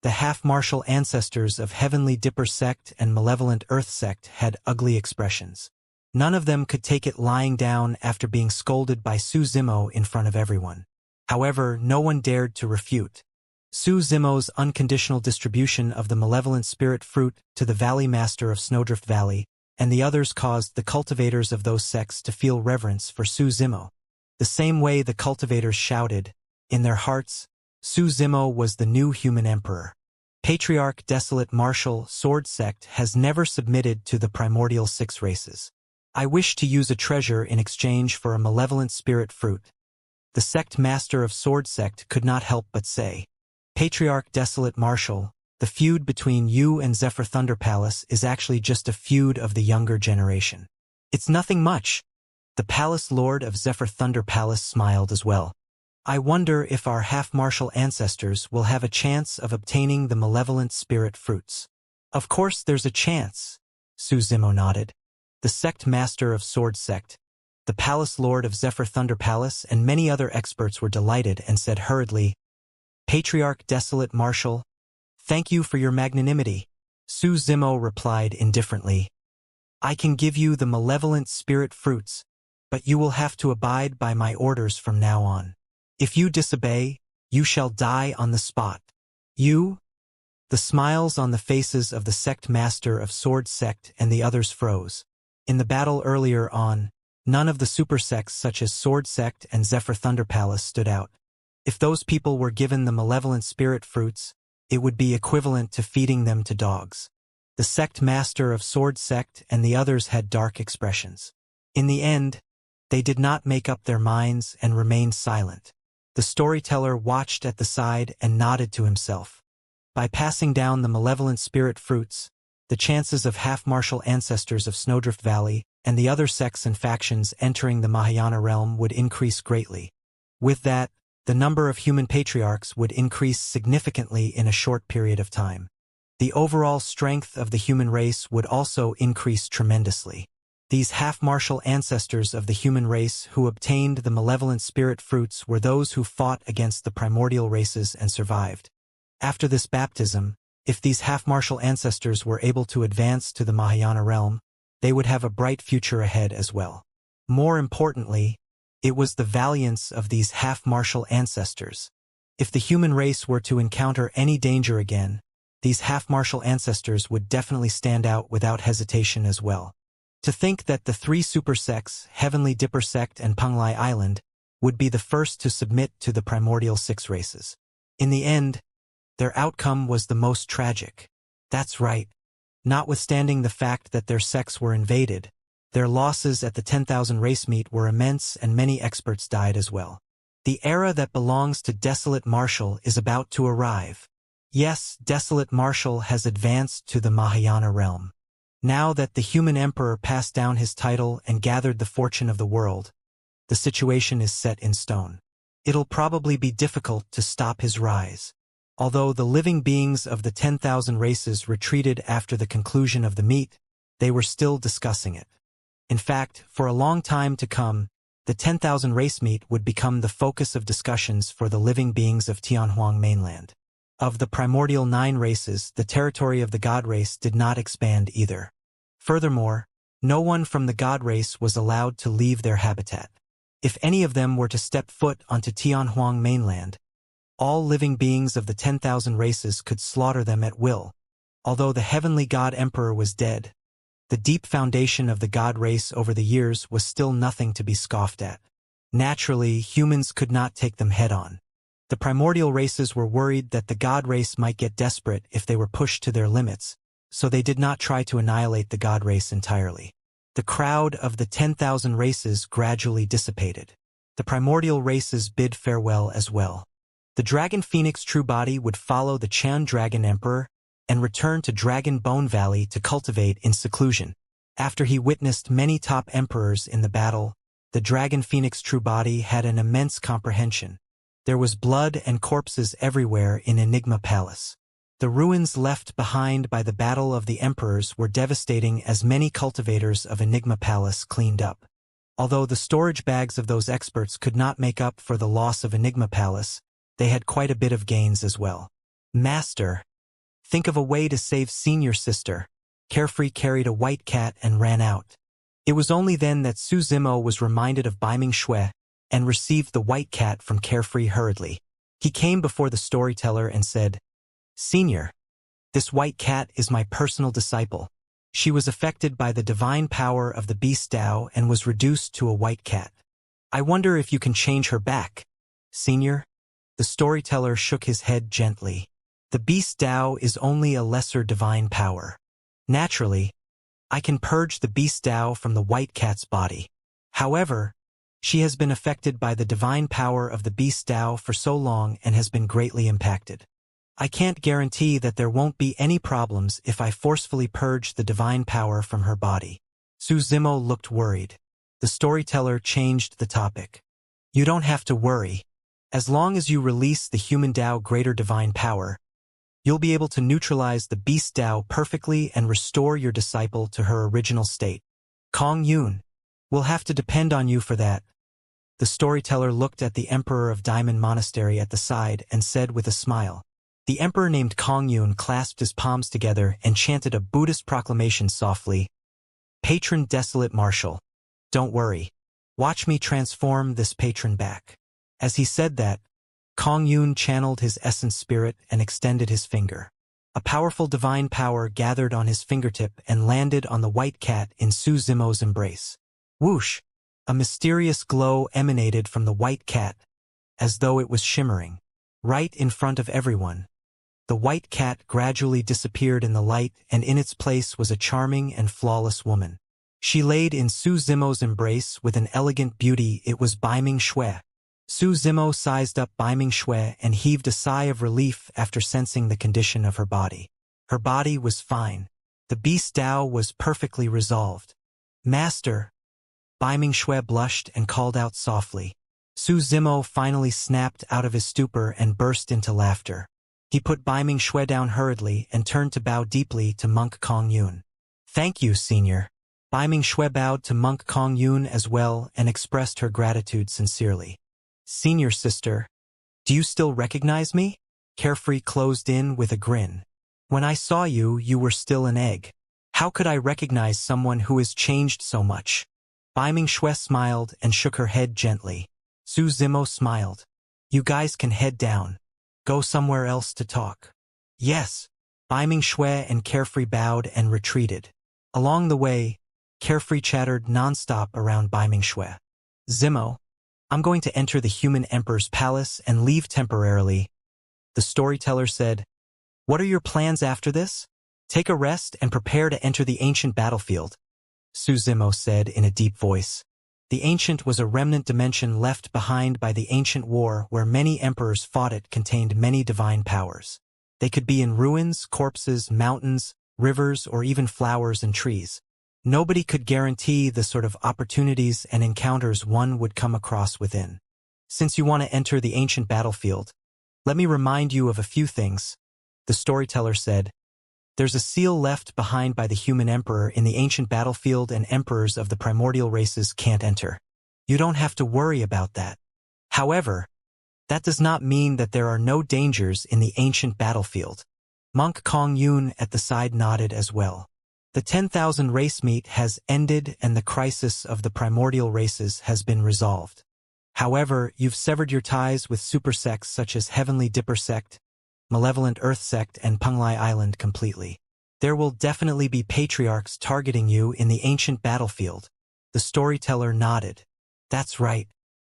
The half-martial ancestors of Heavenly Dipper sect and Malevolent Earth sect had ugly expressions. None of them could take it lying down after being scolded by Su Zimo in front of everyone. However, no one dared to refute Su Zimo's unconditional distribution of the malevolent spirit fruit to the Valley Master of Snowdrift Valley, and the others caused the cultivators of those sects to feel reverence for Su Zimo. The same way the cultivators shouted, in their hearts, Su Zimo was the new human emperor. Patriarch Desolate Martial Sword Sect has never submitted to the primordial 6 races. I wish to use a treasure in exchange for a malevolent spirit fruit. The sect master of Sword Sect could not help but say, Patriarch Desolate Martial, the feud between you and Zephyr Thunder Palace is actually just a feud of the younger generation. It's nothing much. The Palace Lord of Zephyr Thunder Palace smiled as well. I wonder if our half-martial ancestors will have a chance of obtaining the malevolent spirit fruits. Of course there's a chance, Su Zimo nodded. The sect master of Sword Sect, the Palace Lord of Zephyr Thunder Palace, and many other experts were delighted and said hurriedly, Patriarch Desolate Martial, thank you for your magnanimity. Su Zimo replied indifferently, I can give you the malevolent spirit fruits, but you will have to abide by my orders from now on. If you disobey, you shall die on the spot. You? The smiles on the faces of the sect master of Sword Sect and the others froze. In the battle earlier on, none of the super sects such as Sword Sect and Zephyr Thunder Palace stood out. If those people were given the malevolent spirit fruits, it would be equivalent to feeding them to dogs. The sect master of Sword Sect and the others had dark expressions. In the end, they did not make up their minds and remained silent. The storyteller watched at the side and nodded to himself. By passing down the malevolent spirit fruits, the chances of half-martial ancestors of Snowdrift Valley and the other sects and factions entering the Mahayana realm would increase greatly. With that, the number of human patriarchs would increase significantly in a short period of time. The overall strength of the human race would also increase tremendously. These half-martial ancestors of the human race who obtained the malevolent spirit fruits were those who fought against the primordial races and survived. After this baptism, if these half-martial ancestors were able to advance to the Mahayana realm, they would have a bright future ahead as well. More importantly, it was the valiance of these half-martial ancestors. If the human race were to encounter any danger again, these half-martial ancestors would definitely stand out without hesitation as well. To think that the 3 super sects, Heavenly Dipper sect and Penglai Island, would be the first to submit to the primordial 6 races. In the end, their outcome was the most tragic. That's right. Notwithstanding the fact that their sects were invaded, their losses at the 10,000 race meet were immense and many experts died as well. The era that belongs to Desolate Martial is about to arrive. Yes, Desolate Martial has advanced to the Mahayana realm. Now that the human emperor passed down his title and gathered the fortune of the world, the situation is set in stone. It'll probably be difficult to stop his rise. Although the living beings of the 10,000 races retreated after the conclusion of the meet, they were still discussing it. In fact, for a long time to come, the 10,000 race meet would become the focus of discussions for the living beings of Tianhuang mainland. Of the primordial 9 races, the territory of the God race did not expand either. Furthermore, no one from the God race was allowed to leave their habitat. If any of them were to step foot onto Tianhuang mainland, all living beings of the 10,000 races could slaughter them at will. Although the heavenly God Emperor was dead, the deep foundation of the God race over the years was still nothing to be scoffed at. Naturally, humans could not take them head-on. The primordial races were worried that the God race might get desperate if they were pushed to their limits, so they did not try to annihilate the God race entirely. The crowd of the 10,000 races gradually dissipated. The primordial races bid farewell as well. The Dragon Phoenix True Body would follow the Chan Dragon Emperor and return to Dragon Bone Valley to cultivate in seclusion. After he witnessed many top emperors in the battle, the Dragon Phoenix True Body had an immense comprehension. There was blood and corpses everywhere in Enigma Palace. The ruins left behind by the Battle of the Emperors were devastating as many cultivators of Enigma Palace cleaned up. Although the storage bags of those experts could not make up for the loss of Enigma Palace, they had quite a bit of gains as well. Master, Think of a way to save senior sister. Carefree carried a white cat and ran out. It was only then that Su Zimo was reminded of Bai Ming Shui and received the white cat from Carefree hurriedly. He came before the storyteller and said, "Senior, this white cat is my personal disciple. She was affected by the divine power of the beast Tao and was reduced to a white cat. I wonder if you can change her back." "Senior?" The storyteller shook his head gently. "The beast Tao is only a lesser divine power. Naturally, I can purge the beast Tao from the white cat's body. However, she has been affected by the divine power of the beast Tao for so long and has been greatly impacted. I can't guarantee that there won't be any problems if I forcefully purge the divine power from her body." Su Zimo looked worried. The storyteller changed the topic. "You don't have to worry. As long as you release the human Tao greater divine power, you'll be able to neutralize the beast Tao perfectly and restore your disciple to her original state. Kong Yun, we'll have to depend on you for that." The storyteller looked at the Emperor of Diamond Monastery at the side and said with a smile. The emperor named Kong Yun clasped his palms together and chanted a Buddhist proclamation softly. "Patron desolate marshal. Don't worry. Watch me transform this patron back." As he said that, Kong Yun channeled his essence spirit and extended his finger. A powerful divine power gathered on his fingertip and landed on the white cat in Su Zimo's embrace. Whoosh! A mysterious glow emanated from the white cat, as though it was shimmering. Right in front of everyone, the white cat gradually disappeared in the light, and in its place was a charming and flawless woman. She laid in Su Zimo's embrace with an elegant beauty. It was Bai Ming Shui. Su Zimo sized up Bai Ming Shui and heaved a sigh of relief after sensing the condition of her body. Her body was fine. The beast Tao was perfectly resolved. "Master!" Bai Ming Shui blushed and called out softly. Su Zimo finally snapped out of his stupor and burst into laughter. He put Bai Ming Shui down hurriedly and turned to bow deeply to Monk Kong Yun. "Thank you, senior." Bai Ming Shui bowed to Monk Kong Yun as well and expressed her gratitude sincerely. "Senior sister, do you still recognize me?" Carefree closed in with a grin. "When I saw you, you were still an egg. How could I recognize someone who has changed so much?" Bai Ming Shui smiled and shook her head gently. Su Zimo smiled. "You guys can head down. Go somewhere else to talk." "Yes." Bai Ming Shui and Carefree bowed and retreated. Along the way, Carefree chattered nonstop around Bai Ming Shui. "Zimo, I'm going to enter the human emperor's palace and leave temporarily." The storyteller said, "What are your plans after this?" "Take a rest and prepare to enter the ancient battlefield," Su Zimo said in a deep voice. The ancient was a remnant dimension left behind by the ancient war where many emperors fought. It contained many divine powers. They could be in ruins, corpses, mountains, rivers, or even flowers and trees. Nobody could guarantee the sort of opportunities and encounters one would come across within. "Since you want to enter the ancient battlefield, let me remind you of a few things," the storyteller said. "There's a seal left behind by the human emperor in the ancient battlefield, and emperors of the primordial races can't enter. You don't have to worry about that. However, that does not mean that there are no dangers in the ancient battlefield." Monk Kong Yun at the side nodded as well. "The 10,000 race meet has ended and the crisis of the primordial races has been resolved. However, you've severed your ties with super sects such as Heavenly Dipper Sect, Malevolent Earth Sect, and Penglai Island completely. There will definitely be patriarchs targeting you in the ancient battlefield." The storyteller nodded. "That's right.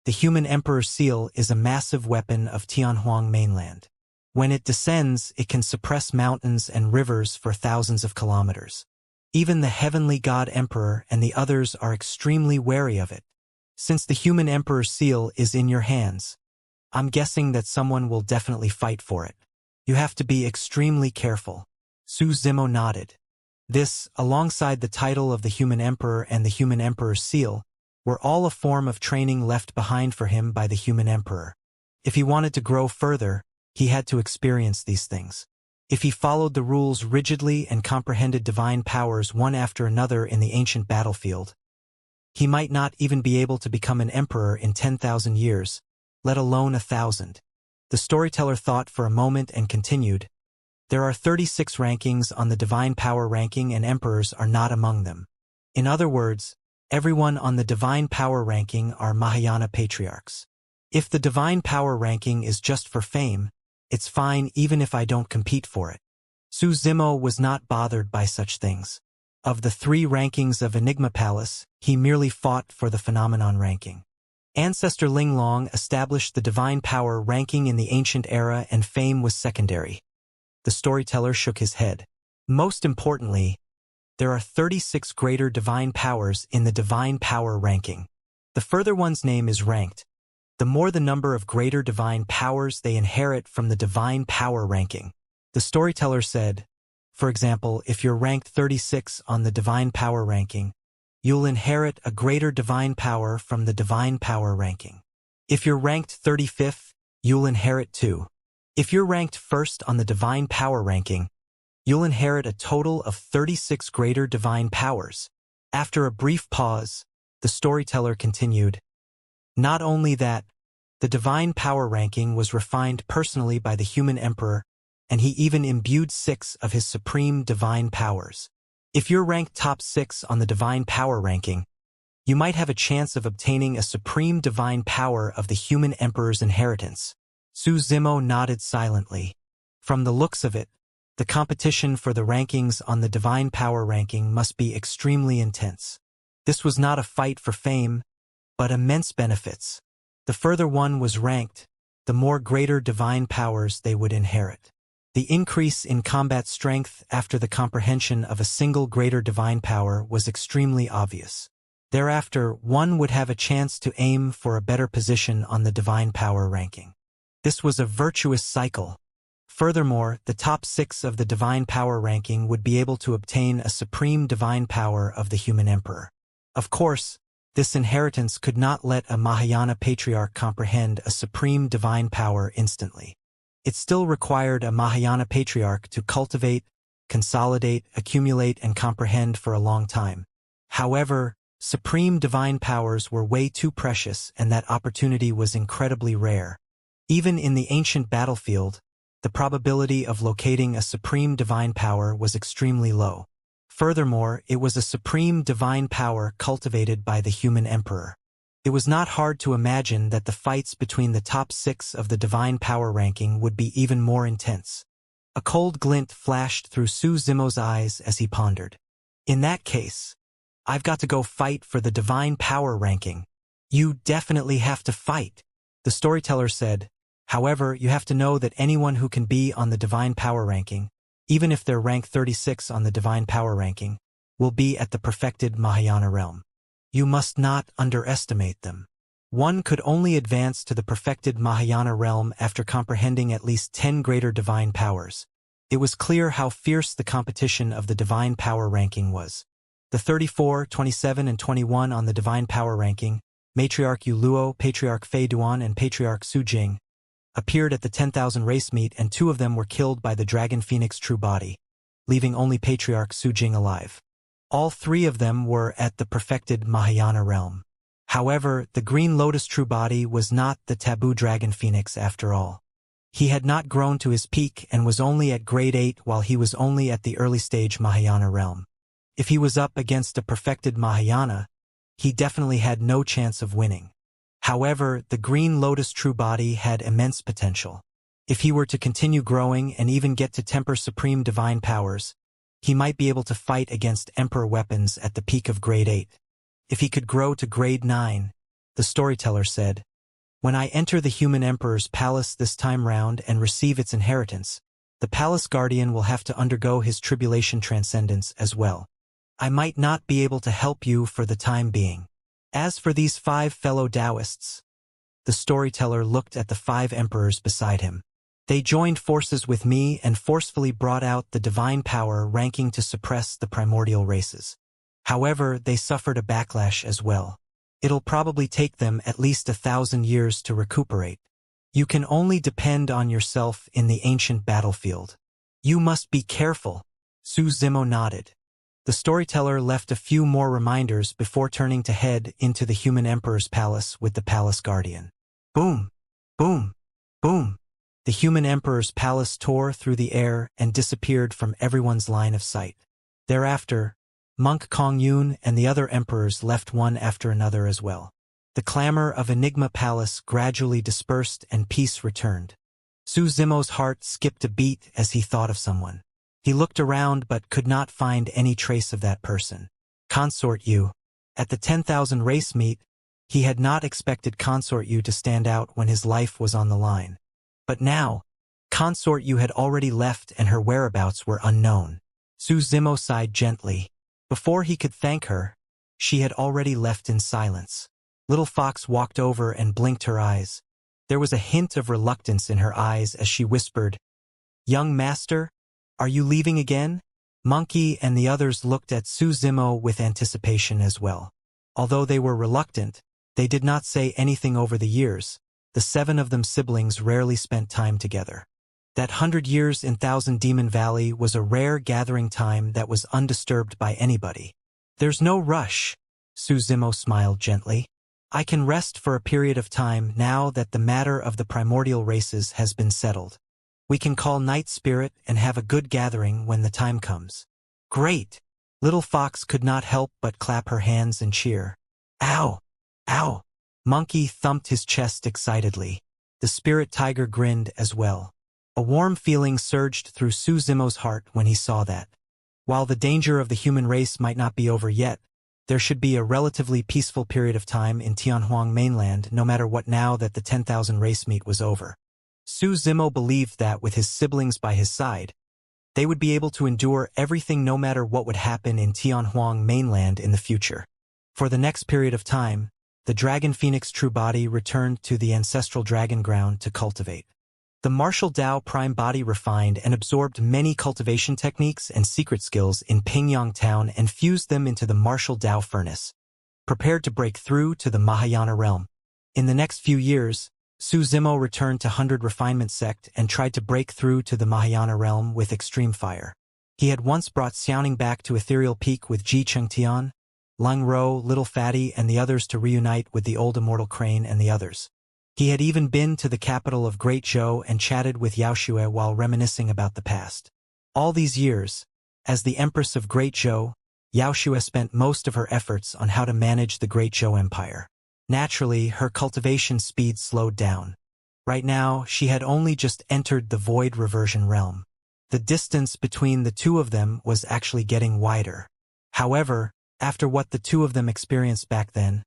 The human emperor seal is a massive weapon of Tianhuang mainland. When it descends, it can suppress mountains and rivers for thousands of kilometers. Even the heavenly god emperor and the others are extremely wary of it. Since the human emperor seal is in your hands, I'm guessing that someone will definitely fight for it. You have to be extremely careful." Su Zimo nodded. This, alongside the title of the human emperor and the human emperor's seal, were all a form of training left behind for him by the human emperor. If he wanted to grow further, he had to experience these things. If he followed the rules rigidly and comprehended divine powers one after another in the ancient battlefield, he might not even be able to become an emperor in 10,000 years, let alone 1,000. The storyteller thought for a moment and continued, There are 36 rankings on the divine power ranking and emperors are not among them. In other words, everyone on the divine power ranking are Mahayana patriarchs. If the divine power ranking is just for fame, it's fine even if I don't compete for it. Su Zimo was not bothered by such things. Of the 3 rankings of Enigma Palace, he merely fought for the phenomenon ranking. Ancestor Linglong established the divine power ranking in the ancient era and fame was secondary. The storyteller shook his head. Most importantly, there are 36 greater divine powers in the divine power ranking. The further one's name is ranked, the more the number of greater divine powers they inherit from the divine power ranking. The storyteller said, for example, if you're ranked 36 on the divine power ranking, you'll inherit a greater divine power from the divine power ranking. If you're ranked 35th, you'll inherit 2. If you're ranked first on the divine power ranking, you'll inherit a total of 36 greater divine powers. After a brief pause, the storyteller continued, not only that, the divine power ranking was refined personally by the human emperor, and he even imbued 6 of his supreme divine powers. If you're ranked top 6 on the divine power ranking, you might have a chance of obtaining a supreme divine power of the human emperor's inheritance. Su Zimo nodded silently. From the looks of it, the competition for the rankings on the divine power ranking must be extremely intense. This was not a fight for fame, but immense benefits. The further one was ranked, the more greater divine powers they would inherit. The increase in combat strength after the comprehension of a single greater divine power was extremely obvious. Thereafter, one would have a chance to aim for a better position on the divine power ranking. This was a virtuous cycle. Furthermore, the top 6 of the divine power ranking would be able to obtain a supreme divine power of the human emperor. Of course, this inheritance could not let a Mahayana patriarch comprehend a supreme divine power instantly. It still required a Mahayana patriarch to cultivate, consolidate, accumulate, and comprehend for a long time. However, supreme divine powers were way too precious and that opportunity was incredibly rare. Even in the ancient battlefield, the probability of locating a supreme divine power was extremely low. Furthermore, it was a supreme divine power cultivated by the human emperor. It was not hard to imagine that the fights between the top 6 of the divine power ranking would be even more intense. A cold glint flashed through Su Zimo's eyes as he pondered. In that case, I've got to go fight for the divine power ranking. You definitely have to fight, the storyteller said. However, you have to know that anyone who can be on the divine power ranking, even if they're ranked 36 on the divine power ranking, will be at the perfected Mahayana realm. You must not underestimate them. One could only advance to the perfected Mahayana realm after comprehending at least 10 greater divine powers. It was clear how fierce the competition of the divine power ranking was. The 34, 27, and 21 on the divine power ranking, Matriarch Yu Luo, Patriarch Fei Duan, and Patriarch Su Jing, appeared at the 10,000 race meet and 2 of them were killed by the Dragon Phoenix True Body, leaving only Patriarch Su Jing alive. All 3 of them were at the perfected Mahayana realm. However, the Green Lotus True Body was not the taboo Dragon Phoenix after all. He had not grown to his peak and was only at grade 8 while he was only at the early stage Mahayana realm. If he was up against a perfected Mahayana, he definitely had no chance of winning. However, the Green Lotus True Body had immense potential. If he were to continue growing and even get to temper supreme divine powers, he might be able to fight against Emperor weapons at the peak of grade 8. If he could grow to grade 9, the storyteller said, when I enter the human emperor's palace this time round and receive its inheritance, the palace guardian will have to undergo his tribulation transcendence as well. I might not be able to help you for the time being. As for these 5 fellow Taoists, the storyteller looked at the 5 emperors beside him. They joined forces with me and forcefully brought out the divine power ranking to suppress the primordial races. However, they suffered a backlash as well. It'll probably take them at least 1,000 years to recuperate. You can only depend on yourself in the ancient battlefield. You must be careful. Su Zimo nodded. The storyteller left a few more reminders before turning to head into the human emperor's palace with the palace guardian. Boom! Boom! Boom! The human emperor's palace tore through the air and disappeared from everyone's line of sight. Thereafter, Monk Kongyun and the other emperors left one after another as well. The clamor of Enigma Palace gradually dispersed and peace returned. Su Zimo's heart skipped a beat as he thought of someone. He looked around but could not find any trace of that person. Consort Yu. At the 10,000 race meet, he had not expected Consort Yu to stand out when his life was on the line. But now, Consort Yu had already left and her whereabouts were unknown. Su Zimo sighed gently. Before he could thank her, she had already left in silence. Little Fox walked over and blinked her eyes. There was a hint of reluctance in her eyes as she whispered, "Young master, are you leaving again?" Monkey and the others looked at Su Zimo with anticipation as well. Although they were reluctant, they did not say anything over the years. The 7 of them siblings rarely spent time together. That 100 years in Thousand Demon Valley was a rare gathering time that was undisturbed by anybody. "There's no rush," Su Zimo smiled gently. "I can rest for a period of time now that the matter of the primordial races has been settled. We can call Night Spirit and have a good gathering when the time comes." "Great!" Little Fox could not help but clap her hands and cheer. "Ow! Ow!" Monkey thumped his chest excitedly. The spirit tiger grinned as well. A warm feeling surged through Su Zimo's heart when he saw that. While the danger of the human race might not be over yet, there should be a relatively peaceful period of time in Tianhuang mainland no matter what now that the 10,000 race meet was over. Su Zimo believed that with his siblings by his side, they would be able to endure everything no matter what would happen in Tianhuang mainland in the future. For the next period of time, the Dragon Phoenix true body returned to the ancestral dragon ground to cultivate. The martial Dao prime body refined and absorbed many cultivation techniques and secret skills in Pingyang town and fused them into the martial Dao furnace, prepared to break through to the Mahayana realm. In the next few years, Su Zimo returned to 100 Refinement Sect and tried to break through to the Mahayana realm with extreme fire. He had once brought Xiaoning back to Ethereal Peak with Ji Chengtian, Lung Ro, Little Fatty, and the others to reunite with the old Immortal Crane and the others. He had even been to the capital of Great Zhou and chatted with Yaoxue while reminiscing about the past. All these years, as the Empress of Great Zhou, Yaoxue spent most of her efforts on how to manage the Great Zhou Empire. Naturally, her cultivation speed slowed down. Right now, she had only just entered the void reversion realm. The distance between the two of them was actually getting wider. However, after what the two of them experienced back then,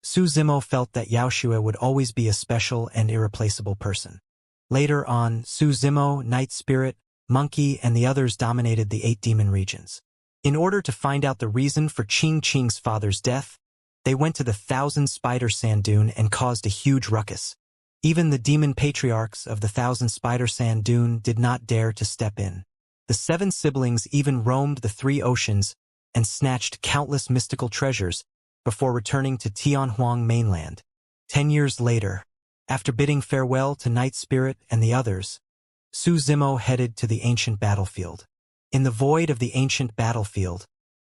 Su Zimo felt that Yaoxue would always be a special and irreplaceable person. Later on, Su Zimo, Night Spirit, Monkey, and the others dominated the 8 demon regions. In order to find out the reason for Qing Qing's father's death, they went to the 1,000 Spider Sand Dune and caused a huge ruckus. Even the demon patriarchs of the 1,000 Spider Sand Dune did not dare to step in. The 7 siblings even roamed the 3 oceans and snatched countless mystical treasures before returning to Tianhuang mainland. 10 years later, after bidding farewell to Night Spirit and the others, Su Zimo headed to the ancient battlefield. In the void of the ancient battlefield,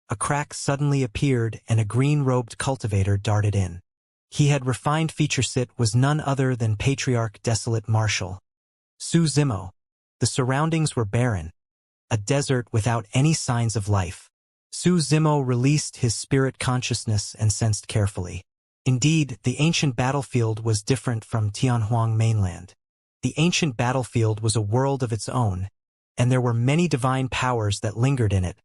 a crack suddenly appeared and a green-robed cultivator darted in. He had refined feature set was none other than Patriarch Desolate Marshal Su Zimo. The surroundings were barren, a desert without any signs of life. Su Zimo released his spirit consciousness and sensed carefully. Indeed, the ancient battlefield was different from Tianhuang mainland. The ancient battlefield was a world of its own, and there were many divine powers that lingered in it,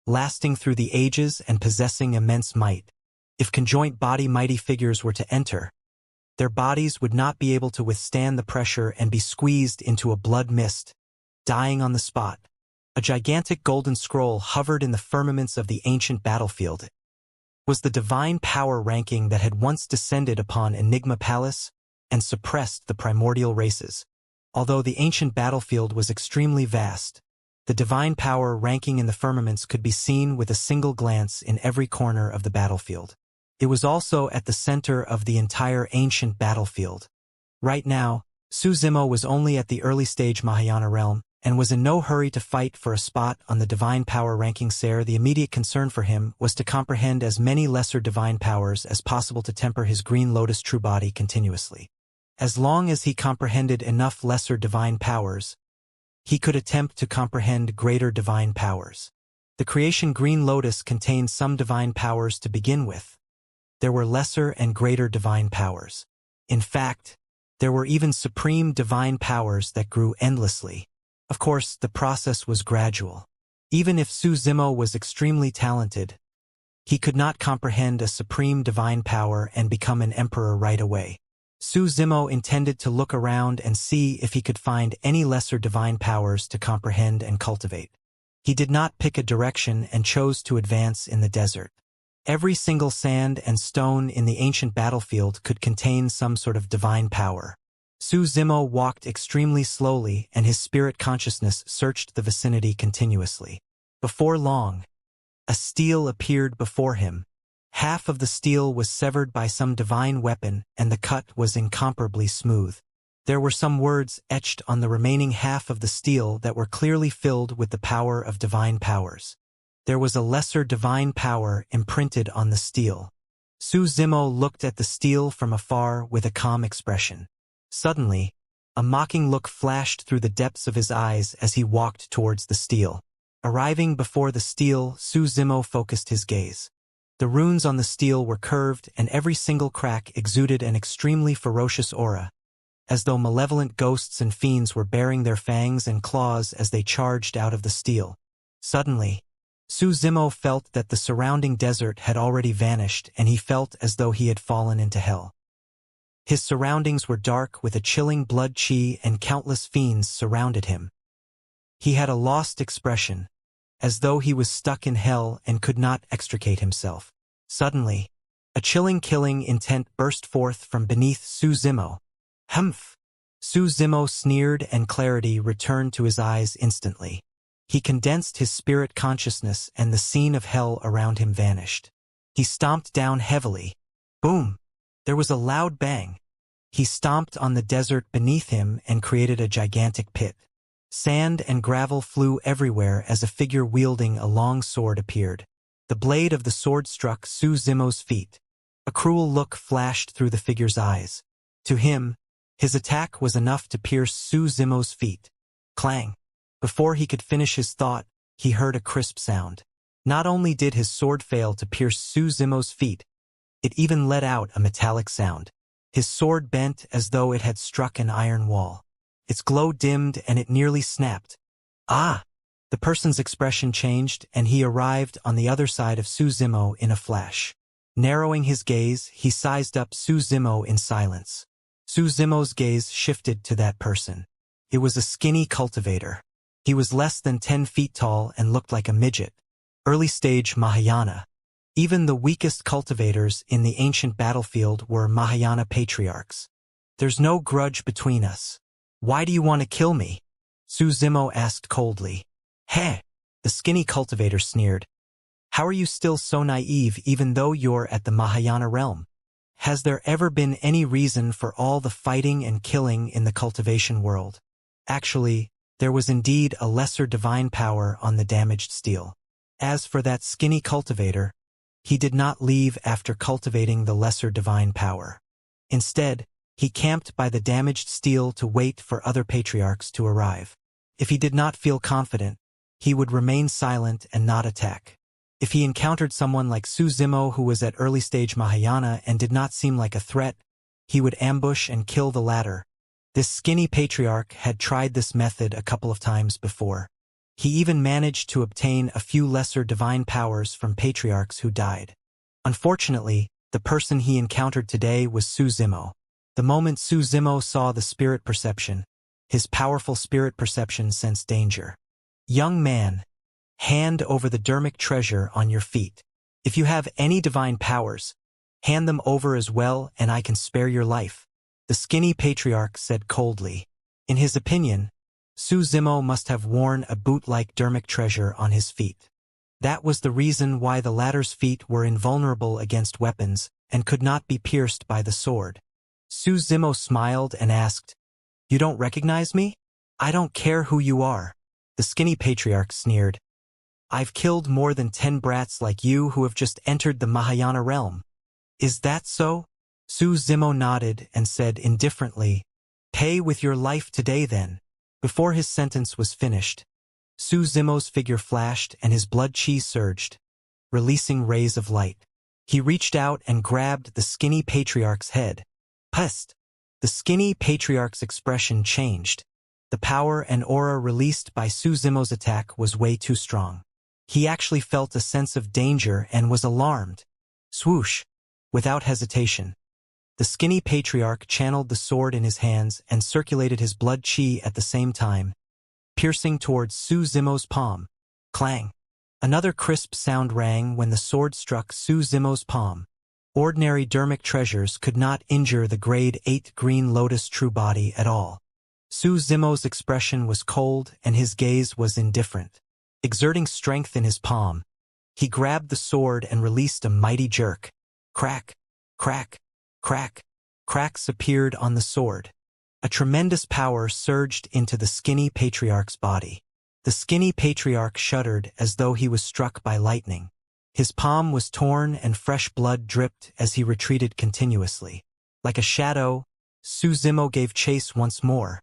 lasting through the ages and possessing immense might. If conjoint body mighty figures were to enter, their bodies would not be able to withstand the pressure and be squeezed into a blood mist, dying on the spot. A gigantic golden scroll hovered in the firmaments of the ancient battlefield. It was the divine power ranking that had once descended upon Enigma Palace and suppressed the primordial races. Although the ancient battlefield was extremely vast, the divine power ranking in the firmaments could be seen with a single glance in every corner of the battlefield. It was also at the center of the entire ancient battlefield. Right now, Su Zimo was only at the early stage Mahayana realm, and was in no hurry to fight for a spot on the divine power ranking Ser. The immediate concern for him was to comprehend as many lesser divine powers as possible to temper his green lotus true body continuously. As long as he comprehended enough lesser divine powers, he could attempt to comprehend greater divine powers. The creation Green Lotus contained some divine powers to begin with. There were lesser and greater divine powers. In fact, there were even supreme divine powers that grew endlessly. Of course, the process was gradual. Even if Su Zimo was extremely talented, he could not comprehend a supreme divine power and become an emperor right away. Su Zimo intended to look around and see if he could find any lesser divine powers to comprehend and cultivate. He did not pick a direction and chose to advance in the desert. Every single sand and stone in the ancient battlefield could contain some sort of divine power. Su Zimo walked extremely slowly, and his spirit consciousness searched the vicinity continuously. Before long, a steel appeared before him. Half of the steel was severed by some divine weapon, and the cut was incomparably smooth. There were some words etched on the remaining half of the steel that were clearly filled with the power of divine powers. There was a lesser divine power imprinted on the steel. Su Zimo looked at the steel from afar with a calm expression. Suddenly, a mocking look flashed through the depths of his eyes as he walked towards the steel. Arriving before the steel, Su Zimo focused his gaze. The runes on the steel were curved, and every single crack exuded an extremely ferocious aura, as though malevolent ghosts and fiends were baring their fangs and claws as they charged out of the steel. Suddenly, Su Zimo felt that the surrounding desert had already vanished, and he felt as though he had fallen into hell. His surroundings were dark with a chilling blood chi, and countless fiends surrounded him. He had a lost expression, as though he was stuck in hell and could not extricate himself. Suddenly, a chilling killing intent burst forth from beneath Su Zimo. Humph! Su Zimo sneered, and clarity returned to his eyes instantly. He condensed his spirit consciousness, and the scene of hell around him vanished. He stomped down heavily. Boom! There was a loud bang. He stomped on the desert beneath him and created a gigantic pit. Sand and gravel flew everywhere as a figure wielding a long sword appeared. The blade of the sword struck Su Zimo's feet. A cruel look flashed through the figure's eyes. To him, his attack was enough to pierce Su Zimo's feet. Clang! Before he could finish his thought, he heard a crisp sound. Not only did his sword fail to pierce Su Zimo's feet, it even let out a metallic sound. His sword bent as though it had struck an iron wall. Its glow dimmed, and it nearly snapped. Ah! The person's expression changed, and he arrived on the other side of Su Zimo in a flash. Narrowing his gaze, he sized up Su Zimo in silence. Su Zimo's gaze shifted to that person. It was a skinny cultivator. He was less than 10 feet tall and looked like a midget. Early stage Mahayana. Even the weakest cultivators in the ancient battlefield were Mahayana patriarchs. There's no grudge between us. Why do you want to kill me? Su Zimo asked coldly. Heh! The skinny cultivator sneered. How are you still so naive even though you're at the Mahayana realm? Has there ever been any reason for all the fighting and killing in the cultivation world? Actually, there was indeed a lesser divine power on the damaged steel. As for that skinny cultivator, he did not leave after cultivating the lesser divine power. Instead, he camped by the damaged steel to wait for other patriarchs to arrive. If he did not feel confident, he would remain silent and not attack. If he encountered someone like Su Zimo who was at early stage Mahayana and did not seem like a threat, he would ambush and kill the latter. This skinny patriarch had tried this method a couple of times before. He even managed to obtain a few lesser divine powers from patriarchs who died. Unfortunately, the person he encountered today was Su Zimo. The moment Su Zimo saw the spirit perception, his powerful spirit perception sensed danger. Young man, hand over the dermic treasure on your feet. If you have any divine powers, hand them over as well and I can spare your life, the skinny patriarch said coldly. In his opinion, Su Zimo must have worn a boot-like dermic treasure on his feet. That was the reason why the latter's feet were invulnerable against weapons and could not be pierced by the sword. Su Zimo smiled and asked, You don't recognize me? I don't care who you are. The skinny patriarch sneered. I've killed more than 10 brats like you who have just entered the Mahayana realm. Is that so? Su Zimo nodded and said indifferently, "Pay with your life today then." Before his sentence was finished, Su Zimo's figure flashed and his blood chi surged, releasing rays of light. He reached out and grabbed the skinny patriarch's head. Pust! The skinny patriarch's expression changed. The power and aura released by Su Zimo's attack was way too strong. He actually felt a sense of danger and was alarmed. Swoosh! Without hesitation, the skinny patriarch channeled the sword in his hands and circulated his blood chi at the same time, piercing towards Su Zimo's palm. Clang! Another crisp sound rang when the sword struck Su Zimo's palm. Ordinary dermic treasures could not injure the grade 8 green lotus true body at all. Su Zimo's expression was cold and his gaze was indifferent. Exerting strength in his palm, he grabbed the sword and released a mighty jerk. Crack! Crack! Crack! Cracks appeared on the sword. A tremendous power surged into the skinny patriarch's body. The skinny patriarch shuddered as though he was struck by lightning. His palm was torn and fresh blood dripped as he retreated continuously. Like a shadow, Su Zimo gave chase once more.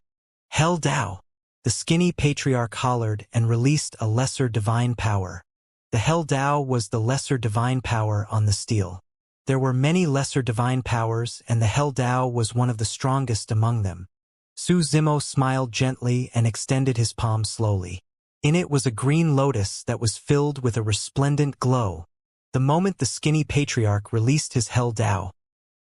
Hell Dao! The skinny patriarch hollered and released a lesser divine power. The Hell Dao was the lesser divine power on the steel. There were many lesser divine powers and the Hell Dao was one of the strongest among them. Su Zimo smiled gently and extended his palm slowly. In it was a green lotus that was filled with a resplendent glow. The moment the skinny patriarch released his Hell Dao,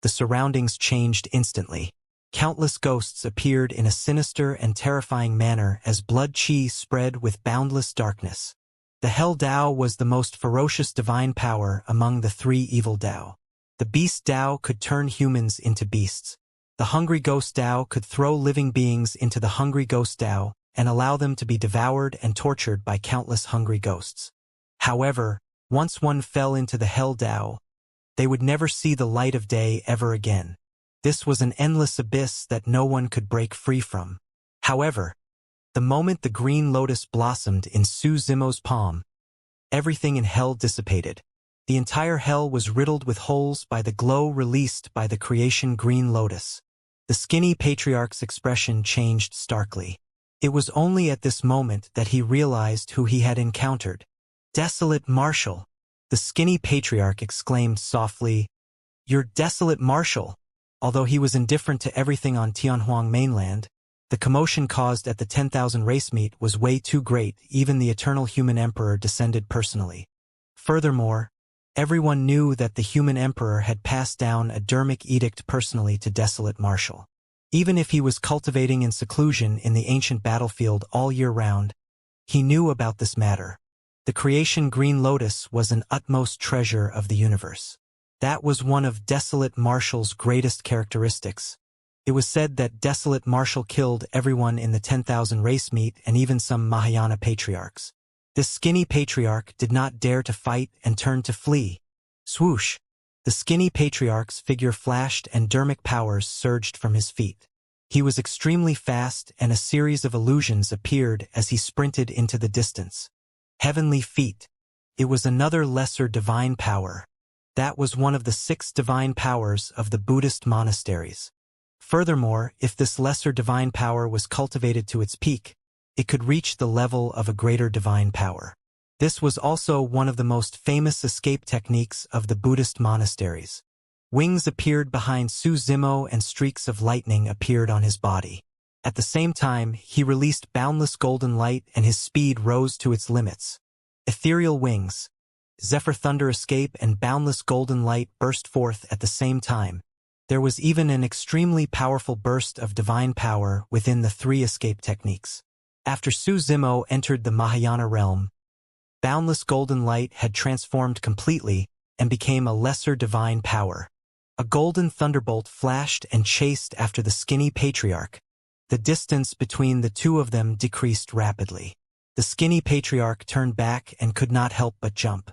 the surroundings changed instantly. Countless ghosts appeared in a sinister and terrifying manner as blood chi spread with boundless darkness. The Hell Dao was the most ferocious divine power among the three evil Dao. The Beast Dao could turn humans into beasts. The Hungry Ghost Dao could throw living beings into the Hungry Ghost Dao and allow them to be devoured and tortured by countless hungry ghosts. However, once one fell into the Hell Dao, they would never see the light of day ever again. This was an endless abyss that no one could break free from. However, the moment the green lotus blossomed in Su Zimo's palm, everything in hell dissipated. The entire hell was riddled with holes by the glow released by the creation green lotus. The skinny patriarch's expression changed starkly. It was only at this moment that he realized who he had encountered. Desolate Marshal! The skinny patriarch exclaimed softly, "Your desolate Marshal!" Although he was indifferent to everything on Tianhuang mainland, the commotion caused at the 10,000 race meet was way too great. Even the eternal human emperor descended personally. Furthermore, everyone knew that the human emperor had passed down a dermic edict personally to Desolate Marshal. Even if he was cultivating in seclusion in the ancient battlefield all year round, he knew about this matter. The creation Green Lotus was an utmost treasure of the universe. That was one of Desolate Marshal's greatest characteristics. It was said that Desolate Marshal killed everyone in the 10,000 race meet and even some Mahayana patriarchs. This skinny patriarch did not dare to fight and turned to flee. Swoosh! The skinny patriarch's figure flashed and dermic powers surged from his feet. He was extremely fast and a series of illusions appeared as he sprinted into the distance. Heavenly Feet. It was another lesser divine power. That was one of the 6 divine powers of the Buddhist monasteries. Furthermore, if this lesser divine power was cultivated to its peak, it could reach the level of a greater divine power. This was also one of the most famous escape techniques of the Buddhist monasteries. Wings appeared behind Su Zimo and streaks of lightning appeared on his body. At the same time, he released boundless golden light and his speed rose to its limits. Ethereal wings, Zephyr Thunder escape and boundless golden light burst forth at the same time. There was even an extremely powerful burst of divine power within the 3 escape techniques. After Su Zimo entered the Mahayana realm, boundless golden light had transformed completely and became a lesser divine power. A golden thunderbolt flashed and chased after the skinny patriarch. The distance between the two of them decreased rapidly. The skinny patriarch turned back and could not help but jump.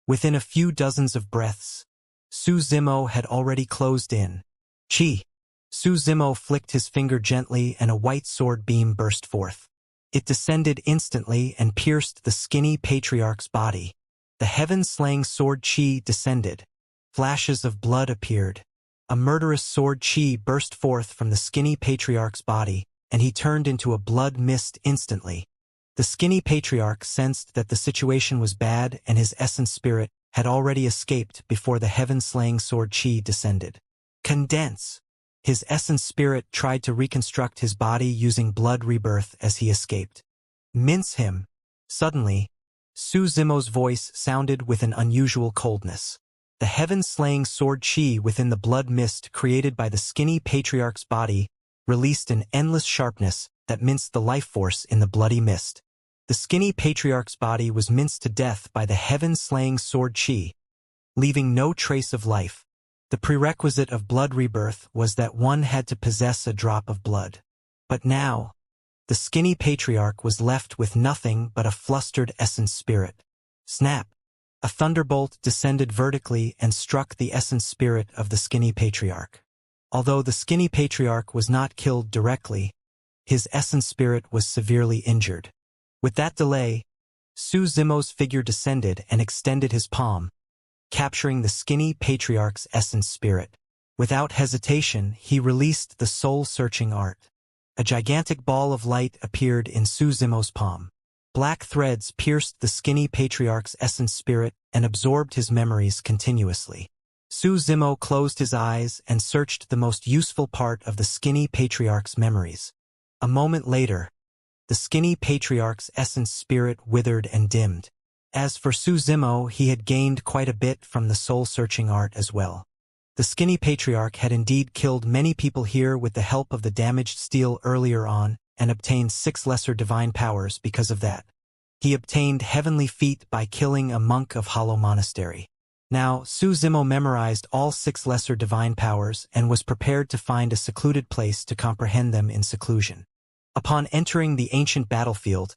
Within a few dozens of breaths, Su Zimo had already closed in. Chi! Su Zimo flicked his finger gently and a white sword beam burst forth. It descended instantly and pierced the skinny patriarch's body. The heaven-slaying sword Chi descended. Flashes of blood appeared. A murderous sword chi burst forth from the skinny patriarch's body, and he turned into a blood mist instantly. The skinny patriarch sensed that the situation was bad and his essence spirit had already escaped before the heaven-slaying sword chi descended. Condense! His essence spirit tried to reconstruct his body using blood rebirth as he escaped. Mince him! Suddenly, Su Zimo's voice sounded with an unusual coldness. The heaven-slaying sword chi within the blood mist created by the skinny patriarch's body released an endless sharpness that minced the life force in the bloody mist. The skinny patriarch's body was minced to death by the heaven-slaying sword chi, leaving no trace of life. The prerequisite of blood rebirth was that one had to possess a drop of blood. But now, the skinny patriarch was left with nothing but a flustered essence spirit. Snap! A thunderbolt descended vertically and struck the essence spirit of the skinny patriarch. Although the skinny patriarch was not killed directly, his essence spirit was severely injured. With that delay, Su Zimo's figure descended and extended his palm, capturing the skinny patriarch's essence spirit. Without hesitation, he released the soul-searching art. A gigantic ball of light appeared in Su Zimo's palm. Black threads pierced the skinny patriarch's essence spirit and absorbed his memories continuously. Su Zimo closed his eyes and searched the most useful part of the skinny patriarch's memories. A moment later, the skinny patriarch's essence spirit withered and dimmed. As for Su Zimo, he had gained quite a bit from the soul-searching art as well. The skinny patriarch had indeed killed many people here with the help of the damaged steel earlier on, and obtained 6 lesser divine powers because of that. He obtained heavenly feat by killing a monk of Hollow Monastery. Now, Su Zimo memorized all 6 lesser divine powers and was prepared to find a secluded place to comprehend them in seclusion. Upon entering the ancient battlefield,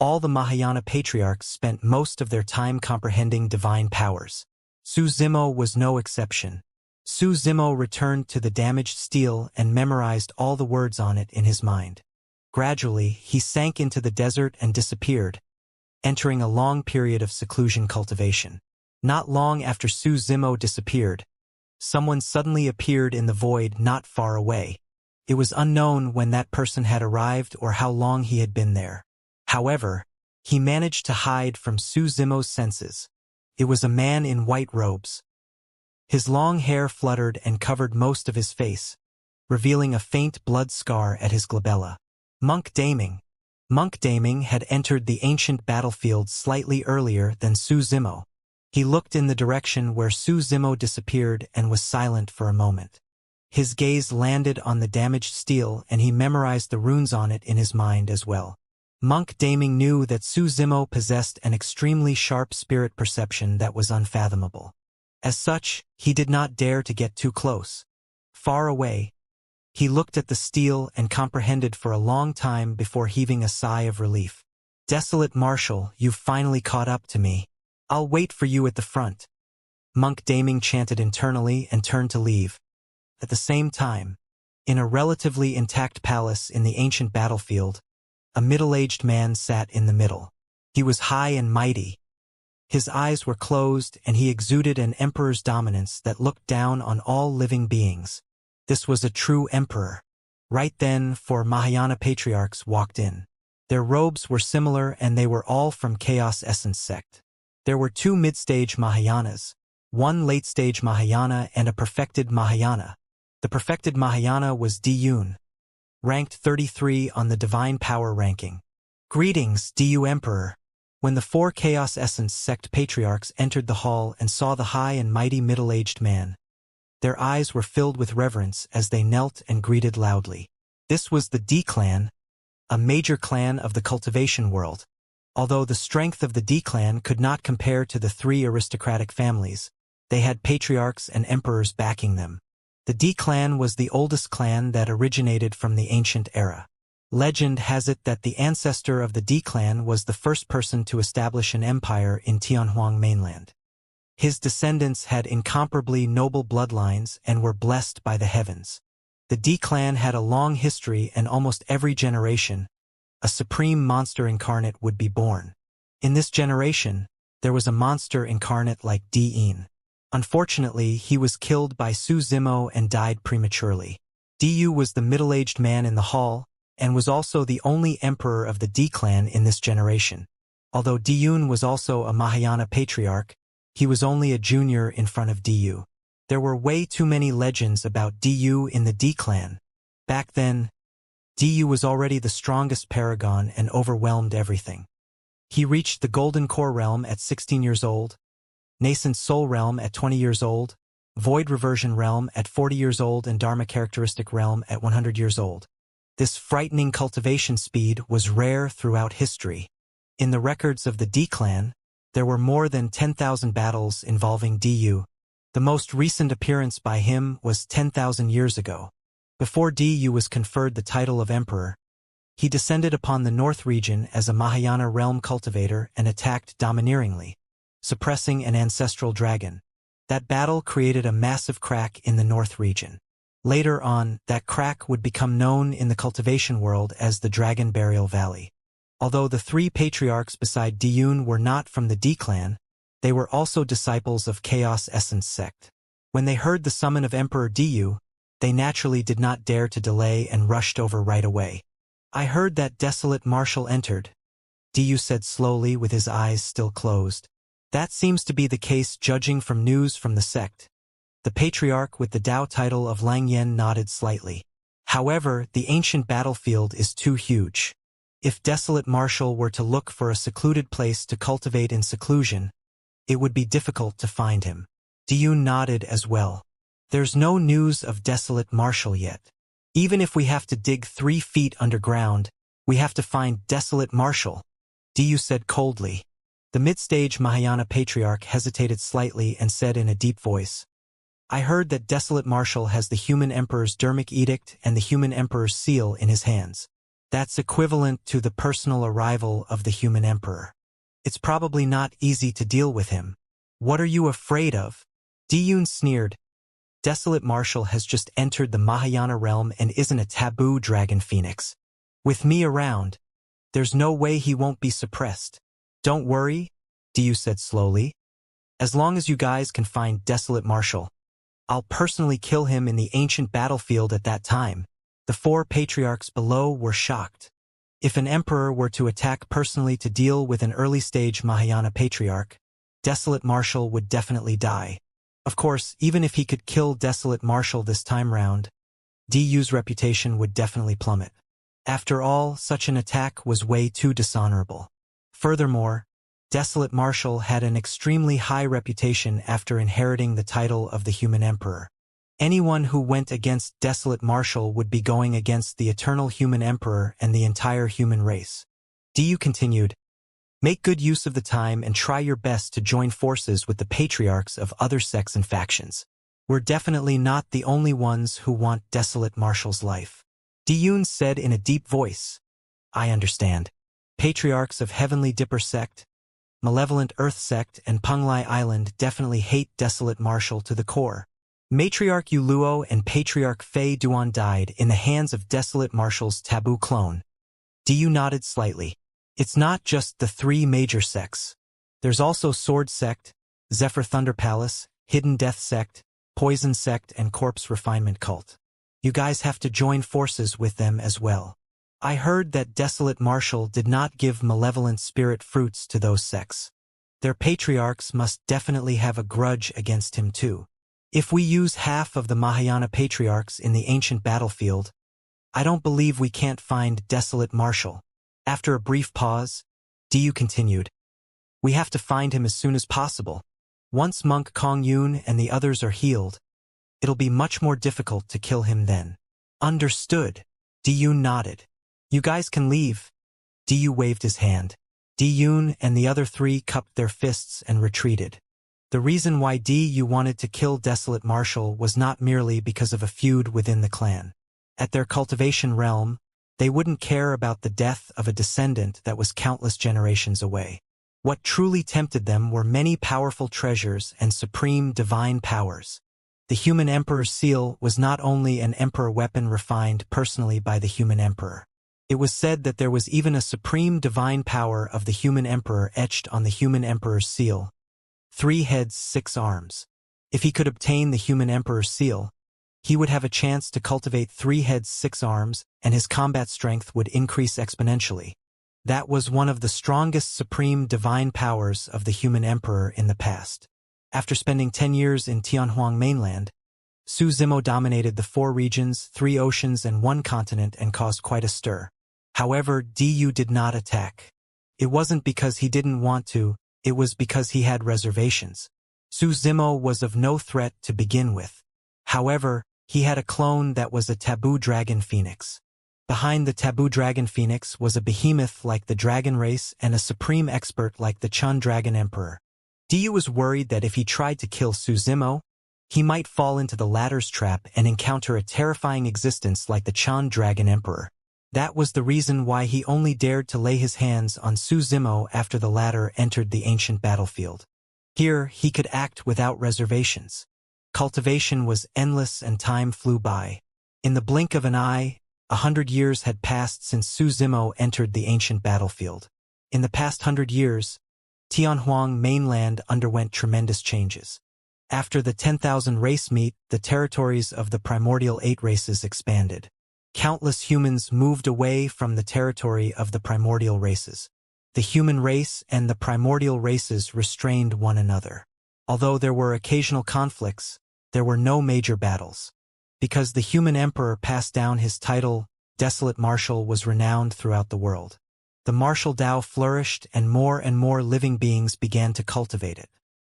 all the Mahayana patriarchs spent most of their time comprehending divine powers. Su Zimo was no exception. Su Zimo returned to the damaged steel and memorized all the words on it in his mind. Gradually, he sank into the desert and disappeared, entering a long period of seclusion cultivation. Not long after Su Zimo disappeared, someone suddenly appeared in the void not far away. It was unknown when that person had arrived or how long he had been there. However, he managed to hide from Su Zimo's senses. It was a man in white robes. His long hair fluttered and covered most of his face, revealing a faint blood scar at his glabella. Monk Daming. Monk Daming had entered the ancient battlefield slightly earlier than Su Zimo. He looked in the direction where Su Zimo disappeared and was silent for a moment. His gaze landed on the damaged steel and he memorized the runes on it in his mind as well. Monk Daming knew that Su Zimo possessed an extremely sharp spirit perception that was unfathomable. As such, he did not dare to get too close. Far away, he looked at the steel and comprehended for a long time before heaving a sigh of relief. "Desolate Marshal, you've finally caught up to me. I'll wait for you at the front." Monk Daming chanted internally and turned to leave. At the same time, in a relatively intact palace in the ancient battlefield, a middle-aged man sat in the middle. He was high and mighty. His eyes were closed and he exuded an emperor's dominance that looked down on all living beings. This was a true emperor. Right then, 4 Mahayana patriarchs walked in. Their robes were similar and they were all from Chaos Essence sect. There were 2 mid-stage Mahayanas, 1 late-stage Mahayana and a perfected Mahayana. The perfected Mahayana was Diyun, ranked 33 on the Divine Power ranking. "Greetings, Diyu Emperor." When the 4 Chaos Essence sect patriarchs entered the hall and saw the high and mighty middle-aged man, their eyes were filled with reverence as they knelt and greeted loudly. This was the D-clan, a major clan of the cultivation world. Although the strength of the D-clan could not compare to the 3 aristocratic families, they had patriarchs and emperors backing them. The D-clan was the oldest clan that originated from the ancient era. Legend has it that the ancestor of the D-clan was the first person to establish an empire in Tianhuang mainland. His descendants had incomparably noble bloodlines and were blessed by the heavens. The D-clan had a long history and almost every generation, a supreme monster incarnate would be born. In this generation, there was a monster incarnate like D-in. Unfortunately, he was killed by Su Zimo and died prematurely. Du was the middle-aged man in the hall, and was also the only emperor of the D clan in this generation. Although Diyun was also a Mahayana patriarch, he was only a junior in front of Du. There were way too many legends about Du in the D clan. Back then, Du was already the strongest paragon and overwhelmed everything. He reached the Golden Core realm at 16 years old, Nascent Soul realm at 20 years old, Void Reversion realm at 40 years old, and Dharma Characteristic realm at 100 years old. This frightening cultivation speed was rare throughout history. In the records of the D clan, there were more than 10,000 battles involving Du. The most recent appearance by him was 10,000 years ago. Before Du was conferred the title of emperor, he descended upon the North region as a Mahayana realm cultivator and attacked domineeringly, suppressing an ancestral dragon. That battle created a massive crack in the North region. Later on, that crack would become known in the cultivation world as the Dragon Burial Valley. Although the three patriarchs beside Diyun were not from the D clan, they were also disciples of Chaos Essence sect. When they heard the summon of Emperor Du, they naturally did not dare to delay and rushed over right away. I heard that desolate marshal entered, Du said slowly with his eyes still closed. That seems to be the case judging from news from the sect. The patriarch with the Dao title of Lang Yen nodded slightly. However, the ancient battlefield is too huge. If desolate marshal were to look for a secluded place to cultivate in seclusion, it would be difficult to find him. Du nodded as well. There's no news of desolate marshal yet. Even if we have to dig 3 feet underground, we have to find desolate marshal, Du said coldly. The mid-stage Mahayana patriarch hesitated slightly and said in a deep voice, I heard that desolate marshal has the human emperor's Dermic edict and the human emperor's seal in his hands. That's equivalent to the personal arrival of the human emperor. It's probably not easy to deal with him. What are you afraid of? Diyun sneered. Desolate marshal has just entered the Mahayana realm and isn't a taboo dragon phoenix. With me around, there's no way he won't be suppressed. Don't worry, Du said slowly. As long as you guys can find desolate marshal, I'll personally kill him in the ancient battlefield at that time. The 4 patriarchs below were shocked. If an emperor were to attack personally to deal with an early-stage Mahayana patriarch, desolate marshal would definitely die. Of course, even if he could kill desolate marshal this time round, Du's reputation would definitely plummet. After all, such an attack was way too dishonorable. Furthermore, desolate marshal had an extremely high reputation after inheriting the title of the human emperor. Anyone who went against desolate marshal would be going against the eternal human emperor and the entire human race. Du continued, make good use of the time and try your best to join forces with the patriarchs of other sects and factions. We're definitely not the only ones who want desolate marshal's life. Diyun said in a deep voice, I understand. Patriarchs of Heavenly Dipper sect, Malevolent Earth sect, and Penglai Island definitely hate desolate marshal to the core. Matriarch Yuluo and Patriarch Fei Duan died in the hands of desolate marshal's taboo clone. Du nodded slightly. It's not just the 3 major sects. There's also Sword sect, Zephyr Thunder Palace, Hidden Death sect, Poison sect, and Corpse Refinement cult. You guys have to join forces with them as well. I heard that desolate marshal did not give malevolent spirit fruits to those sects. Their patriarchs must definitely have a grudge against him too. If we use half of the Mahayana patriarchs in the ancient battlefield, I don't believe we can't find desolate marshal. After a brief pause, Du continued, we have to find him as soon as possible. Once Monk Kong Yun and the others are healed, it'll be much more difficult to kill him then. Understood. Du nodded. You guys can leave. Du waved his hand. Diyun and the other 3 cupped their fists and retreated. The reason why Du wanted to kill desolate marshal was not merely because of a feud within the clan. At their cultivation realm, they wouldn't care about the death of a descendant that was countless generations away. What truly tempted them were many powerful treasures and supreme divine powers. The human emperor's seal was not only an emperor weapon refined personally by the human emperor. It was said that there was even a supreme divine power of the human emperor etched on the human emperor's seal. 3 heads, 6 arms. If he could obtain the human emperor's seal, he would have a chance to cultivate 3 heads 6 arms, and his combat strength would increase exponentially. That was one of the strongest supreme divine powers of the human emperor in the past. After spending 10 years in Tianhuang mainland, Su Zimo dominated the 4 regions, 3 oceans and 1 continent and caused quite a stir. However, Du did not attack. It wasn't because he didn't want to, it was because he had reservations. Su Zimo was of no threat to begin with. However, he had a clone that was a taboo dragon phoenix. Behind the taboo dragon phoenix was a behemoth like the dragon race and a supreme expert like the Chun dragon emperor. Du was worried that if he tried to kill Su Zimo, he might fall into the latter's trap and encounter a terrifying existence like the Chun dragon emperor. That was the reason why he only dared to lay his hands on Su Zimo after the latter entered the ancient battlefield. Here, he could act without reservations. Cultivation was endless and time flew by. In the blink of an eye, 100 years had passed since Su Zimo entered the ancient battlefield. In the past 100 years, Tianhuang mainland underwent tremendous changes. After the 10,000 race meet, the territories of the primordial 8 races expanded. Countless humans moved away from the territory of the primordial races. The human race and the primordial races restrained one another. Although there were occasional conflicts, there were no major battles. Because the human emperor passed down his title, Desolate Marshal was renowned throughout the world. The martial Tao flourished and more living beings began to cultivate it.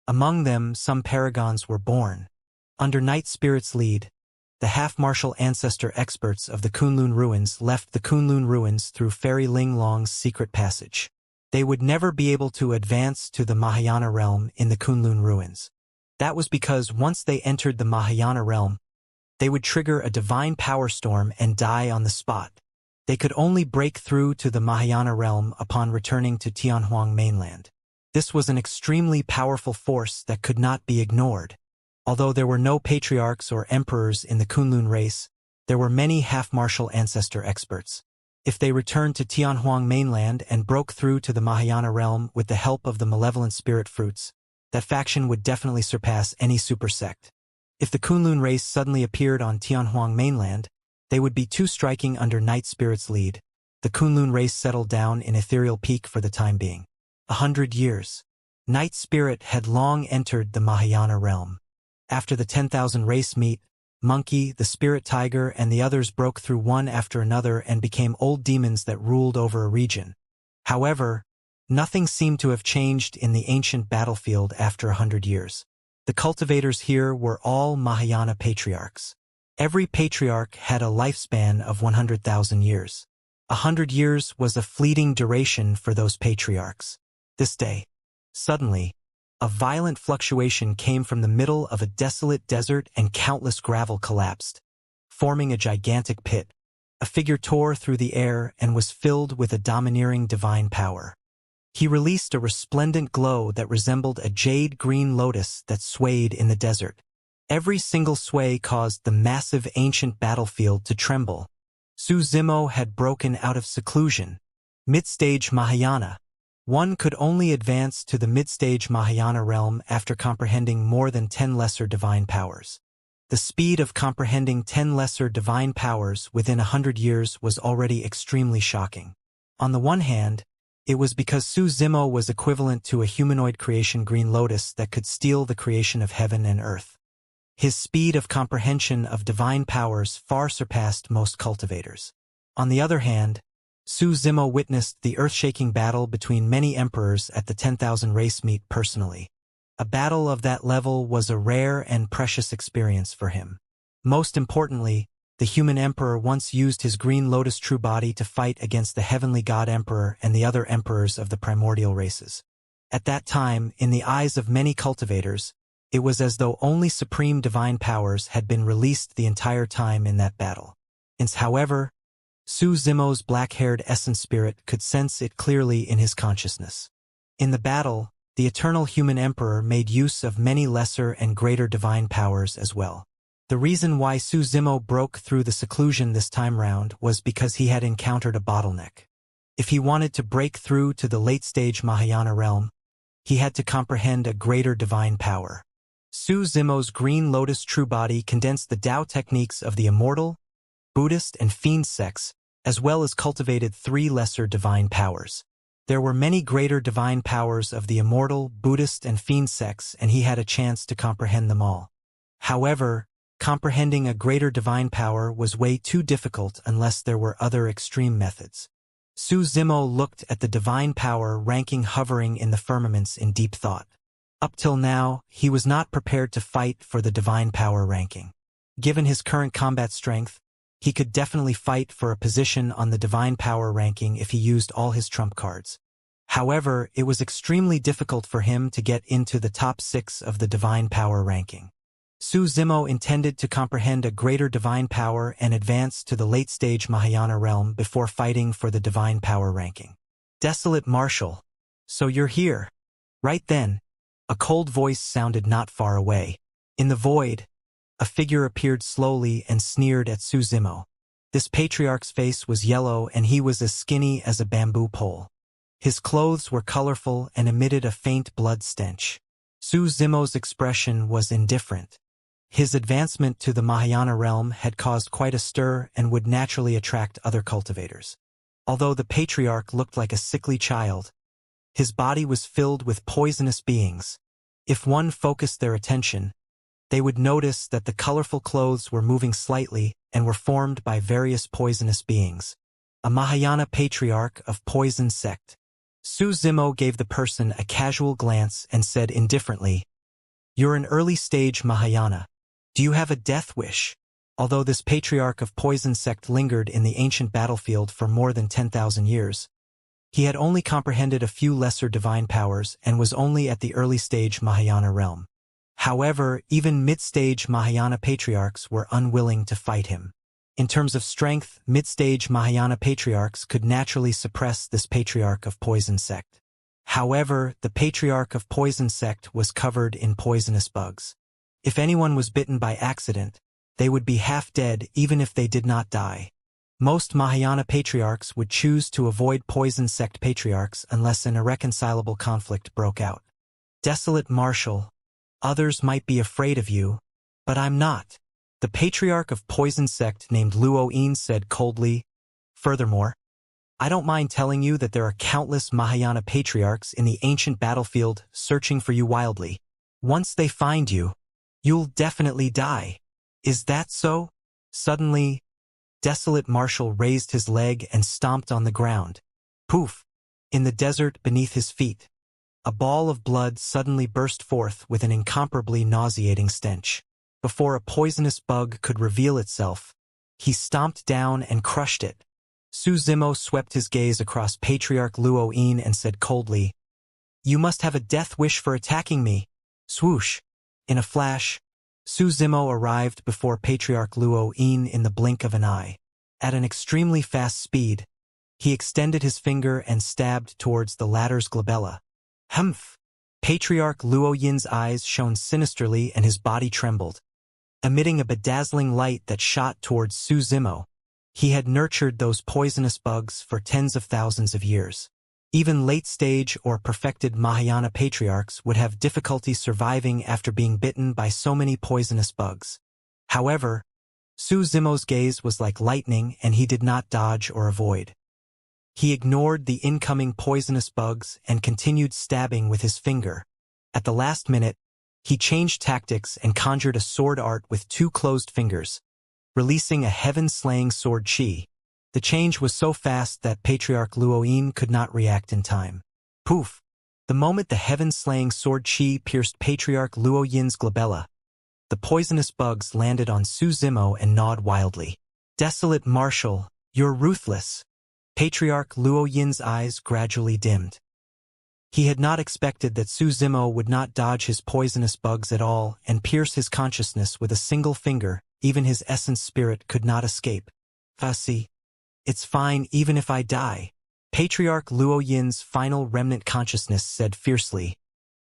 Among them, some paragons were born. Under Night Spirit's lead, the half-martial ancestor experts of the Kunlun ruins left the Kunlun ruins through Fairy Ling Long's secret passage. They would never be able to advance to the Mahayana realm in the Kunlun ruins. That was because once they entered the Mahayana realm, they would trigger a divine power storm and die on the spot. They could only break through to the Mahayana realm upon returning to Tianhuang mainland. This was an extremely powerful force that could not be ignored. Although there were no patriarchs or emperors in the Kunlun race, there were many half-martial ancestor experts. If they returned to Tianhuang mainland and broke through to the Mahayana realm with the help of the malevolent spirit fruits, that faction would definitely surpass any super sect. If the Kunlun race suddenly appeared on Tianhuang mainland, they would be too striking under Night Spirit's lead. The Kunlun race settled down in Ethereal Peak for the time being. 100 years. Night Spirit had long entered the Mahayana realm. After the 10,000 race meet, Monkey, the Spirit Tiger, and the others broke through one after another and became old demons that ruled over a region. However, nothing seemed to have changed in the ancient battlefield after 100 years. The cultivators here were all Mahayana patriarchs. Every patriarch had a lifespan of 100,000 years. 100 years was a fleeting duration for those patriarchs. This day, suddenly, a violent fluctuation came from the middle of a desolate desert and countless gravel collapsed, forming a gigantic pit. A figure tore through the air and was filled with a domineering divine power. He released a resplendent glow that resembled a jade-green lotus that swayed in the desert. Every single sway caused the massive ancient battlefield to tremble. Su Zimo had broken out of seclusion. Mid-stage Mahayana. One could only advance to the mid-stage Mahayana realm after comprehending more than 10 lesser divine powers. The speed of comprehending 10 lesser divine powers within 100 years was already extremely shocking. On the one hand, it was because Su Zimo was equivalent to a humanoid creation Green Lotus that could steal the creation of heaven and earth. His speed of comprehension of divine powers far surpassed most cultivators. On the other hand, Su Zimo witnessed the earth-shaking battle between many emperors at the 10,000 race meet personally. A battle of that level was a rare and precious experience for him. Most importantly, the human emperor once used his Green Lotus true body to fight against the heavenly god emperor and the other emperors of the primordial races. At that time, in the eyes of many cultivators, it was as though only supreme divine powers had been released the entire time in that battle. However, Su Zimo's black-haired essence spirit could sense it clearly in his consciousness. In the battle, the eternal human emperor made use of many lesser and greater divine powers as well. The reason why Su Zimo broke through the seclusion this time round was because he had encountered a bottleneck. If he wanted to break through to the late-stage Mahayana realm, he had to comprehend a greater divine power. Su Zimo's Green Lotus True Body condensed the Tao techniques of the Immortal, Buddhist, and Fiend sects, as well as cultivated 3 lesser divine powers. There were many greater divine powers of the Immortal, Buddhist, and Fiend sects, and he had a chance to comprehend them all. However, comprehending a greater divine power was way too difficult unless there were other extreme methods. Su Zimo looked at the divine power ranking hovering in the firmaments in deep thought. Up till now, he was not prepared to fight for the divine power ranking. Given his current combat strength, he could definitely fight for a position on the divine power ranking if he used all his trump cards. However, it was extremely difficult for him to get into the top 6 of the divine power ranking. Su Zimo intended to comprehend a greater divine power and advance to the late-stage Mahayana realm before fighting for the divine power ranking. Desolate Marshal. So you're here. Right then, a cold voice sounded not far away. In the void, a figure appeared slowly and sneered at Su Zimo. This patriarch's face was yellow and he was as skinny as a bamboo pole. His clothes were colorful and emitted a faint blood stench. Su Zimo's expression was indifferent. His advancement to the Mahayana realm had caused quite a stir and would naturally attract other cultivators. Although the patriarch looked like a sickly child, his body was filled with poisonous beings. If one focused their attention, they would notice that the colorful clothes were moving slightly and were formed by various poisonous beings. A Mahayana patriarch of poison sect. Su Zimo gave the person a casual glance and said indifferently, "You're an early-stage Mahayana. Do you have a death wish?" Although this patriarch of poison sect lingered in the ancient battlefield for more than 10,000 years, he had only comprehended a few lesser divine powers and was only at the early-stage Mahayana realm. However, even mid-stage Mahayana patriarchs were unwilling to fight him. In terms of strength, mid-stage Mahayana patriarchs could naturally suppress this patriarch of poison sect. However, the patriarch of poison sect was covered in poisonous bugs. If anyone was bitten by accident, they would be half dead even if they did not die. Most Mahayana patriarchs would choose to avoid poison sect patriarchs unless an irreconcilable conflict broke out. Desolate Marshal. Others might be afraid of you, but I'm not. The patriarch of poison sect named Luo-in said coldly. Furthermore, I don't mind telling you that there are countless Mahayana patriarchs in the ancient battlefield searching for you wildly. Once they find you, you'll definitely die. Is that so? Suddenly, Desolate Marshal raised his leg and stomped on the ground. Poof! In the desert beneath his feet, a ball of blood suddenly burst forth with an incomparably nauseating stench. Before a poisonous bug could reveal itself, he stomped down and crushed it. Su Zimo swept his gaze across Patriarch Luo-in and said coldly, "You must have a death wish for attacking me." Swoosh! In a flash, Su Zimo arrived before Patriarch Luo-in in the blink of an eye. At an extremely fast speed, he extended his finger and stabbed towards the latter's glabella. Humph! Patriarch Luo-yin's eyes shone sinisterly and his body trembled, emitting a bedazzling light that shot towards Su Zimo. He had nurtured those poisonous bugs for tens of thousands of years. Even late-stage or perfected Mahayana patriarchs would have difficulty surviving after being bitten by so many poisonous bugs. However, Su Zimo's gaze was like lightning and he did not dodge or avoid. He ignored the incoming poisonous bugs and continued stabbing with his finger. At the last minute, he changed tactics and conjured a sword art with 2 closed fingers, releasing a heaven-slaying sword chi. The change was so fast that Patriarch Luo-in could not react in time. Poof! The moment the heaven-slaying sword chi pierced Patriarch Luo-yin's glabella, the poisonous bugs landed on Su Zimo and gnawed wildly. Desolate Marshal, you're ruthless. Patriarch Luo-yin's eyes gradually dimmed. He had not expected that Su Zimo would not dodge his poisonous bugs at all and pierce his consciousness with a single finger. Even his essence spirit could not escape. See, it's fine even if I die. Patriarch Luo-yin's final remnant consciousness said fiercely.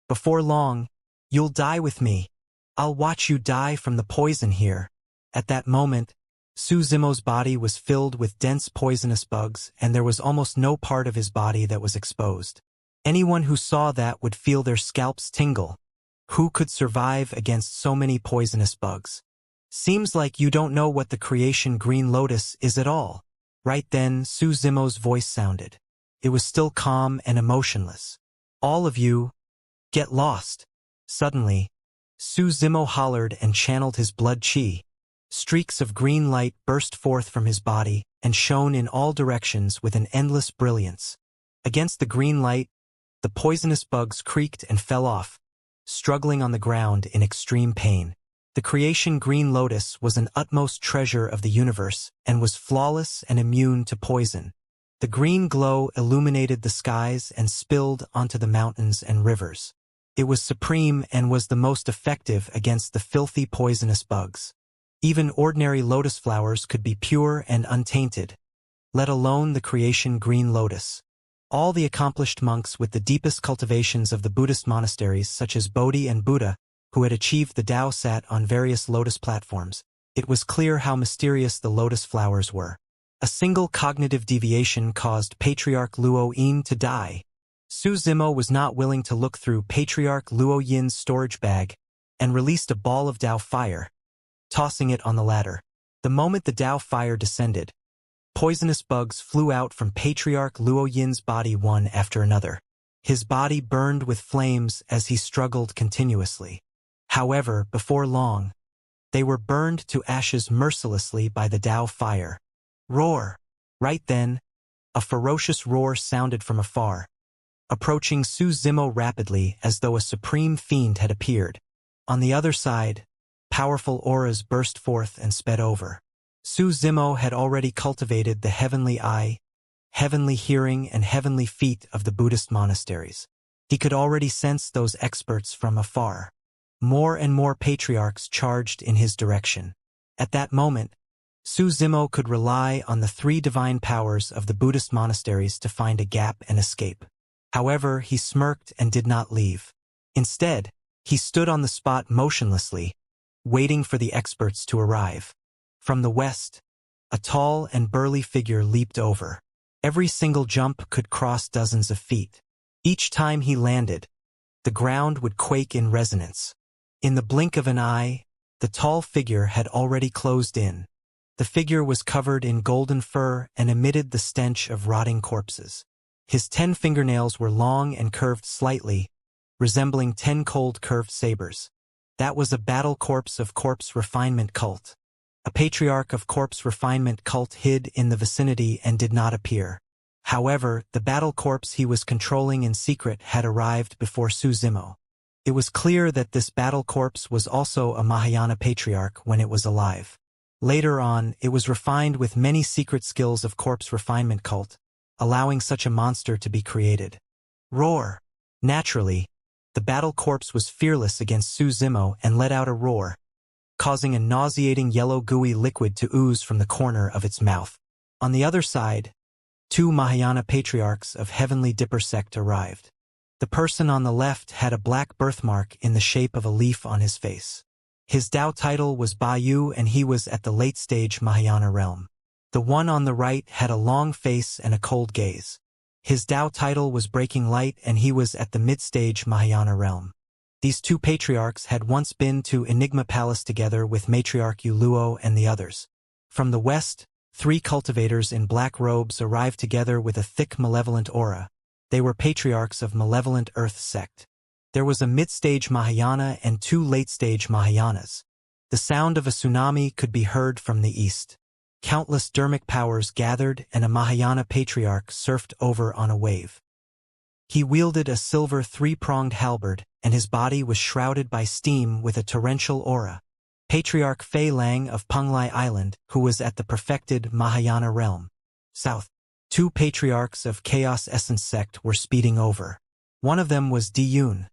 Before long, you'll die with me. I'll watch you die from the poison here. At that moment, Su Zimo's body was filled with dense poisonous bugs and there was almost no part of his body that was exposed. Anyone who saw that would feel their scalps tingle. Who could survive against so many poisonous bugs? Seems like you don't know what the creation Green Lotus is at all. Right then, Su Zimo's voice sounded. It was still calm and emotionless. All of you, get lost. Suddenly, Su Zimo hollered and channeled his blood chi. Streaks of green light burst forth from his body and shone in all directions with an endless brilliance. Against the green light, the poisonous bugs creaked and fell off, struggling on the ground in extreme pain. The creation Green Lotus was an utmost treasure of the universe and was flawless and immune to poison. The green glow illuminated the skies and spilled onto the mountains and rivers. It was supreme and was the most effective against the filthy poisonous bugs. Even ordinary lotus flowers could be pure and untainted, let alone the creation Green Lotus. All the accomplished monks with the deepest cultivations of the Buddhist monasteries such as Bodhi and Buddha, who had achieved the Tao sat on various lotus platforms, it was clear how mysterious the lotus flowers were. A single cognitive deviation caused Patriarch Luo Yin to die. Su Zimo was not willing to look through Patriarch Luo Yin's storage bag and released a ball of Tao fire, tossing it on the ladder. The moment the Tao fire descended, poisonous bugs flew out from Patriarch Luo Yin's body one after another. His body burned with flames as he struggled continuously. However, before long, they were burned to ashes mercilessly by the Tao fire. Roar! Right then, a ferocious roar sounded from afar, approaching Su Zimo rapidly as though a supreme fiend had appeared. On the other side, powerful auras burst forth and sped over. Su Zimo had already cultivated the heavenly eye, heavenly hearing, and heavenly feet of the Buddhist monasteries. He could already sense those experts from afar. More and more patriarchs charged in his direction. At that moment, Su Zimo could rely on the three divine powers of the Buddhist monasteries to find a gap and escape. However, he smirked and did not leave. Instead, he stood on the spot motionlessly, waiting for the experts to arrive. From the west, a tall and burly figure leaped over. Every single jump could cross dozens of feet. Each time he landed, the ground would quake in resonance. In the blink of an eye, the tall figure had already closed in. The figure was covered in golden fur and emitted the stench of rotting corpses. His 10 fingernails were long and curved slightly, resembling 10 cold curved sabers. That was a battle corpse of corpse refinement cult. A patriarch of corpse refinement cult hid in the vicinity and did not appear. However, the battle corpse he was controlling in secret had arrived before Su Zimo. It was clear that this battle corpse was also a Mahayana patriarch when it was alive. Later on, it was refined with many secret skills of corpse refinement cult, allowing such a monster to be created. Roar! Naturally, the battle corpse was fearless against Su Zimo and let out a roar, causing a nauseating yellow gooey liquid to ooze from the corner of its mouth. On the other side, 2 Mahayana patriarchs of Heavenly Dipper sect arrived. The person on the left had a black birthmark in the shape of a leaf on his face. His Tao title was Bayu and he was at the late-stage Mahayana realm. The one on the right had a long face and a cold gaze. His Tao title was Breaking Light and he was at the mid-stage Mahayana realm. These 2 patriarchs had once been to Enigma Palace together with Matriarch Yuluo and the others. From the west, 3 cultivators in black robes arrived together with a thick malevolent aura. They were patriarchs of Malevolent Earth sect. There was a mid-stage Mahayana and 2 late-stage Mahayanas. The sound of a tsunami could be heard from the east. Countless dermic powers gathered and a Mahayana patriarch surfed over on a wave. He wielded a silver 3-pronged halberd, and his body was shrouded by steam with a torrential aura. Patriarch Fei Lang of Penglai Island, who was at the perfected Mahayana realm. South. 2 patriarchs of Chaos Essence sect were speeding over. One of them was Di Yun,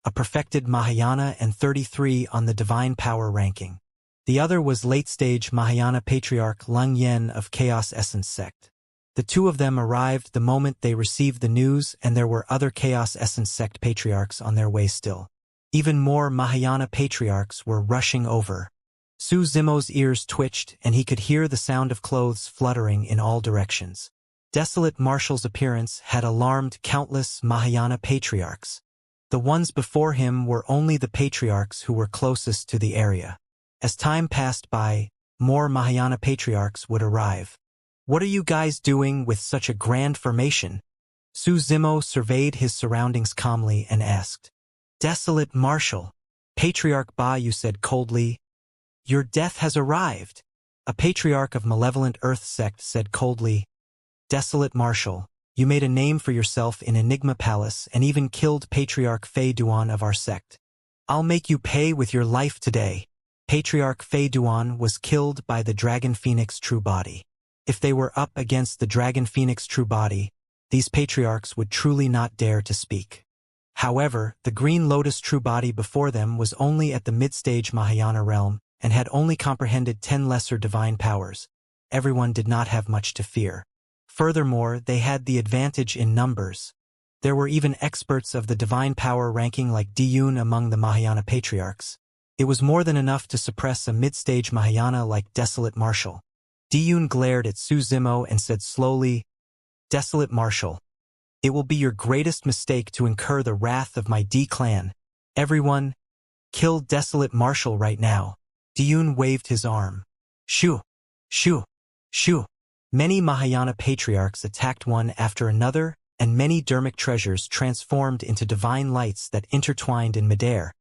a perfected Mahayana and 33 on the divine power ranking. The other was late-stage Mahayana patriarch Lung Yen of Chaos Essence sect. The 2 of them arrived the moment they received the news, and there were other Chaos Essence sect patriarchs on their way still. Even more Mahayana patriarchs were rushing over. Su Zimo's ears twitched and he could hear the sound of clothes fluttering in all directions. Desolate Marshall's appearance had alarmed countless Mahayana patriarchs. The ones before him were only the patriarchs who were closest to the area. As time passed by, more Mahayana patriarchs would arrive. "What are you guys doing with such a grand formation?" Su Zimo surveyed his surroundings calmly and asked. "Desolate Marshal," Patriarch Ba Yu said coldly, "your death has arrived." A patriarch of malevolent earth sect said coldly, "Desolate Marshal, you made a name for yourself in Enigma Palace and even killed Patriarch Fei Duan of our sect. I'll make you pay with your life today." Patriarch Fei Duan was killed by the Dragon Phoenix True Body. If they were up against the Dragon Phoenix True Body, these patriarchs would truly not dare to speak. However, the Green Lotus True Body before them was only at the mid-stage Mahayana realm and had only comprehended 10 lesser divine powers. Everyone did not have much to fear. Furthermore, they had the advantage in numbers. There were even experts of the divine power ranking like Diyun among the Mahayana patriarchs. It was more than enough to suppress a mid-stage Mahayana like Desolate Marshal. Diyun glared at Su Zimo and said slowly, "Desolate Marshal, it will be your greatest mistake to incur the wrath of my D clan. Everyone, kill Desolate Marshal right now." Diyun waved his arm. Shoo! Shoo! Shoo! Many Mahayana patriarchs attacked one after another, and many dermic treasures transformed into divine lights that intertwined in midair,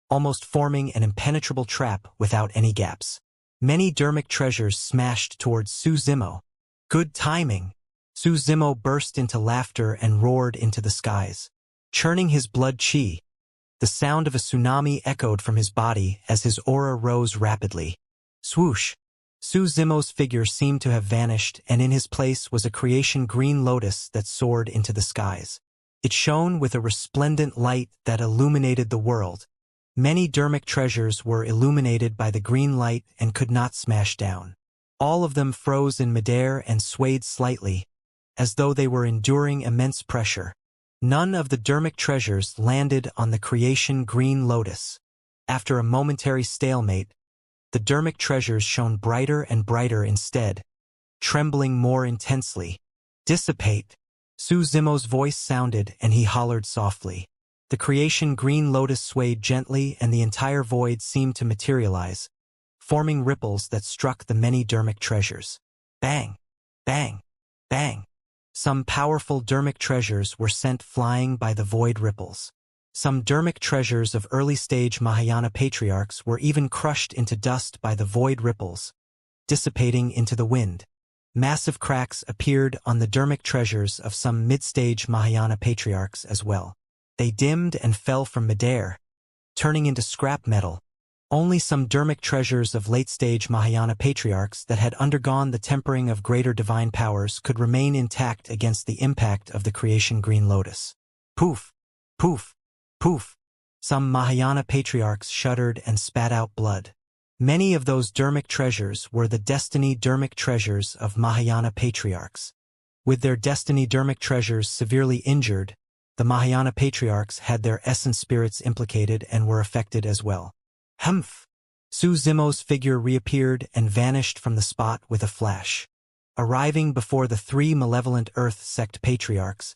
almost forming an impenetrable trap without any gaps. Many dermic treasures smashed towards Su Zimo. "Good timing!" Su Zimo burst into laughter and roared into the skies, churning his blood chi. The sound of a tsunami echoed from his body as his aura rose rapidly. Swoosh! Su Zimo's figure seemed to have vanished, and in his place was a creation green lotus that soared into the skies. It shone with a resplendent light that illuminated the world. Many dermic treasures were illuminated by the green light and could not smash down. All of them froze in midair and swayed slightly, as though they were enduring immense pressure. None of the dermic treasures landed on the creation green lotus. After a momentary stalemate, the dermic treasures shone brighter and brighter instead, trembling more intensely. "Dissipate!" Su Zimo's voice sounded and he hollered softly. The creation green lotus swayed gently and the entire void seemed to materialize, forming ripples that struck the many dermic treasures. Bang! Bang! Bang! Some powerful dermic treasures were sent flying by the void ripples. Some dermic treasures of early-stage Mahayana patriarchs were even crushed into dust by the void ripples, dissipating into the wind. Massive cracks appeared on the dermic treasures of some mid-stage Mahayana patriarchs as well. They dimmed and fell from midair, turning into scrap metal. Only some dermic treasures of late-stage Mahayana patriarchs that had undergone the tempering of greater divine powers could remain intact against the impact of the creation green lotus. Poof! Poof! Poof! Some Mahayana patriarchs shuddered and spat out blood. Many of those dermic treasures were the destiny dermic treasures of Mahayana patriarchs. With their destiny dermic treasures severely injured, the Mahayana patriarchs had their essence spirits implicated and were affected as well. Humph! Su Zimo's figure reappeared and vanished from the spot with a flash. Arriving before the 3 malevolent earth sect patriarchs,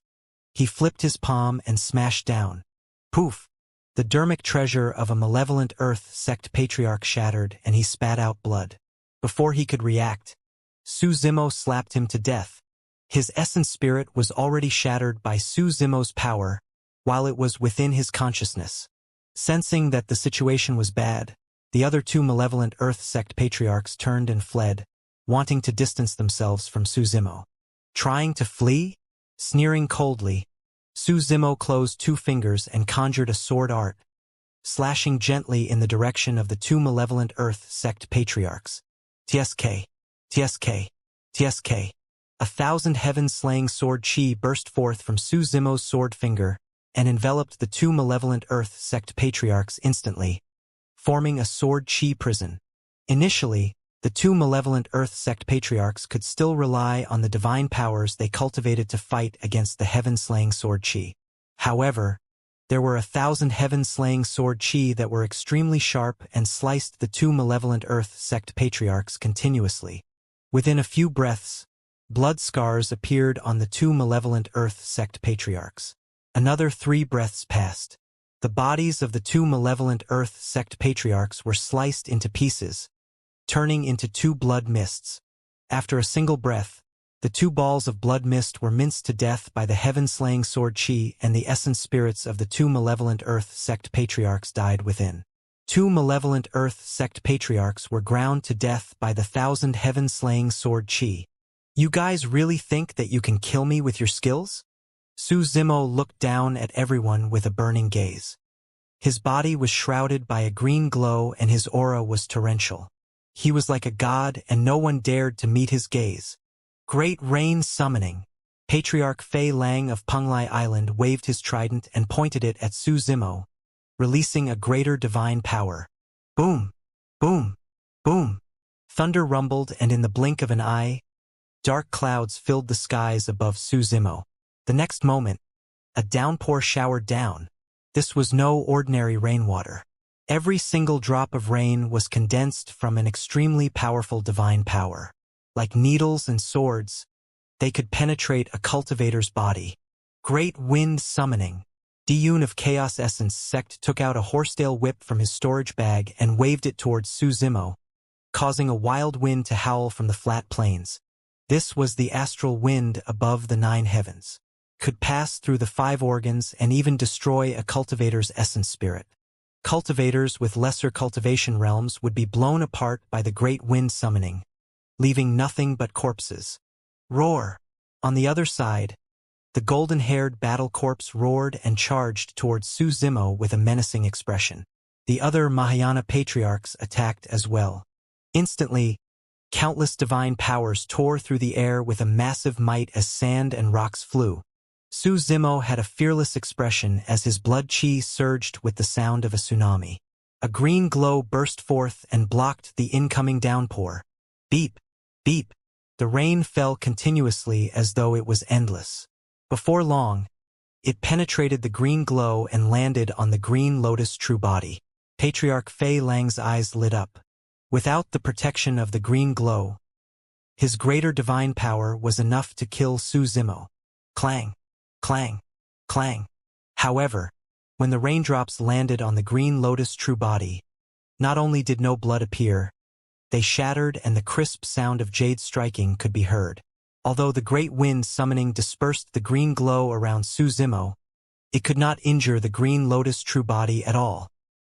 he flipped his palm and smashed down. Poof! The dermic treasure of a malevolent earth sect patriarch shattered and he spat out blood. Before he could react, Su Zimo slapped him to death. His essence spirit was already shattered by Su Zimo's power while it was within his consciousness. Sensing that the situation was bad, the other 2 malevolent earth sect patriarchs turned and fled, wanting to distance themselves from Su Zimo. Trying to flee? Sneering coldly, Su Zimo closed 2 fingers and conjured a sword art, slashing gently in the direction of the 2 malevolent earth sect patriarchs. TSK, TSK, TSK. 1,000 heaven-slaying sword chi burst forth from Su Zimo's sword finger and enveloped the 2 malevolent earth sect patriarchs instantly, forming a sword chi prison. Initially, the 2 malevolent earth sect patriarchs could still rely on the divine powers they cultivated to fight against the heaven-slaying sword chi. However, there were 1,000 heaven-slaying sword chi that were extremely sharp and sliced the 2 malevolent earth sect patriarchs continuously. Within a few breaths, blood scars appeared on the 2 malevolent earth sect patriarchs. Another 3 breaths passed. The bodies of the two malevolent Earth sect patriarchs were sliced into pieces, turning into two blood mists. After a single breath, the two balls of blood mist were minced to death by the heaven-slaying sword Qi, and the essence spirits of the two malevolent Earth sect patriarchs died within. Two malevolent Earth sect patriarchs were ground to death by the 1,000 heaven-slaying sword Qi. You guys really think that you can kill me with your skills? Su Zimo looked down at everyone with a burning gaze. His body was shrouded by a green glow and his aura was torrential. He was like a god and no one dared to meet his gaze. Great rain summoning. Patriarch Fei Lang of Penglai Island waved his trident and pointed it at Su Zimo, releasing a greater divine power. Boom! Boom! Boom! Thunder rumbled, and in the blink of an eye, dark clouds filled the skies above Su Zimo. The next moment, a downpour showered down. This was no ordinary rainwater. Every single drop of rain was condensed from an extremely powerful divine power. Like needles and swords, they could penetrate a cultivator's body. Great wind summoning. Diyun of Chaos Essence Sect took out a horsetail whip from his storage bag and waved it towards Su Zimo, causing a wild wind to howl from the flat plains. This was the astral wind above the 9 heavens. Could pass through the 5 organs and even destroy a cultivator's essence spirit. Cultivators with lesser cultivation realms would be blown apart by the great wind summoning, leaving nothing but corpses. Roar! On the other side, the golden-haired battle corpse roared and charged towards Su Zimo with a menacing expression. The other Mahayana patriarchs attacked as well. Instantly, countless divine powers tore through the air with a massive might as sand and rocks flew. Su Zimo had a fearless expression as his blood Qi surged with the sound of a tsunami. A green glow burst forth and blocked the incoming downpour. Beep! Beep! The rain fell continuously as though it was endless. Before long, it penetrated the green glow and landed on the green lotus true body. Patriarch Fei Lang's eyes lit up. Without the protection of the green glow, his greater divine power was enough to kill Su Zimo. Clang! Clang! Clang! However, when the raindrops landed on the green lotus true body, not only did no blood appear, they shattered and the crisp sound of jade striking could be heard. Although the great wind summoning dispersed the green glow around Su Zimo, it could not injure the green lotus true body at all.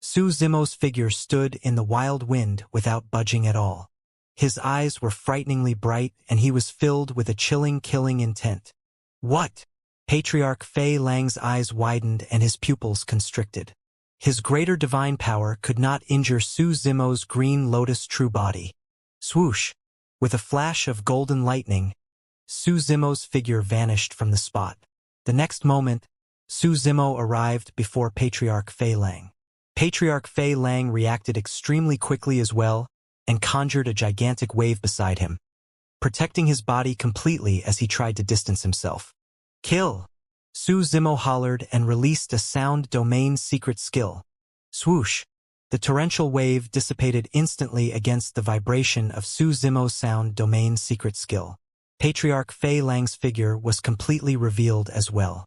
Su Zimo's figure stood in the wild wind without budging at all. His eyes were frighteningly bright and he was filled with a chilling killing intent. What? Patriarch Fei Lang's eyes widened and his pupils constricted. His greater divine power could not injure Su Zimo's green lotus true body. Swoosh! With a flash of golden lightning, Su Zimo's figure vanished from the spot. The next moment, Su Zimo arrived before Patriarch Fei Lang. Patriarch Fei Lang reacted extremely quickly as well and conjured a gigantic wave beside him, protecting his body completely as he tried to distance himself. Kill! Su Zimo hollered and released a sound domain secret skill. Swoosh! The torrential wave dissipated instantly against the vibration of Su Zimo's sound domain secret skill. Patriarch Fei Lang's figure was completely revealed as well.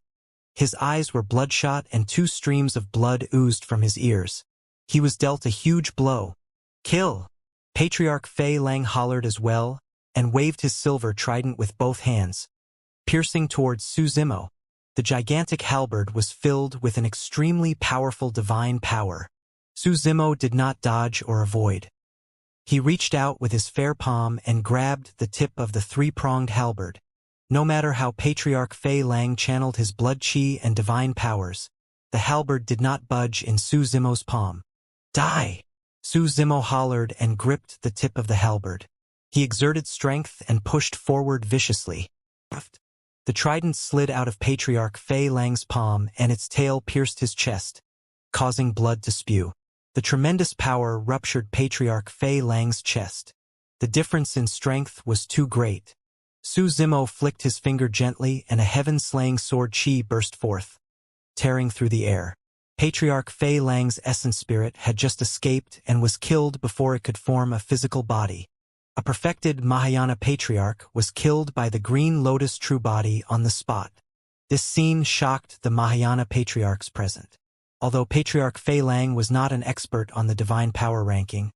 His eyes were bloodshot and 2 streams of blood oozed from his ears. He was dealt a huge blow. Kill! Patriarch Fei Lang hollered as well and waved his silver trident with both hands, piercing towards Su Zimo. The gigantic halberd was filled with an extremely powerful divine power. Su Zimo did not dodge or avoid. He reached out with his fair palm and grabbed the tip of the 3-pronged halberd. No matter how Patriarch Fei Lang channeled his blood Qi and divine powers, the halberd did not budge in Su Zimo's palm. Die! Su Zimo hollered and gripped the tip of the halberd. He exerted strength and pushed forward viciously. The trident slid out of Patriarch Fei Lang's palm and its tail pierced his chest, causing blood to spew. The tremendous power ruptured Patriarch Fei Lang's chest. The difference in strength was too great. Su Zimo flicked his finger gently and a heaven-slaying sword Qi burst forth, tearing through the air. Patriarch Fei Lang's essence spirit had just escaped and was killed before it could form a physical body. A perfected Mahayana patriarch was killed by the green lotus true body on the spot. This scene shocked the Mahayana patriarchs present. Although Patriarch Fei Lang was not an expert on the divine power ranking,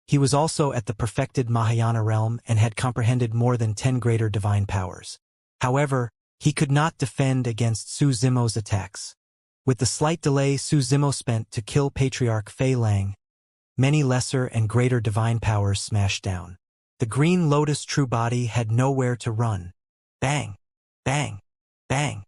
he was also at the perfected Mahayana realm and had comprehended more than 10 greater divine powers. However, he could not defend against Su Zimo's attacks. With the slight delay Su Zimo spent to kill Patriarch Fei Lang, many lesser and greater divine powers smashed down. The Green Lotus true body had nowhere to run. Bang! Bang! Bang!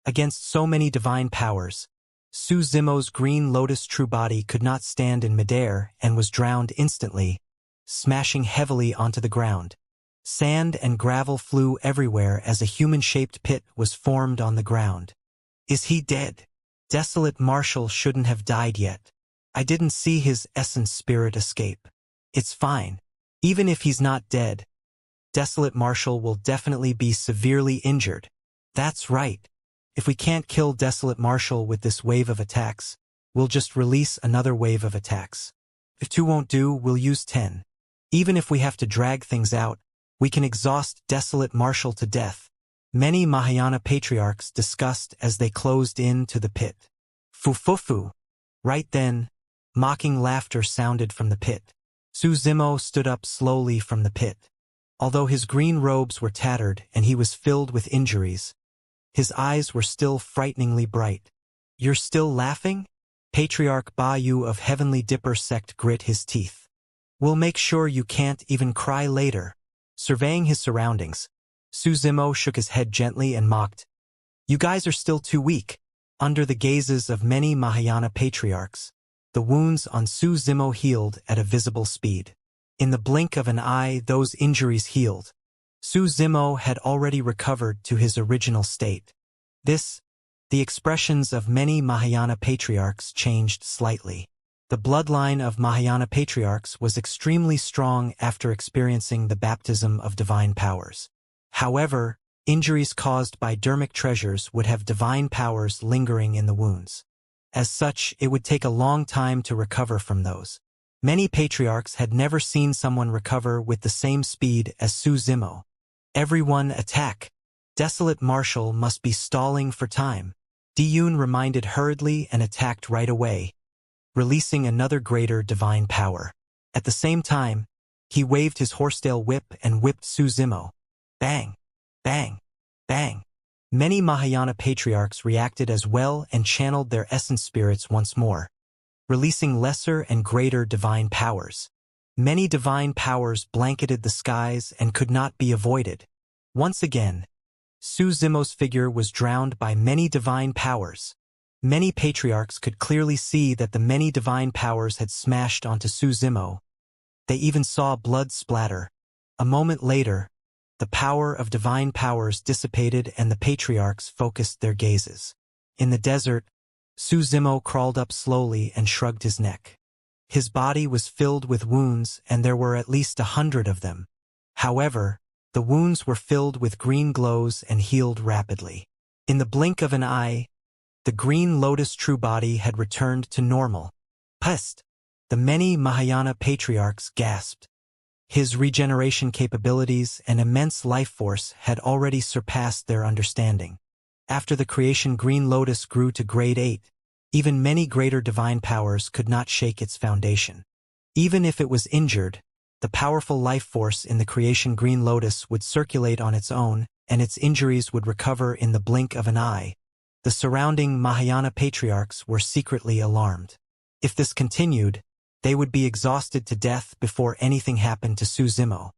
Against so many divine powers, Su Zimo's Green Lotus true body could not stand in midair and was drowned instantly, smashing heavily onto the ground. Sand and gravel flew everywhere as a human-shaped pit was formed on the ground. Is he dead? Desolate Marshal shouldn't have died yet. I didn't see his essence spirit escape. It's fine. Even if he's not dead, Desolate Marshal will definitely be severely injured. That's right. If we can't kill Desolate Marshal with this wave of attacks, we'll just release another wave of attacks. If 2 won't do, we'll use 10. Even if we have to drag things out, we can exhaust Desolate Marshal to death. Many Mahayana patriarchs discussed as they closed in to the pit. Fu-fu-fu. Right then, mocking laughter sounded from the pit. Su Zimo stood up slowly from the pit. Although his green robes were tattered and he was filled with injuries, his eyes were still frighteningly bright. You're still laughing? Patriarch Ba Yu of Heavenly Dipper sect grit his teeth. We'll make sure you can't even cry later. Surveying his surroundings, Su Zimo shook his head gently and mocked. You guys are still too weak. Under the gazes of many Mahayana patriarchs, the wounds on Su Zimo healed at a visible speed. In the blink of an eye, those injuries healed. Su Zimo had already recovered to his original state. The expressions of many Mahayana patriarchs changed slightly. The bloodline of Mahayana patriarchs was extremely strong after experiencing the baptism of divine powers. However, injuries caused by dermic treasures would have divine powers lingering in the wounds. As such, it would take a long time to recover from those. Many patriarchs had never seen someone recover with the same speed as Su Zimo. Everyone attack! Desolate Marshal must be stalling for time. Diyun reminded hurriedly and attacked right away, releasing another greater divine power. At the same time, he waved his horsetail whip and whipped Su Zimo. Bang! Bang! Bang! Many Mahayana patriarchs reacted as well and channeled their essence spirits once more, releasing lesser and greater divine powers. Many divine powers blanketed the skies and could not be avoided. Once again, Su Zimo's figure was drowned by many divine powers. Many patriarchs could clearly see that the many divine powers had smashed onto Su Zimo. They even saw blood splatter. A moment later, the power of divine powers dissipated and the patriarchs focused their gazes. In the desert, Su Zimo crawled up slowly and shrugged his neck. His body was filled with wounds and there were at least 100 of them. However, the wounds were filled with green glows and healed rapidly. In the blink of an eye, the Green Lotus true body had returned to normal. Pest! The many Mahayana patriarchs gasped. His regeneration capabilities and immense life force had already surpassed their understanding. After the creation Green Lotus grew to grade 8, even many greater divine powers could not shake its foundation. Even if it was injured, the powerful life force in the creation Green Lotus would circulate on its own, and its injuries would recover in the blink of an eye. The surrounding Mahayana patriarchs were secretly alarmed. If this continued, they would be exhausted to death before anything happened to Su Zimo.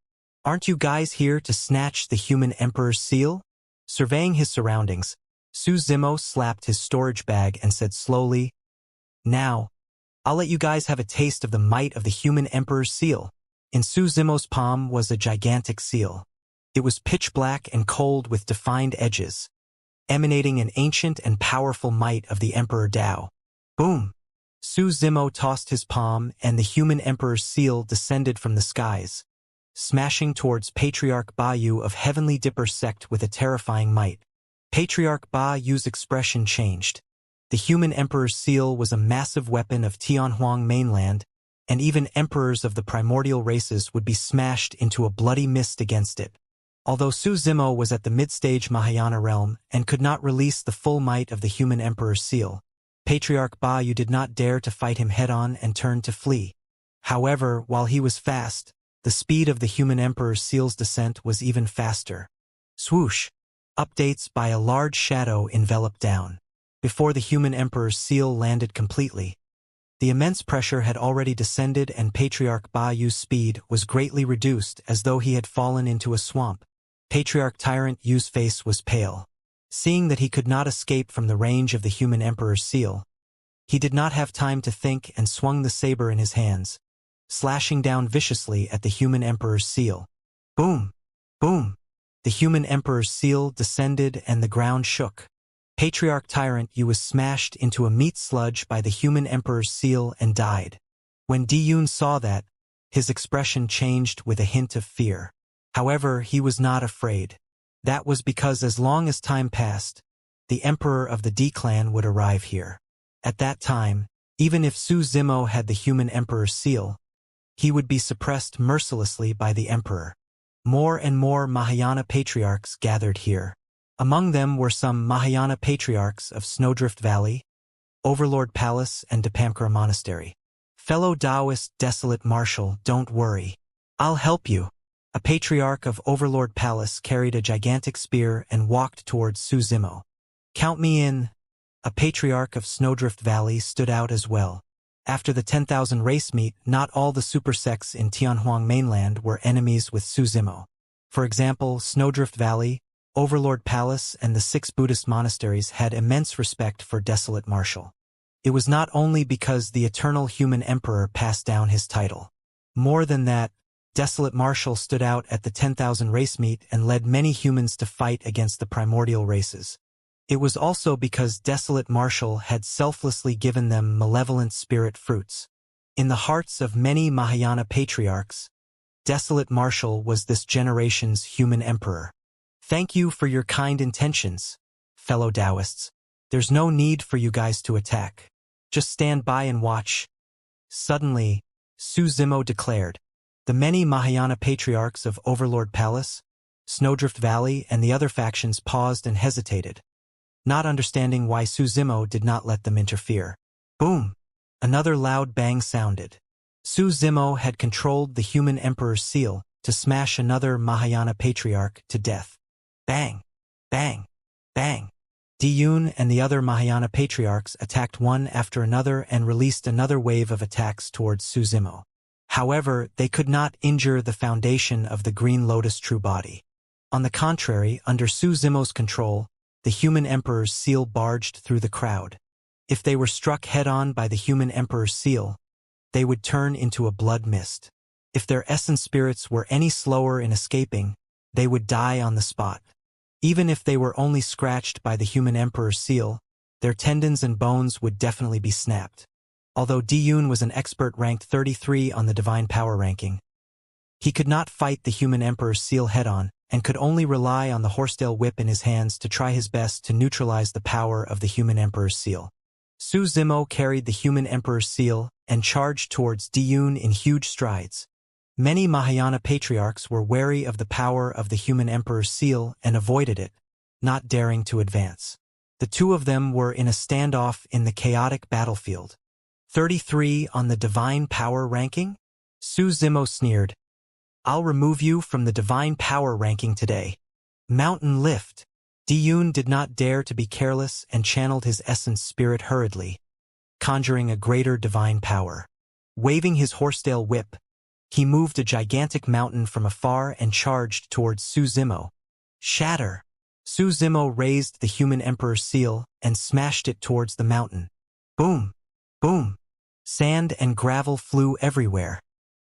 Aren't you guys here to snatch the human emperor's seal? Surveying his surroundings, Su Zimo slapped his storage bag and said slowly, Now, I'll let you guys have a taste of the might of the human emperor's seal. In Su Zimo's palm was a gigantic seal. It was pitch black and cold with defined edges, emanating an ancient and powerful might of the Emperor Dao. Boom! Su Zimo tossed his palm and the human emperor's seal descended from the skies, smashing towards Patriarch Ba Yu of Heavenly Dipper sect with a terrifying might. Patriarch Ba Yu's expression changed. The human emperor's seal was a massive weapon of Tianhuang mainland, and even emperors of the primordial races would be smashed into a bloody mist against it. Although Su Zimo was at the mid-stage Mahayana realm and could not release the full might of the human emperor's seal, Patriarch Ba Yu did not dare to fight him head-on and turned to flee. However, while he was fast, the speed of the human emperor's seal's descent was even faster. Swoosh! Updates by a large shadow enveloped down. Before the human emperor's seal landed completely, the immense pressure had already descended and Patriarch Ba Yu's speed was greatly reduced as though he had fallen into a swamp. Patriarch Tyrant Yu's face was pale. Seeing that he could not escape from the range of the human emperor's seal, he did not have time to think and swung the saber in his hands, slashing down viciously at the human emperor's seal. Boom! Boom! The human emperor's seal descended and the ground shook. Patriarch Tyrant Yu was smashed into a meat sludge by the human emperor's seal and died. When Diyun saw that, his expression changed with a hint of fear. However, he was not afraid. That was because as long as time passed, the emperor of the D clan would arrive here. At that time, even if Su Zimo had the human emperor's seal, he would be suppressed mercilessly by the emperor. More and more Mahayana patriarchs gathered here. Among them were some Mahayana patriarchs of Snowdrift Valley, Overlord Palace, and Dipamkara Monastery. Fellow Taoist Desolate Marshal, don't worry. I'll help you. A patriarch of Overlord Palace carried a gigantic spear and walked towards Su Zimo. Count me in. A patriarch of Snowdrift Valley stood out as well. After the 10,000 race meet, not all the super sects in Tianhuang mainland were enemies with Su Zimo. For example, Snowdrift Valley, Overlord Palace, and the 6 Buddhist monasteries had immense respect for Desolate Marshal. It was not only because the eternal human emperor passed down his title. More than that, Desolate Marshal stood out at the 10,000 race meet and led many humans to fight against the primordial races. It was also because Desolate Marshal had selflessly given them malevolent spirit fruits. In the hearts of many Mahayana patriarchs, Desolate Marshal was this generation's human emperor. Thank you for your kind intentions, fellow Taoists. There's no need for you guys to attack. Just stand by and watch. Suddenly, Su Zimo declared. The many Mahayana patriarchs of Overlord Palace, Snowdrift Valley, and the other factions paused and hesitated, not understanding why Su Zimo did not let them interfere. Boom! Another loud bang sounded. Su Zimo had controlled the human emperor's seal to smash another Mahayana patriarch to death. Bang! Bang! Bang! Diyun and the other Mahayana patriarchs attacked one after another and released another wave of attacks towards Su Zimo. However, they could not injure the foundation of the Green Lotus true body. On the contrary, under Su Zimo's control, the human emperor's seal barged through the crowd. If they were struck head-on by the human emperor's seal, they would turn into a blood mist. If their essence spirits were any slower in escaping, they would die on the spot. Even if they were only scratched by the human emperor's seal, their tendons and bones would definitely be snapped. Although Diyun was an expert ranked 33 on the Divine Power ranking, he could not fight the human emperor's seal head-on and could only rely on the horsetail whip in his hands to try his best to neutralize the power of the human emperor's seal. Su Zimo carried the human emperor's seal and charged towards Diyun in huge strides. Many Mahayana patriarchs were wary of the power of the human emperor's seal and avoided it, not daring to advance. The two of them were in a standoff in the chaotic battlefield. 33 on the Divine Power ranking? Su Zimo sneered. I'll remove you from the Divine Power ranking today. Mountain lift. Diyun did not dare to be careless and channeled his essence spirit hurriedly, conjuring a greater divine power. Waving his horsetail whip, he moved a gigantic mountain from afar and charged towards Su Zimo. Shatter! Su Zimo raised the human emperor's seal and smashed it towards the mountain. Boom! Boom! Sand and gravel flew everywhere.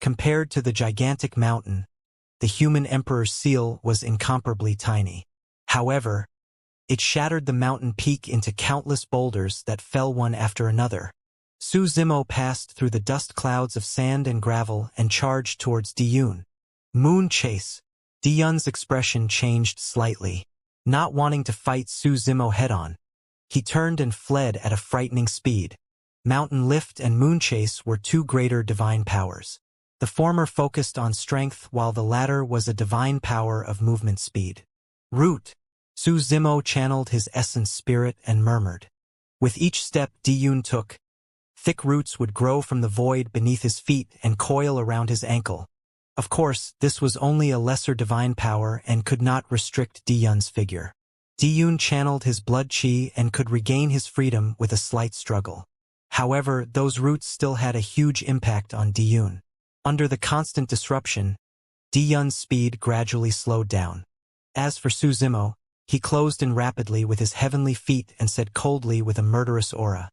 Compared to the gigantic mountain, the human emperor's seal was incomparably tiny. However, it shattered the mountain peak into countless boulders that fell one after another. Su Zimo passed through the dust clouds of sand and gravel and charged towards Diyun. Moon chase. Diyun's expression changed slightly. Not wanting to fight Su Zimo head-on, he turned and fled at a frightening speed. Mountain lift and moon chase were two greater divine powers. The former focused on strength while the latter was a divine power of movement speed. Root. Su Zimo channeled his essence spirit and murmured. With each step Diyun took, thick roots would grow from the void beneath his feet and coil around his ankle. Of course, this was only a lesser divine power and could not restrict Diyun's figure. Diyun channeled his blood qi and could regain his freedom with a slight struggle. However, those roots still had a huge impact on Diyun. Under the constant disruption, Diyun's speed gradually slowed down. As for Su Zimo, he closed in rapidly with his heavenly feet and said coldly with a murderous aura,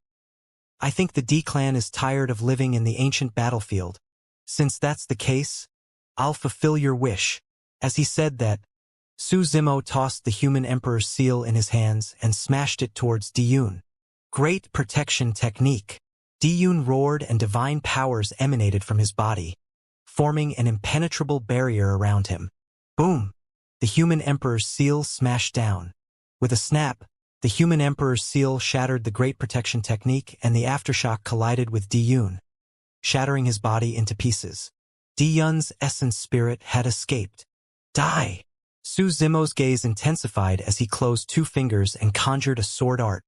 "I think the D clan is tired of living in the ancient battlefield. Since that's the case, I'll fulfill your wish." As he said that, Su Zimo tossed the human emperor's seal in his hands and smashed it towards Diyun. Great protection technique. Diyun roared and divine powers emanated from his body, forming an impenetrable barrier around him. Boom! The human emperor's seal smashed down. With a snap, the human emperor's seal shattered the great protection technique and the aftershock collided with Diyun, shattering his body into pieces. Diyun's essence spirit had escaped. Die! Su Zimo's gaze intensified as he closed two fingers and conjured a sword art,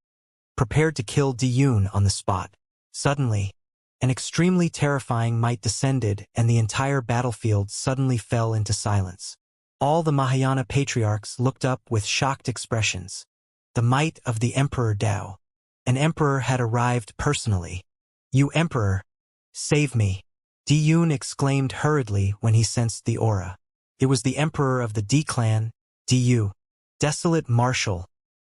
prepared to kill Diyun on the spot. Suddenly, an extremely terrifying might descended and the entire battlefield suddenly fell into silence. All the Mahayana patriarchs looked up with shocked expressions. The might of the Emperor Dao. An emperor had arrived personally. "You emperor, save me!" Diyun exclaimed hurriedly when he sensed the aura. It was the emperor of the D clan, Diyu. "Desolate marshal,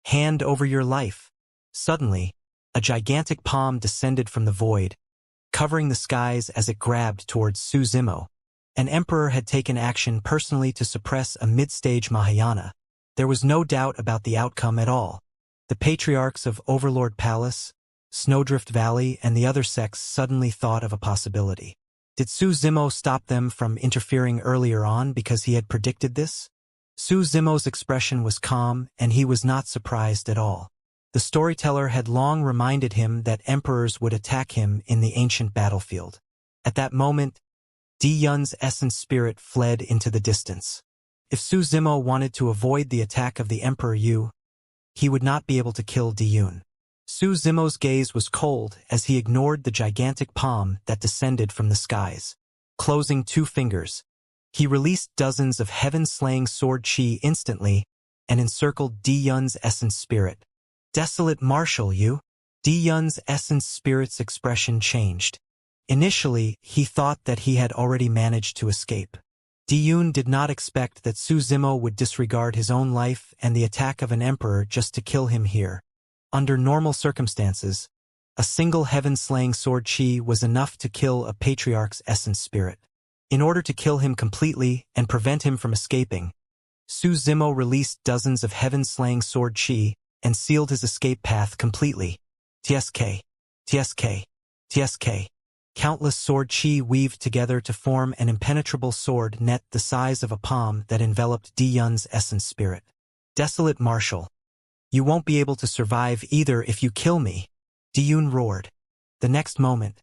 hand over your life." Suddenly, a gigantic palm descended from the void, covering the skies as it grabbed towards Su Zimo. An emperor had taken action personally to suppress a mid-stage Mahayana. There was no doubt about the outcome at all. The patriarchs of Overlord Palace, Snowdrift Valley, and the other sects suddenly thought of a possibility. Did Su Zimo stop them from interfering earlier on because he had predicted this? Su Zimo's expression was calm, and he was not surprised at all. The storyteller had long reminded him that emperors would attack him in the ancient battlefield. At that moment, Diyun's essence spirit fled into the distance. If Su Zimo wanted to avoid the attack of the Emperor Yu, he would not be able to kill Diyun. Su Zimo's gaze was cold as he ignored the gigantic palm that descended from the skies. Closing two fingers, he released dozens of heaven-slaying sword qi instantly and encircled Diyun's essence spirit. "Desolate marshal, Yu." Diyun's essence spirit's expression changed. Initially, he thought that he had already managed to escape. Diyun did not expect that Su Zimo would disregard his own life and the attack of an emperor just to kill him here. Under normal circumstances, a single heaven-slaying sword qi was enough to kill a patriarch's essence spirit. In order to kill him completely and prevent him from escaping, Su Zimo released dozens of heaven-slaying sword qi and sealed his escape path completely. TSK, TSK, TSK. Countless sword qi weaved together to form an impenetrable sword net the size of a palm that enveloped Diyun's essence spirit. "Desolate marshal, you won't be able to survive either if you kill me," Diyun roared. The next moment,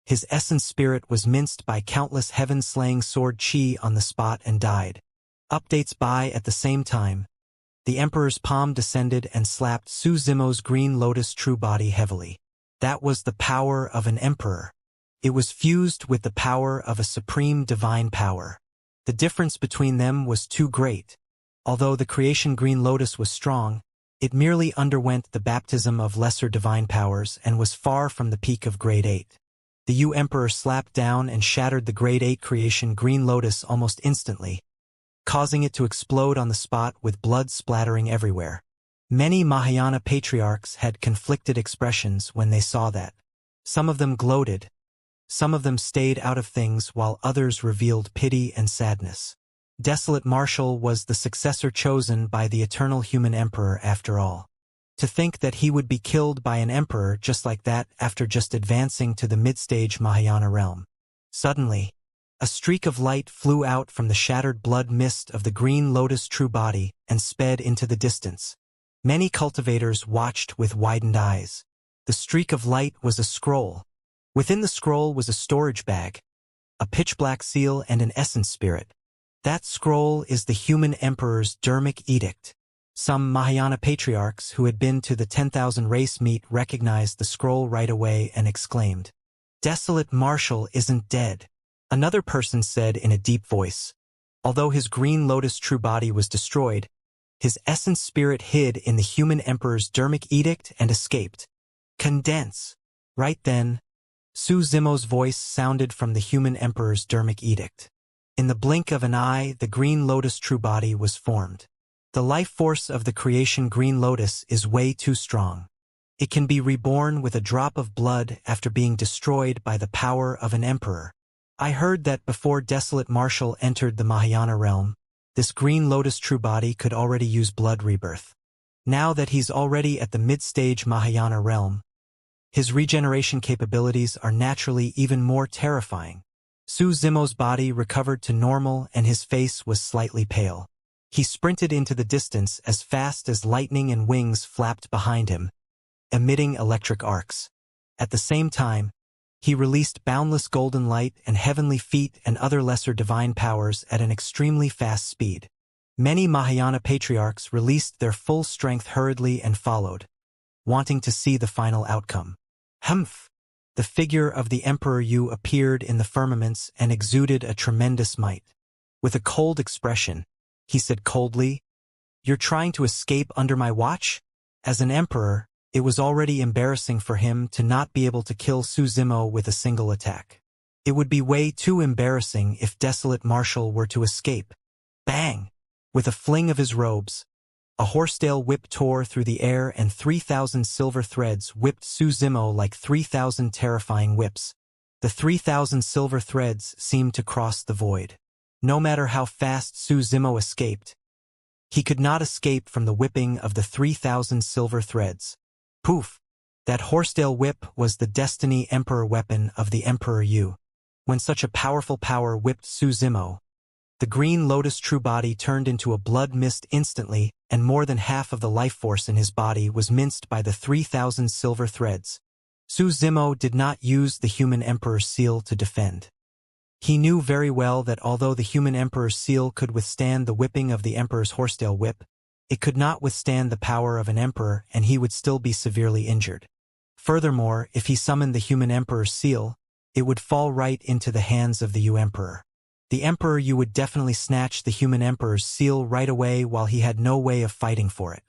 his essence spirit was minced by countless heaven-slaying sword qi on the spot and died. Updates by at the same time, the Emperor's palm descended and slapped Su Zimo's green lotus true body heavily. That was the power of an emperor. It was fused with the power of a supreme divine power. The difference between them was too great. Although the creation green lotus was strong, it merely underwent the baptism of lesser divine powers and was far from the peak of grade 8. The Yu Emperor slapped down and shattered the grade 8 creation green lotus almost instantly, causing it to explode on the spot with blood splattering everywhere. Many Mahayana patriarchs had conflicted expressions when they saw that. Some of them gloated. Some of them stayed out of things while others revealed pity and sadness. Desolate Marshal was the successor chosen by the eternal human emperor after all. To think that he would be killed by an emperor just like that after just advancing to the mid-stage Mahayana realm. Suddenly, a streak of light flew out from the shattered blood mist of the green lotus true body and sped into the distance. Many cultivators watched with widened eyes. The streak of light was a scroll. Within the scroll was a storage bag, a pitch-black seal and an essence spirit. That scroll is the human emperor's Dermic edict. Some Mahayana patriarchs who had been to the 10,000 race meet recognized the scroll right away and exclaimed, "Desolate Marshal isn't dead." Another person said in a deep voice, "Although his green lotus true body was destroyed, his essence spirit hid in the human emperor's dermic edict and escaped." Condense. Right then, Su Zimo's voice sounded from the human emperor's dermic edict. In the blink of an eye, the green lotus true body was formed. The life force of the creation green lotus is way too strong. It can be reborn with a drop of blood after being destroyed by the power of an emperor. I heard that before Desolate Marshal entered the Mahayana realm, this green lotus true body could already use blood rebirth. Now that he's already at the mid-stage Mahayana realm, his regeneration capabilities are naturally even more terrifying. Su Zimo's body recovered to normal and his face was slightly pale. He sprinted into the distance as fast as lightning and wings flapped behind him, emitting electric arcs. At the same time, he released boundless golden light and heavenly feet and other lesser divine powers at an extremely fast speed. Many Mahayana patriarchs released their full strength hurriedly and followed, wanting to see the final outcome. Humph! The figure of the Emperor Yu appeared in the firmaments and exuded a tremendous might. With a cold expression, he said coldly, "You're trying to escape under my watch?" As an emperor, it was already embarrassing for him to not be able to kill Su Zimo with a single attack. It would be way too embarrassing if Desolate Marshal were to escape. Bang! With a fling of his robes, a horsetail whip tore through the air and 3,000 silver threads whipped Su Zimo like 3,000 terrifying whips. The 3,000 silver threads seemed to cross the void. No matter how fast Su Zimo escaped, he could not escape from the whipping of the 3,000 silver threads. Poof! That horsetail whip was the Destiny Emperor weapon of the Emperor Yu. When such a powerful power whipped Su Zimo, the green lotus true body turned into a blood mist instantly, and more than half of the life force in his body was minced by the 3,000 silver threads. Su Zimo did not use the human emperor's seal to defend. He knew very well that although the human emperor's seal could withstand the whipping of the emperor's horsetail whip, it could not withstand the power of an emperor and he would still be severely injured. Furthermore, if he summoned the human emperor's seal, it would fall right into the hands of the Yu emperor. The Emperor Yu would definitely snatch the human emperor's seal right away while he had no way of fighting for it.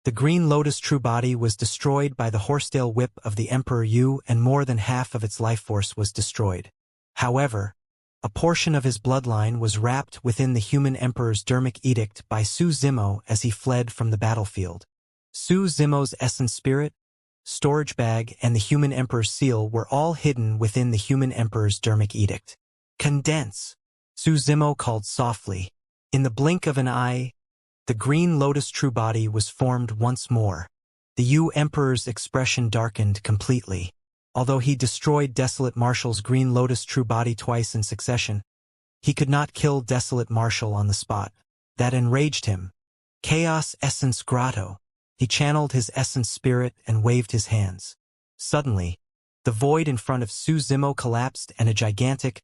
The green lotus true body was destroyed by the horsetail whip of the Emperor Yu and more than half of its life force was destroyed. However, a portion of his bloodline was wrapped within the human emperor's dermic edict by Su Zimo as he fled from the battlefield. Su Zimo's essence spirit, storage bag, and the human emperor's seal were all hidden within the human emperor's dermic edict. Condense! Su Zimo called softly. In the blink of an eye, the green lotus true body was formed once more. The Yu emperor's expression darkened completely. Although he destroyed Desolate Marshal's green lotus true body twice in succession, he could not kill Desolate Marshal on the spot. That enraged him. Chaos Essence Grotto. He channeled his essence spirit and waved his hands. Suddenly, the void in front of Su Zimo collapsed and a gigantic,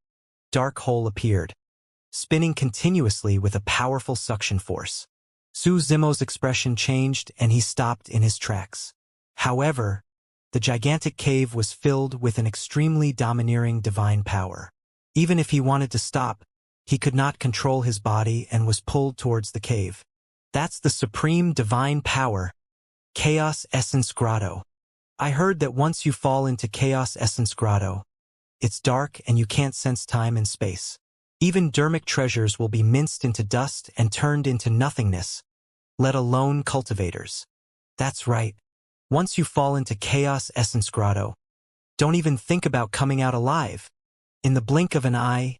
dark hole appeared, spinning continuously with a powerful suction force. Su Zimo's expression changed and he stopped in his tracks. However, the gigantic cave was filled with an extremely domineering divine power. Even if he wanted to stop, he could not control his body and was pulled towards the cave. That's the supreme divine power, Chaos Essence Grotto. I heard that once you fall into Chaos Essence Grotto, it's dark and you can't sense time and space. Even dermic treasures will be minced into dust and turned into nothingness, let alone cultivators. That's right. Once you fall into Chaos Essence Grotto, don't even think about coming out alive. In the blink of an eye,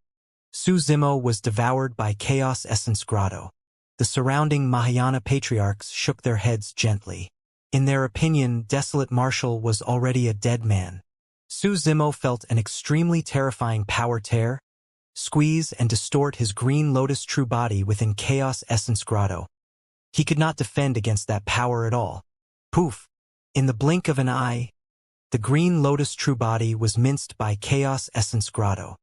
Su Zimo was devoured by Chaos Essence Grotto. The surrounding Mahayana patriarchs shook their heads gently. In their opinion, Desolate Marshal was already a dead man. Su Zimo felt an extremely terrifying power tear, squeeze and distort his green lotus true body within Chaos Essence Grotto. He could not defend against that power at all. Poof! In the blink of an eye, the green lotus true body was minced by Chaos Essence Grotto.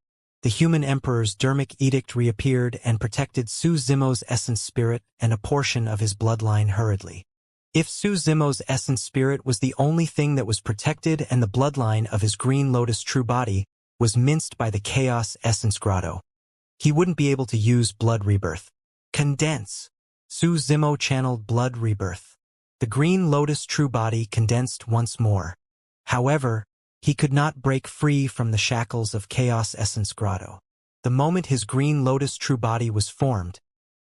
the human emperor's dermic edict reappeared and protected Su Zimo's essence spirit and a portion of his bloodline hurriedly. If Su Zimo's essence spirit was the only thing that was protected and the bloodline of his green lotus true body was minced by the chaos essence grotto, he wouldn't be able to use blood rebirth. Condense. Su Zimo channeled blood rebirth. The green lotus true body condensed once more. However, he could not break free from the shackles of Chaos Essence Grotto. The moment his green lotus true body was formed,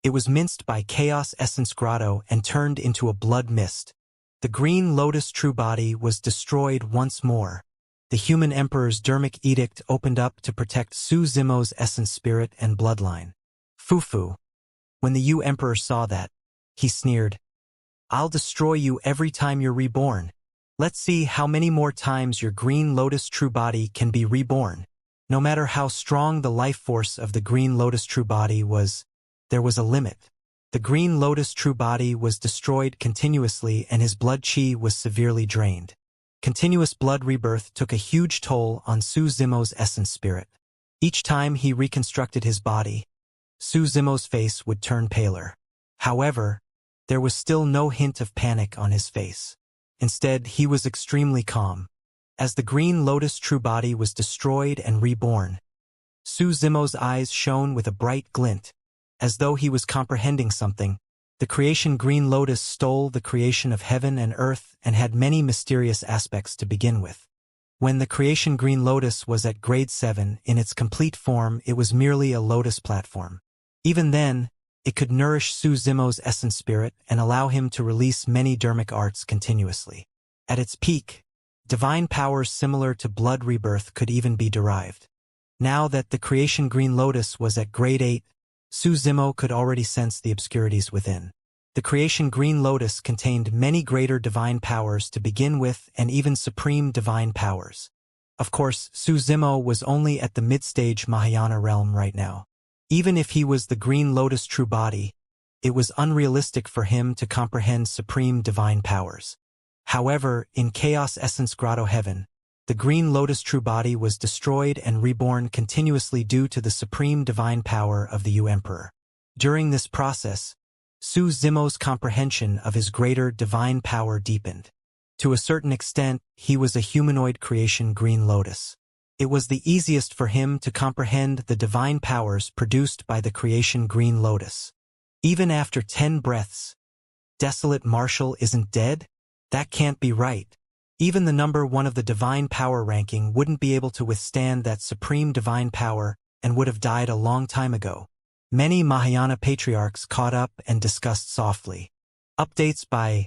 it was minced by Chaos Essence Grotto and turned into a blood mist. The green lotus true body was destroyed once more. The human emperor's dermic edict opened up to protect Su Zimo's essence spirit and bloodline. Fufu. When the Yu emperor saw that, he sneered, "I'll destroy you every time you're reborn. Let's see how many more times your green lotus true body can be reborn." No matter how strong the life force of the green lotus true body was, there was a limit. The green lotus true body was destroyed continuously and his blood chi was severely drained. Continuous blood rebirth took a huge toll on Su Zimo's essence spirit. Each time he reconstructed his body, Su Zimo's face would turn paler. However, there was still no hint of panic on his face. Instead, he was extremely calm. As the green lotus true body was destroyed and reborn, Su Zimo's eyes shone with a bright glint. As though he was comprehending something, the creation green lotus stole the creation of heaven and earth and had many mysterious aspects to begin with. When the creation green lotus was at grade 7 in its complete form, it was merely a lotus platform. Even then, it could nourish Su Zimo's essence spirit and allow him to release many dermic arts continuously. At its peak, divine powers similar to blood rebirth could even be derived. Now that the creation green lotus was at grade 8, Su Zimo could already sense the obscurities within. The creation green lotus contained many greater divine powers to begin with and even supreme divine powers. Of course, Su Zimo was only at the mid-stage Mahayana realm right now. Even if he was the green lotus true body, it was unrealistic for him to comprehend supreme divine powers. However, in Chaos Essence Grotto Heaven, the green lotus true body was destroyed and reborn continuously due to the supreme divine power of the Yu Emperor. During this process, Su Zimo's comprehension of his greater divine power deepened. To a certain extent, he was a humanoid creation green lotus. It was the easiest for him to comprehend the divine powers produced by the creation green lotus. Even after 10 breaths, Desolate Marshal isn't dead? That can't be right. Even the number 1 of the divine power ranking wouldn't be able to withstand that supreme divine power and would have died a long time ago. Many Mahayana patriarchs caught up and discussed softly. Updates by,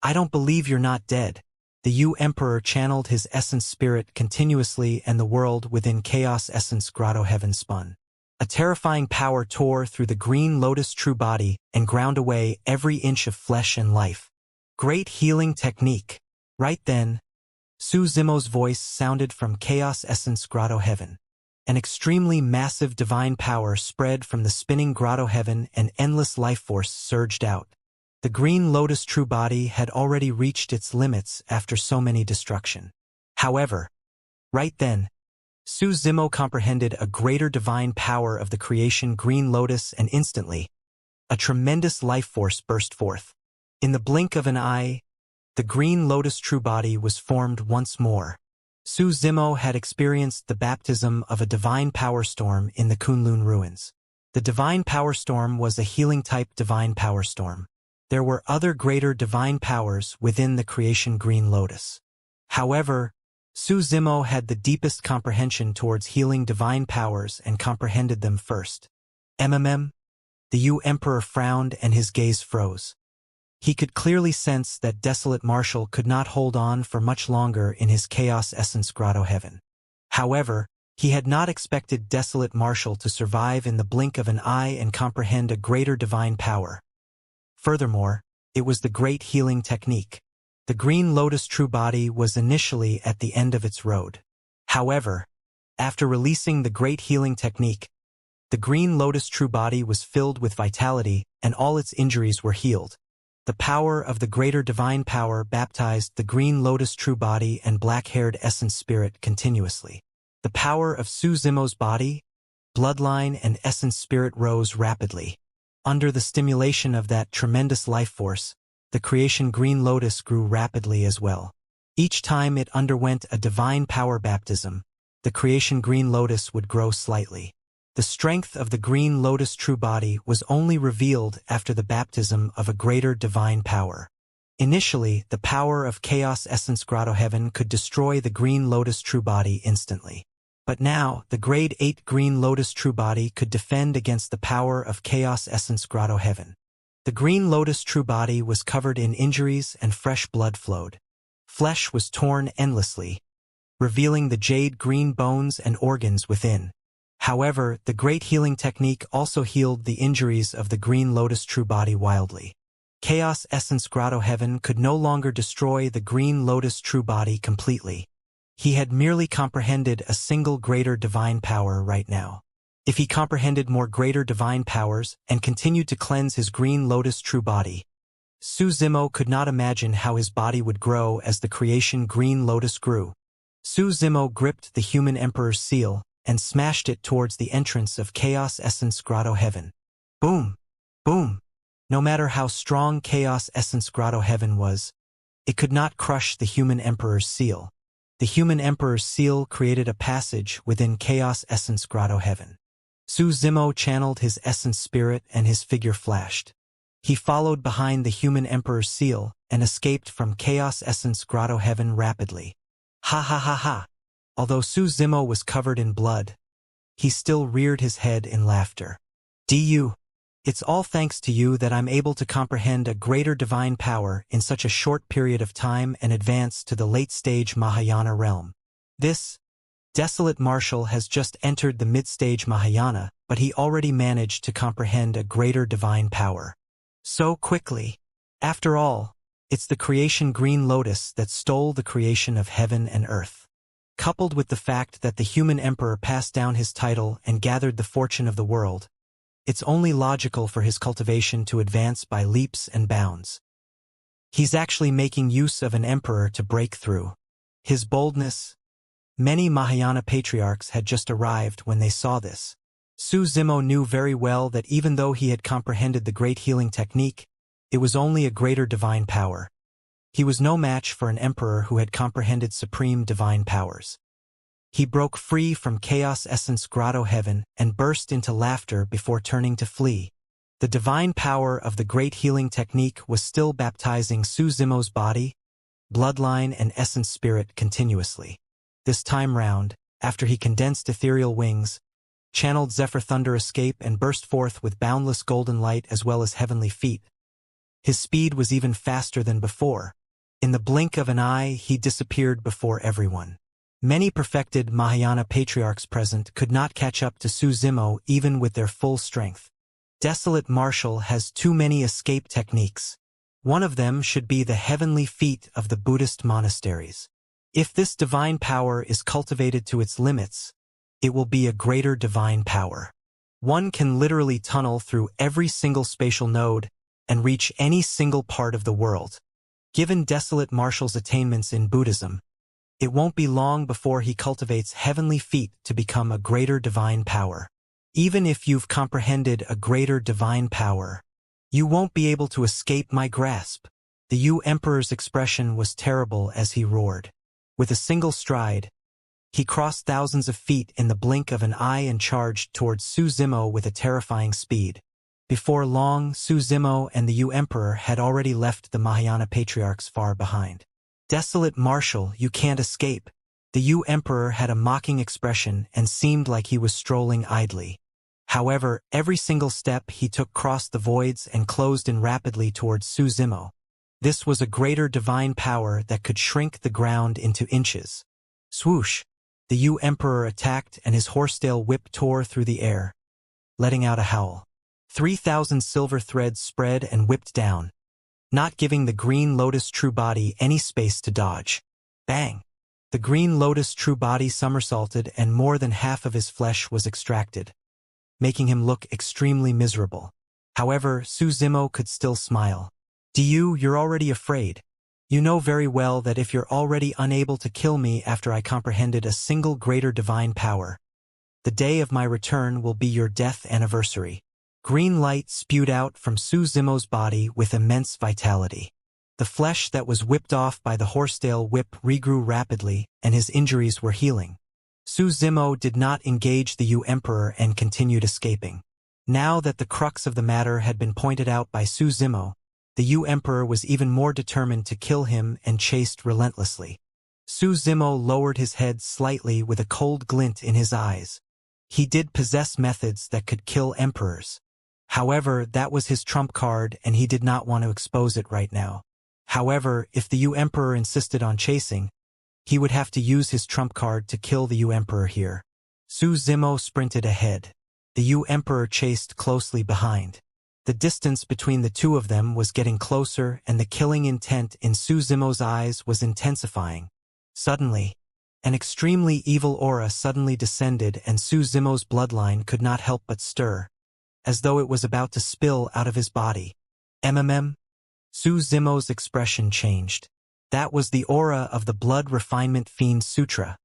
"I don't believe you're not dead." The Yu Emperor channeled his essence spirit continuously and the world within Chaos Essence Grotto Heaven spun. A terrifying power tore through the green lotus true body and ground away every inch of flesh and life. Great healing technique. Right then, Su Zimo's voice sounded from Chaos Essence Grotto Heaven. An extremely massive divine power spread from the spinning Grotto Heaven and endless life force surged out. The green lotus true body had already reached its limits after so many destruction. However, right then, Su Zimo comprehended a greater divine power of the creation green lotus and instantly, a tremendous life force burst forth. In the blink of an eye, the green lotus true body was formed once more. Su Zimo had experienced the baptism of a divine power storm in the Kunlun ruins. The divine power storm was a healing-type divine power storm. There were other greater divine powers within the creation green lotus. However, Su Zimo had the deepest comprehension towards healing divine powers and comprehended them first. The Yu Emperor frowned and his gaze froze. He could clearly sense that Desolate Marshal could not hold on for much longer in his Chaos Essence Grotto Heaven. However, he had not expected Desolate Marshal to survive in the blink of an eye and comprehend a greater divine power. Furthermore, it was the great healing technique. The green lotus true body was initially at the end of its road. However, after releasing the great healing technique, the green lotus true body was filled with vitality and all its injuries were healed. The power of the greater divine power baptized the green lotus true body and black-haired essence spirit continuously. The power of Su Zimo's body, bloodline, and essence spirit rose rapidly. Under the stimulation of that tremendous life force, the creation green lotus grew rapidly as well. Each time it underwent a divine power baptism, the creation green lotus would grow slightly. The strength of the green lotus true body was only revealed after the baptism of a greater divine power. Initially, the power of chaos essence grotto heaven could destroy the green lotus true body instantly. But now, the grade 8 green lotus true body could defend against the power of chaos essence grotto heaven. The green lotus true body was covered in injuries and fresh blood flowed. Flesh was torn endlessly, revealing the jade green bones and organs within. However, the great healing technique also healed the injuries of the green lotus true body wildly. Chaos essence grotto heaven could no longer destroy the green lotus true body completely. He had merely comprehended a single greater divine power right now. If he comprehended more greater divine powers and continued to cleanse his green lotus true body, Su Zimo could not imagine how his body would grow as the creation green lotus grew. Su Zimo gripped the human emperor's seal and smashed it towards the entrance of chaos essence grotto heaven. Boom! Boom! No matter how strong chaos essence grotto heaven was, it could not crush the human emperor's seal. The human emperor's seal created a passage within chaos essence grotto heaven. Su Zimo channeled his essence spirit and his figure flashed. He followed behind the human emperor's seal and escaped from chaos essence grotto heaven rapidly. Ha ha ha ha! Although Su Zimo was covered in blood, he still reared his head in laughter. It's all thanks to you that I'm able to comprehend a greater divine power in such a short period of time and advance to the late-stage Mahayana realm. This desolate marshal has just entered the mid-stage Mahayana, but he already managed to comprehend a greater divine power. So quickly. After all, it's the creation green lotus that stole the creation of heaven and earth. Coupled with the fact that the human emperor passed down his title and gathered the fortune of the world, it's only logical for his cultivation to advance by leaps and bounds. He's actually making use of an emperor to break through. His boldness. Many Mahayana patriarchs had just arrived when they saw this. Su Zimo knew very well that even though he had comprehended the great healing technique, it was only a greater divine power. He was no match for an emperor who had comprehended supreme divine powers. He broke free from chaos essence grotto heaven and burst into laughter before turning to flee. The divine power of the great healing technique was still baptizing Su Zimo's body, bloodline, and essence spirit continuously. This time round, after he condensed ethereal wings, channeled Zephyr Thunder escape and burst forth with boundless golden light as well as heavenly feet, his speed was even faster than before. In the blink of an eye, he disappeared before everyone. Many perfected Mahayana patriarchs present could not catch up to Su Zimo even with their full strength. Desolate Marshal has too many escape techniques. One of them should be the heavenly feet of the Buddhist monasteries. If this divine power is cultivated to its limits, it will be a greater divine power. One can literally tunnel through every single spatial node and reach any single part of the world. Given Desolate Marshal's attainments in Buddhism, it won't be long before he cultivates heavenly feet to become a greater divine power. Even if you've comprehended a greater divine power, you won't be able to escape my grasp. The Yu Emperor's expression was terrible as he roared. With a single stride, he crossed thousands of feet in the blink of an eye and charged towards Su Zimo with a terrifying speed. Before long, Su Zimo and the Yu Emperor had already left the Mahayana patriarchs far behind. Desolate Marshal, you can't escape. The Yu Emperor had a mocking expression and seemed like he was strolling idly. However, every single step he took crossed the voids and closed in rapidly towards Su Zimo. This was a greater divine power that could shrink the ground into inches. Swoosh! The Yu Emperor attacked and his horsetail whip tore through the air, letting out a howl. 3,000 silver threads spread and whipped down, not giving the green lotus true body any space to dodge. Bang! The green lotus true body somersaulted and more than half of his flesh was extracted, making him look extremely miserable. However, Su Zimo could still smile. You're already afraid. You know very well that if you're already unable to kill me after I comprehended a single greater divine power, The day of my return will be your death anniversary. Green light spewed out from Su Zimo's body with immense vitality. The flesh that was whipped off by the horsetail whip regrew rapidly, and his injuries were healing. Su Zimo did not engage the Yu Emperor and continued escaping. Now that the crux of the matter had been pointed out by Su Zimo, the Yu Emperor was even more determined to kill him and chased relentlessly. Su Zimo lowered his head slightly with a cold glint in his eyes. He did possess methods that could kill emperors. However, that was his trump card and he did not want to expose it right now. However, if the Yu Emperor insisted on chasing, he would have to use his trump card to kill the Yu Emperor here. Su Zimo sprinted ahead. The Yu Emperor chased closely behind. The distance between the two of them was getting closer and the killing intent in Su Zimo's eyes was intensifying. Suddenly, an extremely evil aura suddenly descended and Su Zimo's bloodline could not help but stir, as though it was about to spill out of his body. Su Zimo's expression changed. That was the aura of the Blood Refinement Fiend Sutra.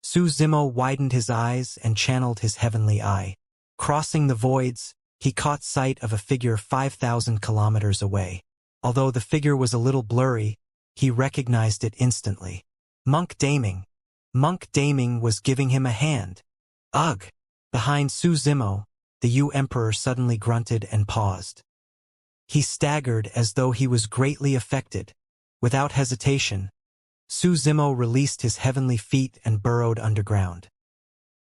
Su Zimo widened his eyes and channeled his heavenly eye. Crossing the voids, he caught sight of a figure 5,000 kilometers away. Although the figure was a little blurry, he recognized it instantly. Monk Daming. Monk Daming was giving him a hand. Ugh! Behind Su Zimo, the Yu Emperor suddenly grunted and paused. He staggered as though he was greatly affected. Without hesitation, Su Zimo released his heavenly feet and burrowed underground.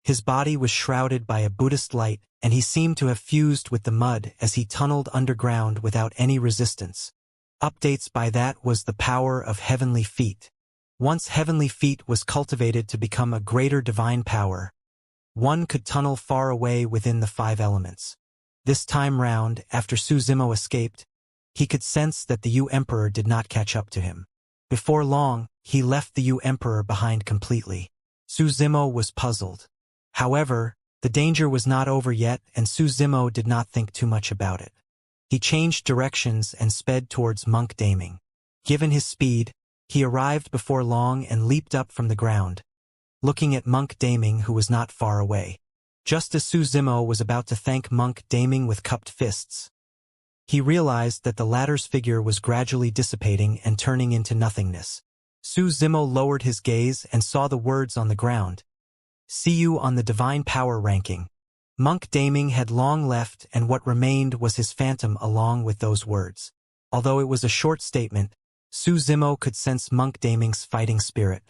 His body was shrouded by a Buddhist light, and he seemed to have fused with the mud as he tunneled underground without any resistance. Updates by that was the power of heavenly feet. Once heavenly feet was cultivated to become a greater divine power, one could tunnel far away within the 5 elements. This time round, after Su Zimo escaped, he could sense that the Yu Emperor did not catch up to him. Before long, he left the Yu Emperor behind completely. Su Zimo was puzzled. However, the danger was not over yet and Su Zimo did not think too much about it. He changed directions and sped towards Monk Daming. Given his speed, he arrived before long and leaped up from the ground, looking at Monk Daming who was not far away. Just as Su Zimo was about to thank Monk Daming with cupped fists, he realized that the latter's figure was gradually dissipating and turning into nothingness. Su Zimo lowered his gaze and saw the words on the ground. See you on the divine power ranking. Monk Daming had long left and what remained was his phantom along with those words. Although it was a short statement, Su Zimo could sense Monk Daming's fighting spirit.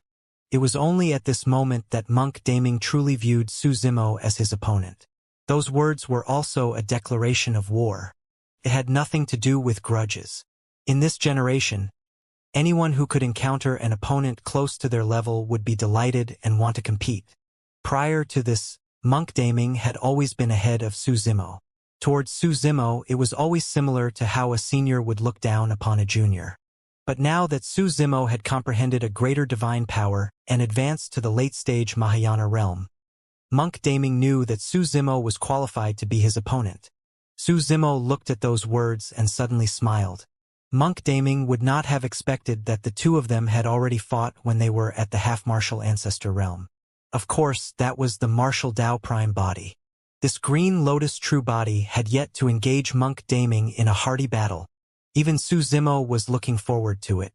It was only at this moment that Monk Daming truly viewed Su Zimo as his opponent. Those words were also a declaration of war. It had nothing to do with grudges. In this generation, anyone who could encounter an opponent close to their level would be delighted and want to compete. Prior to this, Monk Daming had always been ahead of Su Zimo. Towards Su Zimo, it was always similar to how a senior would look down upon a junior. But now that Su Zimo had comprehended a greater divine power and advanced to the late-stage Mahayana realm, Monk Daming knew that Su Zimo was qualified to be his opponent. Su Zimo looked at those words and suddenly smiled. Monk Daming would not have expected that the two of them had already fought when they were at the half-martial ancestor realm. Of course, that was the martial Dao Prime body. This green lotus true body had yet to engage Monk Daming in a hearty battle. Even Su Zimo was looking forward to it.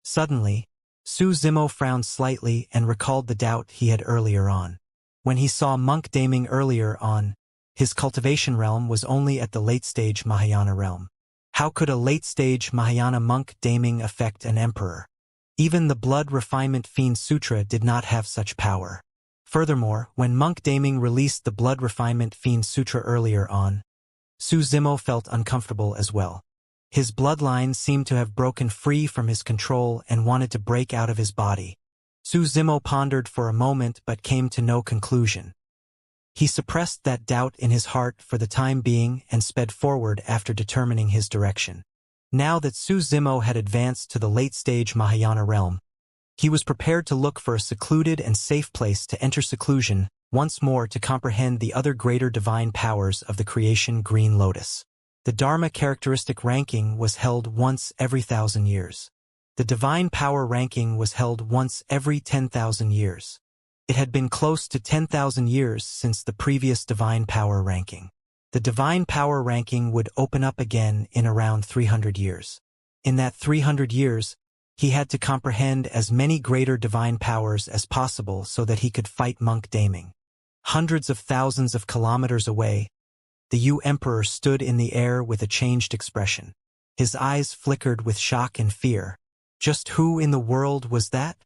Suddenly, Su Zimo frowned slightly and recalled the doubt he had earlier on. When he saw Monk Daming earlier on, his cultivation realm was only at the late-stage Mahayana realm. How could a late-stage Mahayana Monk Daming affect an emperor? Even the Blood Refinement Fiend Sutra did not have such power. Furthermore, when Monk Daming released the Blood Refinement Fiend Sutra earlier on, Su Zimo felt uncomfortable as well. His bloodline seemed to have broken free from his control and wanted to break out of his body. Su Zimo pondered for a moment but came to no conclusion. He suppressed that doubt in his heart for the time being and sped forward after determining his direction. Now that Su Zimo had advanced to the late-stage Mahayana realm, he was prepared to look for a secluded and safe place to enter seclusion once more to comprehend the other greater divine powers of the creation Green Lotus. The Dharma characteristic ranking was held once every 1,000 years. The divine power ranking was held once every 10,000 years. It had been close to 10,000 years since the previous divine power ranking. The divine power ranking would open up again in around 300 years. In that 300 years, he had to comprehend as many greater divine powers as possible so that he could fight Monk Daming. Hundreds of thousands of kilometers away, the Yu Emperor stood in the air with a changed expression. His eyes flickered with shock and fear. Just who in the world was that?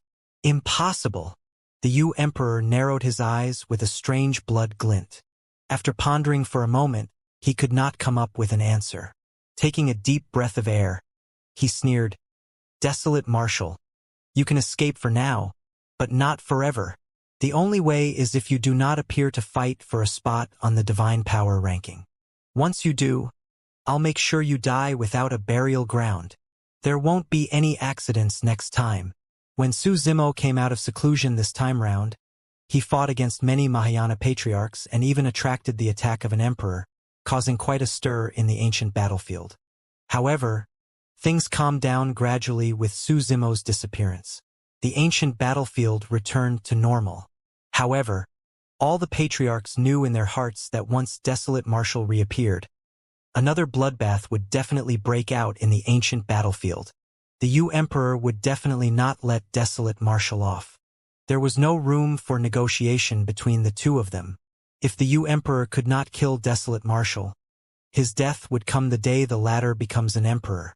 Impossible! The Yu Emperor narrowed his eyes with a strange blood glint. After pondering for a moment, he could not come up with an answer. Taking a deep breath of air, he sneered, "Desolate Marshal, you can escape for now, but not forever. The only way is if you do not appear to fight for a spot on the divine power ranking. Once you do, I'll make sure you die without a burial ground. There won't be any accidents next time." When Su Zimo came out of seclusion this time round, he fought against many Mahayana patriarchs and even attracted the attack of an emperor, causing quite a stir in the ancient battlefield. However, things calmed down gradually with Su Zimo's disappearance. The ancient battlefield returned to normal. However, all the patriarchs knew in their hearts that once Desolate Marshal reappeared, another bloodbath would definitely break out in the ancient battlefield. The Yu Emperor would definitely not let Desolate Marshal off. There was no room for negotiation between the two of them. If the Yu Emperor could not kill Desolate Marshal, his death would come the day the latter becomes an emperor.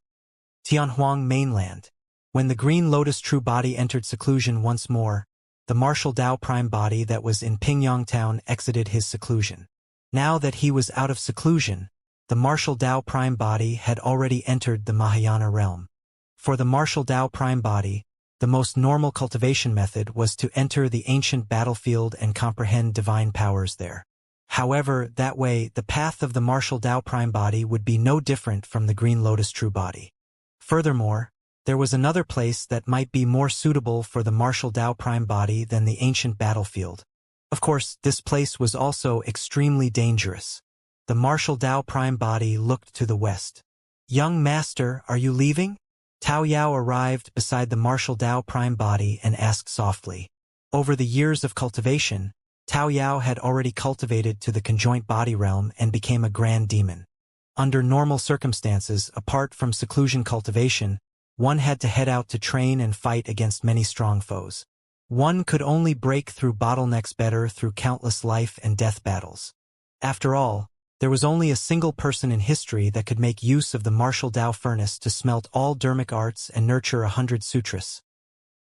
Tianhuang Mainland. When the Green Lotus True Body entered seclusion once more, the Martial Dao Prime Body that was in Pingyang Town exited his seclusion. Now that he was out of seclusion, the Martial Dao Prime Body had already entered the Mahayana realm. For the Martial Dao Prime Body, the most normal cultivation method was to enter the ancient battlefield and comprehend divine powers there. However, that way, the path of the Martial Dao Prime Body would be no different from the Green Lotus True Body. Furthermore, there was another place that might be more suitable for the Martial Dao Prime Body than the ancient battlefield. Of course, this place was also extremely dangerous. The Martial Dao Prime Body looked to the west. "Young master, are you leaving?" Tao Yao arrived beside the Martial Dao Prime Body and asked softly. Over the years of cultivation, Tao Yao had already cultivated to the conjoint body realm and became a grand demon. Under normal circumstances, apart from seclusion cultivation, one had to head out to train and fight against many strong foes. One could only break through bottlenecks better through countless life and death battles. After all, there was only a single person in history that could make use of the Martial Dao Furnace to smelt all dharmic arts and nurture 100 sutras.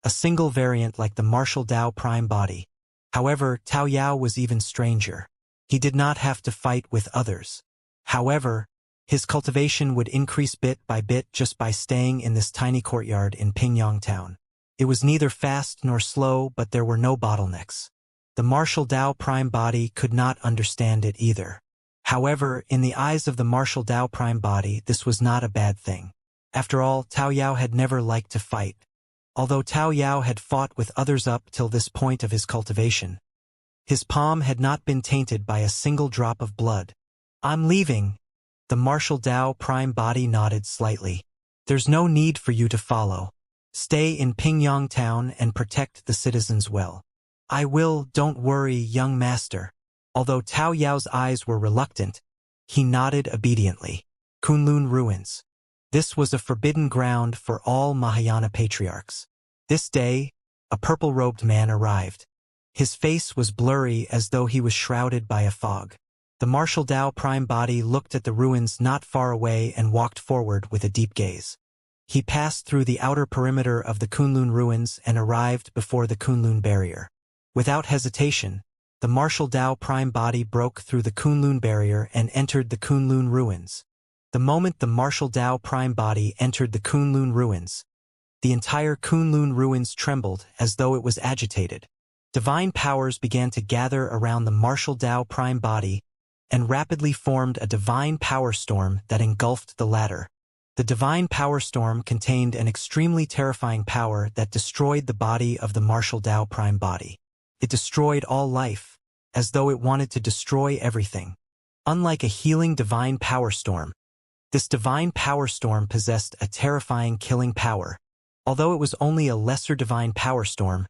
A single variant like the Martial Dao Prime Body. However, Tao Yao was even stranger. He did not have to fight with others. However, his cultivation would increase bit by bit just by staying in this tiny courtyard in Pingyang Town. It was neither fast nor slow, but there were no bottlenecks. The Martial Dao Prime Body could not understand it either. However, in the eyes of the Martial Dao Prime Body, this was not a bad thing. After all, Tao Yao had never liked to fight. Although Tao Yao had fought with others up till this point of his cultivation, his palm had not been tainted by a single drop of blood. "I'm leaving." The Martial Dao Prime Body nodded slightly. "There's no need for you to follow. Stay in Pingyang Town and protect the citizens well." "I will, don't worry, young master." Although Tao Yao's eyes were reluctant, he nodded obediently. Kunlun Ruins. This was a forbidden ground for all Mahayana patriarchs. This day, a purple-robed man arrived. His face was blurry as though he was shrouded by a fog. The Martial Dao Prime Body looked at the ruins not far away and walked forward with a deep gaze. He passed through the outer perimeter of the Kunlun Ruins and arrived before the Kunlun Barrier. Without hesitation, the Martial Dao Prime Body broke through the Kunlun Barrier and entered the Kunlun Ruins. The moment the Martial Dao Prime Body entered the Kunlun Ruins, the entire Kunlun Ruins trembled as though it was agitated. Divine powers began to gather around the Martial Dao Prime Body and rapidly formed a divine power storm that engulfed the latter. The divine power storm contained an extremely terrifying power that destroyed the body of the Martial Dao Prime Body. It destroyed all life, as though it wanted to destroy everything. Unlike a healing divine power storm, this divine power storm possessed a terrifying killing power. Although it was only a lesser divine power storm,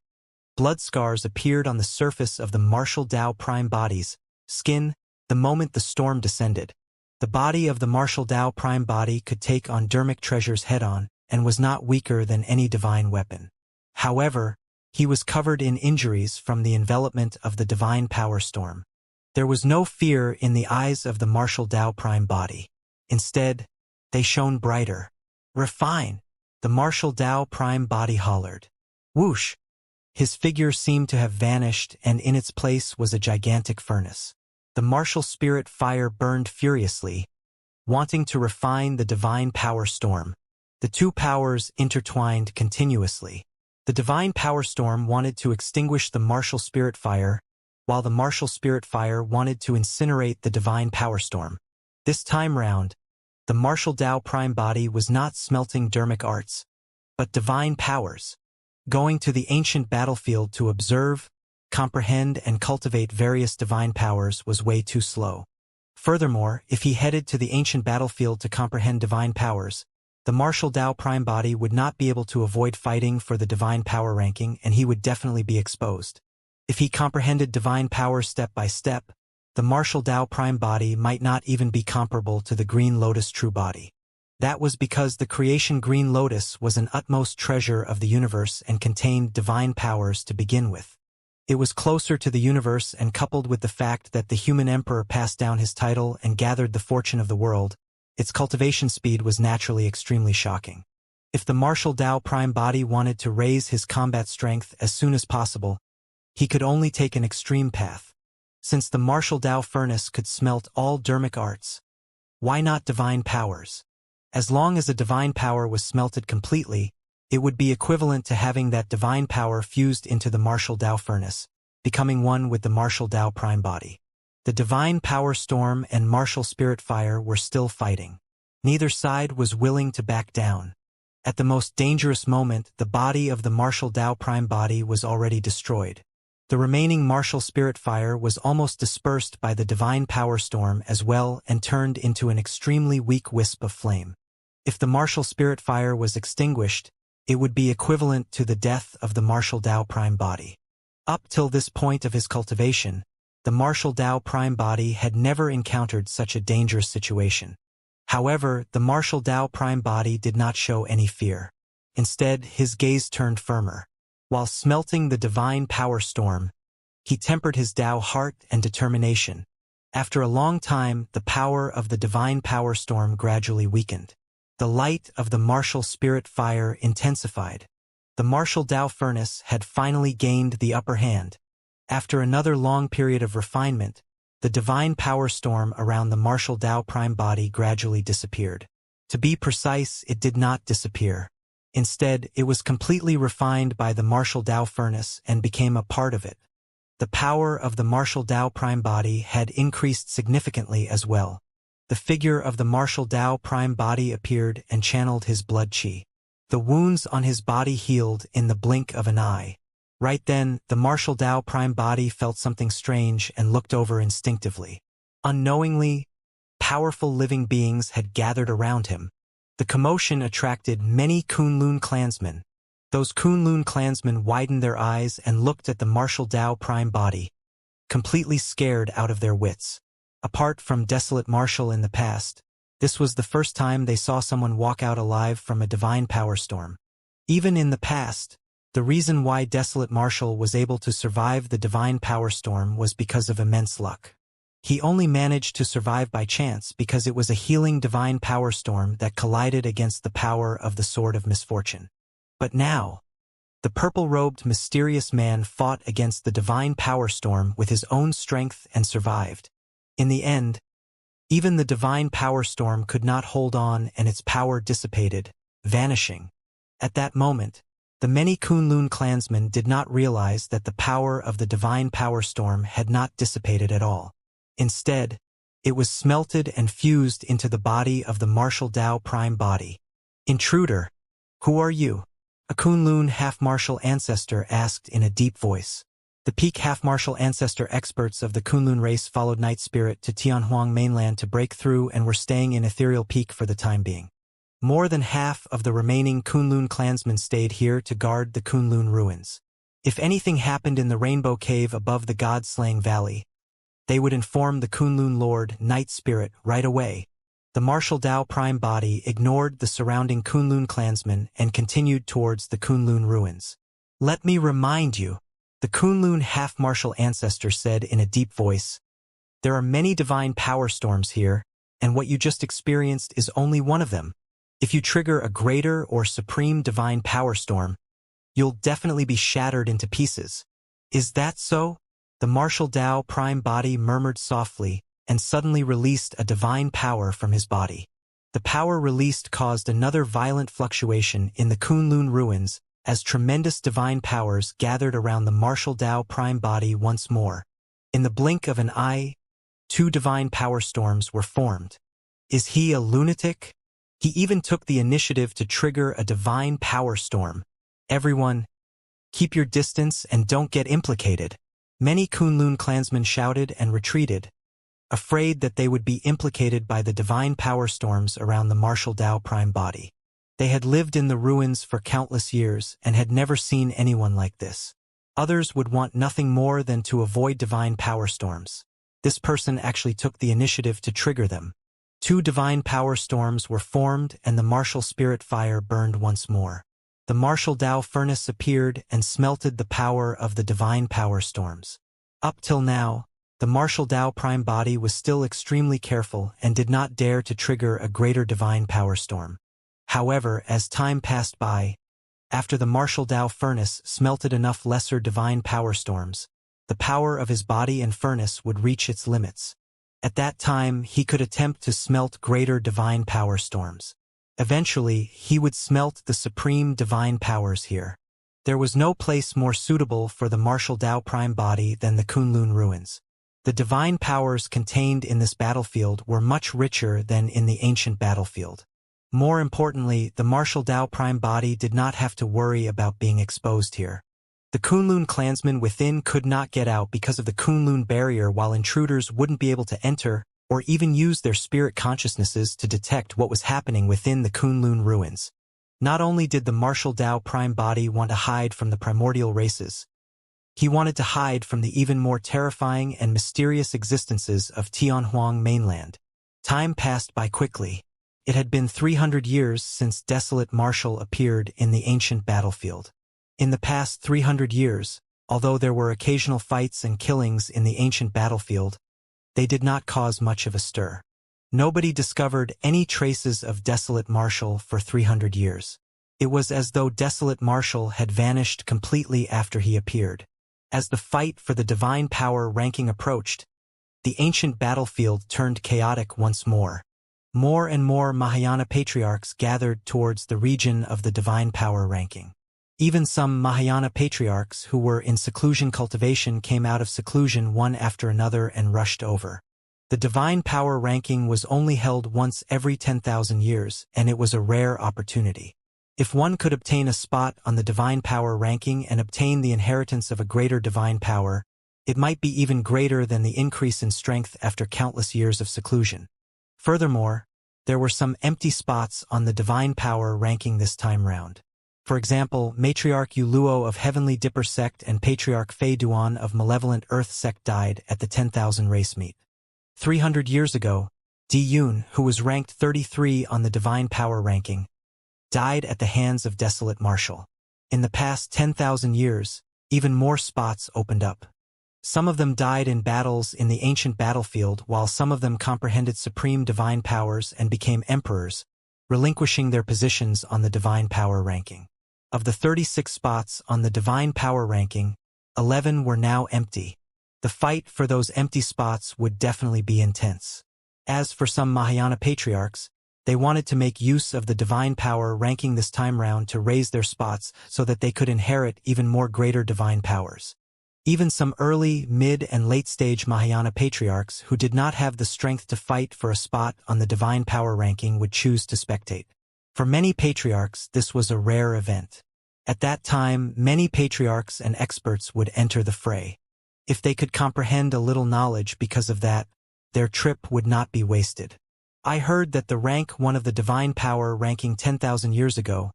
Blood scars appeared on the surface of the martial Tao prime body's skin the moment the storm descended. The body of the martial Tao prime body could take on dermic treasures head-on and was not weaker than any divine weapon. However, he was covered in injuries from the envelopment of the divine power storm. There was no fear in the eyes of the martial Tao prime body. Instead, they shone brighter. Refine! The martial Tao prime body hollered. Whoosh! His figure seemed to have vanished, and in its place was a gigantic furnace. The martial spirit fire burned furiously, wanting to refine the divine power storm. The two powers intertwined continuously. The divine power storm wanted to extinguish the martial spirit fire, while the martial spirit fire wanted to incinerate the divine power storm. This time round, the martial Tao prime body was not smelting dermic arts, but divine powers. Going to the ancient battlefield to observe, comprehend, and cultivate various divine powers was way too slow. Furthermore, if he headed to the ancient battlefield to comprehend divine powers, the martial Tao prime body would not be able to avoid fighting for the divine power ranking, and he would definitely be exposed. If he comprehended divine powers step by step, the martial Tao prime body might not even be comparable to the Green Lotus true body. That was because the creation Green Lotus was an utmost treasure of the universe and contained divine powers to begin with. It was closer to the universe, and coupled with the fact that the human emperor passed down his title and gathered the fortune of the world, its cultivation speed was naturally extremely shocking. If the martial Tao prime body wanted to raise his combat strength as soon as possible, he could only take an extreme path. Since the martial Tao furnace could smelt all dermic arts, why not divine powers? As long as a divine power was smelted completely, it would be equivalent to having that divine power fused into the martial Tao furnace, becoming one with the martial Tao prime body. The divine power storm and martial spirit fire were still fighting. Neither side was willing to back down. At the most dangerous moment, the body of the martial Tao prime body was already destroyed. The remaining martial spirit fire was almost dispersed by the divine power storm as well and turned into an extremely weak wisp of flame. If the martial spirit fire was extinguished, it would be equivalent to the death of the martial Tao prime body. Up till this point of his cultivation, the martial Tao prime body had never encountered such a dangerous situation. However, the martial Tao prime body did not show any fear. Instead, his gaze turned firmer. While smelting the divine power storm, he tempered his Tao heart and determination. After a long time, the power of the divine power storm gradually weakened. The light of the martial spirit fire intensified. The martial Tao furnace had finally gained the upper hand. After another long period of refinement, the divine power storm around the martial Tao prime body gradually disappeared. To be precise, it did not disappear. Instead, it was completely refined by the martial Tao furnace and became a part of it. The power of the martial Tao prime body had increased significantly as well. The figure of the martial Tao prime body appeared and channeled his blood qi. The wounds on his body healed in the blink of an eye. Right then, the martial Tao prime body felt something strange and looked over instinctively. Unknowingly, powerful living beings had gathered around him. The commotion attracted many Kunlun clansmen. Those Kunlun clansmen widened their eyes and looked at the martial Tao prime body, completely scared out of their wits. Apart from Desolate Martial in the past, this was the first time they saw someone walk out alive from a divine power storm. Even in the past, the reason why Desolate Martial was able to survive the divine power storm was because of immense luck. He only managed to survive by chance because it was a healing divine power storm that collided against the power of the Sword of Misfortune. But now, the purple-robed mysterious man fought against the divine power storm with his own strength and survived. In the end, even the divine power storm could not hold on and its power dissipated, vanishing. At that moment, the many Kunlun clansmen did not realize that the power of the divine power storm had not dissipated at all. Instead, it was smelted and fused into the body of the martial Tao prime body. Intruder, who are you? A Kunlun half-martial ancestor asked in a deep voice. The peak half-martial ancestor experts of the Kunlun race followed Night Spirit to Tianhuang mainland to break through and were staying in Ethereal Peak for the time being. More than half of the remaining Kunlun clansmen stayed here to guard the Kunlun ruins. If anything happened in the Rainbow Cave above the God-slaying valley, they would inform the Kunlun Lord, Night Spirit, right away. The martial Dao Prime Body ignored the surrounding Kunlun clansmen and continued towards the Kunlun ruins. "Let me remind you," the Kunlun half-martial ancestor said in a deep voice, "there are many divine power storms here, and what you just experienced is only one of them. If you trigger a greater or supreme divine power storm, you'll definitely be shattered into pieces." "Is that so?" The martial Dao Prime Body murmured softly and suddenly released a divine power from his body. The power released caused another violent fluctuation in the Kunlun ruins as tremendous divine powers gathered around the martial Dao Prime Body once more. In the blink of an eye, 2 divine power storms were formed. Is he a lunatic? He even took the initiative to trigger a divine power storm. "Everyone, keep your distance and don't get implicated." Many Kunlun clansmen shouted and retreated, afraid that they would be implicated by the divine power storms around the martial Dao Prime Body. They had lived in the ruins for countless years and had never seen anyone like this. Others would want nothing more than to avoid divine power storms. This person actually took the initiative to trigger them. 2 divine power storms were formed and the martial spirit fire burned once more. The martial Dao furnace appeared and smelted the power of the divine power storms. Up till now, the martial Dao Prime Body was still extremely careful and did not dare to trigger a greater divine power storm. However, as time passed by, after the martial Dao furnace smelted enough lesser divine power storms, the power of his body and furnace would reach its limits. At that time, he could attempt to smelt greater divine power storms. Eventually, he would smelt the supreme divine powers here. There was no place more suitable for the martial Dao Prime Body than the Kunlun ruins. The divine powers contained in this battlefield were much richer than in the ancient battlefield. More importantly, the martial Dao Prime Body did not have to worry about being exposed here. The Kunlun clansmen within could not get out because of the Kunlun barrier, while intruders wouldn't be able to enter or even use their spirit consciousnesses to detect what was happening within the Kunlun ruins. Not only did the martial Dao Prime Body want to hide from the primordial races, he wanted to hide from the even more terrifying and mysterious existences of Tianhuang mainland. Time passed by quickly. It had been 300 years since Desolate Marshal appeared in the ancient battlefield. In the past 300 years, although there were occasional fights and killings in the ancient battlefield, they did not cause much of a stir. Nobody discovered any traces of Desolate Marshal for 300 years. It was as though Desolate Marshal had vanished completely after he appeared. As the fight for the divine power ranking approached, the ancient battlefield turned chaotic once more. More and more Mahayana patriarchs gathered towards the region of the divine power ranking. Even some Mahayana patriarchs who were in seclusion cultivation came out of seclusion one after another and rushed over. The divine power ranking was only held once every 10,000 years, and it was a rare opportunity. If one could obtain a spot on the divine power ranking and obtain the inheritance of a greater divine power, it might be even greater than the increase in strength after countless years of seclusion. Furthermore, there were some empty spots on the divine power ranking this time round. For example, Matriarch Yuluo of Heavenly Dipper Sect and Patriarch Fei Duan of Malevolent Earth Sect died at the 10,000 race meet. 300 years ago, Di Yun, who was ranked 33 on the divine power ranking, died at the hands of Desolate Marshal. In the past 10,000 years, even more spots opened up. Some of them died in battles in the ancient battlefield, while some of them comprehended supreme divine powers and became emperors, relinquishing their positions on the divine power ranking. Of the 36 spots on the divine power ranking, 11 were now empty. The fight for those empty spots would definitely be intense. As for some Mahayana patriarchs, they wanted to make use of the divine power ranking this time round to raise their spots so that they could inherit even more greater divine powers. Even some early, mid, and late-stage Mahayana patriarchs who did not have the strength to fight for a spot on the divine power ranking would choose to spectate. For many patriarchs, this was a rare event. At that time, many patriarchs and experts would enter the fray. If they could comprehend a little knowledge because of that, their trip would not be wasted. I heard that the rank 1 of the divine power ranking 10,000 years ago,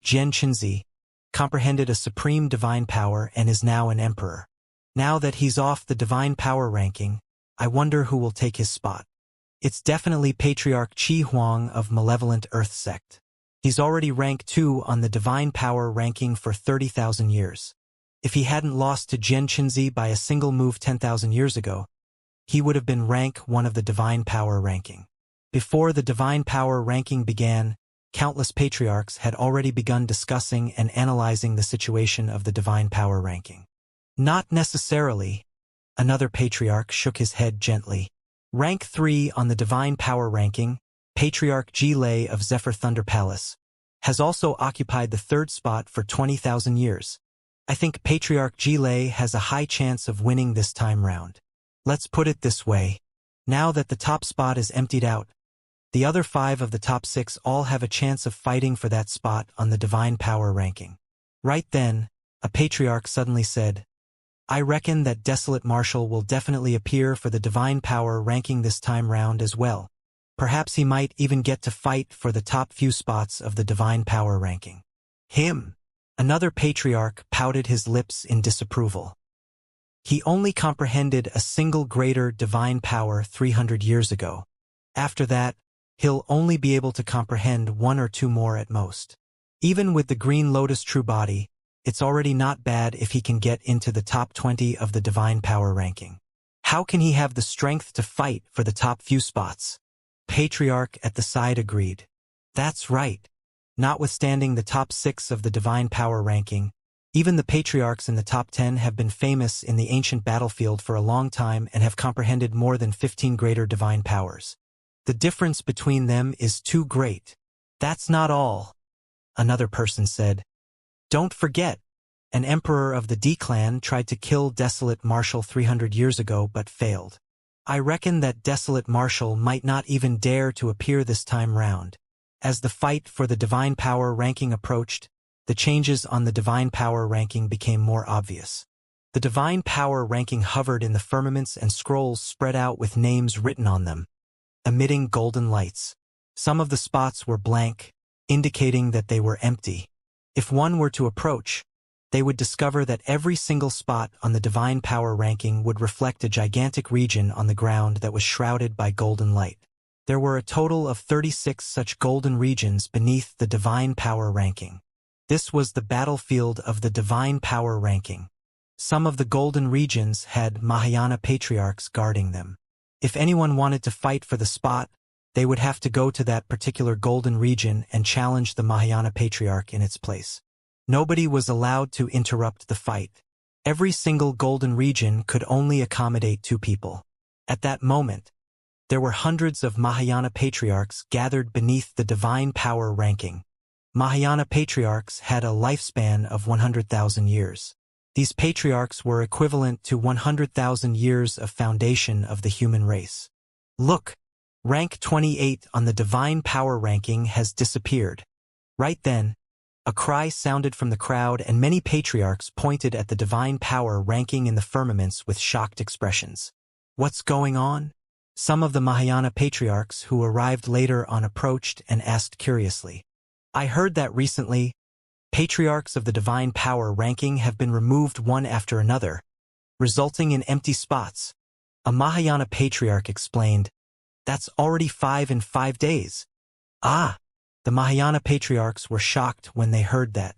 Jian Qinzi, comprehended a supreme divine power and is now an emperor. Now that he's off the divine power ranking, I wonder who will take his spot. It's definitely Patriarch Qi Huang of Malevolent Earth Sect. He's already rank 2 on the divine power ranking for 30,000 years. If he hadn't lost to Jian Qinzi by a single move 10,000 years ago, he would have been rank 1 of the divine power ranking. Before the divine power ranking began, countless patriarchs had already begun discussing and analyzing the situation of the divine power ranking. Not necessarily. Another patriarch shook his head gently. Rank 3 on the divine power ranking, Patriarch Jilei of Zephyr Thunder Palace, has also occupied the 3rd spot for 20,000 years. I think Patriarch Jilei has a high chance of winning this time round. Let's put it this way. Now that the top spot is emptied out, the other 5 of the top 6 all have a chance of fighting for that spot on the divine power ranking. Right then, a patriarch suddenly said, I reckon that Desolate Marshal will definitely appear for the divine power ranking this time round as well. Perhaps he might even get to fight for the top few spots of the divine power ranking. Him. Another patriarch pouted his lips in disapproval. He only comprehended a single greater divine power 300 years ago. After that, he'll only be able to comprehend 1 or 2 more at most. Even with the Green Lotus True Body, it's already not bad if he can get into the top 20 of the divine power ranking. How can he have the strength to fight for the top few spots? Patriarch at the side agreed. That's right. Notwithstanding the top 6 of the divine power ranking, even the patriarchs in the top 10 have been famous in the ancient battlefield for a long time and have comprehended more than 15 greater divine powers. The difference between them is too great. That's not all. Another person said. Don't forget, an emperor of the D clan tried to kill Desolate Marshal 300 years ago but failed. I reckon that Desolate Marshal might not even dare to appear this time round. As the fight for the divine power ranking approached, the changes on the divine power ranking became more obvious. The divine power ranking hovered in the firmaments and scrolls spread out with names written on them, emitting golden lights. Some of the spots were blank, indicating that they were empty. If one were to approach, they would discover that every single spot on the divine power ranking would reflect a gigantic region on the ground that was shrouded by golden light. There were a total of 36 such golden regions beneath the divine power ranking. This was the battlefield of the divine power ranking. Some of the golden regions had Mahayana patriarchs guarding them. If anyone wanted to fight for the spot, they would have to go to that particular golden region and challenge the Mahayana patriarch in its place. Nobody was allowed to interrupt the fight. Every single golden region could only accommodate 2 people. At that moment, there were hundreds of Mahayana patriarchs gathered beneath the divine power ranking. Mahayana patriarchs had a lifespan of 100,000 years. These patriarchs were equivalent to 100,000 years of foundation of the human race. Look, rank 28 on the divine power ranking has disappeared. Right then, a cry sounded from the crowd and many patriarchs pointed at the divine power ranking in the firmaments with shocked expressions. What's going on? Some of the Mahayana patriarchs who arrived later on approached and asked curiously. I heard that recently, patriarchs of the divine power ranking have been removed one after another, resulting in empty spots. A Mahayana patriarch explained, That's already 5 in 5 days. Ah! The Mahayana patriarchs were shocked when they heard that.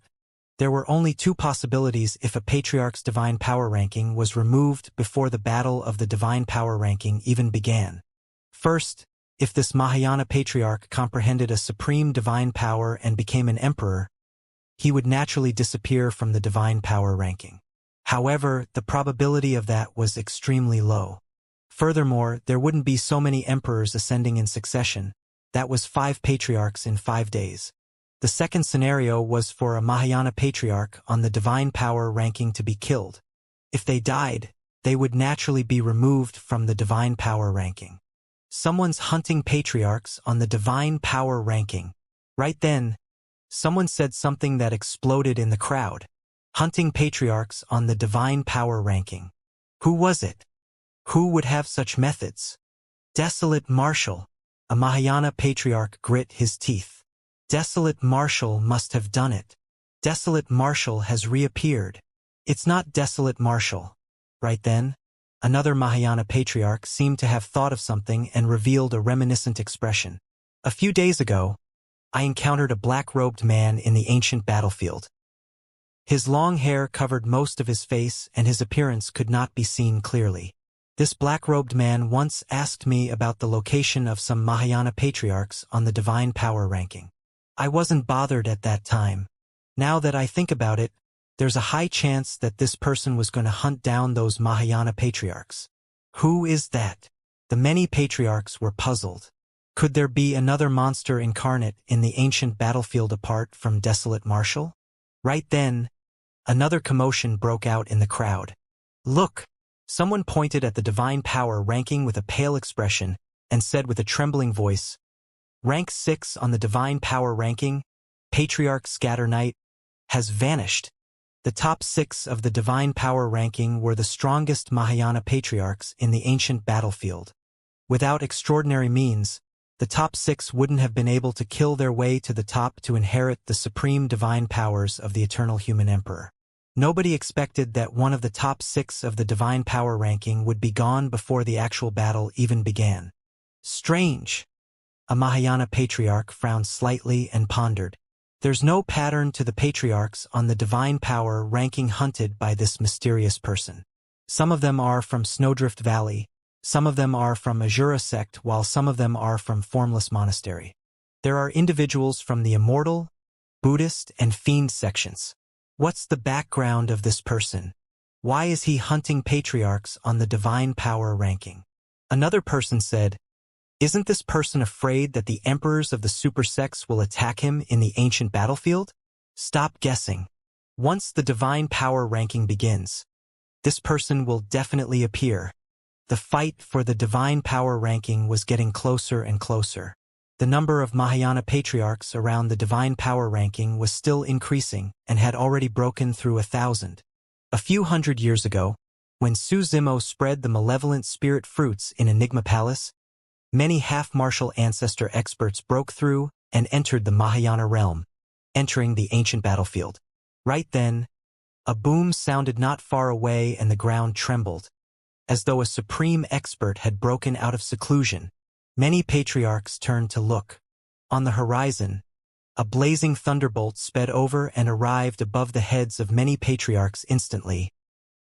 There were only 2 possibilities if a patriarch's divine power ranking was removed before the battle of the divine power ranking even began. First, if this Mahayana patriarch comprehended a supreme divine power and became an emperor, he would naturally disappear from the divine power ranking. However, the probability of that was extremely low. Furthermore, there wouldn't be so many emperors ascending in succession. That was 5 patriarchs in 5 days. The second scenario was for a Mahayana patriarch on the divine power ranking to be killed. If they died, they would naturally be removed from the divine power ranking. Someone's hunting patriarchs on the divine power ranking. Right then, someone said something that exploded in the crowd. Hunting patriarchs on the divine power ranking. Who was it? Who would have such methods? Desolate Marshal. A Mahayana patriarch grit his teeth. Desolate Marshal must have done it. Desolate Marshal has reappeared. It's not Desolate Marshal. Right then, another Mahayana patriarch seemed to have thought of something and revealed a reminiscent expression. A few days ago, I encountered a black-robed man in the ancient battlefield. His long hair covered most of his face and his appearance could not be seen clearly. This black-robed man once asked me about the location of some Mahayana patriarchs on the divine power ranking. I wasn't bothered at that time. Now that I think about it, there's a high chance that this person was going to hunt down those Mahayana patriarchs. Who is that? The many patriarchs were puzzled. Could there be another monster incarnate in the ancient battlefield apart from Desolate Marshal? Right then, another commotion broke out in the crowd. Look! Someone pointed at the divine power ranking with a pale expression and said with a trembling voice, "Rank 6 on the divine power ranking, Patriarch Scatter Knight, has vanished." The top 6 of the divine power ranking were the strongest Mahayana patriarchs in the ancient battlefield. Without extraordinary means, the top 6 wouldn't have been able to kill their way to the top to inherit the supreme divine powers of the eternal human emperor. Nobody expected that one of the top 6 of the divine power ranking would be gone before the actual battle even began. Strange. A Mahayana patriarch frowned slightly and pondered. There's no pattern to the patriarchs on the divine power ranking hunted by this mysterious person. Some of them are from Snowdrift Valley, some of them are from Azura sect, while some of them are from Formless Monastery. There are individuals from the Immortal, Buddhist, and Fiend sections. What's the background of this person? Why is he hunting patriarchs on the divine power ranking? Another person said, "Isn't this person afraid that the emperors of the super sects will attack him in the ancient battlefield?" Stop guessing. Once the divine power ranking begins, this person will definitely appear. The fight for the divine power ranking was getting closer and closer. The number of Mahayana patriarchs around the divine power ranking was still increasing and had already broken through 1,000. A few hundred years ago, when Su Zimo spread the malevolent spirit fruits in Enigma Palace, many half-martial ancestor experts broke through and entered the Mahayana realm, entering the ancient battlefield. Right then, a boom sounded not far away and the ground trembled, as though a supreme expert had broken out of seclusion. Many patriarchs turned to look. On the horizon, a blazing thunderbolt sped over and arrived above the heads of many patriarchs instantly,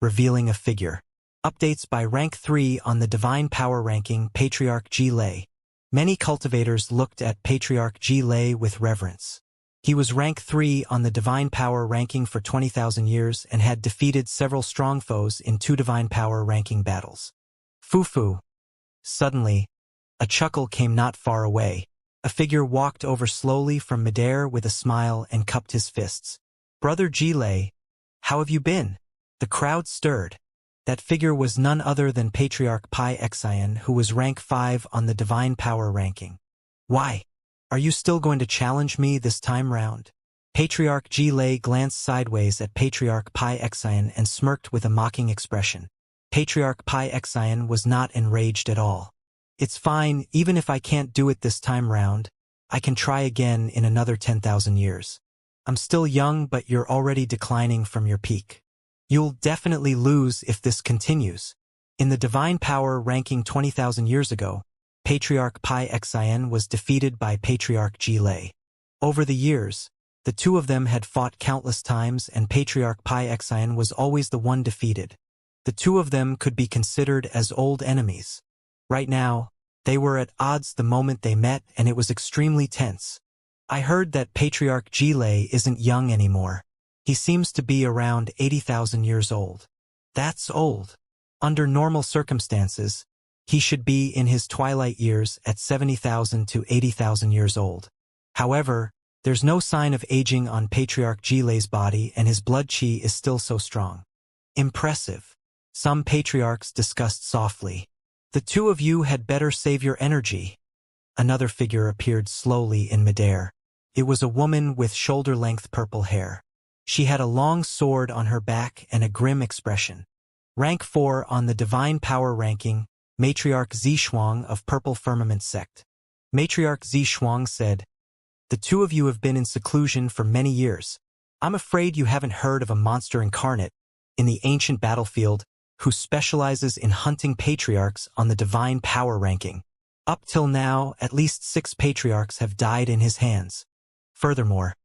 revealing a figure. Updates by rank 3 on the divine power ranking, Patriarch Ji Lei. Many cultivators looked at Patriarch Ji Lei with reverence. He was rank 3 on the divine power ranking for 20,000 years and had defeated several strong foes in 2 divine power ranking battles. Fufu. Suddenly, a chuckle came not far away. A figure walked over slowly from midair with a smile and cupped his fists. "Brother Ji Lei, how have you been?" The crowd stirred. That figure was none other than Patriarch Pi Xian, who was rank 5 on the divine power ranking. "Why? Are you still going to challenge me this time round?" Patriarch Ji Lei glanced sideways at Patriarch Pi Xian and smirked with a mocking expression. Patriarch Pi Xian was not enraged at all. "It's fine, even if I can't do it this time round, I can try again in another 10,000 years. I'm still young, but you're already declining from your peak. You'll definitely lose if this continues." In the divine power ranking 20,000 years ago, Patriarch Pi Xian was defeated by Patriarch Ji Lei. Over the years, the two of them had fought countless times and Patriarch Pi Xian was always the one defeated. The two of them could be considered as old enemies. Right now, they were at odds the moment they met and it was extremely tense. "I heard that Patriarch Ji Lei isn't young anymore. He seems to be around 80,000 years old." "That's old. Under normal circumstances, he should be in his twilight years at 70,000 to 80,000 years old. However, there's no sign of aging on Patriarch Ji Lei's body and his blood qi is still so strong." "Impressive." Some patriarchs discussed softly. "The two of you had better save your energy." Another figure appeared slowly in midair. It was a woman with shoulder-length purple hair. She had a long sword on her back and a grim expression. Rank 4 on the divine power ranking, Matriarch Zishuang of Purple Firmament sect. Matriarch Zishuang said, "The two of you have been in seclusion for many years. I'm afraid you haven't heard of a monster incarnate in the ancient battlefield who specializes in hunting patriarchs on the divine power ranking. Up till now, at least 6 patriarchs have died in his hands. Furthermore,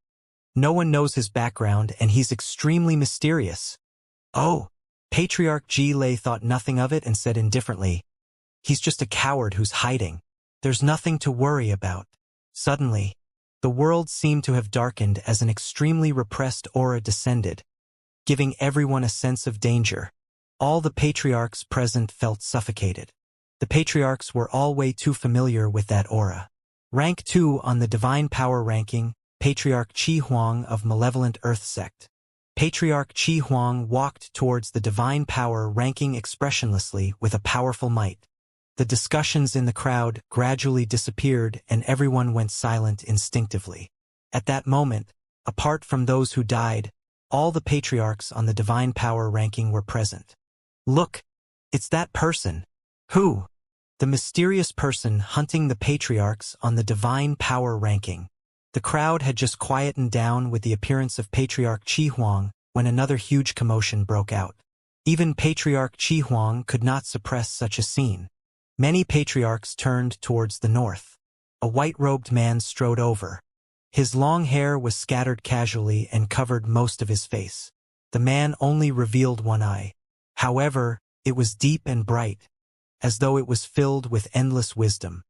no one knows his background and he's extremely mysterious. Oh, Patriarch Ji-Lei thought nothing of it and said indifferently, "He's just a coward who's hiding. There's nothing to worry about." Suddenly, the world seemed to have darkened as an extremely repressed aura descended, giving everyone a sense of danger. All the patriarchs present felt suffocated. The patriarchs were all way too familiar with that aura. Rank 2 on the divine power ranking, Patriarch Qi Huang of Malevolent Earth Sect. Patriarch Qi Huang walked towards the divine power ranking expressionlessly with a powerful might. The discussions in the crowd gradually disappeared and everyone went silent instinctively. At that moment, apart from those who died, all the patriarchs on the divine power ranking were present. "Look, it's that person." "Who?" "The mysterious person hunting the patriarchs on the divine power ranking." The crowd had just quietened down with the appearance of Patriarch Qi Huang when another huge commotion broke out. Even Patriarch Qi Huang could not suppress such a scene. Many patriarchs turned towards the north. A white-robed man strode over. His long hair was scattered casually and covered most of his face. The man only revealed one eye. However, it was deep and bright, as though it was filled with endless wisdom.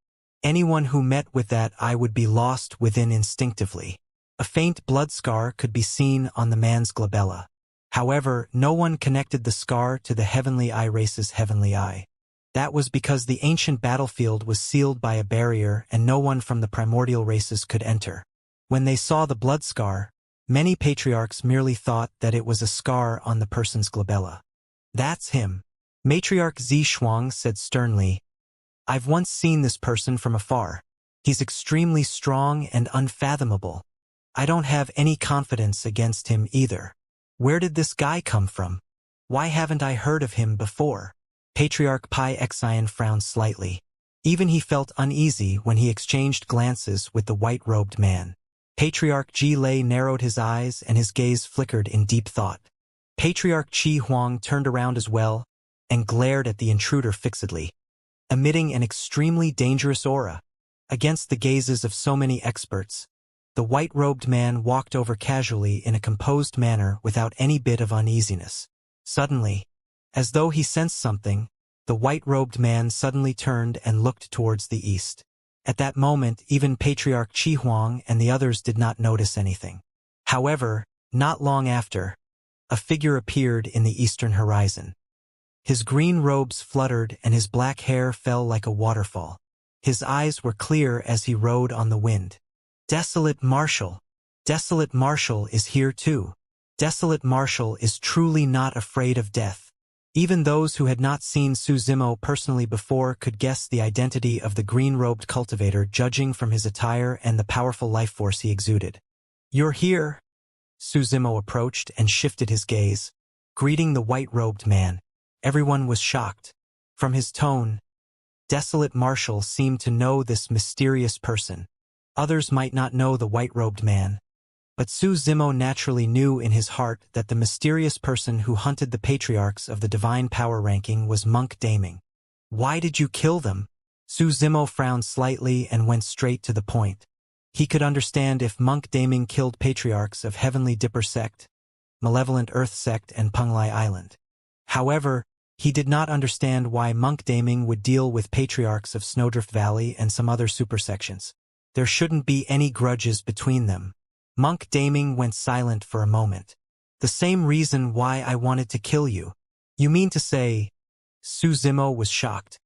Anyone who met with that eye would be lost within instinctively. A faint blood scar could be seen on the man's glabella. However, no one connected the scar to the heavenly eye race's heavenly eye. That was because the ancient battlefield was sealed by a barrier and no one from the primordial races could enter. When they saw the blood scar, many patriarchs merely thought that it was a scar on the person's glabella. "That's him," Matriarch Zishuang said sternly. "I've once seen this person from afar. He's extremely strong and unfathomable. I don't have any confidence against him either. Where did this guy come from? Why haven't I heard of him before?" Patriarch Pai Xian frowned slightly. Even he felt uneasy when he exchanged glances with the white-robed man. Patriarch Ji-Lei narrowed his eyes and his gaze flickered in deep thought. Patriarch Qi Huang turned around as well and glared at the intruder fixedly, emitting an extremely dangerous aura. Against the gazes of so many experts, the white-robed man walked over casually in a composed manner without any bit of uneasiness. Suddenly, as though he sensed something, the white-robed man suddenly turned and looked towards the east. At that moment, even Patriarch Qi Huang and the others did not notice anything. However, not long after, a figure appeared in the eastern horizon. His green robes fluttered and his black hair fell like a waterfall. His eyes were clear as he rode on the wind. "Desolate Marshal! Desolate Marshal is here too. Desolate Marshal is truly not afraid of death." Even those who had not seen Su Zimo personally before could guess the identity of the green-robed cultivator judging from his attire and the powerful life force he exuded. "You're here!" Su Zimo approached and shifted his gaze, greeting the white-robed man. Everyone was shocked. From his tone, Desolate Marshal seemed to know this mysterious person. Others might not know the white-robed man, but Su Zimo naturally knew in his heart that the mysterious person who hunted the patriarchs of the divine power ranking was Monk Daming. "Why did you kill them?" Su Zimo frowned slightly and went straight to the point. He could understand if Monk Daming killed patriarchs of Heavenly Dipper Sect, Malevolent Earth Sect, and Penglai Island. However, he did not understand why Monk Daming would deal with patriarchs of Snowdrift Valley and some other supersections. There shouldn't be any grudges between them. Monk Daming went silent for a moment. "The same reason why I wanted to kill you." "You mean to say?" Su Zimo was shocked.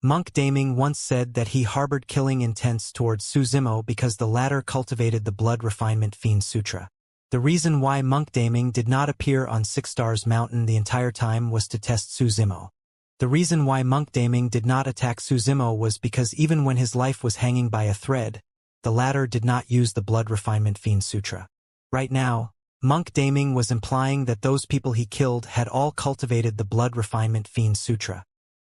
Monk Daming once said that he harbored killing intents towards Su Zimo because the latter cultivated the Blood Refinement Fiend Sutra. The reason why Monk Daming did not appear on Six Stars Mountain the entire time was to test Su Zimo. The reason why Monk Daming did not attack Su Zimo was because even when his life was hanging by a thread, the latter did not use the Blood Refinement Fiend Sutra. Right now, Monk Daming was implying that those people he killed had all cultivated the Blood Refinement Fiend Sutra.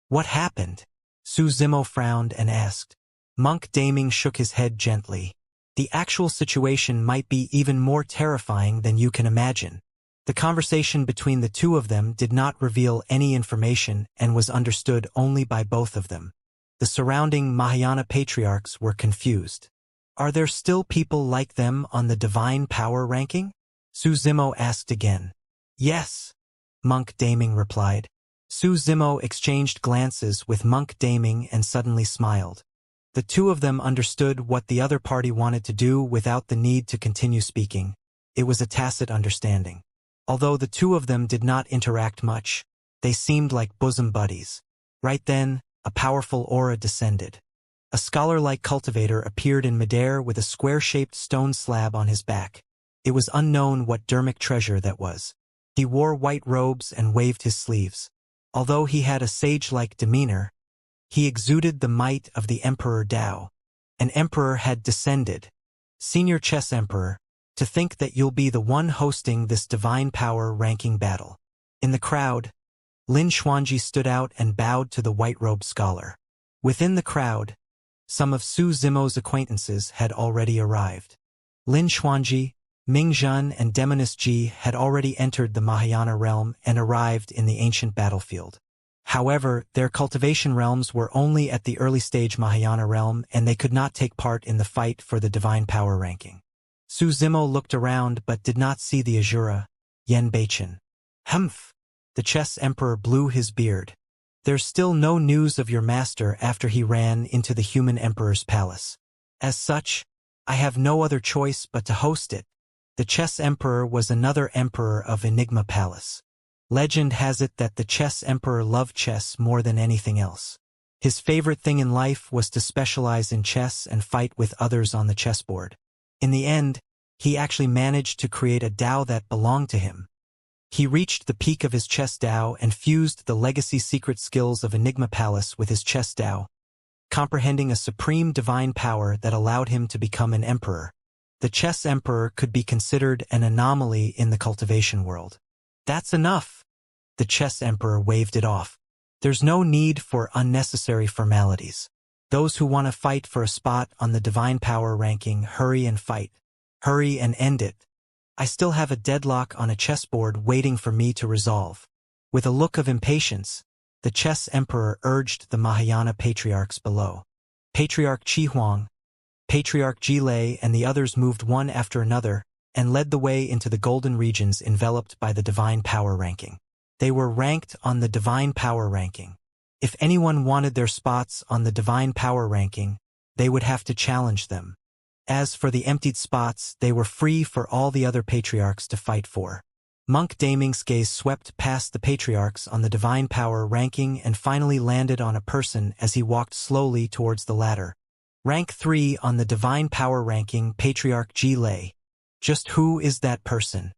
"What happened?" Su Zimo frowned and asked. Monk Daming shook his head gently. The actual situation might be even more terrifying than you can imagine. The conversation between the two of them did not reveal any information and was understood only by both of them. The surrounding Mahayana patriarchs were confused. Are there still people like them on the divine power ranking? Su Zimo asked again. Yes, Monk Daming replied. Su Zimo exchanged glances with Monk Daming and suddenly smiled. The two of them understood what the other party wanted to do without the need to continue speaking. It was a tacit understanding. Although the two of them did not interact much, they seemed like bosom buddies. Right then, a powerful aura descended. A scholar-like cultivator appeared in midair with a square-shaped stone slab on his back. It was unknown what dermic treasure that was. He wore white robes and waved his sleeves. Although he had a sage-like demeanor, he exuded the might of the Emperor Dao. An emperor had descended. Senior Chess Emperor, to think that you'll be the one hosting this divine power ranking battle. In the crowd, Lin Xuanji stood out and bowed to the white-robed scholar. Within the crowd, some of Su Zimo's acquaintances had already arrived. Lin Xuanji, Ming Zhen and Demonist Ji had already entered the Mahayana realm and arrived in the ancient battlefield. However, their cultivation realms were only at the early stage Mahayana realm and they could not take part in the fight for the divine power ranking. Su Zimo looked around but did not see the Azura, Yen Beichen. Humph! The chess emperor blew his beard. There's still no news of your master after he ran into the human emperor's palace. As such, I have no other choice but to host it. The chess emperor was another emperor of Enigma Palace. Legend has it that the chess emperor loved chess more than anything else. His favorite thing in life was to specialize in chess and fight with others on the chessboard. In the end, he actually managed to create a Dao that belonged to him. He reached the peak of his chess Dao and fused the legacy secret skills of Enigma Palace with his chess Dao, comprehending a supreme divine power that allowed him to become an emperor. The chess emperor could be considered an anomaly in the cultivation world. That's enough. The chess emperor waved it off. There's no need for unnecessary formalities. Those who want to fight for a spot on the divine power ranking, hurry and fight. Hurry and end it. I still have a deadlock on a chessboard waiting for me to resolve. With a look of impatience, the chess emperor urged the Mahayana patriarchs below. Patriarch Qi Huang, Patriarch Jilei and the others moved one after another and led the way into the golden regions enveloped by the divine power ranking. They were ranked on the divine power ranking. If anyone wanted their spots on the divine power ranking, they would have to challenge them. As for the emptied spots, they were free for all the other patriarchs to fight for. Monk Daming's gaze swept past the patriarchs on the divine power ranking and finally landed on a person as he walked slowly towards the ladder. Rank 3 on the divine power ranking, Patriarch Jilei. Just who is that person?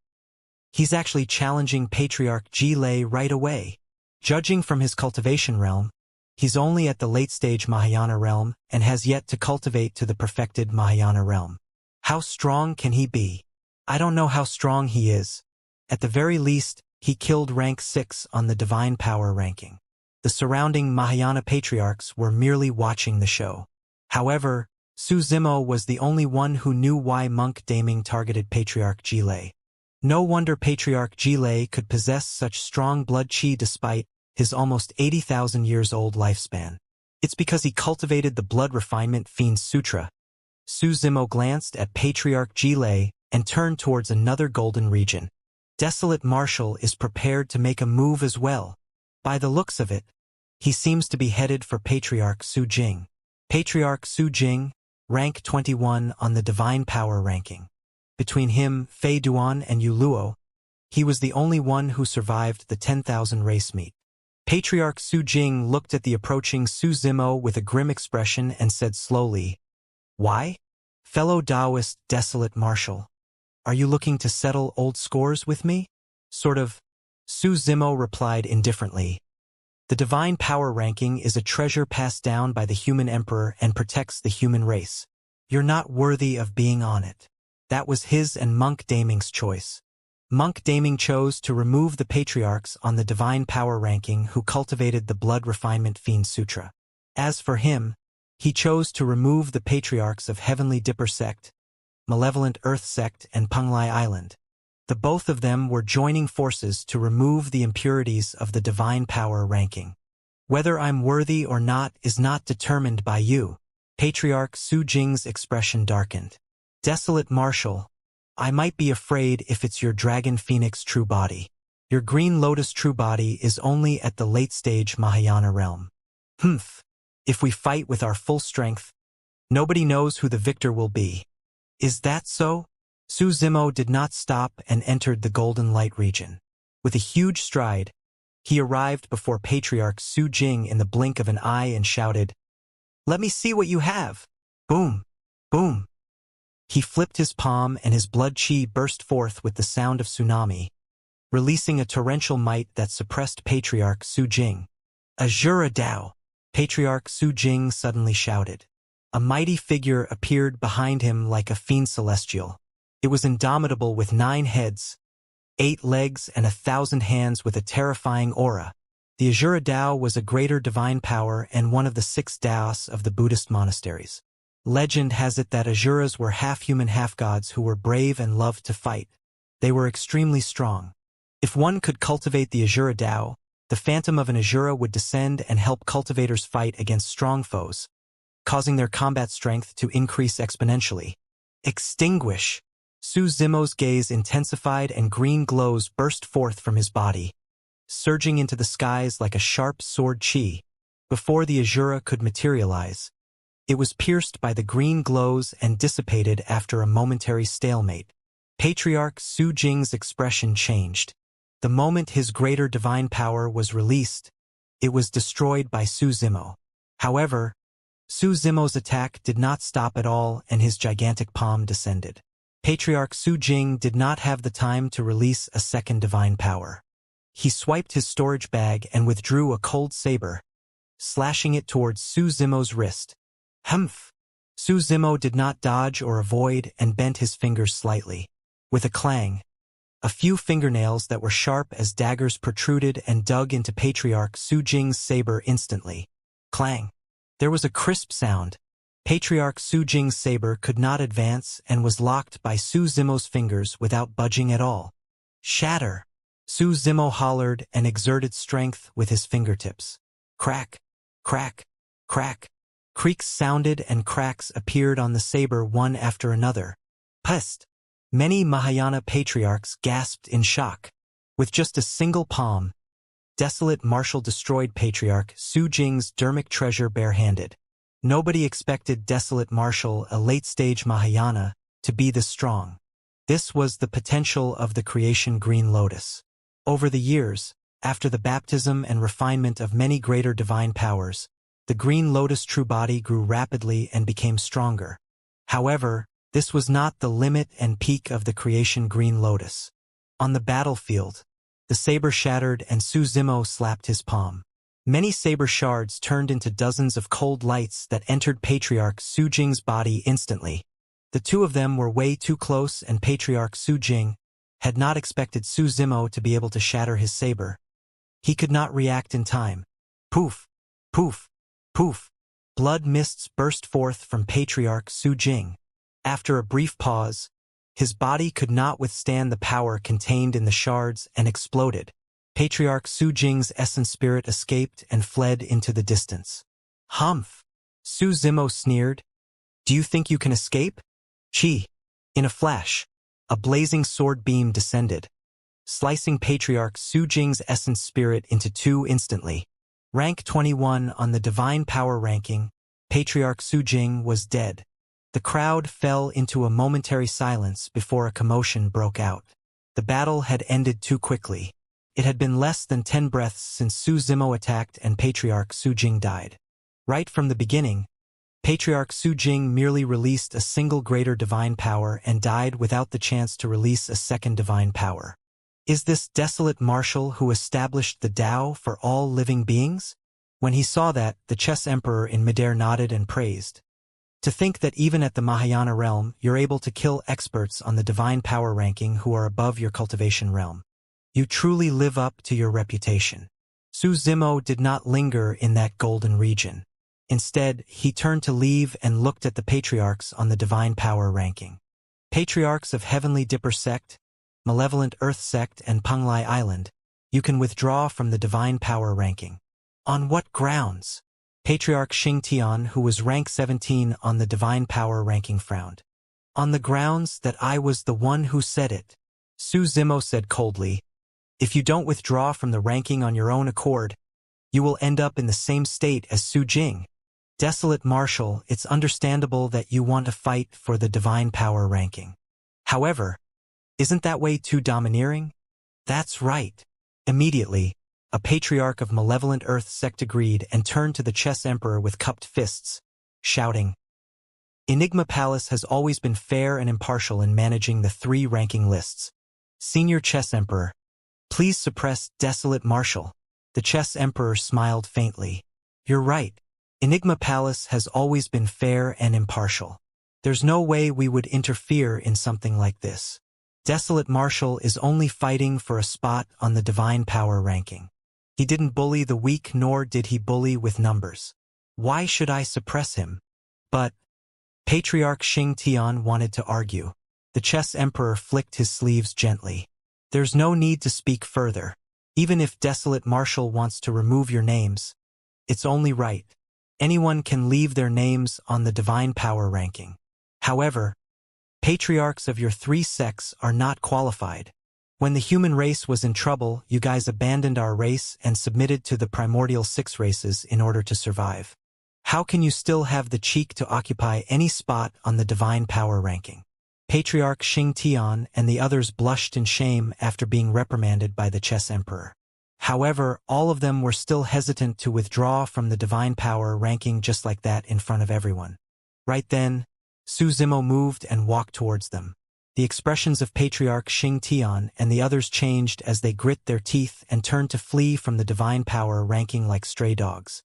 He's actually challenging Patriarch Jilei right away. Judging from his cultivation realm, he's only at the late-stage Mahayana realm and has yet to cultivate to the perfected Mahayana realm. How strong can he be? I don't know how strong he is. At the very least, he killed rank 6 on the divine power ranking. The surrounding Mahayana patriarchs were merely watching the show. However, Su Zimo was the only one who knew why Monk Daming targeted Patriarch Jilei. No wonder Patriarch Jilei could possess such strong blood qi despite his almost 80,000 years old lifespan. It's because he cultivated the blood refinement fiend sutra. Su Zimo glanced at Patriarch Jilei and turned towards another golden region. Desolate Marshal is prepared to make a move as well. By the looks of it, he seems to be headed for Patriarch Su Jing. Patriarch Su Jing, rank 21 on the divine power ranking. Between him, Fei Duan and Yu Luo, he was the only one who survived the 10,000 race meet. Patriarch Su Jing looked at the approaching Su Zimo with a grim expression and said slowly, "Why? Fellow Taoist Desolate Marshal, are you looking to settle old scores with me?" Sort of, Su Zimo replied indifferently. The divine power ranking is a treasure passed down by the human emperor and protects the human race. You're not worthy of being on it. That was his and Monk Daming's choice. Monk Daming chose to remove the patriarchs on the divine power ranking who cultivated the blood refinement fiend sutra. As for him, he chose to remove the patriarchs of Heavenly Dipper sect malevolent Earth sect, and Penglai Island. The both of them were joining forces to remove the impurities of the divine power ranking. Whether I'm worthy or not is not determined by you. Patriarch Su Jing's expression darkened. Desolate Marshal, I might be afraid if it's your Dragon Phoenix true body. Your Green Lotus true body is only at the late stage Mahayana realm. If we fight with our full strength, nobody knows who the victor will be. Is that so? Su Zimo did not stop and entered the Golden Light region. With a huge stride, he arrived before Patriarch Su Jing in the blink of an eye and shouted, "Let me see what you have!" Boom! Boom! He flipped his palm and his blood chi burst forth with the sound of tsunami, releasing a torrential might that suppressed Patriarch Su Jing. "Azura Dao!" Patriarch Su Jing suddenly shouted. A mighty figure appeared behind him like a fiend celestial. It was indomitable with 9 heads, 8 legs, and 1,000 hands with a terrifying aura. The Azura Dao was a greater divine power and one of the 6 Daos of the Buddhist monasteries. Legend has it that Azuras were half-human half-gods who were brave and loved to fight. They were extremely strong. If one could cultivate the Azura Dao, the phantom of an Azura would descend and help cultivators fight against strong foes, causing their combat strength to increase exponentially. Extinguish! Su Zimo's gaze intensified and green glows burst forth from his body, surging into the skies like a sharp sword chi. Before the Azura could materialize, it was pierced by the green glows and dissipated after a momentary stalemate. Patriarch Su Jing's expression changed. The moment his greater divine power was released, it was destroyed by Su Zimo. However, Su Zimo's attack did not stop at all and his gigantic palm descended. Patriarch Su Jing did not have the time to release a second divine power. He swiped his storage bag and withdrew a cold saber, slashing it towards Su Zimo's wrist. Humph! Su Zimo did not dodge or avoid and bent his fingers slightly. With a clang, a few fingernails that were sharp as daggers protruded and dug into Patriarch Su Jing's saber instantly. Clang! There was a crisp sound. Patriarch Su Jing's saber could not advance and was locked by Su Zimo's fingers without budging at all. Shatter! Su Zimo hollered and exerted strength with his fingertips. Crack! Crack! Crack! Creaks sounded and cracks appeared on the saber one after another. Pest! Many Mahayana patriarchs gasped in shock. With just a single palm, Desolate Marshal destroyed Patriarch Su Jing's dermic treasure barehanded. Nobody expected Desolate Marshal, a late-stage Mahayana, to be this strong. This was the potential of the creation Green Lotus. Over the years, after the baptism and refinement of many greater divine powers, the Green Lotus true body grew rapidly and became stronger. However, this was not the limit and peak of the creation Green Lotus. On the battlefield, the saber shattered and Su Zimo slapped his palm. Many saber shards turned into dozens of cold lights that entered Patriarch Su Jing's body instantly. The two of them were way too close and Patriarch Su Jing had not expected Su Zimo to be able to shatter his saber. He could not react in time. Poof! Poof! Poof! Blood mists burst forth from Patriarch Su Jing. After a brief pause, his body could not withstand the power contained in the shards and exploded. Patriarch Su Jing's essence spirit escaped and fled into the distance. Humph! Su Zimo sneered. Do you think you can escape? Chi! In a flash, a blazing sword beam descended, slicing Patriarch Su Jing's essence spirit into 2 instantly. Rank 21 on the divine power ranking, Patriarch Su Jing was dead. The crowd fell into a momentary silence before a commotion broke out. The battle had ended too quickly. It had been less than 10 breaths since Su Zimo attacked and Patriarch Su Jing died. Right from the beginning, Patriarch Su Jing merely released a single greater divine power and died without the chance to release a second divine power. Is this Desolate Marshal who established the Tao for all living beings? When he saw that, the chess emperor in midair nodded and praised. To think that even at the Mahayana realm, you're able to kill experts on the divine power ranking who are above your cultivation realm. You truly live up to your reputation. Su Zimo did not linger in that golden region. Instead, he turned to leave and looked at the patriarchs on the divine power ranking. Patriarchs of Heavenly Dipper Sect, Malevolent Earth Sect and Penglai Island, you can withdraw from the Divine Power ranking. On what grounds? Patriarch Xianxia, who was rank 17 on the Divine Power ranking, frowned. On the grounds that I was the one who said it. Su Zimo said coldly, if you don't withdraw from the ranking on your own accord, you will end up in the same state as Su Jing. Desolate Marshal, it's understandable that you want to fight for the Divine Power ranking. However, isn't that way too domineering? That's right. Immediately, a patriarch of Malevolent Earth Sect agreed and turned to the Chess Emperor with cupped fists, shouting, Enigma Palace has always been fair and impartial in managing the 3 ranking lists. Senior Chess Emperor, please suppress Desolate Marshal. The Chess Emperor smiled faintly. You're right. Enigma Palace has always been fair and impartial. There's no way we would interfere in something like this. Desolate Marshal is only fighting for a spot on the Divine Power ranking. He didn't bully the weak, nor did he bully with numbers. Why should I suppress him? But Patriarch Xianxia wanted to argue. The Chess Emperor flicked his sleeves gently. There's no need to speak further. Even if Desolate Marshal wants to remove your names, it's only right. Anyone can leave their names on the Divine Power ranking. However, patriarchs of your 3 sects are not qualified. When the human race was in trouble, you guys abandoned our race and submitted to the primordial 6 races in order to survive. How can you still have the cheek to occupy any spot on the Divine Power ranking? Patriarch Xianxia and the others blushed in shame after being reprimanded by the Chess Emperor. However, all of them were still hesitant to withdraw from the Divine Power ranking just like that in front of everyone. Right then, Su Zimo moved and walked towards them. The expressions of Patriarch Xianxia and the others changed as they grit their teeth and turned to flee from the Divine Power ranking like stray dogs.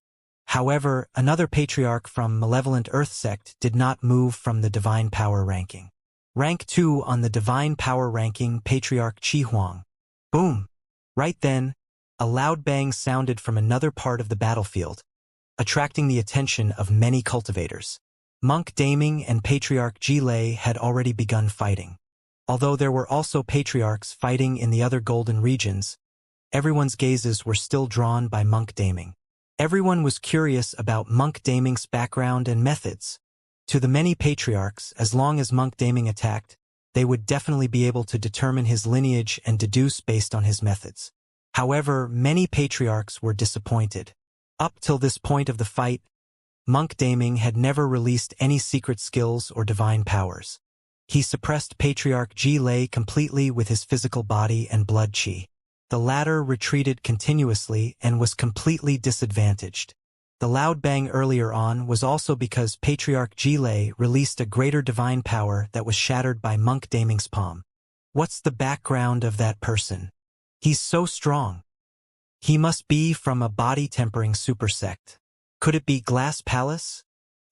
However, another patriarch from Malevolent Earth Sect did not move from the Divine Power ranking. Rank 2 on the Divine Power ranking, Patriarch Qi Huang. Boom! Right then, a loud bang sounded from another part of the battlefield, attracting the attention of many cultivators. Monk Daming and Patriarch Jilei had already begun fighting. Although there were also patriarchs fighting in the other golden regions, everyone's gazes were still drawn by Monk Daming. Everyone was curious about Monk Daming's background and methods. To the many patriarchs, as long as Monk Daming attacked, they would definitely be able to determine his lineage and deduce based on his methods. However, many patriarchs were disappointed. Up till this point of the fight, Monk Daming had never released any secret skills or divine powers. He suppressed Patriarch Jilei completely with his physical body and blood chi. The latter retreated continuously and was completely disadvantaged. The loud bang earlier on was also because Patriarch Jilei released a greater divine power that was shattered by Monk Daming's palm. What's the background of that person? He's so strong. He must be from a body-tempering supersect. Could it be Glass Palace,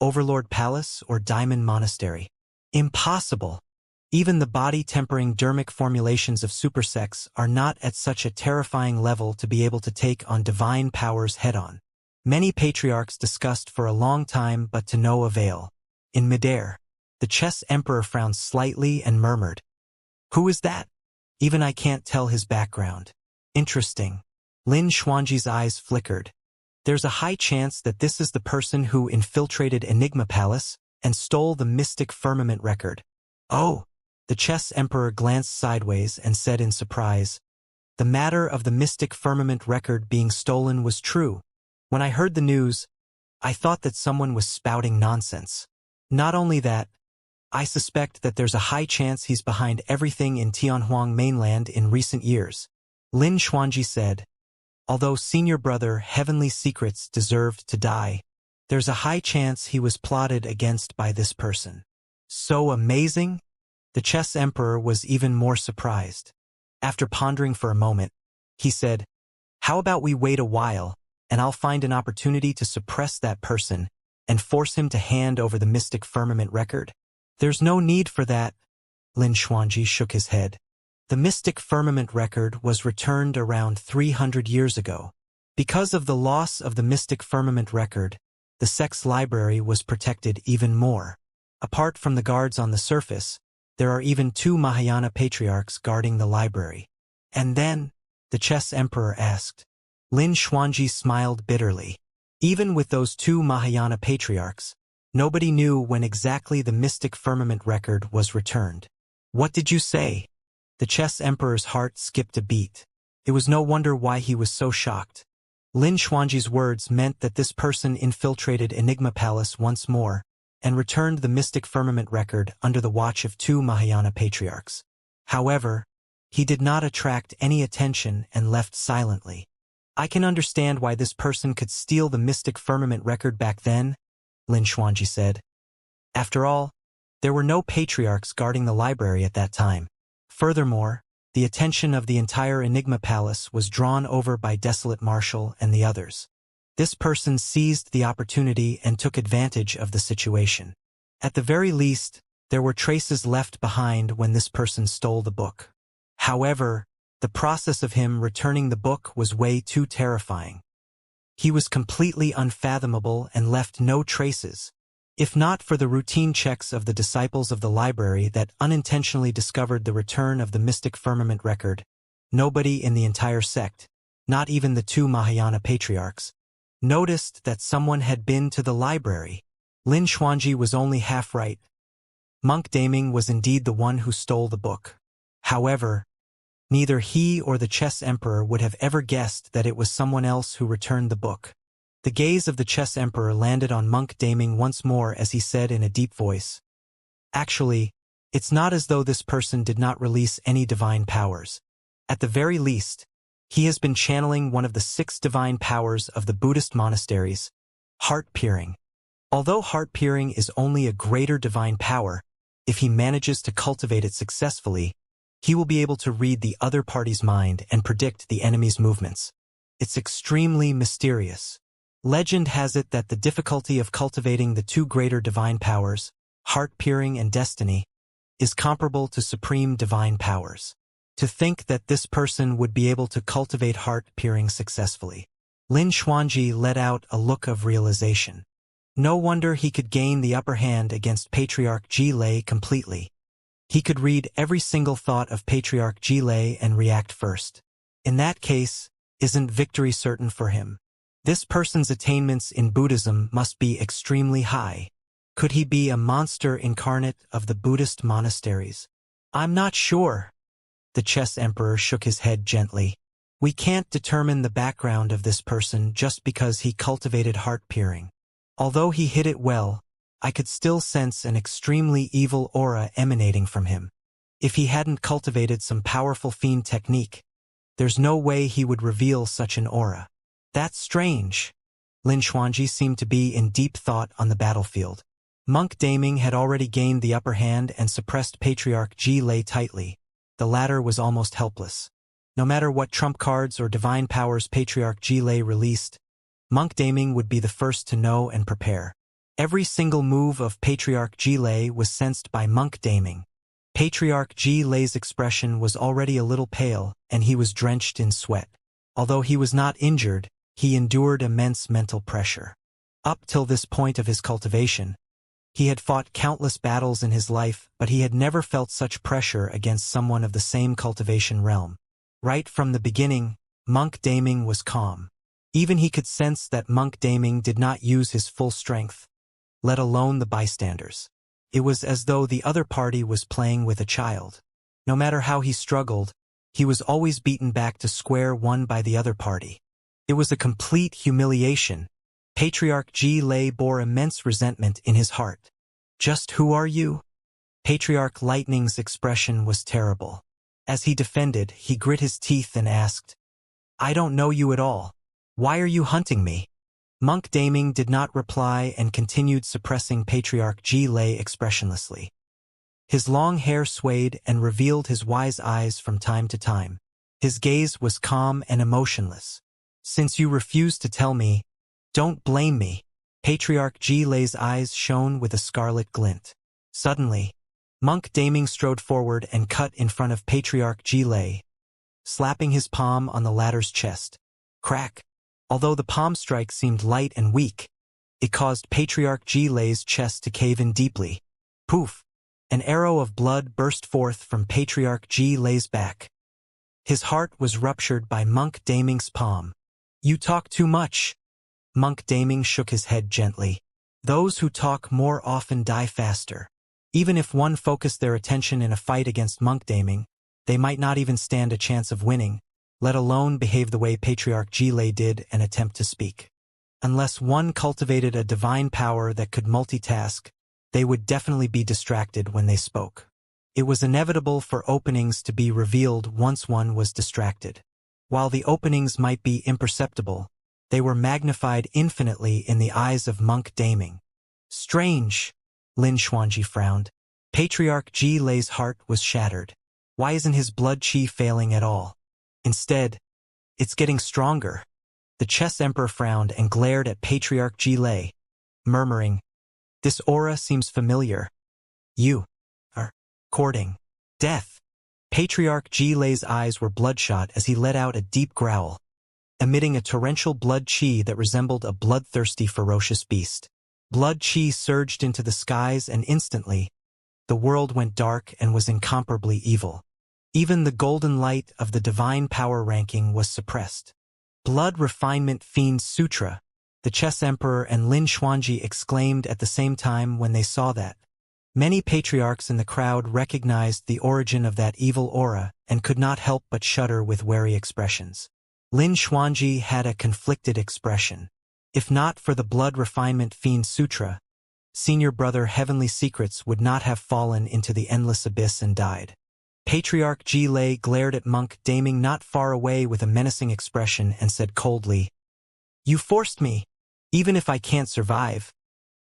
Overlord Palace, or Diamond Monastery? Impossible. Even the body-tempering dermic formulations of supersects are not at such a terrifying level to be able to take on divine powers head-on. Many patriarchs discussed for a long time but to no avail. In midair, the Chess Emperor frowned slightly and murmured, "Who is that? Even I can't tell his background." Interesting. Lin Xuanji's eyes flickered. There's a high chance that this is the person who infiltrated Enigma Palace and stole the Mystic Firmament record. Oh! The Chess Emperor glanced sideways and said in surprise, "The matter of the Mystic Firmament record being stolen was true. When I heard the news, I thought that someone was spouting nonsense. Not only that, I suspect that there's a high chance he's behind everything in Tianhuang mainland in recent years." Lin Xuanji said, "Although senior brother Heavenly Secrets deserved to die, there's a high chance he was plotted against by this person." So amazing? The Chess Emperor was even more surprised. After pondering for a moment, he said, "How about we wait a while, and I'll find an opportunity to suppress that person and force him to hand over the Mystic Firmament record?" "There's no need for that." Lin Xuanji shook his head. The Mystic Firmament record was returned around 300 years ago. Because of the loss of the Mystic Firmament record, the sect's library was protected even more. Apart from the guards on the surface, There are even 2 Mahayana patriarchs guarding the library. And then, the chess emperor asked. Lin Xuanji smiled bitterly. Even with those 2 Mahayana patriarchs, nobody knew when exactly the mystic firmament record was returned. What did you say? The chess emperor's heart skipped a beat. It was no wonder why he was so shocked. Lin Xuanji's words meant that this person infiltrated Enigma Palace once more and returned the mystic firmament record under the watch of 2 Mahayana patriarchs. However, he did not attract any attention and left silently. I can understand why this person could steal the mystic firmament record back then, Lin Xuanji said. After all, there were no patriarchs guarding the library at that time. Furthermore, the attention of the entire Enigma Palace was drawn over by Desolate Marshal and the others. This person seized the opportunity and took advantage of the situation. At the very least, there were traces left behind when this person stole the book. However, the process of him returning the book was way too terrifying. He was completely unfathomable and left no traces. If not for the routine checks of the disciples of the library that unintentionally discovered the return of the mystic firmament record, nobody in the entire sect, not even the 2 Mahayana patriarchs, noticed that someone had been to the library. Lin Xuanji was only half right. Monk Daming was indeed the one who stole the book. However, neither he or the chess emperor would have ever guessed that it was someone else who returned the book. The gaze of the chess emperor landed on Monk Daming once more as he said in a deep voice. Actually, it's not as though this person did not release any divine powers. At the very least, he has been channeling one of the 6 divine powers of the Buddhist monasteries, heart-peering. Although heart-peering is only a greater divine power, if he manages to cultivate it successfully, he will be able to read the other party's mind and predict the enemy's movements. It's extremely mysterious. Legend has it that the difficulty of cultivating the 2 greater divine powers, heart-peering and destiny, is comparable to supreme divine powers. To think that this person would be able to cultivate heart-peering successfully. Lin Xuanji let out a look of realization. No wonder he could gain the upper hand against Patriarch Ji Lei completely. He could read every single thought of Patriarch Ji Lei and react first. In that case, isn't victory certain for him? This person's attainments in Buddhism must be extremely high. Could he be a monster incarnate of the Buddhist monasteries? I'm not sure. The chess emperor shook his head gently. We can't determine the background of this person just because he cultivated heart-peering. Although he hid it well, I could still sense an extremely evil aura emanating from him. If he hadn't cultivated some powerful fiend technique, there's no way he would reveal such an aura. That's strange. Lin Xuanji seemed to be in deep thought on the battlefield. Monk Daming had already gained the upper hand and suppressed Patriarch Ji Lei tightly. The latter was almost helpless. No matter what trump cards or divine powers Patriarch Ji Lei released, Monk Daming would be the first to know and prepare. Every single move of Patriarch Ji Lei was sensed by Monk Daming. Patriarch Ji Lei's expression was already a little pale, and he was drenched in sweat. Although he was not injured, he endured immense mental pressure. Up till this point of his cultivation, he had fought countless battles in his life, but he had never felt such pressure against someone of the same cultivation realm. Right from the beginning, Monk Daming was calm. Even he could sense that Monk Daming did not use his full strength, let alone the bystanders. It was as though the other party was playing with a child. No matter how he struggled, he was always beaten back to square one by the other party. It was a complete humiliation. Patriarch Ji Lei bore immense resentment in his heart. Just who are you? Patriarch Lightning's expression was terrible. As he defended, he grit his teeth and asked, I don't know you at all. Why are you hunting me? Monk Daming did not reply and continued suppressing Patriarch Ji Lei expressionlessly. His long hair swayed and revealed his wise eyes from time to time. His gaze was calm and emotionless. Since you refuse to tell me, don't blame me. Patriarch Ji Lei's eyes shone with a scarlet glint. Suddenly, Monk Daming strode forward and cut in front of Patriarch Ji Lei, slapping his palm on the latter's chest. Crack! Although the palm strike seemed light and weak, it caused Patriarch Ji Lei's chest to cave in deeply. Poof! An arrow of blood burst forth from Patriarch Ji Lei's back. His heart was ruptured by Monk Daming's palm. "You talk too much." Monk Daming shook his head gently. "Those who talk more often die faster. Even if one focused their attention in a fight against Monk Daming, they might not even stand a chance of winning, let alone behave the way Patriarch Ji Lei did and attempt to speak. Unless one cultivated a divine power that could multitask, they would definitely be distracted when they spoke. It was inevitable for openings to be revealed once one was distracted. While the openings might be imperceptible, they were magnified infinitely in the eyes of Monk Daming. Strange, Lin Xuanji frowned. Patriarch Ji Lei's heart was shattered. Why isn't his blood chi failing at all? Instead, it's getting stronger. The Chess Emperor frowned and glared at Patriarch Ji Lei, murmuring, "This aura seems familiar. You are courting death." Patriarch Ji Lei's eyes were bloodshot as he let out a deep growl, emitting a torrential blood chi that resembled a bloodthirsty, ferocious beast. Blood chi surged into the skies, and instantly, the world went dark and was incomparably evil. Even the golden light of the divine power ranking was suppressed. "Blood Refinement Fiend Sutra," the Chess Emperor and Lin Xuanji exclaimed at the same time when they saw that. Many patriarchs in the crowd recognized the origin of that evil aura and could not help but shudder with wary expressions. Lin Xuanji had a conflicted expression. If not for the Blood Refinement Fiend Sutra, Senior Brother Heavenly Secrets would not have fallen into the endless abyss and died. Patriarch Ji Lei glared at Monk Daming not far away with a menacing expression and said coldly, "You forced me. Even if I can't survive,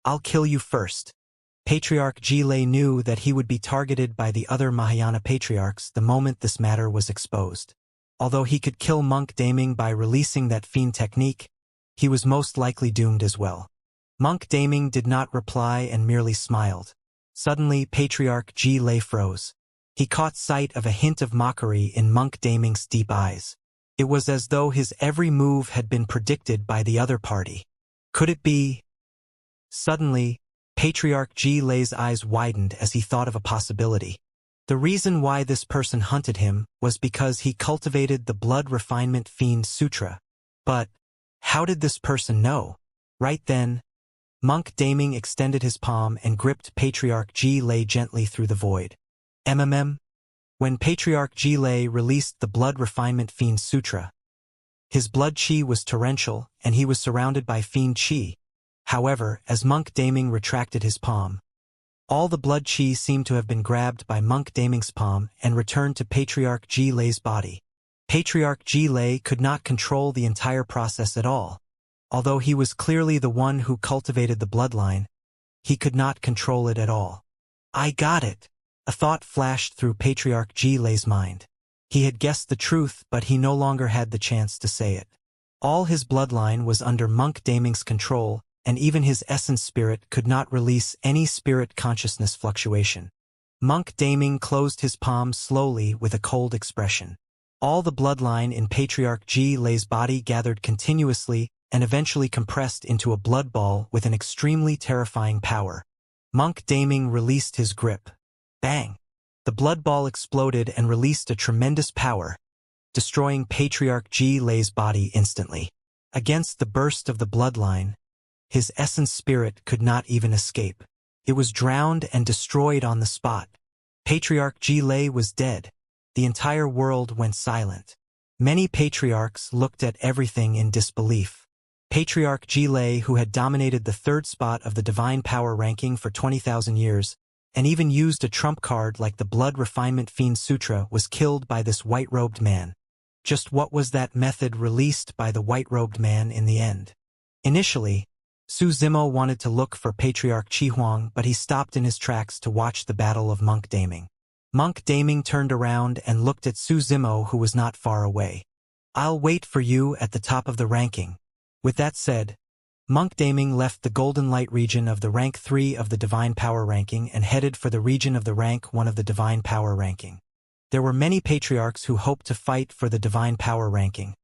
I'll kill you first." Patriarch Ji Lei knew that he would be targeted by the other Mahayana patriarchs the moment this matter was exposed. Although he could kill Monk Daming by releasing that fiend technique, he was most likely doomed as well. Monk Daming did not reply and merely smiled. Suddenly, Patriarch Ji Lei froze. He caught sight of a hint of mockery in Monk Daming's deep eyes. It was as though his every move had been predicted by the other party. Could it be? Suddenly, Patriarch Ji Lei's eyes widened as he thought of a possibility. The reason why this person hunted him was because he cultivated the Blood Refinement Fiend Sutra. But how did this person know? Right then, Monk Daming extended his palm and gripped Patriarch Ji Lei gently through the void. When Patriarch Ji Lei released the Blood Refinement Fiend Sutra, his blood chi was torrential and he was surrounded by fiend chi. However, as Monk Daming retracted his palm, all the blood chi seemed to have been grabbed by Monk Daming's palm and returned to Patriarch Ji Lei's body. Patriarch Ji Lei could not control the entire process at all. Although he was clearly the one who cultivated the bloodline, he could not control it at all. "I got it." A thought flashed through Patriarch Ji Lei's mind. He had guessed the truth, but he no longer had the chance to say it. All his bloodline was under Monk Daming's control, and even his essence spirit could not release any spirit consciousness fluctuation. Monk Daming closed his palm slowly with a cold expression. All the bloodline in Patriarch Ji Lei's body gathered continuously and eventually compressed into a blood ball with an extremely terrifying power. Monk Daming released his grip. Bang! The blood ball exploded and released a tremendous power, destroying Patriarch Ji Lei's body instantly. Against the burst of the bloodline, his essence spirit could not even escape. It was drowned and destroyed on the spot. Patriarch Ji Lei was dead. The entire world went silent. Many patriarchs looked at everything in disbelief. Patriarch Ji Lei, who had dominated the third spot of the divine power ranking for 20,000 years, and even used a trump card like the Blood Refinement Fiend Sutra, was killed by this white-robed man. Just what was that method released by the white-robed man in the end? Initially, Su Zimo wanted to look for Patriarch Chi Huang, but he stopped in his tracks to watch the battle of Monk Daming. Monk Daming turned around and looked at Su Zimo, who was not far away. "I'll wait for you at the top of the ranking." With that said, Monk Daming left the Golden Light region of the rank 3 of the Divine Power ranking and headed for the region of the rank 1 of the Divine Power ranking. There were many patriarchs who hoped to fight for the Divine Power ranking,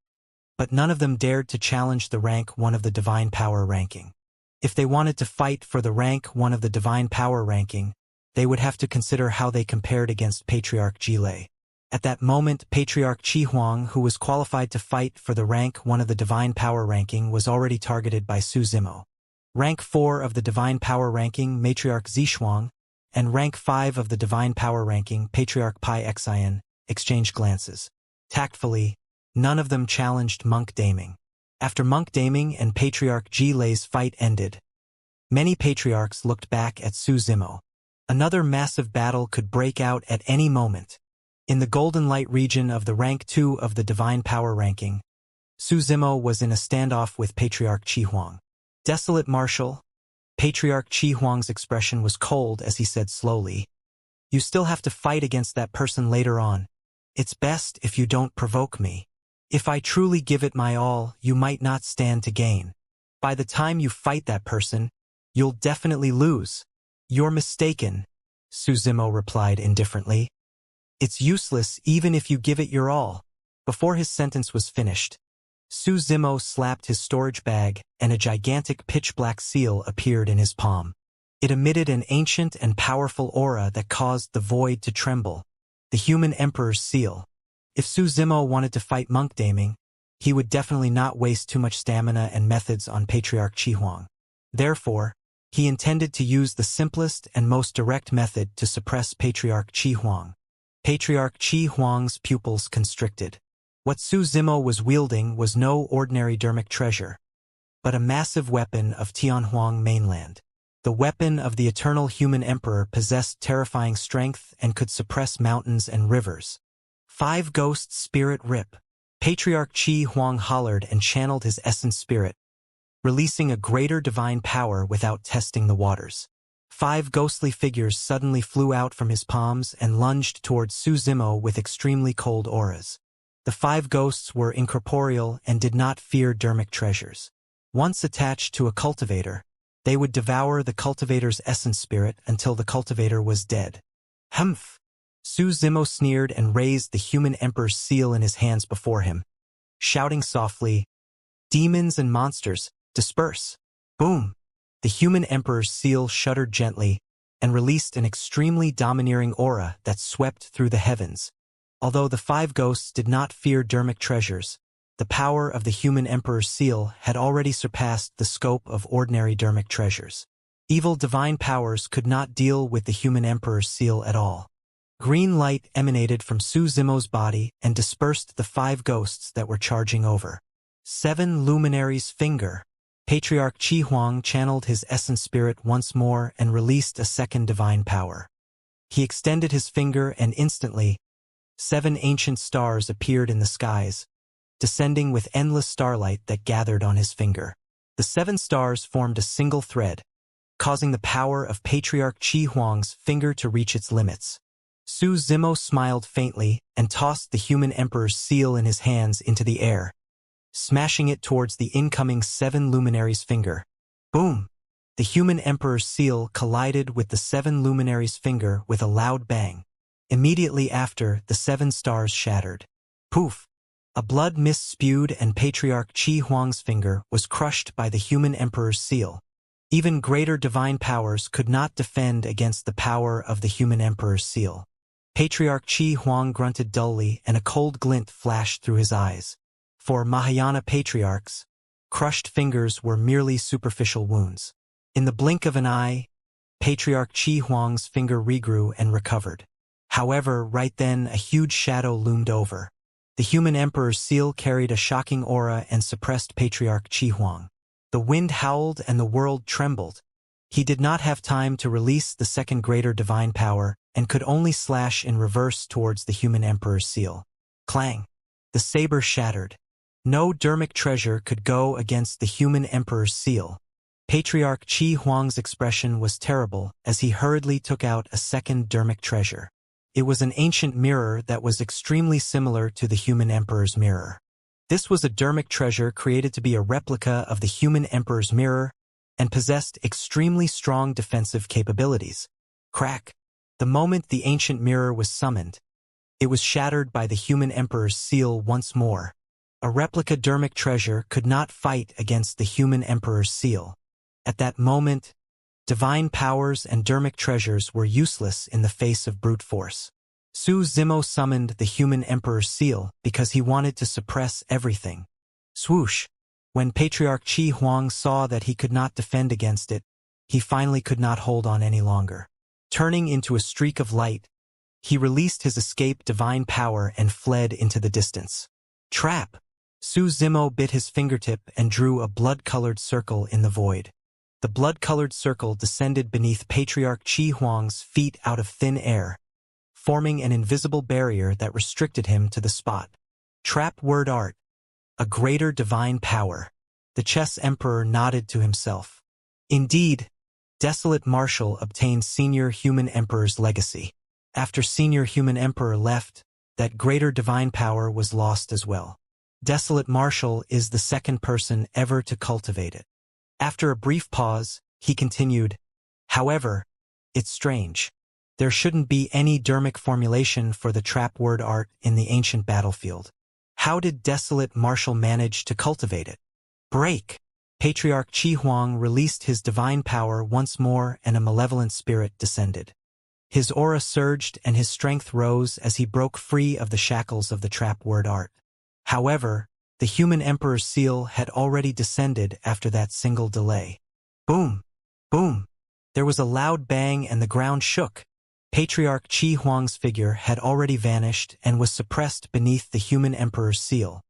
but none of them dared to challenge the rank 1 of the Divine Power ranking. If they wanted to fight for the rank 1 of the Divine Power ranking, they would have to consider how they compared against Patriarch Jilei. At that moment, Patriarch Qi Huang, who was qualified to fight for the rank 1 of the Divine Power ranking, was already targeted by Su Zimo. Rank 4 of the Divine Power ranking, Matriarch Zishuang, and rank 5 of the Divine Power ranking, Patriarch Pai Xian, exchanged glances. Tactfully, none of them challenged Monk Daming. After Monk Daming and Patriarch Jilei's fight ended, many patriarchs looked back at Su Zimo. Another massive battle could break out at any moment. In the Golden Light region of the rank 2 of the Divine Power ranking, Su Zimo was in a standoff with Patriarch Qi Huang. Desolate Marshal, Patriarch Qi Huang's expression was cold as he said slowly, "You still have to fight against that person later on. It's best if you don't provoke me. If I truly give it my all, you might not stand to gain. By the time you fight that person, you'll definitely lose." "You're mistaken," Su Zimo replied indifferently. "It's useless even if you give it your all." Before his sentence was finished, Su Zimo slapped his storage bag, and a gigantic pitch-black seal appeared in his palm. It emitted an ancient and powerful aura that caused the void to tremble. The human emperor's seal. If Su Zimo wanted to fight Monk Daming, he would definitely not waste too much stamina and methods on Patriarch Qi Huang. Therefore, he intended to use the simplest and most direct method to suppress Patriarch Qi Huang. Patriarch Qi Huang's pupils constricted. What Su Zimo was wielding was no ordinary dermic treasure, but a massive weapon of Tianhuang mainland. The weapon of the eternal human emperor possessed terrifying strength and could suppress mountains and rivers. 5 Ghosts Spirit Rip. Patriarch Qi Huang hollered and channeled his essence spirit, releasing a greater divine power without testing the waters. 5 ghostly figures suddenly flew out from his palms and lunged towards Su Zimo with extremely cold auras. The 5 ghosts were incorporeal and did not fear dermic treasures. Once attached to a cultivator, they would devour the cultivator's essence spirit until the cultivator was dead. Humph! Su Zimo sneered and raised the human emperor's seal in his hands before him, shouting softly, "Demons and monsters, disperse!" Boom! The human emperor's seal shuddered gently and released an extremely domineering aura that swept through the heavens. Although the 5 ghosts did not fear dermic treasures, the power of the human emperor's seal had already surpassed the scope of ordinary dermic treasures. Evil divine powers could not deal with the human emperor's seal at all. Green light emanated from Su Zimo's body and dispersed the 5 ghosts that were charging over. 7 Luminaries' Finger. Patriarch Qi Huang channeled his essence spirit once more and released a second divine power. He extended his finger and instantly, 7 ancient stars appeared in the skies, descending with endless starlight that gathered on his finger. The 7 stars formed a single thread, causing the power of Patriarch Qi Huang's finger to reach its limits. Su Zimo smiled faintly and tossed the human emperor's seal in his hands into the air, smashing it towards the incoming 7 luminaries' finger. Boom! The human emperor's seal collided with the 7 luminaries' finger with a loud bang. Immediately after, the 7 stars shattered. Poof! A blood mist spewed and Patriarch Qi Huang's finger was crushed by the human emperor's seal. Even greater divine powers could not defend against the power of the human emperor's seal. Patriarch Qi Huang grunted dully and a cold glint flashed through his eyes. For Mahayana patriarchs, crushed fingers were merely superficial wounds. In the blink of an eye, Patriarch Qi Huang's finger regrew and recovered. However, right then a huge shadow loomed over. The human emperor's seal carried a shocking aura and suppressed Patriarch Qi Huang. The wind howled and the world trembled. He did not have time to release the second greater divine power and could only slash in reverse towards the human emperor's seal. Clang! The saber shattered. No dermic treasure could go against the human emperor's seal. Patriarch Qi Huang's expression was terrible as he hurriedly took out a second dermic treasure. It was an ancient mirror that was extremely similar to the human emperor's mirror. This was a dermic treasure created to be a replica of the human emperor's mirror and possessed extremely strong defensive capabilities. Crack! The moment the ancient mirror was summoned, it was shattered by the human emperor's seal once more. A replica dermic treasure could not fight against the human emperor's seal. At that moment, Divine powers and dermic treasures were useless in the face of brute force. Su Zimo summoned the human emperor's seal because he wanted to suppress everything. Swoosh! When Patriarch Qi Huang saw that he could not defend against it, he finally could not hold on any longer. Turning into a streak of light, he released his escaped divine power and fled into the distance. Trap! Su Zimo bit his fingertip and drew a blood-colored circle in the void. The blood-colored circle descended beneath Patriarch Qi Huang's feet out of thin air, forming an invisible barrier that restricted him to the spot. Trap word art. A greater divine power. The chess emperor nodded to himself. Indeed, Desolate Marshal obtained Senior Human Emperor's legacy. After Senior Human Emperor left, that greater divine power was lost as well. Desolate Marshal is the second person ever to cultivate it. After a brief pause, he continued, however, it's strange. There shouldn't be any dermic formulation for the trap word art in the ancient battlefield. How did Desolate Marshal manage to cultivate it? Break! Patriarch Qi Huang released his divine power once more and a malevolent spirit descended. His aura surged and his strength rose as he broke free of the shackles of the trap word art. However, the human emperor's seal had already descended after that single delay. Boom! Boom! There was a loud bang and the ground shook. Patriarch Qi Huang's figure had already vanished and was suppressed beneath the human emperor's seal.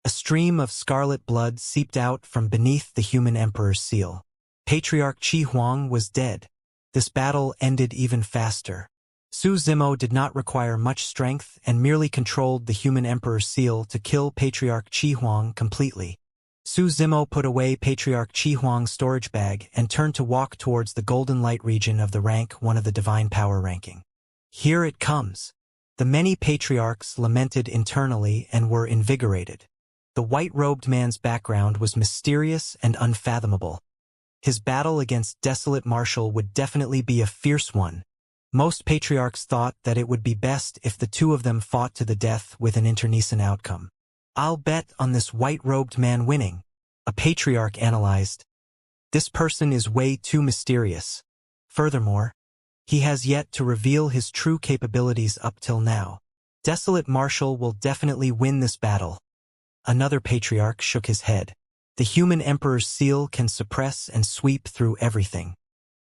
A stream of scarlet blood seeped out from beneath the human emperor's seal. Patriarch Qi Huang was dead. This battle ended even faster. Su Zimo did not require much strength and merely controlled the human emperor's seal to kill Patriarch Qi Huang completely. Su Zimo put away Patriarch Qi Huang's storage bag and turned to walk towards the golden light region of the rank 1 of the divine power ranking. Here it comes. The many patriarchs lamented internally and were invigorated. The white-robed man's background was mysterious and unfathomable. His battle against Desolate Marshal would definitely be a fierce one. Most patriarchs thought that it would be best if the two of them fought to the death with an internecine outcome. I'll bet on this white-robed man winning, a patriarch analyzed. This person is way too mysterious. Furthermore, he has yet to reveal his true capabilities up till now. Desolate Marshal will definitely win this battle. Another patriarch shook his head. The human emperor's seal can suppress and sweep through everything.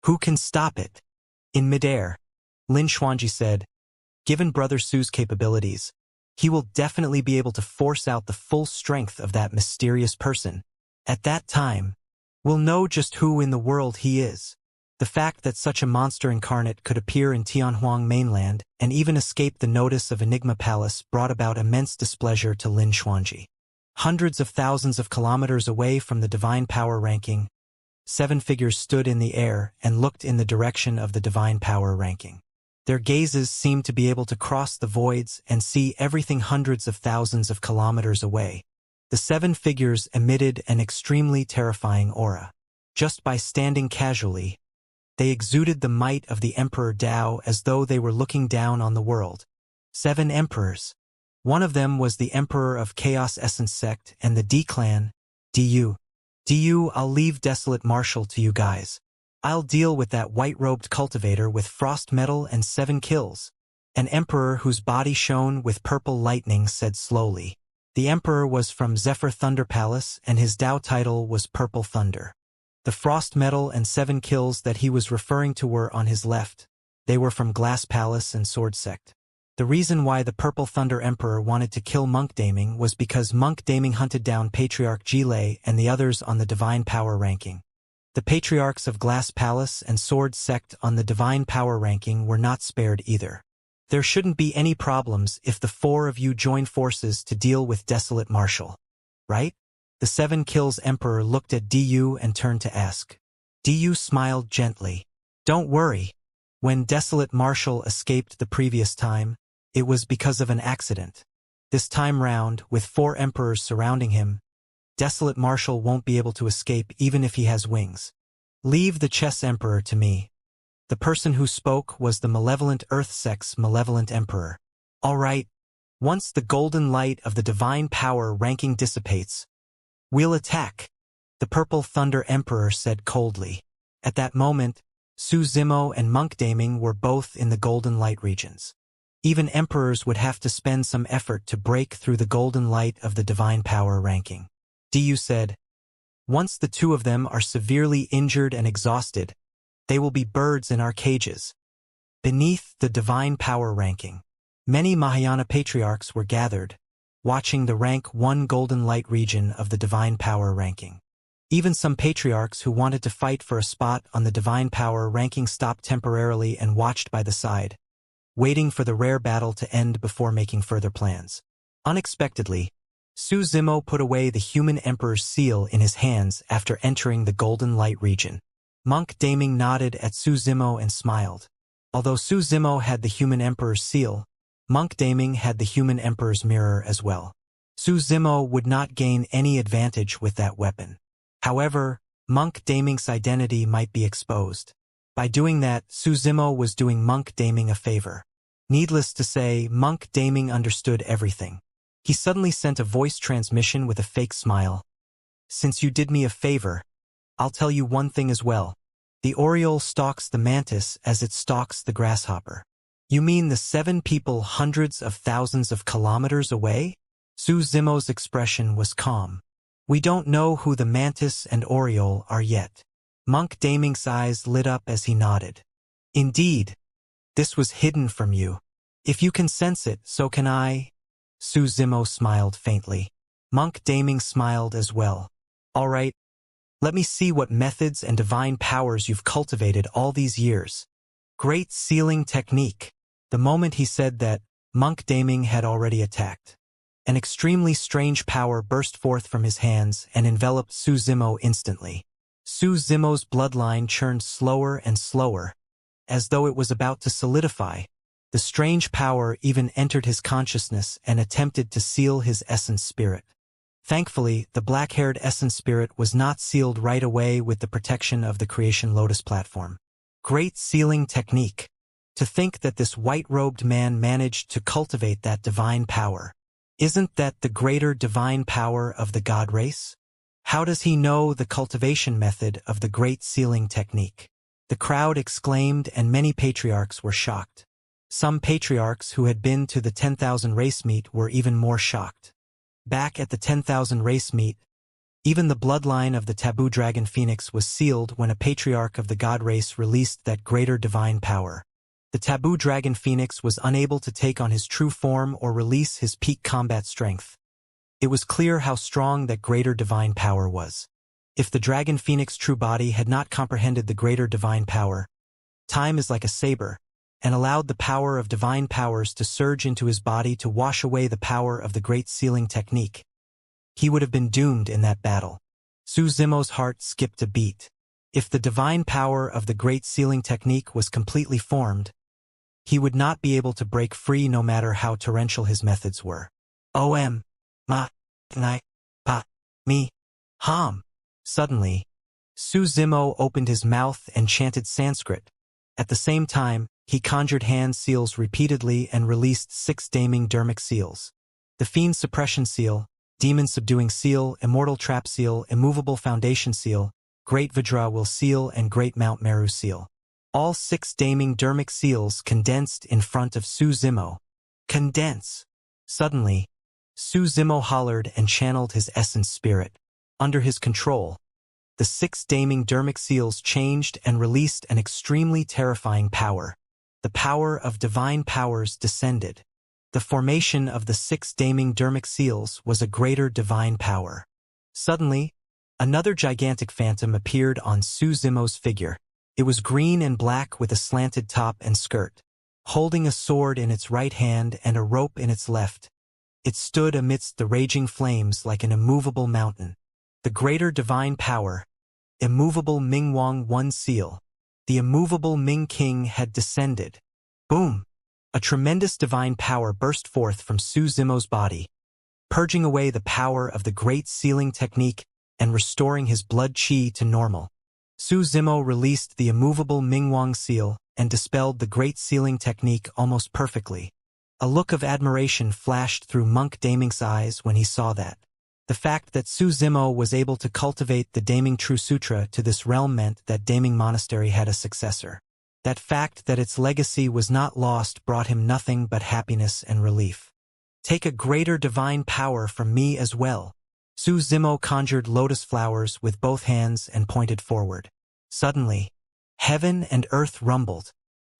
Who can stop it? In midair, Lin Xuanji said, given Brother Su's capabilities, he will definitely be able to force out the full strength of that mysterious person. At that time, we'll know just who in the world he is. The fact that such a monster incarnate could appear in Tianhuang mainland and even escape the notice of Enigma Palace brought about immense displeasure to Lin Xuanji. Hundreds of thousands of kilometers away from the divine power ranking, 7 figures stood in the air and looked in the direction of the divine power ranking. Their gazes seemed to be able to cross the voids and see everything hundreds of thousands of kilometers away. The 7 figures emitted an extremely terrifying aura. Just by standing casually, they exuded the might of the Emperor Dao as though they were looking down on the world. 7 emperors. One of them was the Emperor of Chaos Essence Sect and the D-Clan, DU. I'll leave Desolate Marshal to you guys. I'll deal with that white-robed cultivator with frost metal and 7 kills. An emperor whose body shone with purple lightning said slowly. The emperor was from Zephyr Thunder Palace and his Dao title was Purple Thunder. The frost metal and 7 kills that he was referring to were on his left. They were from Glass Palace and Sword Sect. The reason why the Purple Thunder Emperor wanted to kill Monk Daming was because Monk Daming hunted down Patriarch Jilei and the others on the Divine Power ranking. The Patriarchs of Glass Palace and Sword Sect on the Divine Power ranking were not spared either. There shouldn't be any problems if the 4 of you join forces to deal with Desolate Marshal. Right? The 7 Kills Emperor looked at Du and turned to ask. Du smiled gently. Don't worry. When Desolate Marshal escaped the previous time, it was because of an accident. This time round, with 4 emperors surrounding him, Desolate Marshal won't be able to escape even if he has wings. Leave the Chess Emperor to me. The person who spoke was the malevolent Earth Sect's malevolent emperor. All right, once the golden light of the divine power ranking dissipates, we'll attack, the Purple Thunder Emperor said coldly. At that moment, Su Zimo and monk Daming were both in the golden light regions. Even emperors would have to spend some effort to break through the golden light of the divine power ranking. Du said, once the two of them are severely injured and exhausted, they will be birds in our cages. Beneath the divine power ranking, many Mahayana patriarchs were gathered, watching the rank 1 golden light region of the divine power ranking. Even some patriarchs who wanted to fight for a spot on the divine power ranking stopped temporarily and watched by the side, waiting for the rare battle to end before making further plans. Unexpectedly, Su Zimo put away the human emperor's seal in his hands after entering the golden light region. Monk Daming nodded at Su Zimo and smiled. Although Su Zimo had the human emperor's seal, Monk Daming had the human emperor's mirror as well. Su Zimo would not gain any advantage with that weapon. However, Monk Daming's identity might be exposed. By doing that, Su Zimo was doing Monk Daming a favor. Needless to say, Monk Daming understood everything. He suddenly sent a voice transmission with a fake smile. Since you did me a favor, I'll tell you one thing as well. The oriole stalks the mantis as it stalks the grasshopper. You mean the 7 people hundreds of thousands of kilometers away? Su Zimo's expression was calm. We don't know who the mantis and oriole are yet. Monk Daming's eyes lit up as he nodded. Indeed, this was hidden from you. If you can sense it, so can I. Su Zimo smiled faintly. Monk Daming smiled as well. All right, let me see what methods and divine powers you've cultivated all these years. Great sealing technique. The moment he said that, Monk Daming had already attacked. An extremely strange power burst forth from his hands and enveloped Su Zimo instantly. Su Zimo's bloodline churned slower and slower, as though it was about to solidify. The strange power even entered his consciousness and attempted to seal his essence spirit. Thankfully, the black-haired essence spirit was not sealed right away with the protection of the Creation Lotus platform. Great sealing technique. To think that this white-robed man managed to cultivate that divine power. Isn't that the greater divine power of the god race? How does he know the cultivation method of the great sealing technique? The crowd exclaimed and many patriarchs were shocked. Some patriarchs who had been to the 10,000 race meet were even more shocked. Back at the 10,000 race meet, even the bloodline of the taboo dragon phoenix was sealed when a patriarch of the god race released that greater divine power. The taboo dragon phoenix was unable to take on his true form or release his peak combat strength. It was clear how strong that greater divine power was. If the dragon phoenix true body had not comprehended the greater divine power, time is like a saber, and allowed the power of divine powers to surge into his body to wash away the power of the great sealing technique, he would have been doomed in that battle. Su Zimo's heart skipped a beat. If the divine power of the great sealing technique was completely formed, he would not be able to break free no matter how torrential his methods were. Om. Ma. Nai. Pa. Mi. Ham. Suddenly, Su Zimo opened his mouth and chanted Sanskrit. At the same time, he conjured hand seals repeatedly and released 6 Daming dermic seals. The Fiend Suppression Seal, Demon Subduing Seal, Immortal Trap Seal, Immovable Foundation Seal, Great Vajra Will Seal, and Great Mount Meru Seal. All 6 Daming dermic seals condensed in front of Su Zimo. Condense! Suddenly, Su Zimo hollered and channeled his essence spirit. Under his control, the 6 Daming dermic seals changed and released an extremely terrifying power. The power of divine powers descended. The formation of the 6 Daming dermic seals was a greater divine power. Suddenly, another gigantic phantom appeared on Su Zimo's figure. It was green and black with a slanted top and skirt. Holding a sword in its right hand and a rope in its left, it stood amidst the raging flames like an immovable mountain. The greater divine power, immovable Mingwang One Seal, the immovable Ming King had descended. Boom! A tremendous divine power burst forth from Su Zimo's body, purging away the power of the great sealing technique and restoring his blood chi to normal. Su Zimo released the immovable Mingwang seal and dispelled the great sealing technique almost perfectly. A look of admiration flashed through Monk Daming's eyes when he saw that. The fact that Su Zimo was able to cultivate the Daming True Sutra to this realm meant that Daming Monastery had a successor. That fact that its legacy was not lost brought him nothing but happiness and relief. Take a greater divine power from me as well. Su Zimo conjured lotus flowers with both hands and pointed forward. Suddenly, heaven and earth rumbled.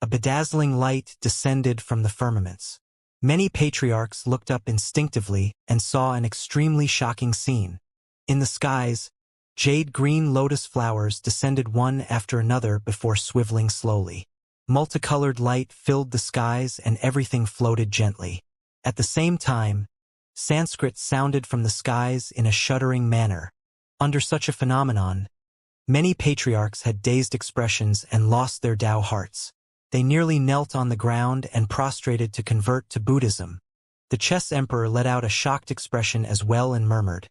A bedazzling light descended from the firmaments. Many patriarchs looked up instinctively and saw an extremely shocking scene. In the skies, jade-green lotus flowers descended one after another before swiveling slowly. Multicolored light filled the skies and everything floated gently. At the same time, Sanskrit sounded from the skies in a shuddering manner. Under such a phenomenon, many patriarchs had dazed expressions and lost their Tao hearts. They nearly knelt on the ground and prostrated to convert to Buddhism. The chess emperor let out a shocked expression as well and murmured.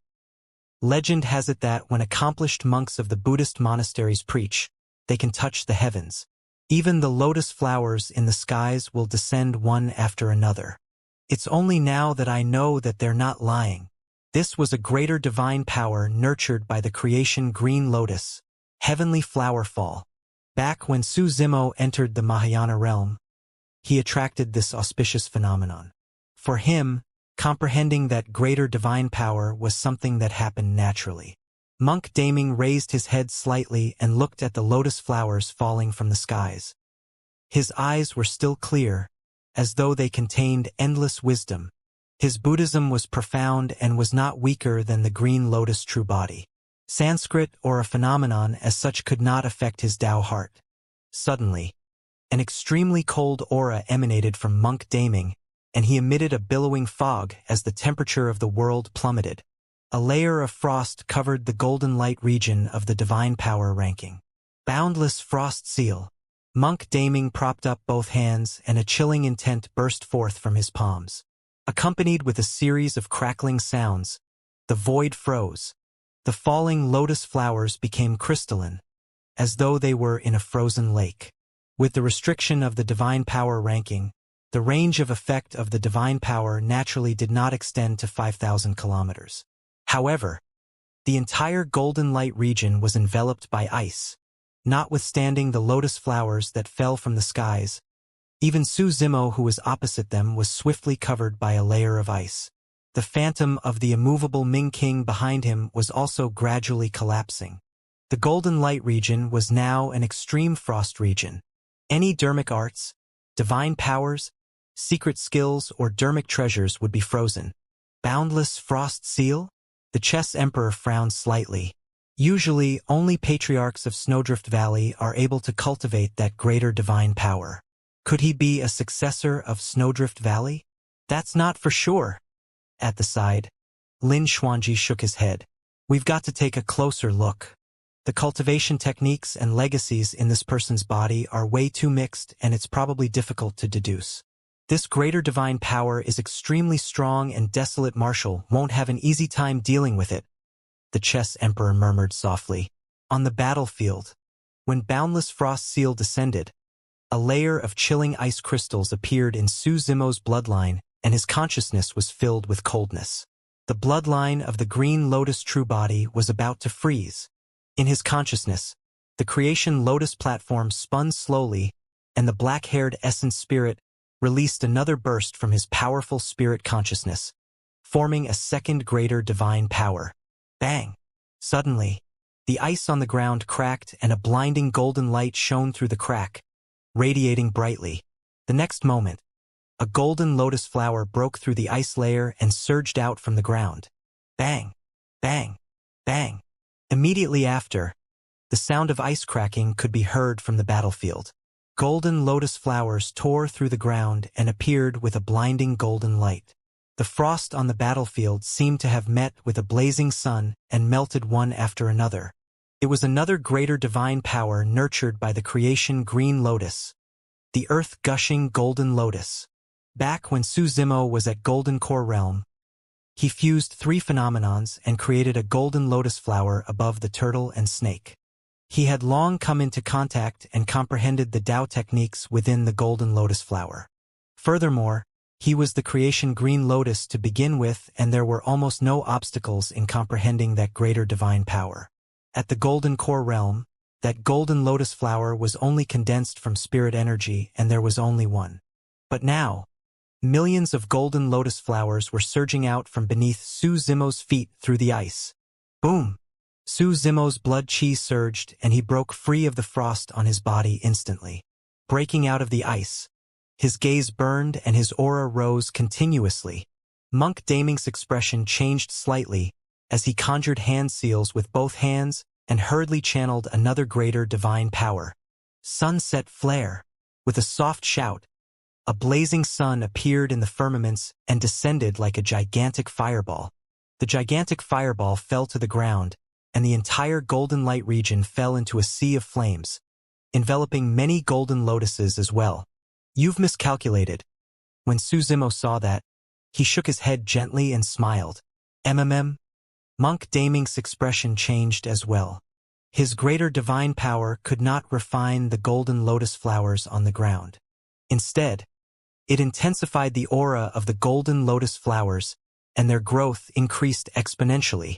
Legend has it that when accomplished monks of the Buddhist monasteries preach, they can touch the heavens. Even the lotus flowers in the skies will descend one after another. It's only now that I know that they're not lying. This was a greater divine power nurtured by the creation green lotus, heavenly flower fall. Back when Su Zimo entered the Mahayana realm, he attracted this auspicious phenomenon. For him, comprehending that greater divine power was something that happened naturally. Monk Daming raised his head slightly and looked at the lotus flowers falling from the skies. His eyes were still clear, as though they contained endless wisdom. His Buddhism was profound and was not weaker than the green lotus true body. Sanskrit or a phenomenon as such could not affect his Tao heart. Suddenly, an extremely cold aura emanated from Monk Daming, and he emitted a billowing fog as the temperature of the world plummeted. A layer of frost covered the golden light region of the divine power ranking. Boundless frost seal. Monk Daming propped up both hands and a chilling intent burst forth from his palms. Accompanied with a series of crackling sounds, the void froze. The falling lotus flowers became crystalline, as though they were in a frozen lake. With the restriction of the divine power ranking, the range of effect of the divine power naturally did not extend to 5,000 kilometers. However, the entire golden light region was enveloped by ice. Notwithstanding the lotus flowers that fell from the skies, even Su Zimo, who was opposite them, was swiftly covered by a layer of ice. The phantom of the immovable Ming King behind him was also gradually collapsing. The golden light region was now an extreme frost region. Any dermic arts, divine powers, secret skills, or dermic treasures would be frozen. Boundless frost seal? The chess emperor frowned slightly. Usually, only patriarchs of Snowdrift Valley are able to cultivate that greater divine power. Could he be a successor of Snowdrift Valley? That's not for sure. At the side, Lin Xuanji shook his head. We've got to take a closer look. The cultivation techniques and legacies in this person's body are way too mixed, and it's probably difficult to deduce. This greater divine power is extremely strong, and Desolate Marshal won't have an easy time dealing with it, the chess emperor murmured softly. On the battlefield, when Boundless Frost Seal descended, a layer of chilling ice crystals appeared in Su Zimo's bloodline, and his consciousness was filled with coldness. The bloodline of the green lotus true body was about to freeze. In his consciousness, the creation lotus platform spun slowly, and the black-haired essence spirit released another burst from his powerful spirit consciousness, forming a second greater divine power. Bang! Suddenly, the ice on the ground cracked and a blinding golden light shone through the crack, radiating brightly. The next moment, a golden lotus flower broke through the ice layer and surged out from the ground. Bang! Bang! Bang! Immediately after, the sound of ice cracking could be heard from the battlefield. Golden lotus flowers tore through the ground and appeared with a blinding golden light. The frost on the battlefield seemed to have met with a blazing sun and melted one after another. It was another greater divine power nurtured by the creation green lotus, the earth-gushing golden lotus. Back when Su Zimo was at Golden Core Realm, he fused three phenomenons and created a golden lotus flower above the turtle and snake. He had long come into contact and comprehended the Tao techniques within the golden lotus flower. Furthermore, He was the creation Green Lotus to begin with, and there were almost no obstacles in comprehending that greater divine power. At the Golden Core realm, that Golden Lotus flower was only condensed from spirit energy, and there was only one. But now, millions of Golden Lotus flowers were surging out from beneath Su Zimo's feet through the ice. Boom! Su Zimo's blood chi surged, and he broke free of the frost on his body instantly. Breaking out of the ice, his gaze burned and his aura rose continuously. Monk Daming's expression changed slightly as he conjured hand seals with both hands and hurriedly channeled another greater divine power. Sunset Flare. With a soft shout, a blazing sun appeared in the firmaments and descended like a gigantic fireball. The gigantic fireball fell to the ground, and the entire golden light region fell into a sea of flames, enveloping many golden lotuses as well. You've miscalculated. When Su Zimo saw that, he shook his head gently and smiled. Monk Daming's expression changed as well. His greater divine power could not refine the golden lotus flowers on the ground. Instead, it intensified the aura of the golden lotus flowers, and their growth increased exponentially.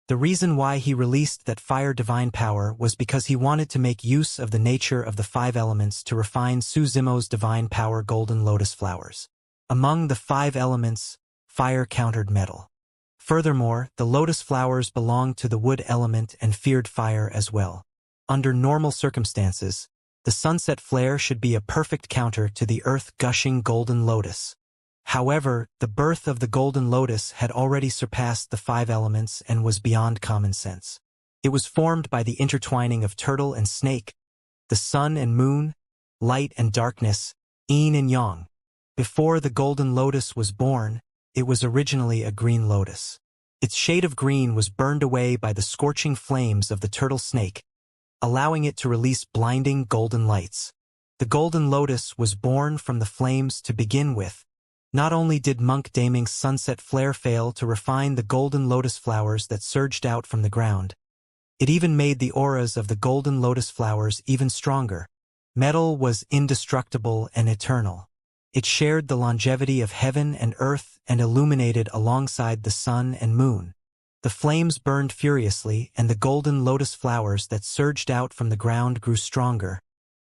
The reason why he released that fire divine power was because he wanted to make use of the nature of the 5 elements to refine Su Zimo's divine power golden lotus flowers. Among the 5 elements, fire countered metal. Furthermore, the lotus flowers belonged to the wood element and feared fire as well. Under normal circumstances, the sunset flare should be a perfect counter to the earth-gushing golden lotus. However, the birth of the golden lotus had already surpassed the 5 elements and was beyond common sense. It was formed by the intertwining of turtle and snake, the sun and moon, light and darkness, yin and yang. Before the golden lotus was born, it was originally a green lotus. Its shade of green was burned away by the scorching flames of the turtle snake, allowing it to release blinding golden lights. The golden lotus was born from the flames to begin with. Not only did Monk Daming's sunset flare fail to refine the golden lotus flowers that surged out from the ground, it even made the auras of the golden lotus flowers even stronger. Metal was indestructible and eternal. It shared the longevity of heaven and earth and illuminated alongside the sun and moon. The flames burned furiously, and the golden lotus flowers that surged out from the ground grew stronger,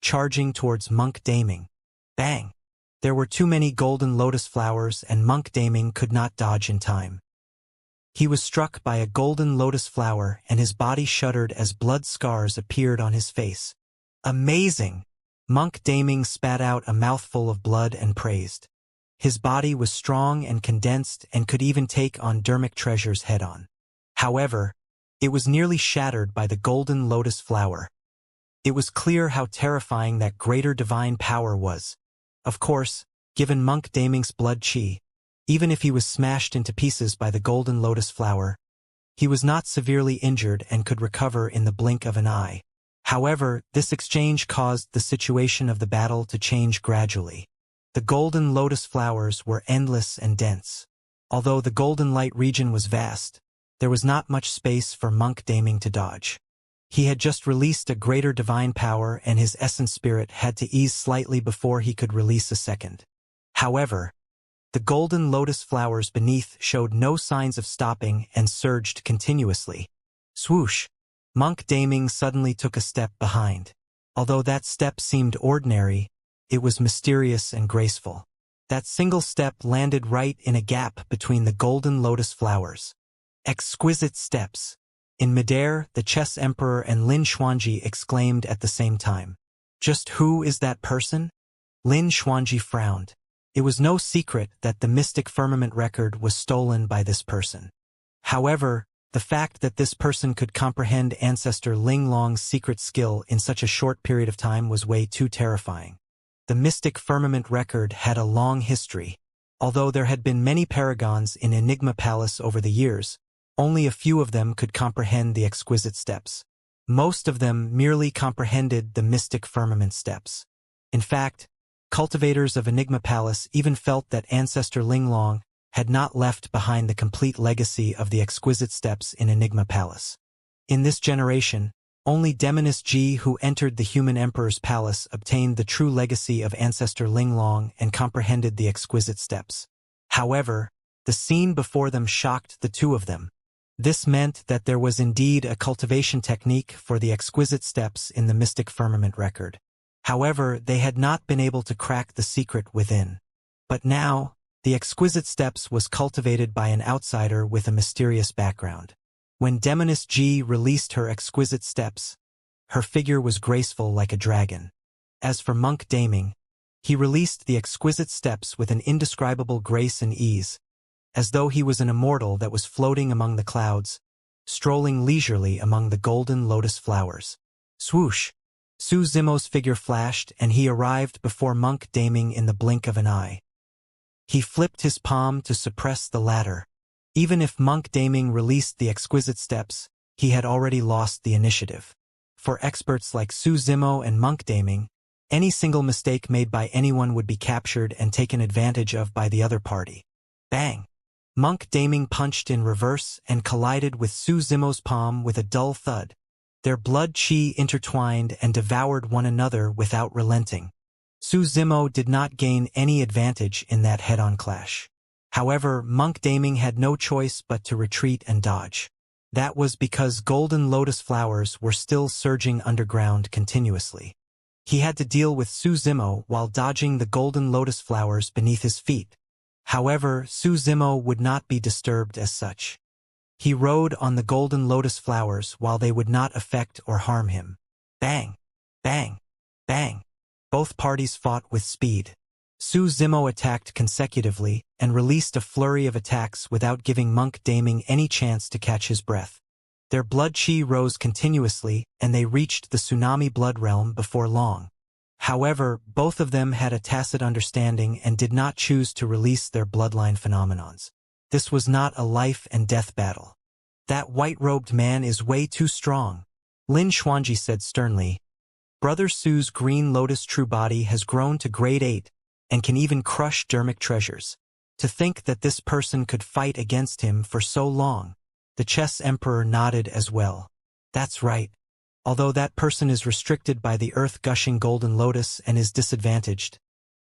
charging towards Monk Daming. Bang! There were too many golden lotus flowers, and Monk Daming could not dodge in time. He was struck by a golden lotus flower, and his body shuddered as blood scars appeared on his face. Amazing! Monk Daming spat out a mouthful of blood and praised. His body was strong and condensed and could even take on dermic treasures head-on. However, it was nearly shattered by the golden lotus flower. It was clear how terrifying that greater divine power was. Of course, given Monk Daming's blood chi, even if he was smashed into pieces by the golden lotus flower, he was not severely injured and could recover in the blink of an eye. However, this exchange caused the situation of the battle to change gradually. The golden lotus flowers were endless and dense. Although the golden light region was vast, there was not much space for Monk Daming to dodge. He had just released a greater divine power, and his essence spirit had to ease slightly before he could release a second. However, the golden lotus flowers beneath showed no signs of stopping and surged continuously. Swoosh! Monk Daming suddenly took a step behind. Although that step seemed ordinary, it was mysterious and graceful. That single step landed right in a gap between the golden lotus flowers. Exquisite steps! In midair, the chess emperor and Lin Xuanji exclaimed at the same time. Just who is that person? Lin Xuanji frowned. It was no secret that the mystic firmament record was stolen by this person. However, the fact that this person could comprehend Ancestor Ling Long's secret skill in such a short period of time was way too terrifying. The mystic firmament record had a long history. Although there had been many paragons in Enigma Palace over the years, only a few of them could comprehend the exquisite steps. Most of them merely comprehended the mystic firmament steps. In fact, cultivators of Enigma Palace even felt that Ancestor Ling Long had not left behind the complete legacy of the exquisite steps in Enigma Palace. In this generation, Only Demoness Ji, who entered the human emperor's palace, obtained the true legacy of ancestor Linglong and comprehended the exquisite steps. However, the scene before them shocked the two of them. This meant that there was indeed a cultivation technique for the exquisite steps in the mystic firmament record. However, they had not been able to crack the secret within. But now, the exquisite steps was cultivated by an outsider with a mysterious background. When Demoness Ji released her exquisite steps, her figure was graceful like a dragon. As for Monk Daming, he released the exquisite steps with an indescribable grace and ease, as though he was an immortal that was floating among the clouds, strolling leisurely among the golden lotus flowers. Swoosh! Su Zimo's figure flashed, and he arrived before Monk Daming in the blink of an eye. He flipped his palm to suppress the latter. Even if Monk Daming released the exquisite steps, he had already lost the initiative. For experts like Su Zimo and Monk Daming, any single mistake made by anyone would be captured and taken advantage of by the other party. Bang! Monk Daming punched in reverse and collided with Su Zimo's palm with a dull thud. Their blood chi intertwined and devoured one another without relenting. Su Zimo did not gain any advantage in that head-on clash. However, Monk Daming had no choice but to retreat and dodge. That was because golden lotus flowers were still surging underground continuously. He had to deal with Su Zimo while dodging the golden lotus flowers beneath his feet. However, Su Zimo would not be disturbed as such. He rode on the golden lotus flowers while they would not affect or harm him. Bang! Bang! Bang! Both parties fought with speed. Su Zimo attacked consecutively and released a flurry of attacks without giving Monk Daming any chance to catch his breath. Their blood chi rose continuously, and they reached the tsunami blood realm before long. However, both of them had a tacit understanding and did not choose to release their bloodline phenomenons. This was not a life-and-death battle. That white-robed man is way too strong, Lin Xuanji said sternly. Brother Su's green lotus true body has grown to grade 8, and can even crush dermic treasures. To think that this person could fight against him for so long. The chess emperor nodded as well. That's right. Although that person is restricted by the earth-gushing golden lotus and is disadvantaged,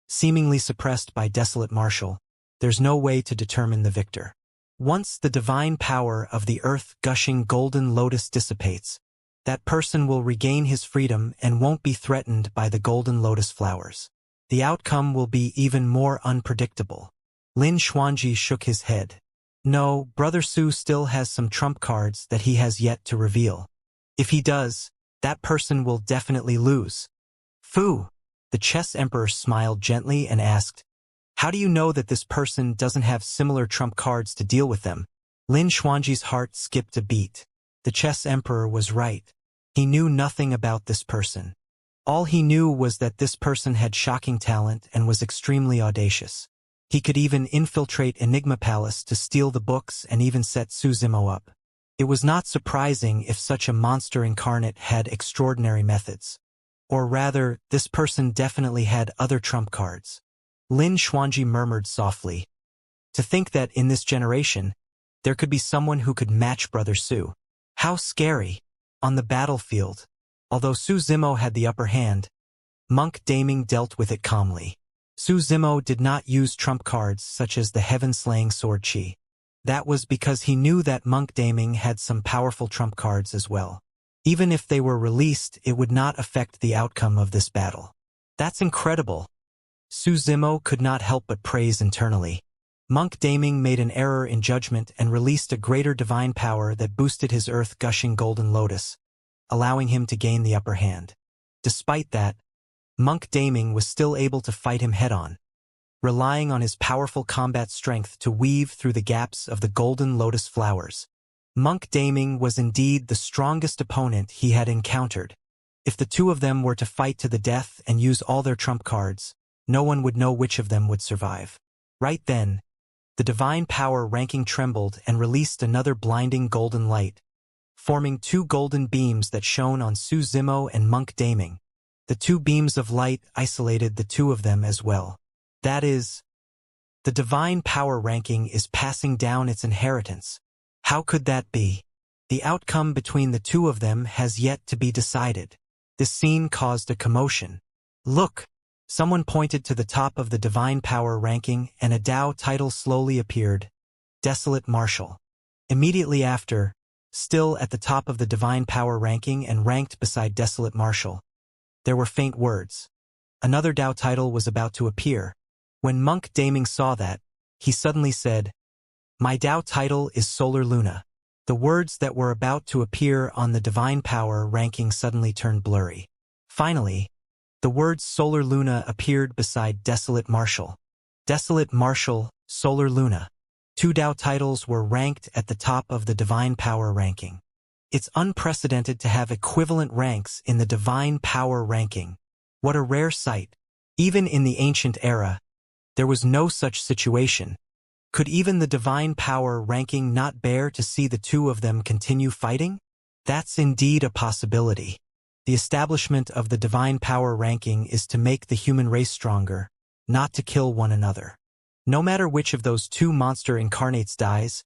seemingly suppressed by desolate martial, there's no way to determine the victor. Once the divine power of the earth-gushing golden lotus dissipates, that person will regain his freedom and won't be threatened by the golden lotus flowers. The outcome will be even more unpredictable. Lin Xuanji shook his head. No, Brother Su still has some trump cards that he has yet to reveal. If he does, that person will definitely lose. Fu! The chess emperor smiled gently and asked, how do you know that this person doesn't have similar trump cards to deal with them? Lin Xuanji's heart skipped a beat. The chess emperor was right. He knew nothing about this person. All he knew was that this person had shocking talent and was extremely audacious. He could even infiltrate Enigma Palace to steal the books and even set Su Zimo up. It was not surprising if such a monster incarnate had extraordinary methods. Or rather, this person definitely had other trump cards. Lin Xuanji murmured softly. To think that in this generation, there could be someone who could match Brother Su. How scary! On the battlefield, although Su Zimo had the upper hand, Monk Daming dealt with it calmly. Su Zimo did not use trump cards such as the heaven-slaying sword chi. That was because he knew that Monk Daming had some powerful trump cards as well. Even if they were released, it would not affect the outcome of this battle. That's incredible. Su Zimo could not help but praise internally. Monk Daming made an error in judgment and released a greater divine power that boosted his earth-gushing golden lotus, allowing him to gain the upper hand. Despite that, Monk Daming was still able to fight him head-on, relying on his powerful combat strength to weave through the gaps of the golden lotus flowers. Monk Daming was indeed the strongest opponent he had encountered. If the two of them were to fight to the death and use all their trump cards, no one would know which of them would survive. Right then, the divine power ranking trembled and released another blinding golden light, forming two golden beams that shone on Su Zimo and Monk Daming. The two beams of light isolated the two of them as well. That is, the divine power ranking is passing down its inheritance. How could that be? The outcome between the two of them has yet to be decided. This scene caused a commotion. Look! Someone pointed to the top of the divine power ranking and a Dao title slowly appeared. Desolate Marshal. Immediately after, still at the top of the divine power ranking and ranked beside Desolate Marshal, there were faint words. Another Dao title was about to appear. When Monk Daming saw that, he suddenly said, "My Dao title is Solar Luna." The words that were about to appear on the divine power ranking suddenly turned blurry. Finally, the words Solar Luna appeared beside Desolate Marshal. Desolate Marshal, Solar Luna. Two Dao titles were ranked at the top of the divine power ranking. It's unprecedented to have equivalent ranks in the divine power ranking. What a rare sight. Even in the ancient era, there was no such situation. Could even the divine power ranking not bear to see the two of them continue fighting? That's indeed a possibility. The establishment of the divine power ranking is to make the human race stronger, not to kill one another. No matter which of those two monster incarnates dies,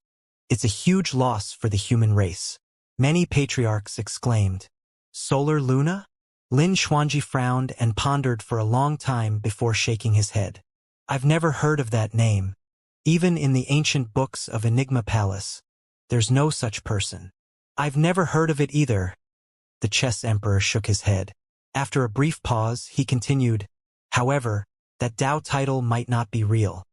it's a huge loss for the human race. Many patriarchs exclaimed, "Solar Luna?" Lin Xuanji frowned and pondered for a long time before shaking his head. "I've never heard of that name. Even in the ancient books of Enigma Palace, there's no such person." "I've never heard of it either." The chess emperor shook his head. After a brief pause, he continued, "However, that Dao title might not be real.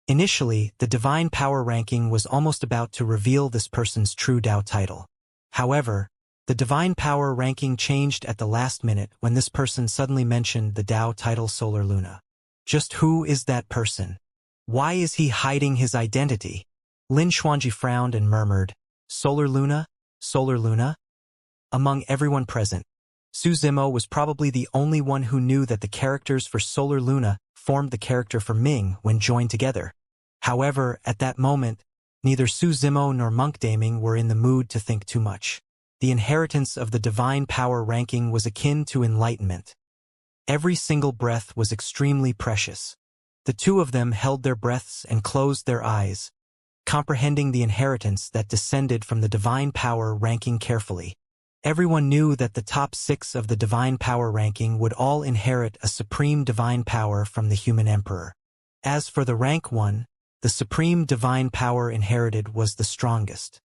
Initially, the divine power ranking was almost about to reveal this person's true Dao title. However, the divine power ranking changed at the last minute when this person suddenly mentioned the Dao title Solar Luna. Just who is that person? Why is he hiding his identity?" Lin Xuanji frowned and murmured, "Solar Luna? Solar Luna?" Among everyone present, Su Zimo was probably the only one who knew that the characters for Solar Luna formed the character for Ming when joined together. However, at that moment, neither Su Zimo nor Monk Daming were in the mood to think too much. The inheritance of the divine power ranking was akin to enlightenment. Every single breath was extremely precious. The two of them held their breaths and closed their eyes, comprehending the inheritance that descended from the divine power ranking carefully. Everyone knew that the top 6 of the divine power ranking would all inherit a supreme divine power from the human emperor. As for the rank 1, the supreme divine power inherited was the strongest.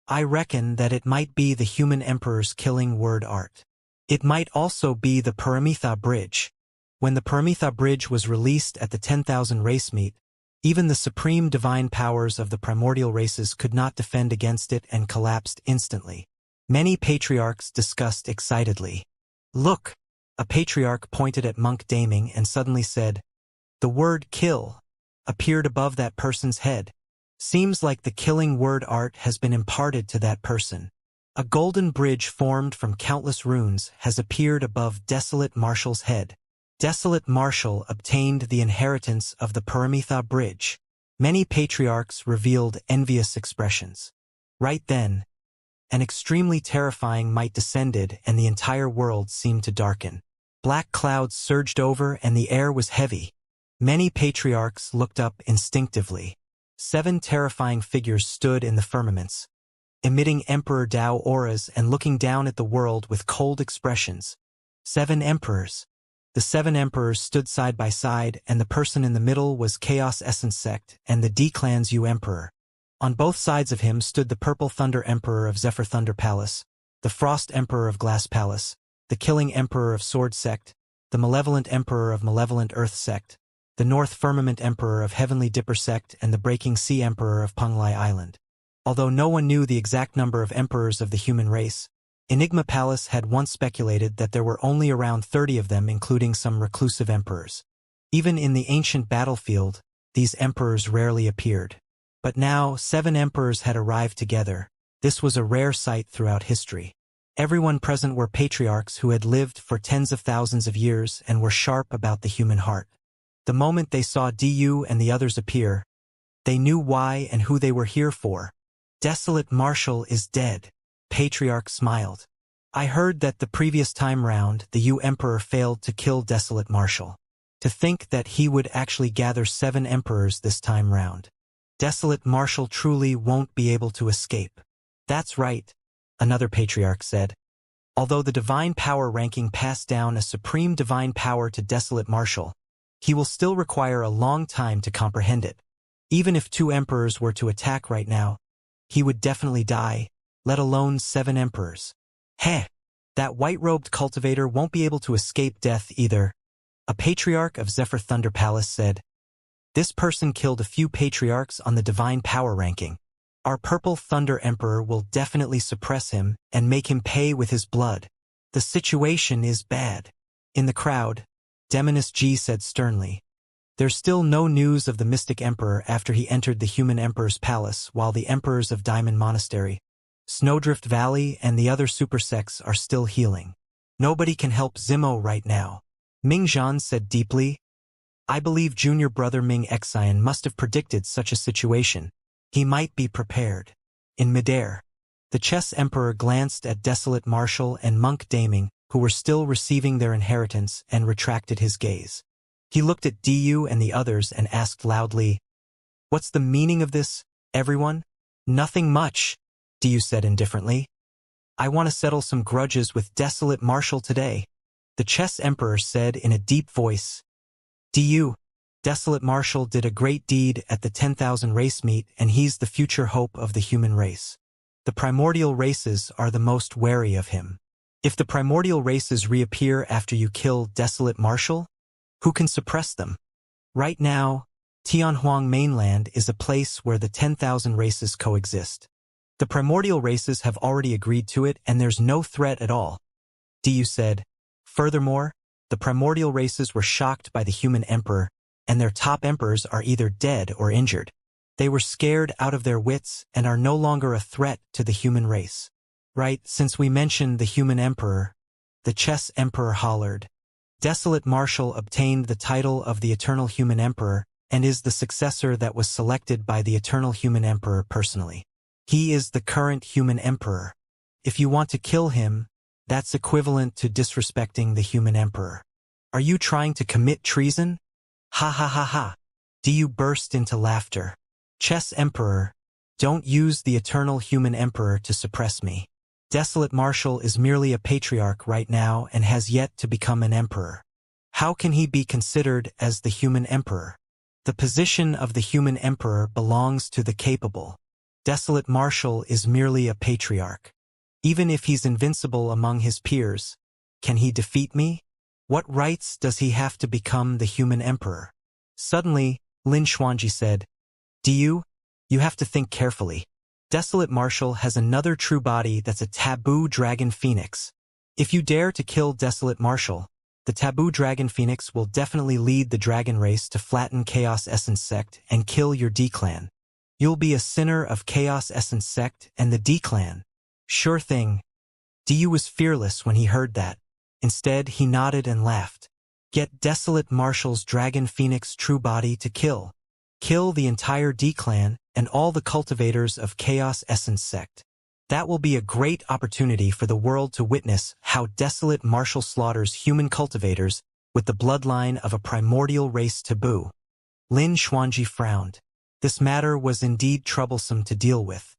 I reckon that it might be the human emperor's killing word art. It might also be the Paramitha Bridge. When the Paramitha Bridge was released at the 10,000 race meet, even the supreme divine powers of the primordial races could not defend against it and collapsed instantly. Many patriarchs discussed excitedly. "Look!" A patriarch pointed at Monk Daming and suddenly said, "The word kill appeared above that person's head. Seems like the killing word art has been imparted to that person." A golden bridge formed from countless runes has appeared above Desolate Marshal's head. Desolate Marshal obtained the inheritance of the Paramitha Bridge. Many patriarchs revealed envious expressions. Right then, an extremely terrifying might descended and the entire world seemed to darken. Black clouds surged over and the air was heavy. Many patriarchs looked up instinctively. 7 terrifying figures stood in the firmaments, emitting Emperor Dao auras and looking down at the world with cold expressions. 7 emperors. The 7 emperors stood side by side, and the person in the middle was Chaos Essence Sect and the D-Clan's U Emperor. On both sides of him stood the Purple Thunder Emperor of Zephyr Thunder Palace, the Frost Emperor of Glass Palace, the Killing Emperor of Sword Sect, the Malevolent Emperor of Malevolent Earth Sect, the North Firmament Emperor of Heavenly Dipper Sect, and the Breaking Sea Emperor of Penglai Island. Although no one knew the exact number of emperors of the human race, Enigma Palace had once speculated that there were only around 30 of them, including some reclusive emperors. Even in the ancient battlefield, these emperors rarely appeared. But now, 7 emperors had arrived together. This was a rare sight throughout history. Everyone present were patriarchs who had lived for tens of thousands of years and were sharp about the human heart. The moment they saw Du and the others appear, they knew why and who they were here for. Desolate Marshal is dead. Patriarch smiled. I heard that the previous time round, the U Emperor failed to kill Desolate Marshal. To think that he would actually gather 7 emperors this time round. Desolate Marshal truly won't be able to escape. That's right. another patriarch said. Although the divine power ranking passed down a supreme divine power to Desolate Marshal, he will still require a long time to comprehend it. Even if 2 emperors were to attack right now, he would definitely die, let alone 7 emperors. Heh! That white-robed cultivator won't be able to escape death either, a patriarch of Zephyr Thunder Palace said. This person killed a few patriarchs on the divine power ranking. Our Purple Thunder Emperor will definitely suppress him and make him pay with his blood. The situation is bad. In the crowd, Demoness G said sternly. There's still no news of the Mystic Emperor after he entered the Human Emperor's palace, while the Emperors of Diamond Monastery, Snowdrift Valley, and the other super sects are still healing. Nobody can help Zimo right now. Mingzhan said deeply. I believe junior brother Ming Xian must have predicted such a situation. He might be prepared. In midair, the Chess Emperor glanced at Desolate Marshal and Monk Daming, who were still receiving their inheritance, and retracted his gaze. He looked at Du and the others and asked loudly, What's the meaning of this, everyone? Nothing much, Du said indifferently. I want to settle some grudges with Desolate Marshal today, the Chess Emperor said in a deep voice. Du, Desolate Marshal did a great deed at the 10,000 race meet, and he's the future hope of the human race. The primordial races are the most wary of him. If the primordial races reappear after you kill Desolate Marshal, who can suppress them? Right now, Tianhuang Mainland is a place where the 10,000 races coexist. The primordial races have already agreed to it, and there's no threat at all, Du said. Furthermore, the primordial races were shocked by the Human Emperor, and their top emperors are either dead or injured. They were scared out of their wits and are no longer a threat to the human race. Right, since we mentioned the Human Emperor, the Chess Emperor hollered. Desolate Marshal obtained the title of the Eternal Human Emperor and is the successor that was selected by the Eternal Human Emperor personally. He is the current Human Emperor. If you want to kill him, that's equivalent to disrespecting the Human Emperor. Are you trying to commit treason? Ha ha ha ha. Du burst into laughter. Chess Emperor, don't use the Eternal Human Emperor to suppress me. Desolate Marshal is merely a patriarch right now and has yet to become an emperor. How can he be considered as the Human Emperor? The position of the Human Emperor belongs to the capable. Desolate Marshal is merely a patriarch. Even if he's invincible among his peers, can he defeat me? What rights does he have to become the Human Emperor? Suddenly, Lin Xuanji said, Du, you have to think carefully. Desolate Marshal has another true body that's a taboo dragon phoenix. If you dare to kill Desolate Marshal, the taboo dragon phoenix will definitely lead the dragon race to flatten Chaos Essence Sect and kill your D-clan. You'll be a sinner of Chaos Essence Sect and the D-clan. Sure thing. Du was fearless when he heard that. Instead, he nodded and laughed. Get Desolate Marshal's Dragon Phoenix true body to kill. Kill the entire D-clan and all the cultivators of Chaos Essence Sect. That will be a great opportunity for the world to witness how Desolate Marshal slaughters human cultivators with the bloodline of a primordial race taboo. Lin Xuanji frowned. This matter was indeed troublesome to deal with.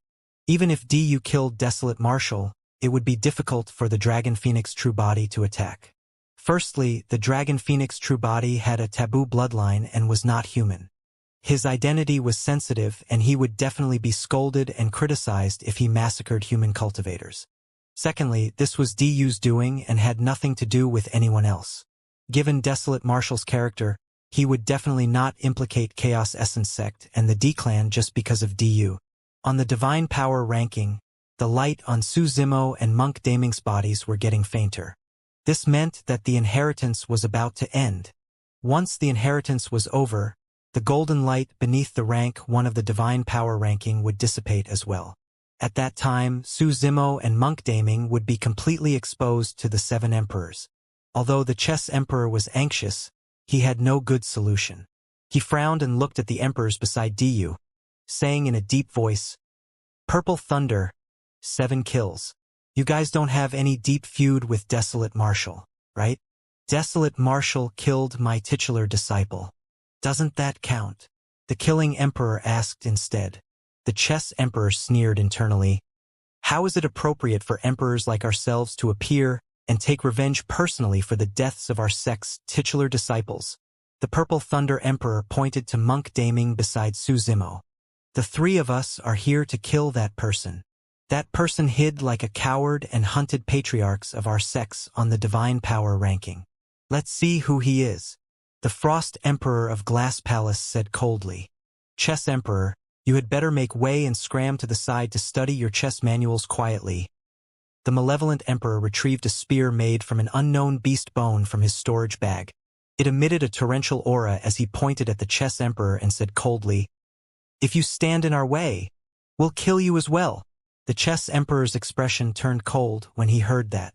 Even if Du killed Desolate Marshal, it would be difficult for the Dragon Phoenix true body to attack. Firstly, the Dragon Phoenix true body had a taboo bloodline and was not human. His identity was sensitive, and he would definitely be scolded and criticized if he massacred human cultivators. Secondly, this was Du's doing and had nothing to do with anyone else. Given Desolate Marshal's character, he would definitely not implicate Chaos Essence Sect and the D-clan just because of Du. On the Divine Power ranking, the light on Su Zimo and Monk Daming's bodies were getting fainter. This meant that the inheritance was about to end. Once the inheritance was over, the golden light beneath the rank 1 of the Divine Power ranking would dissipate as well. At that time, Su Zimo and Monk Daming would be completely exposed to the 7 emperors. Although the Chess Emperor was anxious, he had no good solution. He frowned and looked at the emperors beside Du, saying in a deep voice, Purple Thunder, 7 kills. You guys don't have any deep feud with Desolate Marshal, right? Desolate Marshal killed my titular disciple. Doesn't that count? The killing emperor asked instead. The Chess Emperor sneered internally. How is it appropriate for emperors like ourselves to appear and take revenge personally for the deaths of our sect's titular disciples? The Purple Thunder Emperor pointed to Monk Daming beside Su Zimo. The three of us are here to kill that person. That person hid like a coward and hunted patriarchs of our sects on the divine power ranking. Let's see who he is. The Frost Emperor of Glass Palace said coldly. Chess Emperor, you had better make way and scram to the side to study your chess manuals quietly. The Malevolent Emperor retrieved a spear made from an unknown beast bone from his storage bag. It emitted a torrential aura as he pointed at the Chess Emperor and said coldly, "If you stand in our way, we'll kill you as well." The Chess Emperor's expression turned cold when he heard that.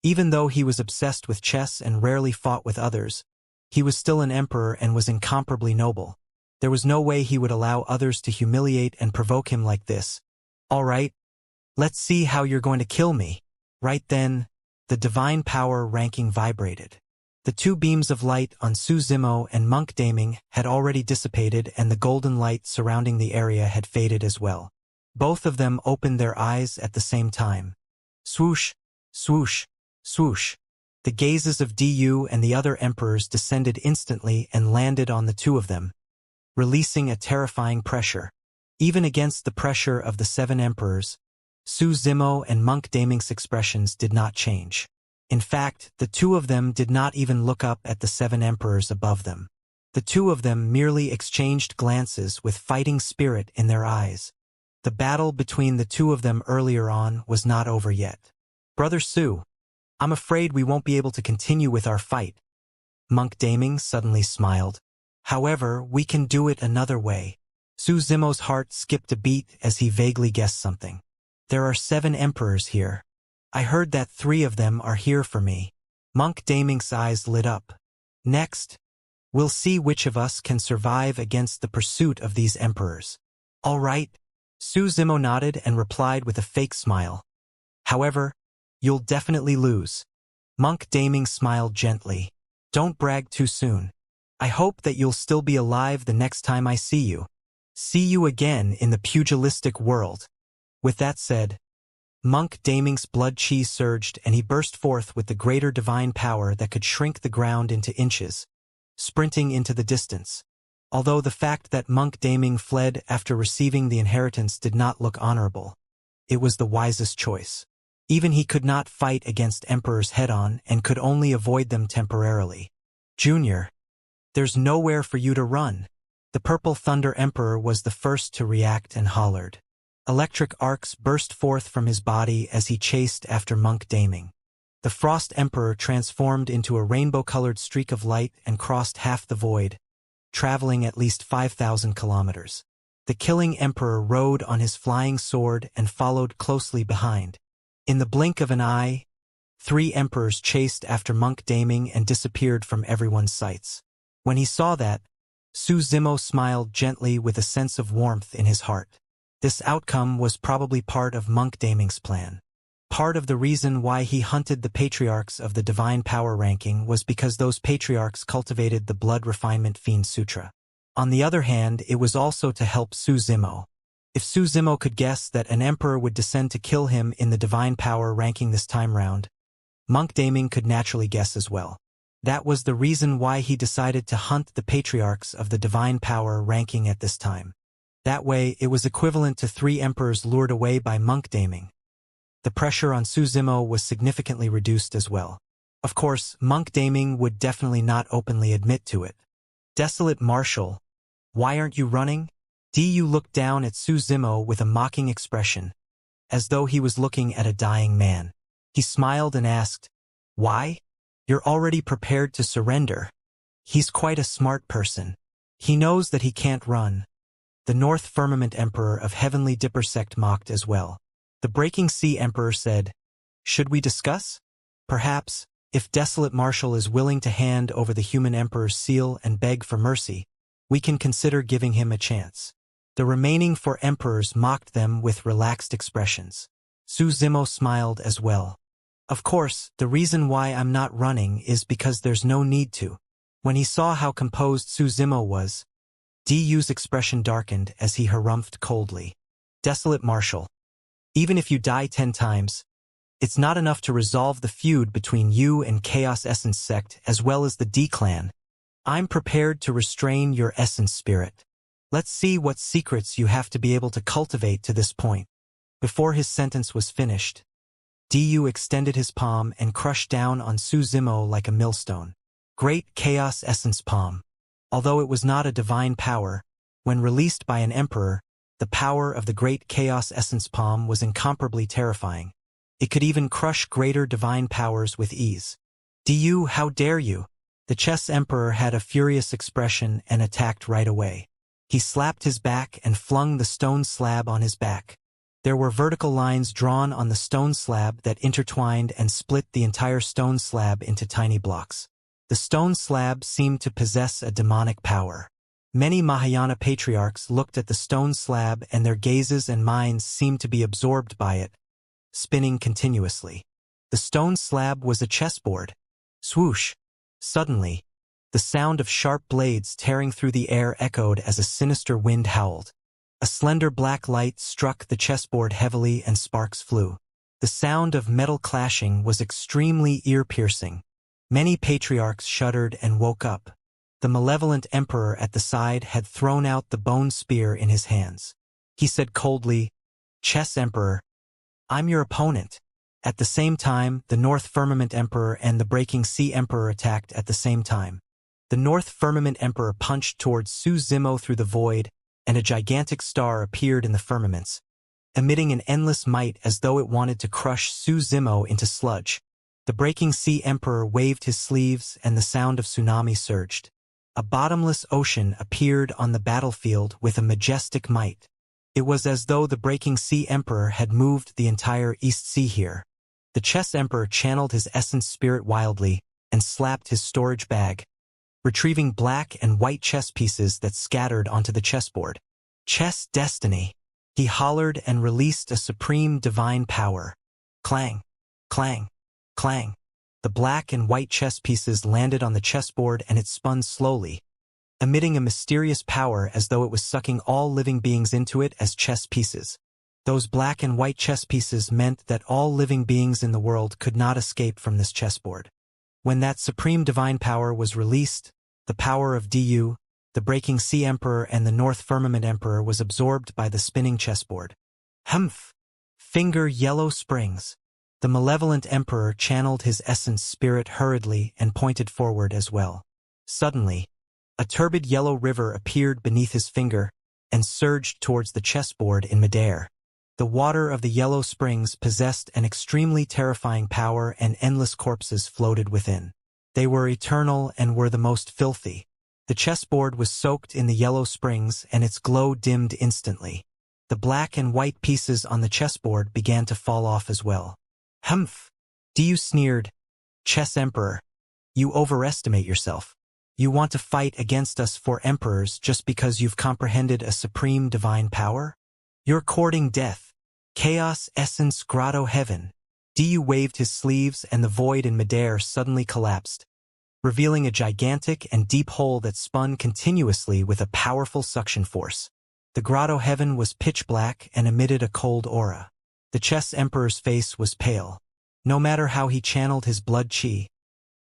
Even though he was obsessed with chess and rarely fought with others, he was still an emperor and was incomparably noble. There was no way he would allow others to humiliate and provoke him like this. "All right, let's see how you're going to kill me." Right then, the divine power ranking vibrated. The two beams of light on Su Zimo and Monk Daming had already dissipated and the golden light surrounding the area had faded as well. Both of them opened their eyes at the same time. Swoosh, swoosh, swoosh. The gazes of Du and the other emperors descended instantly and landed on the two of them, releasing a terrifying pressure. Even against the pressure of the seven emperors, Su Zimo and Monk Daming's expressions did not change. In fact, the two of them did not even look up at the seven emperors above them. The two of them merely exchanged glances with fighting spirit in their eyes. The battle between the two of them earlier on was not over yet. "Brother Su, I'm afraid we won't be able to continue with our fight." Monk Daming suddenly smiled. "However, we can do it another way." Su Zimo's heart skipped a beat as he vaguely guessed something. "There are 7 emperors here. I heard that 3 of them are here for me." Monk Daming's eyes lit up. "Next, we'll see which of us can survive against the pursuit of these emperors." "All right." Su Zimo nodded and replied with a fake smile. "However, you'll definitely lose." Monk Daming smiled gently. "Don't brag too soon. I hope that you'll still be alive the next time I see you. See you again in the pugilistic world." With that said, Monk Daming's blood chi surged and he burst forth with the greater divine power that could shrink the ground into inches, sprinting into the distance. Although the fact that Monk Daming fled after receiving the inheritance did not look honorable, it was the wisest choice. Even he could not fight against emperors head-on and could only avoid them temporarily. "Junior, there's nowhere for you to run." The Purple Thunder Emperor was the first to react and hollered. Electric arcs burst forth from his body as he chased after Monk Daming. The Frost Emperor transformed into a rainbow-colored streak of light and crossed half the void, traveling at least 5,000 kilometers. The Killing Emperor rode on his flying sword and followed closely behind. In the blink of an eye, 3 emperors chased after Monk Daming and disappeared from everyone's sights. When he saw that, Su Zimo smiled gently with a sense of warmth in his heart. This outcome was probably part of Monk Daming's plan. Part of the reason why he hunted the patriarchs of the divine power ranking was because those patriarchs cultivated the blood refinement fiend sutra. On the other hand, it was also to help Su Zimo. If Su Zimo could guess that an emperor would descend to kill him in the divine power ranking this time round, Monk Daming could naturally guess as well. That was the reason why he decided to hunt the patriarchs of the divine power ranking at this time. That way, it was equivalent to 3 emperors lured away by Monk Daming. The pressure on Su Zimo was significantly reduced as well. Of course, Monk Daming would definitely not openly admit to it. "Desolate Marshal, why aren't you running?" Du looked down at Su Zimo with a mocking expression, as though he was looking at a dying man. He smiled and asked, "Why? You're already prepared to surrender." He's quite a smart person. He knows that he can't run. The North Firmament Emperor of Heavenly Dipper sect mocked as well. The Breaking Sea Emperor said, "Should we discuss? Perhaps, if Desolate Marshal is willing to hand over the human emperor's seal and beg for mercy, we can consider giving him a chance." The remaining 4 emperors mocked them with relaxed expressions. Su Zimo smiled as well. "Of course, the reason why I'm not running is because there's no need to." When he saw how composed Su Zimo was, Du's expression darkened as he harumphed coldly. "Desolate Marshal, Even if you die 10 times, it's not enough to resolve the feud between you and Chaos Essence Sect as well as the D-Clan. I'm prepared to restrain your essence spirit. Let's see what secrets you have to be able to cultivate to this point. Before his sentence was finished, Du extended his palm and crushed down on Su Zimo like a millstone. Great Chaos Essence Palm. Although it was not a divine power, when released by an emperor, the power of the Great Chaos Essence Palm was incomparably terrifying. It could even crush greater divine powers with ease. Du, how dare you? The chess emperor had a furious expression and attacked right away. He slapped his back and flung the stone slab on his back. There were vertical lines drawn on the stone slab that intertwined and split the entire stone slab into tiny blocks. The stone slab seemed to possess a demonic power. Many Mahayana patriarchs looked at the stone slab and their gazes and minds seemed to be absorbed by it, spinning continuously. The stone slab was a chessboard. Swoosh! Suddenly, the sound of sharp blades tearing through the air echoed as a sinister wind howled. A slender black light struck the chessboard heavily and sparks flew. The sound of metal clashing was extremely ear-piercing. Many patriarchs shuddered and woke up. The malevolent emperor at the side had thrown out the bone spear in his hands. He said coldly, "Chess Emperor, I'm your opponent." At the same time, the North Firmament Emperor and the Breaking Sea Emperor attacked at the same time. The North Firmament Emperor punched towards Su Zimo through the void, and a gigantic star appeared in the firmaments, emitting an endless might as though it wanted to crush Su Zimo into sludge. The Breaking Sea Emperor waved his sleeves and the sound of tsunami surged. A bottomless ocean appeared on the battlefield with a majestic might. It was as though the Breaking Sea Emperor had moved the entire East Sea here. The Chess Emperor channeled his essence spirit wildly and slapped his storage bag, retrieving black and white chess pieces that scattered onto the chessboard. "Chess destiny!" He hollered and released a supreme divine power. Clang, clang, clang. The black and white chess pieces landed on the chessboard and it spun slowly, emitting a mysterious power as though it was sucking all living beings into it as chess pieces. Those black and white chess pieces meant that all living beings in the world could not escape from this chessboard. When that supreme divine power was released, the power of Du, the Breaking Sea Emperor and the North Firmament Emperor was absorbed by the spinning chessboard. Humph! Finger yellow springs. The malevolent emperor channeled his essence spirit hurriedly and pointed forward as well. Suddenly, a turbid yellow river appeared beneath his finger and surged towards the chessboard in midair. The water of the yellow springs possessed an extremely terrifying power and endless corpses floated within. They were eternal and were the most filthy. The chessboard was soaked in the yellow springs and its glow dimmed instantly. The black and white pieces on the chessboard began to fall off as well. Humph! Du sneered. "Chess Emperor, you overestimate yourself. You want to fight against us four emperors just because you've comprehended a supreme divine power? You're courting death. Chaos Essence Grotto Heaven." Du waved his sleeves and the void in midair suddenly collapsed, revealing a gigantic and deep hole that spun continuously with a powerful suction force. The Grotto Heaven was pitch black and emitted a cold aura. The Chess Emperor's face was pale. No matter how he channeled his blood chi,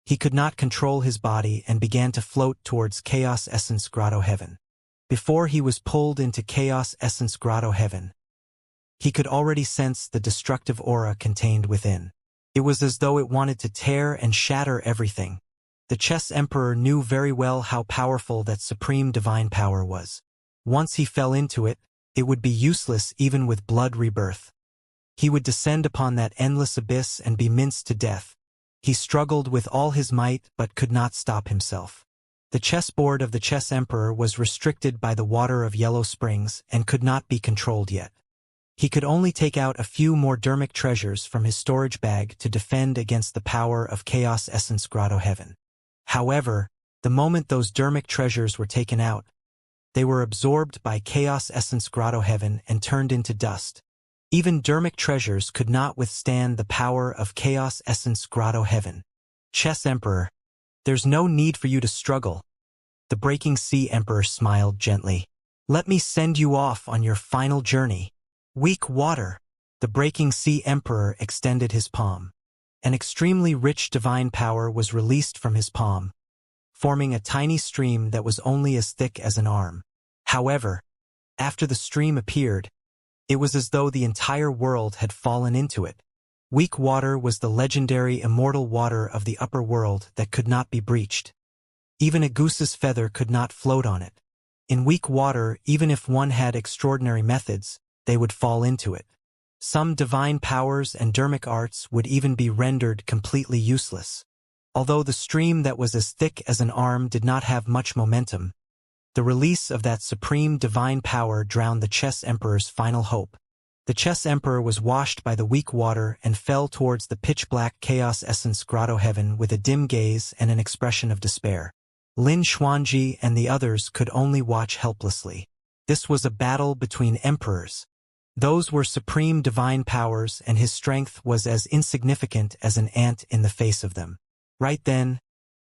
he could not control his body and began to float towards Chaos Essence Grotto Heaven. Before he was pulled into Chaos Essence Grotto Heaven, he could already sense the destructive aura contained within. It was as though it wanted to tear and shatter everything. The Chess Emperor knew very well how powerful that supreme divine power was. Once he fell into it, it would be useless even with blood rebirth. He would descend upon that endless abyss and be minced to death. He struggled with all his might but could not stop himself. The chessboard of the Chess Emperor was restricted by the water of Yellow Springs and could not be controlled yet. He could only take out a few more dermic treasures from his storage bag to defend against the power of Chaos Essence Grotto Heaven. However, the moment those dermic treasures were taken out, they were absorbed by Chaos Essence Grotto Heaven and turned into dust. Even dermic treasures could not withstand the power of Chaos Essence Grotto Heaven. Chess Emperor, there's no need for you to struggle. The Breaking Sea Emperor smiled gently. Let me send you off on your final journey. Weak water. The breaking sea emperor extended his palm. An extremely rich divine power was released from his palm, forming a tiny stream that was only as thick as an arm. However, after the stream appeared, it was as though the entire world had fallen into it. Weak water was the legendary immortal water of the upper world that could not be breached. Even a goose's feather could not float on it. In weak water, even if one had extraordinary methods, they would fall into it. Some divine powers and dermic arts would even be rendered completely useless. Although the stream that was as thick as an arm did not have much momentum, the release of that supreme divine power drowned the chess emperor's final hope. The chess emperor was washed by the weak water and fell towards the pitch-black chaos essence grotto heaven with a dim gaze and an expression of despair. Lin Xuanji and the others could only watch helplessly. This was a battle between emperors. Those were supreme divine powers, and his strength was as insignificant as an ant in the face of them. Right then,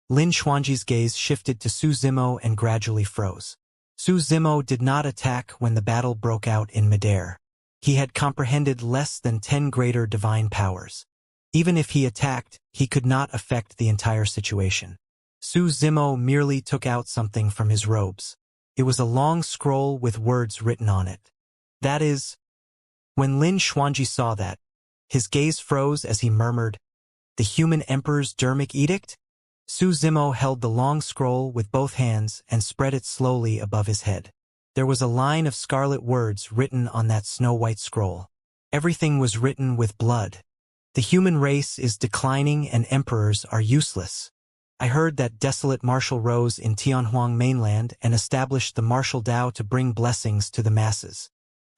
Lin Xuanji's gaze shifted to Su Zimo and gradually froze. Su Zimo did not attack when the battle broke out in midair. He had comprehended less than 10 greater divine powers. Even if he attacked, he could not affect the entire situation. Su Zimo merely took out something from his robes. It was a long scroll with words written on it. That is, when Lin Xuanji saw that, his gaze froze as he murmured, "The human emperor's dermic edict?" Su Zimo held the long scroll with both hands and spread it slowly above his head. There was a line of scarlet words written on that snow-white scroll. Everything was written with blood. The human race is declining and emperors are useless. I heard that desolate martial rose in Tianhuang mainland and established the martial Tao to bring blessings to the masses.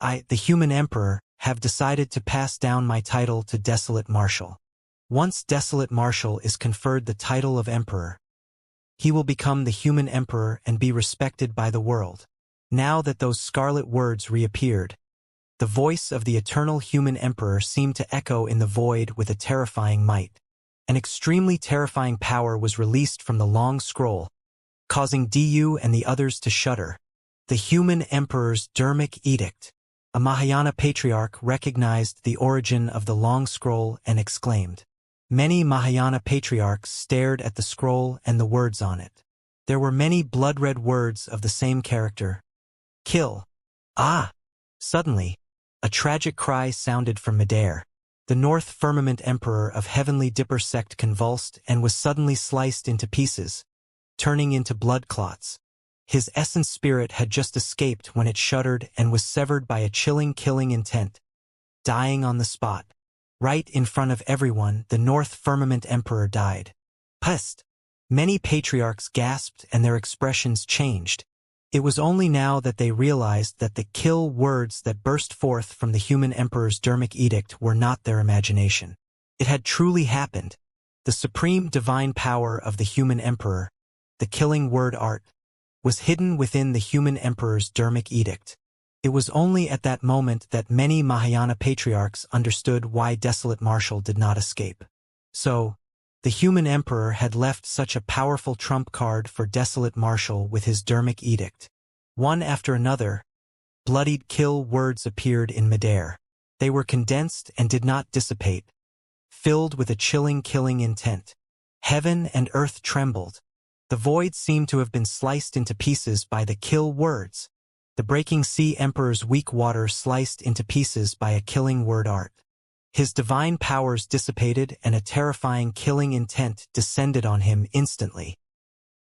I, the human emperor, have decided to pass down my title to desolate marshal. Once desolate marshal is conferred the title of emperor, he will become the human emperor and be respected by the world. Now that those scarlet words reappeared, the voice of the eternal human emperor seemed to echo in the void with a terrifying might. An extremely terrifying power was released from the long scroll, causing Du and the others to shudder. The human emperor's dermic edict. A Mahayana patriarch recognized the origin of the long scroll and exclaimed. Many Mahayana patriarchs stared at the scroll and the words on it. There were many blood-red words of the same character. Kill. Ah! Suddenly, a tragic cry sounded from midair. The North Firmament Emperor of Heavenly Dipper sect convulsed and was suddenly sliced into pieces, turning into blood clots. His essence spirit had just escaped when it shuddered and was severed by a chilling killing intent, dying on the spot. Right in front of everyone, the North Firmament Emperor died. Pest! Many patriarchs gasped and their expressions changed. It was only now that they realized that the kill words that burst forth from the human emperor's dermic edict were not their imagination. It had truly happened. The supreme divine power of the human emperor, the killing word art, was hidden within the human emperor's dermic edict. It was only at that moment that many Mahayana patriarchs understood why Desolate Marshal did not escape. So, the human emperor had left such a powerful trump card for Desolate Marshal with his dermic edict. One after another, bloodied kill words appeared in midair. They were condensed and did not dissipate, filled with a chilling killing intent. Heaven and earth trembled. The void seemed to have been sliced into pieces by the kill words. The breaking sea emperor's weak water sliced into pieces by a killing word art. His divine powers dissipated and a terrifying killing intent descended on him instantly.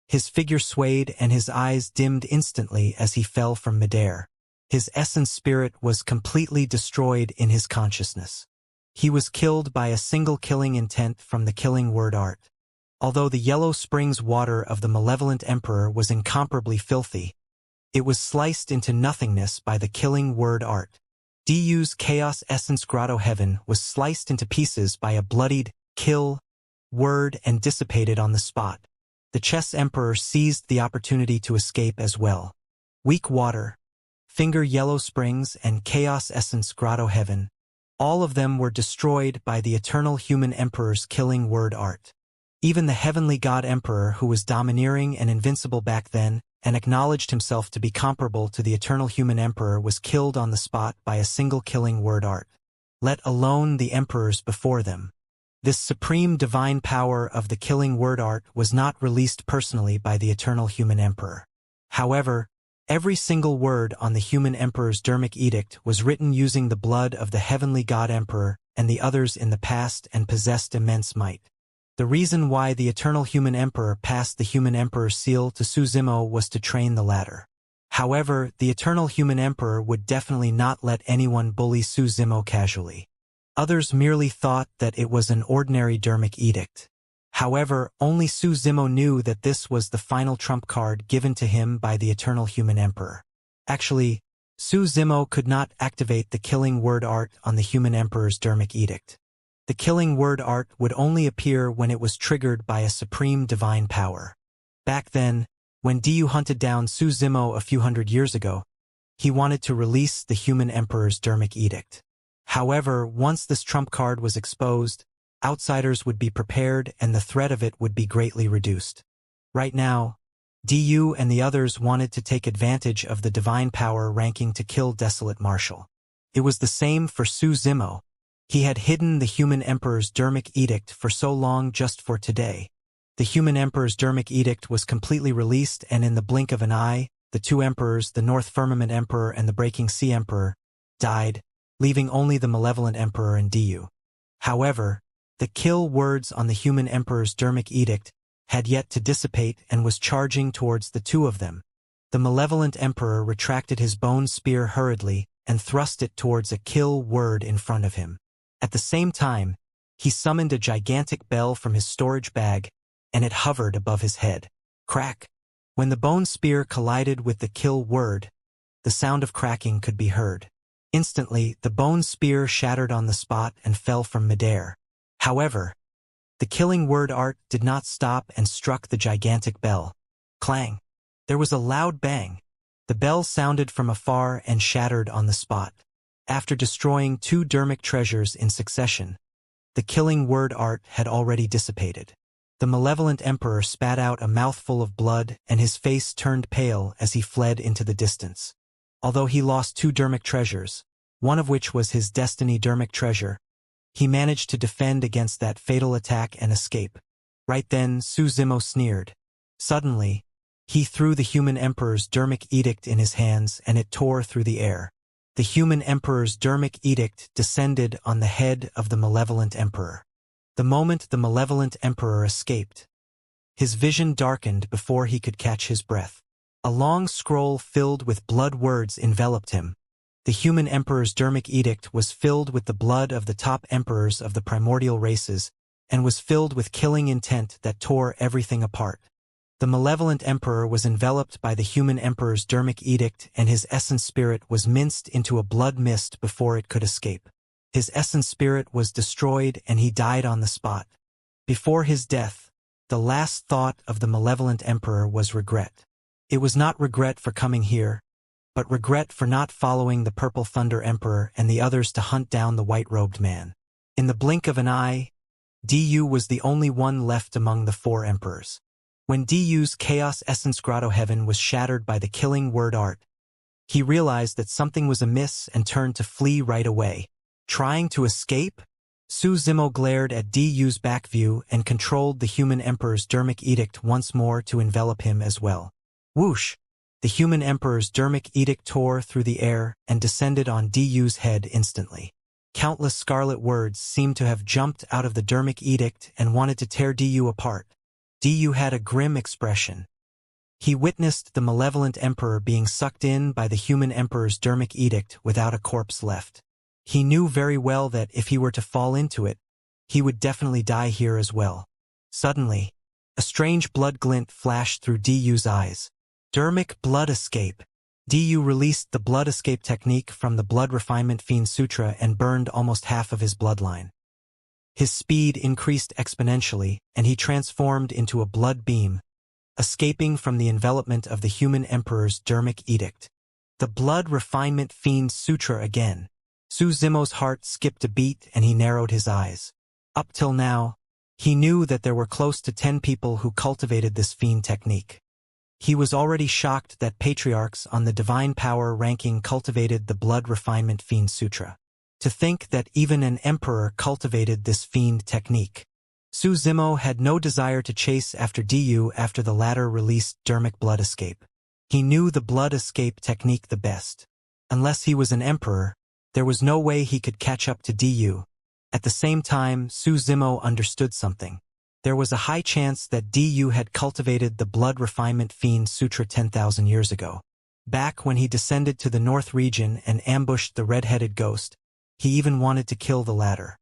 His figure swayed and his eyes dimmed instantly as he fell from midair. His essence spirit was completely destroyed in his consciousness. He was killed by a single killing intent from the killing word art. Although the yellow springs water of the malevolent emperor was incomparably filthy, it was sliced into nothingness by the killing word art. Du's chaos essence grotto heaven was sliced into pieces by a bloodied kill word and dissipated on the spot. The chess emperor seized the opportunity to escape as well. Weak water, finger yellow springs and chaos essence grotto heaven, all of them were destroyed by the eternal human emperor's killing word art. Even the heavenly god emperor, who was domineering and invincible back then, and acknowledged himself to be comparable to the eternal human emperor, was killed on the spot by a single killing word art. let alone the emperors before them. This supreme divine power of the killing word art was not released personally by the eternal human emperor. However, every single word on the human emperor's Dharmic edict was written using the blood of the heavenly god emperor and the others in the past and possessed immense might. The reason why the eternal human emperor passed the human emperor's seal to Su Zimo was to train the latter. However, the eternal human emperor would definitely not let anyone bully Su Zimo casually. Others merely thought that it was an ordinary Dharmic edict. However, only Su Zimo knew that this was the final trump card given to him by the eternal human emperor. Actually, Su Zimo could not activate the killing word art on the human emperor's Dharmic edict. The killing word art would only appear when it was triggered by a supreme divine power. Back then, when Diyu hunted down Su Zimo a few hundred years ago, he wanted to release the human emperor's Dharmic edict. However, once this trump card was exposed, outsiders would be prepared and the threat of it would be greatly reduced. Right now, Diyu and the others wanted to take advantage of the divine power ranking to kill Desolate Marshal. It was the same for Su Zimo. He had hidden the human emperor's Dharmic edict for so long just for today. The human emperor's Dharmic edict was completely released, and in the blink of an eye, the two emperors, the North Firmament Emperor and the Breaking Sea Emperor, died, leaving only the Malevolent Emperor and Diyu. However, the kill words on the human emperor's Dharmic edict had yet to dissipate and was charging towards the two of them. The Malevolent Emperor retracted his bone spear hurriedly and thrust it towards a kill word in front of him. At the same time, he summoned a gigantic bell from his storage bag, and it hovered above his head. Crack! When the bone spear collided with the kill word, the sound of cracking could be heard. Instantly, the bone spear shattered on the spot and fell from midair. However, the killing word art did not stop and struck the gigantic bell. Clang! There was a loud bang. The bell sounded from afar and shattered on the spot. After destroying two Dharmic treasures in succession, the killing word art had already dissipated. The Malevolent Emperor spat out a mouthful of blood and his face turned pale as he fled into the distance. Although he lost two Dharmic treasures, one of which was his Destiny Dharmic treasure, he managed to defend against that fatal attack and escape. Right then, Su Zimo sneered. Suddenly, he threw the human emperor's Dharmic edict in his hands and it tore through the air. The human emperor's Dharmic edict descended on the head of the Malevolent Emperor. The moment the Malevolent Emperor escaped, his vision darkened before he could catch his breath. A long scroll filled with blood words enveloped him. The human emperor's Dharmic edict was filled with the blood of the top emperors of the primordial races and was filled with killing intent that tore everything apart. The Malevolent Emperor was enveloped by the human emperor's Dharmic edict and his essence spirit was minced into a blood mist before it could escape. His essence spirit was destroyed and he died on the spot. Before his death, the last thought of the Malevolent Emperor was regret. It was not regret for coming here, but regret for not following the Purple Thunder Emperor and the others to hunt down the white-robed man. In the blink of an eye, Diyu was the only one left among the four emperors. When Diyu's Chaos Essence Grotto Heaven was shattered by the killing word art, he realized that something was amiss and turned to flee right away. Trying to escape? Su Zimo glared at Diyu's back view and controlled the human emperor's Dharmic edict once more to envelop him as well. Whoosh! The human emperor's Dharmic edict tore through the air and descended on Diyu's head instantly. Countless scarlet words seemed to have jumped out of the Dharmic edict and wanted to tear Diyu apart. Diyu had a grim expression. He witnessed the Malevolent Emperor being sucked in by the human emperor's Dharmic edict without a corpse left. He knew very well that if he were to fall into it, he would definitely die here as well. Suddenly, a strange blood glint flashed through Diyu's eyes. Dharmic blood escape. Diyu released the blood escape technique from the Blood Refinement Fiend Sutra and burned almost half of his bloodline. His speed increased exponentially, and he transformed into a blood beam, escaping from the envelopment of the human emperor's Dharmic edict. The Blood Refinement Fiend Sutra again. Su Zimo's heart skipped a beat and he narrowed his eyes. Up till now, he knew that there were close to 10 people who cultivated this fiend technique. He was already shocked that patriarchs on the divine power ranking cultivated the Blood Refinement Fiend Sutra. To think that even an emperor cultivated this fiend technique. Su Zimo had no desire to chase after Du after the latter released dermic blood escape. He knew the blood escape technique the best. Unless he was an emperor, there was no way he could catch up to Du. At the same time, Su Zimo understood something. There was a high chance that Du had cultivated the blood refinement fiend Sutra 10,000 years ago. Back when he descended to the north region and ambushed the red-headed ghost, he even wanted to kill the latter.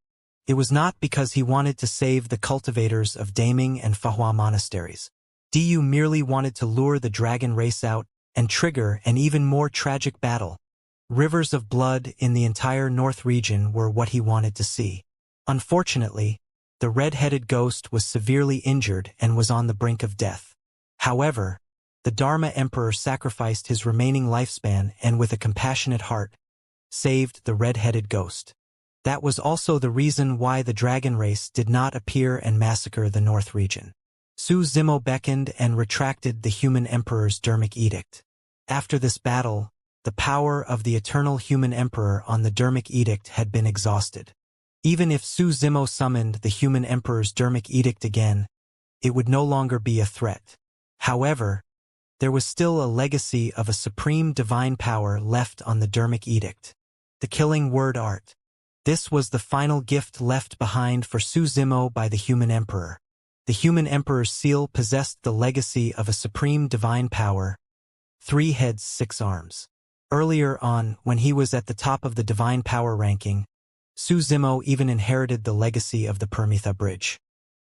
It was not because he wanted to save the cultivators of Daming and Fahua monasteries. Du merely wanted to lure the dragon race out and trigger an even more tragic battle. Rivers of blood in the entire north region were what he wanted to see. Unfortunately, the red-headed ghost was severely injured and was on the brink of death. However, the Dharma Emperor sacrificed his remaining lifespan and with a compassionate heart, saved the red-headed ghost. That was also the reason why the dragon race did not appear and massacre the north region. Su Zimo beckoned and retracted the human emperor's dermic edict. After this battle, the power of the eternal human emperor on the dermic edict had been exhausted. Even if Su Zimo summoned the human emperor's dermic edict again, it would no longer be a threat. However, there was still a legacy of a supreme divine power left on the dermic edict. The killing word art. This was the final gift left behind for Su Zimo by the human emperor. The human emperor's seal possessed the legacy of a supreme divine power, 3 heads, 6 arms. Earlier on, when he was at the top of the divine power ranking, Su Zimo even inherited the legacy of the Permitha Bridge.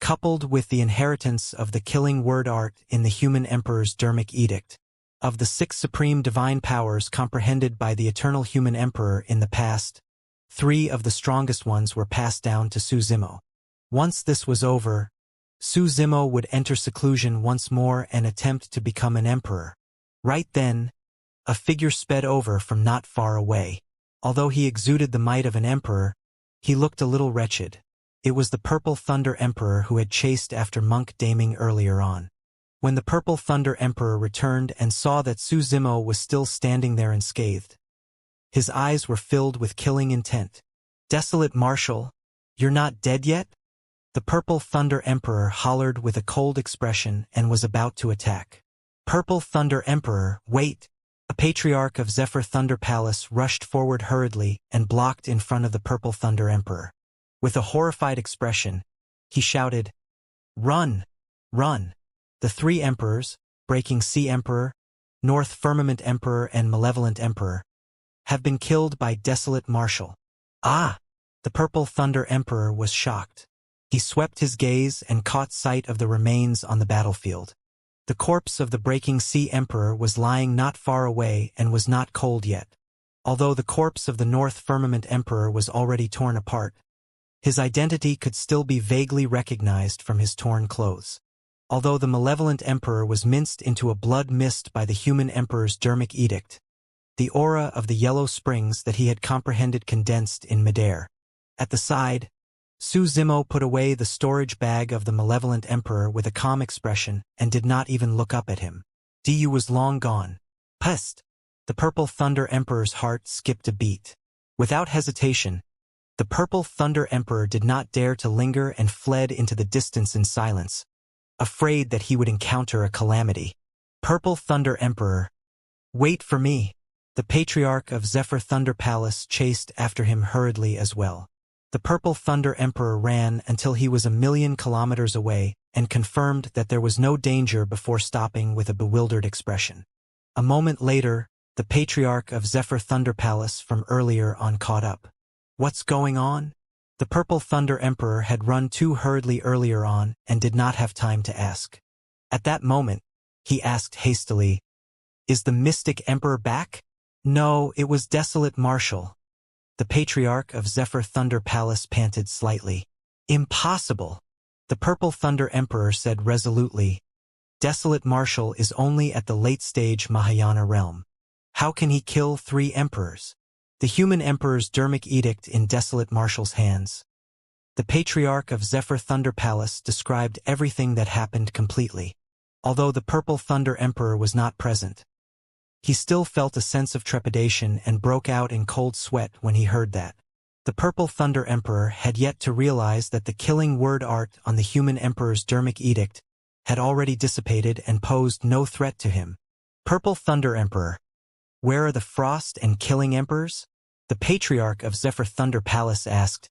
Coupled with the inheritance of the killing word art in the human emperor's dermic edict, of the 6 supreme divine powers comprehended by the eternal human emperor in the past, 3 of the strongest ones were passed down to Su Zimo. Once this was over, Su Zimo would enter seclusion once more and attempt to become an emperor. Right then, a figure sped over from not far away. Although he exuded the might of an emperor, he looked a little wretched. It was the Purple Thunder Emperor who had chased after Monk Daming earlier on. When the Purple Thunder Emperor returned and saw that Su Zimo was still standing there unscathed, his eyes were filled with killing intent. "Desolate Marshal, you're not dead yet?" The Purple Thunder Emperor hollered with a cold expression and was about to attack. "Purple Thunder Emperor, wait!" A patriarch of Zephyr Thunder Palace rushed forward hurriedly and blocked in front of the Purple Thunder Emperor. With a horrified expression, he shouted, "Run! Run!" The 3 emperors, Breaking Sea Emperor, North Firmament Emperor and Malevolent Emperor, have been killed by Desolate Marshal. Ah! The Purple Thunder Emperor was shocked. He swept his gaze and caught sight of the remains on the battlefield. The corpse of the Breaking Sea Emperor was lying not far away and was not cold yet. Although the corpse of the North Firmament Emperor was already torn apart, his identity could still be vaguely recognized from his torn clothes. Although the Malevolent Emperor was minced into a blood mist by the human emperor's dermic edict, the aura of the yellow springs that he had comprehended condensed in midair. At the side, Su Zimo put away the storage bag of the Malevolent Emperor with a calm expression and did not even look up at him. Du was long gone. Pest! The Purple Thunder Emperor's heart skipped a beat. Without hesitation, the Purple Thunder Emperor did not dare to linger and fled into the distance in silence, afraid that he would encounter a calamity. Purple Thunder Emperor, wait for me! The Patriarch of Zephyr Thunder Palace chased after him hurriedly as well. The Purple Thunder Emperor ran until he was 1,000,000 kilometers away and confirmed that there was no danger before stopping with a bewildered expression. A moment later, the Patriarch of Zephyr Thunder Palace from earlier on caught up. What's going on? The Purple Thunder Emperor had run too hurriedly earlier on and did not have time to ask. At that moment, he asked hastily, "Is the Mystic Emperor back?" "No, it was Desolate Marshal." The Patriarch of Zephyr Thunder Palace panted slightly. "Impossible!" The Purple Thunder Emperor said resolutely, "Desolate Marshal is only at the late-stage Mahayana realm. How can he kill 3 emperors?" The human emperor's dermic edict in Desolate Marshal's hands. The Patriarch of Zephyr Thunder Palace described everything that happened completely. Although the Purple Thunder Emperor was not present, he still felt a sense of trepidation and broke out in cold sweat when he heard that. The The Purple Thunder Emperor had yet to realize that the killing word art on the human emperor's dermic edict had already dissipated and posed no threat to him. Purple Thunder Emperor, where are the Frost and Killing Emperors? The Patriarch of Zephyr Thunder Palace asked.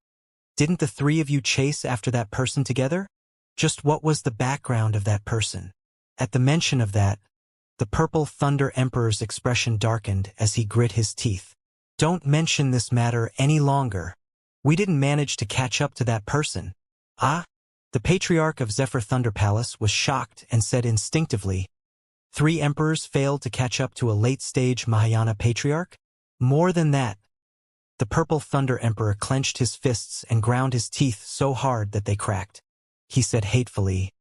Didn't the three of you chase after that person together? Just what was the background of that person? At the mention of that, the Purple Thunder Emperor's expression darkened as he grit his teeth. Don't mention this matter any longer. We didn't manage to catch up to that person. Ah? The Patriarch of Zephyr Thunder Palace was shocked and said instinctively, 3 emperors failed to catch up to a late-stage Mahayana Patriarch? More than that. The Purple Thunder Emperor clenched his fists and ground his teeth so hard that they cracked. He said hatefully,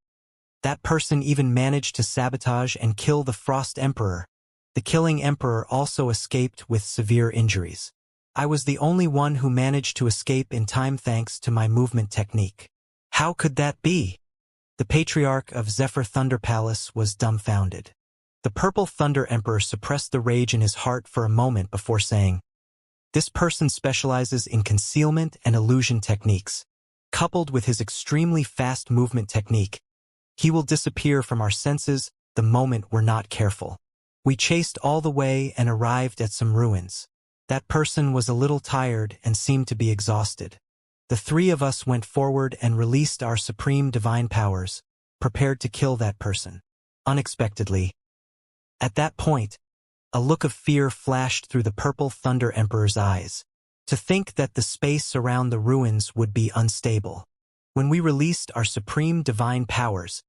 that person even managed to sabotage and kill the Frost Emperor. The Killing Emperor also escaped with severe injuries. I was the only one who managed to escape in time thanks to my movement technique. How could that be? The Patriarch of Zephyr Thunder Palace was dumbfounded. The Purple Thunder Emperor suppressed the rage in his heart for a moment before saying, this person specializes in concealment and illusion techniques. Coupled with his extremely fast movement technique, he will disappear from our senses the moment we're not careful. We chased all the way and arrived at some ruins. That person was a little tired and seemed to be exhausted. The 3 of us went forward and released our supreme divine powers, prepared to kill that person. Unexpectedly. At that point, a look of fear flashed through the Purple Thunder Emperor's eyes. To think that the space around the ruins would be unstable. When we released our supreme divine powers,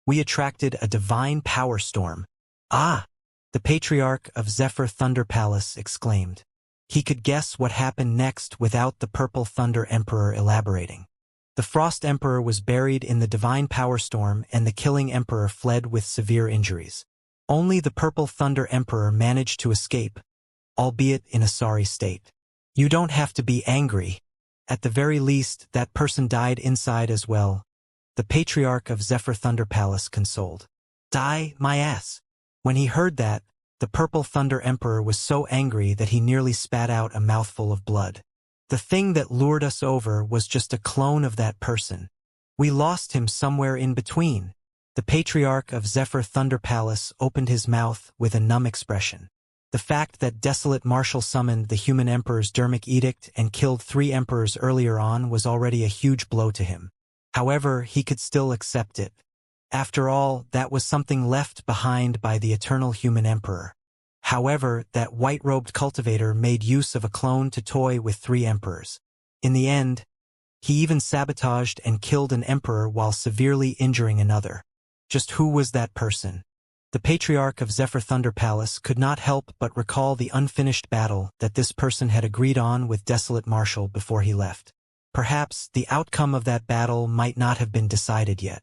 we attracted a divine power storm. Ah! The Patriarch of Zephyr Thunder Palace exclaimed. He could guess what happened next without the Purple Thunder Emperor elaborating. The Frost Emperor was buried in the divine power storm and the Killing Emperor fled with severe injuries. Only the Purple Thunder Emperor managed to escape, albeit in a sorry state. You don't have to be angry. At the very least, that person died inside as well. The Patriarch of Zephyr Thunder Palace consoled. Die, my ass. When he heard that, the Purple Thunder Emperor was so angry that he nearly spat out a mouthful of blood. The thing that lured us over was just a clone of that person. We lost him somewhere in between. The Patriarch of Zephyr Thunder Palace opened his mouth with a numb expression. The fact that Desolate Marshal summoned the human emperor's dermic edict and killed 3 emperors earlier on was already a huge blow to him. However, he could still accept it. After all, that was something left behind by the eternal human emperor. However, that white-robed cultivator made use of a clone to toy with 3 emperors. In the end, he even sabotaged and killed an emperor while severely injuring another. Just who was that person? The Patriarch of Zephyr Thunder Palace could not help but recall the unfinished battle that this person had agreed on with Desolate Marshal before he left. Perhaps the outcome of that battle might not have been decided yet.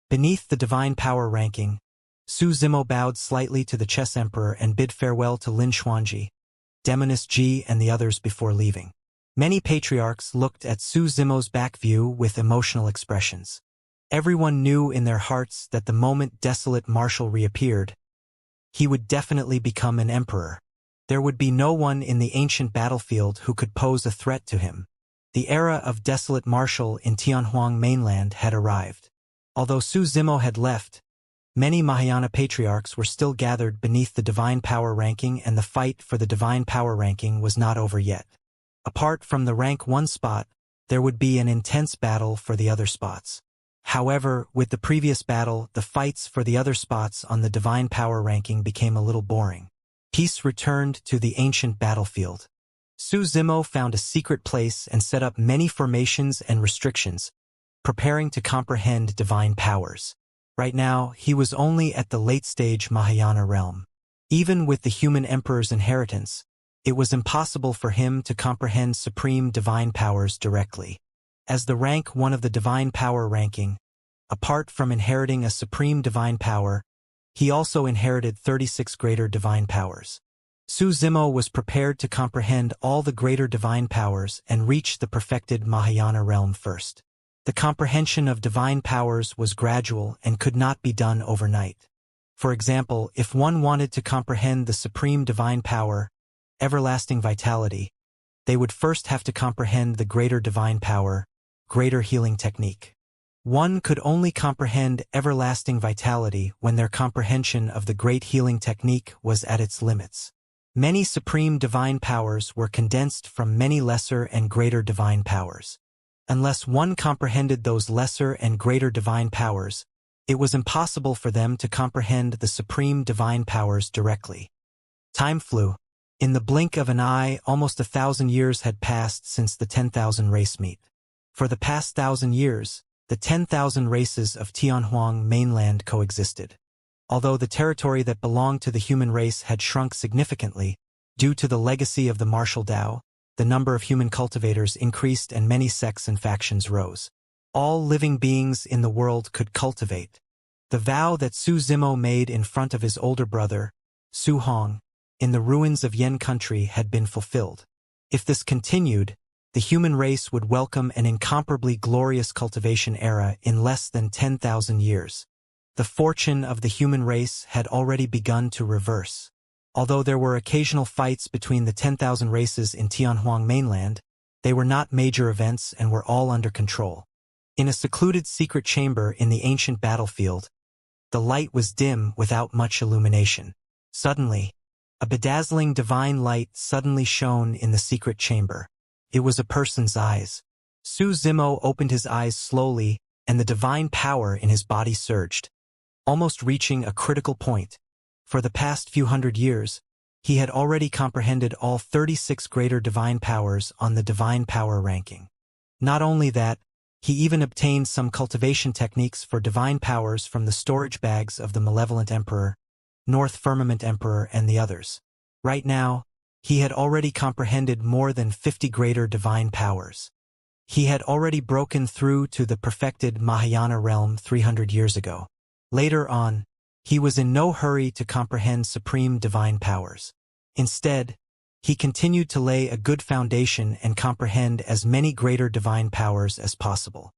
Beneath the divine power ranking, Su Zimo bowed slightly to the Chess Emperor and bid farewell to Lin Xuanji, Demoness Ji and the others before leaving. Many patriarchs looked at Su Zimo's back view with emotional expressions. Everyone knew in their hearts that the moment Desolate Marshal reappeared, he would definitely become an emperor. There would be no one in the ancient battlefield who could pose a threat to him. The era of Desolate Marshal in Tianhuang mainland had arrived. Although Su Zimo had left, many Mahayana patriarchs were still gathered beneath the divine power ranking, and the fight for the divine power ranking was not over yet. Apart from the rank 1 spot, there would be an intense battle for the other spots. However, with the previous battle, the fights for the other spots on the divine power ranking became a little boring. Peace returned to the ancient battlefield. Su Zimo found a secret place and set up many formations and restrictions, preparing to comprehend divine powers. Right now, he was only at the late-stage Mahayana realm. Even with the human emperor's inheritance, it was impossible for him to comprehend supreme divine powers directly. As the rank 1 of the divine power ranking, apart from inheriting a supreme divine power, he also inherited 36 greater divine powers. Su Zimo was prepared to comprehend all the greater divine powers and reach the perfected Mahayana realm first. The comprehension of divine powers was gradual and could not be done overnight. For example, if one wanted to comprehend the supreme divine power, everlasting vitality, they would first have to comprehend the greater divine power, greater healing technique. One could only comprehend everlasting vitality when their comprehension of the great healing technique was at its limits. Many supreme divine powers were condensed from many lesser and greater divine powers. Unless one comprehended those lesser and greater divine powers, it was impossible for them to comprehend the supreme divine powers directly. Time flew. In the blink of an eye, almost 1,000 years had passed since the 10,000 race meet. For the past 1,000 years, the 10,000 races of Tianhuang mainland coexisted. Although the territory that belonged to the human race had shrunk significantly, due to the legacy of the martial Tao, the number of human cultivators increased and many sects and factions rose. All living beings in the world could cultivate. The vow that Su Zimo made in front of his older brother, Su Hong, in the ruins of Yan country had been fulfilled. If this continued, the human race would welcome an incomparably glorious cultivation era in less than 10,000 years. The fortune of the human race had already begun to reverse. Although there were occasional fights between the 10,000 races in Tianhuang mainland, they were not major events and were all under control. In a secluded secret chamber in the ancient battlefield, the light was dim without much illumination. Suddenly, a bedazzling divine light suddenly shone in the secret chamber. It was a person's eyes. Su Zimo opened his eyes slowly, and the divine power in his body surged, almost reaching a critical point. For the past few hundred years, he had already comprehended all 36 greater divine powers on the divine power ranking. Not only that, he even obtained some cultivation techniques for divine powers from the storage bags of the Malevolent Emperor, North Firmament Emperor, and the others. Right now, he had already comprehended more than 50 greater divine powers. He had already broken through to the perfected Mahayana realm 300 years ago. Later on, he was in no hurry to comprehend supreme divine powers. Instead, he continued to lay a good foundation and comprehend as many greater divine powers as possible.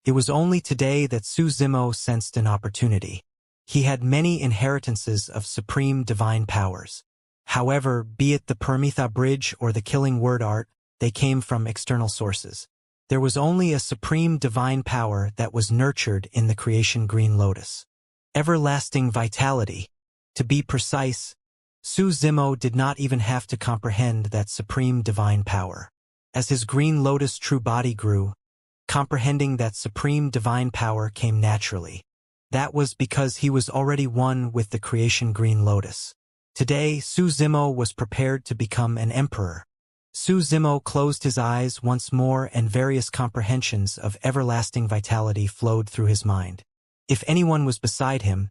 It was only today that Su Zimo sensed an opportunity. He had many inheritances of supreme divine powers. However, be it the Paramitha Bridge or the Killing Word Art, they came from external sources. There was only a supreme divine power that was nurtured in the creation Green Lotus. Everlasting vitality. To be precise, Su Zimo did not even have to comprehend that supreme divine power. As his Green Lotus true body grew, comprehending that supreme divine power came naturally. That was because he was already one with the creation Green Lotus. Today, Su Zimo was prepared to become an emperor. Su Zimo closed his eyes once more and various comprehensions of everlasting vitality flowed through his mind. If anyone was beside him,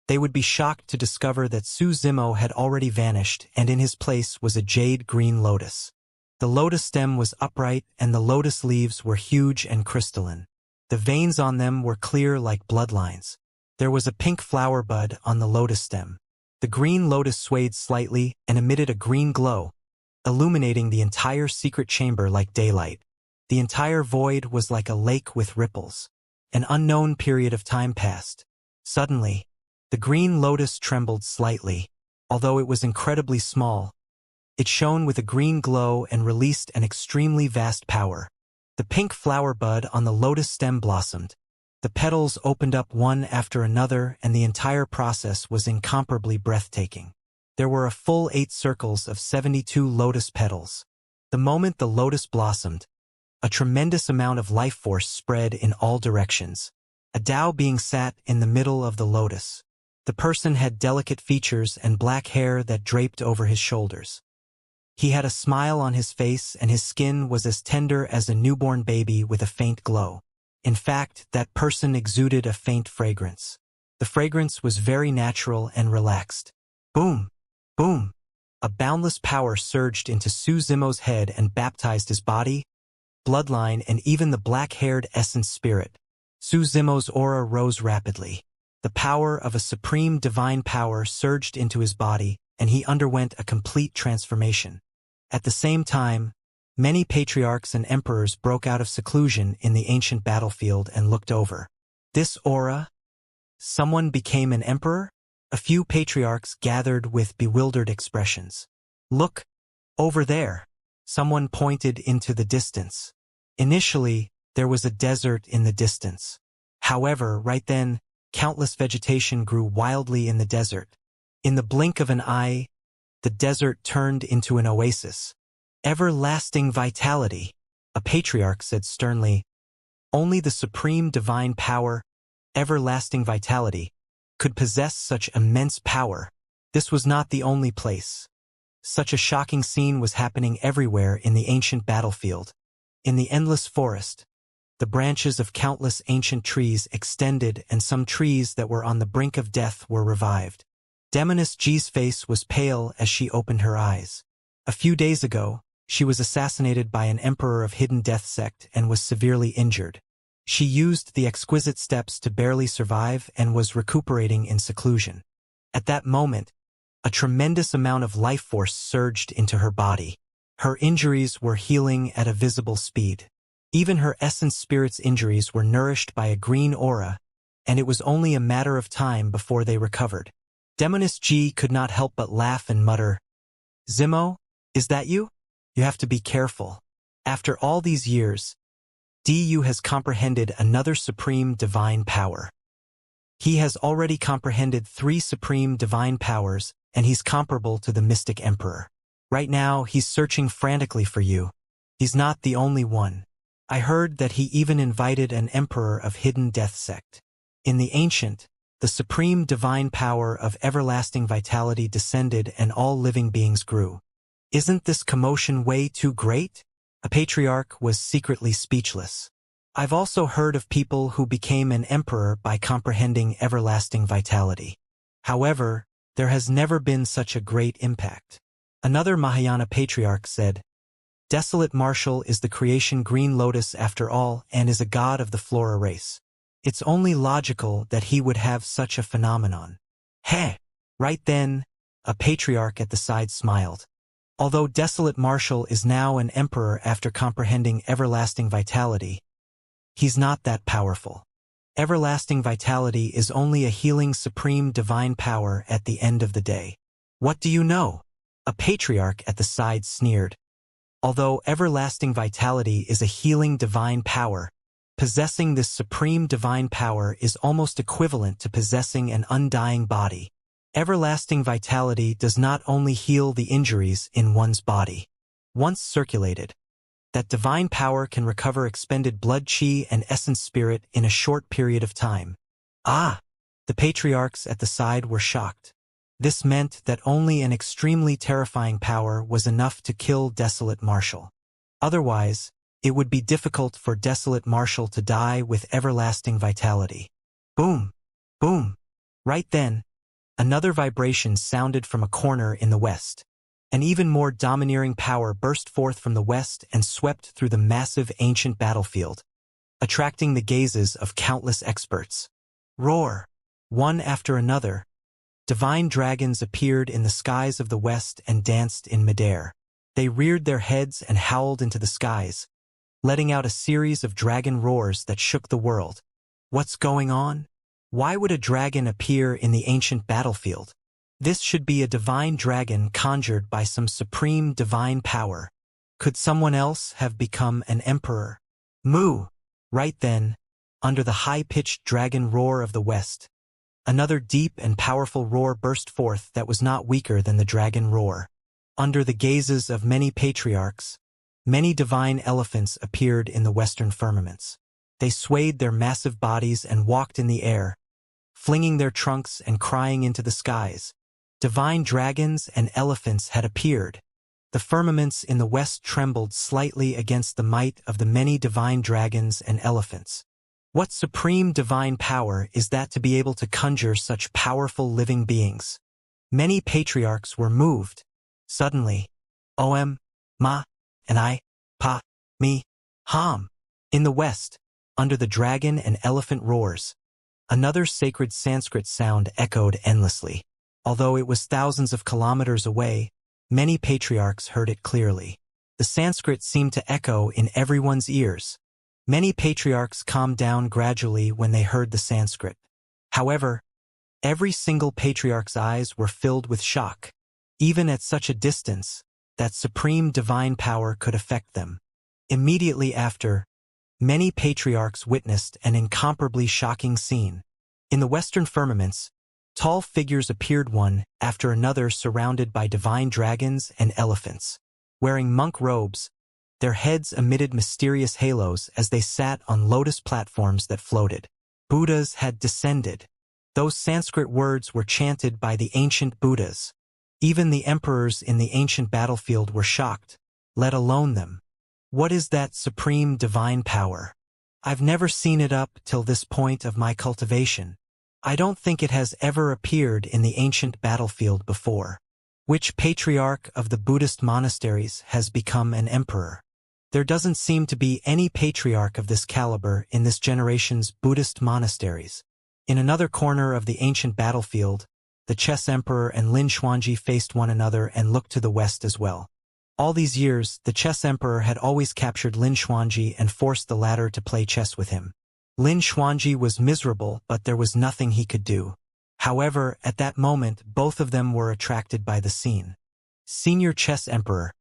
they would be shocked to discover that Su Zimo had already vanished and in his place was a jade green lotus. The lotus stem was upright and the lotus leaves were huge and crystalline. The veins on them were clear like bloodlines. There was a pink flower bud on the lotus stem. The green lotus swayed slightly and emitted a green glow, illuminating the entire secret chamber like daylight. The entire void was like a lake with ripples. An unknown period of time passed. Suddenly, the green lotus trembled slightly. Although it was incredibly small, it shone with a green glow and released an extremely vast power. The pink flower bud on the lotus stem blossomed. The petals opened up one after another and the entire process was incomparably breathtaking. There were a full 8 circles of 72 lotus petals. The moment the lotus blossomed, a tremendous amount of life force spread in all directions. A Tao being sat in the middle of the lotus. The person had delicate features and black hair that draped over his shoulders. He had a smile on his face and his skin was as tender as a newborn baby with a faint glow. In fact, that person exuded a faint fragrance. The fragrance was very natural and relaxed. Boom! Boom! A boundless power surged into Su Zimo's head and baptized his body, bloodline, and even the black-haired essence spirit. Su Zimo's aura rose rapidly. The power of a supreme divine power surged into his body, and he underwent a complete transformation. At the same time, many patriarchs and emperors broke out of seclusion in the ancient battlefield and looked over. This aura? Someone became an emperor? A few patriarchs gathered with bewildered expressions. Look, over there. Someone pointed into the distance. Initially, there was a desert in the distance. However, right then, countless vegetation grew wildly in the desert. In the blink of an eye, the desert turned into an oasis. Everlasting vitality, a patriarch said sternly. Only the supreme divine power, everlasting vitality, could possess such immense power. This was not the only place. Such a shocking scene was happening everywhere in the ancient battlefield. In the endless forest, the branches of countless ancient trees extended, and some trees that were on the brink of death were revived. Demoness G's face was pale as she opened her eyes. A few days ago, she was assassinated by an emperor of hidden death sect and was severely injured. She used the exquisite steps to barely survive and was recuperating in seclusion. At that moment, a tremendous amount of life force surged into her body. Her injuries were healing at a visible speed. Even her essence spirit's injuries were nourished by a green aura, and it was only a matter of time before they recovered. Demoness G could not help but laugh and mutter, "Zimo, is that you? You have to be careful. After all these years, DU has comprehended another supreme divine power. He has already comprehended 3 supreme divine powers, and he's comparable to the Mystic Emperor. Right now, he's searching frantically for you. He's not the only one. I heard that he even invited an emperor of hidden death sect. In the ancient, the supreme divine power of everlasting vitality descended and all living beings grew. Isn't this commotion way too great?" A patriarch was secretly speechless. "I've also heard of people who became an emperor by comprehending everlasting vitality. However, there has never been such a great impact." Another Mahayana patriarch said, "Desolate Marshal is the creation Green Lotus after all and is a god of the Flora race. It's only logical that he would have such a phenomenon." Heh! Right then, a patriarch at the side smiled. Although Desolate Marshal is now an emperor after comprehending everlasting vitality, he's not that powerful. Everlasting vitality is only a healing supreme divine power at the end of the day. "What do you know?" A patriarch at the side sneered. Although everlasting vitality is a healing divine power, possessing this supreme divine power is almost equivalent to possessing an undying body. Everlasting vitality does not only heal the injuries in one's body. Once circulated, that divine power can recover expended blood chi and essence spirit in a short period of time. Ah! The patriarchs at the side were shocked. This meant that only an extremely terrifying power was enough to kill Desolate Marshal. Otherwise, it would be difficult for Desolate Marshal to die with everlasting vitality. Boom! Boom! Right then, another vibration sounded from a corner in the west. An even more domineering power burst forth from the west and swept through the massive ancient battlefield, attracting the gazes of countless experts. Roar! One after another, divine dragons appeared in the skies of the west and danced in midair. They reared their heads and howled into the skies, letting out a series of dragon roars that shook the world. What's going on? Why would a dragon appear in the ancient battlefield? This should be a divine dragon conjured by some supreme divine power. Could someone else have become an emperor? Moo! Right then, under the high-pitched dragon roar of the west, another deep and powerful roar burst forth that was not weaker than the dragon roar. Under the gazes of many patriarchs, many divine elephants appeared in the western firmaments. They swayed their massive bodies and walked in the air, flinging their trunks and crying into the skies. Divine dragons and elephants had appeared. The firmaments in the west trembled slightly against the might of the many divine dragons and elephants. What supreme divine power is that to be able to conjure such powerful living beings? Many patriarchs were moved. Suddenly, Om, Ma, and I, Pa, Me, Ham. In the west, under the dragon and elephant roars, another sacred Sanskrit sound echoed endlessly. Although it was thousands of kilometers away, many patriarchs heard it clearly. The Sanskrit seemed to echo in everyone's ears. Many patriarchs calmed down gradually when they heard the Sanskrit. However, every single patriarch's eyes were filled with shock. Even at such a distance, that supreme divine power could affect them. Immediately after, many patriarchs witnessed an incomparably shocking scene. In the western firmaments, tall figures appeared one after another surrounded by divine dragons and elephants. Wearing monk robes, their heads emitted mysterious halos as they sat on lotus platforms that floated. Buddhas had descended. Those Sanskrit words were chanted by the ancient Buddhas. Even the emperors in the ancient battlefield were shocked, let alone them. What is that supreme divine power? I've never seen it up till this point of my cultivation. I don't think it has ever appeared in the ancient battlefield before. Which patriarch of the Buddhist monasteries has become an emperor? There doesn't seem to be any patriarch of this caliber in this generation's Buddhist monasteries. In another corner of the ancient battlefield, the chess emperor and Lin Xuanji faced one another and looked to the west as well. All these years, the chess emperor had always captured Lin Xuanji and forced the latter to play chess with him. Lin Xuanji was miserable, but there was nothing he could do. However, at that moment, both of them were attracted by the scene. Senior chess emperor,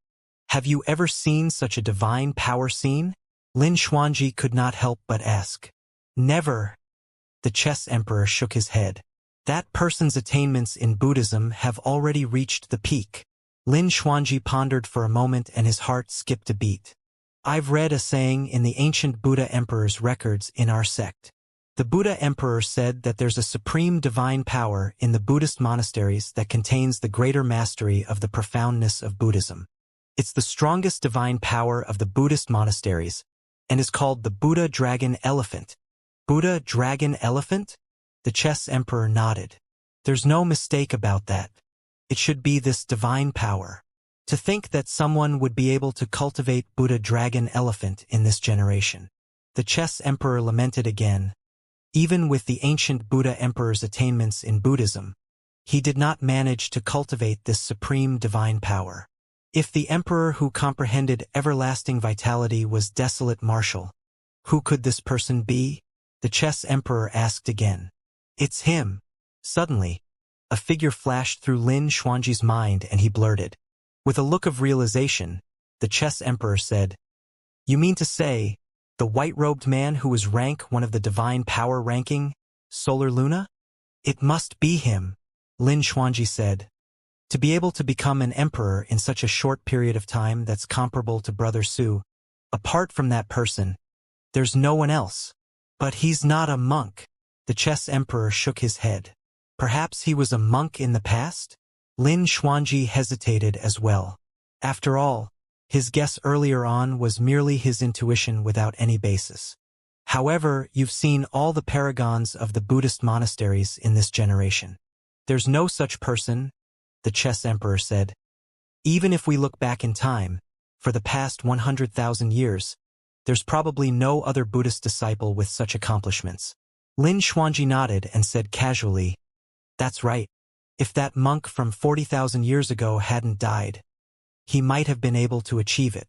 have you ever seen such a divine power scene? Lin Xuanji could not help but ask. Never. The chess emperor shook his head. That person's attainments in Buddhism have already reached the peak. Lin Xuanji pondered for a moment and his heart skipped a beat. I've read a saying in the ancient Buddha emperor's records in our sect. The Buddha emperor said that there's a supreme divine power in the Buddhist monasteries that contains the greater mastery of the profoundness of Buddhism. It's the strongest divine power of the Buddhist monasteries and is called the Buddha Dragon Elephant. Buddha Dragon Elephant? The chess emperor nodded. There's no mistake about that. It should be this divine power. To think that someone would be able to cultivate Buddha Dragon Elephant in this generation. The chess emperor lamented again. Even with the ancient Buddha emperor's attainments in Buddhism, he did not manage to cultivate this supreme divine power. If the emperor who comprehended everlasting vitality was desolate martial, who could this person be? The chess emperor asked again. It's him. Suddenly, a figure flashed through Lin Xuanji's mind and he blurted. With a look of realization, the chess emperor said, You mean to say, the white-robed man who was rank one of the divine power ranking, Solar Luna? It must be him, Lin Xuanji said. To be able to become an emperor in such a short period of time that's comparable to Brother Su, apart from that person, there's no one else. But he's not a monk. The chess emperor shook his head. Perhaps he was a monk in the past? Lin Xuanji hesitated as well. After all, his guess earlier on was merely his intuition without any basis. However, you've seen all the paragons of the Buddhist monasteries in this generation. There's no such person, the chess emperor said. Even if we look back in time, for the past 100,000 years, there's probably no other Buddhist disciple with such accomplishments. Lin Xuanji nodded and said casually, That's right. If that monk from 40,000 years ago hadn't died, he might have been able to achieve it.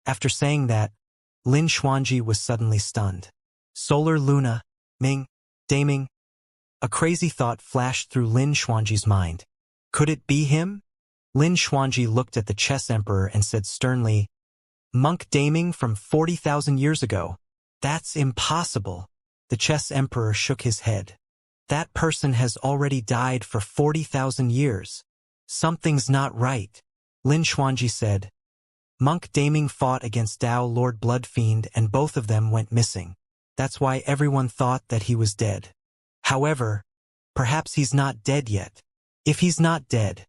After saying that, Lin Xuanji was suddenly stunned. Solar Luna, Ming, Daming. A crazy thought flashed through Lin Xuanji's mind. Could it be him? Lin Xuanji looked at the chess emperor and said sternly, Monk Daming from 40,000 years ago. That's impossible. The chess emperor shook his head. That person has already died for 40,000 years. Something's not right. Lin Xuanji said. Monk Daming fought against Tao Lord Bloodfiend and both of them went missing. That's why everyone thought that he was dead. However, perhaps he's not dead yet. If he's not dead,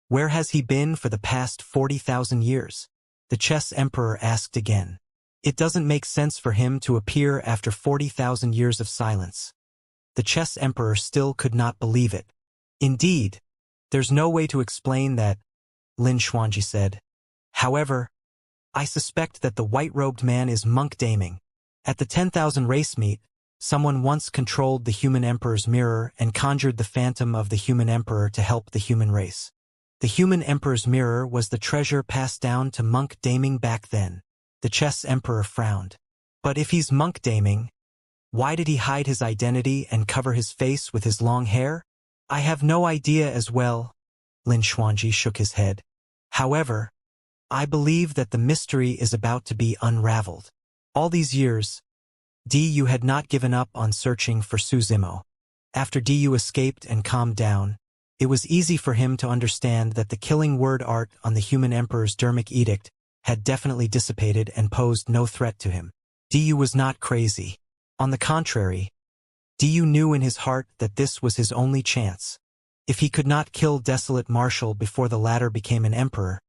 where has he been for the past 40,000 years? The chess emperor asked again. It doesn't make sense for him to appear after 40,000 years of silence. The chess emperor still could not believe it. Indeed, there's no way to explain that, Lin Xuanji said. However, I suspect that the white-robed man is Monk Daming. At the 10,000 race meet, someone once controlled the human emperor's mirror and conjured the phantom of the human emperor to help the human race. The human emperor's mirror was the treasure passed down to Monk Daming back then. The chess emperor frowned. But if he's Monk Daming, why did he hide his identity and cover his face with his long hair? I have no idea as well. Lin Xuanji shook his head. However, I believe that the mystery is about to be unraveled. All these years, Du had not given up on searching for Suzimo. After Du escaped and calmed down, it was easy for him to understand that the killing word art on the human emperor's dermic edict had definitely dissipated and posed no threat to him. Du was not crazy. On the contrary, Du knew in his heart that this was his only chance. If he could not kill Desolate Marshal before the latter became an emperor,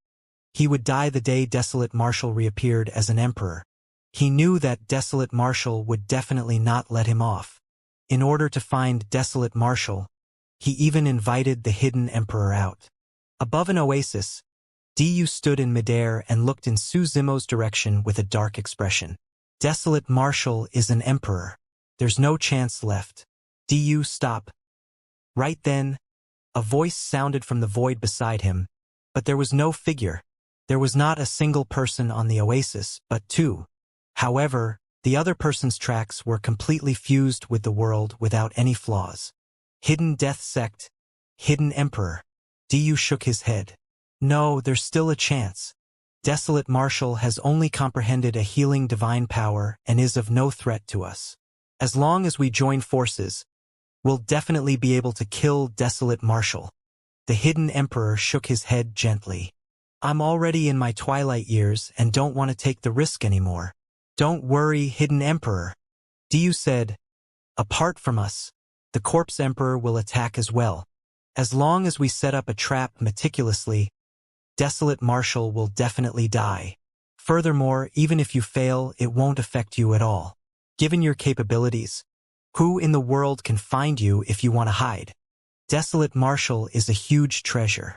he would die the day Desolate Marshal reappeared as an emperor. He knew that Desolate Marshal would definitely not let him off. In order to find Desolate Marshal, he even invited the hidden emperor out. Above an oasis, Du stood in midair and looked in Suzimo's direction with a dark expression. Desolate Marshal is an emperor. There's no chance left. Du, stop. Right then, a voice sounded from the void beside him, but there was no figure. There was not a single person on the oasis, but two. However, the other person's tracks were completely fused with the world without any flaws. Hidden Death Sect, Hidden Emperor. Du shook his head. No, there's still a chance. Desolate Marshal has only comprehended a healing divine power and is of no threat to us. As long as we join forces, we'll definitely be able to kill Desolate Marshal. The Hidden Emperor shook his head gently. I'm already in my twilight years and don't want to take the risk anymore. Don't worry, Hidden Emperor. Du said, apart from us, the Corpse Emperor will attack as well. As long as we set up a trap meticulously, Desolate Marshal will definitely die. Furthermore, even if you fail, it won't affect you at all. Given your capabilities, who in the world can find you if you want to hide? Desolate Marshal is a huge treasure.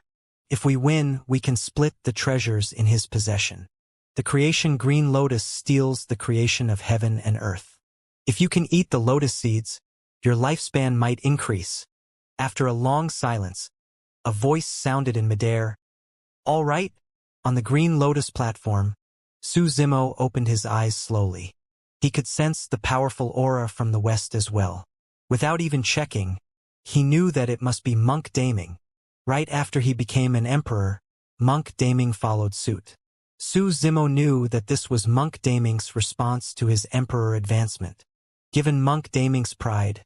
If we win, we can split the treasures in his possession. The creation Green Lotus steals the creation of heaven and earth. If you can eat the lotus seeds, your lifespan might increase. After a long silence, a voice sounded in midair. All right. On the Green Lotus platform, Suzimo opened his eyes slowly. He could sense the powerful aura from the west as well. Without even checking, he knew that it must be Monk Daming. Right after he became an emperor, Monk Daming followed suit. Suzimo knew that this was Monk Daming's response to his emperor advancement. Given Monk Daming's pride,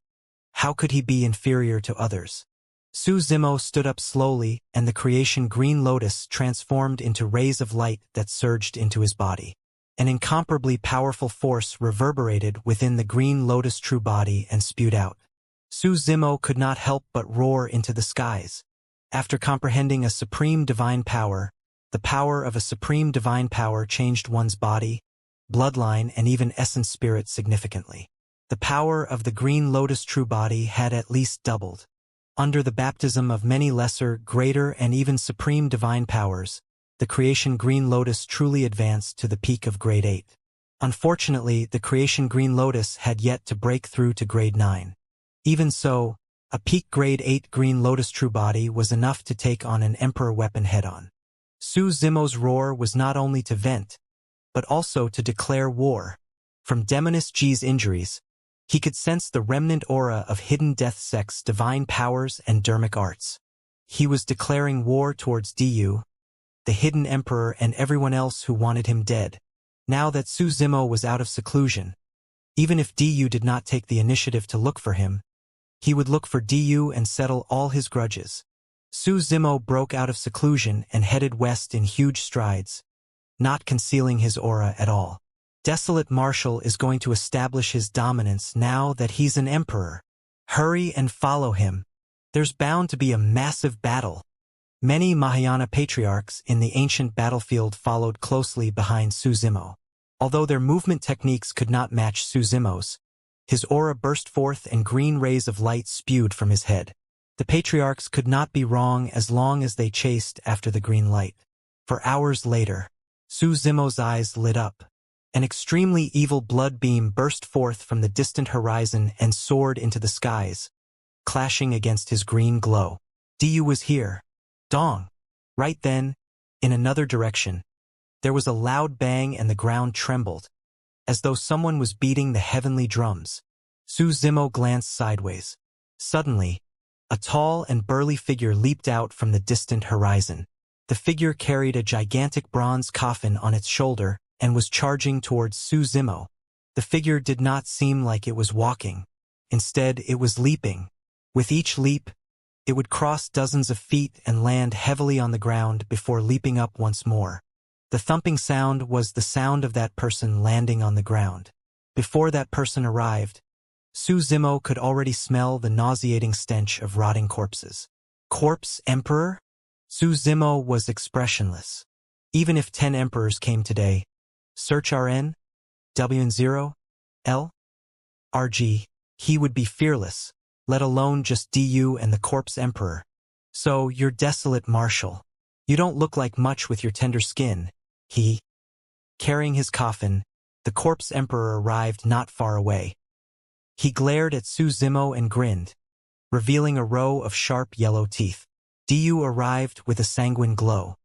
how could he be inferior to others? Suzimo stood up slowly, and the creation Green Lotus transformed into rays of light that surged into his body. An incomparably powerful force reverberated within the Green Lotus true body and spewed out. Suzimo could not help but roar into the skies. After comprehending a supreme divine power, the power of a supreme divine power changed one's body, bloodline, and even essence spirit significantly. The power of the Green Lotus true body had at least doubled. Under the baptism of many lesser, greater, and even supreme divine powers, the creation Green Lotus truly advanced to the peak of Grade 8. Unfortunately, the creation Green Lotus had yet to break through to Grade 9. Even so, a peak Grade 8 Green Lotus true body was enough to take on an Emperor weapon head-on. Suzimo's roar was not only to vent, but also to declare war. From Demoness G's injuries, he could sense the remnant aura of Hidden Death Sect's divine powers and dermic arts. He was declaring war towards Du, the Hidden Emperor, and everyone else who wanted him dead. Now that Suzimo was out of seclusion, even if Du did not take the initiative to look for him, he would look for Du and settle all his grudges. Suzimo broke out of seclusion and headed west in huge strides, not concealing his aura at all. Desolate Marshal is going to establish his dominance now that he's an emperor. Hurry and follow him. There's bound to be a massive battle. Many Mahayana patriarchs in the ancient battlefield followed closely behind Suzimo. Although their movement techniques could not match Suzimo's, his aura burst forth and green rays of light spewed from his head. The patriarchs could not be wrong as long as they chased after the green light. For hours later, Suzimo's eyes lit up. An extremely evil blood beam burst forth from the distant horizon and soared into the skies, clashing against his green glow. Du was here. Dong! Right then, in another direction, there was a loud bang and the ground trembled, as though someone was beating the heavenly drums. Suzimo glanced sideways. Suddenly, a tall and burly figure leaped out from the distant horizon. The figure carried a gigantic bronze coffin on its shoulder and was charging towards Su Zimo. The figure did not seem like it was walking. Instead, it was leaping. With each leap, it would cross dozens of feet and land heavily on the ground before leaping up once more. The thumping sound was the sound of that person landing on the ground. Before that person arrived, Su Zimo could already smell the nauseating stench of rotting corpses. Corpse Emperor? Su Zimo was expressionless. Even if 10 emperors came today, search RN, WN0, L, RG, he would be fearless, let alone just DU and the corpse emperor. So, you're desolate marshal. You don't look like much with your tender skin. He. Carrying his coffin, the corpse emperor arrived not far away. He glared at Su Zimo and grinned, revealing a row of sharp yellow teeth. Du arrived with a sanguine glow.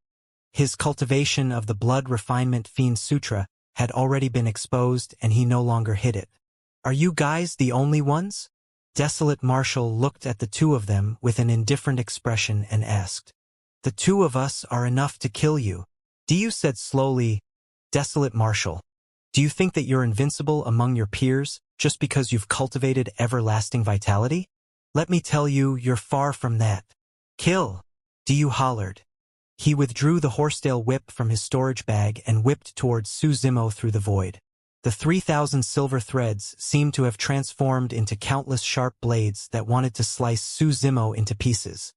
His cultivation of the blood refinement fiend sutra had already been exposed and he no longer hid it. Are you guys the only ones? Desolate Marshal looked at the two of them with an indifferent expression and asked. The two of us are enough to kill you. Du said slowly, Desolate Marshal, do you think that you're invincible among your peers just because you've cultivated everlasting vitality? Let me tell you, you're far from that. Kill! Du hollered. He withdrew the horsetail whip from his storage bag and whipped towards Su Zimo through the void. The 3,000 silver threads seemed to have transformed into countless sharp blades that wanted to slice Su Zimo into pieces.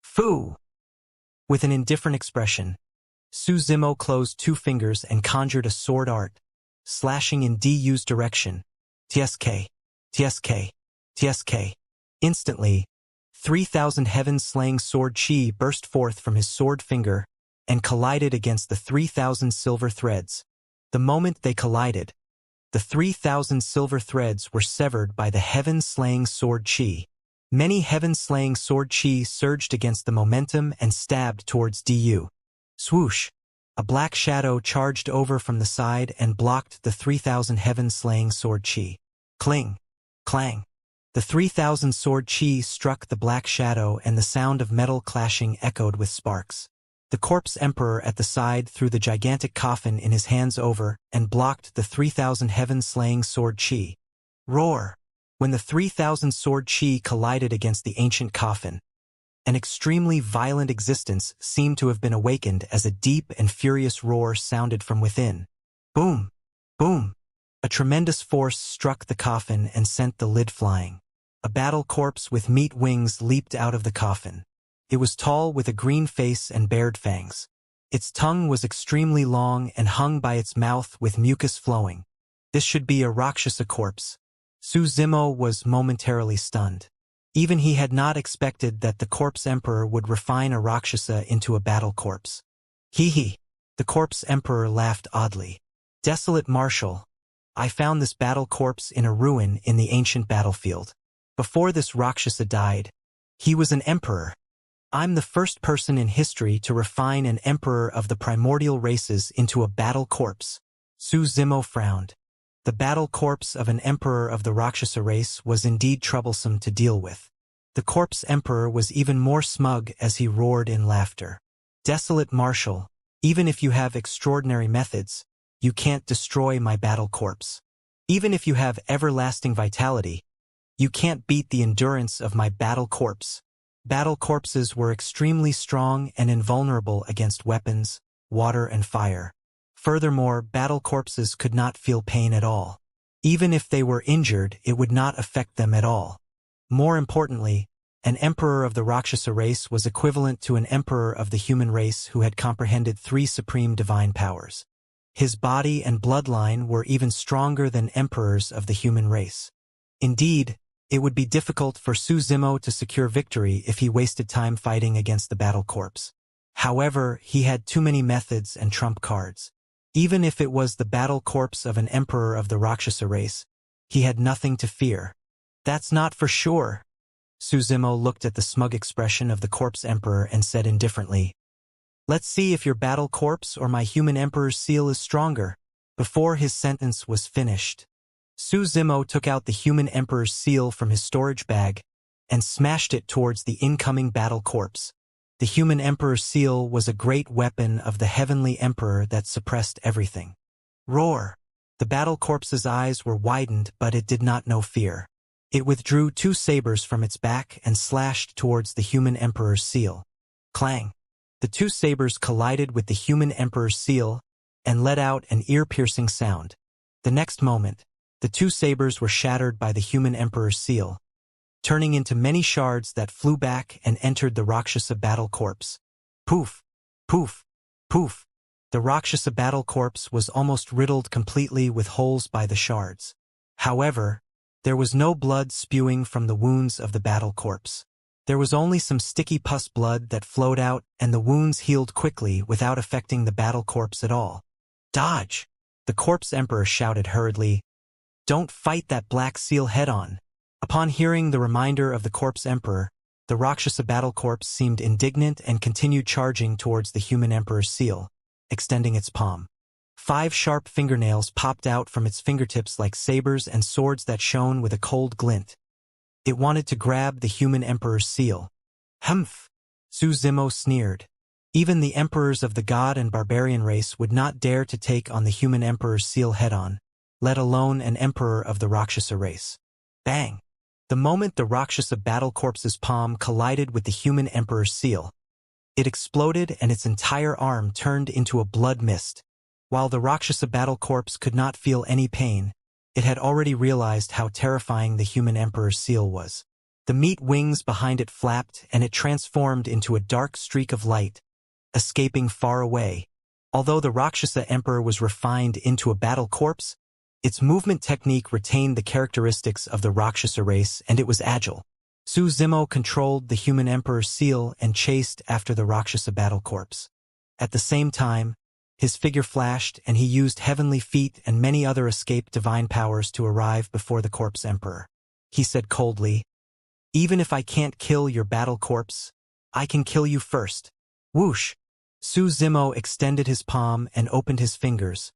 Foo! With an indifferent expression, Su Zimo closed two fingers and conjured a sword art, slashing in Du's direction. TSK, TSK, TSK. Instantly, 3,000 heaven-slaying sword chi burst forth from his sword finger and collided against the 3,000 silver threads. The moment they collided, the 3,000 silver threads were severed by the heaven-slaying sword chi. Many heaven-slaying sword chi surged against the momentum and stabbed towards Du. Swoosh! A black shadow charged over from the side and blocked the 3,000 heaven-slaying sword chi. Cling! Clang! The 3,000 sword chi struck the black shadow and the sound of metal clashing echoed with sparks. The corpse emperor at the side threw the gigantic coffin in his hands over and blocked the 3,000 heaven-slaying sword chi. Roar! When the 3,000 sword chi collided against the ancient coffin, an extremely violent existence seemed to have been awakened as a deep and furious roar sounded from within. Boom! Boom! A tremendous force struck the coffin and sent the lid flying. A battle corpse with meat wings leaped out of the coffin. It was tall with a green face and bared fangs. Its tongue was extremely long and hung by its mouth with mucus flowing. This should be a Rakshasa corpse. Su Zimo was momentarily stunned. Even he had not expected that the corpse emperor would refine a Rakshasa into a battle corpse. Hee hee. The corpse emperor laughed oddly. Desolate Marshal, I found this battle corpse in a ruin in the ancient battlefield. Before this Rakshasa died, he was an emperor. I'm the first person in history to refine an emperor of the primordial races into a battle corpse. Su Zimo frowned. The battle corpse of an emperor of the Rakshasa race was indeed troublesome to deal with. The corpse emperor was even more smug as he roared in laughter. Desolate Marshal, even if you have extraordinary methods, you can't destroy my battle corpse. Even if you have everlasting vitality, you can't beat the endurance of my battle corpse. Battle corpses were extremely strong and invulnerable against weapons, water, and fire. Furthermore, battle corpses could not feel pain at all. Even if they were injured, it would not affect them at all. More importantly, an emperor of the Rakshasa race was equivalent to an emperor of the human race who had comprehended 3 supreme divine powers. His body and bloodline were even stronger than emperors of the human race. Indeed, it would be difficult for Su Zimo to secure victory if he wasted time fighting against the battle corpse. However, he had too many methods and trump cards. Even if it was the battle corpse of an emperor of the Rakshasa race, he had nothing to fear. That's not for sure. Su Zimo looked at the smug expression of the corpse emperor and said indifferently, Let's see if your battle corpse or my human emperor's seal is stronger. Before his sentence was finished, Su Zimo took out the human emperor's seal from his storage bag and smashed it towards the incoming battle corpse. The human emperor's seal was a great weapon of the heavenly emperor that suppressed everything. Roar! The battle corpse's eyes were widened, but it did not know fear. It withdrew 2 sabers from its back and slashed towards the human emperor's seal. Clang! The 2 sabers collided with the human emperor's seal and let out an ear-piercing sound. The next moment, the 2 sabers were shattered by the human emperor's seal, turning into many shards that flew back and entered the Rakshasa battle corpse. Poof! Poof! Poof! The Rakshasa battle corpse was almost riddled completely with holes by the shards. However, there was no blood spewing from the wounds of the battle corpse. There was only some sticky pus blood that flowed out, and the wounds healed quickly without affecting the battle corpse at all. Dodge! The corpse emperor shouted hurriedly. Don't fight that black seal head-on. Upon hearing the reminder of the corpse emperor, the Rakshasa battle corpse seemed indignant and continued charging towards the human emperor's seal, extending its palm. 5 sharp fingernails popped out from its fingertips like sabers and swords that shone with a cold glint. It wanted to grab the human emperor's seal. Humph! Su Zimo sneered. Even the emperors of the god and barbarian race would not dare to take on the human emperor's seal head-on, let alone an emperor of the Rakshasa race. Bang! The moment the Rakshasa battle corpse's palm collided with the human emperor's seal, it exploded and its entire arm turned into a blood mist. While the Rakshasa battle corpse could not feel any pain, it had already realized how terrifying the human emperor's seal was. The meat wings behind it flapped and it transformed into a dark streak of light, escaping far away. Although the Rakshasa emperor was refined into a battle corpse, its movement technique retained the characteristics of the Rakshasa race, and it was agile. Su Zimo controlled the human emperor's seal and chased after the Rakshasa battle corpse. At the same time, his figure flashed and he used heavenly feet and many other escaped divine powers to arrive before the corpse emperor. He said coldly, "Even if I can't kill your battle corpse, I can kill you first." Whoosh! Su Zimo extended his palm and opened his fingers,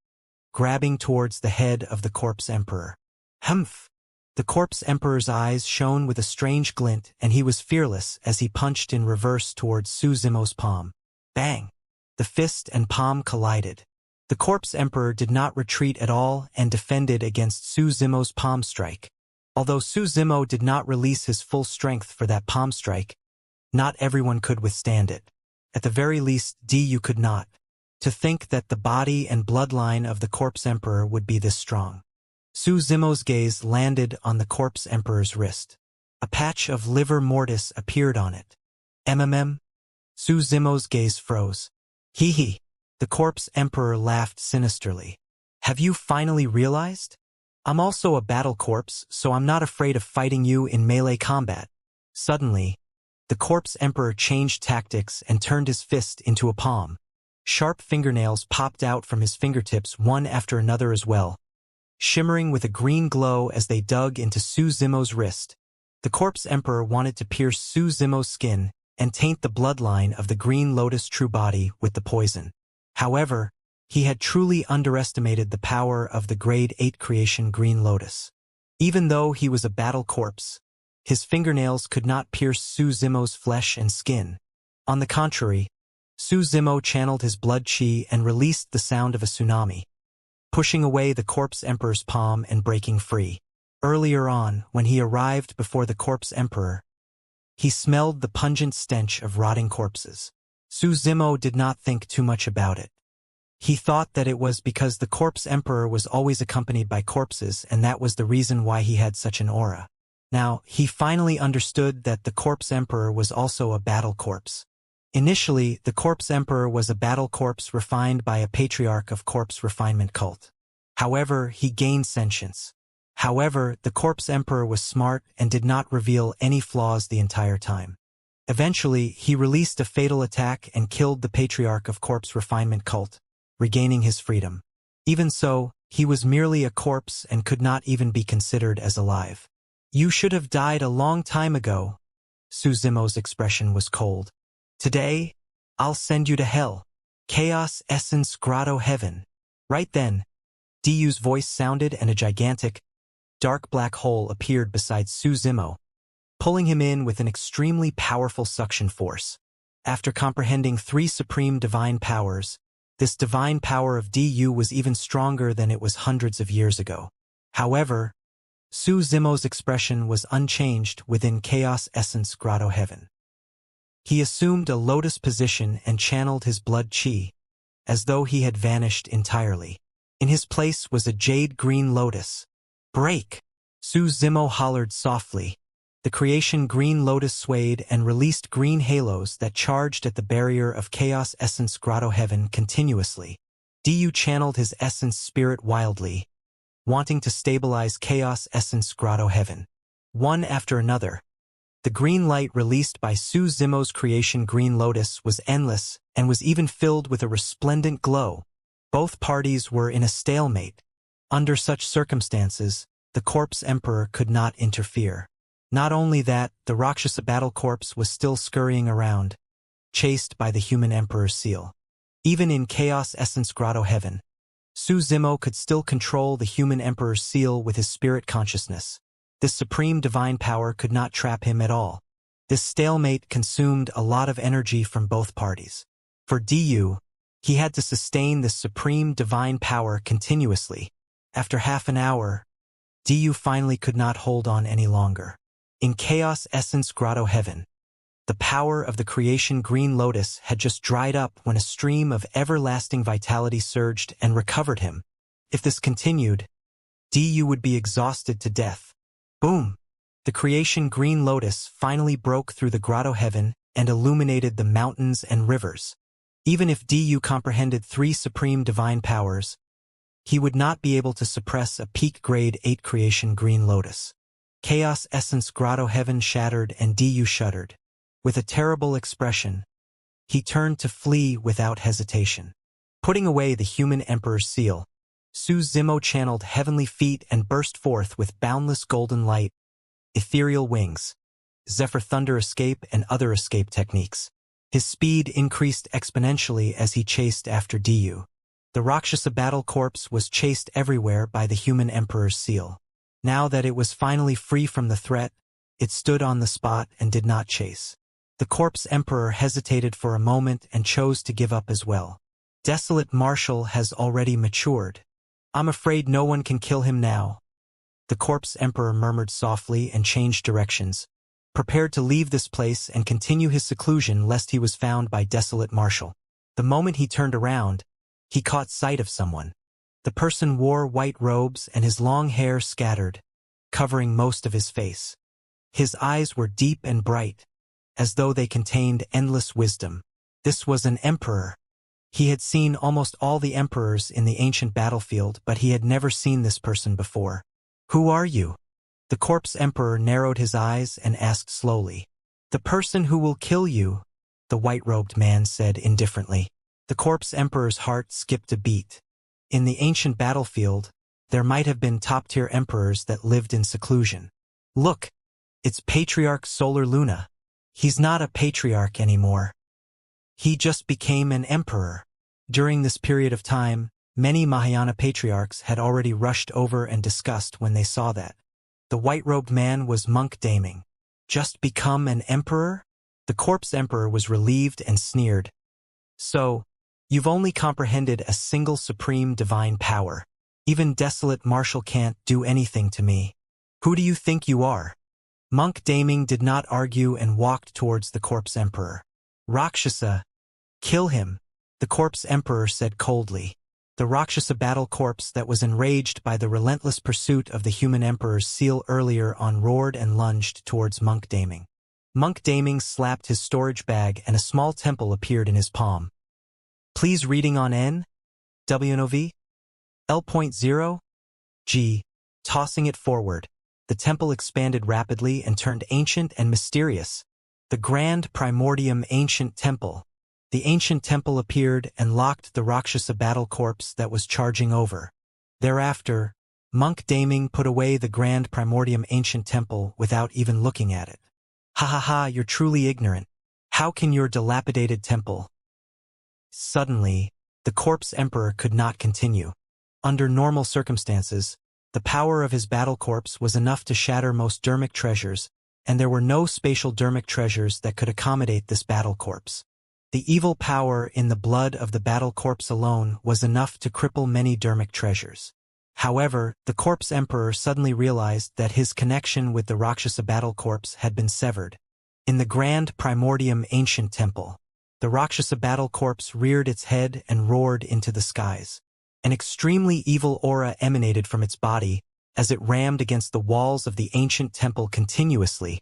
grabbing towards the head of the corpse emperor. Humph! The corpse emperor's eyes shone with a strange glint, and he was fearless as he punched in reverse towards Su Zimo's palm. Bang! The fist and palm collided. The corpse emperor did not retreat at all and defended against Su Zimo's palm strike. Although Su Zimo did not release his full strength for that palm strike, not everyone could withstand it. At the very least, you could not. To think that the body and bloodline of the corpse emperor would be this strong. Su Zimo's gaze landed on the corpse emperor's wrist. A patch of livor mortis appeared on it. Su Zimo's gaze froze. Hee hee. The corpse emperor laughed sinisterly. Have you finally realized? I'm also a battle corpse, so I'm not afraid of fighting you in melee combat. Suddenly, the corpse emperor changed tactics and turned his fist into a palm. Sharp fingernails popped out from his fingertips one after another as well, shimmering with a green glow as they dug into Su Zimo's wrist. The corpse emperor wanted to pierce Su Zimo's skin and taint the bloodline of the Green Lotus true body with the poison. However, he had truly underestimated the power of the Grade 8 creation Green Lotus. Even though he was a battle corpse, his fingernails could not pierce Su Zimo's flesh and skin. On the contrary, Su Zimo channeled his blood chi and released the sound of a tsunami, pushing away the corpse emperor's palm and breaking free. Earlier on, when he arrived before the corpse emperor, he smelled the pungent stench of rotting corpses. Su Zimo did not think too much about it. He thought that it was because the corpse emperor was always accompanied by corpses, and that was the reason why he had such an aura. Now, he finally understood that the corpse emperor was also a battle corpse. Initially, the corpse emperor was a battle corpse refined by a patriarch of corpse refinement cult. However, he gained sentience. However, the corpse emperor was smart and did not reveal any flaws the entire time. Eventually, he released a fatal attack and killed the patriarch of corpse refinement cult, regaining his freedom. Even so, he was merely a corpse and could not even be considered as alive. You should have died a long time ago. Su Zimo's expression was cold. Today, I'll send you to hell. Chaos Essence Grotto Heaven. Right then, Du's voice sounded and a gigantic, dark black hole appeared beside Su Zimo, pulling him in with an extremely powerful suction force. After comprehending 3 supreme divine powers, this divine power of Du was even stronger than it was hundreds of years ago. However, Su Zimo's expression was unchanged within Chaos Essence Grotto Heaven. He assumed a lotus position and channeled his blood chi, as though he had vanished entirely. In his place was a jade green lotus. "Break!" Su Zimo hollered softly. The creation green lotus swayed and released green halos that charged at the barrier of Chaos Essence Grotto Heaven continuously. Du channeled his essence spirit wildly, wanting to stabilize Chaos Essence Grotto Heaven. One after another, the green light released by Su Zimo's creation green lotus was endless and was even filled with a resplendent glow. Both parties were in a stalemate. Under such circumstances, the Corpse Emperor could not interfere. Not only that, the Rakshasa battle corpse was still scurrying around, chased by the human Emperor's seal. Even in Chaos Essence Grotto Heaven, Su Zimo could still control the human Emperor's seal with his spirit consciousness. This supreme divine power could not trap him at all. This stalemate consumed a lot of energy from both parties. For Du, he had to sustain this supreme divine power continuously. After half an hour, Du finally could not hold on any longer. In Chaos Essence Grotto Heaven, the power of the creation green lotus had just dried up when a stream of everlasting vitality surged and recovered him. If this continued, Du would be exhausted to death. Boom! The creation green lotus finally broke through the Grotto Heaven and illuminated the mountains and rivers. Even if Du comprehended 3 supreme divine powers, he would not be able to suppress a peak grade 8 creation green lotus. Chaos Essence Grotto Heaven shattered and Du shuddered. With a terrible expression, he turned to flee without hesitation. Putting away the human Emperor's seal, Su Zimo channeled heavenly feet and burst forth with boundless golden light, ethereal wings, Zephyr Thunder escape and other escape techniques. His speed increased exponentially as he chased after Du. The Rakshasa battle corpse was chased everywhere by the human Emperor's seal. Now that it was finally free from the threat, it stood on the spot and did not chase. The Corpse Emperor hesitated for a moment and chose to give up as well. Desolate Marshal has already matured. I'm afraid no one can kill him now. The Corpse Emperor murmured softly and changed directions, prepared to leave this place and continue his seclusion lest he was found by Desolate Marshal. The moment he turned around, he caught sight of someone. The person wore white robes and his long hair scattered, covering most of his face. His eyes were deep and bright, as though they contained endless wisdom. This was an emperor. He had seen almost all the emperors in the ancient battlefield, but he had never seen this person before. Who are you? The Corpse Emperor narrowed his eyes and asked slowly. The person who will kill you, the white-robed man said indifferently. The Corpse Emperor's heart skipped a beat. In the ancient battlefield, there might have been top-tier emperors that lived in seclusion. Look, it's Patriarch Solar Luna. He's not a patriarch anymore. He just became an emperor. During this period of time, many Mahayana patriarchs had already rushed over and discussed when they saw that. The white-robed man was Monk Daming. Just become an emperor? The Corpse Emperor was relieved and sneered. So, you've only comprehended a single supreme divine power. Even Desolate Marshal can't do anything to me. Who do you think you are? Monk Daming did not argue and walked towards the Corpse Emperor. Rakshasa, kill him, the Corpse Emperor said coldly. The Rakshasa battle corpse that was enraged by the relentless pursuit of the human Emperor's seal earlier on roared and lunged towards Monk Daming. Monk Daming slapped his storage bag and a small temple appeared in his palm. Please reading on N? WNOV? L.0? G. Tossing it forward, the temple expanded rapidly and turned ancient and mysterious. The Grand Primordium Ancient Temple. The ancient temple appeared and locked the Rakshasa battle corpse that was charging over. Thereafter, Monk Daming put away the Grand Primordium Ancient Temple without even looking at it. Ha ha ha, you're truly ignorant. How can your dilapidated temple? Suddenly, the Corpse Emperor could not continue. Under normal circumstances, the power of his battle corpse was enough to shatter most dermic treasures, and there were no spatial dermic treasures that could accommodate this battle corpse. The evil power in the blood of the battle corpse alone was enough to cripple many dermic treasures. However, the corpse emperor suddenly realized that his connection with the Rakshasa battle corpse had been severed. In the grand primordium ancient temple, the Rakshasa battle corpse reared its head and roared into the skies. An extremely evil aura emanated from its body as it rammed against the walls of the ancient temple continuously,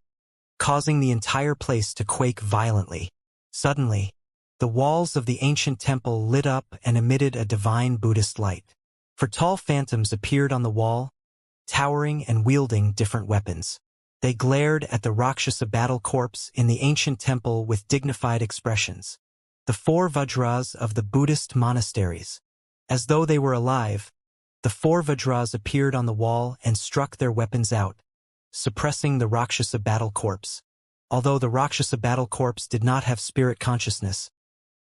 causing the entire place to quake violently. Suddenly, the walls of the ancient temple lit up and emitted a divine Buddhist light. For tall phantoms appeared on the wall, towering and wielding different weapons. They glared at the Rakshasa battle corpse in the ancient temple with dignified expressions. The 4 Vajras of the Buddhist monasteries. As though they were alive, the 4 Vajras appeared on the wall and struck their weapons out, suppressing the Rakshasa battle corpse. Although the Rakshasa battle corpse did not have spirit consciousness,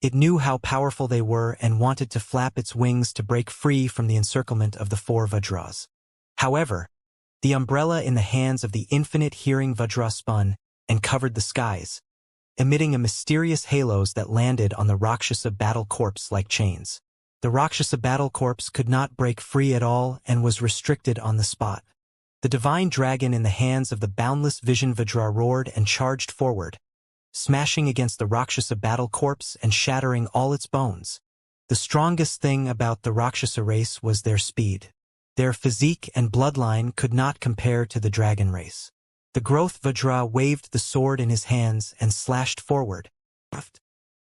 it knew how powerful they were and wanted to flap its wings to break free from the encirclement of the 4 Vajras. However, the umbrella in the hands of the infinite hearing Vajra spun and covered the skies, emitting a mysterious halos that landed on the Rakshasa battle corpse like chains. The Rakshasa battle corpse could not break free at all and was restricted on the spot. The divine dragon in the hands of the boundless vision Vajra roared and charged forward, smashing against the Rakshasa battle corpse and shattering all its bones. The strongest thing about the Rakshasa race was their speed. Their physique and bloodline could not compare to the dragon race. The growth Vajra waved the sword in his hands and slashed forward.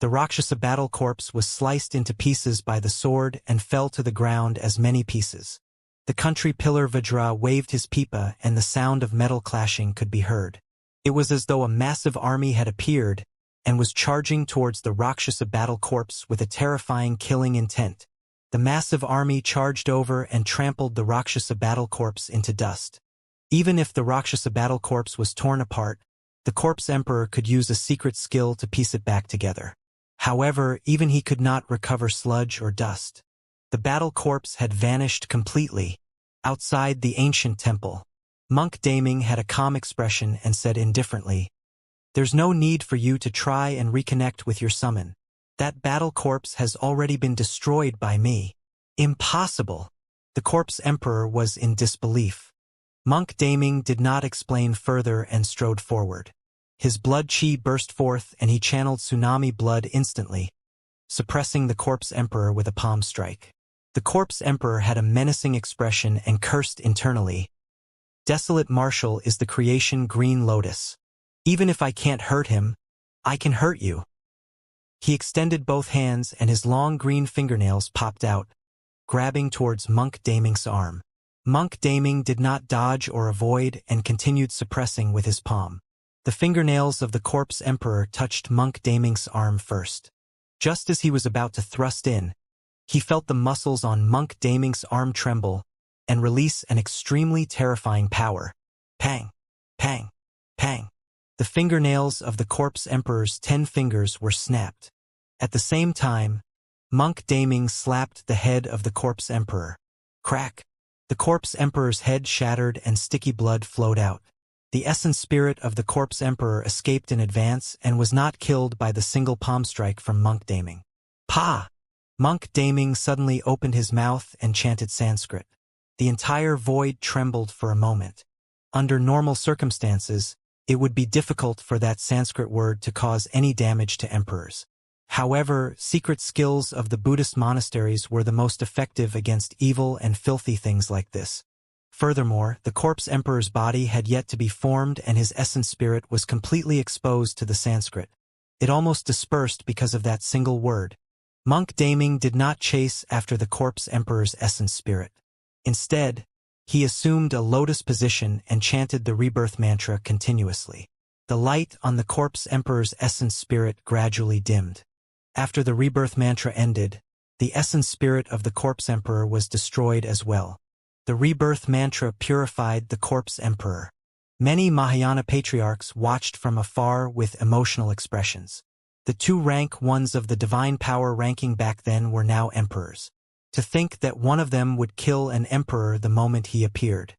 The Rakshasa battle corpse was sliced into pieces by the sword and fell to the ground as many pieces. The country pillar Vajra waved his pipa and the sound of metal clashing could be heard. It was as though a massive army had appeared and was charging towards the Rakshasa battle corpse with a terrifying killing intent. The massive army charged over and trampled the Rakshasa battle corpse into dust. Even if the Rakshasa battle corpse was torn apart, the corpse emperor could use a secret skill to piece it back together. However, even he could not recover sludge or dust. The battle corpse had vanished completely. Outside the ancient temple, Monk Daming had a calm expression and said indifferently, "There's no need for you to try and reconnect with your summon. That battle corpse has already been destroyed by me." "Impossible!" The corpse emperor was in disbelief. Monk Daming did not explain further and strode forward. His blood chi burst forth and he channeled tsunami blood instantly, suppressing the corpse emperor with a palm strike. The corpse emperor had a menacing expression and cursed internally. "Desolate Marshal is the creation Green Lotus. Even if I can't hurt him, I can hurt you." He extended both hands and his long green fingernails popped out, grabbing towards Monk Daming's arm. Monk Daming did not dodge or avoid and continued suppressing with his palm. The fingernails of the corpse emperor touched Monk Daming's arm first. Just as he was about to thrust in, he felt the muscles on Monk Daming's arm tremble and release an extremely terrifying power. Pang! Pang! Pang! The fingernails of the corpse emperor's 10 fingers were snapped. At the same time, Monk Daming slapped the head of the corpse emperor. Crack! The corpse emperor's head shattered and sticky blood flowed out. The essence spirit of the corpse emperor escaped in advance and was not killed by the single palm strike from Monk Daming. Pa! Monk Daming suddenly opened his mouth and chanted Sanskrit. The entire void trembled for a moment. Under normal circumstances, it would be difficult for that Sanskrit word to cause any damage to emperors. However, secret skills of the Buddhist monasteries were the most effective against evil and filthy things like this. Furthermore, the corpse emperor's body had yet to be formed and his essence spirit was completely exposed to the Sanskrit. It almost dispersed because of that single word. Monk Daming did not chase after the corpse emperor's essence spirit. Instead, he assumed a lotus position and chanted the rebirth mantra continuously. The light on the corpse emperor's essence spirit gradually dimmed. After the rebirth mantra ended, the essence spirit of the corpse emperor was destroyed as well. The rebirth mantra purified the corpse emperor. Many Mahayana patriarchs watched from afar with emotional expressions. The 2 rank ones of the divine power ranking back then were now emperors. To think that one of them would kill an emperor the moment he appeared.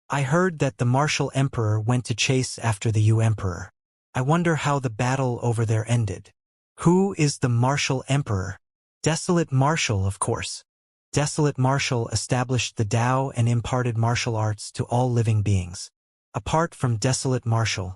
"I heard that the martial emperor went to chase after the Yu emperor. I wonder how the battle over there ended." Who is the martial emperor? Desolate martial, of course. Desolate martial established the Tao and imparted martial arts to all living beings. Apart from desolate martial,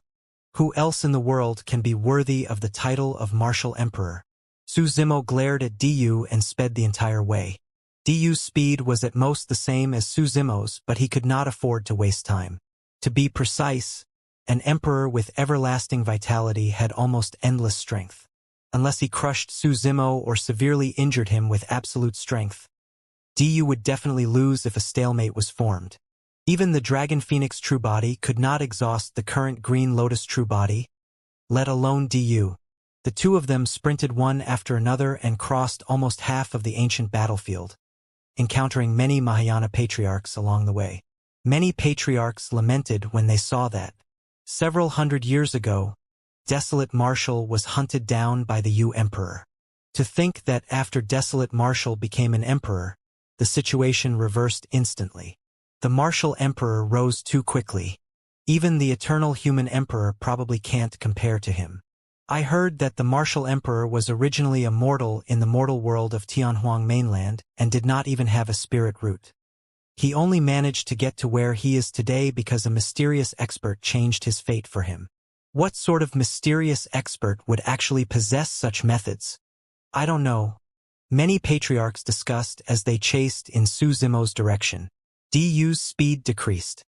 who else in the world can be worthy of the title of martial emperor? Su Zimo glared at Du and sped the entire way. Du's speed was at most the same as Su Zimo's, but he could not afford to waste time. To be precise, an emperor with everlasting vitality had almost endless strength. Unless he crushed Su Zimo or severely injured him with absolute strength, Du would definitely lose if a stalemate was formed. Even the Dragon Phoenix True Body could not exhaust the current Green Lotus True Body, let alone Du. The two of them sprinted one after another and crossed almost half of the ancient battlefield, encountering many Mahayana patriarchs along the way. Many patriarchs lamented when they saw that, several hundred years ago, Desolate Martial was hunted down by the Yu Emperor. To think that after Desolate Martial became an emperor, the situation reversed instantly. The Martial Emperor rose too quickly. Even the Eternal Human Emperor probably can't compare to him. I heard that the Martial Emperor was originally a mortal in the mortal world of Tianhuang mainland and did not even have a spirit root. He only managed to get to where he is today because a mysterious expert changed his fate for him. What sort of mysterious expert would actually possess such methods? I don't know. Many patriarchs discussed as they chased in Su Zimo's direction. Du's speed decreased.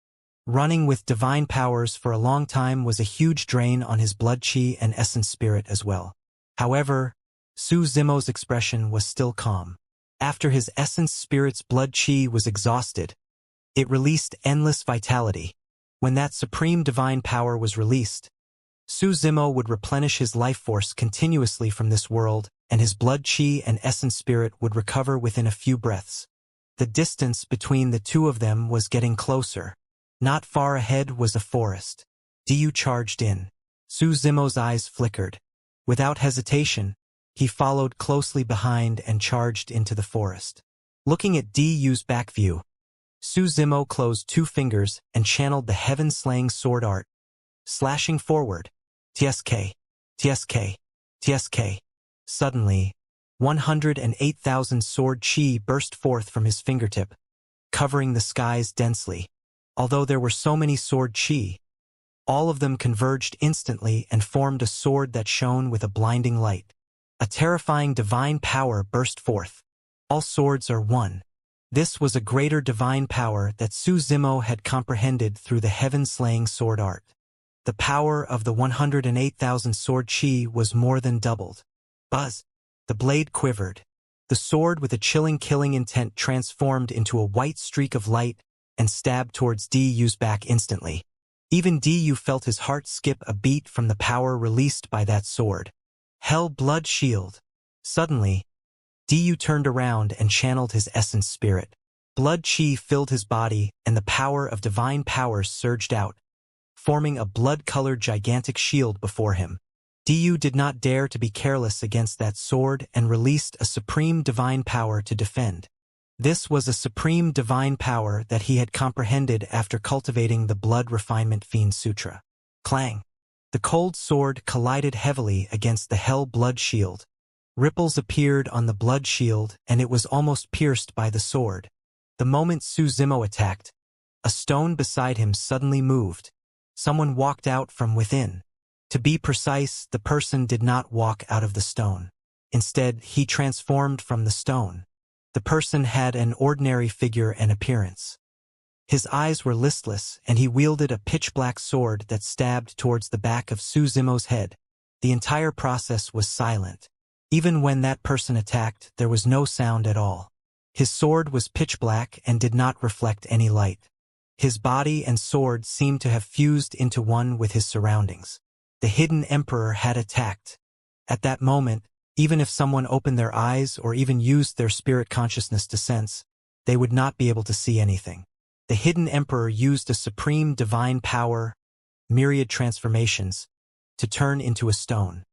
Running with divine powers for a long time was a huge drain on his blood chi and essence spirit as well. However, Su Zimo's expression was still calm. After his essence spirit's blood chi was exhausted, it released endless vitality. When that supreme divine power was released, Su Zimo would replenish his life force continuously from this world, and his blood chi and essence spirit would recover within a few breaths. The distance between the two of them was getting closer. Not far ahead was a forest. Du charged in. Su Zimo's eyes flickered. Without hesitation, he followed closely behind and charged into the forest. Looking at Du's back view, Su Zimo closed two fingers and channeled the heaven-slaying sword art, slashing forward. TSK, TSK, TSK. Suddenly, 108,000 sword chi burst forth from his fingertip, covering the skies densely. Although there were so many sword chi, all of them converged instantly and formed a sword that shone with a blinding light. A terrifying divine power burst forth. All swords are one. This was a greater divine power that Su Zimo had comprehended through the heaven-slaying sword art. The power of the 108,000 sword chi was more than doubled. Buzz! The blade quivered. The sword with a chilling killing intent transformed into a white streak of light and stabbed towards Du's back instantly. Even Du felt his heart skip a beat from the power released by that sword. Hell Blood Shield. Suddenly, Du turned around and channeled his essence spirit. Blood chi filled his body and the power of divine powers surged out, forming a blood-colored gigantic shield before him. Du did not dare to be careless against that sword and released a supreme divine power to defend. This was a supreme divine power that he had comprehended after cultivating the Blood Refinement Fiend Sutra. Clang! The cold sword collided heavily against the Hell Blood Shield. Ripples appeared on the blood shield and it was almost pierced by the sword. The moment Su Zimo attacked, a stone beside him suddenly moved. Someone walked out from within. To be precise, the person did not walk out of the stone. Instead, he transformed from the stone. The person had an ordinary figure and appearance. His eyes were listless, and he wielded a pitch-black sword that stabbed towards the back of Su Zimo's head. The entire process was silent. Even when that person attacked, there was no sound at all. His sword was pitch-black and did not reflect any light. His body and sword seemed to have fused into one with his surroundings. The hidden emperor had attacked. At that moment, even if someone opened their eyes or even used their spirit consciousness to sense, they would not be able to see anything. The hidden emperor used a supreme divine power, myriad transformations, to turn into a stone.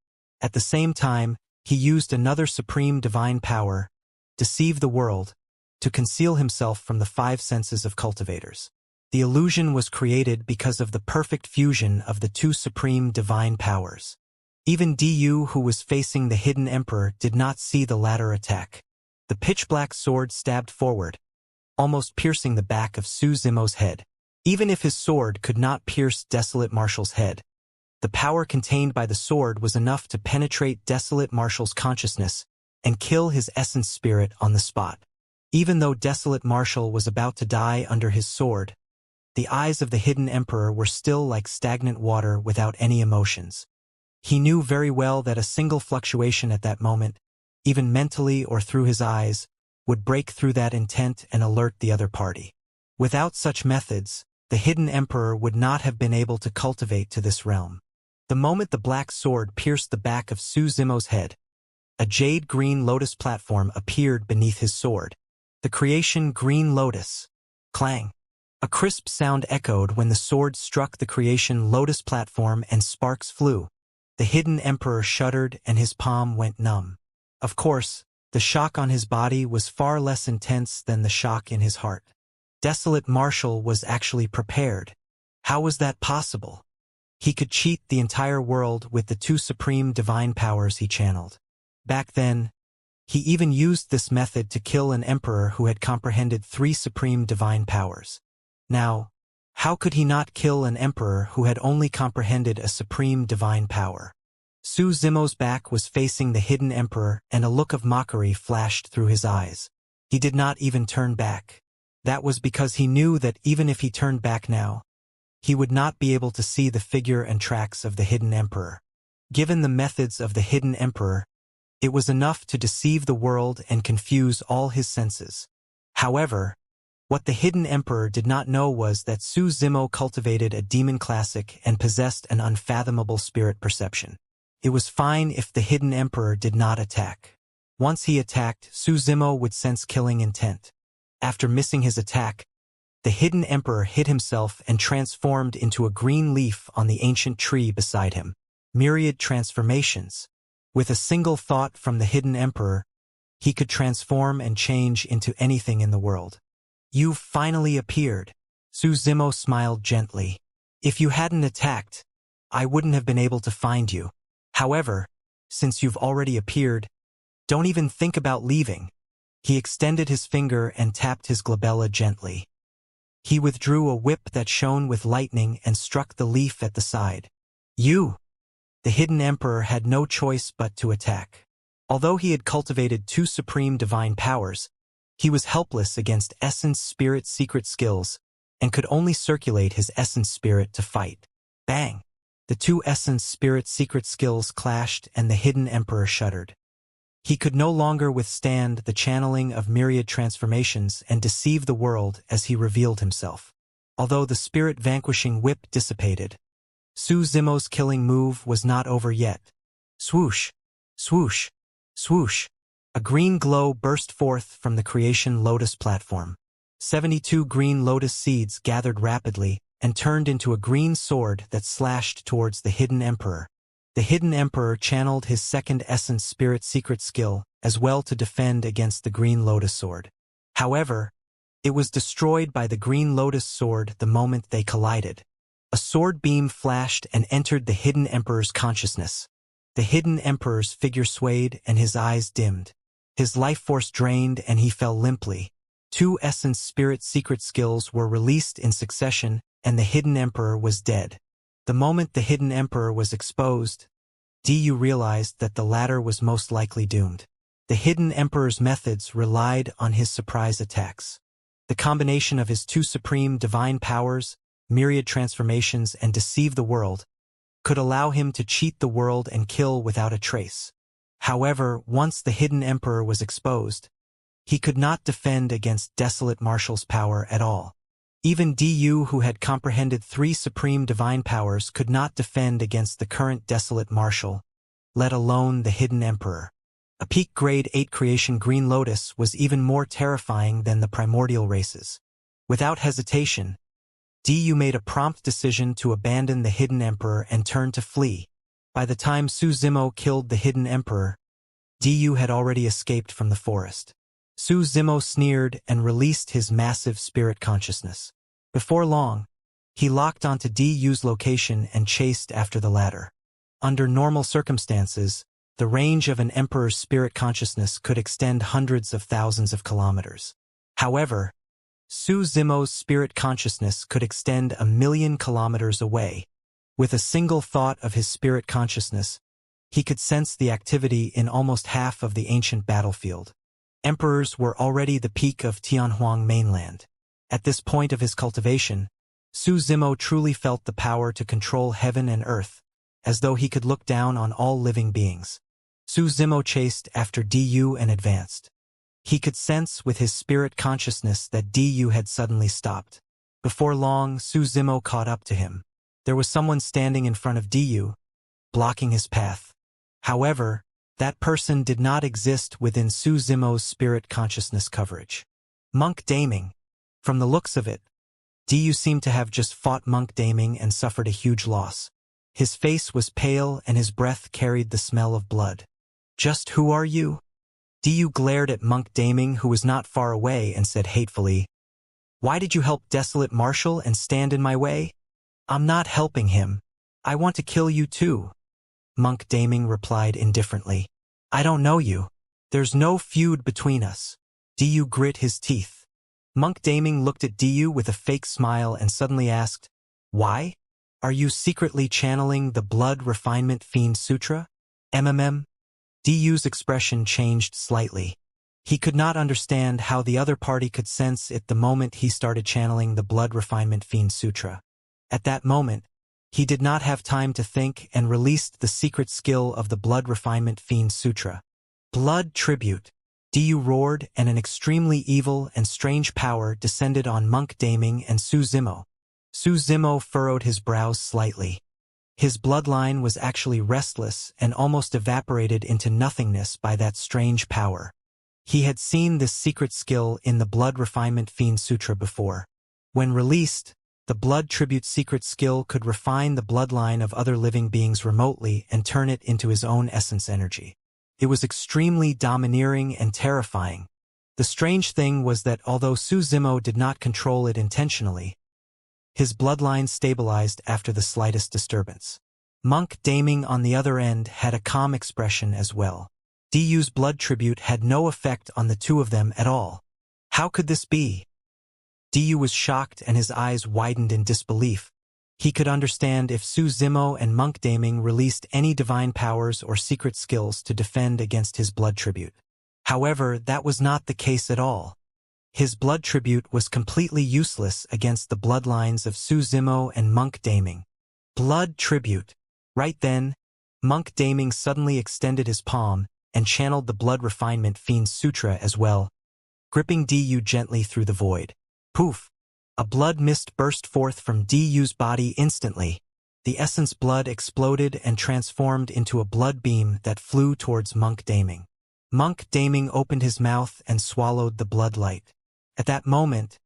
At the same time, he used another supreme divine power, deceive the world, to conceal himself from the five senses of cultivators. The illusion was created because of the perfect fusion of the two supreme divine powers. Even Du, who was facing the hidden emperor, did not see the latter attack. The pitch-black sword stabbed forward, almost piercing the back of Su Zimo's head. Even if his sword could not pierce Desolate Marshal's head, the power contained by the sword was enough to penetrate Desolate Marshal's consciousness and kill his essence spirit on the spot. Even though Desolate Marshal was about to die under his sword, the eyes of the hidden emperor were still like stagnant water without any emotions. He knew very well that a single fluctuation at that moment, even mentally or through his eyes, would break through that intent and alert the other party. Without such methods, the hidden emperor would not have been able to cultivate to this realm. The moment the black sword pierced the back of Su Zimo's head, a jade-green lotus platform appeared beneath his sword. The creation Green Lotus. Clang. A crisp sound echoed when the sword struck the creation lotus platform and sparks flew. The hidden emperor shuddered and his palm went numb. Of course, the shock on his body was far less intense than the shock in his heart. Desolate Marshal was actually prepared. How was that possible? He could cheat the entire world with the two supreme divine powers he channeled. Back then, he even used this method to kill an emperor who had comprehended 3 supreme divine powers. Now, how could he not kill an emperor who had only comprehended a supreme divine power? Su Zimo's back was facing the hidden emperor and a look of mockery flashed through his eyes. He did not even turn back. That was because he knew that even if he turned back now, he would not be able to see the figure and tracks of the hidden emperor. Given the methods of the hidden emperor, it was enough to deceive the world and confuse all his senses. However, what the hidden emperor did not know was that Su Zimo cultivated a demon classic and possessed an unfathomable spirit perception. It was fine if the hidden emperor did not attack. Once he attacked, Su Zimo would sense killing intent. After missing his attack, the hidden emperor hid himself and transformed into a green leaf on the ancient tree beside him. Myriad transformations. With a single thought from the hidden emperor, he could transform and change into anything in the world. You've finally appeared. Su Zimo smiled gently. If you hadn't attacked, I wouldn't have been able to find you. However, since you've already appeared, don't even think about leaving. He extended his finger and tapped his glabella gently. He withdrew a whip that shone with lightning and struck the leaf at the side. You! The hidden emperor had no choice but to attack. Although he had cultivated 2 supreme divine powers, he was helpless against essence spirit secret skills and could only circulate his essence spirit to fight. Bang! The 2 essence spirit secret skills clashed and the hidden emperor shuddered. He could no longer withstand the channeling of myriad transformations and deceive the world as he revealed himself. Although the spirit-vanquishing whip dissipated, Su Zimo's killing move was not over yet. Swoosh! Swoosh! Swoosh! A green glow burst forth from the creation lotus platform. 72 green lotus seeds gathered rapidly and turned into a green sword that slashed towards the hidden emperor. The hidden emperor channeled his second essence spirit secret skill as well to defend against the green lotus sword. However, it was destroyed by the green lotus sword the moment they collided. A sword beam flashed and entered the hidden emperor's consciousness. The hidden emperor's figure swayed and his eyes dimmed. His life force drained and he fell limply. 2 essence spirit secret skills were released in succession and the hidden emperor was dead. The moment the hidden emperor was exposed, Du realized that the latter was most likely doomed. The hidden emperor's methods relied on his surprise attacks. The combination of his 2 supreme divine powers, myriad transformations, and deceive the world, could allow him to cheat the world and kill without a trace. However, once the hidden emperor was exposed, he could not defend against Desolate Marshal's power at all. Even Du, who had comprehended 3 supreme divine powers, could not defend against the current Desolate Marshal, let alone the hidden emperor. A peak grade 8 creation Green Lotus was even more terrifying than the primordial races. Without hesitation, Du made a prompt decision to abandon the hidden emperor and turn to flee. By the time Su Zimo killed the hidden emperor, Du had already escaped from the forest. Su Zimo sneered and released his massive spirit consciousness. Before long, he locked onto Du's location and chased after the latter. Under normal circumstances, the range of an emperor's spirit consciousness could extend hundreds of thousands of kilometers. However, Su Zimo's spirit consciousness could extend 1,000,000 kilometers away. With a single thought of his spirit consciousness, he could sense the activity in almost half of the ancient battlefield. Emperors were already the peak of Tianhuang mainland. At this point of his cultivation, Su Zimo truly felt the power to control heaven and earth, as though he could look down on all living beings. Su Zimo chased after Du and advanced. He could sense with his spirit consciousness that Du had suddenly stopped. Before long, Su Zimo caught up to him. There was someone standing in front of Du, blocking his path. However, that person did not exist within Su Zimo's spirit consciousness coverage. Monk Daming. From the looks of it, Du seemed to have just fought Monk Daming and suffered a huge loss. His face was pale and his breath carried the smell of blood. Just who are you? Du glared at Monk Daming, who was not far away, and said hatefully, "Why did you help Desolate Marshal and stand in my way?" "I'm not helping him. I want to kill you too," Monk Daming replied indifferently. "I don't know you. There's no feud between us." Du grit his teeth. Monk Daming looked at Du with a fake smile and suddenly asked, "Why? Are you secretly channeling the Blood Refinement Fiend Sutra?" Du's expression changed slightly. He could not understand how the other party could sense it the moment he started channeling the Blood Refinement Fiend Sutra. At that moment, he did not have time to think and released the secret skill of the Blood Refinement Fiend Sutra. Blood Tribute. Du roared, and an extremely evil and strange power descended on Monk Daming and Su Zimo. Su Zimo furrowed his brows slightly. His bloodline was actually restless and almost evaporated into nothingness by that strange power. He had seen this secret skill in the Blood Refinement Fiend Sutra before. When released, the Blood Tribute secret skill could refine the bloodline of other living beings remotely and turn it into his own essence energy. It was extremely domineering and terrifying. The strange thing was that although Su Zimo did not control it intentionally, his bloodline stabilized after the slightest disturbance. Monk Daming, on the other end, had a calm expression as well. Du's blood tribute had no effect on the two of them at all. How could this be? Du was shocked and his eyes widened in disbelief. He could understand if Su Zimo and Monk Daming released any divine powers or secret skills to defend against his blood tribute. However, that was not the case at all. His blood tribute was completely useless against the bloodlines of Su Zimo and Monk Daming. Blood tribute. Right then, Monk Daming suddenly extended his palm and channeled the Blood Refinement Fiend Sutra as well, gripping Du gently through the void. Poof! A blood mist burst forth from Du's body instantly. The essence blood exploded and transformed into a blood beam that flew towards Monk Daming. Monk Daming opened his mouth and swallowed the blood light. At that moment,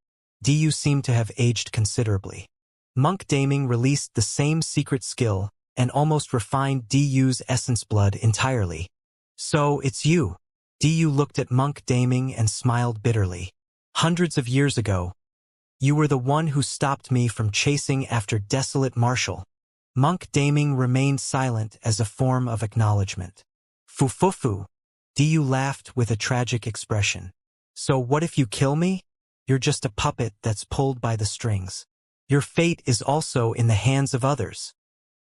Du seemed to have aged considerably. Monk Daming released the same secret skill and almost refined Du's essence blood entirely. "So, it's you." Du looked at Monk Daming and smiled bitterly. "Hundreds of years ago, you were the one who stopped me from chasing after Desolate Marshal." Monk Daming remained silent as a form of acknowledgement. "Fufufu." Du laughed with a tragic expression. "So what if you kill me? You're just a puppet that's pulled by the strings. Your fate is also in the hands of others."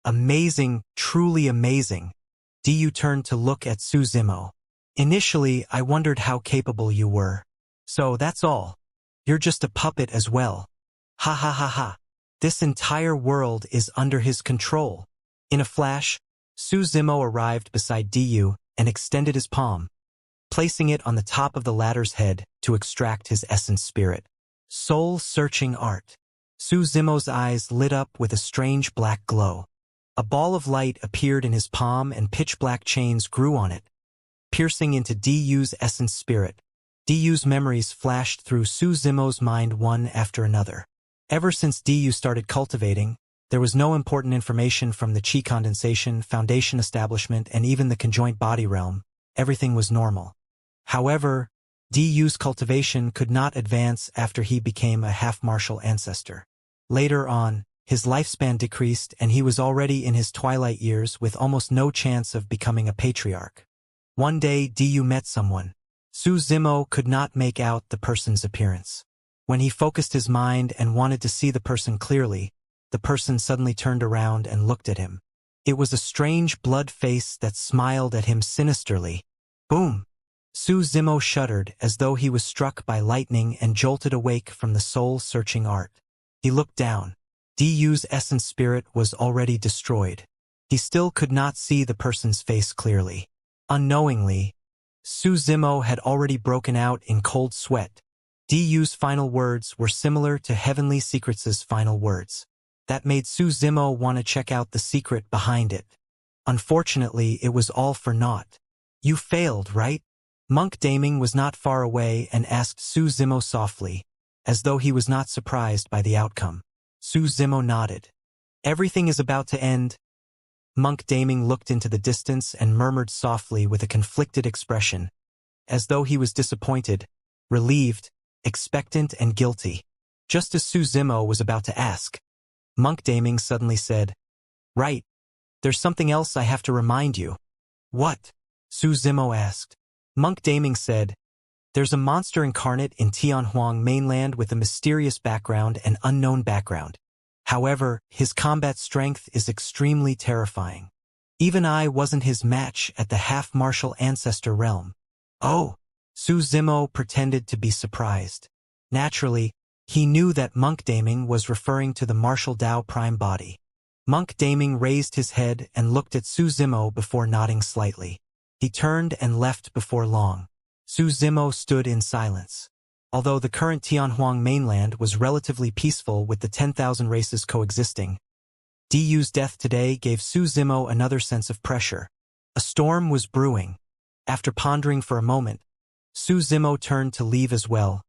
Amazing, truly amazing. Du turned to look at Su Zimo. "Initially, I wondered how capable you were. So that's all. You're just a puppet as well. Ha ha ha ha. This entire world is under his control." In a flash, Su Zimo arrived beside Du and extended his palm, placing it on the top of the latter's head to extract his essence spirit. Soul-searching art. Su Zimo's eyes lit up with a strange black glow. A ball of light appeared in his palm and pitch-black chains grew on it, piercing into Du's essence spirit. Du's memories flashed through Su Zimo's mind one after another. Ever since Du started cultivating, there was no important information from the Qi condensation, foundation establishment, and even the conjoint body realm. Everything was normal. However, Du's cultivation could not advance after he became a half-martial ancestor. Later on, his lifespan decreased and he was already in his twilight years with almost no chance of becoming a patriarch. One day Du met someone. Su Zimo could not make out the person's appearance. When he focused his mind and wanted to see the person clearly, the person suddenly turned around and looked at him. It was a strange blood face that smiled at him sinisterly. Boom! Su Zimo shuddered as though he was struck by lightning and jolted awake from the soul-searching art. He looked down. Du's essence spirit was already destroyed. He still could not see the person's face clearly. Unknowingly, Su Zimo had already broken out in cold sweat. Du's final words were similar to Heavenly Secrets' final words. That made Su Zimo want to check out the secret behind it. Unfortunately, it was all for naught. You failed, right? Monk Daming was not far away and asked Su Zimo softly, as though he was not surprised by the outcome. Su Zimo nodded. Everything is about to end. Monk Daming looked into the distance and murmured softly with a conflicted expression, as though he was disappointed, relieved, expectant and guilty. Just as Su Zimo was about to ask, Monk Daming suddenly said, "Right. There's something else I have to remind you." "What?" Su Zimo asked. Monk Daming said, "There's a monster incarnate in Tianhuang mainland with a mysterious background and unknown background. However, his combat strength is extremely terrifying. Even I wasn't his match at the half-martial ancestor realm." "Oh!" Su Zimo pretended to be surprised. Naturally, he knew that Monk Daming was referring to the martial Dao prime body. Monk Daming raised his head and looked at Su Zimo before nodding slightly. He turned and left before long. Su Zimo stood in silence. Although the current Tianhuang mainland was relatively peaceful with the 10,000 races coexisting, Du's death today gave Su Zimo another sense of pressure. A storm was brewing. After pondering for a moment, Su Zimo turned to leave as well,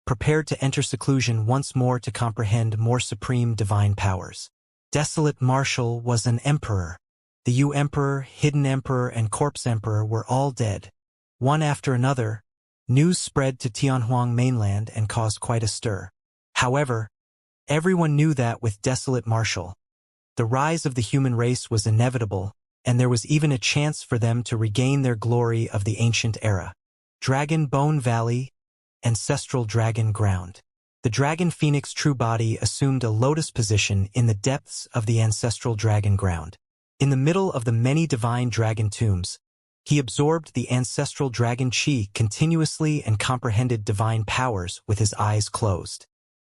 prepared to enter seclusion once more to comprehend more supreme divine powers. Desolate Marshal was an emperor. The Yu Emperor, Hidden Emperor, and Corpse Emperor were all dead. One after another, news spread to Tianhuang mainland and caused quite a stir. However, everyone knew that with Desolate Marshal, the rise of the human race was inevitable, and there was even a chance for them to regain their glory of the ancient era. Dragon Bone Valley, Ancestral Dragon Ground. The Dragon Phoenix true body assumed a lotus position in the depths of the Ancestral Dragon Ground. In the middle of the many divine dragon tombs, he absorbed the ancestral dragon chi continuously and comprehended divine powers with his eyes closed.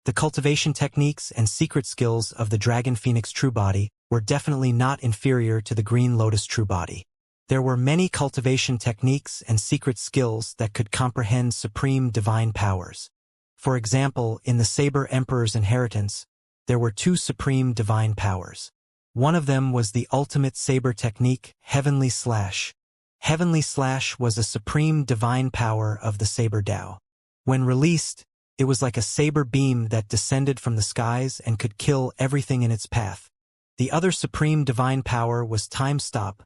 The cultivation techniques and secret skills of the Dragon Phoenix true body were definitely not inferior to the Green Lotus true body. There were many cultivation techniques and secret skills that could comprehend supreme divine powers. For example, in the Saber Emperor's inheritance, there were two supreme divine powers. One of them was the ultimate saber technique, Heavenly Slash. Heavenly Slash was a supreme divine power of the Saber Dao. When released, it was like a saber beam that descended from the skies and could kill everything in its path. The other supreme divine power was Time Stop,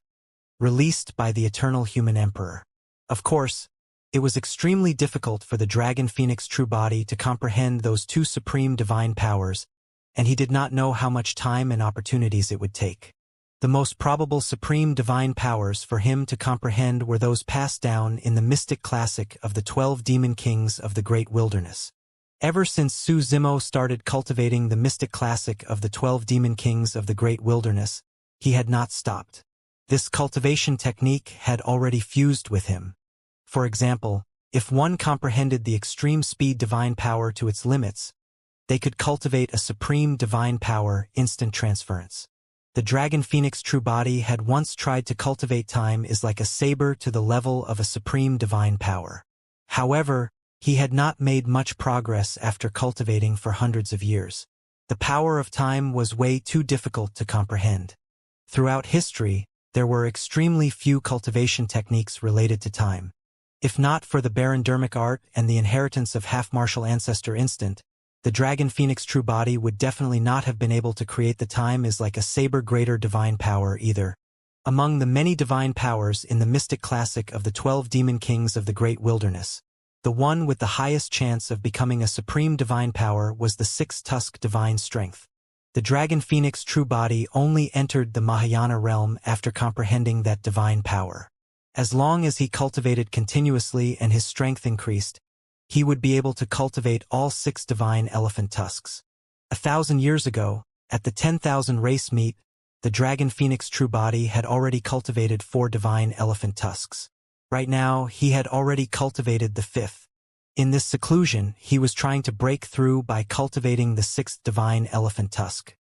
released by the Eternal Human Emperor. Of course, it was extremely difficult for the Dragon Phoenix true body to comprehend those two supreme divine powers, and he did not know how much time and opportunities it would take. The most probable supreme divine powers for him to comprehend were those passed down in the mystic classic of the 12 demon kings of the Great Wilderness. Ever since Su Zimo started cultivating the mystic classic of the 12 demon kings of the Great Wilderness, he had not stopped. This cultivation technique had already fused with him. For example, if one comprehended the extreme speed divine power to its limits, they could cultivate a supreme divine power, instant transference. The Dragon Phoenix true body had once tried to cultivate time is like a saber to the level of a supreme divine power. However, he had not made much progress after cultivating for hundreds of years. The power of time was way too difficult to comprehend. Throughout history, there were extremely few cultivation techniques related to time. If not for the Barondermic art and the inheritance of half-martial ancestor instant, the Dragon Phoenix true body would definitely not have been able to create the time is like a saber greater divine power either. Among the many divine powers in the mystic classic of the 12 demon kings of the Great Wilderness, the one with the highest chance of becoming a supreme divine power was the six-tusk divine strength. The dragon phoenix true body only entered the Mahayana realm after comprehending that divine power. As long as he cultivated continuously and his strength increased, he would be able to cultivate all 6 divine elephant tusks. 1,000 years ago, at the 10,000 race meet, the dragon phoenix true body had already cultivated 4 divine elephant tusks. Right now, he had already cultivated the 5th. In this seclusion, he was trying to break through by cultivating the 6th divine elephant tusk.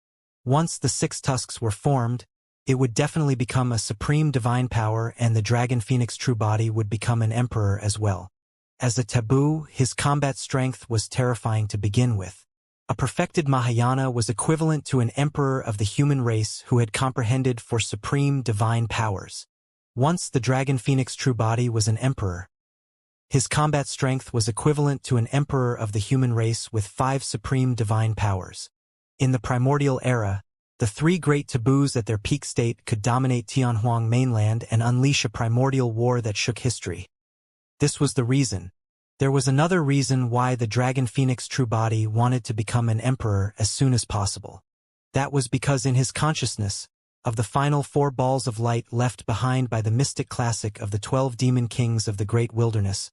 Once the 6 tusks were formed, it would definitely become a supreme divine power, and the dragon phoenix true body would become an emperor as well. As a taboo, his combat strength was terrifying to begin with. A perfected Mahayana was equivalent to an emperor of the human race who had comprehended for supreme divine powers. Once the dragon phoenix true body was an emperor, his combat strength was equivalent to an emperor of the human race with 5 supreme divine powers. In the primordial era, the 3 great taboos at their peak state could dominate Tianhuang mainland and unleash a primordial war that shook history. This was the reason. There was another reason why the dragon phoenix true body wanted to become an emperor as soon as possible. That was because in his consciousness, of the final 4 balls of light left behind by the mystic classic of the 12 demon kings of the great wilderness,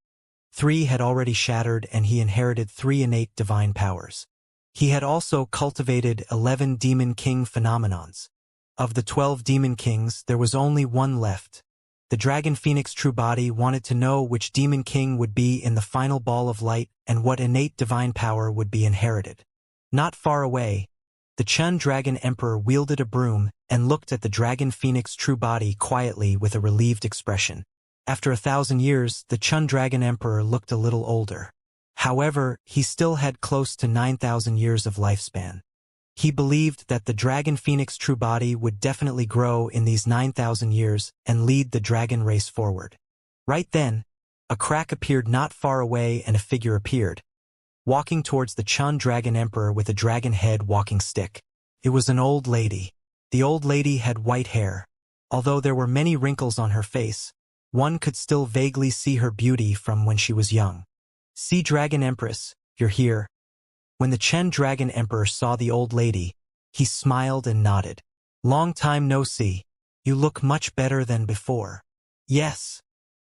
3 had already shattered, and he inherited 3 innate divine powers. He had also cultivated 11 demon king phenomenons. Of the 12 demon kings, there was only 1 left. The dragon phoenix true body wanted to know which demon king would be in the final ball of light and what innate divine power would be inherited. Not far away, the Chun dragon emperor wielded a broom and looked at the dragon phoenix true body quietly with a relieved expression. After 1,000 years, the Chun dragon emperor looked a little older. However, he still had close to 9,000 years of lifespan. He believed that the dragon phoenix true body would definitely grow in these 9,000 years and lead the dragon race forward. Right then, a crack appeared not far away and a figure appeared, walking towards the Chun dragon emperor with a dragon head walking stick. It was an old lady. The old lady had white hair. Although there were many wrinkles on her face, one could still vaguely see her beauty from when she was young. "See, Dragon Empress, you're here." When the Chen Dragon Emperor saw the old lady, he smiled and nodded. "Long time no see. You look much better than before." "Yes."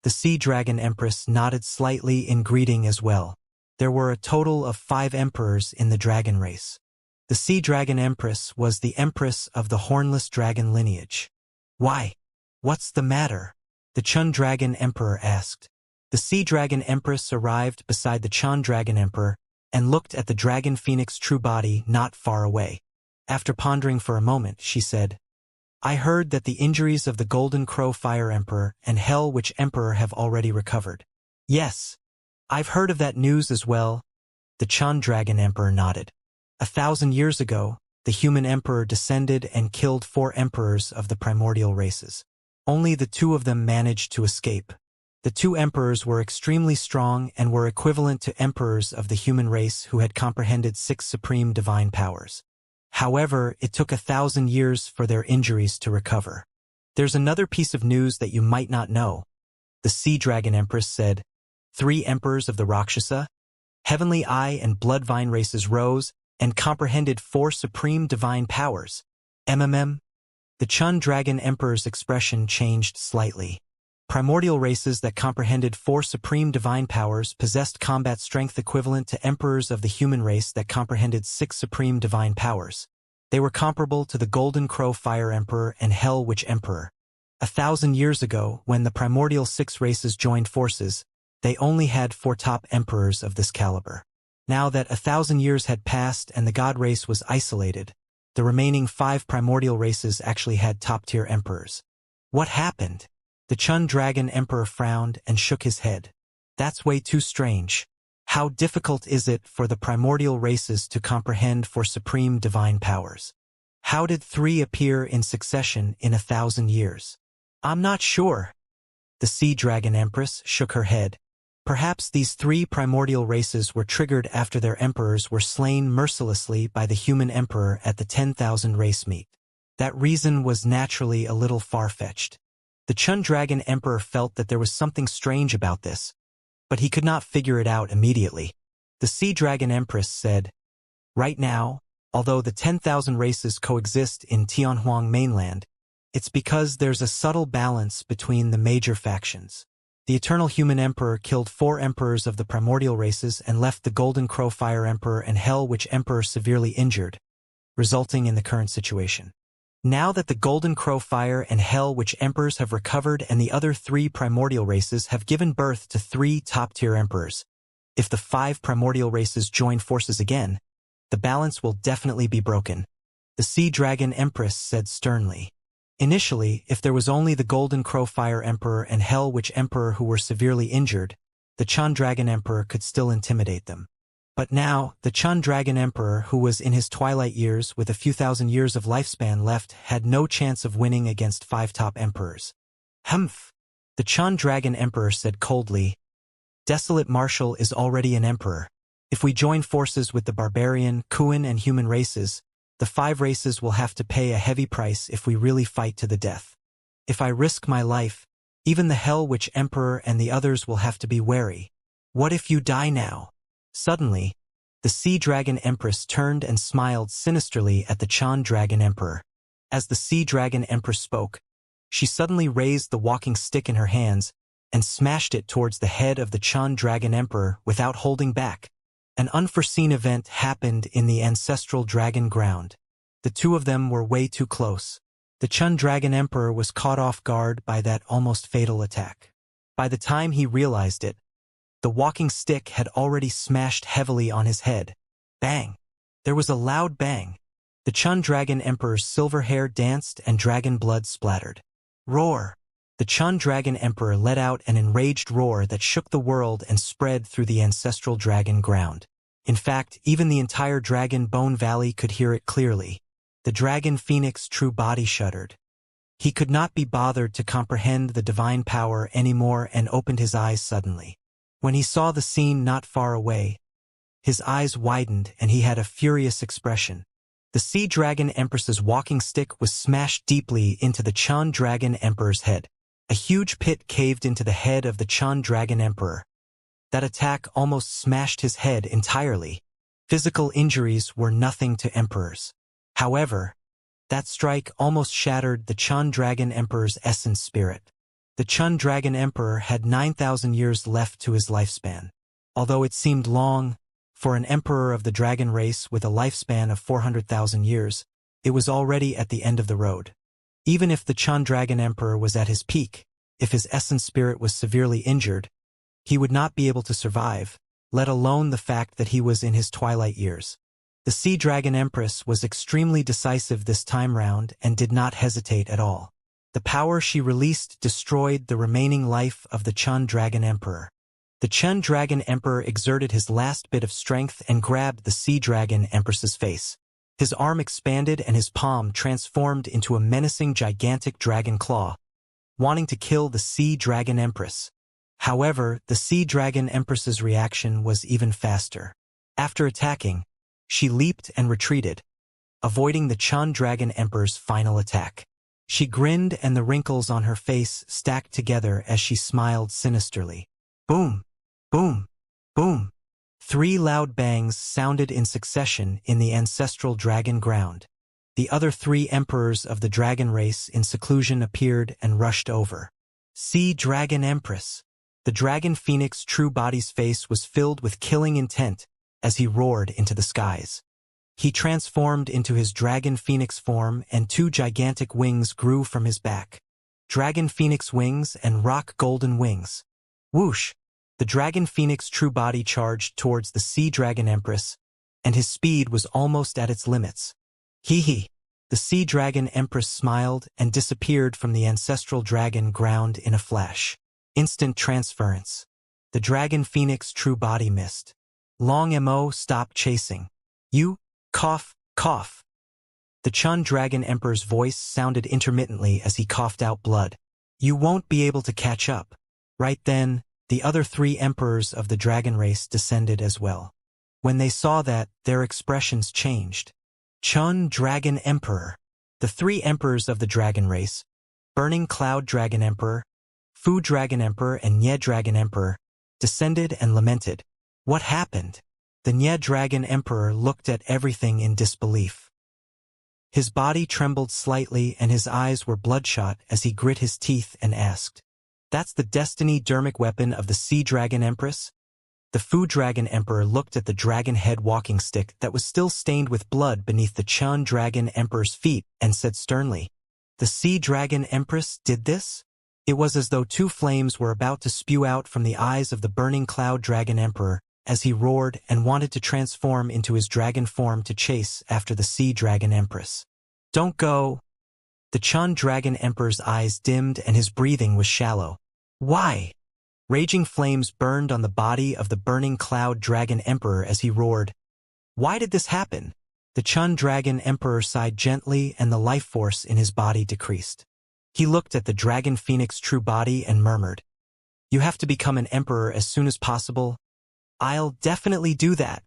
The Sea Dragon Empress nodded slightly in greeting as well. There were a total of 5 emperors in the dragon race. The Sea Dragon Empress was the empress of the hornless dragon lineage. "Why? What's the matter?" the Chun Dragon Emperor asked. The Sea Dragon Empress arrived beside the Chun Dragon Emperor and looked at the dragon phoenix true body not far away. After pondering for a moment, she said, "I heard that the injuries of the Golden Crow Fire Emperor and Hell Witch Emperor have already recovered." "Yes, I've heard of that news as well." The Chun Dragon Emperor nodded. 1,000 years ago, the human emperor descended and killed 4 emperors of the primordial races. Only the 2 of them managed to escape. The 2 emperors were extremely strong and were equivalent to emperors of the human race who had comprehended 6 supreme divine powers. However, it took 1,000 years for their injuries to recover. "There's another piece of news that you might not know," the Sea Dragon Empress said. 3 emperors of the Rakshasa, Heavenly Eye and Bloodvine races rose and comprehended 4 supreme divine powers. The Chun Dragon Emperor's expression changed slightly. Primordial races that comprehended 4 supreme divine powers possessed combat strength equivalent to emperors of the human race that comprehended 6 supreme divine powers. They were comparable to the Golden Crow Fire Emperor and Hell Witch Emperor. 1,000 years ago, when the primordial 6 races joined forces, they only had 4 top emperors of this caliber. Now that 1,000 years had passed and the god race was isolated, the remaining 5 primordial races actually had top-tier emperors. "What happened?" The Chun Dragon Emperor frowned and shook his head. "That's way too strange. How difficult is it for the primordial races to comprehend for supreme divine powers? How did 3 appear in succession in 1,000 years?" "I'm not sure." The Sea Dragon Empress shook her head. Perhaps these 3 primordial races were triggered after their emperors were slain mercilessly by the human emperor at the 10,000 race meet. That reason was naturally a little far-fetched. The Chun Dragon Emperor felt that there was something strange about this, but he could not figure it out immediately. The Sea Dragon Empress said, "Right now, Although the 10,000 races coexist in Tianhuang mainland, it's because there's a subtle balance between the major factions. The Eternal Human Emperor killed 4 emperors of the primordial races and left the Golden Crow Fire Emperor and Hell Witch Emperor severely injured, resulting in the current situation. Now that the Golden Crow Fire and Hell Witch Emperors have recovered and the other 3 primordial races have given birth to 3 top-tier emperors, if the 5 primordial races join forces again, the balance will definitely be broken, the Sea Dragon Empress said sternly. Initially, if there was only the Golden Crow Fire Emperor and Hell Witch Emperor who were severely injured, the Chan Dragon Emperor could still intimidate them. But now, the Chan Dragon Emperor, who was in his twilight years with a few thousand years of lifespan left, had no chance of winning against 5 top emperors. Humph! The Chan Dragon Emperor said coldly, "Desolate Marshal is already an emperor. If we join forces with the barbarian, Kuan and human races, the 5 races will have to pay a heavy price if we really fight to the death. If I risk my life, even the Hell Witch Emperor and the others will have to be wary. What if you die now?" Suddenly, the Sea Dragon Empress turned and smiled sinisterly at the Chan Dragon Emperor. As the Sea Dragon Empress spoke, she suddenly raised the walking stick in her hands and smashed it towards the head of the Chan Dragon Emperor without holding back. An unforeseen event happened in the ancestral dragon ground. The 2 of them were way too close. The Chan Dragon Emperor was caught off guard by that almost fatal attack. By the time he realized it, the walking stick had already smashed heavily on his head. Bang! There was a loud bang. The Chan Dragon Emperor's silver hair danced and dragon blood splattered. Roar! The Chan Dragon Emperor let out an enraged roar that shook the world and spread through the ancestral dragon ground. In fact, even the entire Dragon Bone Valley could hear it clearly. The Dragon Phoenix true body shuddered. He could not be bothered to comprehend the divine power anymore and opened his eyes suddenly. When he saw the scene not far away, his eyes widened and he had a furious expression. The Sea Dragon Empress's walking stick was smashed deeply into the Chan Dragon Emperor's head. A huge pit caved into the head of the Chan Dragon Emperor. That attack almost smashed his head entirely. Physical injuries were nothing to emperors. However, that strike almost shattered the Chan Dragon Emperor's essence spirit. The Chan Dragon Emperor had 9,000 years left to his lifespan. Although it seemed long, for an emperor of the dragon race with a lifespan of 400,000 years, it was already at the end of the road. Even if the Chan Dragon Emperor was at his peak, if his essence spirit was severely injured, he would not be able to survive, let alone the fact that he was in his twilight years. The Sea Dragon Empress was extremely decisive this time round and did not hesitate at all. The power she released destroyed the remaining life of the Chan Dragon Emperor. The Chan Dragon Emperor exerted his last bit of strength and grabbed the Sea Dragon Empress's face. His arm expanded and his palm transformed into a menacing gigantic dragon claw, wanting to kill the Sea Dragon Empress. However, the Sea Dragon Empress's reaction was even faster. After attacking, she leaped and retreated, avoiding the Chan Dragon Emperor's final attack. She grinned and the wrinkles on her face stacked together as she smiled sinisterly. Boom! Boom! Boom! 3 loud bangs sounded in succession in the ancestral dragon ground. The other 3 emperors of the dragon race in seclusion appeared and rushed over. Sea Dragon Empress! The Dragon Phoenix true body's face was filled with killing intent as he roared into the skies. He transformed into his Dragon Phoenix form and 2 gigantic wings grew from his back. Dragon Phoenix wings and rock golden wings. Whoosh! The Dragon Phoenix true body charged towards the Sea Dragon Empress, and his speed was almost at its limits. Hee. The Sea Dragon Empress smiled and disappeared from the ancestral dragon ground in a flash. Instant transference. The Dragon Phoenix true body missed. Long Mo stopped chasing. You, cough, cough. The Chan Dragon Emperor's voice sounded intermittently as he coughed out blood. You won't be able to catch up. Right then, the other 3 emperors of the dragon race descended as well. When they saw that, their expressions changed. Chan Dragon Emperor. The 3 emperors of the dragon race, Burning Cloud Dragon Emperor, Fu Dragon Emperor and Nye Dragon Emperor, descended and lamented. What happened? The Nye Dragon Emperor looked at everything in disbelief. His body trembled slightly and his eyes were bloodshot as he grit his teeth and asked, "That's the destiny dermic weapon of the Sea Dragon Empress?" The Fu Dragon Emperor looked at the dragon head walking stick that was still stained with blood beneath the Chun Dragon Emperor's feet and said sternly, "The Sea Dragon Empress did this?" It was as though two flames were about to spew out from the eyes of the burning Cloud Dragon Emperor as he roared and wanted to transform into his dragon form to chase after the Sea Dragon Empress. "Don't go!" The Chun Dragon Emperor's eyes dimmed and his breathing was shallow. "Why?" Raging flames burned on the body of the burning Cloud Dragon Emperor as he roared, "Why did this happen?" The Chun Dragon Emperor sighed gently and the life force in his body decreased. He looked at the Dragon Phoenix true body and murmured, "You have to become an emperor as soon as possible." "I'll definitely do that."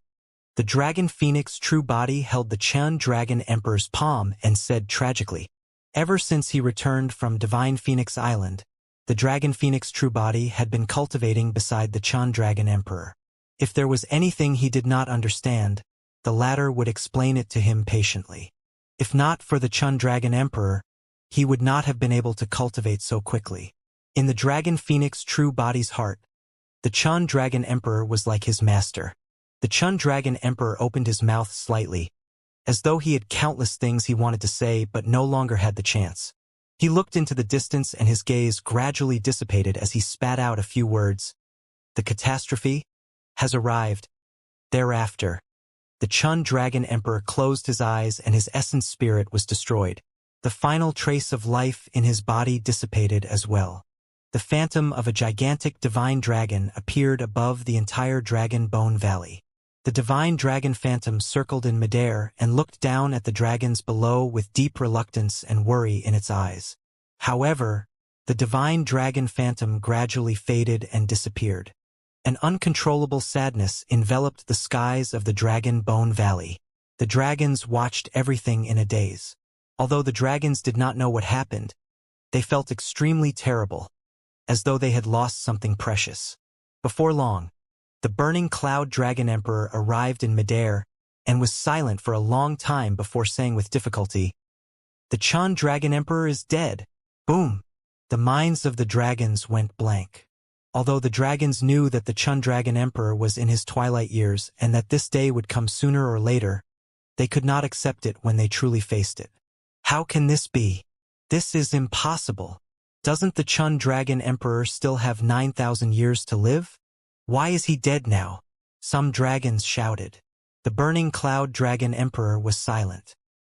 The Dragon Phoenix true body held the Chun Dragon Emperor's palm and said tragically, "Ever since he returned from Divine Phoenix Island, the Dragon Phoenix true body had been cultivating beside the Chun Dragon Emperor. If there was anything he did not understand, the latter would explain it to him patiently. If not for the Chun Dragon Emperor, he would not have been able to cultivate so quickly. In the Dragon Phoenix true body's heart, the Chun Dragon Emperor was like his master. The Chun Dragon Emperor opened his mouth slightly, as though he had countless things he wanted to say but no longer had the chance. He looked into the distance and his gaze gradually dissipated as he spat out a few words. "The catastrophe has arrived." Thereafter, the Chun Dragon Emperor closed his eyes and his essence spirit was destroyed. The final trace of life in his body dissipated as well. The phantom of a gigantic divine dragon appeared above the entire Dragon Bone Valley. The divine dragon phantom circled in midair and looked down at the dragons below with deep reluctance and worry in its eyes. However, the divine dragon phantom gradually faded and disappeared. An uncontrollable sadness enveloped the skies of the Dragon Bone Valley. The dragons watched everything in a daze. Although the dragons did not know what happened, they felt extremely terrible, as though they had lost something precious. Before long, the burning Cloud Dragon Emperor arrived in midair and was silent for a long time before saying with difficulty, "The Chun Dragon Emperor is dead." Boom! The minds of the dragons went blank. Although the dragons knew that the Chun Dragon Emperor was in his twilight years and that this day would come sooner or later, they could not accept it when they truly faced it. "How can this be? This is impossible. Doesn't the Chun Dragon Emperor still have 9,000 years to live? Why is he dead now?" Some dragons shouted. The burning Cloud Dragon Emperor was silent.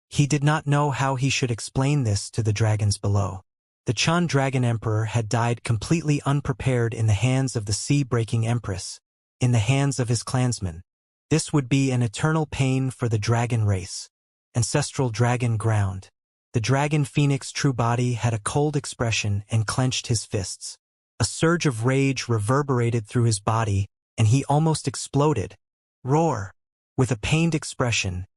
He did not know how he should explain this to the dragons below. The Chun Dragon Emperor had died completely unprepared in the hands of the Sea-Breaking Empress, in the hands of his clansmen. This would be an eternal pain for the dragon race. Ancestral dragon ground. The Dragon Phoenix true body had a cold expression and clenched his fists. A surge of rage reverberated through his body, and he almost exploded. Roar! With a pained expression,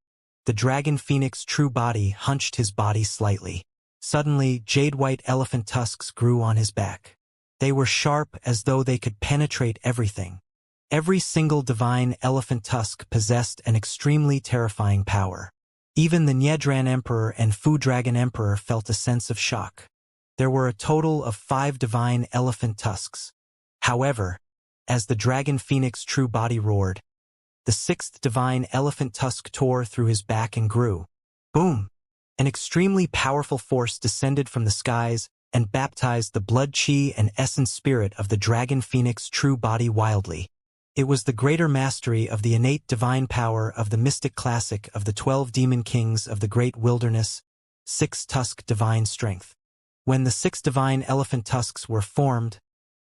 the Dragon Phoenix true body hunched his body slightly. Suddenly, jade-white elephant tusks grew on his back. They were sharp as though they could penetrate everything. Every single divine elephant tusk possessed an extremely terrifying power. Even the Niedran Emperor and Fu Dragon Emperor felt a sense of shock. There were a total of 5 divine elephant tusks. However, as the Dragon Phoenix true body roared, the 6th divine elephant tusk tore through his back and grew. Boom! An extremely powerful force descended from the skies and baptized the blood chi and essence spirit of the Dragon Phoenix true body wildly. It was the greater mastery of the innate divine power of the mystic classic of the 12 demon kings of the great wilderness, 6-tusk divine strength. When the 6 divine elephant tusks were formed,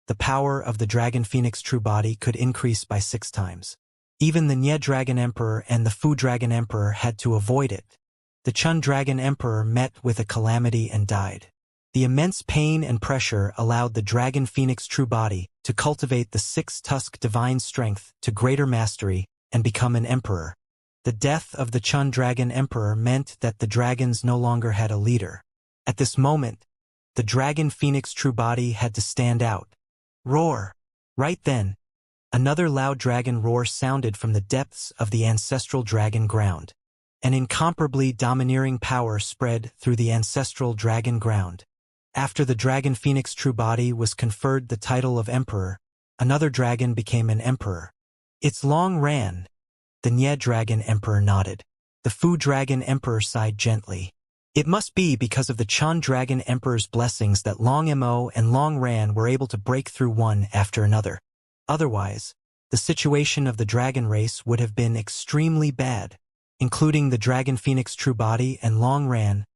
the power of the Dragon Phoenix true body could increase by 6 times. Even the Nye Dragon Emperor and the Fu Dragon Emperor had to avoid it. The Chun Dragon Emperor met with a calamity and died. The immense pain and pressure allowed the Dragon Phoenix true body to cultivate the 6-tusk divine strength to greater mastery and become an emperor. The death of the Chun Dragon Emperor meant that the dragons no longer had a leader. At this moment, the Dragon Phoenix true body had to stand out. Roar! Right then, Another loud dragon roar sounded from the depths of the ancestral dragon ground. An incomparably domineering power spread through the ancestral dragon ground. After the dragon phoenix true body was conferred the title of emperor, another dragon became an emperor. Its long ran. The Nye dragon emperor nodded. The Fu dragon emperor sighed gently. It must be because of the Chun dragon emperor's blessings that Long Mo and Long Ran were able to break through one after another. Otherwise, the situation of the dragon race would have been extremely bad. Including the dragon phoenix true body and Long Ran,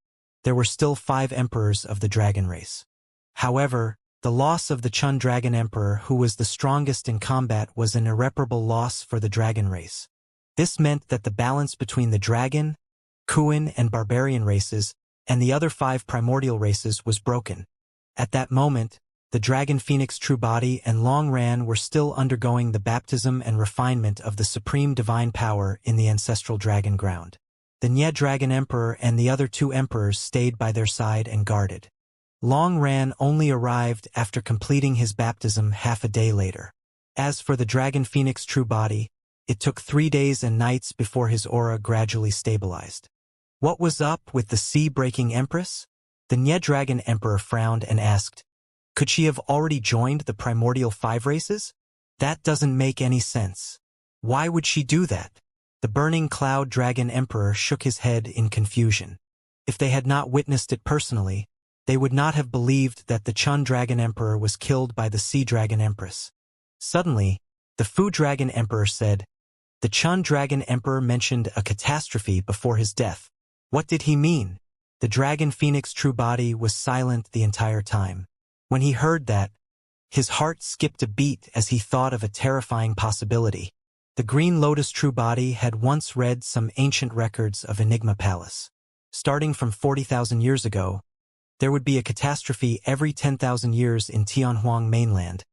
there were still 5 emperors of the dragon race. However, the loss of the Chun dragon emperor, who was the strongest in combat, was an irreparable loss for the dragon race. This meant that the balance between the dragon, Kuan, and barbarian races, and the other 5 primordial races was broken. At that moment, the dragon phoenix true body and Long Ran were still undergoing the baptism and refinement of the supreme divine power in the ancestral dragon ground. The Nye dragon emperor and the other 2 emperors stayed by their side and guarded. Long Ran only arrived after completing his baptism half a day later. As for the dragon phoenix true body, it took 3 days and nights before his aura gradually stabilized. What was up with the sea-breaking empress? The Nye dragon emperor frowned and asked, could she have already joined the primordial 5 races? That doesn't make any sense. Why would she do that? The burning cloud dragon emperor shook his head in confusion. If they had not witnessed it personally, they would not have believed that the Chun dragon emperor was killed by the sea dragon empress. Suddenly, the Fu dragon emperor said, the Chun dragon emperor mentioned a catastrophe before his death. What did he mean? The dragon phoenix true body was silent the entire time. When he heard that, his heart skipped a beat as he thought of a terrifying possibility. The Green Lotus true body had once read some ancient records of Enigma Palace. Starting from 40,000 years ago, there would be a catastrophe every 10,000 years in Tianhuang mainland,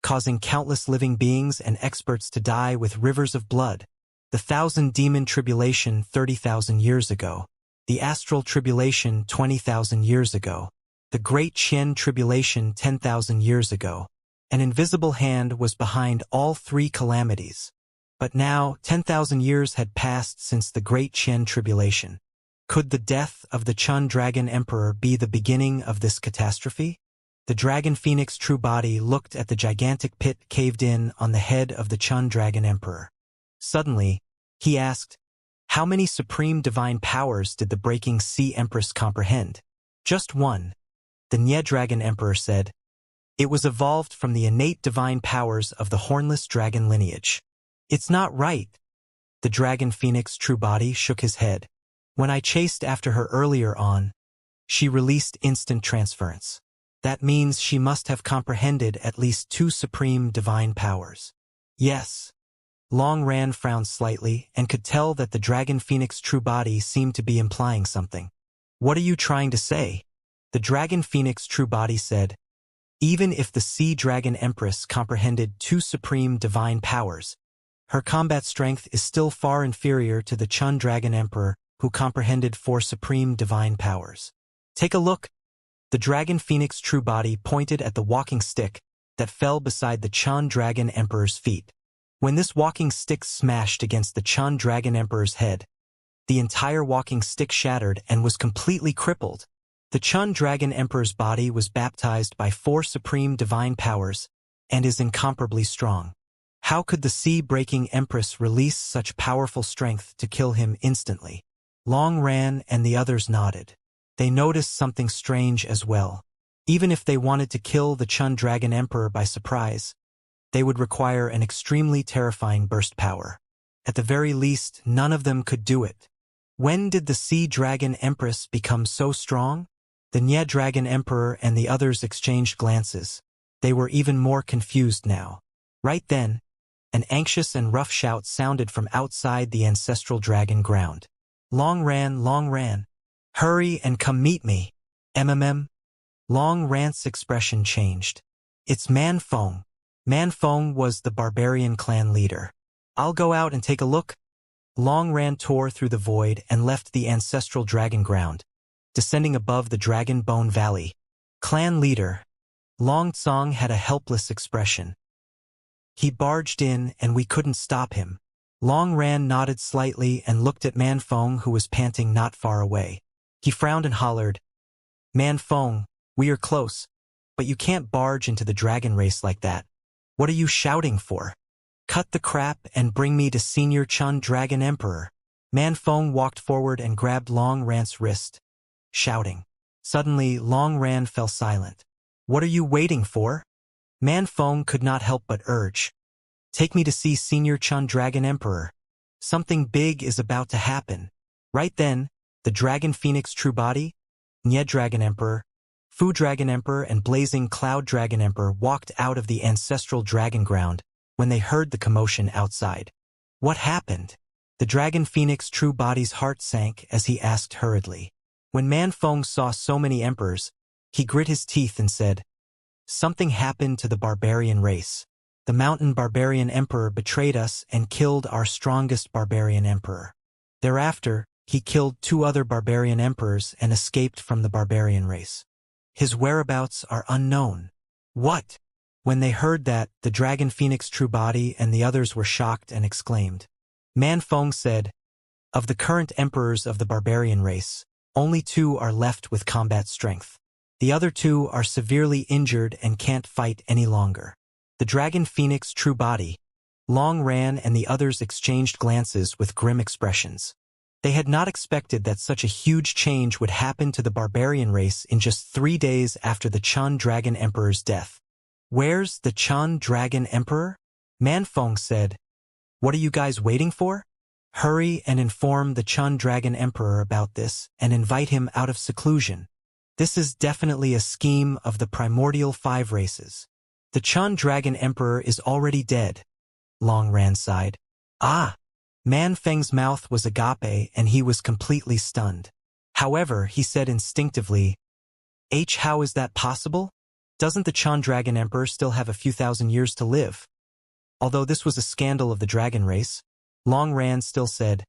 causing countless living beings and experts to die with rivers of blood. The 1,000-demon tribulation 30,000 years ago. The astral tribulation 20,000 years ago. The Great Qian tribulation 10,000 years ago. An invisible hand was behind all 3 calamities. But now, 10,000 years had passed since the Great Qian tribulation. Could the death of the Chun dragon emperor be the beginning of this catastrophe? The dragon phoenix true body looked at the gigantic pit caved in on the head of the Chun dragon emperor. Suddenly, he asked, how many supreme divine powers did the breaking sea empress comprehend? Just one. The Nye dragon emperor said, it was evolved from the innate divine powers of the hornless dragon lineage. It's not right. The dragon phoenix true body shook his head. When I chased after her earlier on, she released instant transference. That means she must have comprehended at least 2 supreme divine powers. Yes. Long Ran frowned slightly and could tell that the dragon phoenix true body seemed to be implying something. What are you trying to say? The dragon phoenix true body said, even if the sea dragon empress comprehended 2 supreme divine powers, her combat strength is still far inferior to the Chun dragon emperor who comprehended 4 supreme divine powers. Take a look. The dragon phoenix true body pointed at the walking stick that fell beside the Chun dragon emperor's feet. When this walking stick smashed against the Chun dragon emperor's head, the entire walking stick shattered and was completely crippled. The Chun dragon emperor's body was baptized by 4 supreme divine powers and is incomparably strong. How could the sea-breaking empress release such powerful strength to kill him instantly? Long Ran and the others nodded. They noticed something strange as well. Even if they wanted to kill the Chun dragon emperor by surprise, they would require an extremely terrifying burst power. At the very least, none of them could do it. When did the sea dragon empress become so strong? The Nye dragon emperor and the others exchanged glances. They were even more confused now. Right then, an anxious and rough shout sounded from outside the ancestral dragon ground. Long Ran, hurry and come meet me. Long Ran's expression changed. It's Man Fong. Man Fong was the barbarian clan leader. I'll go out and take a look. Long Ran tore through the void and left the ancestral dragon ground, descending above the Dragon Bone Valley. Clan leader. Long Tsong had a helpless expression. He barged in and we couldn't stop him. Long Ran nodded slightly and looked at Man Feng, who was panting not far away. He frowned and hollered, "Man Feng, we are close, but you can't barge into the dragon race like that. What are you shouting for? Cut the crap and bring me to Senior Chun Dragon Emperor." Man Feng walked forward and grabbed Long Ran's wrist, shouting. Suddenly, Long Ran fell silent. "What are you waiting for?" Man Feng could not help but urge. "Take me to see Senior Chun Dragon Emperor. Something big is about to happen." Right then, the Dragon Phoenix True Body, Nye Dragon Emperor, Fu Dragon Emperor and Blazing Cloud Dragon Emperor walked out of the ancestral dragon ground when they heard the commotion outside. What happened? The Dragon Phoenix True Body's heart sank as he asked hurriedly. When Man Feng saw so many emperors, he grit his teeth and said, "Something happened to the barbarian race. The mountain barbarian emperor betrayed us and killed our strongest barbarian emperor. Thereafter, he killed 2 other barbarian emperors and escaped from the barbarian race. His whereabouts are unknown." "What?" When they heard that, the Dragon Phoenix True Body and the others were shocked and exclaimed. Man Feng said, "Of the current emperors of the barbarian race, only 2 are left with combat strength. The other 2 are severely injured and can't fight any longer." The Dragon Phoenix True Body, Long Ran and the others exchanged glances with grim expressions. They had not expected that such a huge change would happen to the barbarian race in just 3 days after the Chun Dragon Emperor's death. "Where's the Chun Dragon Emperor?" Man Feng said. "What are you guys waiting for? Hurry and inform the Chun Dragon Emperor about this and invite him out of seclusion. This is definitely a scheme of the primordial 5 races. The Chun Dragon Emperor is already dead." Long Ran sighed. "Ah!" Man Feng's mouth was agape and he was completely stunned. However, he said instinctively, "How is that possible? Doesn't the Chun Dragon Emperor still have a few thousand years to live?" Although this was a scandal of the dragon race, Long Ran still said,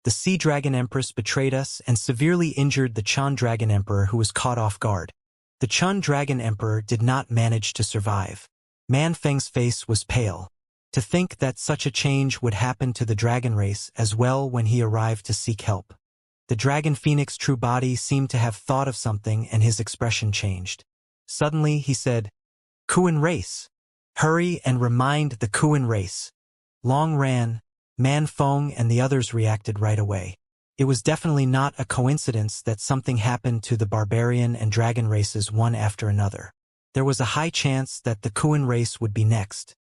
"The Sea Dragon Empress betrayed us and severely injured the Chun Dragon Emperor, who was caught off guard. The Chun Dragon Emperor did not manage to survive." Man Feng's face was pale. To think that such a change would happen to the dragon race as well when he arrived to seek help. The Dragon Phoenix True Body seemed to have thought of something and his expression changed. Suddenly he said, "Kuan race. Hurry and remind the Kuan race." Long Ran, Man Feng and the others reacted right away. It was definitely not a coincidence that something happened to the barbarian and dragon races one after another. There was a high chance that the Kuan race would be next.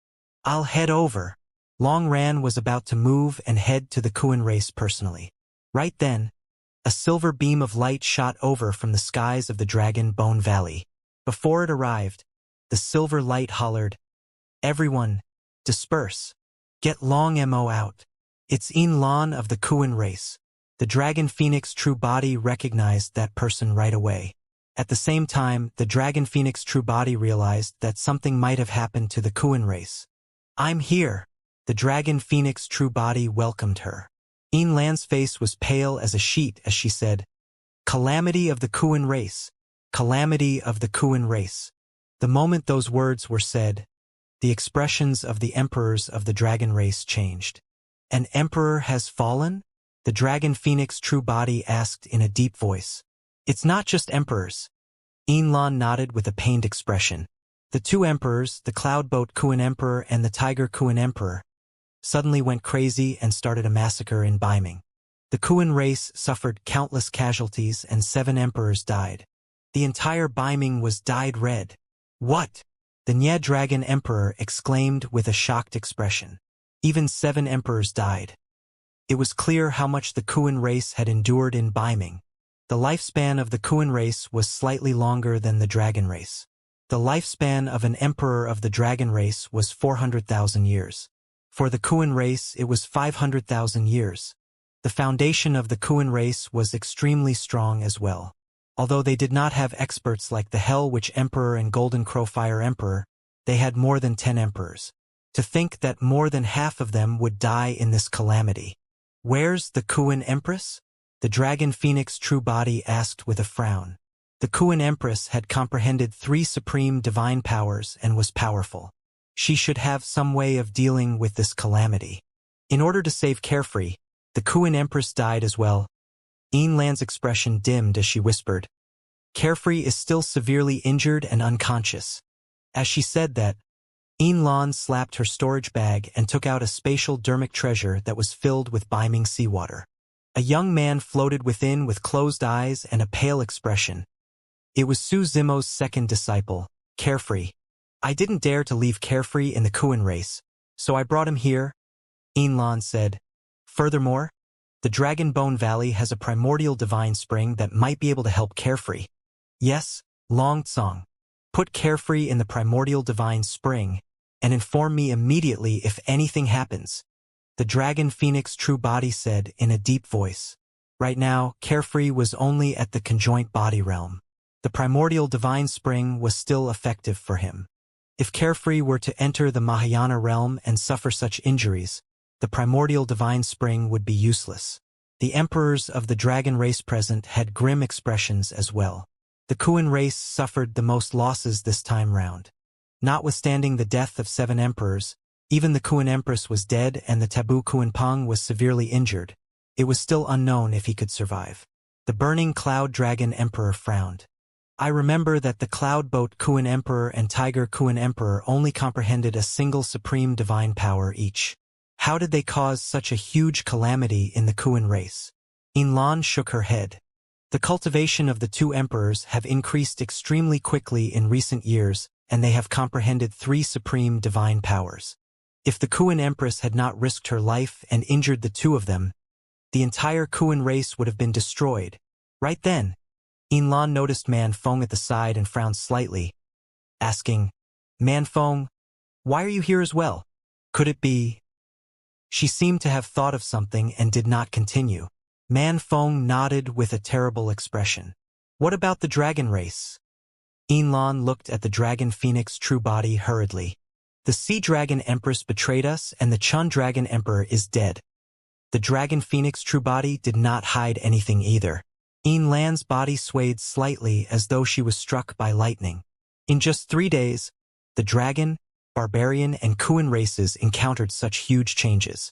"I'll head over." Long Ran was about to move and head to the Kuan race personally. Right then, a silver beam of light shot over from the skies of the Dragon Bone Valley. Before it arrived, the silver light hollered, "Everyone, disperse. Get Long Mo out. It's In Lan of the Kuan race." The Dragon Phoenix True Body recognized that person right away. At the same time, the Dragon Phoenix True Body realized that something might have happened to the Kuan race. "I'm here." The Dragon Phoenix True Body welcomed her. In Lan's face was pale as a sheet as she said, "Calamity of the Kuan race. Calamity of the Kuan race." The moment those words were said, the expressions of the emperors of the dragon race changed. "An emperor has fallen?" The Dragon Phoenix True Body asked in a deep voice. "It's not just emperors." In Lan nodded with a pained expression. The 2 emperors, the Cloudboat Kuan Emperor and the Tiger Kuan Emperor, suddenly went crazy and started a massacre in Baiming. The Kuan race suffered countless casualties and 7 emperors died. The entire Baiming was dyed red. "What?" the Nye Dragon Emperor exclaimed with a shocked expression. Even 7 emperors died. It was clear how much the Kuan race had endured in Baiming. The lifespan of the Kuan race was slightly longer than the dragon race. The lifespan of an emperor of the dragon race was 400,000 years. For the Kuan race, it was 500,000 years. The foundation of the Kuan race was extremely strong as well. Although they did not have experts like the Hell Witch Emperor and Golden Crowfire Emperor, they had more than 10 emperors. To think that more than half of them would die in this calamity. "Where's the Kuan Empress?" the Dragon Phoenix True Body asked with a frown. The Kuan Empress had comprehended 3 supreme divine powers and was powerful. She should have some way of dealing with this calamity. In order to save Carefree, the Kuan Empress died as well. Lan's expression dimmed as she whispered, Carefree is still severely injured and unconscious. As she said that, Lan slapped her storage bag and took out a spatial dermic treasure that was filled with beaming seawater. A young man floated within with closed eyes and a pale expression. It was Su Zimo's second disciple, Carefree. I didn't dare to leave Carefree in the Kuan race, so I brought him here, Lan said. Furthermore, the Dragon Bone Valley has a primordial divine spring that might be able to help Carefree. Yes, Long Tsong. Put Carefree in the primordial divine spring, and inform me immediately if anything happens, the Dragon Phoenix True Body said in a deep voice. Right now, Carefree was only at the conjoint body realm. The primordial divine spring was still effective for him. If Carefree were to enter the Mahayana realm and suffer such injuries, the primordial divine spring would be useless. The emperors of the dragon race present had grim expressions as well. The Kuan race suffered the most losses this time round. Notwithstanding the death of 7 emperors, even the Kuan Empress was dead and the taboo Kuan Peng was severely injured. It was still unknown if he could survive. The burning cloud dragon emperor frowned. I remember that the cloud boat Kuan Emperor and tiger Kuan Emperor only comprehended a single supreme divine power each. How did they cause such a huge calamity in the Kuan race? Lan shook her head. The cultivation of the 2 emperors have increased extremely quickly in recent years, and they have comprehended 3 supreme divine powers. If the Kuan Empress had not risked her life and injured the 2 of them, the entire Kuan race would have been destroyed. Right then, Lan noticed Man Feng at the side and frowned slightly, asking, Man Feng, why are you here as well? Could it be? She seemed to have thought of something and did not continue. Man Feng nodded with a terrible expression. What about the dragon race? Lan looked at the Dragon Phoenix True Body hurriedly. The Sea Dragon Empress betrayed us and the Chun Dragon Emperor is dead. The Dragon Phoenix True Body did not hide anything either. Lan's body swayed slightly as though she was struck by lightning. In just 3 days, the dragon, barbarian, and Kuan races encountered such huge changes.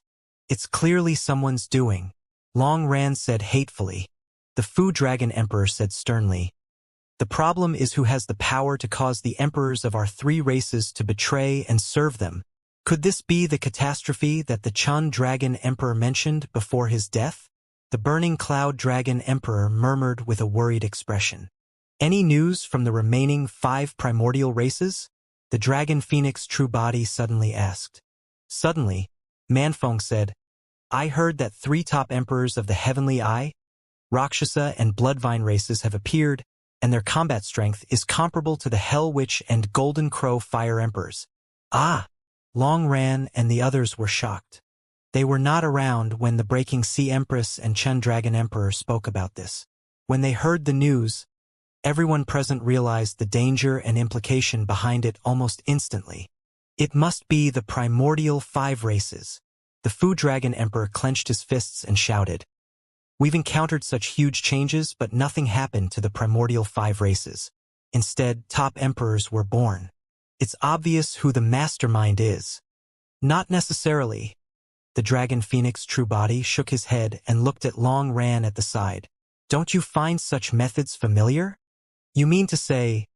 It's clearly someone's doing, Long Ran said hatefully. The Fu Dragon Emperor said sternly. The problem is who has the power to cause the emperors of our 3 races to betray and serve them. Could this be the catastrophe that the Chun Dragon Emperor mentioned before his death? The Burning Cloud Dragon Emperor murmured with a worried expression. Any news from the remaining 5 primordial races? The Dragon Phoenix True Body suddenly asked. Suddenly, Manfeng said, I heard that 3 top emperors of the Heavenly Eye, Rakshasa and Bloodvine races have appeared, and their combat strength is comparable to the Hell Witch and Golden Crow Fire Emperors. Ah! Long Ran and the others were shocked. They were not around when the Breaking Sea Empress and Chun Dragon Emperor spoke about this. When they heard the news, everyone present realized the danger and implication behind it almost instantly. It must be the primordial 5 races. The Fu Dragon Emperor clenched his fists and shouted. We've encountered such huge changes, but nothing happened to the primordial 5 races. Instead, top emperors were born. It's obvious who the mastermind is. Not necessarily. The Dragon Phoenix True Body shook his head and looked at Long Ran at the side. Don't you find such methods familiar? You mean to say...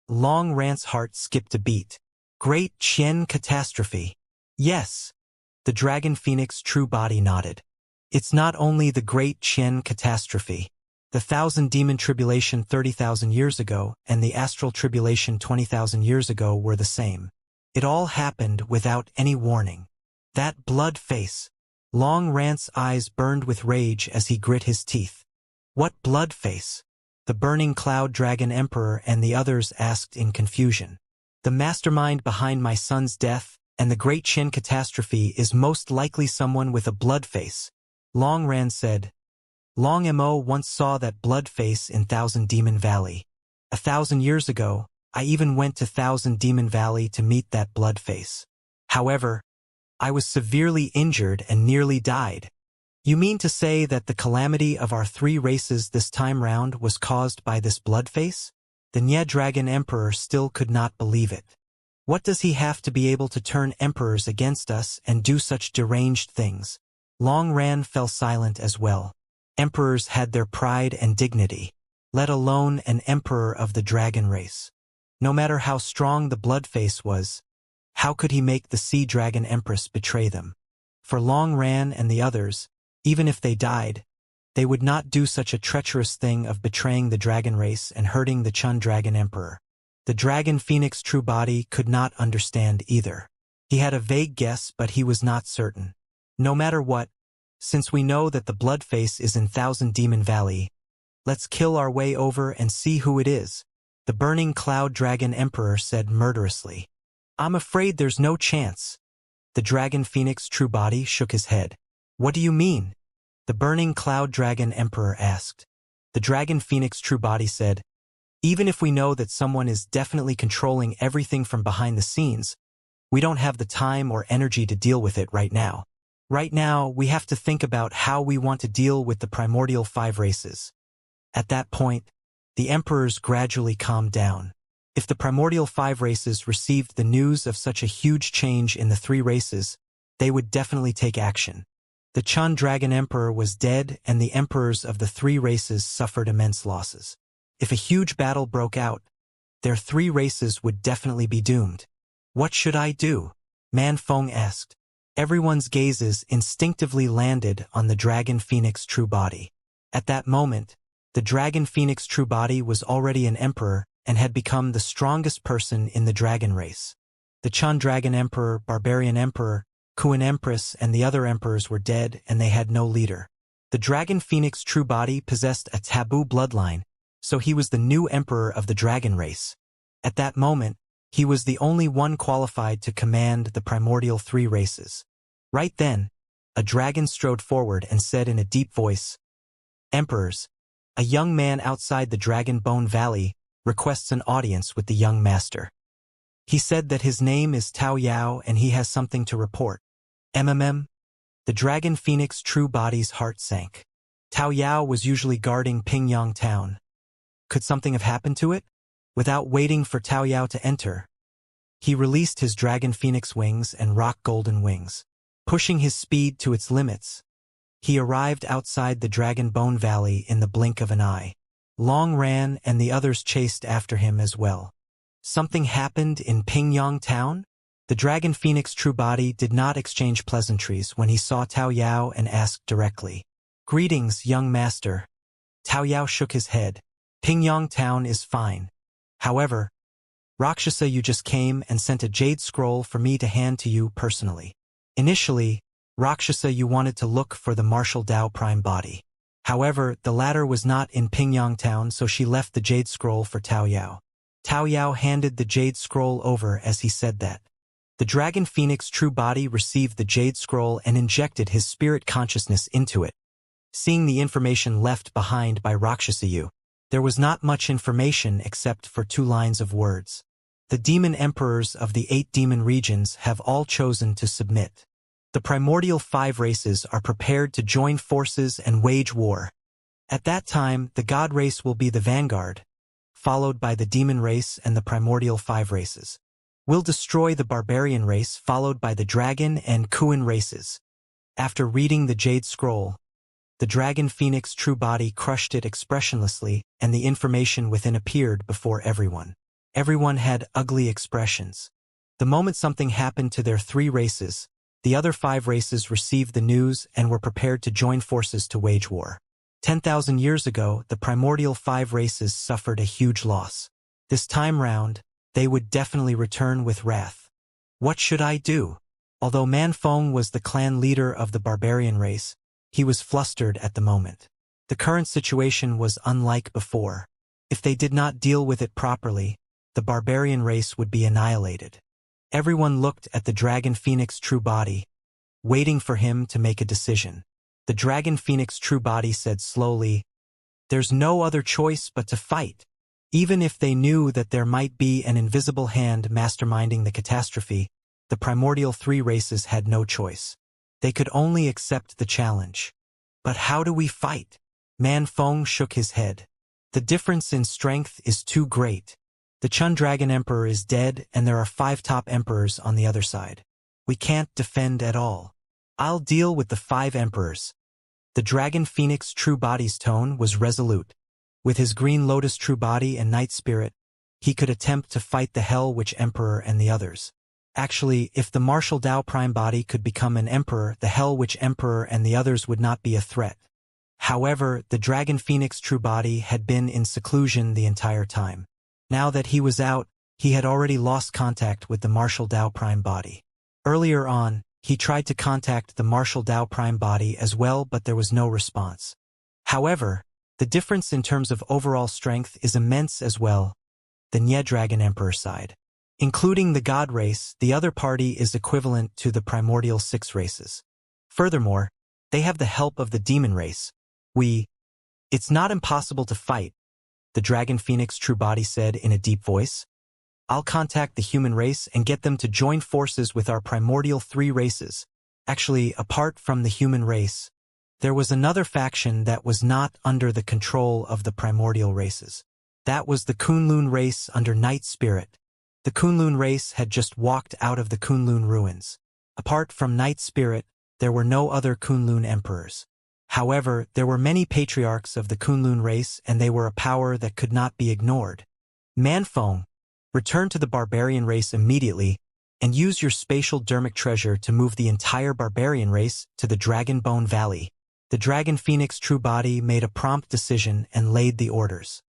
Long Ran's heart skipped a beat. Great Qian catastrophe. Yes. The Dragon Phoenix True Body nodded. It's not only the Great Qian catastrophe. The 1,000 Demon Tribulation 30,000 years ago and the Astral Tribulation 20,000 years ago were the same. It all happened without any warning. That blood face. Long Ran's eyes burned with rage as he grit his teeth. What blood face? The Burning Cloud Dragon Emperor and the others asked in confusion. The mastermind behind my son's death and the Great Qian catastrophe is most likely someone with a blood face, Long Ran said. Long Mo once saw that blood face in Thousand Demon Valley. 1,000 years ago, I even went to Thousand Demon Valley to meet that blood face. However, I was severely injured and nearly died. You mean to say that the calamity of our 3 races this time round was caused by this blood face? The Nye Dragon Emperor still could not believe it. What does he have to be able to turn emperors against us and do such deranged things? Long Ran fell silent as well. Emperors had their pride and dignity, let alone an emperor of the dragon race. No matter how strong the Bloodface was, how could he make the Sea Dragon Empress betray them? For Long Ran and the others, even if they died, they would not do such a treacherous thing of betraying the dragon race and hurting the Chun Dragon Emperor. The Dragon Phoenix True Body could not understand either. He had a vague guess, but he was not certain. No matter what, since we know that the Bloodface is in Thousand Demon Valley, let's kill our way over and see who it is, the Burning Cloud Dragon Emperor said murderously. I'm afraid there's no chance. The Dragon Phoenix True Body shook his head. What do you mean? The Burning Cloud Dragon Emperor asked. The Dragon Phoenix True Body said, even if we know that someone is definitely controlling everything from behind the scenes, we don't have the time or energy to deal with it right now. Right now, we have to think about how we want to deal with the primordial 5 races. At that point, the emperors gradually calmed down. If the primordial 5 races received the news of such a huge change in the 3 races, they would definitely take action. The Chun Dragon Emperor was dead and the emperors of the 3 races suffered immense losses. If a huge battle broke out, their 3 races would definitely be doomed. What should I do? Man Feng asked. Everyone's gazes instinctively landed on the Dragon Phoenix True Body. At that moment, the Dragon Phoenix True Body was already an emperor and had become the strongest person in the dragon race. The Chun Dragon Emperor, Barbarian Emperor, Kuan Empress, and the other emperors were dead and they had no leader. The Dragon Phoenix True Body possessed a taboo bloodline, so he was the new emperor of the dragon race. At that moment, he was the only one qualified to command the primordial 3 races. Right then, a dragon strode forward and said in a deep voice, Emperors, a young man outside the Dragon Bone Valley requests an audience with the young master. He said that his name is Tao Yao and he has something to report. The Dragon Phoenix True Body's heart sank. Tao Yao was usually guarding Pingyang Town. Could something have happened to it? Without waiting for Tao Yao to enter, he released his Dragon Phoenix wings and rock golden wings. Pushing his speed to its limits, he arrived outside the Dragon Bone Valley in the blink of an eye. Long Ran and the others chased after him as well. Something happened in Pingyang Town? The Dragon Phoenix True Body did not exchange pleasantries when he saw Tao Yao and asked directly, Greetings, young master. Tao Yao shook his head. Pingyang Town is fine. However, Rakshasa, you just came and sent a jade scroll for me to hand to you personally. Initially, Rakshasa, you wanted to look for the martial Tao Prime Body. However, the latter was not in Pingyang Town, so she left the jade scroll for Tao Yao. Tao Yao handed the jade scroll over as he said that. The Dragon Phoenix True Body received the jade scroll and injected his spirit consciousness into it. Seeing the information left behind by Rakshasa, there was not much information except for 2 lines of words. The demon emperors of the 8 demon regions have all chosen to submit. The primordial 5 races are prepared to join forces and wage war. At that time, the god race will be the vanguard, followed by the demon race and the primordial 5 races. We'll destroy the barbarian race, followed by the dragon and Kuan races. After reading the Jade Scroll, the Dragon Phoenix True Body crushed it expressionlessly, and the information within appeared before everyone. Everyone had ugly expressions. The moment something happened to their 3 races, the other 5 races received the news and were prepared to join forces to wage war. 10,000 years ago, the primordial 5 races suffered a huge loss. This time round, they would definitely return with wrath. What should I do? Although Man Feng was the clan leader of the barbarian race, he was flustered at the moment. The current situation was unlike before. If they did not deal with it properly, the barbarian race would be annihilated. Everyone looked at the Dragon Phoenix True Body, waiting for him to make a decision. The Dragon Phoenix True Body said slowly, "There's no other choice but to fight." Even if they knew that there might be an invisible hand masterminding the catastrophe, the primordial 3 races had no choice. They could only accept the challenge. But how do we fight? Man Feng shook his head. The difference in strength is too great. The Chun Dragon Emperor is dead and there are 5 top emperors on the other side. We can't defend at all. I'll deal with the 5 emperors. The Dragon Phoenix True Body's tone was resolute. With his Green Lotus True Body and Night Spirit, he could attempt to fight the Hell Witch Emperor and the others. Actually, if the Martial Dao Prime Body could become an emperor, the Hell Witch Emperor and the others would not be a threat. However, the Dragon Phoenix True Body had been in seclusion the entire time. Now that he was out, he had already lost contact with the Martial Dao Prime Body. Earlier on, he tried to contact the Martial Dao Prime Body as well, but there was no response. However, the difference in terms of overall strength is immense as well. The Nye Dragon Emperor side. Including the God race, the other party is equivalent to the primordial 6 races. Furthermore, they have the help of the demon race. It's not impossible to fight, the Dragon Phoenix True Body said in a deep voice. I'll contact the human race and get them to join forces with our primordial 3 races. Actually, apart from the human race, there was another faction that was not under the control of the primordial races. That was the Kunlun race under Night Spirit. The Kunlun race had just walked out of the Kunlun ruins. Apart from Night Spirit, there were no other Kunlun emperors. However, there were many patriarchs of the Kunlun race and they were a power that could not be ignored. Manfeng, return to the barbarian race immediately and use your spatial dermic treasure to move the entire barbarian race to the Dragon Bone Valley. The Dragon Phoenix True Body made a prompt decision and laid the orders.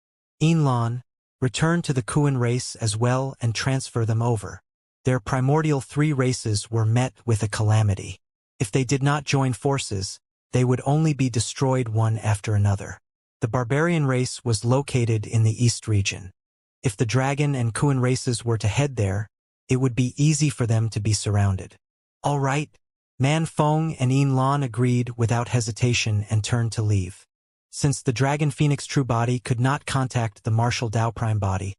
Inlan, return to the Kuan race as well and transfer them over. Their primordial 3 races were met with a calamity. If they did not join forces, they would only be destroyed one after another. The barbarian race was located in the East region. If the Dragon and Kuan races were to head there, it would be easy for them to be surrounded. All right, Man Feng and Yin Lan agreed without hesitation and turned to leave. Since the Dragon Phoenix True Body could not contact the Martial Dao Prime Body,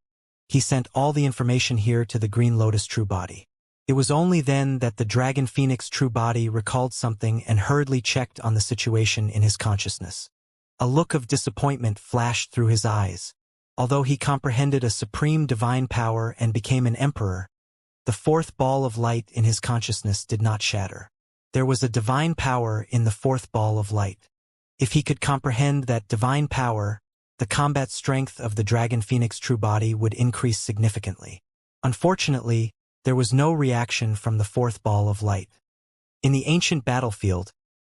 he sent all the information here to the Green Lotus True Body. It was only then that the Dragon Phoenix True Body recalled something and hurriedly checked on the situation in his consciousness. A look of disappointment flashed through his eyes. Although he comprehended a supreme divine power and became an emperor, the 4th ball of light in his consciousness did not shatter. There was a divine power in the 4th ball of light. If he could comprehend that divine power, the combat strength of the Dragon Phoenix True Body would increase significantly. Unfortunately, there was no reaction from the 4th ball of light. In the ancient battlefield,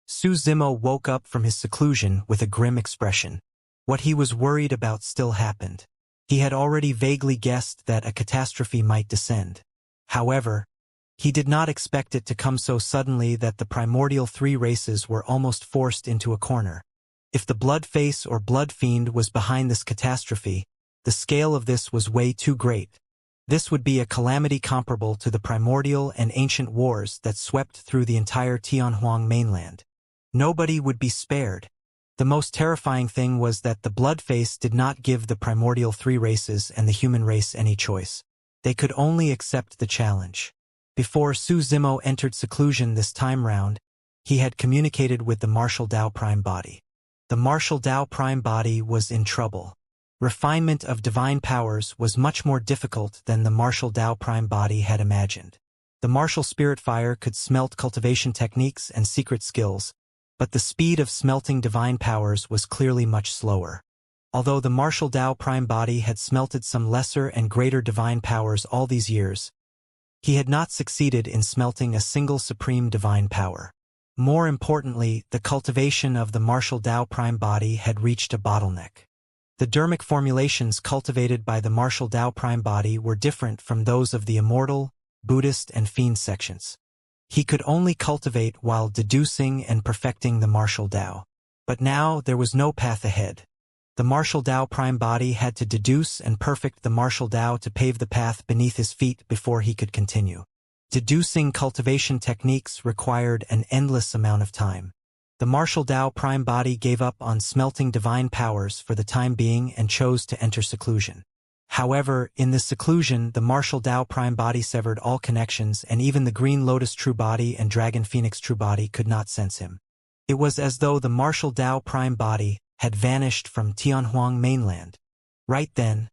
Su Zimo woke up from his seclusion with a grim expression. What he was worried about still happened. He had already vaguely guessed that a catastrophe might descend. However, he did not expect it to come so suddenly that the primordial 3 races were almost forced into a corner. If the Bloodface or Blood Fiend was behind this catastrophe, the scale of this was way too great. This would be a calamity comparable to the primordial and ancient wars that swept through the entire Tianhuang mainland. Nobody would be spared. The most terrifying thing was that the Bloodface did not give the primordial 3 races and the human race any choice. They could only accept the challenge. Before Su Zimo entered seclusion this time round, he had communicated with the Martial Dao Prime Body. The Martial Dao Prime Body was in trouble. Refinement of divine powers was much more difficult than the Martial Dao Prime Body had imagined. The Martial Spirit Fire could smelt cultivation techniques and secret skills, but the speed of smelting divine powers was clearly much slower. Although the Martial Dao Prime Body had smelted some lesser and greater divine powers all these years, he had not succeeded in smelting a single supreme divine power. More importantly, the cultivation of the Martial Dao Prime Body had reached a bottleneck. The dermic formulations cultivated by the Martial Dao Prime Body were different from those of the Immortal, Buddhist and Fiend sections. He could only cultivate while deducing and perfecting the Martial Dao. But now there was no path ahead. The Martial Dao Prime Body had to deduce and perfect the Martial Dao to pave the path beneath his feet before he could continue. Deducing cultivation techniques required an endless amount of time. The Martial Dao Prime Body gave up on smelting divine powers for the time being and chose to enter seclusion. However, in this seclusion, the Martial Dao Prime Body severed all connections and even the Green Lotus True Body and Dragon Phoenix True Body could not sense him. It was as though the Martial Dao Prime Body had vanished from Tianhuang mainland. Right then,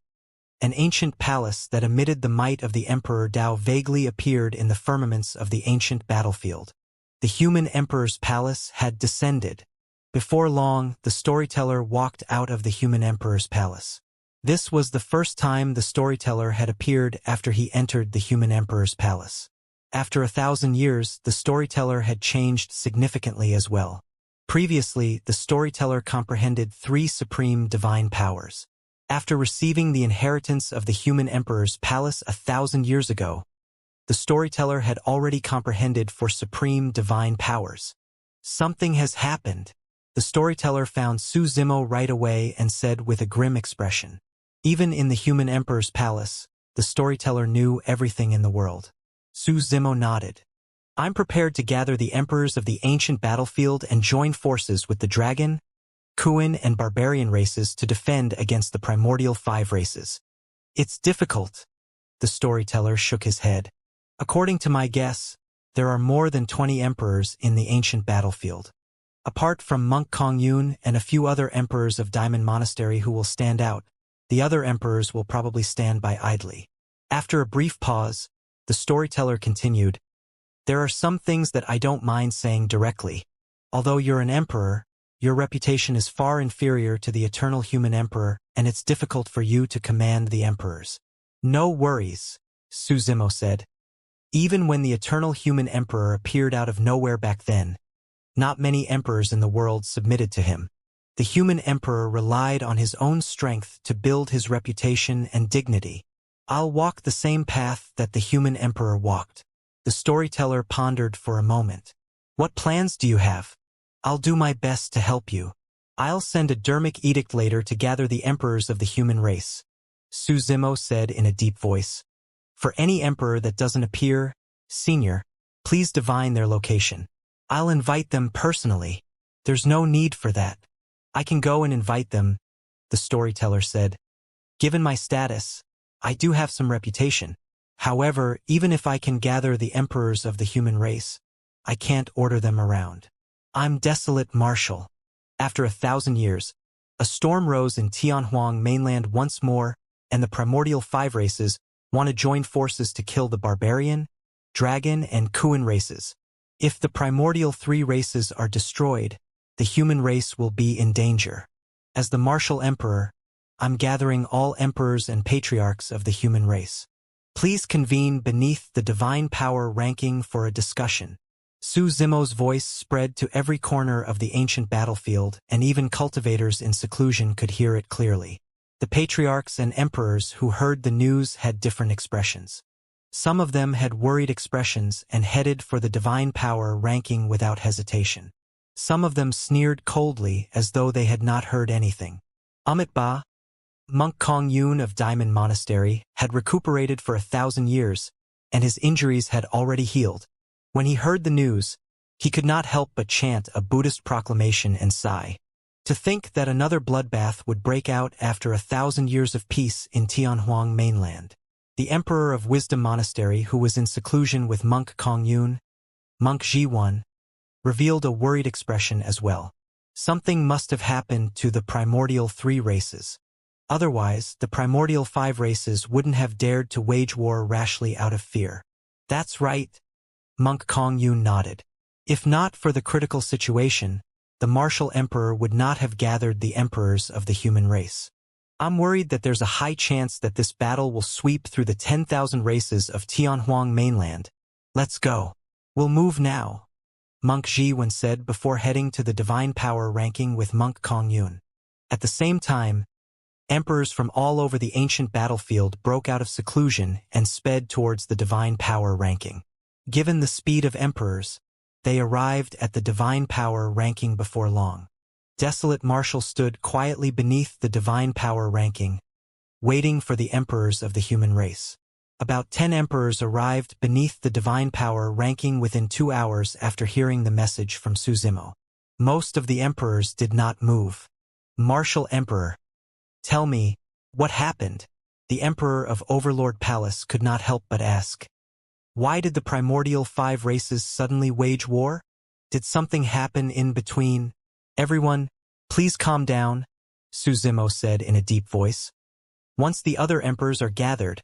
An ancient palace that emitted the might of the Emperor Dao vaguely appeared in the firmaments of the ancient battlefield. The human emperor's palace had descended. Before long, the storyteller walked out of the human emperor's palace. This was the first time the storyteller had appeared after he entered the human emperor's palace. After 1,000 years, the storyteller had changed significantly as well. Previously, the storyteller comprehended 3 supreme divine powers. After receiving the inheritance of the human emperor's palace 1,000 years ago, the storyteller had already comprehended 4 supreme divine powers. Something has happened. The storyteller found Su Zimo right away and said with a grim expression. Even in the human emperor's palace, the storyteller knew everything in the world. Su Zimo nodded. I'm prepared to gather the emperors of the ancient battlefield and join forces with the dragon, Kuan, and barbarian races to defend against the primordial 5 races. It's difficult. The storyteller shook his head. According to my guess, there are more than 20 emperors in the ancient battlefield. Apart from Monk Kongyun and a few other emperors of Diamond Monastery who will stand out, the other emperors will probably stand by idly. After a brief pause, the storyteller continued, there are some things that I don't mind saying directly. Although you're an emperor, your reputation is far inferior to the eternal human emperor, and it's difficult for you to command the emperors. No worries, Su Zimo said. Even when the eternal human emperor appeared out of nowhere back then, not many emperors in the world submitted to him. The human emperor relied on his own strength to build his reputation and dignity. I'll walk the same path that the human emperor walked. The storyteller pondered for a moment. What plans do you have? I'll do my best to help you. I'll send a Dermic edict later to gather the emperors of the human race, Su Zimo said in a deep voice. For any emperor that doesn't appear, senior, please divine their location. I'll invite them personally. There's no need for that. I can go and invite them, the storyteller said. Given my status, I do have some reputation. However, even if I can gather the emperors of the human race, I can't order them around. I'm desolate marshal. After 1,000 years, a storm rose in Tianhuang mainland once more, and the primordial 5 races want to join forces to kill the barbarian, dragon, and Kuan races. If the primordial 3 races are destroyed, the human race will be in danger. As the martial emperor, I'm gathering all emperors and patriarchs of the human race. Please convene beneath the divine power ranking for a discussion. Su Zimo's voice spread to every corner of the ancient battlefield, and even cultivators in seclusion could hear it clearly. The patriarchs and emperors who heard the news had different expressions. Some of them had worried expressions and headed for the divine power ranking without hesitation. Some of them sneered coldly as though they had not heard anything. Amit Ba, Monk Kongyun of Diamond Monastery, had recuperated for 1,000 years, and his injuries had already healed. When he heard the news, he could not help but chant a Buddhist proclamation and sigh. To think that another bloodbath would break out after 1,000 years of peace in Tianhuang mainland. The Emperor of Wisdom Monastery, who was in seclusion with Monk Kongyun, Monk Jiwan, revealed a worried expression as well. Something must have happened to the primordial 3 races. Otherwise, the primordial 5 races wouldn't have dared to wage war rashly out of fear. That's right, Monk Kongyun nodded. If not for the critical situation, the martial emperor would not have gathered the emperors of the human race. I'm worried that there's a high chance that this battle will sweep through the 10,000 races of Tianhuang mainland. Let's go. We'll move now, Monk Jiwan said before heading to the divine power ranking with Monk Kongyun. At the same time, emperors from all over the ancient battlefield broke out of seclusion and sped towards the divine power ranking. Given the speed of emperors, they arrived at the divine power ranking before long. Desolate Marshal stood quietly beneath the divine power ranking, waiting for the emperors of the human race. About 10 emperors arrived beneath the divine power ranking within 2 hours after hearing the message from Su Zimo. Most of the emperors did not move. Martial Emperor, tell me, what happened? The Emperor of Overlord Palace could not help but ask. Why did the primordial 5 races suddenly wage war? Did something happen in between? Everyone, please calm down, Su Zimo said in a deep voice. Once the other emperors are gathered,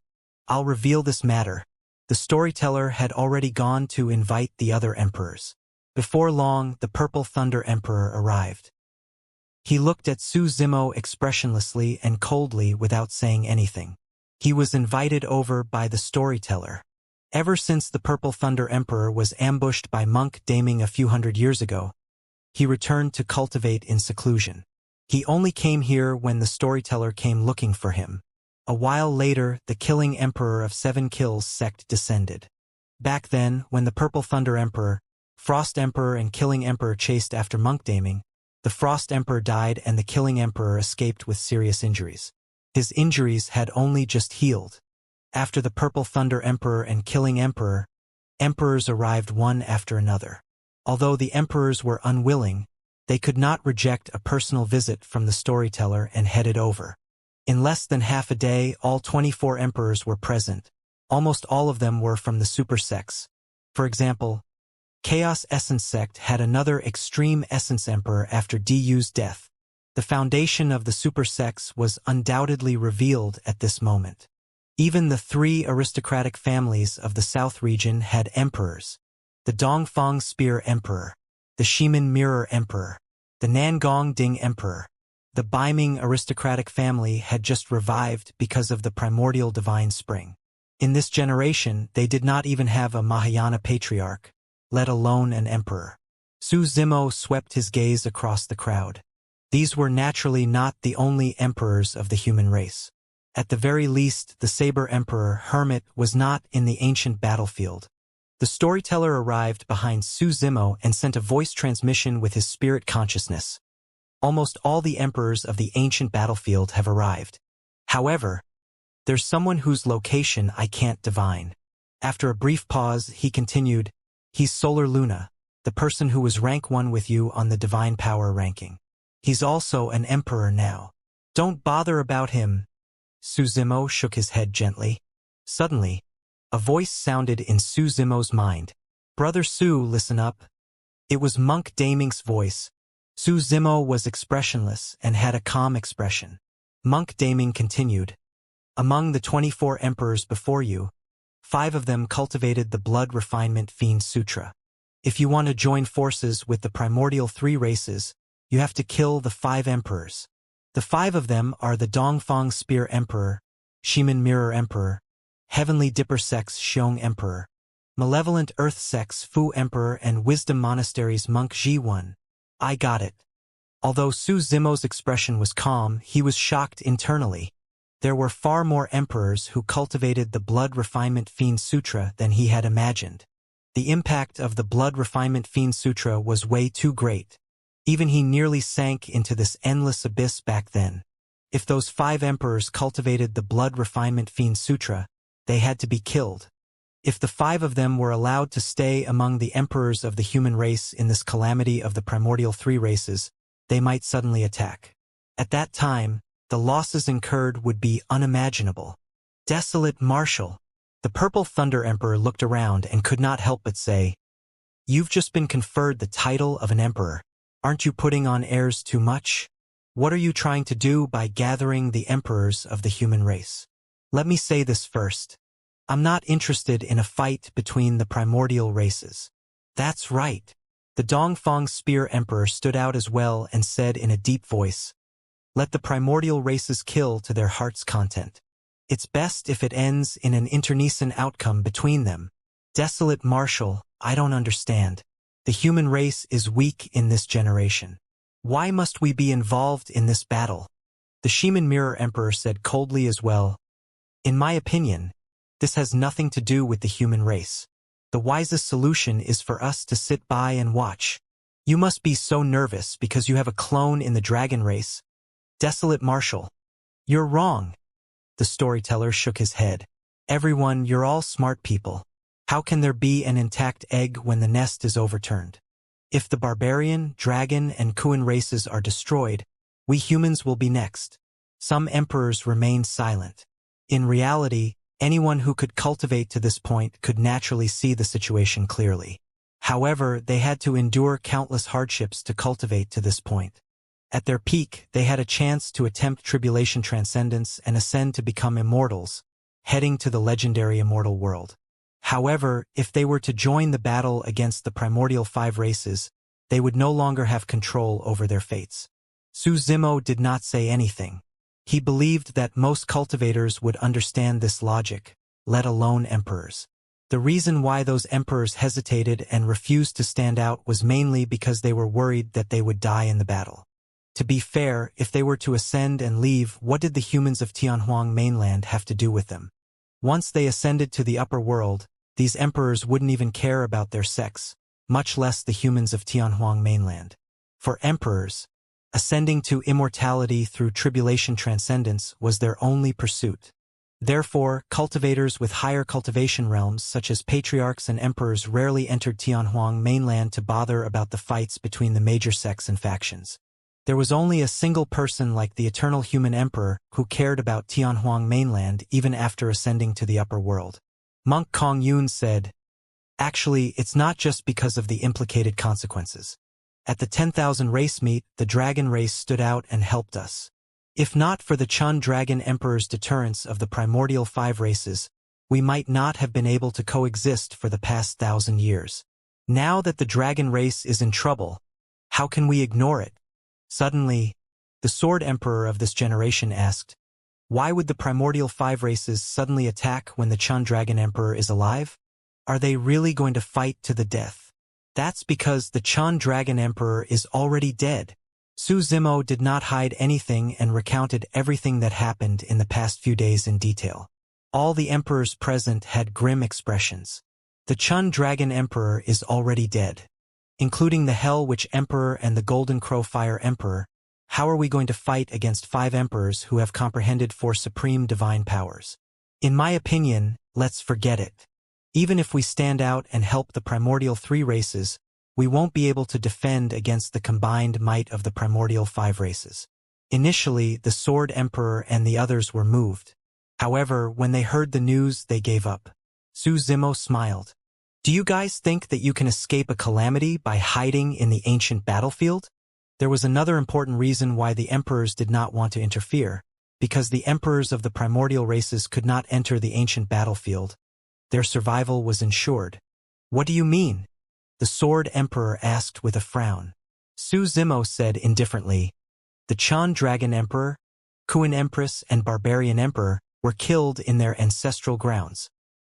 I'll reveal this matter. The storyteller had already gone to invite the other emperors. Before long, the Purple Thunder Emperor arrived. He looked at Su Zimo expressionlessly and coldly without saying anything. He was invited over by the storyteller. Ever since the Purple Thunder Emperor was ambushed by monk Daming a few hundred years ago, he returned to cultivate in seclusion. He only came here when the storyteller came looking for him. A while later, the Killing Emperor of 7 Kills sect descended. Back then, when the Purple Thunder Emperor, Frost Emperor and Killing Emperor chased after monk Daming, the Frost Emperor died and the Killing Emperor escaped with serious injuries. His injuries had only just healed. After the Purple Thunder Emperor and Killing Emperor, emperors arrived one after another. Although the emperors were unwilling, they could not reject a personal visit from the storyteller and headed over. In less than half a day, all 24 emperors were present. Almost all of them were from the super sects. For example, Chaos Essence sect had another extreme Essence Emperor after Du's death. The foundation of the super sects was undoubtedly revealed at this moment. Even the 3 aristocratic families of the South region had emperors. The Dongfang Spear Emperor, the Shimin Mirror Emperor, the Nangong Ding Emperor. The Baiming aristocratic family had just revived because of the primordial divine spring. In this generation, they did not even have a Mahayana patriarch, let alone an emperor. Su Zimo swept his gaze across the crowd. These were naturally not the only emperors of the human race. At the very least, the Saber Emperor Hermit was not in the ancient battlefield. The storyteller arrived behind Su Zimo and sent a voice transmission with his spirit consciousness. Almost all the emperors of the ancient battlefield have arrived. However, there's someone whose location I can't divine. After a brief pause, he continued, he's Solar Luna, the person who was rank 1 with you on the divine power ranking. He's also an emperor now. Don't bother about him. Su Zimo shook his head gently. Suddenly, a voice sounded in Su Zimo's mind. Brother Su, listen up. It was Monk Daming's voice. Su Zimo was expressionless and had a calm expression. Monk Daming continued. Among the 24 emperors before you, 5 of them cultivated the Blood Refinement Fiend Sutra. If you want to join forces with the primordial 3 races, you have to kill the 5 emperors. The 5 of them are the Dongfang Spear Emperor, Shimin Mirror Emperor, Heavenly Dipper Sect's Xiong Emperor, Malevolent Earth Sect's Fu Emperor and Wisdom Monastery's Monk Ji1. I got it. Although Su Zimo's expression was calm, he was shocked internally. There were far more emperors who cultivated the Blood Refinement Fiend Sutra than he had imagined. The impact of the Blood Refinement Fiend Sutra was way too great. Even he nearly sank into this endless abyss back then. If those 5 emperors cultivated the Blood Refinement Fiend Sutra, they had to be killed. If the 5 of them were allowed to stay among the emperors of the human race in this calamity of the primordial 3 races, they might suddenly attack. At that time, the losses incurred would be unimaginable. Desolate Marshal. The Purple Thunder Emperor looked around and could not help but say, You've just been conferred the title of an emperor. Aren't you putting on airs too much? What are you trying to do by gathering the emperors of the human race? Let me say this first. I'm not interested in a fight between the primordial races. That's right. The Dongfang Spear Emperor stood out as well and said in a deep voice, Let the primordial races kill to their heart's content. It's best if it ends in an internecine outcome between them. Desolate Marshal, I don't understand. The human race is weak in this generation. Why must we be involved in this battle? The Shimin Mirror Emperor said coldly as well, In my opinion, this has nothing to do with the human race. The wisest solution is for us to sit by and watch. You must be so nervous because you have a clone in the dragon race. Desolate Marshal. You're wrong. The storyteller shook his head. Everyone, you're all smart people. How can there be an intact egg when the nest is overturned? If the barbarian, dragon, and Kuan races are destroyed, we humans will be next. Some emperors remained silent. In reality, anyone who could cultivate to this point could naturally see the situation clearly. However, they had to endure countless hardships to cultivate to this point. At their peak, they had a chance to attempt tribulation transcendence and ascend to become immortals, heading to the legendary immortal world. However, if they were to join the battle against the primordial 5 races, they would no longer have control over their fates. Su Zimo did not say anything. He believed that most cultivators would understand this logic, let alone emperors. The reason why those emperors hesitated and refused to stand out was mainly because they were worried that they would die in the battle. To be fair, if they were to ascend and leave, what did the humans of Tianhuang mainland have to do with them? Once they ascended to the upper world, these emperors wouldn't even care about their sex, much less the humans of Tianhuang mainland. For emperors, ascending to immortality through tribulation transcendence was their only pursuit. Therefore, cultivators with higher cultivation realms such as patriarchs and emperors rarely entered Tianhuang mainland to bother about the fights between the major sects and factions. There was only a single person like the eternal human emperor who cared about Tianhuang mainland even after ascending to the upper world. Monk Kong Yun said, "Actually, it's not just because of the implicated consequences. At the 10,000 race meet, the dragon race stood out and helped us. If not for the Chun Dragon Emperor's deterrence of the primordial 5 races, we might not have been able to coexist for the past 1,000 years. Now that the dragon race is in trouble, how can we ignore it?" Suddenly, the Sword Emperor of this generation asked, "Why would the primordial 5 races suddenly attack when the Chun Dragon Emperor is alive? Are they really going to fight to the death?" "That's because the Chun Dragon Emperor is already dead." Su Zimo did not hide anything and recounted everything that happened in the past few days in detail. All the emperors present had grim expressions. "The Chun Dragon Emperor is already dead. Including the Hell Witch Emperor and the Golden Crow Fire Emperor, how are we going to fight against 5 emperors who have comprehended 4 supreme divine powers? In my opinion, let's forget it. Even if we stand out and help the primordial 3 races, we won't be able to defend against the combined might of the primordial 5 races." Initially, the Sword Emperor and the others were moved. However, when they heard the news, they gave up. Su Zimo smiled. "Do you guys think that you can escape a calamity by hiding in the ancient battlefield?" There was another important reason why the emperors did not want to interfere, because the emperors of the primordial races could not enter the ancient battlefield. Their survival was ensured. "What do you mean?" the Sword Emperor asked with a frown. Su Zimo said indifferently, "The Chun Dragon Emperor, Kuan Empress, and Barbarian Emperor were killed in their ancestral grounds.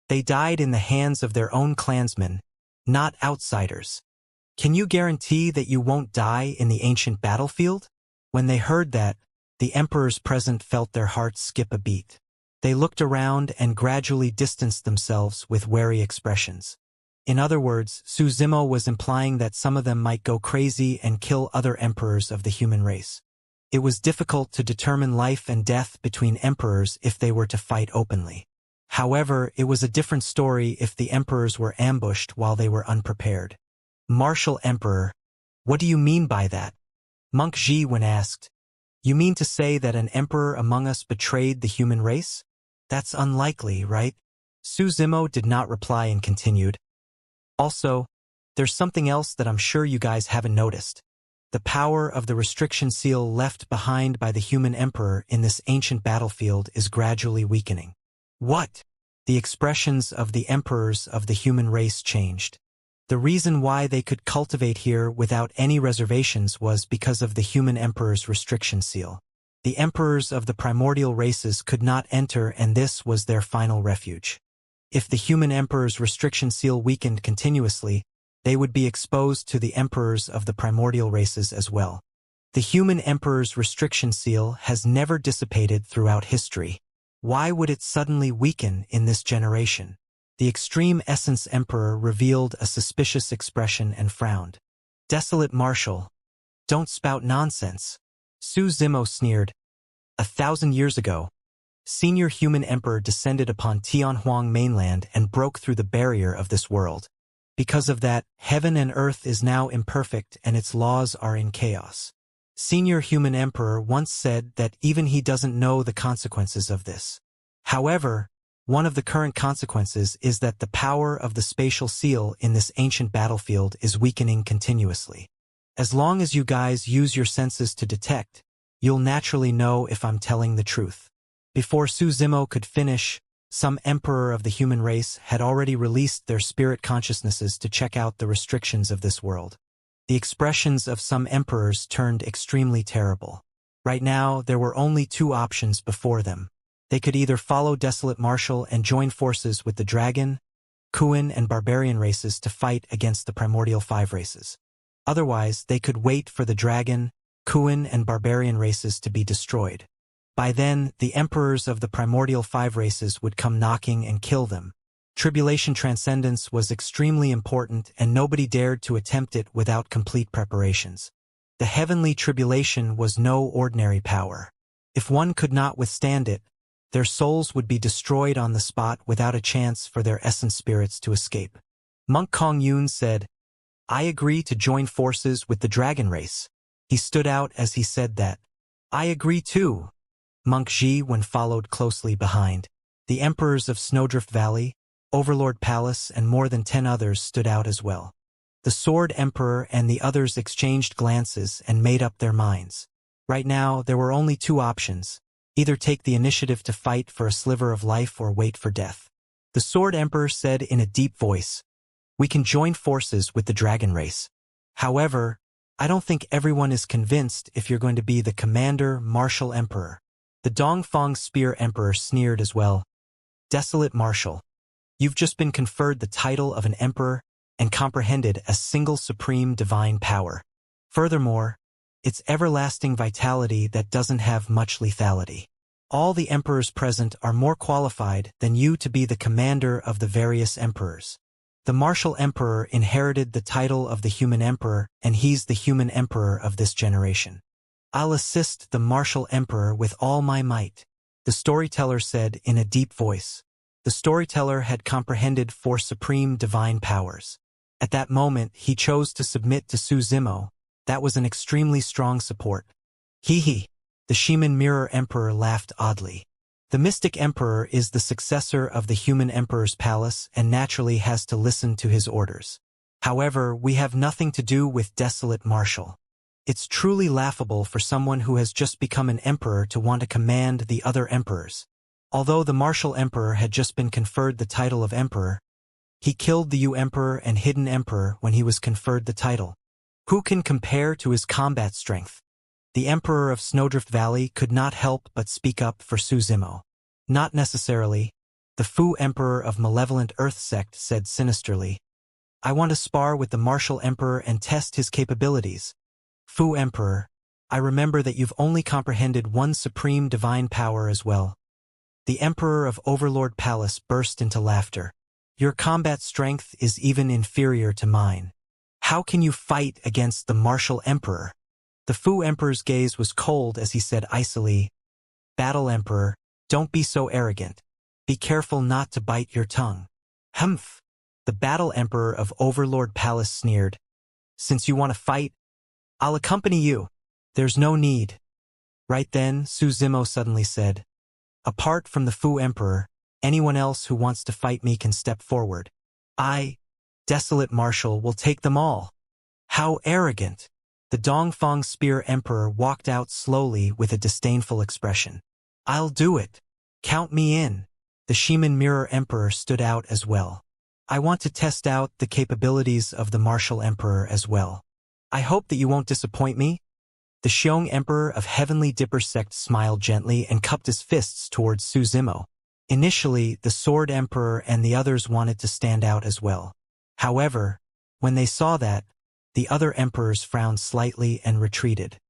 They died in the hands of their own clansmen, not outsiders. Can you guarantee that you won't die in the ancient battlefield?" When they heard that, the emperors present felt their hearts skip a beat. They looked around and gradually distanced themselves with wary expressions. In other words, Su Zimo was implying that some of them might go crazy and kill other emperors of the human race. It was difficult to determine life and death between emperors if they were to fight openly. However, it was a different story if the emperors were ambushed while they were unprepared. "Martial Emperor, what do you mean by that?" Monk Ji when asked. "You mean to say that an emperor among us betrayed the human race? That's unlikely, right?" Su Zimo did not reply and continued. "Also, there's something else that I'm sure you guys haven't noticed. The power of the restriction seal left behind by the human emperor in this ancient battlefield is gradually weakening." "What?" The expressions of the emperors of the human race changed. The reason why they could cultivate here without any reservations was because of the human emperor's restriction seal. The emperors of the primordial races could not enter, and this was their final refuge. If the human emperor's restriction seal weakened continuously, they would be exposed to the emperors of the primordial races as well. The human emperor's restriction seal has never dissipated throughout history. Why would it suddenly weaken in this generation? The Extreme Essence Emperor revealed a suspicious expression and frowned. "Desolate Marshal, don't spout nonsense." Su Zimo sneered. 1,000 years ago, Senior Human Emperor descended upon Tianhuang mainland and broke through the barrier of this world. Because of that, heaven and earth is now imperfect and its laws are in chaos. Senior Human Emperor once said that even he doesn't know the consequences of this. However, one of the current consequences is that the power of the spatial seal in this ancient battlefield is weakening continuously. As long as you guys use your senses to detect, you'll naturally know if I'm telling the truth. Before Su Zimo could finish, some emperor of the human race had already released their spirit consciousnesses to check out the restrictions of this world. The expressions of some emperors turned extremely terrible. Right now, there were only two options before them. They could either follow Desolate Marshal and join forces with the Dragon, Kuan, and Barbarian races to fight against the Primordial Five races. Otherwise, they could wait for the Dragon, Kuan, and Barbarian races to be destroyed. By then, the emperors of the Primordial Five races would come knocking and kill them. Tribulation transcendence was extremely important, and nobody dared to attempt it without complete preparations. The heavenly tribulation was no ordinary power. If one could not withstand it, their souls would be destroyed on the spot without a chance for their essence spirits to escape. Monk Kong Yun said, "I agree to join forces with the dragon race." He stood out as he said that. "I agree too." Monk Ji Wen followed closely behind. The emperors of Snowdrift Valley, Overlord Palace, and more than 10 others stood out as well. The Sword Emperor and the others exchanged glances and made up their minds. Right now, there were only two options: either take the initiative to fight for a sliver of life or wait for death. The Sword Emperor said in a deep voice, "We can join forces with the dragon race. However, I don't think everyone is convinced if you're going to be the Commander Martial Emperor." The Dongfang Spear Emperor sneered as well. "Desolate Marshal, you've just been conferred the title of an emperor and comprehended a single supreme divine power. Furthermore, it's everlasting vitality that doesn't have much lethality. All the emperors present are more qualified than you to be the commander of the various emperors. The Martial Emperor inherited the title of the Human Emperor, and he's the Human Emperor of this generation. I'll assist the Martial Emperor with all my might," the storyteller said in a deep voice. The storyteller had comprehended four supreme divine powers. At that moment, he chose to submit to Su Zimo. That was an extremely strong support. Hee. The Shaman Mirror Emperor laughed oddly. The Mystic Emperor is the successor of the Human Emperor's palace and naturally has to listen to his orders. However, we have nothing to do with Desolate Marshal. It's truly laughable for someone who has just become an emperor to want to command the other emperors. Although the Martial Emperor had just been conferred the title of emperor, he killed the Yu Emperor and Hidden Emperor when he was conferred the title. Who can compare to his combat strength? The Emperor of Snowdrift Valley could not help but speak up for Su Zimo. "Not necessarily," the Fu Emperor of Malevolent Earth Sect said sinisterly. "I want to spar with the Martial Emperor and test his capabilities." "Fu Emperor, I remember that you've only comprehended one supreme divine power as well." The Emperor of Overlord Palace burst into laughter. "Your combat strength is even inferior to mine. How can you fight against the Martial Emperor?" The Fu Emperor's gaze was cold as he said icily, "Battle Emperor, don't be so arrogant. Be careful not to bite your tongue." "Humph." The Battle Emperor of Overlord Palace sneered. "Since you want to fight, I'll accompany you." "There's no need." Right then, Su Zimo suddenly said, "Apart from the Fu Emperor, anyone else who wants to fight me can step forward. I, Desolate Marshal, will take them all." "How arrogant." The Dongfang Spear Emperor walked out slowly with a disdainful expression. "I'll do it. Count me in." The Shaman Mirror Emperor stood out as well. "I want to test out the capabilities of the Martial Emperor as well. I hope that you won't disappoint me." The Xiong Emperor of Heavenly Dipper Sect smiled gently and cupped his fists towards Su Zimo. Initially, the Sword Emperor and the others wanted to stand out as well. However, when they saw that, the other emperors frowned slightly and retreated.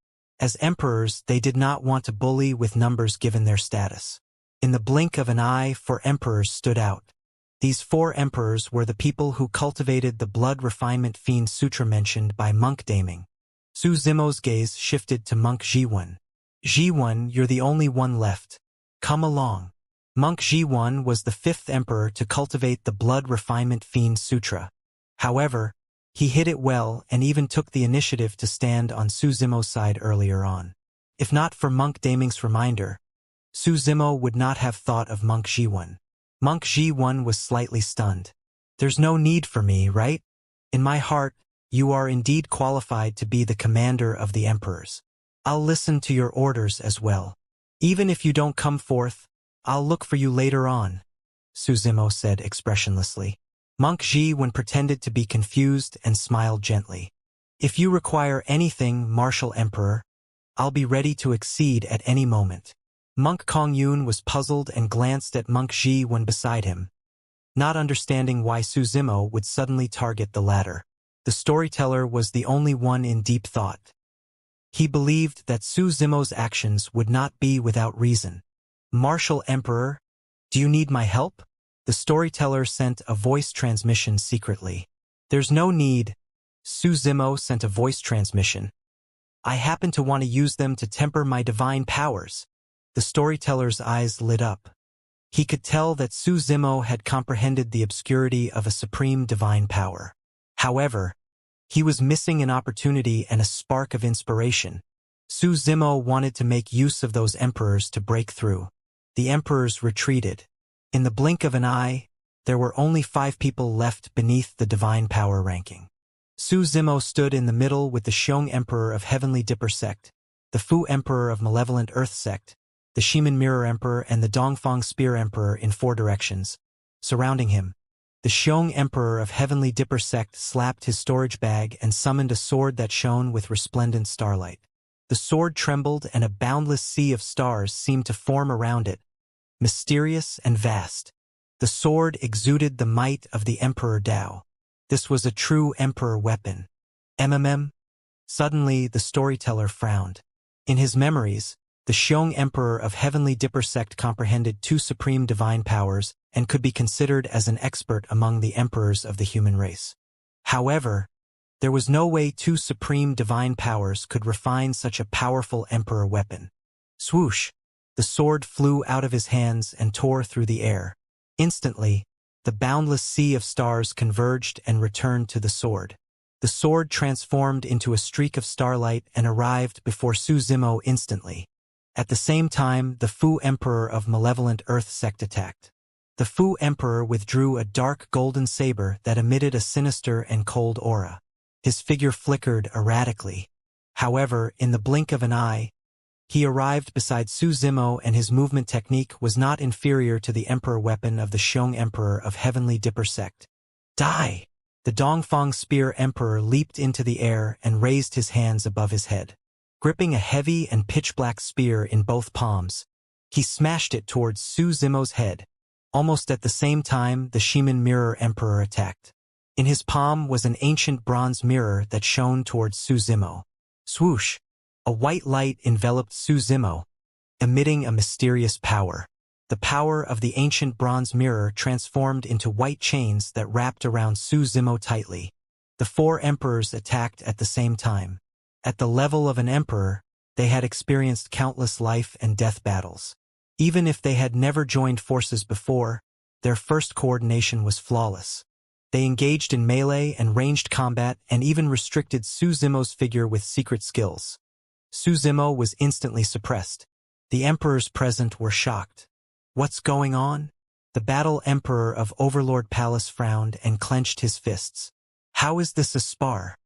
As emperors, they did not want to bully with numbers given their status. In the blink of an eye, 4 emperors stood out. These 4 emperors were the people who cultivated the blood refinement fiend sutra mentioned by Monk Daming. Su Zimo's gaze shifted to Monk Ji-Wen. "Ji-Wen, you're the only one left. Come along." Monk Ji-Wen was the 5th emperor to cultivate the blood refinement fiend sutra. However, he hid it well and even took the initiative to stand on Su Zimo's side earlier on. If not for Monk Daming's reminder, Su Zimo would not have thought of Monk Ji-Wen. Monk Ji-Wen was slightly stunned. "There's no need for me, right? In my heart, You are indeed qualified to be the commander of the emperors. I'll listen to your orders as well. Even if you don't come forth, I'll look for you later on, Suzimo said expressionlessly. Monk Jiwen pretended to be confused and smiled gently. If you require anything, Martial Emperor, I'll be ready to accede at any moment. Monk Kongyun was puzzled and glanced at Monk Jiwen beside him, not understanding why Suzimo would suddenly target the latter. The storyteller was the only one in deep thought. He believed that Suzimo's actions would not be without reason. Martial Emperor, do you need my help? The storyteller sent a voice transmission secretly. There's no need. Suzimo sent a voice transmission. I happen to want to use them to temper my divine powers. The storyteller's eyes lit up. He could tell that Suzimo had comprehended the obscurity of a supreme divine power. However, he was missing an opportunity and a spark of inspiration. Suzimo wanted to make use of those emperors to break through. The emperors retreated. In the blink of an eye, there were only 5 people left beneath the divine power ranking. Suzimo stood in the middle with the Xiong Emperor of Heavenly Dipper Sect, the Fu Emperor of Malevolent Earth Sect, the Shiman Mirror Emperor and the Dongfang Spear Emperor in 4 directions. Surrounding him, the Xiong Emperor of Heavenly Dipper Sect slapped his storage bag and summoned a sword that shone with resplendent starlight. The sword trembled and a boundless sea of stars seemed to form around it, mysterious and vast. The sword exuded the might of the Emperor Dao. This was a true Emperor weapon. Suddenly the storyteller frowned. In his memories, the Xiong Emperor of Heavenly Dipper Sect comprehended 2 supreme divine powers and could be considered as an expert among the emperors of the human race. However, there was no way 2 supreme divine powers could refine such a powerful emperor weapon. Swoosh! The sword flew out of his hands and tore through the air. Instantly, the boundless sea of stars converged and returned to the sword. The sword transformed into a streak of starlight and arrived before Suzimo instantly. At the same time, the Fu Emperor of Malevolent Earth Sect attacked. The Fu Emperor withdrew a dark golden saber that emitted a sinister and cold aura. His figure flickered erratically. However, in the blink of an eye, he arrived beside Suzimo and his movement technique was not inferior to the emperor weapon of the Xiong Emperor of Heavenly Dipper Sect. Die! The Dongfang Spear Emperor leaped into the air and raised his hands above his head. Gripping a heavy and pitch-black spear in both palms, he smashed it towards Suzimo's head. Almost at the same time, the Shiman Mirror Emperor attacked. In his palm was an ancient bronze mirror that shone towards Suzimo. Swoosh! A white light enveloped Suzimo, emitting a mysterious power. The power of the ancient bronze mirror transformed into white chains that wrapped around Suzimo tightly. The 4 emperors attacked at the same time. At the level of an emperor, they had experienced countless life and death battles. Even if they had never joined forces before, their first coordination was flawless. They engaged in melee and ranged combat and even restricted Suzimo's figure with secret skills. Suzimo was instantly suppressed. The emperors present were shocked. What's going on? The Battle Emperor of Overlord Palace frowned and clenched his fists. How is this a spar?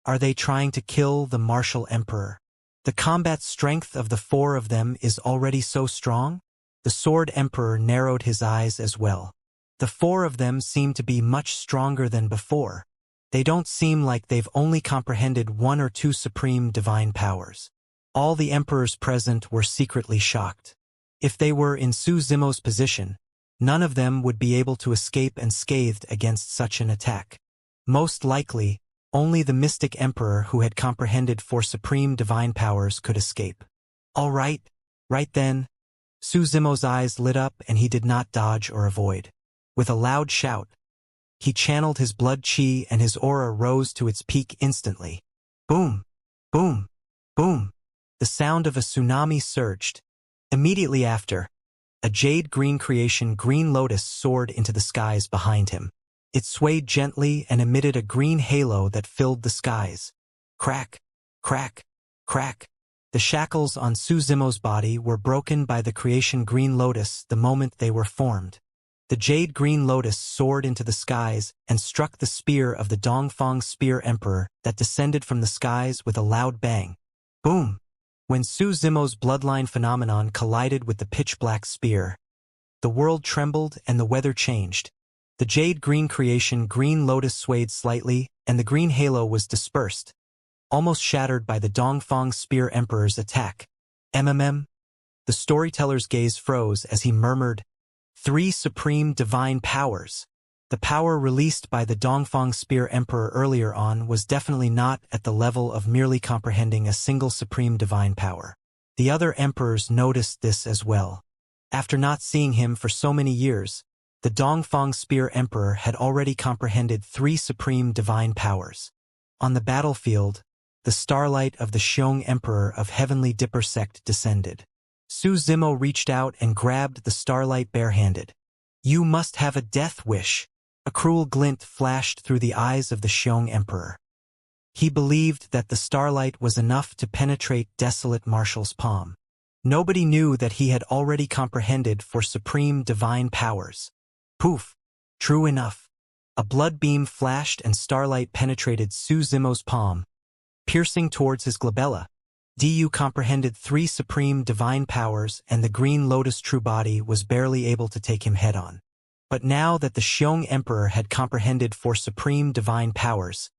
Are they trying to kill the Martial Emperor? The combat strength of the 4 of them is already so strong? The Sword Emperor narrowed his eyes as well. The 4 of them seem to be much stronger than before. They don't seem like they've only comprehended 1 or 2 supreme divine powers. All the emperors present were secretly shocked. If they were in Suzimo's position, none of them would be able to escape unscathed against such an attack. Most likely, only the mystic emperor who had comprehended 4 supreme divine powers could escape. All right, right then. Suzimo's eyes lit up and he did not dodge or avoid. With a loud shout, he channeled his blood chi and his aura rose to its peak instantly. Boom! Boom! Boom! The sound of a tsunami surged. Immediately after, a jade-green creation Green Lotus soared into the skies behind him. It swayed gently and emitted a green halo that filled the skies. Crack! Crack! Crack! The shackles on Suzimo's body were broken by the creation Green Lotus the moment they were formed. The jade green lotus soared into the skies and struck the spear of the Dongfang Spear Emperor that descended from the skies with a loud bang. Boom! When Su Zimo's bloodline phenomenon collided with the pitch-black spear, the world trembled and the weather changed. The jade green creation green lotus swayed slightly, and the green halo was dispersed, almost shattered by the Dongfang Spear Emperor's attack. MMM? The storyteller's gaze froze as he murmured, "Three supreme divine powers." The power released by the Dongfang Spear Emperor earlier on was definitely not at the level of merely comprehending a single supreme divine power. The other emperors noticed this as well. After not seeing him for so many years, the Dongfang Spear Emperor had already comprehended three supreme divine powers. On the battlefield, the starlight of the Xiong Emperor of Heavenly Dipper sect descended. Su Zimo reached out and grabbed the starlight barehanded. "You must have a death wish." A cruel glint flashed through the eyes of the Xiong Emperor. He believed that the starlight was enough to penetrate Desolate Marshall's palm. Nobody knew that he had already comprehended four supreme divine powers. Poof! True enough. A blood beam flashed and starlight penetrated Su Zimo's palm, piercing towards his glabella. Du comprehended three supreme divine powers, and the green lotus true body was barely able to take him head-on. But now that the Xiong Emperor had comprehended four supreme divine powers,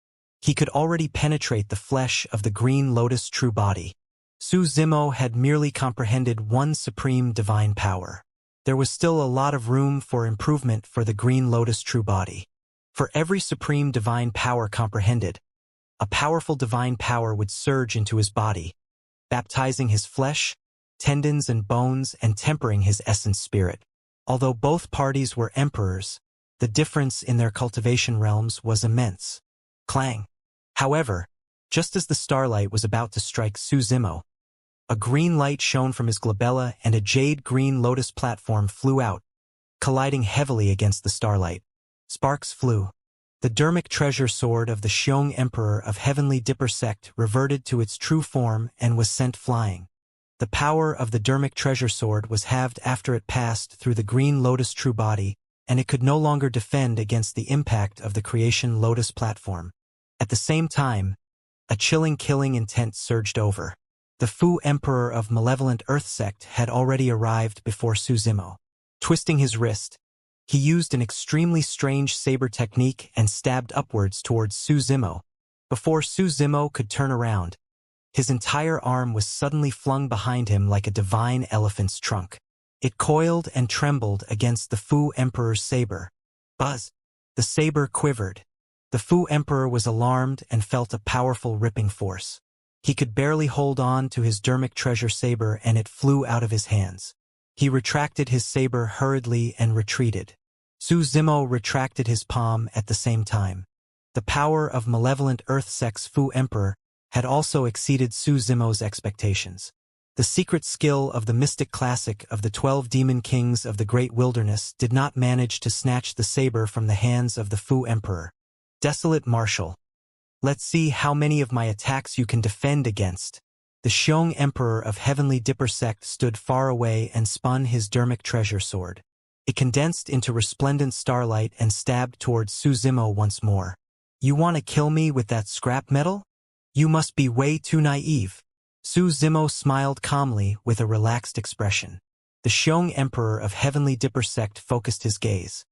he could already penetrate the flesh of the green lotus true body. Su Zimo had merely comprehended one supreme divine power. There was still a lot of room for improvement for the green lotus true body. For every supreme divine power comprehended, a powerful divine power would surge into his body, baptizing his flesh, tendons and bones and tempering his essence spirit. Although both parties were emperors, the difference in their cultivation realms was immense. Clang! However, just as the starlight was about to strike Su Zimo, a green light shone from his glabella and a jade green lotus platform flew out, colliding heavily against the starlight. Sparks flew. The dermic treasure sword of the Xiong Emperor of Heavenly Dipper sect reverted to its true form and was sent flying. The power of the dermic treasure sword was halved after it passed through the green lotus true body, and it could no longer defend against the impact of the creation lotus platform. At the same time, a chilling killing intent surged over. The Fu Emperor of Malevolent Earth sect had already arrived before Su Zimo. Twisting his wrist, he used an extremely strange saber technique and stabbed upwards towards Su Zimo. Before Su Zimo could turn around, his entire arm was suddenly flung behind him like a divine elephant's trunk. It coiled and trembled against the Fu Emperor's saber. Buzz! The saber quivered. The Fu Emperor was alarmed and felt a powerful ripping force. He could barely hold on to his dermic treasure saber and it flew out of his hands. He retracted his saber hurriedly and retreated. Su Zimo retracted his palm at the same time. The power of Malevolent Earth sect's Fu Emperor had also exceeded Su Zimo's expectations. The secret skill of the mystic classic of the 12 demon kings of the great wilderness did not manage to snatch the saber from the hands of the Fu Emperor. Desolate Marshal. Let's see how many of my attacks you can defend against. The Xiong Emperor of Heavenly Dipper sect stood far away and spun his dermic treasure sword. It condensed into resplendent starlight and stabbed towards Su Zimo once more. "You want to kill me with that scrap metal? You must be way too naive." Su Zimo smiled calmly with a relaxed expression. The Xiong Emperor of Heavenly Dipper sect focused his gaze.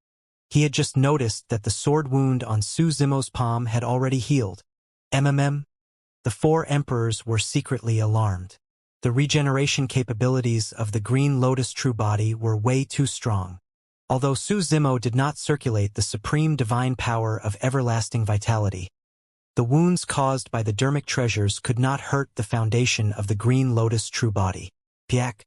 He had just noticed that the sword wound on Su Zimo's palm had already healed. The four emperors were secretly alarmed. The regeneration capabilities of the Green Lotus True Body were way too strong. Although Su Zimo did not circulate the supreme divine power of everlasting vitality, the wounds caused by the dermic treasures could not hurt the foundation of the Green Lotus True Body. Piak.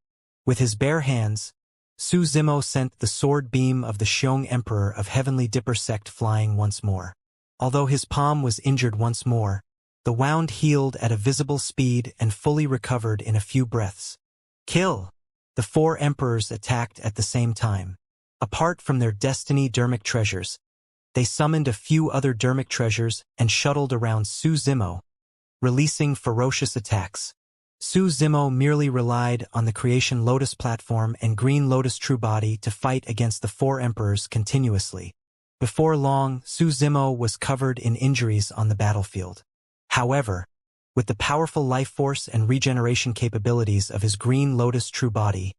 With his bare hands, Su Zimo sent the sword beam of the Xiong Emperor of Heavenly Dipper sect flying once more. Although his palm was injured once more, the wound healed at a visible speed and fully recovered in a few breaths. Kill! The four emperors attacked at the same time. Apart from their destiny dermic treasures, they summoned a few other dermic treasures and shuttled around Su Zimo, releasing ferocious attacks. Su Zimo merely relied on the Creation Lotus platform and Green Lotus True Body to fight against the four emperors continuously. Before long, Su Zimo was covered in injuries on the battlefield. However, with the powerful life force and regeneration capabilities of his Green Lotus True Body,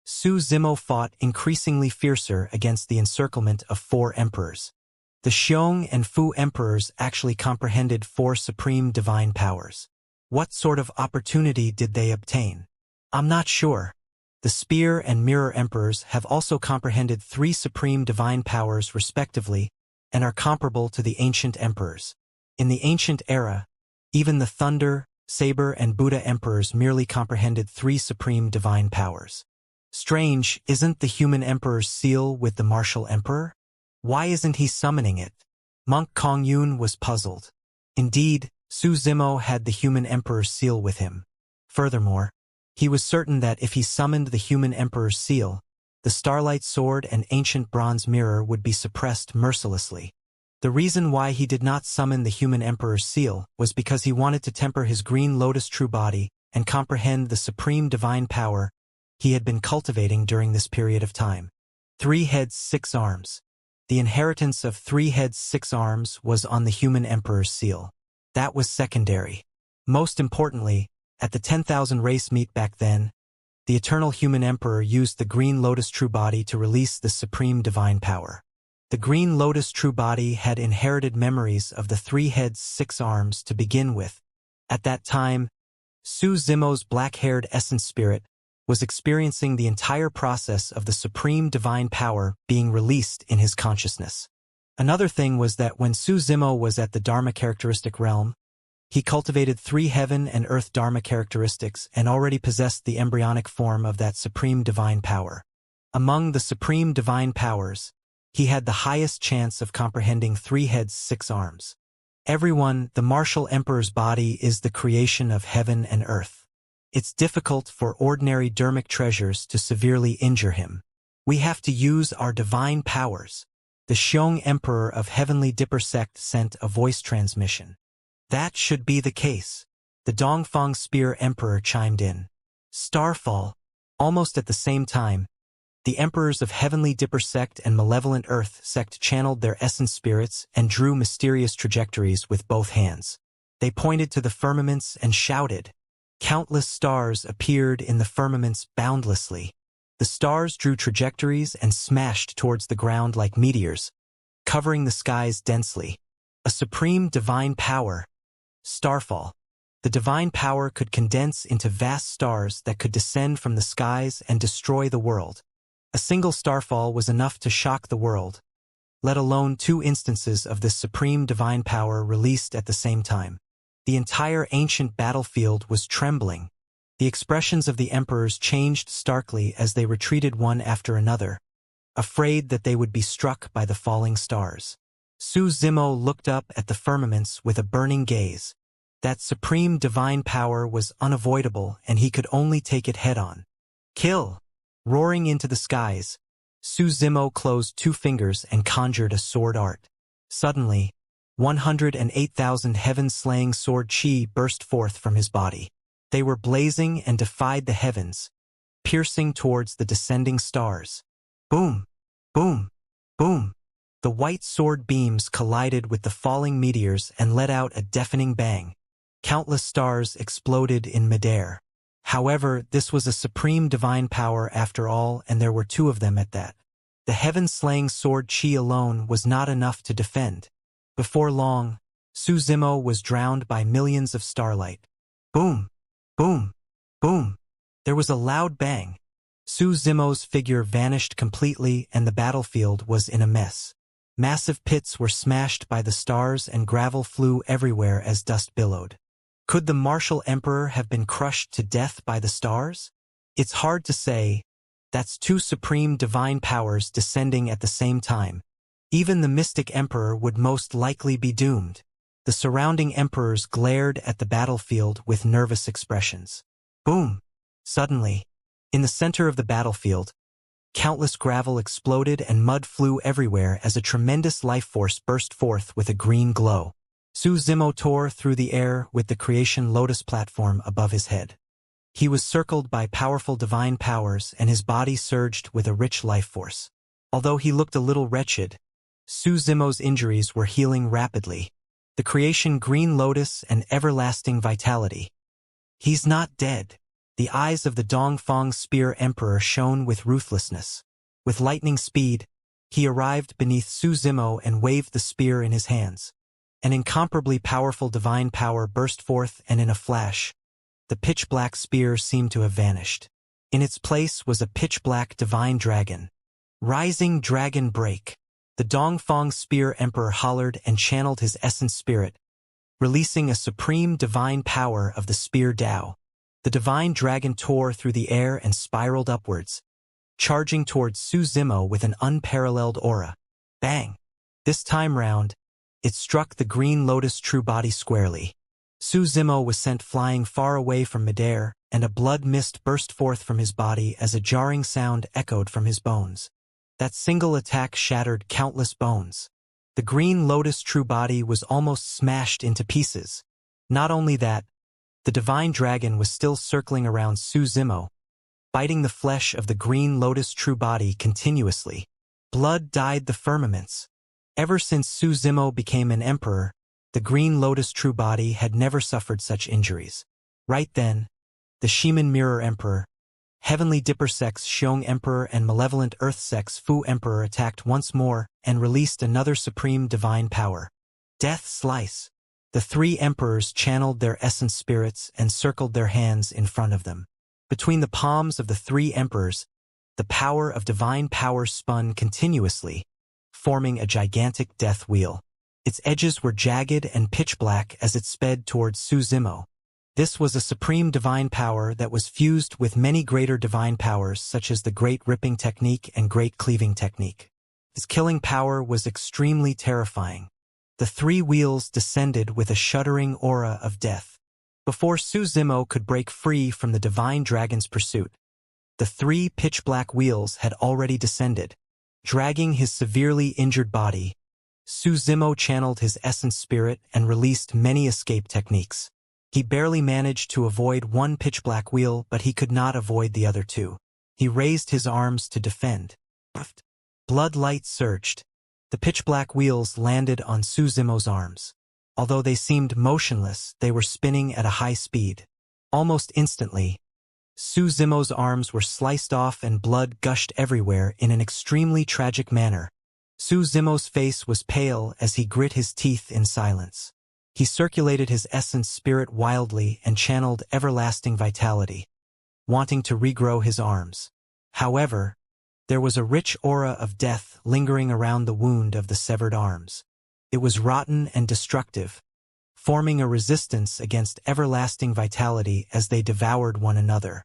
Su Zimo fought increasingly fiercer against the encirclement of four emperors. The Xiong and Fu emperors actually comprehended four supreme divine powers. What sort of opportunity did they obtain? I'm not sure. The Spear and Mirror emperors have also comprehended three supreme divine powers respectively and are comparable to the ancient emperors. In the ancient era, even the Thunder, Saber, and Buddha emperors merely comprehended three supreme divine powers. Strange, isn't the human emperor's seal with the martial emperor? Why isn't he summoning it? Monk Kongyun was puzzled. Indeed, Su Zimo had the human emperor's seal with him. Furthermore, he was certain that if he summoned the human emperor's seal, the Starlight Sword and ancient bronze mirror would be suppressed mercilessly. The reason why he did not summon the human emperor's seal was because he wanted to temper his Green Lotus True Body and comprehend the supreme divine power he had been cultivating during this period of time. 3 heads, 6 arms. The inheritance of 3 heads, 6 arms was on the human emperor's seal. That was secondary. Most importantly, at the 10,000 race meet back then, the eternal human emperor used the Green Lotus True Body to release the supreme divine power. The Green Lotus True Body had inherited memories of the 3 heads, 6 arms to begin with. At that time, Su Zimo's black-haired essence spirit was experiencing the entire process of the supreme divine power being released in his consciousness. Another thing was that when Su Zimo was at the Dharma characteristic realm, he cultivated 3 heaven and earth Dharma characteristics and already possessed the embryonic form of that supreme divine power. Among the supreme divine powers, he had the highest chance of comprehending 3 heads, 6 arms. Everyone, the martial emperor's body is the creation of heaven and earth. It's difficult for ordinary dermic treasures to severely injure him. We have to use our divine powers. The Xiong Emperor of Heavenly Dipper sect sent a voice transmission. That should be the case. The Dongfang Spear Emperor chimed in. Starfall. Almost at the same time, the Emperors of Heavenly Dipper sect and Malevolent Earth sect channeled their essence spirits and drew mysterious trajectories with both hands. They pointed to the firmaments and shouted. Countless stars appeared in the firmaments boundlessly. The stars drew trajectories and smashed towards the ground like meteors, covering the skies densely. A supreme divine power. Starfall. The divine power could condense into vast stars that could descend from the skies and destroy the world. A single starfall was enough to shock the world, let alone 2 instances of this supreme divine power released at the same time. The entire ancient battlefield was trembling. The expressions of the emperors changed starkly as they retreated one after another, afraid that they would be struck by the falling stars. Su Zimo looked up at the firmaments with a burning gaze. That supreme divine power was unavoidable and he could only take it head-on. Kill! Roaring into the skies, Su Zimo closed 2 fingers and conjured a sword art. Suddenly, 108,000 heaven-slaying sword chi burst forth from his body. They were blazing and defied the heavens, piercing towards the descending stars. Boom! Boom! Boom! The white sword beams collided with the falling meteors and let out a deafening bang. Countless stars exploded in midair. However, this was a supreme divine power after all, and there were 2 of them at that. The heaven-slaying sword chi alone was not enough to defend. Before long, Su Zimo was drowned by millions of starlight. Boom! Boom! Boom! There was a loud bang. Su Zimo's figure vanished completely and the battlefield was in a mess. Massive pits were smashed by the stars and gravel flew everywhere as dust billowed. Could the martial emperor have been crushed to death by the stars? It's hard to say. That's 2 supreme divine powers descending at the same time. Even the mystic emperor would most likely be doomed. The surrounding emperors glared at the battlefield with nervous expressions. Boom! Suddenly, in the center of the battlefield, countless gravel exploded and mud flew everywhere as a tremendous life force burst forth with a green glow. Su Zimo tore through the air with the Creation Lotus platform above his head. He was circled by powerful divine powers and his body surged with a rich life force. Although he looked a little wretched, Su Zimo's injuries were healing rapidly. The creation Green Lotus and everlasting vitality. He's not dead. The eyes of the Dongfang Spear Emperor shone with ruthlessness. With lightning speed, he arrived beneath Su Zimo and waved the spear in his hands. An incomparably powerful divine power burst forth, and in a flash, the pitch-black spear seemed to have vanished. In its place was a pitch-black divine dragon. Rising Dragon Break. The Dongfang Spear Emperor hollered and channeled his essence spirit, releasing a supreme divine power of the Spear Dao. The divine dragon tore through the air and spiraled upwards, charging towards Su Zimo with an unparalleled aura. Bang! This time round, it struck the Green Lotus true body squarely. Su Zimo was sent flying far away from midair, and a blood mist burst forth from his body as a jarring sound echoed from his bones. That single attack shattered countless bones. The Green Lotus true body was almost smashed into pieces. Not only that, the divine dragon was still circling around Su Zimo, biting the flesh of the Green Lotus true body continuously. Blood dyed the firmaments. Ever since Su Zimo became an emperor, the Green Lotus true body had never suffered such injuries. Right then, the Shaman Mirror Emperor, Heavenly Dipper Sex Xiong Emperor and Malevolent Earth Sex Fu Emperor attacked once more and released another supreme divine power. Death Slice. The three emperors channeled their essence spirits and circled their hands in front of them. Between the palms of the three emperors, the power of divine power spun continuously, forming a gigantic death wheel. Its edges were jagged and pitch-black as it sped towards Su Zimo. This was a supreme divine power that was fused with many greater divine powers such as the Great Ripping Technique and Great Cleaving Technique. His killing power was extremely terrifying. The three wheels descended with a shuddering aura of death. Before Su Zimo could break free from the divine dragon's pursuit, the three pitch-black wheels had already descended. Dragging his severely injured body, Su Zimo channeled his essence spirit and released many escape techniques. He barely managed to avoid one pitch-black wheel, but he could not avoid the other two. He raised his arms to defend. Blood light surged. The pitch-black wheels landed on Su Zimo's arms. Although they seemed motionless, they were spinning at a high speed. Almost instantly, Su Zimo's arms were sliced off and blood gushed everywhere in an extremely tragic manner. Su Zimo's face was pale as he grit his teeth in silence. He circulated his essence spirit wildly and channeled everlasting vitality, wanting to regrow his arms. However, there was a rich aura of death lingering around the wound of the severed arms. It was rotten and destructive, forming a resistance against everlasting vitality as they devoured one another.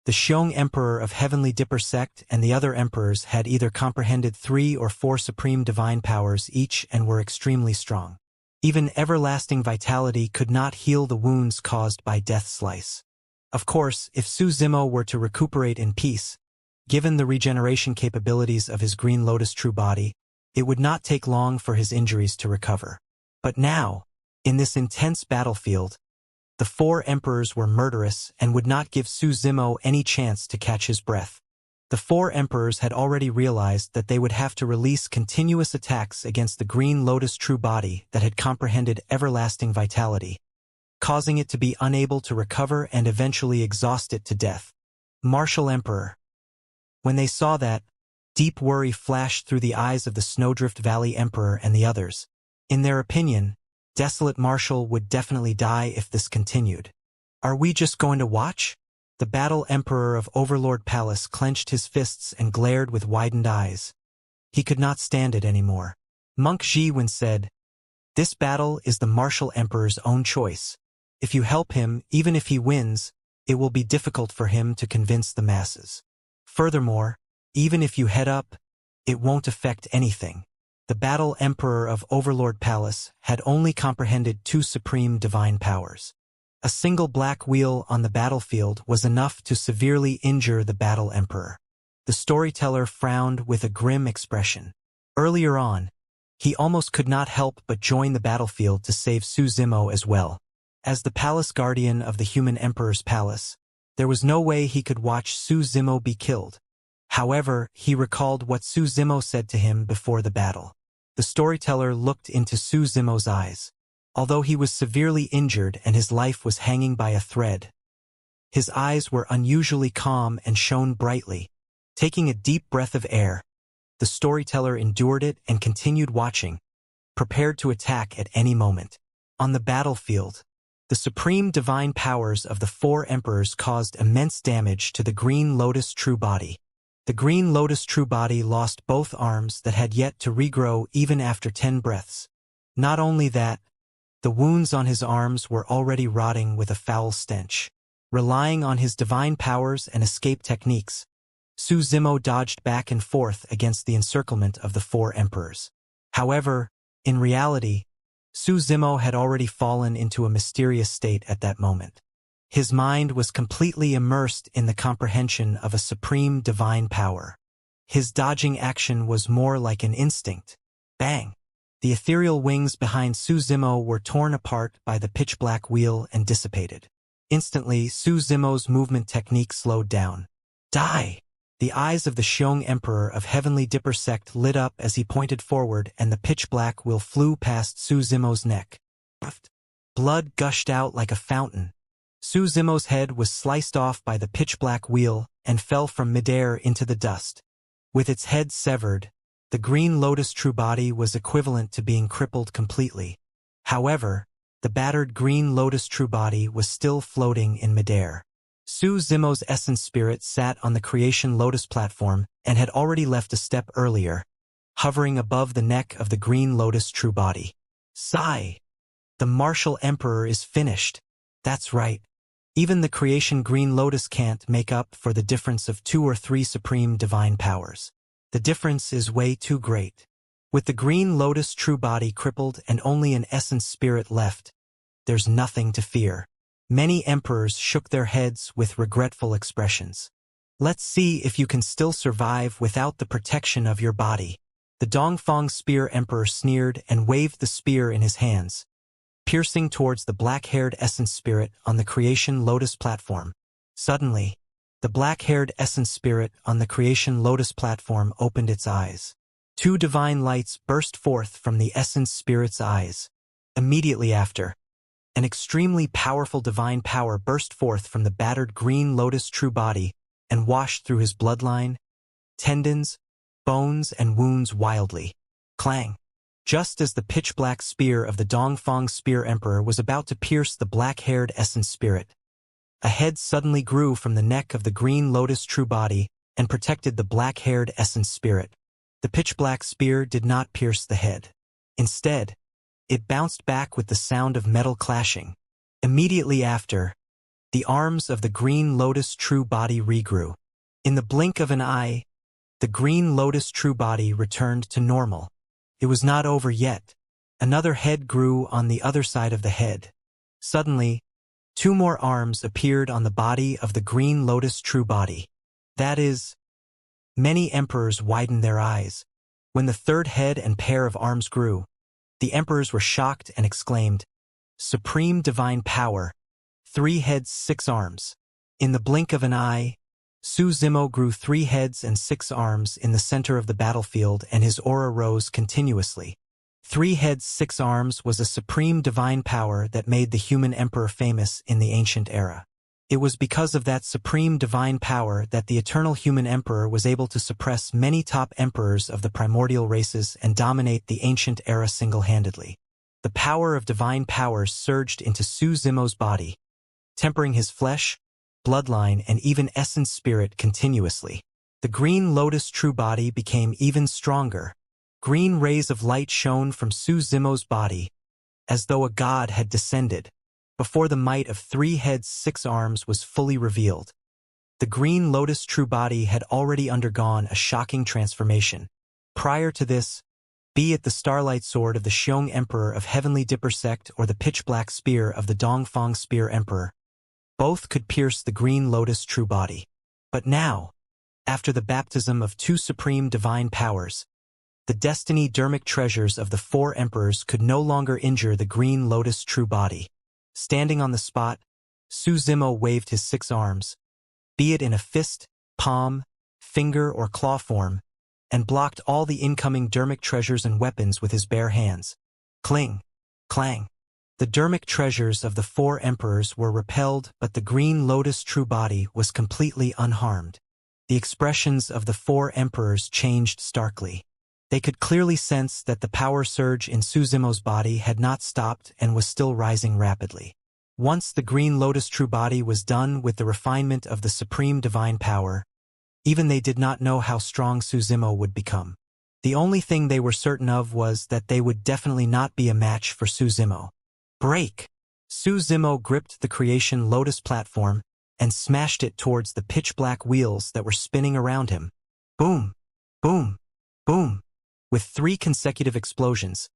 The Xiong Emperor of Heavenly Dipper Sect and the other emperors had either comprehended 3 or 4 supreme divine powers each and were extremely strong. Even everlasting vitality could not heal the wounds caused by Death Slice. Of course, if Su Zimo were to recuperate in peace, given the regeneration capabilities of his Green Lotus true body, it would not take long for his injuries to recover. But now, in this intense battlefield, the 4 emperors were murderous and would not give Su Zimo any chance to catch his breath. The 4 emperors had already realized that they would have to release continuous attacks against the Green Lotus true body that had comprehended everlasting vitality, causing it to be unable to recover and eventually exhaust it to death. Martial Emperor. When they saw that, deep worry flashed through the eyes of the Snowdrift Valley Emperor and the others. In their opinion, Desolate Marshal would definitely die if this continued. Are we just going to watch? The Battle Emperor of Overlord Palace clenched his fists and glared with widened eyes. He could not stand it anymore. Monk Jiwen said, "This battle is the Martial Emperor's own choice. If you help him, even if he wins, it will be difficult for him to convince the masses. Furthermore, even if you head up, it won't affect anything." The Battle Emperor of Overlord Palace had only comprehended 2 supreme divine powers. A single black wheel on the battlefield was enough to severely injure the Battle Emperor. The storyteller frowned with a grim expression. Earlier on, he almost could not help but join the battlefield to save Su Zimo as well. As the palace guardian of the human emperor's palace, There was no way he could watch Su Zimo be killed. However, he recalled what Su Zimo said to him before the battle. The storyteller looked into Su Zimo's eyes. Although he was severely injured and his life was hanging by a thread, his eyes were unusually calm and shone brightly. Taking a deep breath of air, the storyteller endured it and continued watching, prepared to attack at any moment. On the battlefield, the supreme divine powers of the four emperors caused immense damage to the Green Lotus True Body. The Green Lotus True Body lost both arms that had yet to regrow even after 10 breaths. Not only that, the wounds on his arms were already rotting with a foul stench. Relying on his divine powers and escape techniques, Su Zimo dodged back and forth against the encirclement of the four emperors. However, in reality, Su Zimo had already fallen into a mysterious state at that moment. His mind was completely immersed in the comprehension of a supreme divine power. His dodging action was more like an instinct. Bang! The ethereal wings behind Su Zimo were torn apart by the pitch-black wheel and dissipated. Instantly, Su Zimo's movement technique slowed down. Die! The eyes of the Xiong Emperor of Heavenly Dipper sect lit up as he pointed forward and the pitch-black wheel flew past Su Zimo's neck. Blood gushed out like a fountain. Su Zimo's head was sliced off by the pitch-black wheel and fell from midair into the dust. With its head severed, the Green Lotus True Body was equivalent to being crippled completely. However, the battered Green Lotus True Body was still floating in midair. Su Zimo's essence spirit sat on the Creation Lotus platform and had already left a step earlier, hovering above the neck of the Green Lotus True Body. Sigh! The martial emperor is finished. That's right. Even the Creation Green Lotus can't make up for the difference of 2 or 3 supreme divine powers. The difference is way too great. With the Green Lotus True Body crippled and only an essence spirit left, there's nothing to fear. Many emperors shook their heads with regretful expressions. Let's see if you can still survive without the protection of your body. The Dongfang Spear Emperor sneered and waved the spear in his hands, piercing towards the black-haired essence spirit on the Creation Lotus platform. Suddenly, the black-haired essence spirit on the Creation Lotus platform opened its eyes. 2 divine lights burst forth from the essence spirit's eyes. Immediately after, an extremely powerful divine power burst forth from the battered Green Lotus True Body and washed through his bloodline, tendons, bones, and wounds wildly. Clang! Just as the pitch-black spear of the Dongfang Spear Emperor was about to pierce the black-haired essence spirit, a head suddenly grew from the neck of the Green Lotus True Body and protected the black-haired essence spirit. The pitch-black spear did not pierce the head. Instead, it bounced back with the sound of metal clashing. Immediately after, the arms of the Green Lotus True Body regrew. In the blink of an eye, the Green Lotus True Body returned to normal. It was not over yet. Another head grew on the other side of the head. Suddenly, 2 more arms appeared on the body of the Green Lotus True Body. That is, many emperors widened their eyes. When the third head and pair of arms grew, the emperors were shocked and exclaimed, "Supreme divine power! 3 heads, 6 arms." In the blink of an eye, Su Zimo grew 3 heads and 6 arms in the center of the battlefield and his aura rose continuously. 3 heads, 6 arms was a supreme divine power that made the human emperor famous in the ancient era. It was because of that supreme divine power that the eternal human emperor was able to suppress many top emperors of the primordial races and dominate the ancient era single-handedly. The power of divine powers surged into Su Zimo's body, tempering his flesh, bloodline, and even essence spirit continuously. The Green Lotus True Body became even stronger. Green rays of light shone from Su Zimo's body, as though a god had descended. Before the might of 3 heads, 6 arms was fully revealed, the Green Lotus True Body had already undergone a shocking transformation. Prior to this, be it the Starlight Sword of the Xiong Emperor of Heavenly Dipper sect or the pitch-black spear of the Dongfang Spear Emperor, both could pierce the Green Lotus True Body. But now, after the baptism of 2 supreme divine powers, the destiny dermic treasures of the 4 emperors could no longer injure the Green Lotus True Body. Standing on the spot, Su Zimo waved his 6 arms, be it in a fist, palm, finger, or claw form, and blocked all the incoming dermic treasures and weapons with his bare hands. Cling, clang. The dermic treasures of the four emperors were repelled, but the green lotus true body was completely unharmed. The expressions of the four emperors changed starkly. They could clearly sense that the power surge in Suzimo's body had not stopped and was still rising rapidly. Once the green lotus true body was done with the refinement of the supreme divine power, even they did not know how strong Suzimo would become. The only thing they were certain of was that they would definitely not be a match for Suzimo. Break! Suzimo gripped the creation lotus platform and smashed it towards the pitch-black wheels that were spinning around him. Boom! Boom! Boom! With 3 consecutive explosions,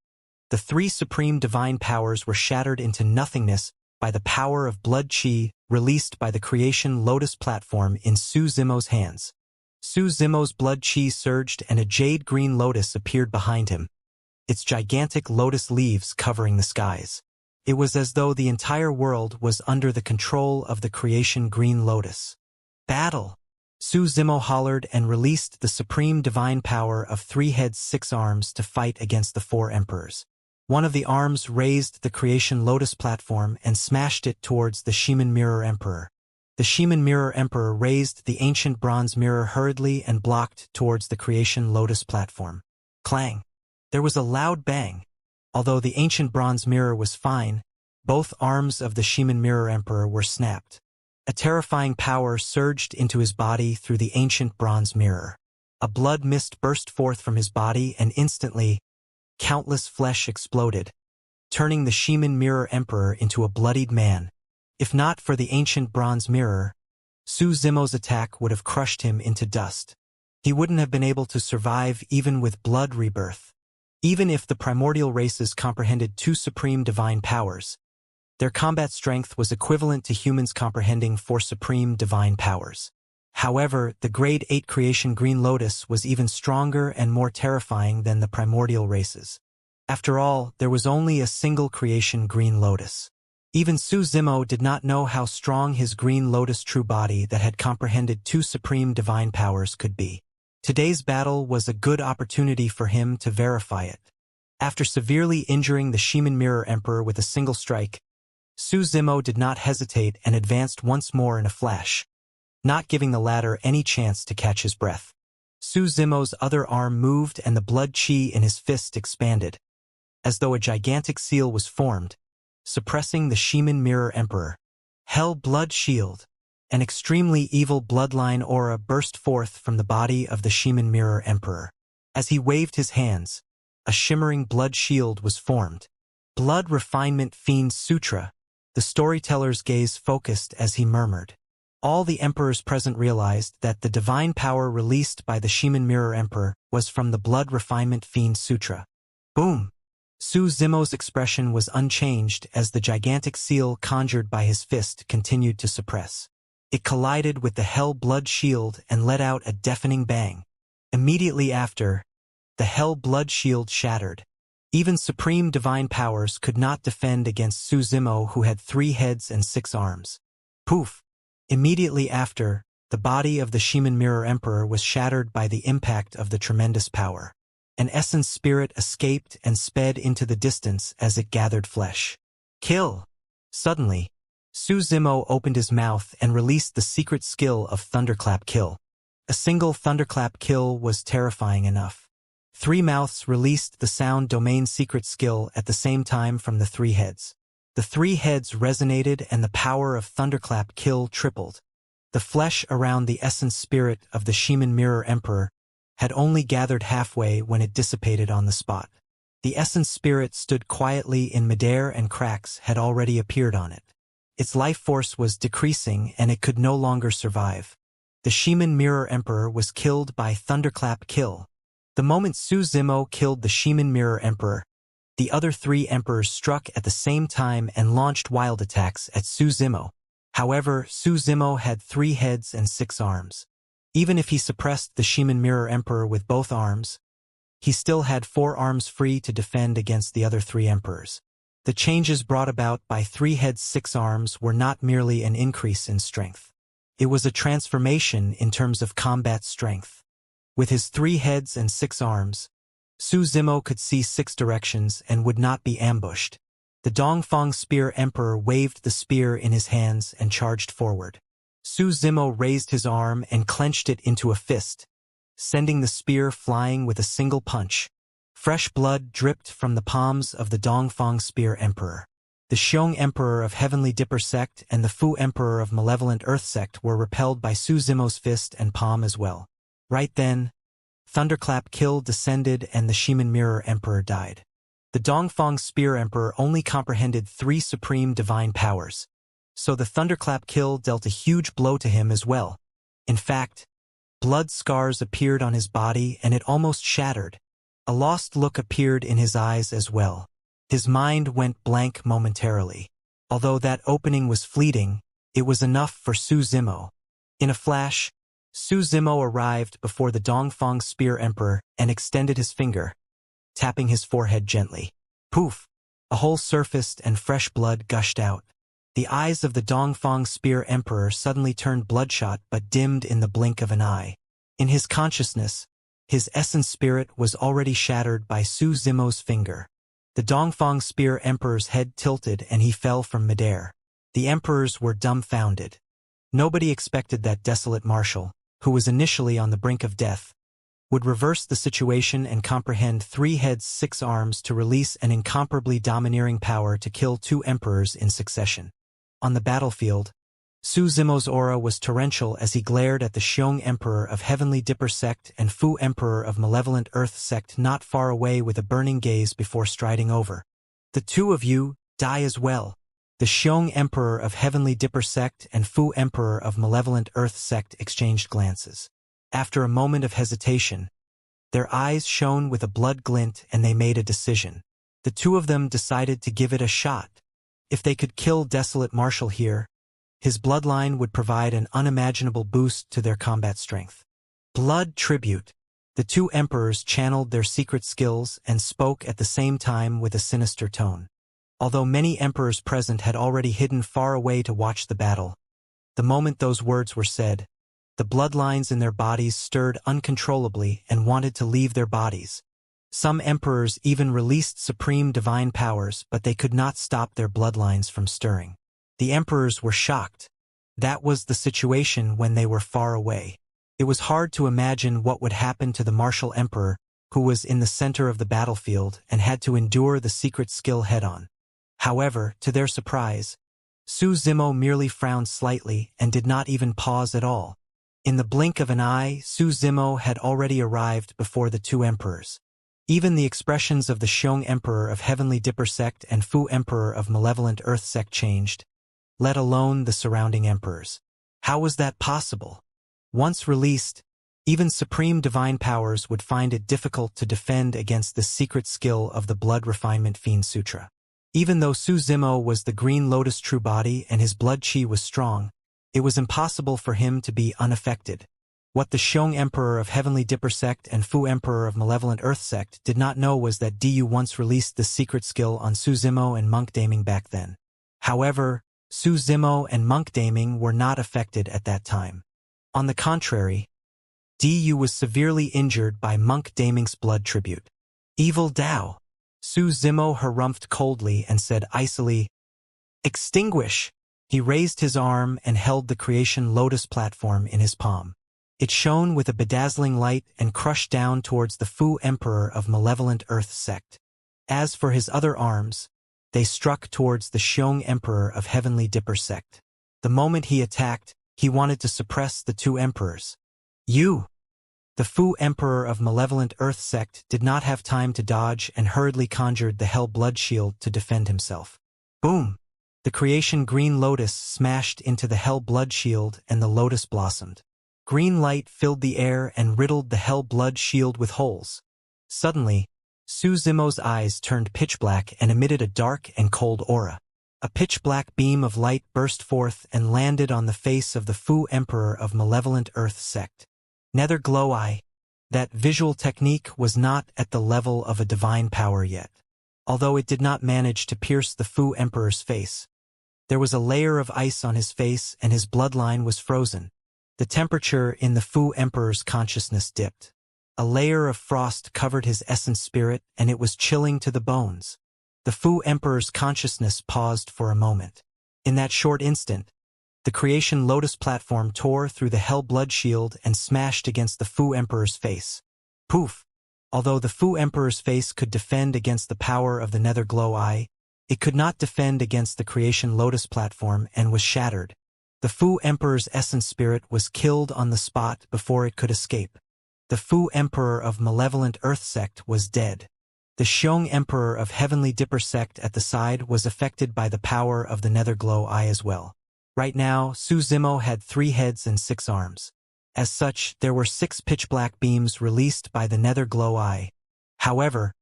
the 3 supreme divine powers were shattered into nothingness by the power of blood chi released by the creation lotus platform in Suzimo's hands. Suzimo's blood chi surged and a jade green lotus appeared behind him, its gigantic lotus leaves covering the skies. It was as though the entire world was under the control of the creation green lotus. Battle! Suzimo hollered and released the supreme divine power of 3 heads 6 arms to fight against the 4 emperors. One of the arms raised the creation lotus platform and smashed it towards the Ximen Mirror Emperor. The Ximen Mirror Emperor raised the ancient bronze mirror hurriedly and blocked towards the creation lotus platform. Clang! There was a loud bang. Although the ancient bronze mirror was fine, both arms of the Ximen Mirror Emperor were snapped. A terrifying power surged into his body through the ancient bronze mirror. A blood mist burst forth from his body and instantly, countless flesh exploded, turning the Ximen Mirror Emperor into a bloodied man. If not for the ancient bronze mirror, Suzimo's attack would have crushed him into dust. He wouldn't have been able to survive even with blood rebirth. Even if the primordial races comprehended 2 supreme divine powers, their combat strength was equivalent to humans comprehending 4 supreme divine powers. However, the Grade 8 creation Green Lotus was even stronger and more terrifying than the primordial races. After all, there was only a single creation Green Lotus. Even Suzimo did not know how strong his Green Lotus true body that had comprehended 2 supreme divine powers could be. Today's battle was a good opportunity for him to verify it. After severely injuring the Ximen Mirror Emperor with a single strike, Suzimo did not hesitate and advanced once more in a flash, not giving the latter any chance to catch his breath. Suzimo's other arm moved and the blood chi in his fist expanded, as though a gigantic seal was formed, suppressing the Ximen Mirror Emperor. Hell Blood Shield. An extremely evil bloodline aura burst forth from the body of the Ximen Mirror Emperor. As he waved his hands, a shimmering blood shield was formed. Blood Refinement Fiend Sutra. The storyteller's gaze focused as he murmured. All the emperors present realized that the divine power released by the Ximen Mirror Emperor was from the Blood Refinement Fiend Sutra. Boom! Suzimo's expression was unchanged as the gigantic seal conjured by his fist continued to suppress. It collided with the Hell Blood Shield and let out a deafening bang. Immediately after, the Hell Blood Shield shattered. Even supreme divine powers could not defend against Suzimo, who had 3 heads and 6 arms. Poof! Immediately after, the body of the Ximen Mirror Emperor was shattered by the impact of the tremendous power. An essence spirit escaped and sped into the distance as it gathered flesh. Kill! Suddenly, Suzimo opened his mouth and released the secret skill of Thunderclap Kill. A single Thunderclap Kill was terrifying enough. 3 mouths released the sound domain secret skill at the same time from the 3 heads. The 3 heads resonated and the power of Thunderclap Kill tripled. The flesh around the essence spirit of the Ximen Mirror Emperor had only gathered halfway when it dissipated on the spot. The essence spirit stood quietly in midair and cracks had already appeared on it. Its life force was decreasing and it could no longer survive. The Ximen Mirror Emperor was killed by Thunderclap Kill. The moment Suzimo killed the Ximen Mirror Emperor, the other 3 emperors struck at the same time and launched wild attacks at Suzimo. However, Suzimo had 3 heads and 6 arms. Even if he suppressed the Ximen Mirror Emperor with both arms, he still had 4 arms free to defend against the other 3 emperors. The changes brought about by 3 heads 6 arms were not merely an increase in strength. It was a transformation in terms of combat strength. With his 3 heads and 6 arms, Su Zimo could see 6 directions and would not be ambushed. The Dongfang Spear Emperor waved the spear in his hands and charged forward. Su Zimo raised his arm and clenched it into a fist, sending the spear flying with a single punch. Fresh blood dripped from the palms of the Dongfang Spear Emperor. The Xiong Emperor of Heavenly Dipper Sect and the Fu Emperor of Malevolent Earth Sect were repelled by Su Zimo's fist and palm as well. Right then, Thunderclap Kill descended and the Shiman Mirror Emperor died. The Dongfang Spear Emperor only comprehended 3 supreme divine powers, so the Thunderclap Kill dealt a huge blow to him as well. In fact, blood scars appeared on his body and it almost shattered. A lost look appeared in his eyes as well. His mind went blank momentarily. Although that opening was fleeting, it was enough for Su Zimo. In a flash, Su Zimo arrived before the Dongfang Spear Emperor and extended his finger, tapping his forehead gently. Poof! A hole surfaced and fresh blood gushed out. The eyes of the Dongfang Spear Emperor suddenly turned bloodshot but dimmed in the blink of an eye. In his consciousness, his essence spirit was already shattered by Su Zimo's finger. The Dongfang Spear Emperor's head tilted and he fell from midair. The emperors were dumbfounded. Nobody expected that desolate marshal, who was initially on the brink of death, would reverse the situation and comprehend 3 heads 6 arms to release an incomparably domineering power to kill 2 emperors in succession. On the battlefield, Su Zimo's aura was torrential as he glared at the Xiong Emperor of Heavenly Dipper Sect and Fu Emperor of Malevolent Earth Sect not far away with a burning gaze before striding over. The 2 of you die as well. The Xiong Emperor of Heavenly Dipper Sect and Fu Emperor of Malevolent Earth Sect exchanged glances. After a moment of hesitation, their eyes shone with a blood glint and they made a decision. The 2 of them decided to give it a shot. If they could kill Desolate Marshal here, his bloodline would provide an unimaginable boost to their combat strength. Blood tribute. The 2 emperors channeled their secret skills and spoke at the same time with a sinister tone. Although many emperors present had already hidden far away to watch the battle, the moment those words were said, the bloodlines in their bodies stirred uncontrollably and wanted to leave their bodies. Some emperors even released supreme divine powers, but they could not stop their bloodlines from stirring. The emperors were shocked. That was the situation when they were far away. It was hard to imagine what would happen to the martial emperor, who was in the center of the battlefield and had to endure the secret skill head-on. However, to their surprise, Su Zimo merely frowned slightly and did not even pause at all. In the blink of an eye, Su Zimo had already arrived before the 2 emperors. Even the expressions of the Xiong Emperor of Heavenly Dipper Sect and Fu Emperor of Malevolent Earth Sect changed, let alone the surrounding emperors. How was that possible? Once released, even supreme divine powers would find it difficult to defend against the secret skill of the Blood Refinement Fiend Sutra. Even though Su Zimo was the Green Lotus True Body and his blood chi was strong, it was impossible for him to be unaffected. What the Xiong Emperor of Heavenly Dipper Sect and Fu Emperor of Malevolent Earth Sect did not know was that Du once released the secret skill on Su Zimo and Monk Daming back then. However, Su Zimo and Monk Daming were not affected at that time. On the contrary, Du was severely injured by Monk Daming's blood tribute. Evil Tao. Su Zimo harumphed coldly and said icily, "Extinguish!" He raised his arm and held the creation lotus platform in his palm. It shone with a bedazzling light and crushed down towards the Fu Emperor of Malevolent Earth Sect. As for his other arms, they struck towards the Xiong Emperor of Heavenly Dipper Sect. The moment he attacked, he wanted to suppress the 2 emperors. You! The Fu Emperor of Malevolent Earth Sect did not have time to dodge and hurriedly conjured the Hell Blood Shield to defend himself. Boom! The creation Green Lotus smashed into the Hell Blood Shield and the lotus blossomed. Green light filled the air and riddled the Hell Blood Shield with holes. Suddenly, Su Zimo's eyes turned pitch black and emitted a dark and cold aura. A pitch-black beam of light burst forth and landed on the face of the Fu Emperor of Malevolent Earth Sect. Nether Glow Eye. That visual technique was not at the level of a divine power yet. Although it did not manage to pierce the Fu Emperor's face, There was a layer of ice on his face and his bloodline was frozen. The temperature in the Fu Emperor's consciousness dipped. A layer of frost covered his essence spirit and it was chilling to the bones. The Fu Emperor's consciousness paused for a moment. In that short instant, the creation lotus platform tore through the hell blood shield and smashed against the Fu Emperor's face. Poof! Although the Fu Emperor's face could defend against the power of the nether glow eye, it could not defend against the creation lotus platform and was shattered. The Fu Emperor's essence spirit was killed on the spot before it could escape. The Fu Emperor of malevolent Earth sect was dead. The Xiong Emperor of Heavenly Dipper sect at the side was affected by the power of the nether glow eye as well. Right now, Su Zimo had 3 heads and 6 arms. As such, there were 6 pitch-black beams released by the nether glow eye. However,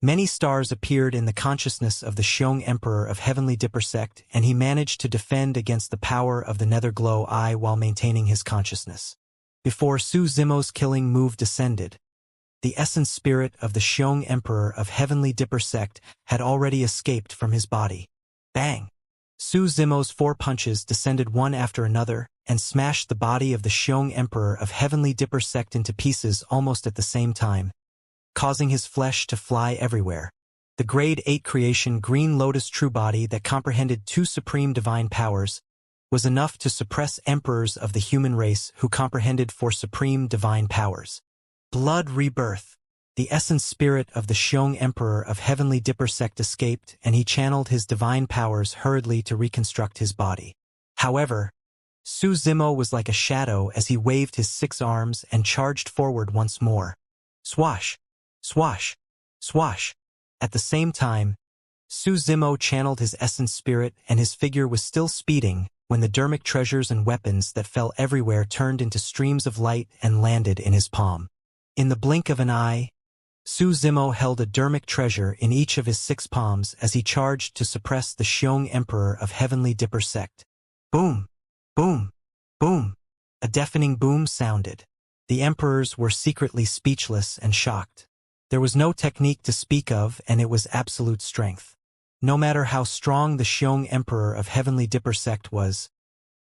many stars appeared in the consciousness of the Xiong Emperor of Heavenly Dipper sect and he managed to defend against the power of the nether glow eye while maintaining his consciousness. Before Su Zimo's killing move descended, the essence spirit of the Xiong Emperor of Heavenly Dipper sect had already escaped from his body. Bang! Su Zimo's 4 punches descended one after another and smashed the body of the Xiong Emperor of Heavenly Dipper sect into pieces almost at the same time, causing his flesh to fly everywhere. The Grade 8 creation Green Lotus true body that comprehended 2 supreme divine powers was enough to suppress emperors of the human race who comprehended 4 supreme divine powers. Blood rebirth. The essence spirit of the Xiong Emperor of Heavenly Dipper sect escaped and he channeled his divine powers hurriedly to reconstruct his body. However, Su Zimo was like a shadow as he waved his 6 arms and charged forward once more. Swash! Swash! Swash! At the same time, Su Zimo channeled his essence spirit and his figure was still speeding when the dermic treasures and weapons that fell everywhere turned into streams of light and landed in his palm. In the blink of an eye, Su Zimo held a dermic treasure in each of his 6 palms as he charged to suppress the Xiong Emperor of Heavenly Dipper sect. Boom! Boom! Boom! A deafening boom sounded. The emperors were secretly speechless and shocked. There was no technique to speak of and it was absolute strength. No matter how strong the Xiong Emperor of Heavenly Dipper sect was,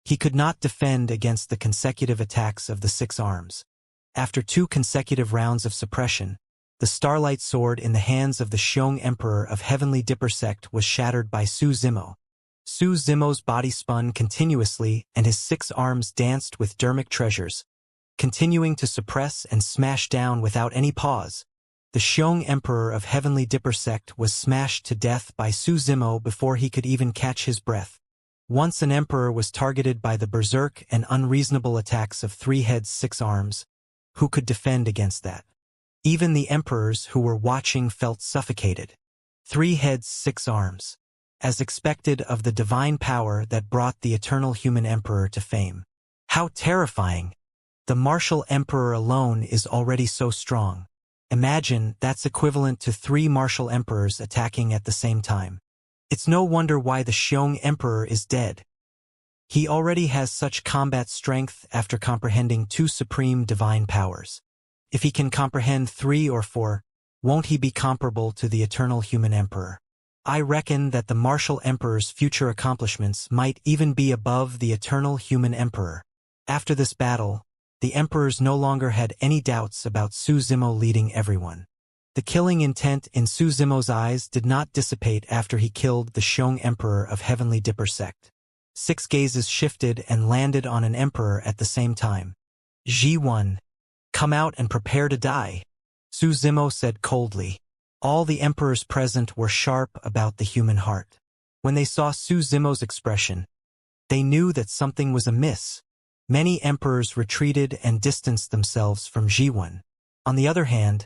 he could not defend against the consecutive attacks of the 6 arms. After 2 consecutive rounds of suppression, the starlight sword in the hands of the Xiong Emperor of Heavenly Dipper sect was shattered by Su Zimo. Su Zimo's body spun continuously and his 6 arms danced with dermic treasures, continuing to suppress and smash down without any pause. The Xiong Emperor of Heavenly Dipper sect was smashed to death by Su Zimo before he could even catch his breath. Once an emperor was targeted by the berserk and unreasonable attacks of 3 heads 6 arms, who could defend against that? Even the emperors who were watching felt suffocated. 3 heads 6 arms. As expected of the divine power that brought the eternal human emperor to fame. How terrifying! The martial emperor alone is already so strong. Imagine that's equivalent to 3 martial emperors attacking at the same time. It's no wonder why the Xiong Emperor is dead. He already has such combat strength after comprehending 2 supreme divine powers. If he can comprehend 3 or 4, won't he be comparable to the eternal human emperor? I reckon that the martial emperor's future accomplishments might even be above the eternal human emperor. After this battle, the emperors no longer had any doubts about Su Zimo leading everyone. The killing intent in Su Zimo's eyes did not dissipate after he killed the Xiong Emperor of Heavenly Dipper sect. 6 gazes shifted and landed on an emperor at the same time. Ji-1. Come out and prepare to die, Su Zimo said coldly. All the emperors present were sharp about the human heart. When they saw Su Zimo's expression, they knew that something was amiss. Many emperors retreated and distanced themselves from Ji-1. On the other hand,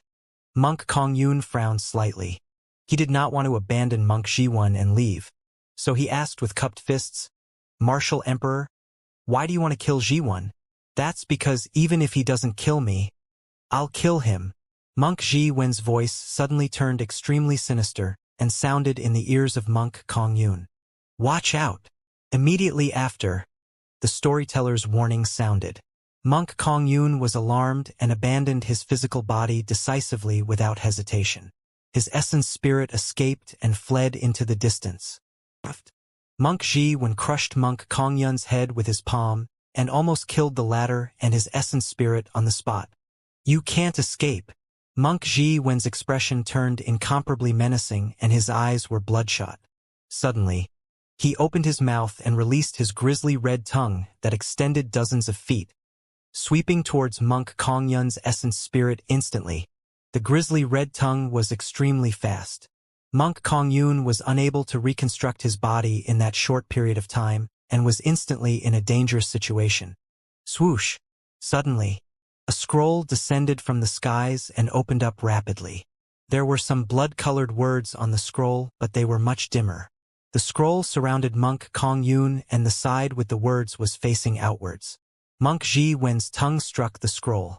Monk Kongyun frowned slightly. He did not want to abandon Monk Ji-1 and leave, so he asked with cupped fists, Martial Emperor, why do you want to kill Ji-1? That's because even if he doesn't kill me, I'll kill him. Monk Ji-1's voice suddenly turned extremely sinister and sounded in the ears of Monk Kongyun. Watch out! Immediately after, the storyteller's warning sounded. Monk Kongyun was alarmed and abandoned his physical body decisively without hesitation. His essence spirit escaped and fled into the distance. Monk Ji-wen crushed Monk Kongyun's head with his palm and almost killed the latter and his essence spirit on the spot. You can't escape. Monk Ji-wen's expression turned incomparably menacing and his eyes were bloodshot. Suddenly, he opened his mouth and released his grisly red tongue that extended dozens of feet, sweeping towards Monk Kongyun's essence spirit instantly. The grisly red tongue was extremely fast. Monk Kongyun was unable to reconstruct his body in that short period of time and was instantly in a dangerous situation. Swoosh! Suddenly, a scroll descended from the skies and opened up rapidly. There were some blood-colored words on the scroll, but they were much dimmer. The scroll surrounded Monk Kongyun and the side with the words was facing outwards. Monk Ji-wen's tongue struck the scroll.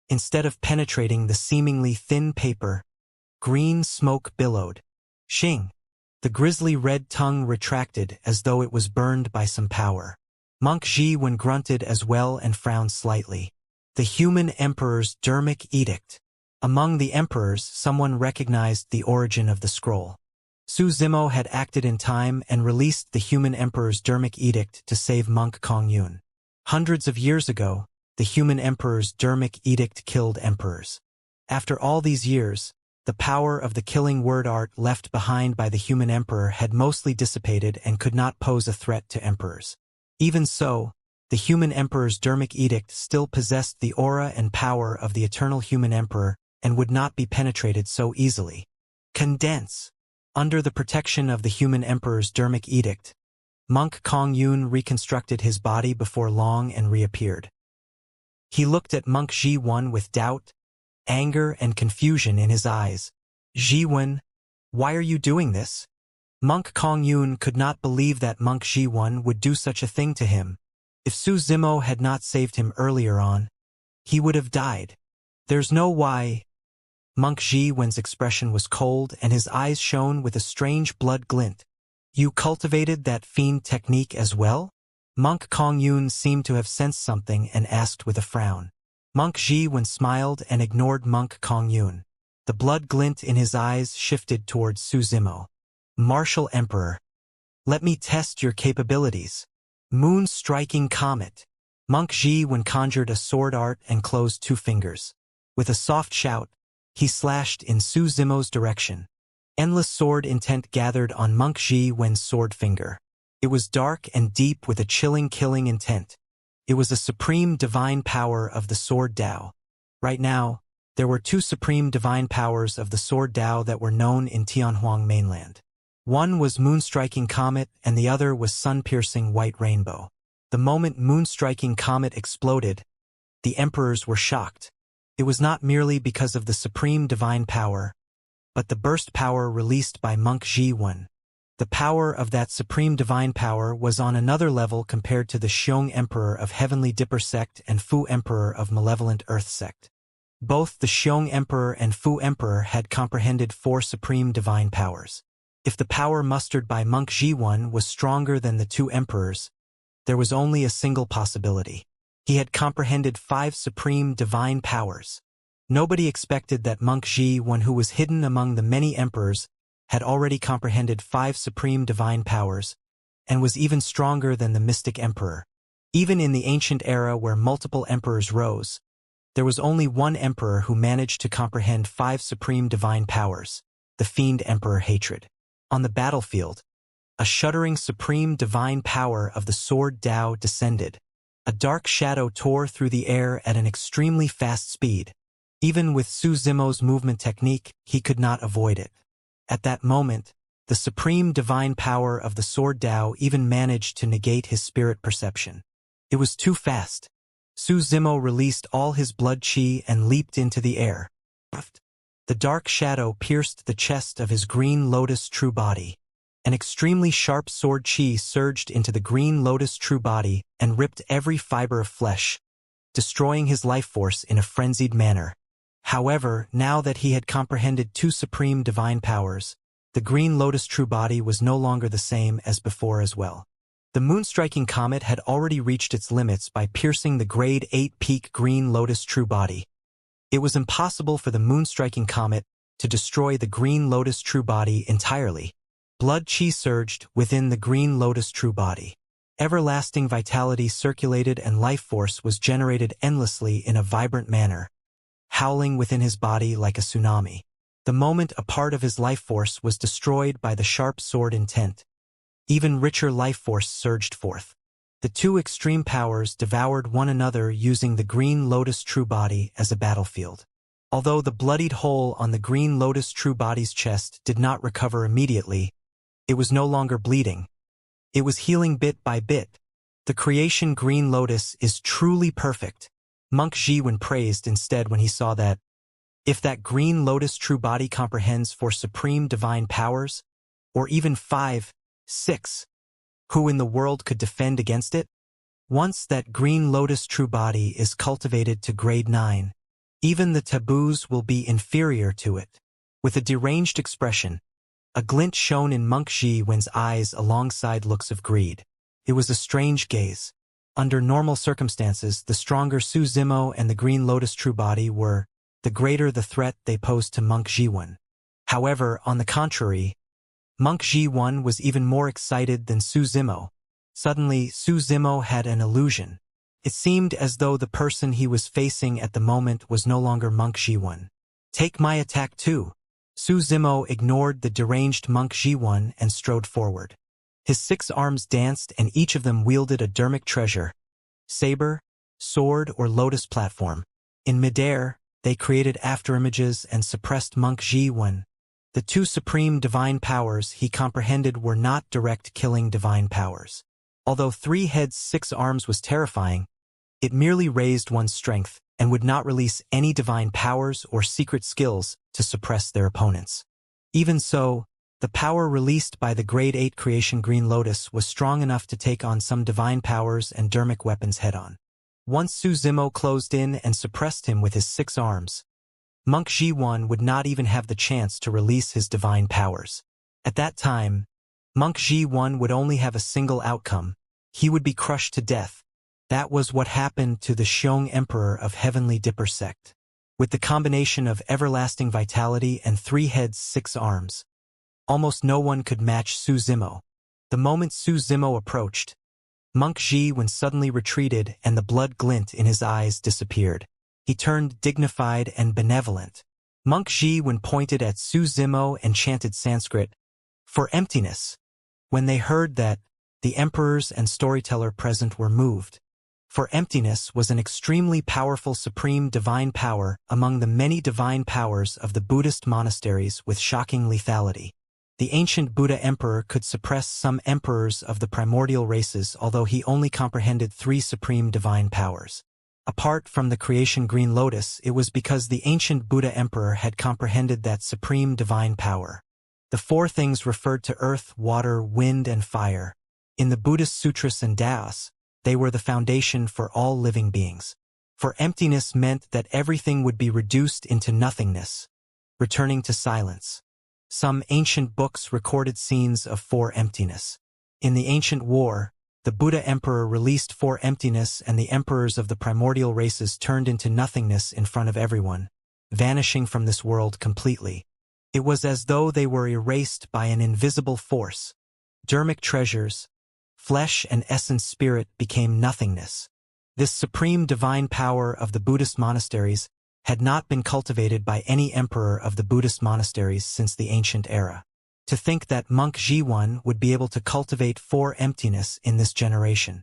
Instead of penetrating the seemingly thin paper, green smoke billowed. Shing! The grisly red tongue retracted as though it was burned by some power. Monk Ji-wen grunted as well and frowned slightly. The human emperor's dermic edict. Among the emperors, someone recognized the origin of the scroll. Su Zimo had acted in time and released the human emperor's dermic edict to save Monk Kongyun. Hundreds of years ago, the human emperor's dermic edict killed emperors. After all these years, the power of the killing word art left behind by the human emperor had mostly dissipated and could not pose a threat to emperors. Even so, the human emperor's dermic edict still possessed the aura and power of the eternal human emperor and would not be penetrated so easily. Condense! Under the protection of the human emperor's dermic edict, Monk Kongyun reconstructed his body before long and reappeared. He looked at Monk Ji-wen with doubt, anger and confusion in his eyes. Ji-wen, why are you doing this? Monk Kongyun could not believe that Monk Ji-wen would do such a thing to him. If Su Zimo had not saved him earlier on, he would have died. There's no why. Monk Ji-wen's expression was cold and his eyes shone with a strange blood glint. You cultivated that fiend technique as well? Monk Kongyun seemed to have sensed something and asked with a frown. Monk Ji-wen smiled and ignored Monk Kongyun. The blood glint in his eyes shifted towards Su Zimo. Martial Emperor. Let me test your capabilities. Moon-striking comet. Monk Ji-wen conjured a sword art and closed two fingers. With a soft shout, he slashed in Su Zimo's direction. Endless sword intent gathered on Monk Ji-wen's sword finger. It was dark and deep with a chilling killing intent. It was a supreme divine power of the sword Tao. Right now, there were two supreme divine powers of the sword Tao that were known in Tianhuang mainland. One was Moon-striking comet and the other was sun-piercing white rainbow. The moment Moon-striking comet exploded, the emperors were shocked. It was not merely because of the supreme divine power, but the burst power released by Monk Ji-wen. The power of that supreme divine power was on another level compared to the Xiong Emperor of Heavenly Dipper sect and Fu Emperor of Malevolent Earth sect. Both the Xiong Emperor and Fu Emperor had comprehended four supreme divine powers. If the power mustered by Monk Ji-wen was stronger than the two emperors, there was only a single possibility. He had comprehended five supreme divine powers. Nobody expected that Monk Ji-wen, who was hidden among the many emperors, had already comprehended five supreme divine powers, and was even stronger than the mystic emperor. Even in the ancient era where multiple emperors rose, there was only one emperor who managed to comprehend five supreme divine powers, the fiend emperor Hatred. On the battlefield, a shuddering supreme divine power of the sword Tao descended. A dark shadow tore through the air at an extremely fast speed. Even with Su Zimo's movement technique, he could not avoid it. At that moment, the supreme divine power of the sword Tao even managed to negate his spirit perception. It was too fast. Su Zimo released all his blood qi and leaped into the air. The dark shadow pierced the chest of his green lotus true body. An extremely sharp sword qi surged into the green lotus true body and ripped every fiber of flesh, destroying his life force in a frenzied manner. However, now that he had comprehended two supreme divine powers, the green lotus true body was no longer the same as before as well. The moon-striking comet had already reached its limits by piercing the grade 8 peak green lotus true body. It was impossible for the moon-striking comet to destroy the green lotus true body entirely. Blood qi surged within the green lotus true body. Everlasting vitality circulated and life force was generated endlessly in a vibrant manner, howling within his body like a tsunami. The moment a part of his life force was destroyed by the sharp sword intent, even richer life force surged forth. The two extreme powers devoured one another using the green lotus true body as a battlefield. Although the bloodied hole on the green lotus true body's chest did not recover immediately, it was no longer bleeding. It was healing bit by bit. The creation green lotus is truly perfect, Monk Jiwen praised instead when he saw that, if that green lotus true body comprehends for supreme divine powers, or even 5, 6, who in the world could defend against it? Once that green lotus true body is cultivated to grade 9, even the taboos will be inferior to it. With a deranged expression, a glint shone in Monk Jiwen's eyes alongside looks of greed. It was a strange gaze. Under normal circumstances, the stronger Su Zimo and the green lotus true body were, the greater the threat they posed to Monk Jiwen. However, on the contrary, Monk Jiwen was even more excited than Su Zimo. Suddenly, Su Zimo had an illusion. It seemed as though the person he was facing at the moment was no longer Monk Jiwen. Take my attack too. Su Zimo ignored the deranged Monk Jiwen and strode forward. His 6 arms danced and each of them wielded a dermic treasure, saber, sword, or lotus platform. In midair, they created afterimages and suppressed Monk Jiwen. The 2 supreme divine powers he comprehended were not direct killing divine powers. Although 3 heads 6 arms was terrifying, it merely raised one's strength and would not release any divine powers or secret skills to suppress their opponents. Even so, the power released by the grade 8 creation green lotus was strong enough to take on some divine powers and dermic weapons head-on. Once Su Zimo closed in and suppressed him with his 6 arms, Monk Jiwen would not even have the chance to release his divine powers. At that time, Monk Jiwen would only have a single outcome. He would be crushed to death. That was what happened to the Xiong Emperor of Heavenly Dipper sect. With the combination of everlasting vitality and 3 heads 6 arms, almost no one could match Su Zimo. The moment Su Zimo approached, Monk Jiwen suddenly retreated and the blood glint in his eyes disappeared. He turned dignified and benevolent. Monk Jiwen pointed at Su Zimo and chanted Sanskrit, for emptiness. When they heard that, the emperors and storyteller present were moved. For emptiness was an extremely powerful supreme divine power among the many divine powers of the Buddhist monasteries with shocking lethality. The ancient Buddha emperor could suppress some emperors of the primordial races, although he only comprehended 3 supreme divine powers. Apart from the creation green lotus, it was because the ancient Buddha emperor had comprehended that supreme divine power. The 4 things referred to earth, water, wind, and fire. In the Buddhist sutras and Taos, they were the foundation for all living beings. For emptiness meant that everything would be reduced into nothingness, returning to silence. Some ancient books recorded scenes of 4 emptiness. In the ancient war, the Buddha emperor released 4 emptiness and the emperors of the primordial races turned into nothingness in front of everyone, vanishing from this world completely. It was as though they were erased by an invisible force. Dermic treasures, flesh and essence spirit became nothingness. This supreme divine power of the Buddhist monasteries had not been cultivated by any emperor of the Buddhist monasteries since the ancient era. To think that Monk Jiwen would be able to cultivate 4 emptiness in this generation.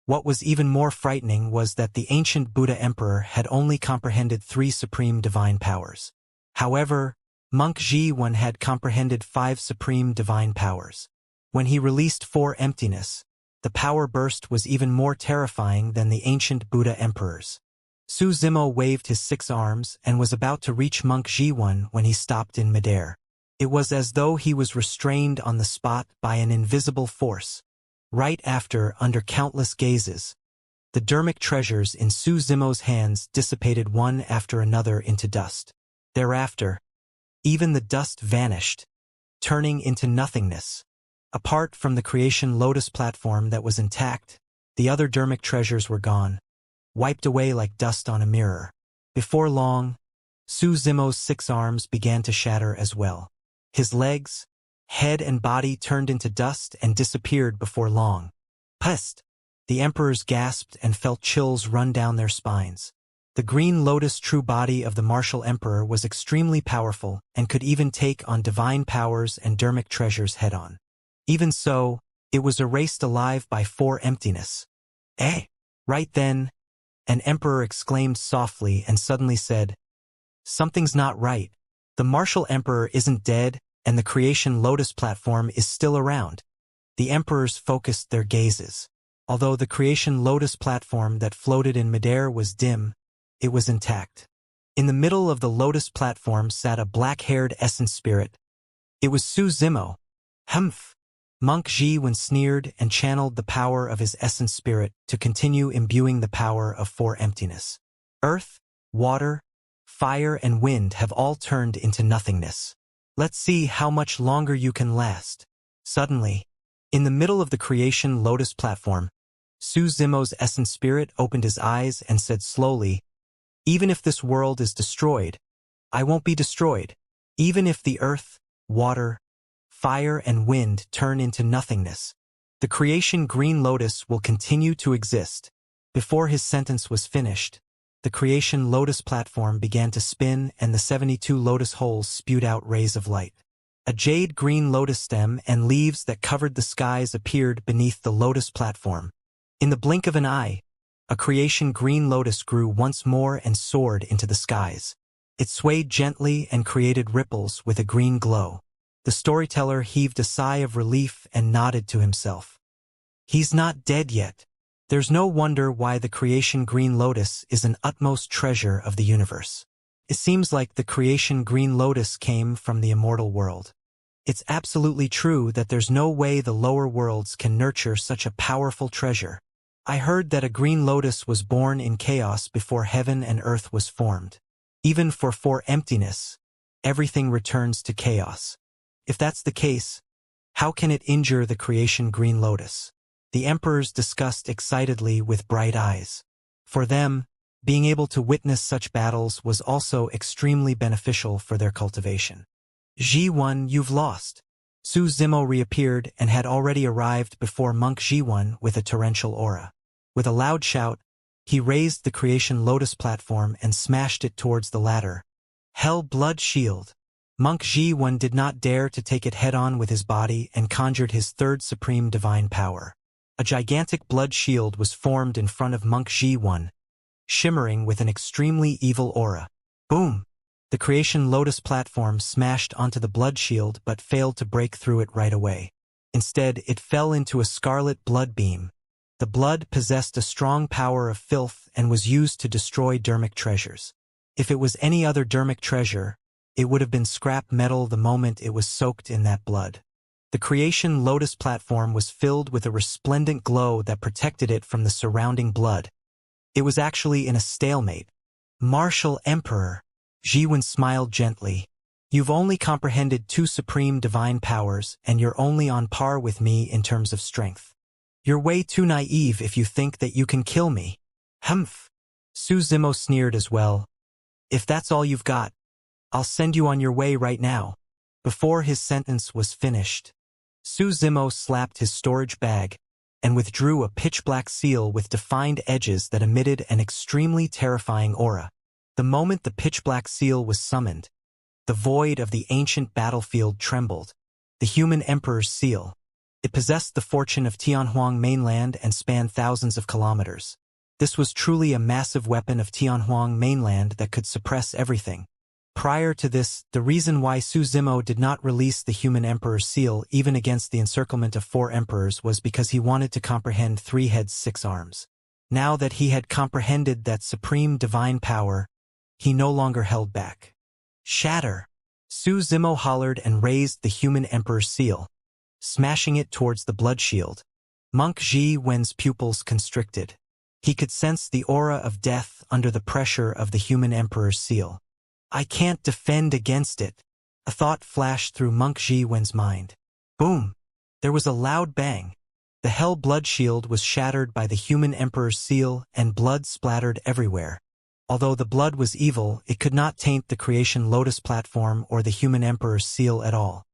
What was even more frightening was that the ancient Buddha emperor had only comprehended 3 supreme divine powers. However, Monk Jiwen had comprehended 5 supreme divine powers. When he released 4 emptiness, the power burst was even more terrifying than the ancient Buddha emperors. Su Zimo waved his 6 arms and was about to reach Monk Jiwen when he stopped in midair. It was as though he was restrained on the spot by an invisible force. Right after, under countless gazes, the dermic treasures in Su Zimo's hands dissipated one after another into dust. Thereafter, even the dust vanished, turning into nothingness. Apart from the creation lotus platform that was intact, the other dermic treasures were gone, wiped away like dust on a mirror. Before long, Su Zimo's 6 arms began to shatter as well. His legs, Head and body turned into dust and disappeared before long. Pest! The emperors gasped and felt chills run down their spines. The green lotus true body of the martial emperor was extremely powerful and could even take on divine powers and dermic treasures head-on. Even so, it was erased alive by 4 emptiness. Eh? Right then, an emperor exclaimed softly and suddenly said, "Something's not right. The martial emperor isn't dead, and the creation lotus platform is still around." The emperors focused their gazes. Although the creation lotus platform that floated in midair was dim, it was intact. In the middle of the lotus platform sat a black-haired essence spirit. It was Su Zimo. Humph! Monk Jiwen sneered and channeled the power of his essence spirit to continue imbuing the power of 4 emptiness. Earth, water, fire, and wind have all turned into nothingness. Let's see how much longer you can last. Suddenly, in the middle of the creation lotus platform, Su Zimo's essence spirit opened his eyes and said slowly, "Even if this world is destroyed, I won't be destroyed. Even if the earth, water, fire, and wind turn into nothingness, the creation green lotus will continue to exist." Before his sentence was finished, the creation lotus platform began to spin and the 72 lotus holes spewed out rays of light. A jade green lotus stem and leaves that covered the skies appeared beneath the lotus platform. In the blink of an eye, a creation green lotus grew once more and soared into the skies. It swayed gently and created ripples with a green glow. The storyteller heaved a sigh of relief and nodded to himself. He's not dead yet. There's no wonder why the creation green lotus is an utmost treasure of the universe. It seems like the creation green lotus came from the immortal world. It's absolutely true that there's no way the lower worlds can nurture such a powerful treasure. I heard that a green lotus was born in chaos before heaven and earth was formed. Even for 4 emptiness, everything returns to chaos. If that's the case, how can it injure the creation green lotus? The emperors discussed excitedly with bright eyes. For them, being able to witness such battles was also extremely beneficial for their cultivation. Ji1, you've lost. Su Zimo reappeared and had already arrived before Monk Ji1 with a torrential aura. With a loud shout, he raised the creation lotus platform and smashed it towards the ladder. Hell blood shield. Monk Ji1 did not dare to take it head-on with his body and conjured his 3rd supreme divine power. A gigantic blood shield was formed in front of Monk Ji1, shimmering with an extremely evil aura. Boom! The creation lotus platform smashed onto the blood shield but failed to break through it right away. Instead, it fell into a scarlet blood beam. The blood possessed a strong power of filth and was used to destroy dermic treasures. If it was any other dermic treasure, it would have been scrap metal the moment it was soaked in that blood. The creation lotus platform was filled with a resplendent glow that protected it from the surrounding blood. It was actually in a stalemate. Martial Emperor. Jiwen smiled gently. You've only comprehended 2 supreme divine powers, and you're only on par with me in terms of strength. You're way too naive if you think that you can kill me. Humph. Su Zimo sneered as well. If that's all you've got, I'll send you on your way right now. Before his sentence was finished, Su Zimo slapped his storage bag and withdrew a pitch-black seal with defined edges that emitted an extremely terrifying aura. The moment the pitch-black seal was summoned, the void of the ancient battlefield trembled. The human emperor's seal. It possessed the fortune of Tianhuang mainland and spanned thousands of kilometers. This was truly a massive weapon of Tianhuang mainland that could suppress everything. Prior to this, the reason why Su Zimo did not release the human emperor's seal even against the encirclement of 4 emperors was because he wanted to comprehend 3 heads 6 arms. Now that he had comprehended that supreme divine power, he no longer held back. Shatter! Su Zimo hollered and raised the human emperor's seal, smashing it towards the blood shield. Monk Ji-wen's pupils constricted. He could sense the aura of death under the pressure of the human emperor's seal. I can't defend against it. A thought flashed through Monk Ji-wen's mind. Boom! There was a loud bang. The hell blood shield was shattered by the human emperor's seal and blood splattered everywhere. Although the blood was evil, it could not taint the creation lotus platform or the human emperor's seal at all.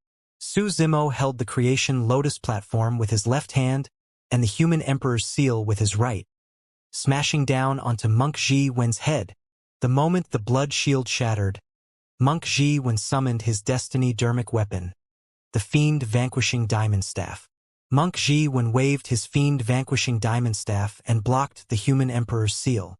Su Zimo held the creation lotus platform with his left hand and the human emperor's seal with his right, smashing down onto Monk Ji Wen's head. The moment the blood shield shattered, Monk Ji Wen summoned his destiny dermic weapon, the Fiend Vanquishing Diamond Staff. Monk Ji Wen waved his Fiend Vanquishing Diamond Staff and blocked the human emperor's seal.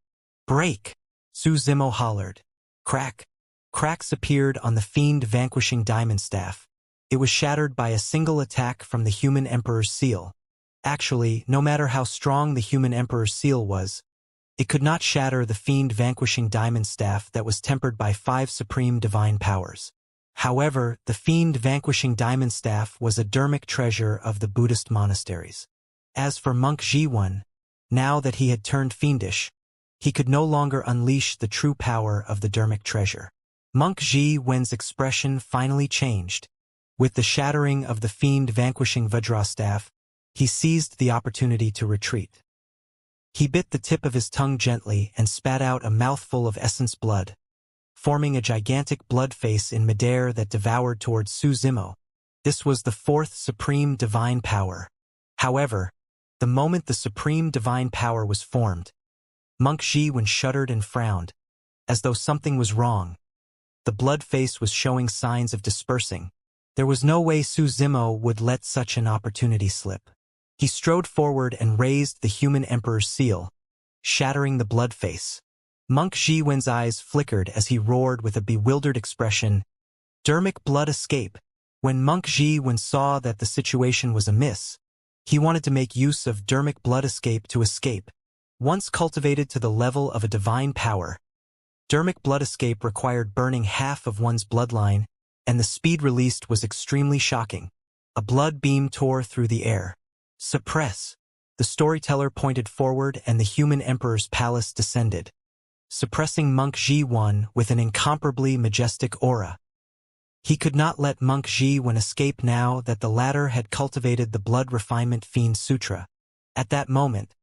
"Break!" Su Zimo hollered. Crack! Cracks appeared on the Fiend Vanquishing Diamond Staff. It was shattered by a single attack from the human emperor's seal. Actually, no matter how strong the human emperor's seal was, it could not shatter the Fiend Vanquishing Diamond Staff that was tempered by 5 supreme divine powers. However, the Fiend Vanquishing Diamond Staff was a dermic treasure of the Buddhist monasteries. As for Monk Ji Wen, now that he had turned fiendish, he could no longer unleash the true power of the dermic treasure. Monk Ji Wen's expression finally changed. With the shattering of the Fiend Vanquishing Vajra Staff, he seized the opportunity to retreat. He bit the tip of his tongue gently and spat out a mouthful of essence blood, forming a gigantic blood face in midair that devoured towards Su Zimo. This was the 4th supreme divine power. However, the moment the supreme divine power was formed, Monk Ji Wen shuddered and frowned, as though something was wrong. The blood face was showing signs of dispersing. There was no way Su Zimo would let such an opportunity slip. He strode forward and raised the human emperor's seal, shattering the blood face. Monk Ji Wen's eyes flickered as he roared with a bewildered expression, "Dermic blood escape!" When Monk Ji Wen saw that the situation was amiss, he wanted to make use of dermic blood escape to escape. Once cultivated to the level of a divine power, dermic blood escape required burning half of one's bloodline, and the speed released was extremely shocking. A blood beam tore through the air. "Suppress!" The storyteller pointed forward and the human emperor's palace descended, suppressing Monk Ji Wen with an incomparably majestic aura. He could not let Monk Ji Wen escape now that the latter had cultivated the Blood Refinement Fiend Sutra. At that moment,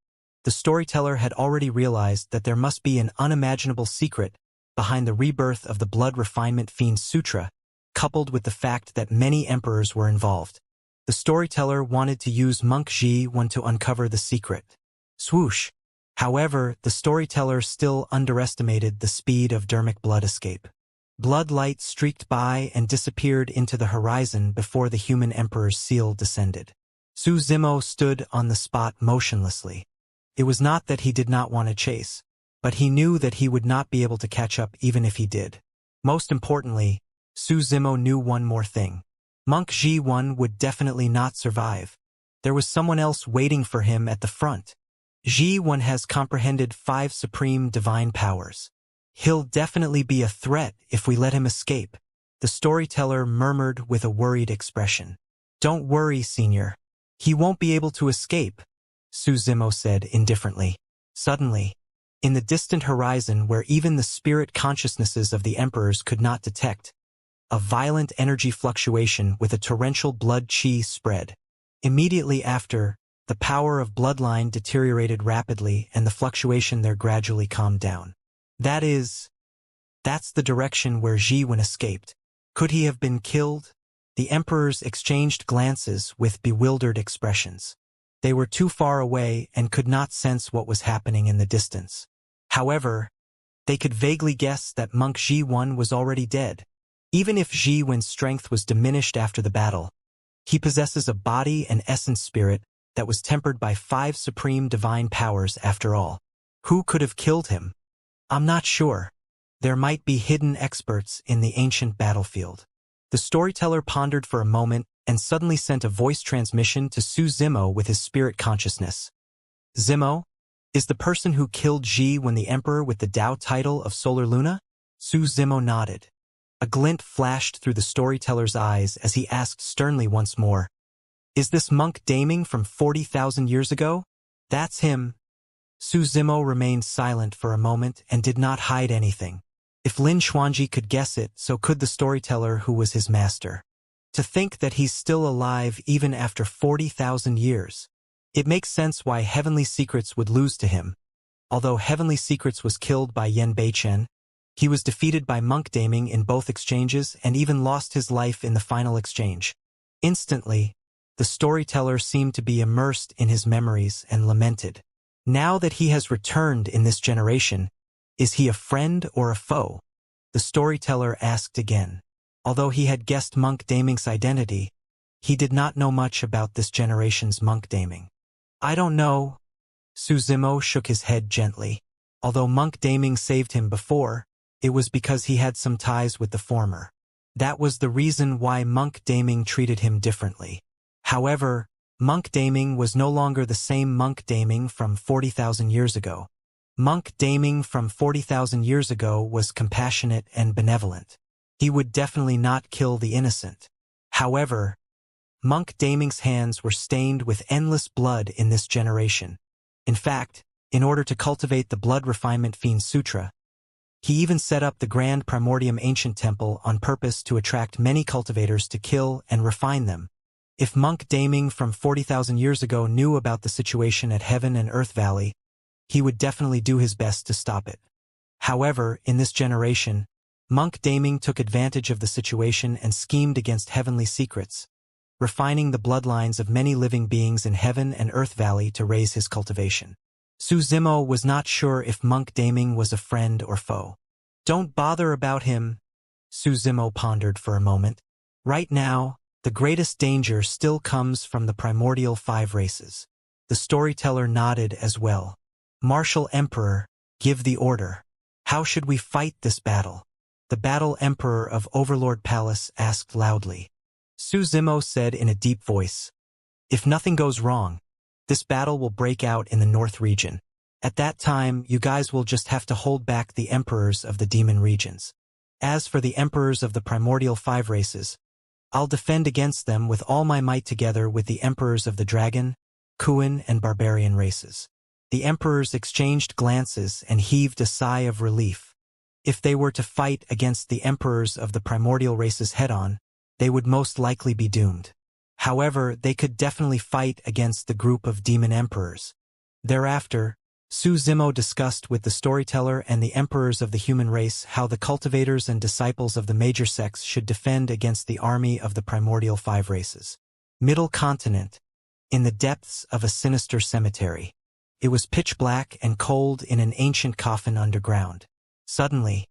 the storyteller had already realized that there must be an unimaginable secret behind the rebirth of the Blood Refinement Fiend Sutra, coupled with the fact that many emperors were involved. The storyteller wanted to use Monk Ji Wen to uncover the secret. Swoosh! However, the storyteller still underestimated the speed of dermic blood escape. Blood light streaked by and disappeared into the horizon before the human emperor's seal descended. Su Zimo stood on the spot motionlessly. It was not that he did not want to chase, but he knew that he would not be able to catch up even if he did. Most importantly, Su Zimo knew one more thing. Monk Ji Wen would definitely not survive. There was someone else waiting for him at the front. Ji Wen has comprehended 5 supreme divine powers. He'll definitely be a threat if we let him escape, the storyteller murmured with a worried expression. "Don't worry, Senior. He won't be able to escape," Su Zimo said indifferently. Suddenly, in the distant horizon where even the spirit consciousnesses of the emperors could not detect, a violent energy fluctuation with a torrential blood chi spread. Immediately after, the power of bloodline deteriorated rapidly and the fluctuation there gradually calmed down. That's the direction where Ji Wen escaped. Could he have been killed? The emperors exchanged glances with bewildered expressions. They were too far away and could not sense what was happening in the distance. However, they could vaguely guess that Monk Ji Wen was already dead. Even if Ji Wen's strength was diminished after the battle, he possesses a body and essence spirit that was tempered by 5 supreme divine powers after all. Who could have killed him? I'm not sure. There might be hidden experts in the ancient battlefield. The storyteller pondered for a moment and suddenly sent a voice transmission to Su Zimo with his spirit consciousness. "Zimo, is the person who killed Ji Wen the emperor with the Tao title of Solar Luna?" Su Zimo nodded. A glint flashed through the storyteller's eyes as he asked sternly once more, "Is this monk Daming from 40,000 years ago?" "That's him." Su Zimo remained silent for a moment and did not hide anything. If Lin Xuanji could guess it, so could the storyteller who was his master. To think that he's still alive even after 40,000 years. It makes sense why Heavenly Secrets would lose to him. Although Heavenly Secrets was killed by Yan Beichen, he was defeated by Monk Daming in both exchanges and even lost his life in the final exchange. Instantly, the storyteller seemed to be immersed in his memories and lamented. Now that he has returned in this generation, is he a friend or a foe? The storyteller asked again. Although he had guessed Monk Daming's identity, he did not know much about this generation's Monk Daming. I don't know. Suzimo shook his head gently. Although Monk Daming saved him before, it was because he had some ties with the former. That was the reason why Monk Daming treated him differently. However, Monk Daming was no longer the same Monk Daming from 40,000 years ago. Monk Daming from 40,000 years ago was compassionate and benevolent. He would definitely not kill the innocent. However, Monk Daming's hands were stained with endless blood in this generation. In fact, in order to cultivate the blood refinement Fiend Sutra, he even set up the Grand Primordium Ancient Temple on purpose to attract many cultivators to kill and refine them. If Monk Daming from 40,000 years ago knew about the situation at Heaven and Earth Valley, he would definitely do his best to stop it. However, in this generation, Monk Daming took advantage of the situation and schemed against heavenly secrets, refining the bloodlines of many living beings in Heaven and Earth Valley to raise his cultivation. Suzimo was not sure if Monk Daming was a friend or foe. Don't bother about him, Suzimo pondered for a moment. Right now, the greatest danger still comes from the primordial 5 races. The storyteller nodded as well. Martial Emperor, give the order. How should we fight this battle? The Battle Emperor of Overlord Palace asked loudly. Suzimo said in a deep voice, if nothing goes wrong, this battle will break out in the North region. At that time, you guys will just have to hold back the emperors of the demon regions. As for the emperors of the primordial 5 races, I'll defend against them with all my might together with the emperors of the dragon, Kuan, and barbarian races. The emperors exchanged glances and heaved a sigh of relief. If they were to fight against the emperors of the primordial races head-on, they would most likely be doomed. However, they could definitely fight against the group of demon emperors. Thereafter, Suzimo discussed with the storyteller and the emperors of the human race how the cultivators and disciples of the major sects should defend against the army of the primordial 5 races. Middle Continent, in the depths of a sinister cemetery. It was pitch black and cold in an ancient coffin underground. Suddenly,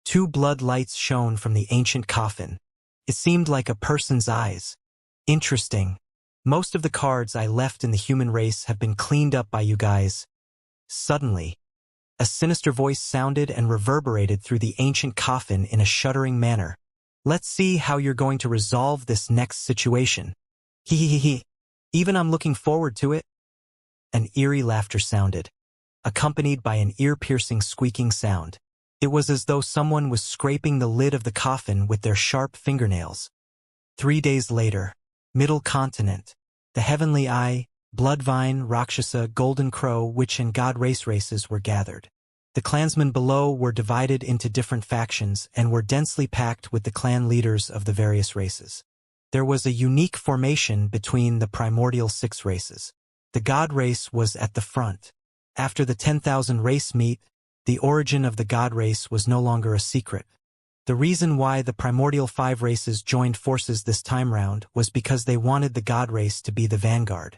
2 blood lights shone from the ancient coffin. It seemed like a person's eyes. Interesting. Most of the cards I left in the human race have been cleaned up by you guys. Suddenly, a sinister voice sounded and reverberated through the ancient coffin in a shuddering manner. Let's see how you're going to resolve this next situation. Hee. Even I'm looking forward to it. An eerie laughter sounded, accompanied by an ear-piercing squeaking sound. It was as though someone was scraping the lid of the coffin with their sharp fingernails. 3 days later, Middle Continent. The Heavenly Eye, Bloodvine, Rakshasa, Golden Crow, Witch and God races were gathered. The clansmen below were divided into different factions and were densely packed with the clan leaders of the various races. There was a unique formation between the primordial 6 races. The God race was at the front. After the 10,000 race meet, the origin of the God race was no longer a secret. The reason why the primordial 5 races joined forces this time round was because they wanted the God race to be the vanguard.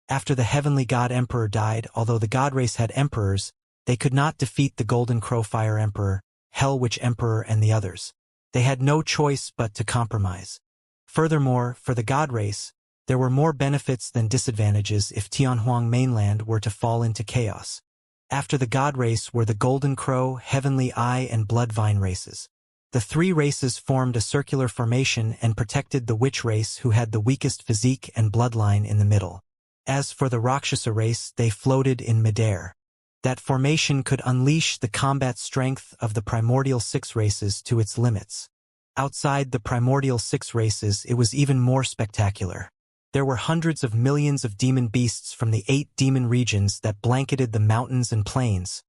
After the Heavenly God Emperor died, although the God race had emperors, they could not defeat the Golden Crow Fire Emperor, Hell Witch Emperor and the others. They had no choice but to compromise. Furthermore, for the God race, there were more benefits than disadvantages if Tianhuang mainland were to fall into chaos. After the God race were the Golden Crow, Heavenly Eye and Bloodvine races. The 3 races formed a circular formation and protected the Witch race who had the weakest physique and bloodline in the middle. As for the Rakshasa race, they floated in midair. That formation could unleash the combat strength of the primordial 6 races to its limits. Outside the primordial 6 races, it was even more spectacular. There were hundreds of millions of demon beasts from the 8 demon regions that blanketed the mountains and plains,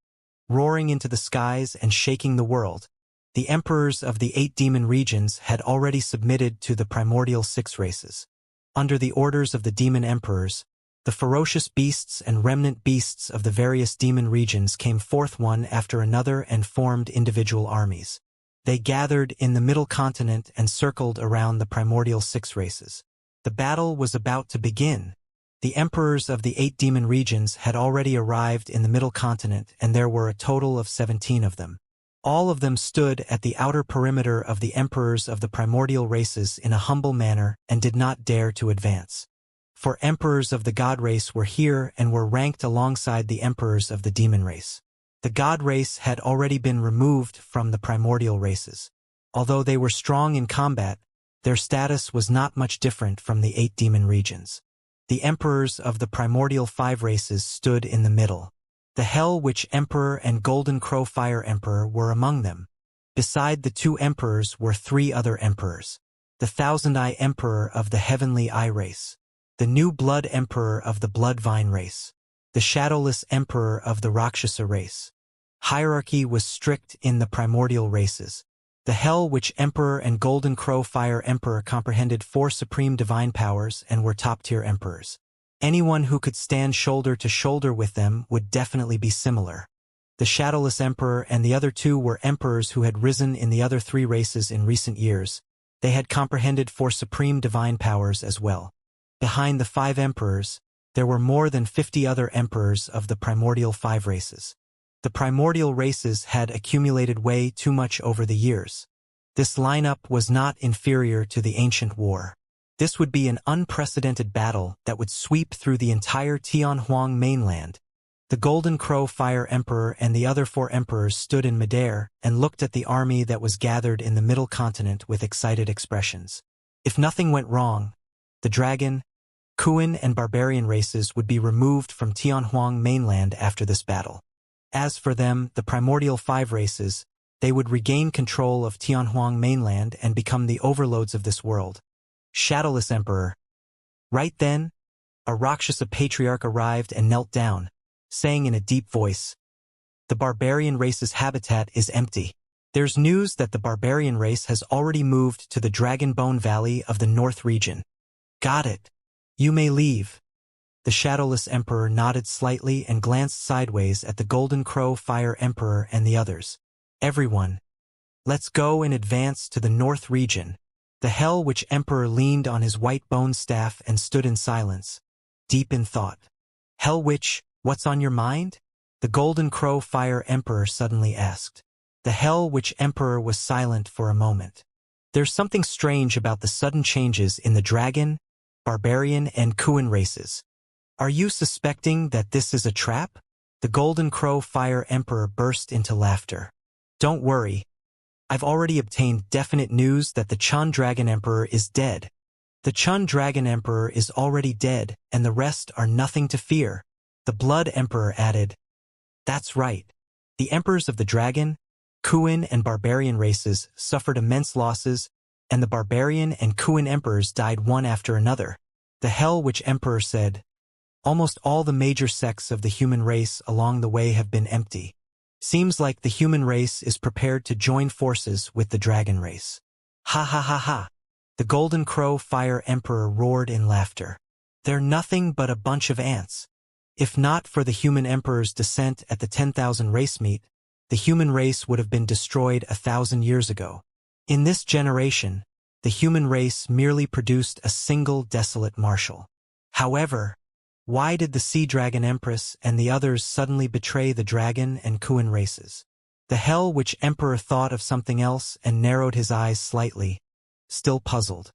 roaring into the skies and shaking the world. The emperors of the 8 demon regions had already submitted to the primordial 6 races. Under the orders of the demon emperors, the ferocious beasts and remnant beasts of the various demon regions came forth one after another and formed individual armies. They gathered in the middle continent and circled around the primordial 6 races. The battle was about to begin. The emperors of the 8 demon regions had already arrived in the middle continent, and there were a total of 17 of them. All of them stood at the outer perimeter of the emperors of the primordial races in a humble manner and did not dare to advance. For emperors of the god race were here and were ranked alongside the emperors of the demon race. The god race had already been removed from the primordial races. Although they were strong in combat, their status was not much different from the 8 demon regions. The emperors of the primordial 5 races stood in the middle. The Hell Witch Emperor and Golden Crow Fire Emperor were among them. Beside the 2 emperors were 3 other emperors. The Thousand Eye Emperor of the Heavenly Eye race. The New Blood Emperor of the Blood Vine race. The Shadowless Emperor of the Rakshasa race. Hierarchy was strict in the primordial races. The Hell Witch Emperor and Golden Crow Fire Emperor comprehended 4 supreme divine powers and were top-tier emperors. Anyone who could stand shoulder to shoulder with them would definitely be similar. The Shadowless Emperor and the other 2 were emperors who had risen in the other 3 races in recent years. They had comprehended 4 supreme divine powers as well. Behind the 5 emperors, there were more than 50 other emperors of the primordial 5 races. The primordial races had accumulated way too much over the years. This lineup was not inferior to the ancient war. This would be an unprecedented battle that would sweep through the entire Tianhuang mainland. The Golden Crow Fire Emperor and the other 4 emperors stood in midair and looked at the army that was gathered in the middle continent with excited expressions. If nothing went wrong, the dragon, Kuan and barbarian races would be removed from Tianhuang mainland after this battle. As for them, the primordial 5 races, they would regain control of Tianhuang mainland and become the overlords of this world. Shadowless Emperor. Right then, a Rakshasa patriarch arrived and knelt down, saying in a deep voice, "The barbarian race's habitat is empty. There's news that the barbarian race has already moved to the Dragon Bone Valley of the North region." "Got it. You may leave." The Shadowless Emperor nodded slightly and glanced sideways at the Golden Crow Fire Emperor and the others. "Everyone, let's go and advance to the North region." The Hell Witch Emperor leaned on his white bone staff and stood in silence, deep in thought. "Hell Witch, what's on your mind?" the Golden Crow Fire Emperor suddenly asked. The Hell Witch Emperor was silent for a moment. "There's something strange about the sudden changes in the dragon, barbarian, and Kuan races. Are you suspecting that this is a trap?" The Golden Crow Fire Emperor burst into laughter. "Don't worry. I've already obtained definite news that the Chun Dragon Emperor is dead. The Chun Dragon Emperor is already dead, and the rest are nothing to fear." The Blood Emperor added, "That's right. The emperors of the dragon, Kuan, and barbarian races suffered immense losses, and the barbarian and Kuan emperors died one after another." The Hell Witch Emperor said, "Almost all the major sects of the human race along the way have been empty. Seems like the human race is prepared to join forces with the dragon race." "Ha ha ha ha." The Golden Crow Fire Emperor roared in laughter. "They're nothing but a bunch of ants. If not for the human emperor's descent at the 10,000 race meet, the human race would have been destroyed 1,000 years ago. In this generation, the human race merely produced a single desolate marshal. However, why did the Sea Dragon Empress and the others suddenly betray the dragon and Kuan races?" The Hell Witch Emperor thought of something else and narrowed his eyes slightly, still puzzled.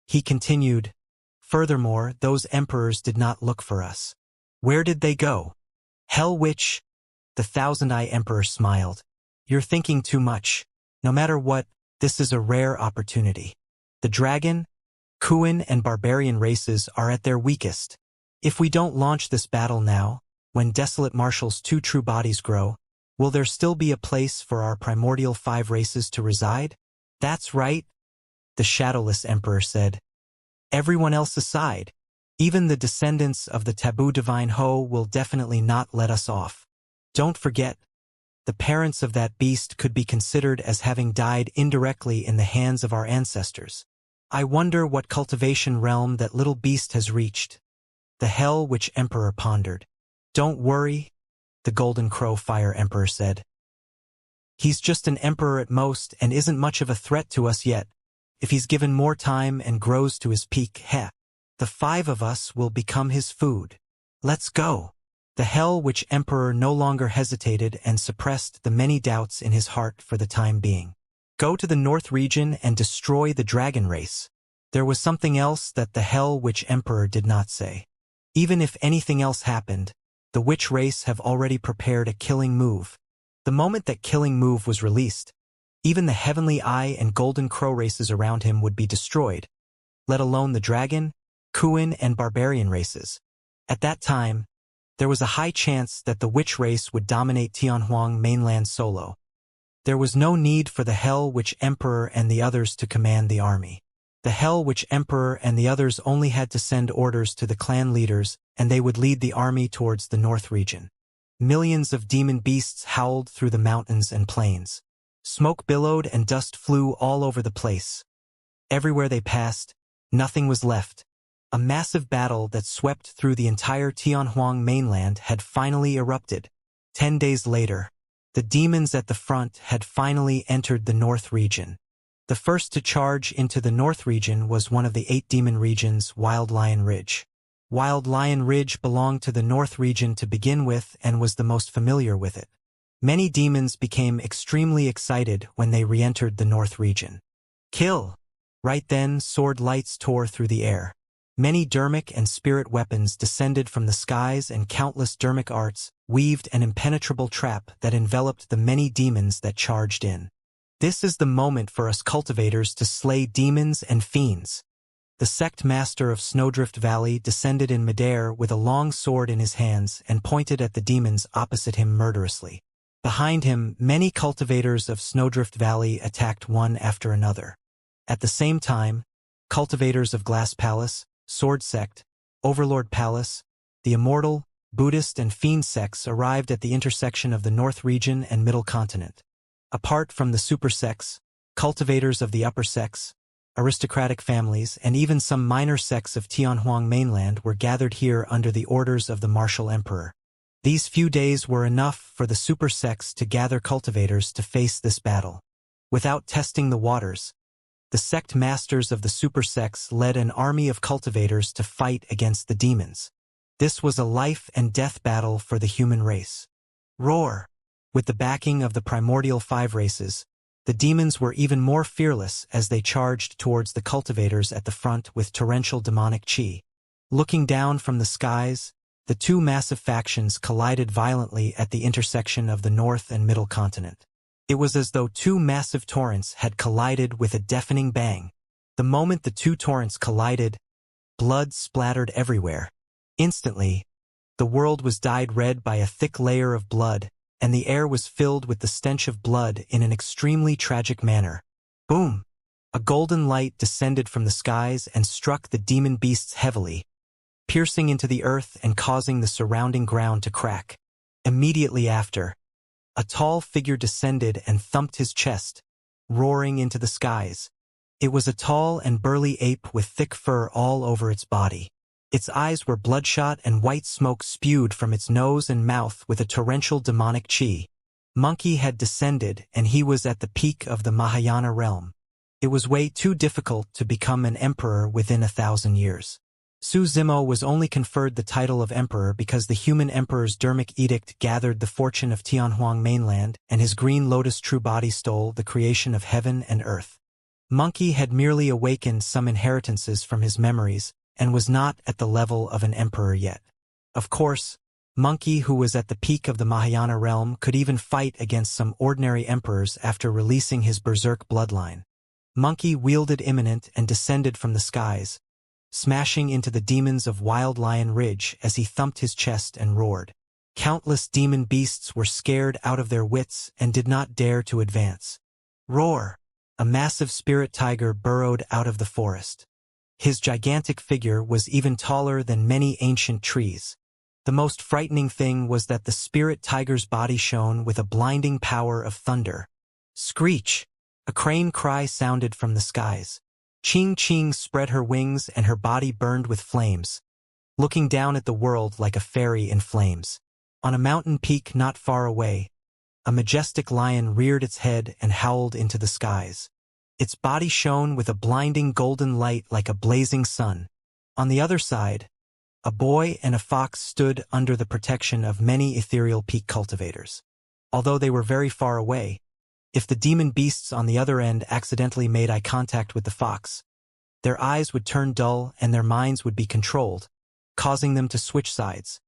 He continued, "Furthermore, those emperors did not look for us. Where did they go?" "Hell Witch," the Thousand Eye Emperor smiled. "You're thinking too much. No matter what, this is a rare opportunity. The dragon, Kuan, and barbarian races are at their weakest. If we don't launch this battle now, when Desolate Marshal's 2 true bodies grow, will there still be a place for our primordial 5 races to reside?" "That's right," the Shadowless Emperor said. "Everyone else aside, even the descendants of the taboo divine Ho will definitely not let us off. Don't forget, the parents of that beast could be considered as having died indirectly in the hands of our ancestors. I wonder what cultivation realm that little beast has reached." The Hell Witch Emperor pondered. "Don't worry," the Golden Crow Fire Emperor said. He's just an emperor at most and isn't much of a threat to us yet. If he's given more time and grows to his peak, the 5 of us will become his food. Let's go." The Hell Witch Emperor no longer hesitated and suppressed the many doubts in his heart for the time being. Go to the North region and destroy the dragon race. There was something else that the Hell Witch Emperor did not say. Even if anything else happened, the witch race have already prepared a killing move. The moment that killing move was released, even the Heavenly Eye and Golden Crow races around him would be destroyed, let alone the dragon, Kuan, and barbarian races. At that time, there was a high chance that the witch race would dominate Tianhuang mainland solo. There was no need for the Hell Witch Emperor and the others to command the army. The Hell Witch Emperor and the others only had to send orders to the clan leaders, and they would lead the army towards the North region. Millions of demon beasts howled through the mountains and plains. Smoke billowed and dust flew all over the place. Everywhere they passed, nothing was left. A massive battle that swept through the entire Tianhuang mainland had finally erupted. 10 days later, the demons at the front had finally entered the North region. The first to charge into the North region was one of the 8 demon regions, Wild Lion Ridge. Wild Lion Ridge belonged to the North region to begin with and was the most familiar with it. Many demons became extremely excited when they re-entered the North region. Kill! Right then, sword lights tore through the air. Many dermic and spirit weapons descended from the skies, and countless dermic arts weaved an impenetrable trap that enveloped the many demons that charged in. This is the moment for us cultivators to slay demons and fiends. The sect master of Snowdrift Valley descended in midair with a long sword in his hands and pointed at the demons opposite him murderously. Behind him, many cultivators of Snowdrift Valley attacked one after another. At the same time, cultivators of Glass Palace, Sword Sect, Overlord Palace, the Immortal, Buddhist, and Fiend sects arrived at the intersection of the North region and Middle Continent. Apart from the super sects, cultivators of the upper sects, aristocratic families, and even some minor sects of Tianhuang mainland were gathered here under the orders of the martial emperor. These few days were enough for the super sects to gather cultivators to face this battle. Without testing the waters, the sect masters of the super sects led an army of cultivators to fight against the demons. This was a life and death battle for the human race. Roar! With the backing of the primordial 5 races, the demons were even more fearless as they charged towards the cultivators at the front with torrential demonic chi. Looking down from the skies, the 2 massive factions collided violently at the intersection of the North and Middle Continent. It was as though 2 massive torrents had collided with a deafening bang. The moment the 2 torrents collided, blood splattered everywhere. Instantly, the world was dyed red by a thick layer of blood, and the air was filled with the stench of blood in an extremely tragic manner. Boom! A golden light descended from the skies and struck the demon beasts heavily, piercing into the earth and causing the surrounding ground to crack. Immediately after, a tall figure descended and thumped his chest, roaring into the skies. It was a tall and burly ape with thick fur all over its body. Its eyes were bloodshot and white smoke spewed from its nose and mouth with a torrential demonic chi. Monkey had descended, and he was at the peak of the Mahayana realm. It was way too difficult to become an emperor within 1,000 years. Su Zimo was only conferred the title of emperor because the human emperor's dermic edict gathered the fortune of Tianhuang mainland, and his green lotus true body stole the creation of heaven and earth. Monkey had merely awakened some inheritances from his memories, and was not at the level of an emperor yet. Of course, Monkey, who was at the peak of the Mahayana realm, could even fight against some ordinary emperors after releasing his berserk bloodline. Monkey wielded imminent and descended from the skies, smashing into the demons of Wild Lion Ridge as he thumped his chest and roared. Countless demon beasts were scared out of their wits and did not dare to advance. Roar! A massive spirit tiger burrowed out of the forest. His gigantic figure was even taller than many ancient trees. The most frightening thing was that the spirit tiger's body shone with a blinding power of thunder. Screech! A crane cry sounded from the skies. Ching Ching spread her wings and her body burned with flames, looking down at the world like a fairy in flames. On a mountain peak not far away, A majestic lion reared its head and howled into the skies. Its body shone with a blinding golden light like a blazing sun. On the other side, a boy and a fox stood under the protection of many ethereal peak cultivators. Although they were very far away, if the demon beasts on the other end accidentally made eye contact with the fox, their eyes would turn dull and their minds would be controlled, causing them to switch sides.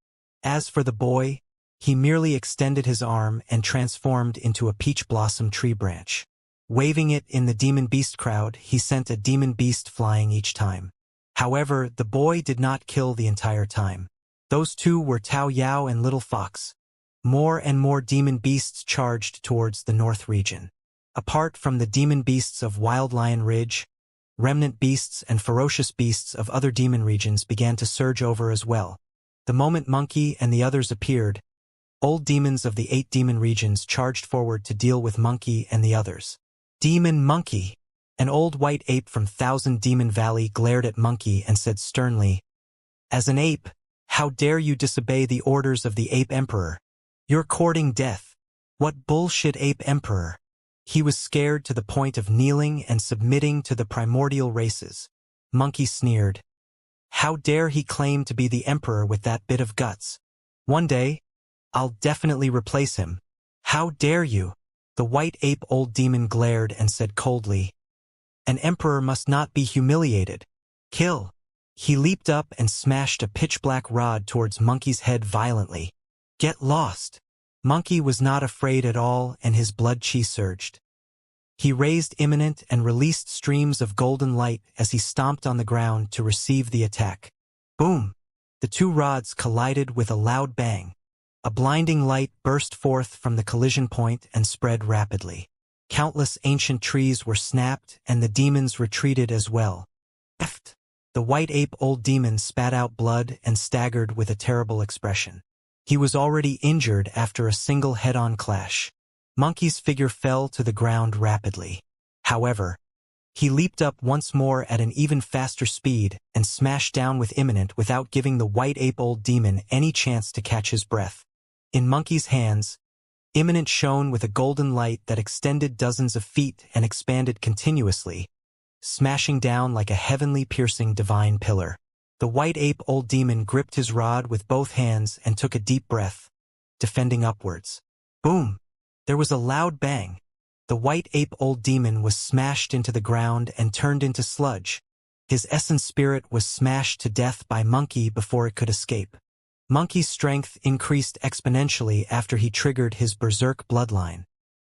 As for the boy, he merely extended his arm and transformed into a peach blossom tree branch. Waving it in the demon beast crowd, he sent a demon beast flying each time. However, the boy did not kill the entire time. Those two were Tao Yao and Little Fox. More and more demon beasts charged towards the north region. Apart from the demon beasts of Wild Lion Ridge, remnant beasts and ferocious beasts of other demon regions began to surge over as well. The moment Monkey and the others appeared, old demons of the 8 demon regions charged forward to deal with Monkey and the others. Demon Monkey! An old white ape from Thousand Demon Valley glared at Monkey and said sternly, "As an ape, how dare you disobey the orders of the Ape Emperor? You're courting death. What bullshit Ape Emperor?" He was scared to the point of kneeling and submitting to the primordial races. Monkey sneered. How dare he claim to be the Emperor with that bit of guts? One day, I'll definitely replace him. How dare you? The white ape old demon glared and said coldly, "An emperor must not be humiliated. Kill." He leaped up and smashed a pitch-black rod towards Monkey's head violently. Get lost. Monkey was not afraid at all and his blood chi surged. He raised imminent and released streams of golden light as he stomped on the ground to receive the attack. Boom! The two rods collided with a loud bang. A blinding light burst forth from the collision point and spread rapidly. Countless ancient trees were snapped and the demons retreated as well. Eft! The white ape old demon spat out blood and staggered with a terrible expression. He was already injured after a single head-on clash. Monkey's figure fell to the ground rapidly. However, he leaped up once more at an even faster speed and smashed down with imminent without giving the white ape old demon any chance to catch his breath. In Monkey's hands, imminent shone with a golden light that extended dozens of feet and expanded continuously, smashing down like a heavenly piercing divine pillar. The white ape old demon gripped his rod with both hands and took a deep breath, defending upwards. Boom! There was a loud bang. The white ape old demon was smashed into the ground and turned into sludge. His essence spirit was smashed to death by Monkey before it could escape. Monkey's strength increased exponentially after he triggered his berserk bloodline.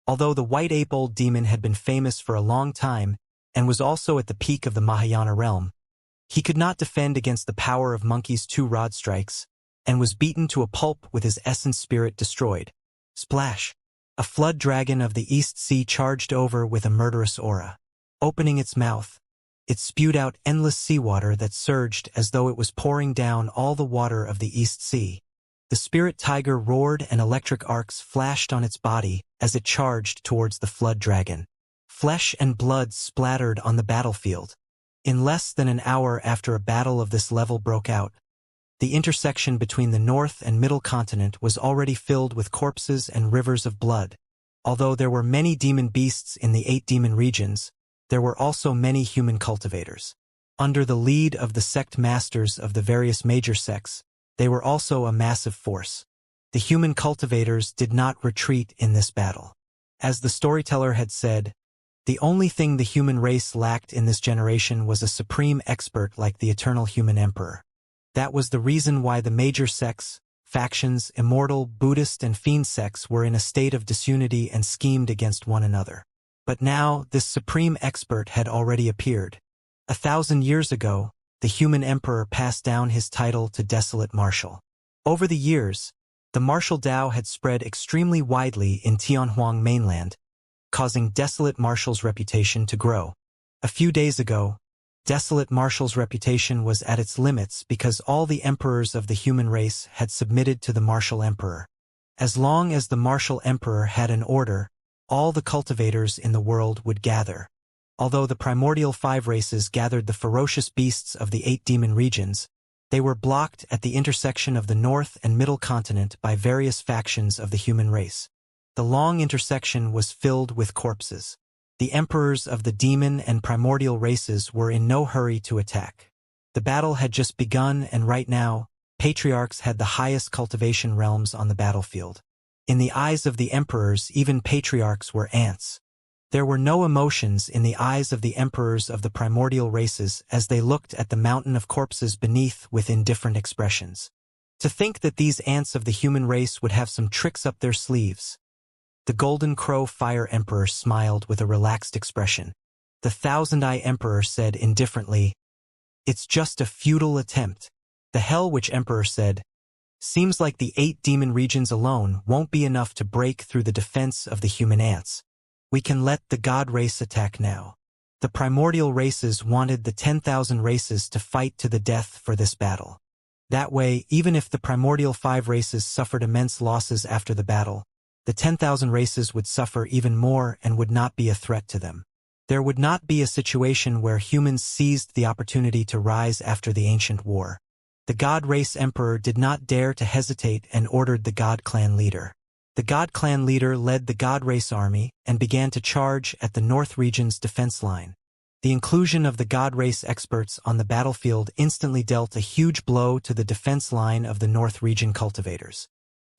Although the white ape old demon had been famous for a long time and was also at the peak of the Mahayana realm, he could not defend against the power of Monkey's 2 rod strikes and was beaten to a pulp with his essence spirit destroyed. Splash! A flood dragon of the East Sea charged over with a murderous aura. Opening its mouth, it spewed out endless seawater that surged as though it was pouring down all the water of the East Sea. The spirit tiger roared and electric arcs flashed on its body as it charged towards the flood dragon. Flesh and blood splattered on the battlefield. In less than an hour after a battle of this level broke out, the intersection between the North and Middle Continent was already filled with corpses and rivers of blood. Although there were many demon beasts in the 8 demon regions, there were also many human cultivators. Under the lead of the sect masters of the various major sects, they were also a massive force. The human cultivators did not retreat in this battle. As the storyteller had said, the only thing the human race lacked in this generation was a supreme expert like the eternal human emperor. That was the reason why the major sects, factions, Immortal, Buddhist, and Fiend sects were in a state of disunity and schemed against one another. But now, this supreme expert had already appeared. 1,000 years ago, the human emperor passed down his title to Desolate Marshal. Over the years, the martial Dao had spread extremely widely in Tianhuang mainland, causing Desolate Marshal's reputation to grow. A few days ago, Desolate Marshal's reputation was at its limits because all the emperors of the human race had submitted to the Martial Emperor. As long as the Martial Emperor had an order, all the cultivators in the world would gather. Although the primordial 5 races gathered the ferocious beasts of the 8 demon regions, they were blocked at the intersection of the North and Middle Continent by various factions of the human race. The long intersection was filled with corpses. The emperors of the demon and primordial races were in no hurry to attack. The battle had just begun, and right now, patriarchs had the highest cultivation realms on the battlefield. In the eyes of the emperors, even patriarchs were ants. There were no emotions in the eyes of the emperors of the primordial races as they looked at the mountain of corpses beneath with indifferent expressions. To think that these ants of the human race would have some tricks up their sleeves. The Golden Crow Fire Emperor smiled with a relaxed expression. The Thousand-Eye Emperor said indifferently, "It's just a futile attempt." The Hell Witch Emperor said, "Seems like the 8 demon regions alone won't be enough to break through the defense of the human ants. We can let the god race attack now." The primordial races wanted the 10,000 races to fight to the death for this battle. That way, even if the primordial 5 races suffered immense losses after the battle, the 10,000 races would suffer even more and would not be a threat to them. There would not be a situation where humans seized the opportunity to rise after the ancient war. The God Race Emperor did not dare to hesitate and ordered the God Clan leader. The God Clan leader led the God Race army and began to charge at the North region's defense line. The inclusion of the God Race experts on the battlefield instantly dealt a huge blow to the defense line of the North region cultivators.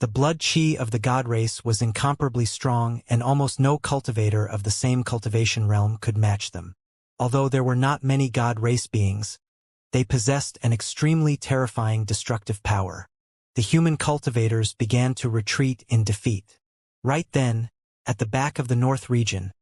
The blood chi of the God Race was incomparably strong, and almost no cultivator of the same cultivation realm could match them. Although there were not many God Race beings, they possessed an extremely terrifying destructive power. The human cultivators began to retreat in defeat. Right then, at the back of the North region,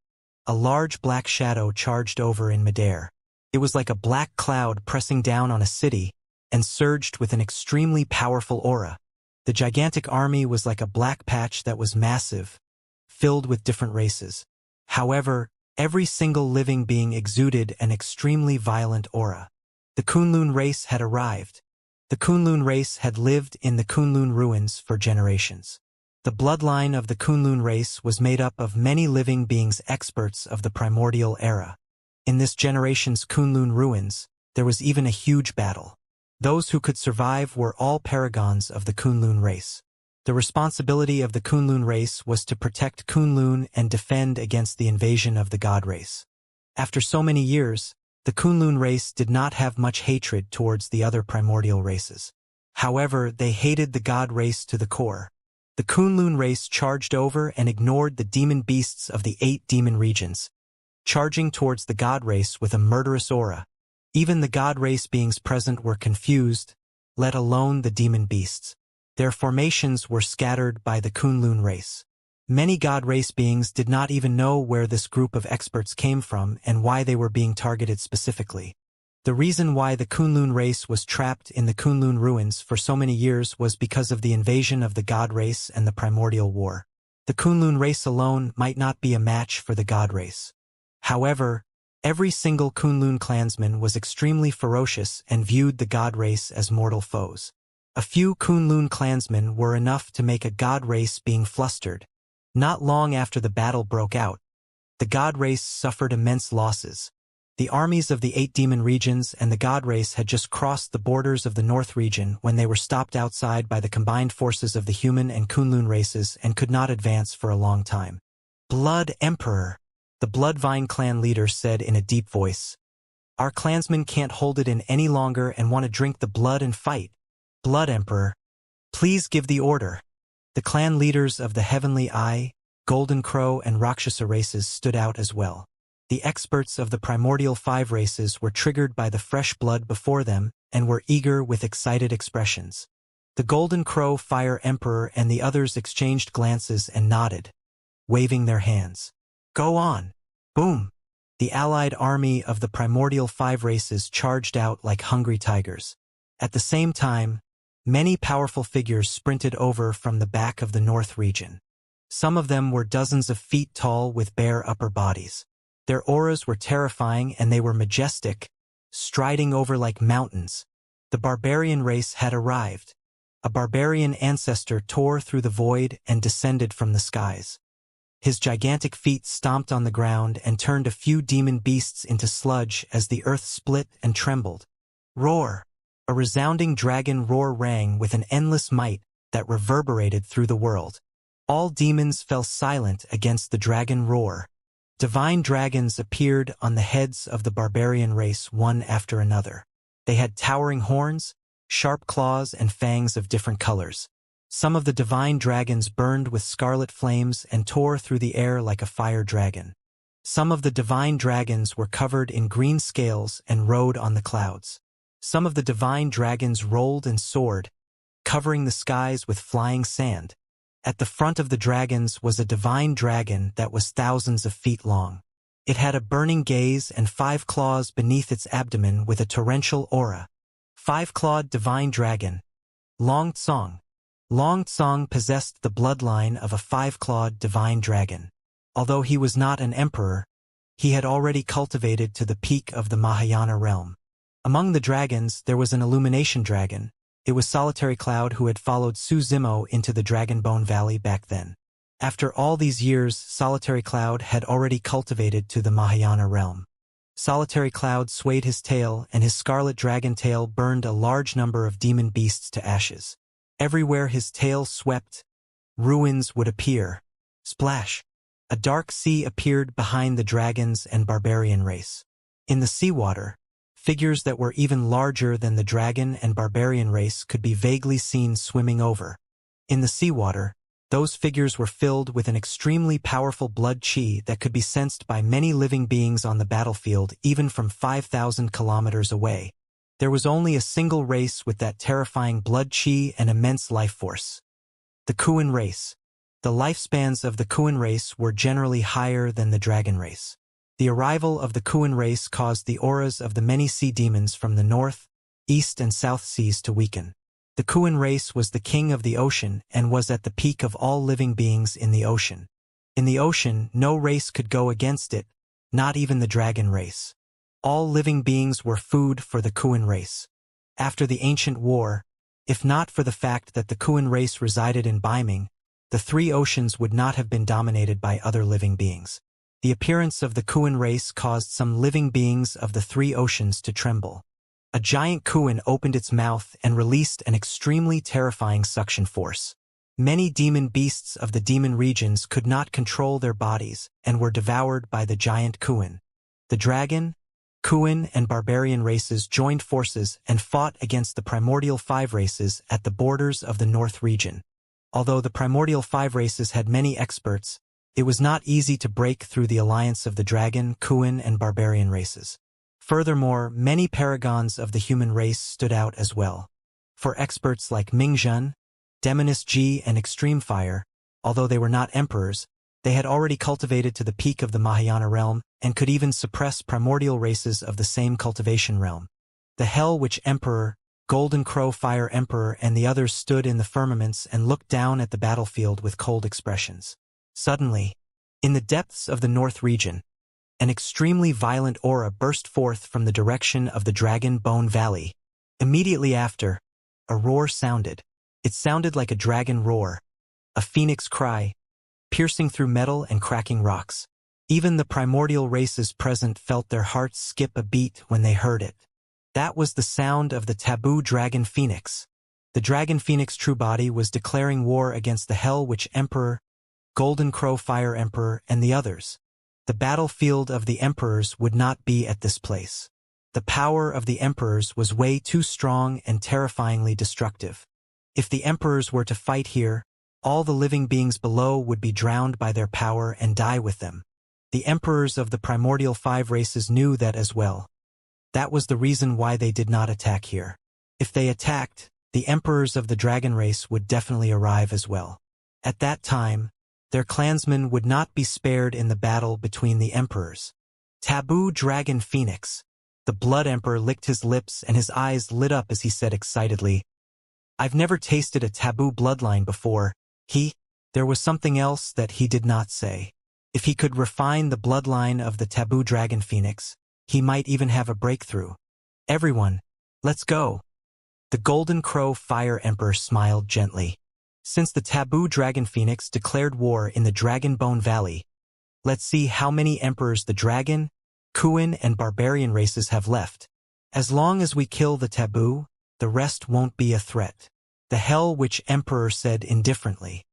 a large black shadow charged over in midair. It was like a black cloud pressing down on a city and surged with an extremely powerful aura. The gigantic army was like a black patch that was massive, filled with different races. However, every single living being exuded an extremely violent aura. The Kunlun race had arrived. The Kunlun race had lived in the Kunlun ruins for generations. The bloodline of the Kunlun race was made up of many living beings experts of the primordial era. In this generation's Kunlun ruins, there was even a huge battle. Those who could survive were all paragons of the Kunlun race. The responsibility of the Kunlun race was to protect Kunlun and defend against the invasion of the God race. After so many years, the Kunlun race did not have much hatred towards the other primordial races. However, they hated the God race to the core. The Kunlun race charged over and ignored the demon beasts of the 8 demon regions, charging towards the God race with a murderous aura. Even the God race beings present were confused, let alone the demon beasts. Their formations were scattered by the Kunlun race. Many God race beings did not even know where this group of experts came from and why they were being targeted specifically. The reason why the Kunlun race was trapped in the Kunlun ruins for so many years was because of the invasion of the God race and the primordial war. The Kunlun race alone might not be a match for the God race. However, every single Kunlun clansman was extremely ferocious and viewed the God race as mortal foes. A few Kunlun clansmen were enough to make a God race being flustered. Not long after the battle broke out, the God race suffered immense losses. The armies of the 8 demon regions and the God race had just crossed the borders of the North region when they were stopped outside by the combined forces of the human and Kunlun races and could not advance for a long time. "Blood Emperor," the Bloodvine clan leader said in a deep voice. "Our clansmen can't hold it in any longer and want to drink the blood and fight. Blood Emperor, please give the order." The clan leaders of the Heavenly Eye, Golden Crow and Rakshasa races stood out as well. The experts of the primordial 5 races were triggered by the fresh blood before them and were eager with excited expressions. The Golden Crow Fire Emperor and the others exchanged glances and nodded, waving their hands. "Go on!" Boom! The allied army of the primordial 5 races charged out like hungry tigers. At the same time, many powerful figures sprinted over from the back of the North region. Some of them were dozens of feet tall with bare upper bodies. Their auras were terrifying and they were majestic, striding over like mountains. The barbarian race had arrived. A barbarian ancestor tore through the void and descended from the skies. His gigantic feet stomped on the ground and turned a few demon beasts into sludge as the earth split and trembled. Roar! A resounding dragon roar rang with an endless might that reverberated through the world. All demons fell silent against the dragon roar. Divine dragons appeared on the heads of the barbarian race one after another. They had towering horns, sharp claws, and fangs of different colors. Some of the divine dragons burned with scarlet flames and tore through the air like a fire dragon. Some of the divine dragons were covered in green scales and rode on the clouds. Some of the divine dragons rolled and soared, covering the skies with flying sand. At the front of the dragons was a divine dragon that was thousands of feet long. It had a burning gaze and 5 claws beneath its abdomen with a torrential aura. 5-clawed divine dragon. Long Tsong. Long Tsong possessed the bloodline of a 5-clawed divine dragon. Although he was not an emperor, he had already cultivated to the peak of the Mahayana realm. Among the dragons, there was an illumination dragon. It was Solitary Cloud who had followed Su Zimo into the Dragon Bone Valley back then. After all these years, Solitary Cloud had already cultivated to the Mahayana realm. Solitary Cloud swayed his tail, and his scarlet dragon tail burned a large number of demon beasts to ashes. Everywhere his tail swept, ruins would appear. Splash! A dark sea appeared behind the dragons and barbarian race. In the seawater, figures that were even larger than the dragon and barbarian race could be vaguely seen swimming over. In the seawater, those figures were filled with an extremely powerful blood chi that could be sensed by many living beings on the battlefield even from 5,000 kilometers away. There was only a single race with that terrifying blood chi and immense life force. The Kuan race. The lifespans of the Kuan race were generally higher than the dragon race. The arrival of the Kuan race caused the auras of the many sea demons from the north, east, and south seas to weaken. The Kuan race was the king of the ocean and was at the peak of all living beings in the ocean. In the ocean, no race could go against it, not even the dragon race. All living beings were food for the Kuan race. After the ancient war, if not for the fact that the Kuan race resided in Baiming, the 3 oceans would not have been dominated by other living beings. The appearance of the Kuan race caused some living beings of the 3 oceans to tremble. A giant Kuan opened its mouth and released an extremely terrifying suction force. Many demon beasts of the demon regions could not control their bodies and were devoured by the giant Kuan. The dragon, Kuan, and barbarian races joined forces and fought against the primordial 5 races at the borders of the North region. Although the primordial 5 races had many experts, it was not easy to break through the alliance of the dragon, Kuan, and barbarian races. Furthermore, many paragons of the human race stood out as well. For experts like Mingzhen, Demoness Ji, and Extreme Fire, although they were not emperors, they had already cultivated to the peak of the Mahayana realm and could even suppress primordial races of the same cultivation realm. The Hell Witch Emperor, Golden Crow Fire Emperor, and the others stood in the firmaments and looked down at the battlefield with cold expressions. Suddenly, in the depths of the North region, an extremely violent aura burst forth from the direction of the Dragon Bone Valley. Immediately after, a roar sounded. It sounded like a dragon roar, a phoenix cry, piercing through metal and cracking rocks. Even the primordial races present felt their hearts skip a beat when they heard it. That was the sound of the taboo dragon phoenix. The dragon phoenix true body was declaring war against the Hell Witch Emperor, Golden Crow Fire Emperor, and the others. The battlefield of the emperors would not be at this place. The power of the emperors was way too strong and terrifyingly destructive. If the emperors were to fight here, all the living beings below would be drowned by their power and die with them. The emperors of the primordial 5 races knew that as well. That was the reason why they did not attack here. If they attacked, the emperors of the dragon race would definitely arrive as well. At that time, their clansmen would not be spared in the battle between the emperors. Taboo Dragon Phoenix. The Blood Emperor licked his lips and his eyes lit up as he said excitedly, "I've never tasted a taboo bloodline before." There was something else that he did not say. If he could refine the bloodline of the taboo Dragon Phoenix, he might even have a breakthrough. "Everyone, let's go." The Golden Crow Fire Emperor smiled gently. Since the taboo Dragon Phoenix declared war in the Dragon Bone Valley, let's see how many emperors the dragon, Kuan, and barbarian races have left. As long as we kill the taboo, the rest won't be a threat. The Hell Witch Emperor said indifferently.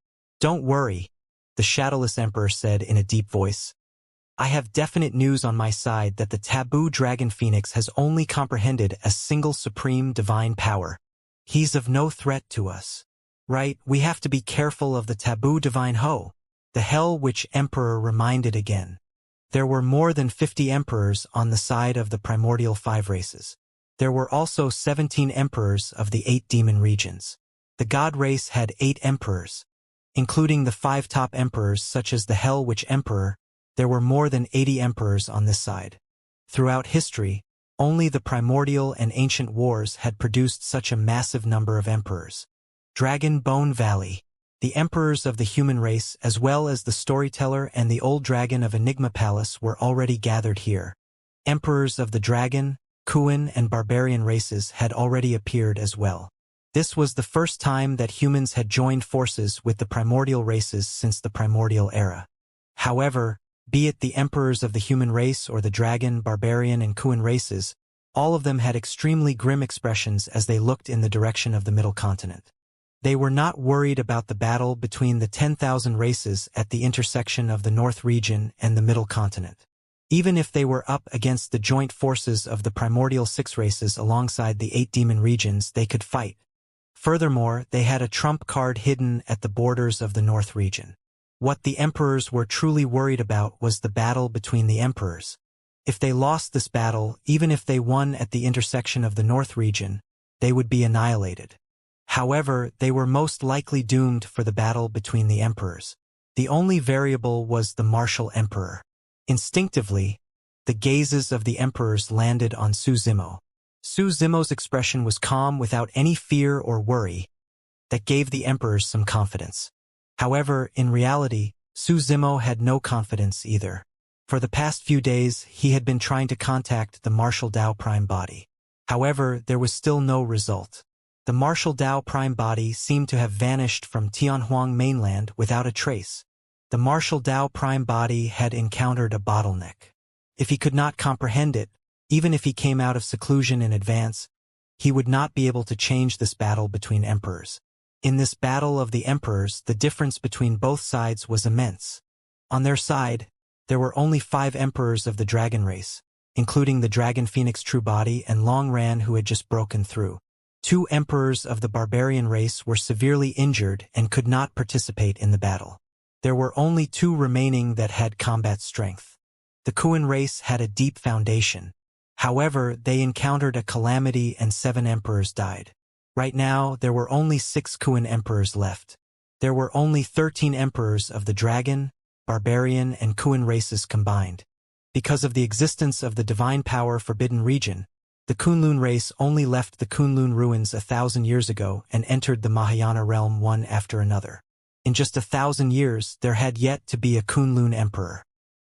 Don't worry, the shadowless emperor said in a deep voice. I have definite news on my side that the taboo dragon phoenix has only comprehended a single supreme divine power. He's of no threat to us. Right, we have to be careful of the taboo divine Ho. The Hell Witch Emperor reminded again. There were more than 50 emperors on the side of the primordial 5 races. There were also 17 emperors of the 8 demon regions. The god race had 8 emperors. Including the 5 top emperors such as the Hell Witch Emperor, there were more than 80 emperors on this side. Throughout history, only the primordial and ancient wars had produced such a massive number of emperors. Dragon Bone Valley. The emperors of the human race as well as the storyteller and the old dragon of Enigma Palace were already gathered here. Emperors of the dragon, Kuan and barbarian races had already appeared as well. This was the first time that humans had joined forces with the primordial races since the primordial era. However, be it the emperors of the human race or the dragon, barbarian and Kuan races, all of them had extremely grim expressions as they looked in the direction of the middle continent. They were not worried about the battle between the 10,000 races at the intersection of the North region and the middle continent. Even if they were up against the joint forces of the primordial 6 races alongside the 8 demon regions, they could fight. Furthermore, they had a trump card hidden at the borders of the North region. What the emperors were truly worried about was the battle between the emperors. If they lost this battle, even if they won at the intersection of the North region, they would be annihilated. However, they were most likely doomed for the battle between the emperors. The only variable was the martial emperor. Instinctively, the gazes of the emperors landed on Su Zimo. Su Zimo's expression was calm without any fear or worry. That gave the emperors some confidence. However, in reality, Su Zimo had no confidence either. For the past few days, he had been trying to contact the Martial Dao Prime Body. However, there was still no result. The Martial Dao Prime Body seemed to have vanished from Tianhuang mainland without a trace. The Martial Dao Prime Body had encountered a bottleneck. If he could not comprehend it, even if he came out of seclusion in advance, he would not be able to change this battle between emperors. In this battle of the emperors, the difference between both sides was immense. On their side, there were only 5 emperors of the dragon race, including the dragon phoenix True Body and Long Ran who had just broken through. 2 emperors of the barbarian race were severely injured and could not participate in the battle. There were only 2 remaining that had combat strength. The Kuan race had a deep foundation. However, they encountered a calamity and 7 emperors died. Right now, there were only 6 Kuan emperors left. There were only 13 emperors of the dragon, barbarian, and Kuan races combined. Because of the existence of the divine power Forbidden Region, the Kunlun race only left the Kunlun ruins 1,000 years ago and entered the Mahayana realm one after another. In just 1,000 years, there had yet to be a Kunlun emperor.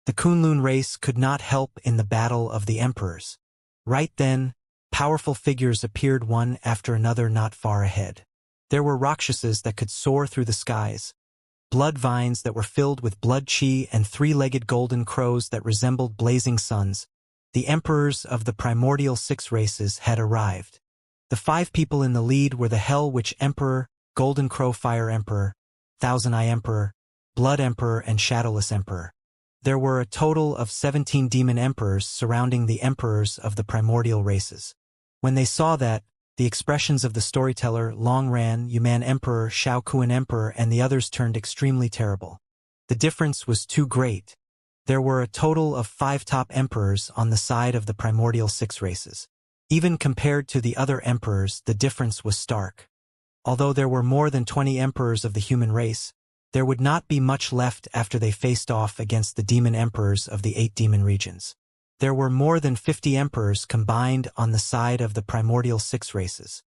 The Kunlun race could not help in the battle of the emperors. Right then, powerful figures appeared one after another not far ahead. There were Rakshasas that could soar through the skies, blood vines that were filled with blood chi and 3-legged golden crows that resembled blazing suns. The emperors of the primordial 6 races had arrived. The 5 people in the lead were the Hell Witch Emperor, Golden Crow Fire Emperor, Thousand Eye Emperor, Blood Emperor and Shadowless Emperor. There were a total of 17 demon emperors surrounding the emperors of the primordial races. When they saw that, the expressions of the storyteller, Long Ran, Yuman Emperor, Shao Kuan Emperor and the others turned extremely terrible. The difference was too great. There were a total of 5 top emperors on the side of the primordial 6 races. Even compared to the other emperors, the difference was stark. Although there were more than 20 emperors of the human race, there would not be much left after they faced off against the demon emperors of the 8 demon regions. There were more than 50 emperors combined on the side of the primordial 6 races.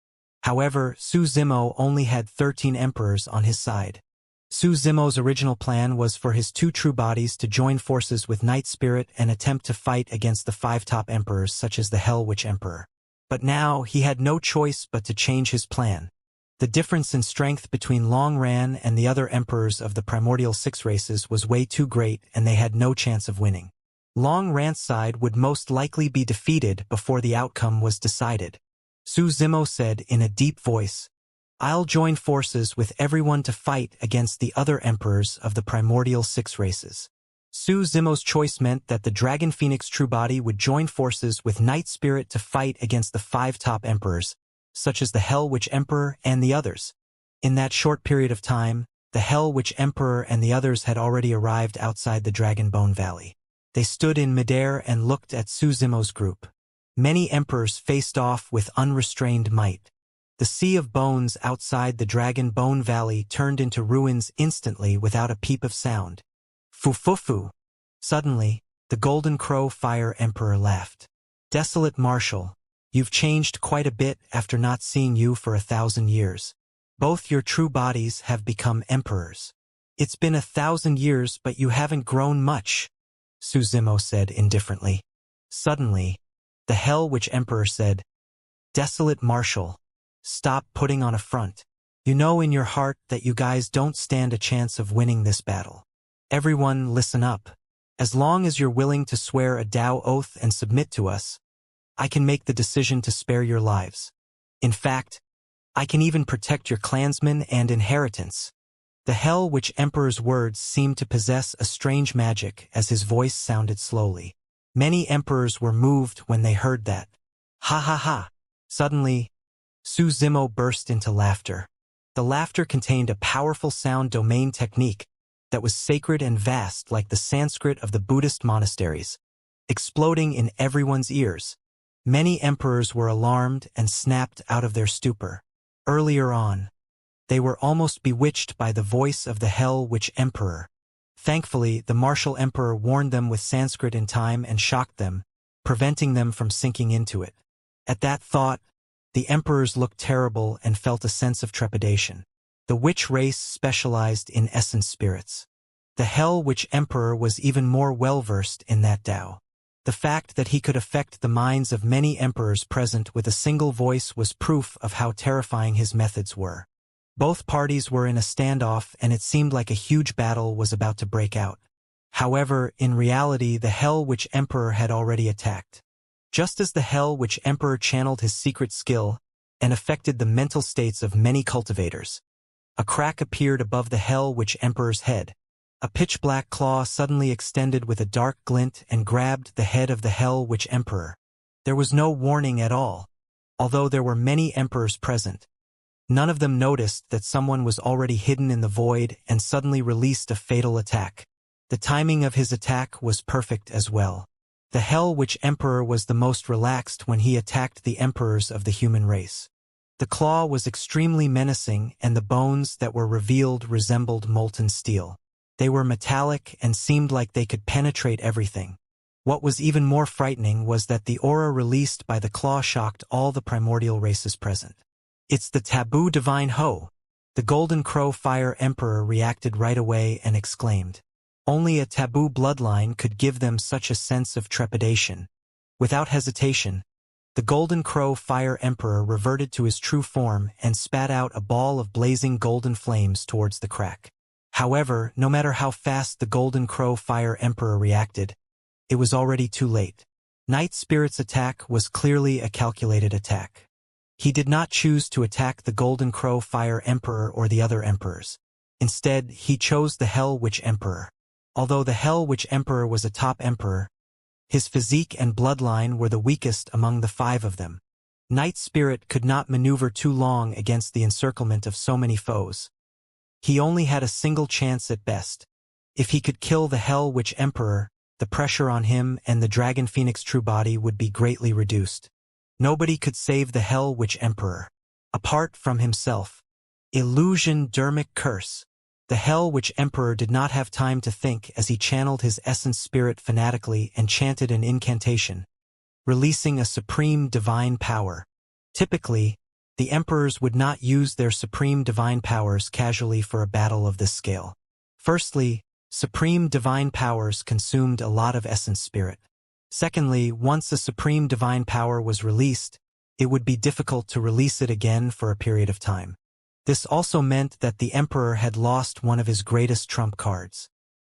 However, Su Zimo only had 13 emperors on his side. Su Zimo's original plan was for his 2 true bodies to join forces with Night Spirit and attempt to fight against the 5 top emperors such as the Hell Witch Emperor. But now, he had no choice but to change his plan. The difference in strength between Long Ran and the other emperors of the primordial 6 races was way too great and they had no chance of winning. Long Ran's side would most likely be defeated before the outcome was decided. Su Zimo said in a deep voice, I'll join forces with everyone to fight against the other emperors of the primordial 6 races. Su Zimo's choice meant that the Dragon Phoenix True Body would join forces with Night Spirit to fight against the 5 top emperors, such as the Hell Witch Emperor and the others. In that short period of time, the Hell Witch Emperor and the others had already arrived outside the Dragon Bone Valley. They stood in midair and looked at Su Zimo's group. Many emperors faced off with unrestrained might. The sea of bones outside the Dragon Bone Valley turned into ruins instantly without a peep of sound. Fu-fu-fu. Suddenly, the Golden Crow Fire Emperor laughed. Desolate Marshal, you've changed quite a bit after not seeing you for 1,000 years. Both your true bodies have become emperors. It's been 1,000 years but you haven't grown much, Su Zimo said indifferently. Suddenly, the Hell Witch Emperor said, Desolate Marshal, stop putting on a front. You know in your heart that you guys don't stand a chance of winning this battle. Everyone listen up. As long as you're willing to swear a Tao oath and submit to us, I can make the decision to spare your lives. In fact, I can even protect your clansmen and inheritance. The Hell Witch Emperor's words seemed to possess a strange magic as his voice sounded slowly. Many emperors were moved when they heard that. Ha ha ha! Suddenly, Su Zimo burst into laughter. The laughter contained a powerful sound domain technique that was sacred and vast like the Sanskrit of the Buddhist monasteries, exploding in everyone's ears. Many emperors were alarmed and snapped out of their stupor. Earlier on, they were almost bewitched by the voice of the Hell Witch Emperor. Thankfully, the martial emperor warned them with Sanskrit in time and shocked them, preventing them from sinking into it. At that thought, the emperors looked terrible and felt a sense of trepidation. The witch race specialized in essence spirits. The Hell Witch Emperor was even more well-versed in that Tao. The fact that he could affect the minds of many emperors present with a single voice was proof of how terrifying his methods were. Both parties were in a standoff and it seemed like a huge battle was about to break out. However, in reality the Hell Witch Emperor had already attacked. Just as the Hell Witch Emperor channeled his secret skill and affected the mental states of many cultivators, a crack appeared above the Hell Witch Emperor's head. A pitch-black claw suddenly extended with a dark glint and grabbed the head of the Hell Witch Emperor. There was no warning at all. Although there were many emperors present, none of them noticed that someone was already hidden in the void and suddenly released a fatal attack. The timing of his attack was perfect as well. The Hell Witch Emperor was the most relaxed when he attacked the emperors of the human race. The claw was extremely menacing and the bones that were revealed resembled molten steel. They were metallic and seemed like they could penetrate everything. What was even more frightening was that the aura released by the claw shocked all the primordial races present. It's the taboo divine Ho! The Golden Crow Fire Emperor reacted right away and exclaimed. Only a taboo bloodline could give them such a sense of trepidation. Without hesitation, the Golden Crow Fire Emperor reverted to his true form and spat out a ball of blazing golden flames towards the crack. However, no matter how fast the Golden Crow Fire Emperor reacted, it was already too late. Night Spirit's attack was clearly a calculated attack. He did not choose to attack the Golden Crow Fire Emperor or the other emperors. Instead, he chose the Hell Witch Emperor. Although the Hell Witch Emperor was a top emperor, his physique and bloodline were the weakest among the 5 of them. Night Spirit could not maneuver too long against the encirclement of so many foes. He only had a single chance at best. If he could kill the Hell Witch Emperor, the pressure on him and the Dragon Phoenix True Body would be greatly reduced. Nobody could save the Hell Witch Emperor. Apart from himself. Illusion Dermic Curse. The Hell Witch Emperor did not have time to think as he channeled his essence spirit fanatically and chanted an incantation, releasing a supreme divine power. Typically, the emperors would not use their supreme divine powers casually for a battle of this scale. Firstly, supreme divine powers consumed a lot of essence spirit. Secondly, once a supreme divine power was released, it would be difficult to release it again for a period of time. This also meant that the emperor had lost one of his greatest trump cards.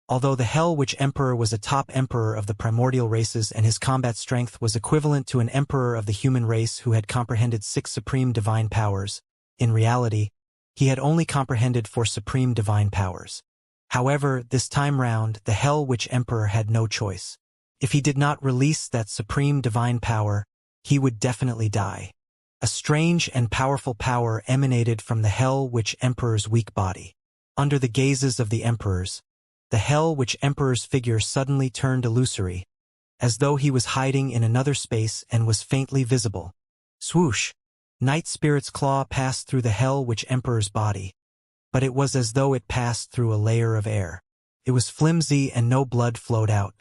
Although the Hell Witch Emperor was a top emperor of the primordial races and his combat strength was equivalent to an emperor of the human race who had comprehended 6 supreme divine powers, in reality, he had only comprehended for supreme divine powers. However, this time round, the Hell Witch Emperor had no choice. If he did not release that supreme divine power, he would definitely die. A strange and powerful power emanated from the Hell Witch Emperor's weak body. Under the gazes of the emperors, the Hell Witch Emperor's figure suddenly turned illusory, as though he was hiding in another space and was faintly visible. Swoosh! Night Spirit's claw passed through the Hell Witch Emperor's body, but it was as though it passed through a layer of air. It was flimsy and no blood flowed out.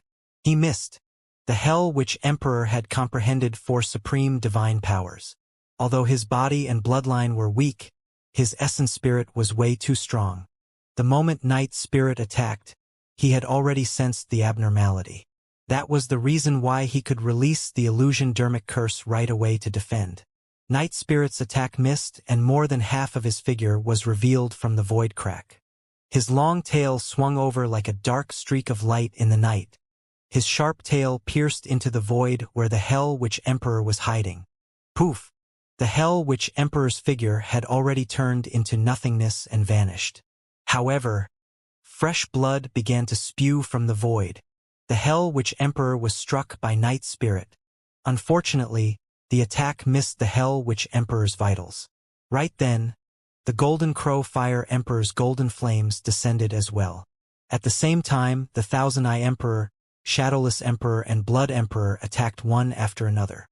He missed. The Hell Witch Emperor had comprehended for supreme divine powers. Although his body and bloodline were weak, his essence spirit was way too strong. The moment Night Spirit attacked, he had already sensed the abnormality. That was the reason why he could release the illusion dermic curse right away to defend. Night Spirit's attack missed, and more than half of his figure was revealed from the void crack. His long tail swung over like a dark streak of light in the night. His sharp tail pierced into the void where the Hell Witch Emperor was hiding. Poof! The Hell Witch Emperor's figure had already turned into nothingness and vanished. However, fresh blood began to spew from the void. The Hell Witch Emperor was struck by Night Spirit. Unfortunately, the attack missed the Hell Witch Emperor's vitals. Right then, the Golden Crow Fire Emperor's golden flames descended as well. At the same time, the Thousand-Eye Emperor, Shadowless Emperor, and Blood Emperor attacked one after another.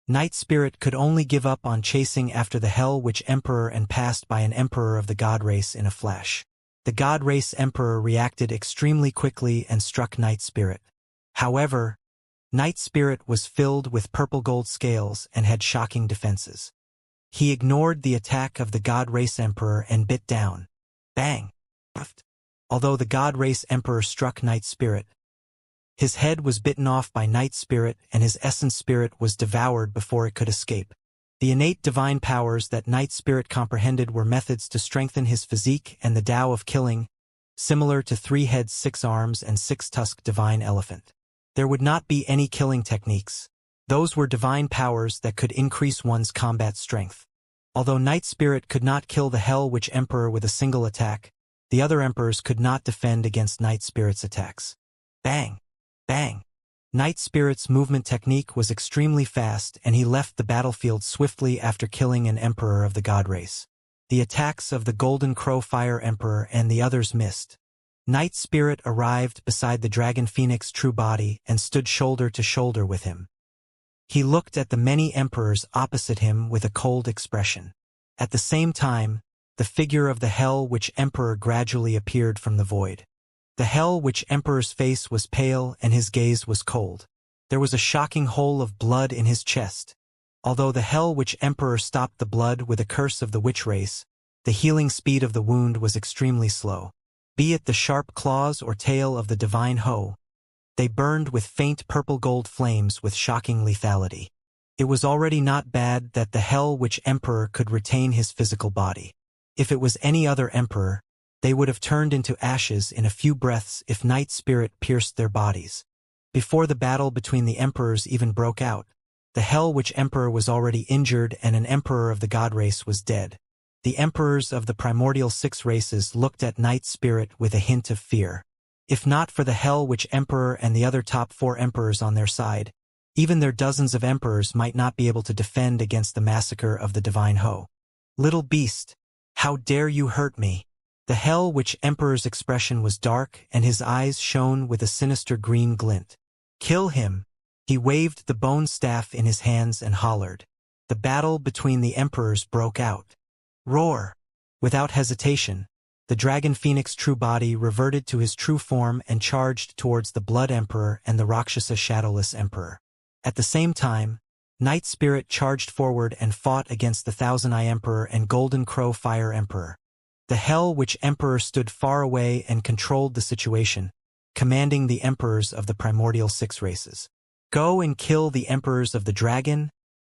Night Spirit could only give up on chasing after the Hell Witch Emperor and passed by an Emperor of the God Race in a flash. The God Race Emperor reacted extremely quickly and struck Night Spirit. However, Night Spirit was filled with purple gold scales and had shocking defenses. He ignored the attack of the God Race Emperor and bit down. Bang! Although the God Race Emperor struck Night Spirit, his head was bitten off by Night Spirit and his essence spirit was devoured before it could escape. The innate divine powers that Night Spirit comprehended were methods to strengthen his physique and the Tao of killing, similar to 3 heads, 6 arms, and 6-tusked divine elephant. There would not be any killing techniques. Those were divine powers that could increase one's combat strength. Although Night Spirit could not kill the Hell Witch Emperor with a single attack, the other emperors could not defend against Night Spirit's attacks. Bang! Bang! Night Spirit's movement technique was extremely fast and he left the battlefield swiftly after killing an emperor of the God Race. The attacks of the Golden Crow Fire Emperor and the others missed. Night Spirit arrived beside the Dragon Phoenix true body and stood shoulder to shoulder with him. He looked at the many emperors opposite him with a cold expression. At the same time, the figure of the Hell Witch Emperor gradually appeared from the void. The Hell Witch Emperor's face was pale and his gaze was cold. There was a shocking hole of blood in his chest. Although the Hell Witch Emperor stopped the blood with a curse of the witch race, the healing speed of the wound was extremely slow. Be it the sharp claws or tail of the divine hoe, they burned with faint purple gold flames with shocking lethality. It was already not bad that the Hell Witch Emperor could retain his physical body. If it was any other emperor, they would have turned into ashes in a few breaths if Night Spirit pierced their bodies. Before the battle between the emperors even broke out, the Hell Witch Emperor was already injured and an emperor of the God Race was dead. The emperors of the primordial 6 races looked at Night Spirit with a hint of fear. If not for the Hell Witch Emperor and the other top 4 emperors on their side, even their dozens of emperors might not be able to defend against the massacre of the divine hoe. Little beast, how dare you hurt me? The Hell Witch Emperor's expression was dark and his eyes shone with a sinister green glint. Kill him! He waved the bone staff in his hands and hollered. The battle between the emperors broke out. Roar! Without hesitation, the Dragon Phoenix true body reverted to his true form and charged towards the Blood Emperor and the Rakshasa Shadowless Emperor. At the same time, Night Spirit charged forward and fought against the Thousand-Eye Emperor and Golden Crow Fire Emperor. The Hell Witch Emperor stood far away and controlled the situation, commanding the emperors of the primordial 6 races. Go and kill the emperors of the Dragon,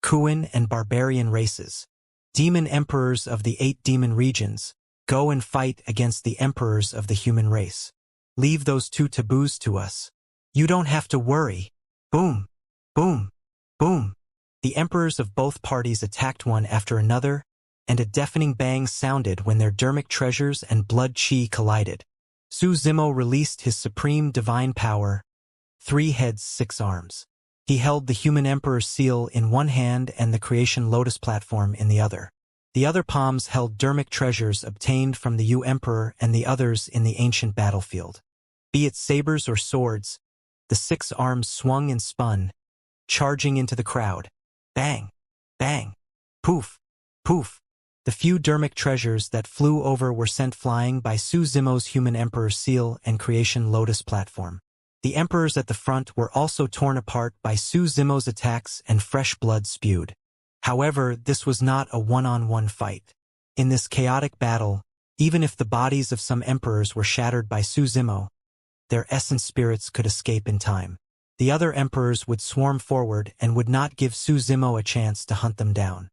Kuan, and Barbarian races. Demon emperors of the 8 demon regions, go and fight against the emperors of the human race. Leave those 2 taboos to us. You don't have to worry. Boom! Boom! Boom! The emperors of both parties attacked one after another, and a deafening bang sounded when their dermic treasures and blood chi collided. Su Zimo released his supreme divine power, 3 heads, 6 arms. He held the human emperor's seal in one hand and the creation lotus platform in the other. The other palms held dermic treasures obtained from the Yu emperor and the others in the ancient battlefield. Be it sabers or swords, the 6 arms swung and spun, charging into the crowd. Bang! Bang! Poof! Poof! The few dermic treasures that flew over were sent flying by Su Zimo's human emperor's seal and creation lotus platform. The emperors at the front were also torn apart by Su Zimo's attacks and fresh blood spewed. However, this was not a one-on-one fight. In this chaotic battle, even if the bodies of some emperors were shattered by Su Zimo, their essence spirits could escape in time. The other emperors would swarm forward and would not give Su Zimo a chance to hunt them down.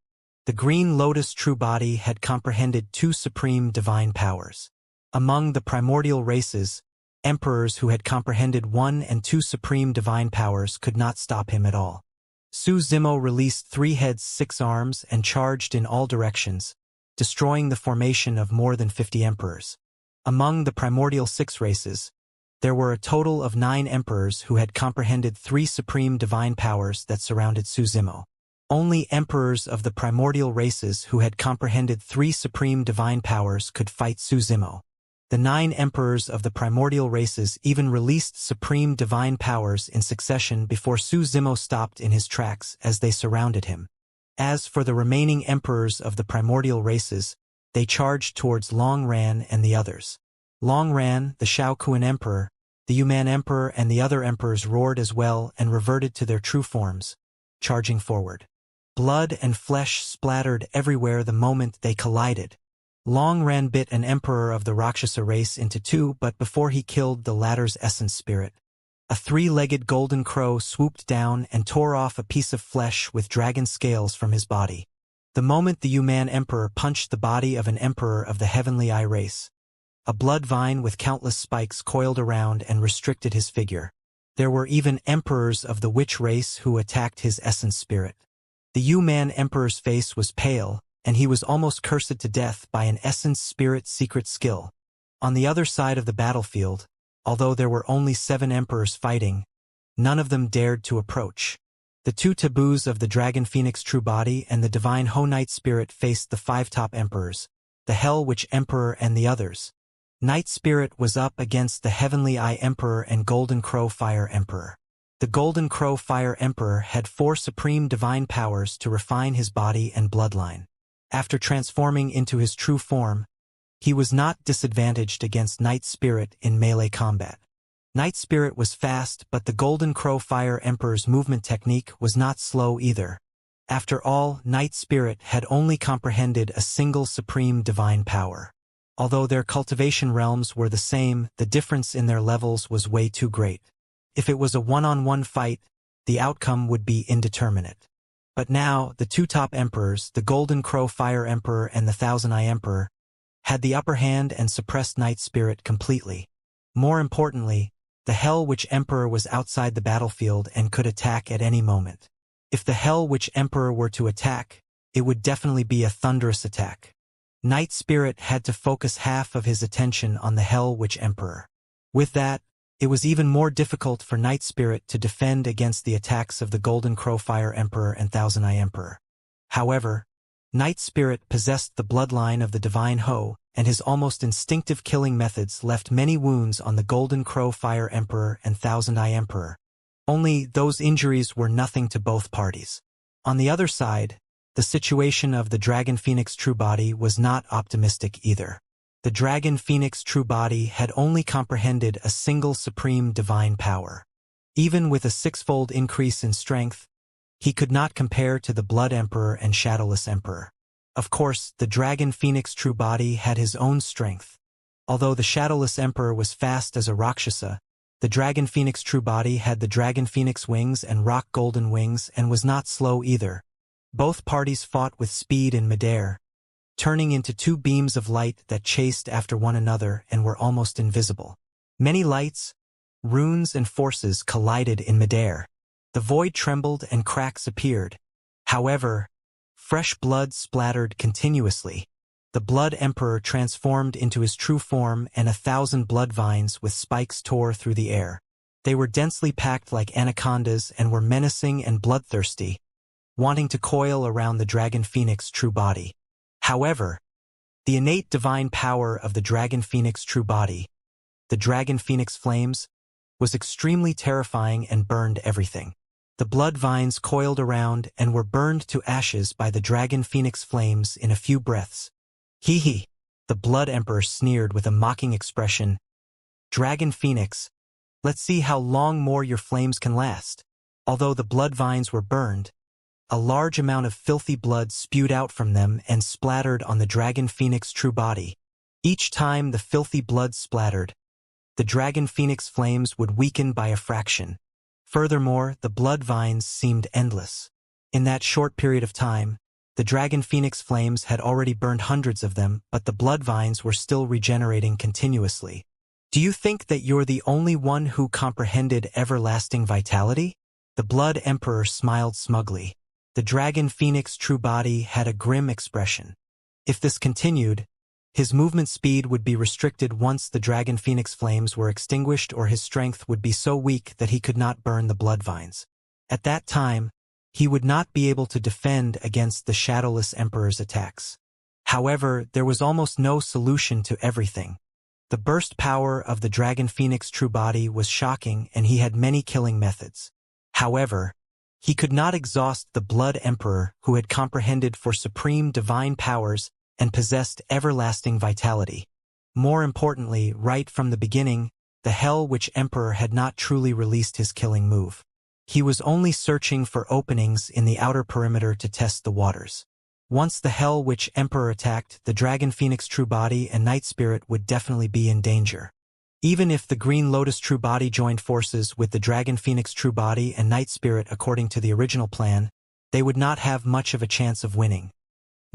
The Green Lotus True Body had comprehended 2 supreme divine powers. Among the primordial races, emperors who had comprehended 1 and 2 supreme divine powers could not stop him at all. Su Zimo released 3 heads, 6 arms and charged in all directions, destroying the formation of more than 50 emperors. Among the primordial 6 races, there were a total of 9 emperors who had comprehended 3 supreme divine powers that surrounded Su Zimo. Only emperors of the primordial races who had comprehended 3 supreme divine powers could fight Su Zimo. The 9 emperors of the primordial races even released supreme divine powers in succession before Su Zimo stopped in his tracks as they surrounded him. As for the remaining emperors of the primordial races, they charged towards Long Ran and the others. Long Ran, the Shaokuan emperor, the Yuman emperor and the other emperors roared as well and reverted to their true forms, charging forward. Blood and flesh splattered everywhere the moment they collided. Long Ran bit an emperor of the Rakshasa race into 2, but before he killed the latter's essence spirit, a 3-legged golden crow swooped down and tore off a piece of flesh with dragon scales from his body. The moment the Yuman emperor punched the body of an emperor of the Heavenly Eye race, a blood vine with countless spikes coiled around and restricted his figure. There were even emperors of the witch race who attacked his essence spirit. The Yuman emperor's face was pale, and he was almost cursed to death by an essence spirit secret skill. On the other side of the battlefield, although there were only 7 emperors fighting, none of them dared to approach. The 2 taboos of the Dragon Phoenix True Body and the Divine Ho Night Spirit faced the 5 top emperors, the Hell Witch Emperor and the others. Night Spirit was up against the Heavenly Eye Emperor and Golden Crow Fire Emperor. The Golden Crow Fire Emperor had 4 supreme divine powers to refine his body and bloodline. After transforming into his true form, he was not disadvantaged against Night Spirit in melee combat. Night Spirit was fast, but the Golden Crow Fire Emperor's movement technique was not slow either. After all, Night Spirit had only comprehended a single supreme divine power. Although their cultivation realms were the same, the difference in their levels was way too great. If it was a one-on-one fight, the outcome would be indeterminate. But now, the 2 top emperors, the Golden Crow Fire Emperor and the Thousand Eye Emperor, had the upper hand and suppressed Night Spirit completely. More importantly, the Hell Witch Emperor was outside the battlefield and could attack at any moment. If the Hell Witch Emperor were to attack, it would definitely be a thunderous attack. Night Spirit had to focus half of his attention on the Hell Witch Emperor. With that, it was even more difficult for Night Spirit to defend against the attacks of the Golden Crow Fire Emperor and Thousand Eye Emperor. However, Night Spirit possessed the bloodline of the Divine Ho, and his almost instinctive killing methods left many wounds on the Golden Crow Fire Emperor and Thousand Eye Emperor. Only those injuries were nothing to both parties. On the other side, the situation of the Dragon Phoenix True Body was not optimistic either. The Dragon Phoenix True Body had only comprehended a single supreme divine power. Even with a 6-fold increase in strength, he could not compare to the Blood Emperor and Shadowless Emperor. Of course, the Dragon Phoenix True Body had his own strength. Although the Shadowless Emperor was fast as a Rakshasa, the Dragon Phoenix True Body had the Dragon Phoenix wings and Rock Golden wings and was not slow either. Both parties fought with speed in midair, turning into 2 beams of light that chased after one another and were almost invisible. Many lights, runes and forces collided in midair. The void trembled and cracks appeared. However, Fresh blood splattered continuously. The Blood Emperor transformed into his true form, and 1,000 blood vines with spikes tore through the air. They were densely packed like anacondas and were menacing and bloodthirsty, wanting to coil around the Dragon Phoenix true body. However, the innate divine power of the Dragon Phoenix true body, the Dragon Phoenix flames, was extremely terrifying and burned everything. The blood vines coiled around and were burned to ashes by the Dragon Phoenix flames in a few breaths. Hee hee, the Blood Emperor sneered with a mocking expression. Dragon Phoenix, let's see how long more your flames can last. Although the blood vines were burned, a large amount of filthy blood spewed out from them and splattered on the Dragon Phoenix true body. Each time the filthy blood splattered, the Dragon Phoenix flames would weaken by a fraction. Furthermore, the blood vines seemed endless. In that short period of time, the Dragon Phoenix flames had already burned hundreds of them, but the blood vines were still regenerating continuously. Do you think that you're the only one who comprehended everlasting vitality? The Blood Emperor smiled smugly. The Dragon Phoenix true body had a grim expression. If this continued, his movement speed would be restricted once the Dragon Phoenix flames were extinguished, or his strength would be so weak that he could not burn the blood vines. At that time, he would not be able to defend against the Shadowless Emperor's attacks. However, there was almost no solution to everything. The burst power of the Dragon Phoenix true body was shocking, and he had many killing methods. However, he could not exhaust the Blood Emperor, who had comprehended for supreme divine powers and possessed everlasting vitality. More importantly, right from the beginning, the Hell Witch Emperor had not truly released his killing move. He was only searching for openings in the outer perimeter to test the waters. Once the Hell Witch Emperor attacked, the Dragon Phoenix true body and Night Spirit would definitely be in danger. Even if the Green Lotus true body joined forces with the Dragon Phoenix true body and Night Spirit according to the original plan, they would not have much of a chance of winning.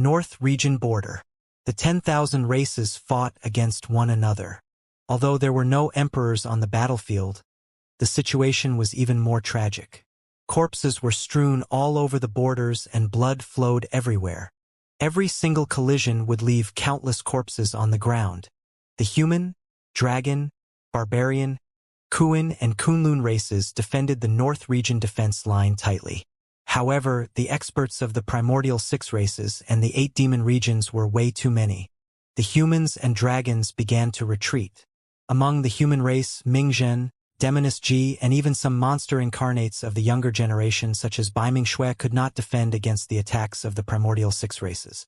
North Region Border. The 10,000 races fought against one another. Although there were no emperors on the battlefield, the situation was even more tragic. Corpses were strewn all over the borders and blood flowed everywhere. Every single collision would leave countless corpses on the ground. The human, dragon, barbarian, Kuin and Kunlun races defended the North Region defense line tightly. However, the experts of the primordial 6 races and the 8 demon regions were way too many. The humans and dragons began to retreat. Among the human race, Mingzhen, Demoness Ji, and even some monster incarnates of the younger generation such as Baiming Shui could not defend against the attacks of the primordial 6 races.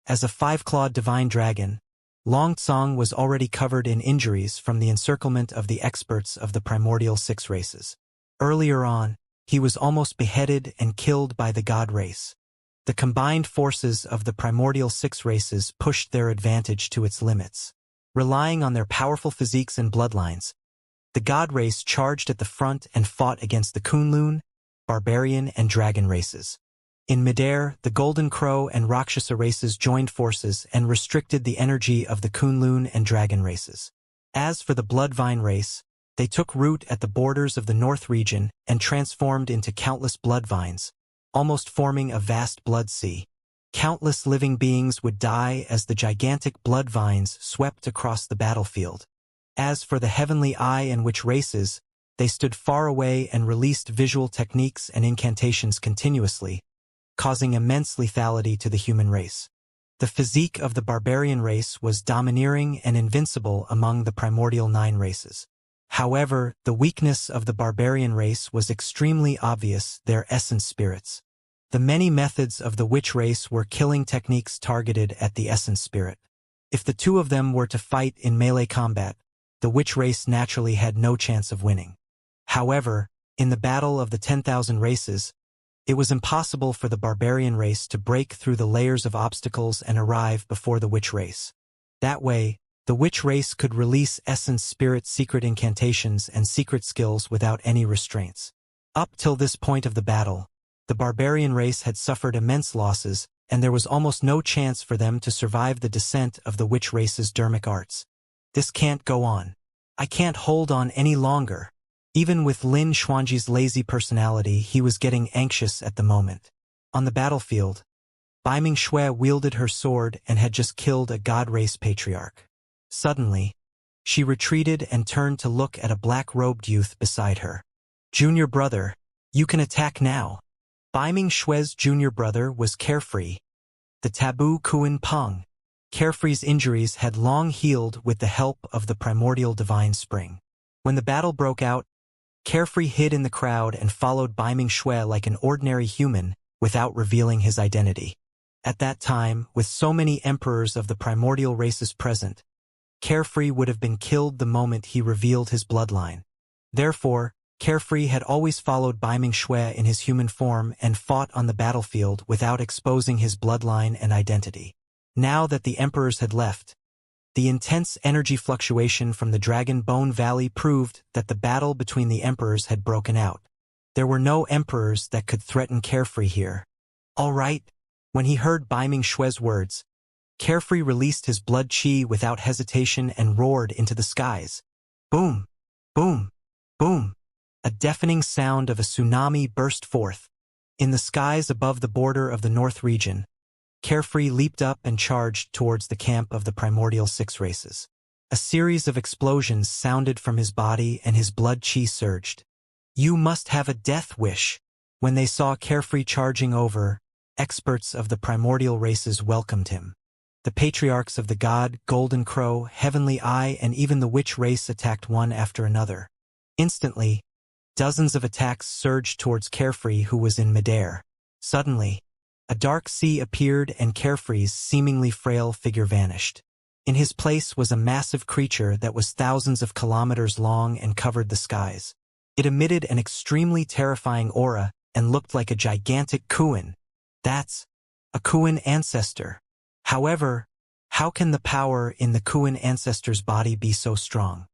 As a 5-clawed divine dragon, Long Tsong was already covered in injuries from the encirclement of the experts of the primordial 6 races. Earlier on, he was almost beheaded and killed by the god race. The combined forces of the primordial 6 races pushed their advantage to its limits. Relying on their powerful physiques and bloodlines, the god race charged at the front and fought against the Kunlun, barbarian, and dragon races. In midair, the Golden Crow and Rakshasa races joined forces and restricted the energy of the Kunlun and dragon races. As for the Bloodvine race, they took root at the borders of the North region and transformed into countless blood vines, almost forming a vast blood sea. Countless living beings would die as the gigantic blood vines swept across the battlefield. As for the Heavenly Eye and Witch races, they stood far away and released visual techniques and incantations continuously, causing immense lethality to the human race. The physique of the barbarian race was domineering and invincible among the primordial 9 races. However, the weakness of the barbarian race was extremely obvious: their essence spirits. The many methods of the witch race were killing techniques targeted at the essence spirit. If the two of them were to fight in melee combat, the witch race naturally had no chance of winning. However, in the battle of the 10,000 races, it was impossible for the barbarian race to break through the layers of obstacles and arrive before the witch race. That way, the witch race could release essence spirit secret incantations and secret skills without any restraints. Up till this point of the battle, the barbarian race had suffered immense losses, and there was almost no chance for them to survive the descent of the witch race's dermic arts. This can't go on. I can't hold on any longer. Even with Lin Xuanji's lazy personality, he was getting anxious at the moment. On the battlefield, Bai Ming-Shui wielded her sword and had just killed a god-race patriarch. Suddenly, she retreated and turned to look at a black-robed youth beside her. "Junior brother, you can attack now." Bai Ming-Shui's junior brother was Carefree, the taboo Kuan Peng. Carefree's injuries had long healed with the help of the primordial divine spring. When the battle broke out, Carefree hid in the crowd and followed Bai Ming-Shui like an ordinary human without revealing his identity. At that time, with so many emperors of the primordial races present, Carefree would have been killed the moment he revealed his bloodline. Therefore, Carefree had always followed Bai Ming-Shui in his human form and fought on the battlefield without exposing his bloodline and identity. Now that the emperors had left, the intense energy fluctuation from the Dragon Bone Valley proved that the battle between the emperors had broken out. There were no emperors that could threaten Carefree here. "All right." When he heard Bai Ming-Shui's words, Carefree released his blood chi without hesitation and roared into the skies. Boom! Boom! Boom! A deafening sound of a tsunami burst forth. In the skies above the border of the North region, Carefree leaped up and charged towards the camp of the primordial six races. A series of explosions sounded from his body and his blood chi surged. "You must have a death wish." When they saw Carefree charging over, experts of the primordial races welcomed him. The patriarchs of the God, Golden Crow, Heavenly Eye, and even the witch race attacked one after another. Instantly, dozens of attacks surged towards Carefree, who was in midair. Suddenly, a dark sea appeared and Carefree's seemingly frail figure vanished. In his place was a massive creature that was thousands of kilometers long and covered the skies. It emitted an extremely terrifying aura and looked like a gigantic Kuan. That's a Kuan ancestor. However, how can the power in the Kuan ancestor's body be so strong?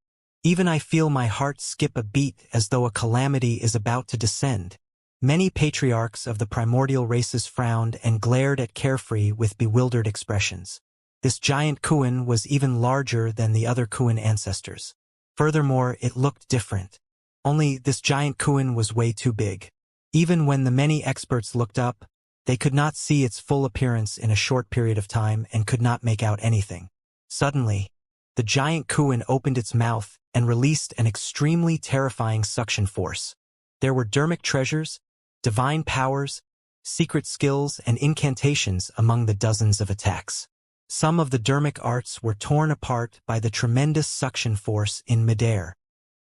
Even I feel my heart skip a beat as though a calamity is about to descend. Many patriarchs of the primordial races frowned and glared at Carefree with bewildered expressions. This giant Kuan was even larger than the other Kuan ancestors. Furthermore, it looked different. Only this giant Kuan was way too big. Even when the many experts looked up, they could not see its full appearance in a short period of time and could not make out anything. Suddenly, the giant Kuan opened its mouth and released an extremely terrifying suction force. There were dermic treasures, divine powers, secret skills, and incantations among the dozens of attacks. Some of the dermic arts were torn apart by the tremendous suction force in midair.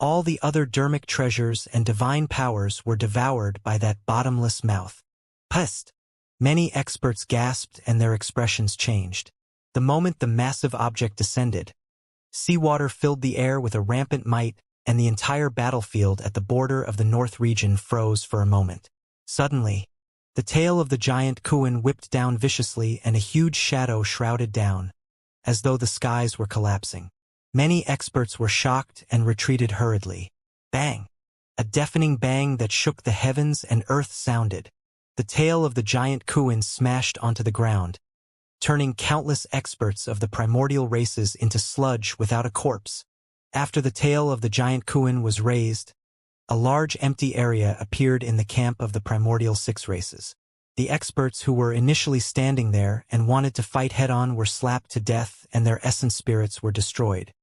All the other dermic treasures and divine powers were devoured by that bottomless mouth. Pest! Many experts gasped and their expressions changed. The moment the massive object descended, seawater filled the air with a rampant might, and the entire battlefield at the border of the North region froze for a moment. Suddenly, the tail of the giant Kuan whipped down viciously and a huge shadow shrouded down, as though the skies were collapsing. Many experts were shocked and retreated hurriedly. Bang! A deafening bang that shook the heavens and earth sounded. The tail of the giant Kuan smashed onto the ground, turning countless experts of the primordial races into sludge without a corpse. After the tail of the giant Kuan was raised, a large empty area appeared in the camp of the primordial six races. The experts who were initially standing there and wanted to fight head-on were slapped to death and their essence spirits were destroyed.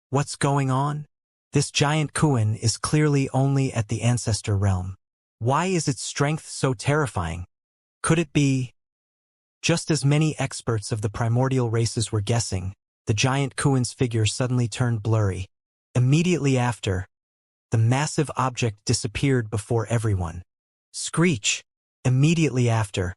What's going on? This giant Kuan is clearly only at the ancestor realm. Why is its strength so terrifying? Could it be? Just as many experts of the primordial races were guessing, the giant Kuan's figure suddenly turned blurry. Immediately after, the massive object disappeared before everyone. Screech! Immediately after,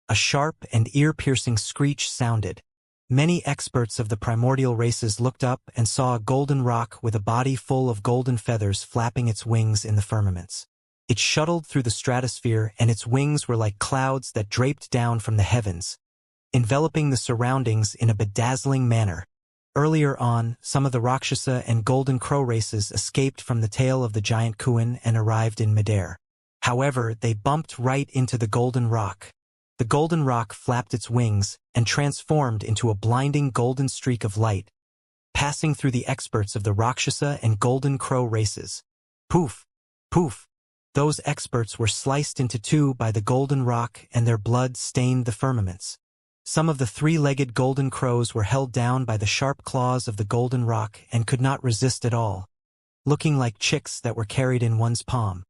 a sharp and ear-piercing screech sounded. Many experts of the primordial races looked up and saw a golden rock with a body full of golden feathers flapping its wings in the firmaments. It shuttled through the stratosphere and its wings were like clouds that draped down from the heavens, enveloping the surroundings in a bedazzling manner. Earlier on, some of the Rakshasa and Golden Crow races escaped from the tail of the giant Kuan and arrived in midair. However, they bumped right into the golden rock. The golden rock flapped its wings and transformed into a blinding golden streak of light, passing through the experts of the Rakshasa and Golden Crow races. Poof! Poof! Those experts were sliced into two by the golden rock and their blood stained the firmaments. Some of the three-legged golden crows were held down by the sharp claws of the golden roc and could not resist at all, looking like chicks that were carried in one's palm.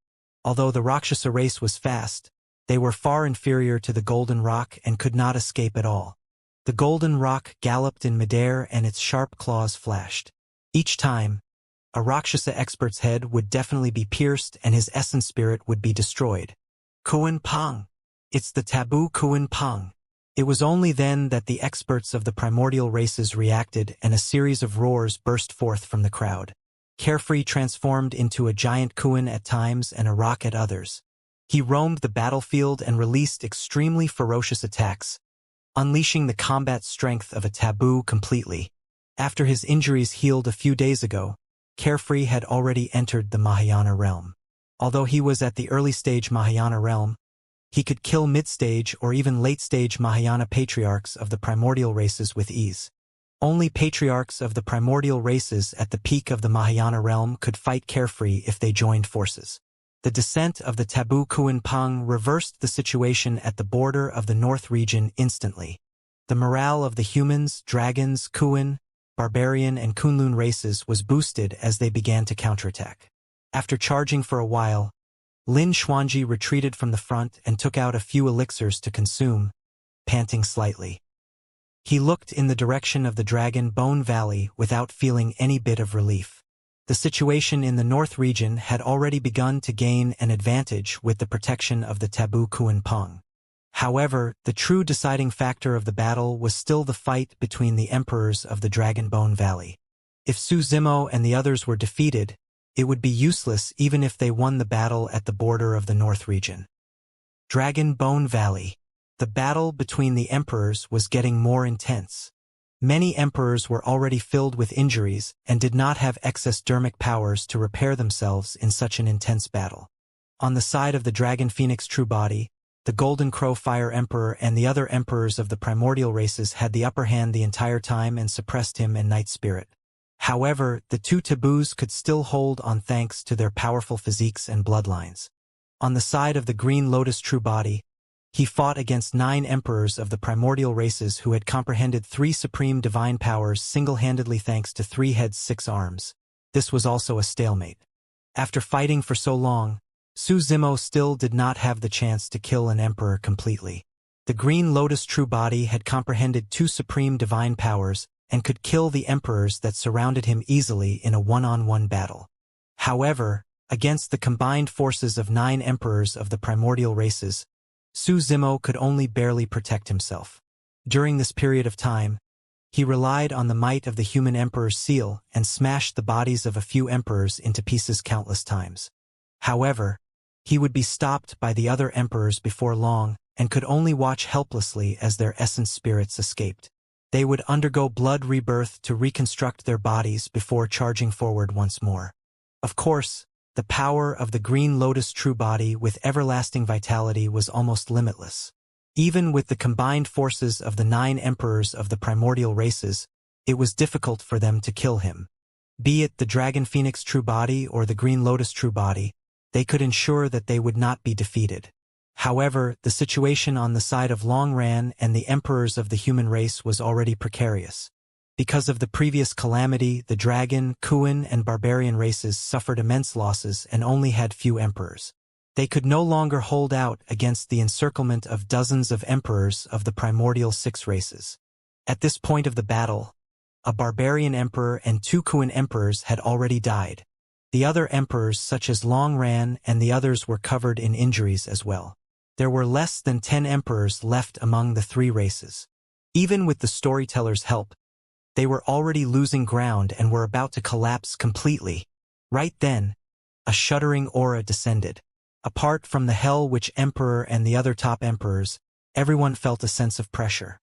Although the Rakshasa race was fast, they were far inferior to the golden roc and could not escape at all. The golden roc galloped in midair and its sharp claws flashed. Each time, a Rakshasa expert's head would definitely be pierced and his essence spirit would be destroyed. Kuan Pang! It's the taboo Kuan Pang! It was only then that the experts of the primordial races reacted and a series of roars burst forth from the crowd. Carefree transformed into a giant Kuan at times and a roc at others. He roamed the battlefield and released extremely ferocious attacks, unleashing the combat strength of a taboo completely. After his injuries healed a few days ago, Carefree had already entered the Mahayana realm. Although he was at the early stage Mahayana realm, he could kill mid-stage or even late-stage Mahayana patriarchs of the primordial races with ease. Only patriarchs of the primordial races at the peak of the Mahayana realm could fight Carefree if they joined forces. The descent of the taboo Kuan Pang reversed the situation at the border of the North region instantly. The morale of the humans, dragons, Kuan, barbarian and Kunlun races was boosted as they began to counterattack. After charging for a while, Lin Xuanji retreated from the front and took out a few elixirs to consume, panting slightly. He looked in the direction of the Dragon Bone Valley without feeling any bit of relief. The situation in the North region had already begun to gain an advantage with the protection of the taboo Kuan Pang. However, the true deciding factor of the battle was still the fight between the emperors of the Dragon Bone Valley. If Su Zimo and the others were defeated, it would be useless even if they won the battle at the border of the North region. Dragon Bone Valley. The battle between the emperors was getting more intense. Many emperors were already filled with injuries and did not have excess dermic powers to repair themselves in such an intense battle. On the side of the Dragon Phoenix True Body, the Golden Crow Fire Emperor and the other emperors of the primordial races had the upper hand the entire time and suppressed him and Night Spirit. However, the two taboos could still hold on thanks to their powerful physiques and bloodlines. On the side of the Green Lotus True Body, he fought against 9 emperors of the primordial races who had comprehended 3 supreme divine powers single-handedly thanks to 3 heads 6 arms. This was also a stalemate. After fighting for so long, Su Zimo still did not have the chance to kill an emperor completely. The Green Lotus True Body had comprehended 2 supreme divine powers and could kill the emperors that surrounded him easily in a one-on-one battle. However, against the combined forces of 9 emperors of the primordial races, Su Zimo could only barely protect himself. During this period of time, he relied on the might of the human emperor's seal and smashed the bodies of a few emperors into pieces countless times. However, he would be stopped by the other emperors before long and could only watch helplessly as their essence spirits escaped. They would undergo blood rebirth to reconstruct their bodies before charging forward once more. Of course, the power of the Green Lotus True Body with everlasting vitality was almost limitless. Even with the combined forces of the 9 emperors of the primordial races, it was difficult for them to kill him. Be it the Dragon Phoenix True Body or the Green Lotus True Body, they could ensure that they would not be defeated. However, the situation on the side of Long Ran and the emperors of the human race was already precarious. Because of the previous calamity, the dragon, Kuan, and barbarian races suffered immense losses and only had few emperors. They could no longer hold out against the encirclement of dozens of emperors of the primordial 6 races. At this point of the battle, a barbarian emperor and 2 Kuan emperors had already died. The other emperors, such as Long Ran and the others, were covered in injuries as well. There were less than 10 emperors left among the 3 races. Even with the storyteller's help, they were already losing ground and were about to collapse completely. Right then, a shuddering aura descended. Apart from the Hell Witch Emperor and the other top emperors, everyone felt a sense of pressure.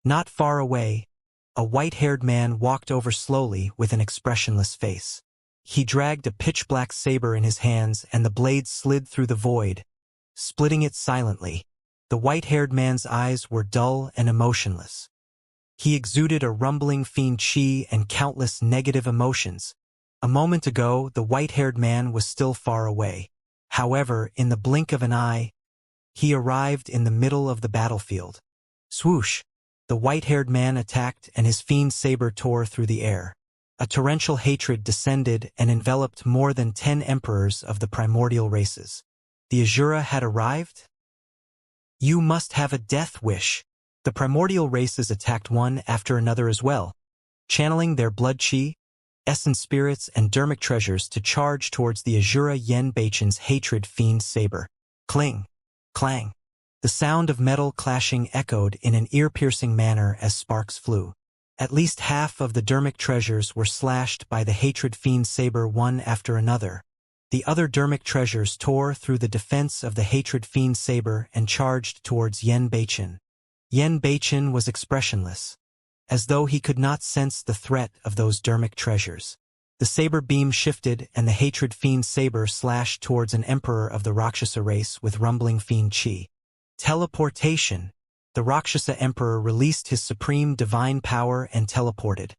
Not far away, a white-haired man walked over slowly with an expressionless face. He dragged a pitch-black saber in his hands and the blade slid through the void, splitting it silently. The white-haired man's eyes were dull and emotionless. He exuded a rumbling fiend chi and countless negative emotions. A moment ago, the white-haired man was still far away. However, in the blink of an eye, he arrived in the middle of the battlefield. Swoosh! the white-haired man attacked and his fiend saber tore through the air. A torrential hatred descended and enveloped more than 10 emperors of the primordial races. The Asura had arrived? You must have a death wish. The primordial races attacked one after another as well, channeling their blood chi, essence spirits, and dermic treasures to charge towards the Asura Yen Beichen's hatred fiend saber. Cling, clang. The sound of metal clashing echoed in an ear-piercing manner as sparks flew. At least half of the dermic treasures were slashed by the hatred fiend saber one after another. The other dermic treasures tore through the defense of the hatred fiend saber and charged towards Yen Beichen. Yen Beichen was expressionless, as though he could not sense the threat of those dermic treasures. The saber beam shifted and the hatred fiend saber slashed towards an emperor of the Rakshasa race with rumbling fiend chi. Teleportation. The Rakshasa emperor released his supreme divine power and teleported,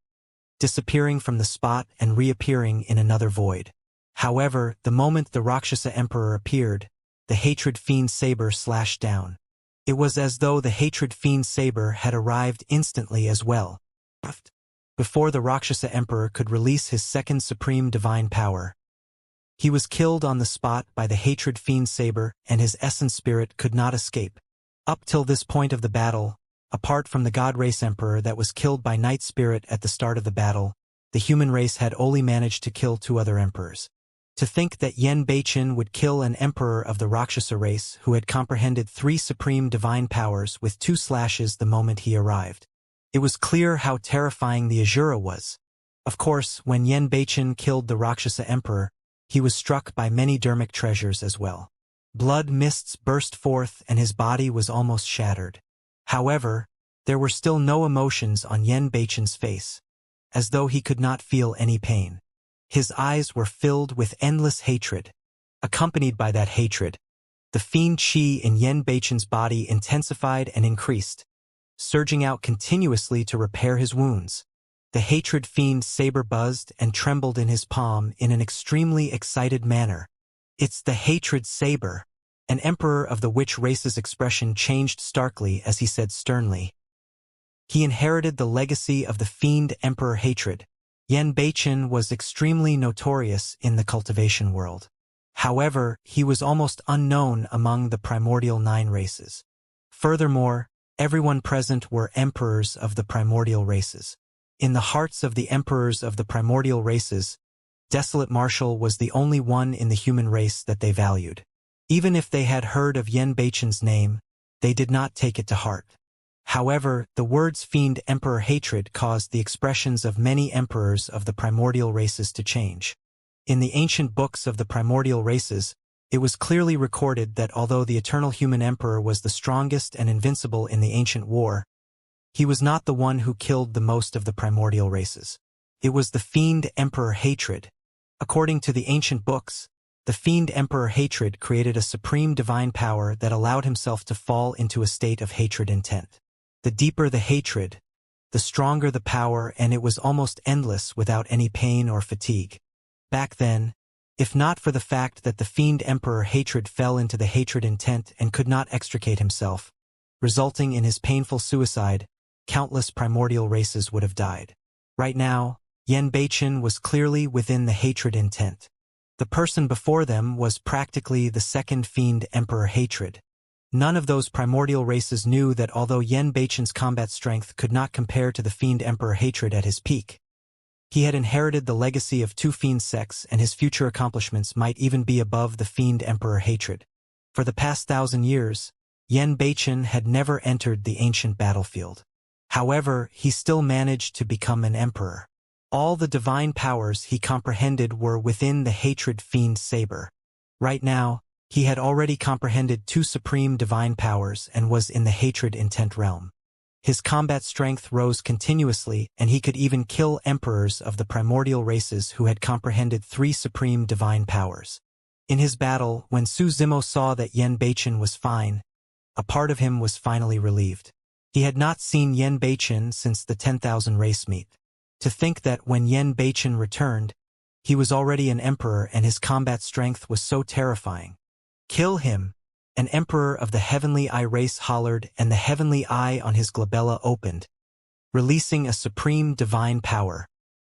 disappearing from the spot and reappearing in another void. However, the moment the Rakshasa emperor appeared, the hatred fiend saber slashed down. It was as though the hatred fiend saber had arrived instantly as well. Before the Rakshasa emperor could release his second supreme divine power, he was killed on the spot by the hatred fiend saber, and his essence spirit could not escape. Up till this point of the battle, apart from the god race emperor that was killed by night spirit at the start of the battle, the human race had only managed to kill 2 other emperors. To think that Yen Beichen would kill an emperor of the Rakshasa race who had comprehended 3 supreme divine powers with 2 slashes the moment he arrived. It was clear how terrifying the Asura was. Of course, when Yen Beichen killed the Rakshasa emperor, he was struck by many dermic treasures as well. Blood mists burst forth and his body was almost shattered. However, there were still no emotions on Yen Beichen's face, as though he could not feel any pain. His eyes were filled with endless hatred. Accompanied by that hatred, the fiend chi in Yen Beichen's body intensified and increased, surging out continuously to repair his wounds. The hatred fiend saber buzzed and trembled in his palm in an extremely excited manner. It's the hatred saber. An emperor of the witch race's expression changed starkly as he said sternly. He inherited the legacy of the fiend emperor hatred. Yen Beichen was extremely notorious in the cultivation world. However, he was almost unknown among the primordial 9 races. Furthermore, everyone present were emperors of the primordial races. In the hearts of the emperors of the primordial races, Desolate Marshal was the only one in the human race that they valued. Even if they had heard of Yen Beichen's name, they did not take it to heart. However, the words fiend emperor hatred caused the expressions of many emperors of the primordial races to change. In the ancient books of the primordial races, it was clearly recorded that although the eternal human emperor was the strongest and invincible in the ancient war, he was not the one who killed the most of the primordial races. It was the fiend emperor hatred. According to the ancient books, the fiend emperor hatred created a supreme divine power that allowed himself to fall into a state of hatred intent. The deeper the hatred, the stronger the power, and it was almost endless without any pain or fatigue. Back then, if not for the fact that the fiend emperor hatred fell into the hatred intent and could not extricate himself, resulting in his painful suicide, countless primordial races would have died. Right now, Yen Beichen was clearly within the hatred intent. The person before them was practically the second fiend emperor hatred. None of those primordial races knew that although Yen Beichen's combat strength could not compare to the fiend emperor hatred at his peak, he had inherited the legacy of 2 fiend sects and his future accomplishments might even be above the fiend emperor hatred. For the past 1,000 years, Yen Beichen had never entered the ancient battlefield. However, he still managed to become an emperor. All the divine powers he comprehended were within the hatred fiend saber. Right now, he had already comprehended 2 supreme divine powers and was in the hatred intent realm. His combat strength rose continuously, and he could even kill emperors of the primordial races who had comprehended 3 supreme divine powers. In his battle, when Su Zimo saw that Yen Beichen was fine, a part of him was finally relieved. He had not seen Yen Beichen since the 10,000 race meet. To think that when Yen Beichen returned, he was already an emperor and his combat strength was so terrifying. Kill him! An emperor of the heavenly eye race hollered, and the heavenly eye on his glabella opened, releasing a supreme divine power.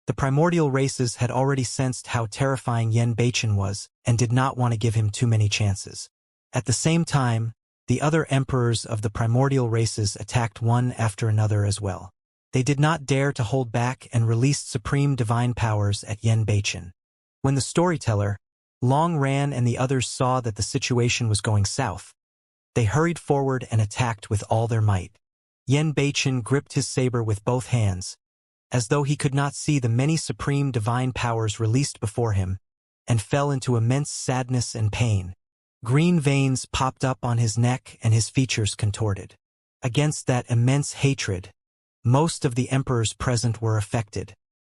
The primordial races had already sensed how terrifying Yen Beichen was, and did not want to give him too many chances. At the same time, the other emperors of the primordial races attacked one after another as well. They did not dare to hold back and released supreme divine powers at Yen Beichen. When the storyteller, Long Ran, and the others saw that the situation was going south, they hurried forward and attacked with all their might. Yen Beichen gripped his saber with both hands, as though he could not see the many supreme divine powers released before him, and fell into immense sadness and pain. Green veins popped up on his neck and his features contorted. Against that immense hatred, most of the emperors present were affected.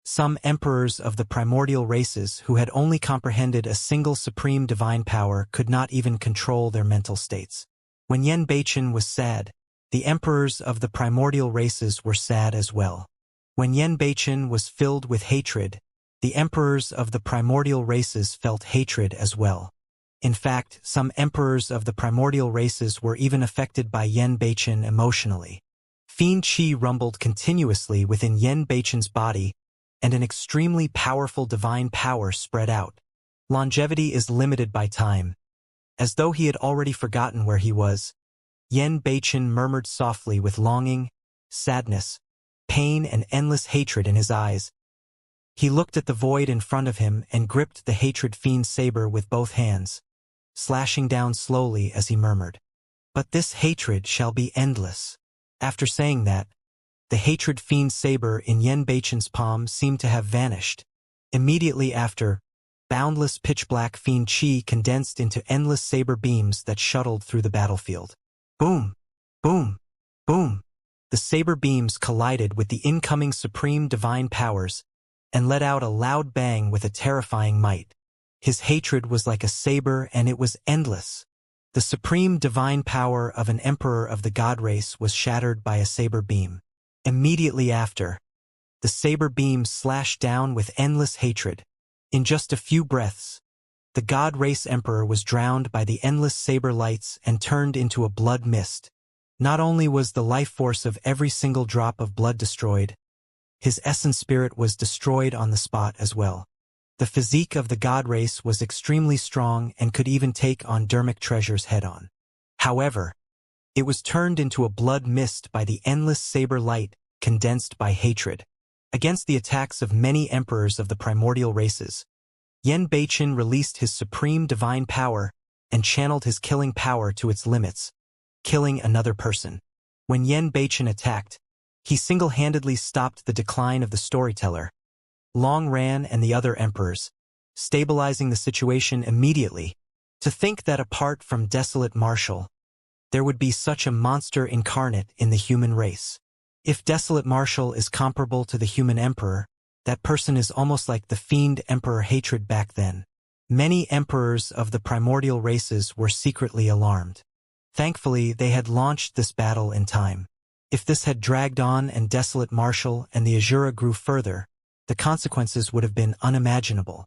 Some emperors of the primordial races who had only comprehended a single supreme divine power could not even control their mental states. When Yen Beichen was sad, the emperors of the primordial races were sad as well. When Yen Beichen was filled with hatred, the emperors of the primordial races felt hatred as well. In fact, some emperors of the primordial races were even affected by Yen Beichen emotionally. Fiend Qi rumbled continuously within Yen Beichen's body, and an extremely powerful divine power spread out. Longevity is limited by time. As though he had already forgotten where he was, Yen Beichen murmured softly with longing, sadness, pain, and endless hatred in his eyes. He looked at the void in front of him and gripped the hatred fiend's saber with both hands, slashing down slowly as he murmured, "But this hatred shall be endless." After saying that, the hatred fiend's saber in Yen Beichen's palm seemed to have vanished. Immediately after, boundless pitch-black fiend Qi condensed into endless saber beams that shuttled through the battlefield. Boom! Boom! Boom! The saber beams collided with the incoming supreme divine powers and let out a loud bang with a terrifying might. His hatred was like a saber, and it was endless. The supreme divine power of an emperor of the god race was shattered by a saber beam. Immediately after, the saber beam slashed down with endless hatred. In just a few breaths, the god race emperor was drowned by the endless saber lights and turned into a blood mist. Not only was the life force of every single drop of blood destroyed, his essence spirit was destroyed on the spot as well. The physique of the god race was extremely strong and could even take on dermic treasures head-on. However, it was turned into a blood mist by the endless saber light condensed by hatred. Against the attacks of many emperors of the primordial races, Yen Beichen released his supreme divine power and channeled his killing power to its limits, killing another person. When Yen Beichen attacked, he single-handedly stopped the decline of the storyteller, Long Ran, and the other emperors, stabilizing the situation immediately. To think that apart from Desolate Marshal, there would be such a monster incarnate in the human race. If Desolate Marshal is comparable to the human emperor, that person is almost like the fiend emperor hatred back then. Many emperors of the primordial races were secretly alarmed. Thankfully, they had launched this battle in time. If this had dragged on and Desolate Marshal and the Azura grew further, the consequences would have been unimaginable.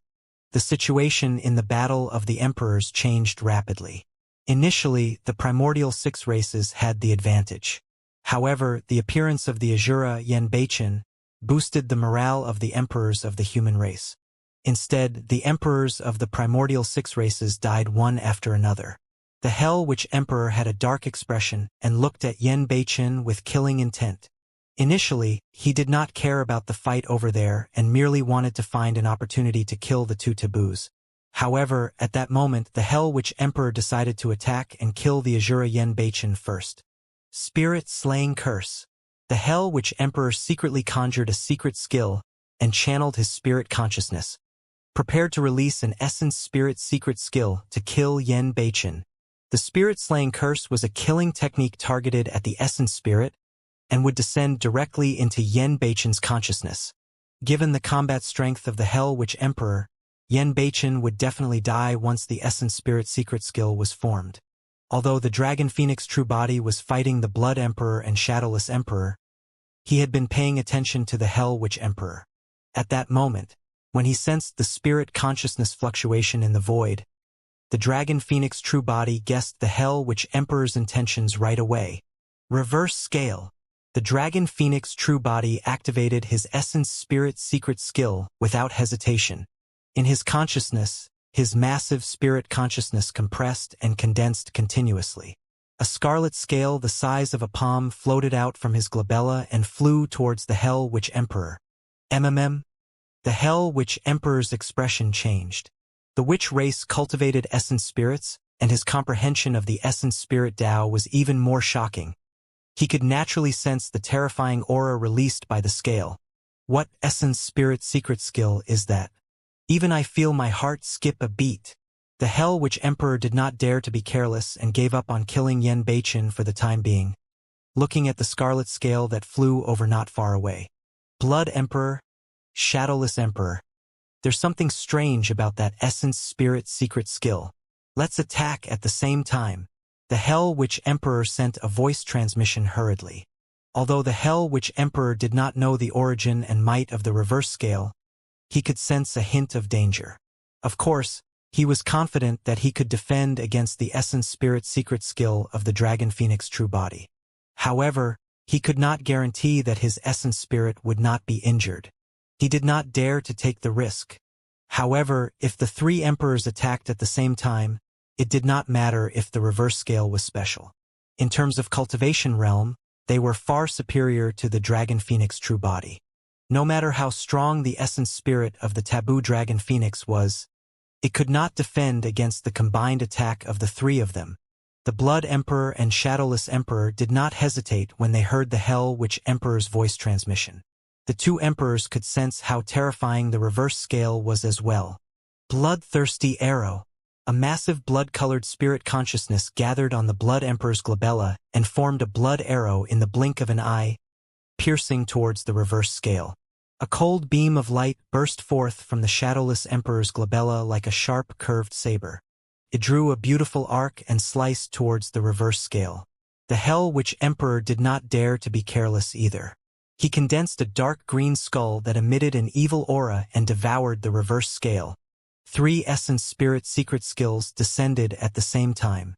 The situation in the Battle of the Emperors changed rapidly. Initially, the primordial six races had the advantage. However, the appearance of the Azura Yen Beichen boosted the morale of the emperors of the human race. Instead, the emperors of the primordial six races died one after another. The Hell Witch Emperor had a dark expression and looked at Yen Beichen with killing intent. Initially, he did not care about the fight over there and merely wanted to find an opportunity to kill the two taboos. However, at that moment, the Hell Witch Emperor decided to attack and kill the Azura Yen Beichen first. Spirit Slaying Curse. The Hell Witch Emperor secretly conjured a secret skill and channeled his spirit consciousness, prepared to release an essence spirit secret skill to kill Yen Beichen. The Spirit Slaying Curse was a killing technique targeted at the essence spirit and would descend directly into Yen Beichen's consciousness. Given the combat strength of the Hell Witch Emperor, Yen Beichen would definitely die once the essence spirit secret skill was formed. Although the Dragon Phoenix True Body was fighting the Blood Emperor and Shadowless Emperor, he had been paying attention to the Hell Witch Emperor. At that moment, when he sensed the spirit consciousness fluctuation in the void, The Dragon Phoenix true body guessed the Hell Witch Emperor's intentions right away. Reverse scale. The Dragon Phoenix true body activated his essence spirit secret skill without hesitation. In his consciousness, his massive spirit consciousness compressed and condensed continuously. A scarlet scale the size of a palm floated out from his glabella and flew towards the Hell Witch Emperor. MMM. The Hell Witch Emperor's expression changed. The witch race cultivated essence spirits, and his comprehension of the essence spirit Tao was even more shocking. He could naturally sense the terrifying aura released by the scale. What essence spirit secret skill is that? Even I feel my heart skip a beat. The Hell Witch Emperor did not dare to be careless and gave up on killing Yen Beichen for the time being, looking at the scarlet scale that flew over not far away. Blood Emperor, Shadowless Emperor. There's something strange about that essence spirit secret skill. Let's attack at the same time. The Hell Witch Emperor sent a voice transmission hurriedly. Although the Hell Witch Emperor did not know the origin and might of the reverse scale, he could sense a hint of danger. Of course, he was confident that he could defend against the essence spirit secret skill of the Dragon Phoenix true body. However, he could not guarantee that his essence spirit would not be injured. He did not dare to take the risk. However, if the three emperors attacked at the same time, it did not matter if the reverse scale was special. In terms of cultivation realm, they were far superior to the Dragon Phoenix true body. No matter how strong the essence spirit of the taboo Dragon Phoenix was, it could not defend against the combined attack of the three of them. The Blood Emperor and Shadowless Emperor did not hesitate when they heard the Hell Witch Emperor's voice transmission. The two emperors could sense how terrifying the reverse scale was as well. Bloodthirsty Arrow. A massive blood-colored spirit consciousness gathered on the Blood Emperor's glabella and formed a blood arrow in the blink of an eye, piercing towards the reverse scale. A cold beam of light burst forth from the Shadowless Emperor's glabella like a sharp, curved saber. It drew a beautiful arc and sliced towards the reverse scale. The Hell Witch Emperor did not dare to be careless either. He condensed a dark green skull that emitted an evil aura and devoured the reverse scale. Three essence spirit secret skills descended at the same time.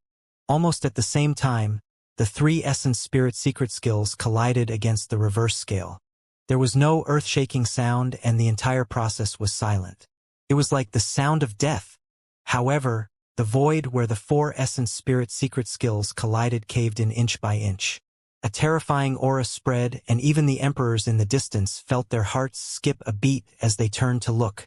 Almost at the same time, the three essence spirit secret skills collided against the reverse scale. There was no earth-shaking sound and the entire process was silent. It was like the sound of death. However, the void where the four essence spirit secret skills collided caved in inch by inch. A terrifying aura spread, and even the emperors in the distance felt their hearts skip a beat as they turned to look.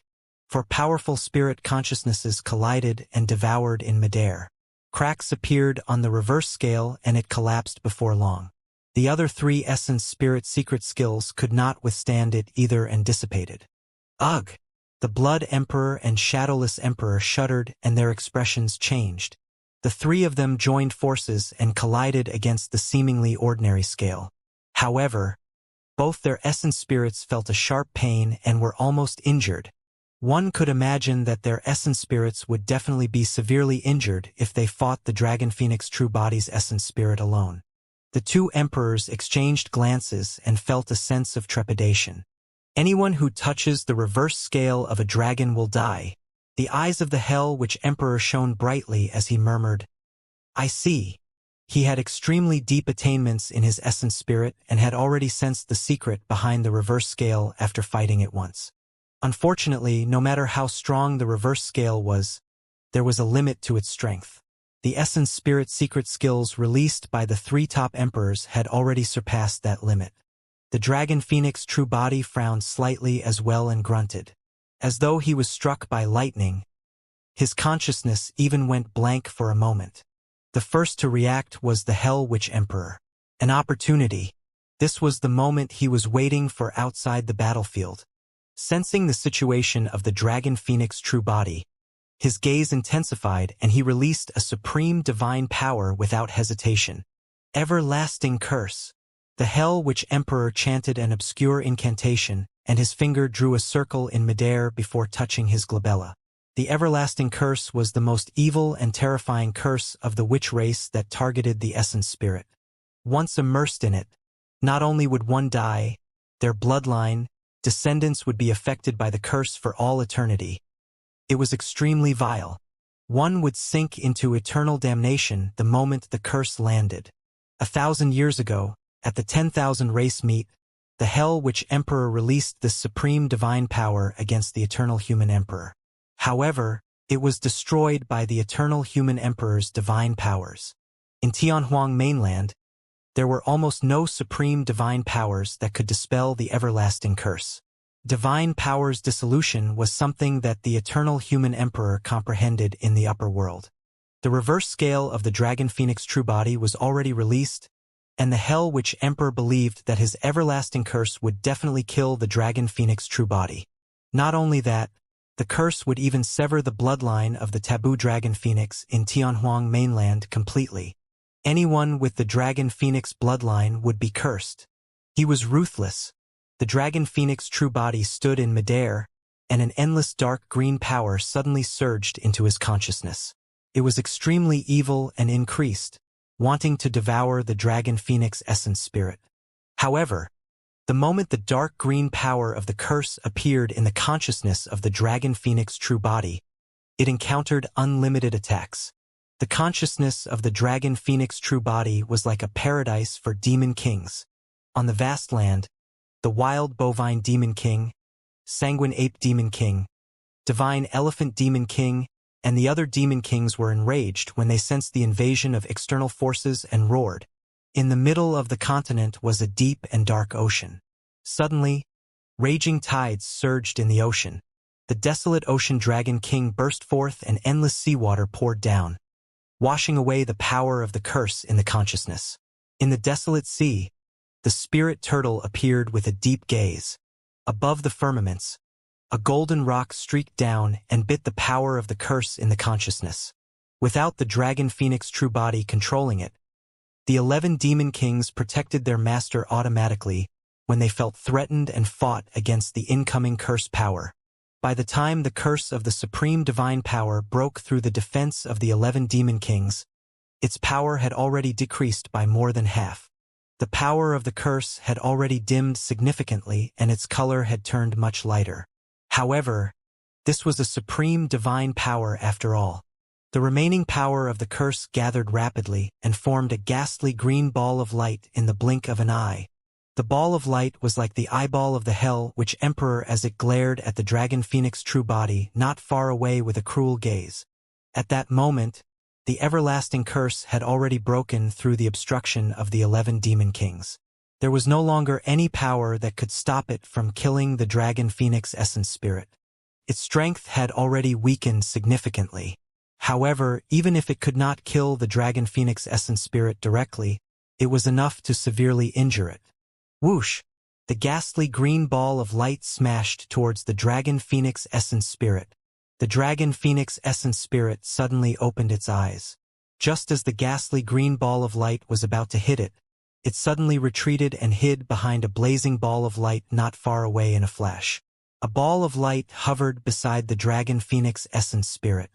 For powerful spirit consciousnesses collided and devoured in midair. Cracks appeared on the reverse scale and it collapsed before long. The other three essence spirit secret skills could not withstand it either and dissipated. Ugh! The Blood Emperor and Shadowless Emperor shuddered and their expressions changed. The three of them joined forces and collided against the seemingly ordinary scale. However, both their essence spirits felt a sharp pain and were almost injured. One could imagine that their essence spirits would definitely be severely injured if they fought the Dragon Phoenix true body's essence spirit alone. The two emperors exchanged glances and felt a sense of trepidation. Anyone who touches the reverse scale of a dragon will die. The eyes of the Hell Witch Emperor shone brightly as he murmured, "I see." He had extremely deep attainments in his essence spirit and had already sensed the secret behind the reverse scale after fighting it once. Unfortunately, no matter how strong the reverse scale was, there was a limit to its strength. The essence spirit secret skills released by the three top emperors had already surpassed that limit. The Dragon Phoenix true body frowned slightly as well and grunted. As though he was struck by lightning, his consciousness even went blank for a moment. The first to react was the Hell Witch Emperor. An opportunity. This was the moment he was waiting for outside the battlefield. Sensing the situation of the Dragon Phoenix true body, his gaze intensified and he released a supreme divine power without hesitation. Everlasting Curse. The Hell Witch Emperor chanted an obscure incantation, and his finger drew a circle in midair before touching his glabella. The Everlasting Curse was the most evil and terrifying curse of the witch race that targeted the essence spirit. Once immersed in it, not only would one die, their bloodline, descendants would be affected by the curse for all eternity. It was extremely vile. One would sink into eternal damnation the moment the curse landed. 1,000 years ago, at the 10,000 race meet, the Hell Witch Emperor released this supreme divine power against the eternal human emperor. However, it was destroyed by the eternal human emperor's divine powers. In Tianhuang mainland, there were almost no supreme divine powers that could dispel the everlasting curse. Divine powers dissolution was something that the eternal human emperor comprehended in the upper world. The reverse scale of the Dragon Phoenix true body was already released, and the Hell Witch Emperor believed that his everlasting curse would definitely kill the Dragon Phoenix true body. Not only that, the curse would even sever the bloodline of the taboo Dragon Phoenix in Tianhuang mainland completely. Anyone with the Dragon Phoenix bloodline would be cursed. He was ruthless. The Dragon Phoenix true body stood in midair, and an endless dark green power suddenly surged into his consciousness. It was extremely evil and increased, wanting to devour the Dragon Phoenix essence spirit. However, the moment the dark green power of the curse appeared in the consciousness of the Dragon Phoenix true body, it encountered unlimited attacks. The consciousness of the Dragon Phoenix true body was like a paradise for demon kings. On the vast land, the wild bovine demon king, sanguine ape demon king, divine elephant demon king, and the other demon kings were enraged when they sensed the invasion of external forces and roared. In the middle of the continent was a deep and dark ocean. Suddenly, raging tides surged in the ocean. The desolate ocean dragon king burst forth and endless seawater poured down, washing away the power of the curse in the consciousness. In the desolate sea, the spirit turtle appeared with a deep gaze. Above the firmaments, a golden rock streaked down and bit the power of the curse in the consciousness. Without the Dragon Phoenix true body controlling it, the 11 demon kings protected their master automatically when they felt threatened and fought against the incoming curse power. By the time the curse of the supreme divine power broke through the defense of the 11 demon kings, its power had already decreased by more than half. The power of the curse had already dimmed significantly and its color had turned much lighter. However, this was a supreme divine power after all. The remaining power of the curse gathered rapidly and formed a ghastly green ball of light in the blink of an eye. The ball of light was like the eyeball of the Hell Witch Emperor as it glared at the Dragon Phoenix true body not far away with a cruel gaze. At that moment, the everlasting curse had already broken through the obstruction of the 11 demon kings. There was no longer any power that could stop it from killing the Dragon Phoenix essence spirit. Its strength had already weakened significantly. However, even if it could not kill the Dragon Phoenix essence spirit directly, it was enough to severely injure it. Whoosh! The ghastly green ball of light smashed towards the Dragon Phoenix essence spirit. The Dragon Phoenix essence spirit suddenly opened its eyes. Just as the ghastly green ball of light was about to hit it, it suddenly retreated and hid behind a blazing ball of light not far away in a flash. A ball of light hovered beside the Dragon Phoenix essence spirit.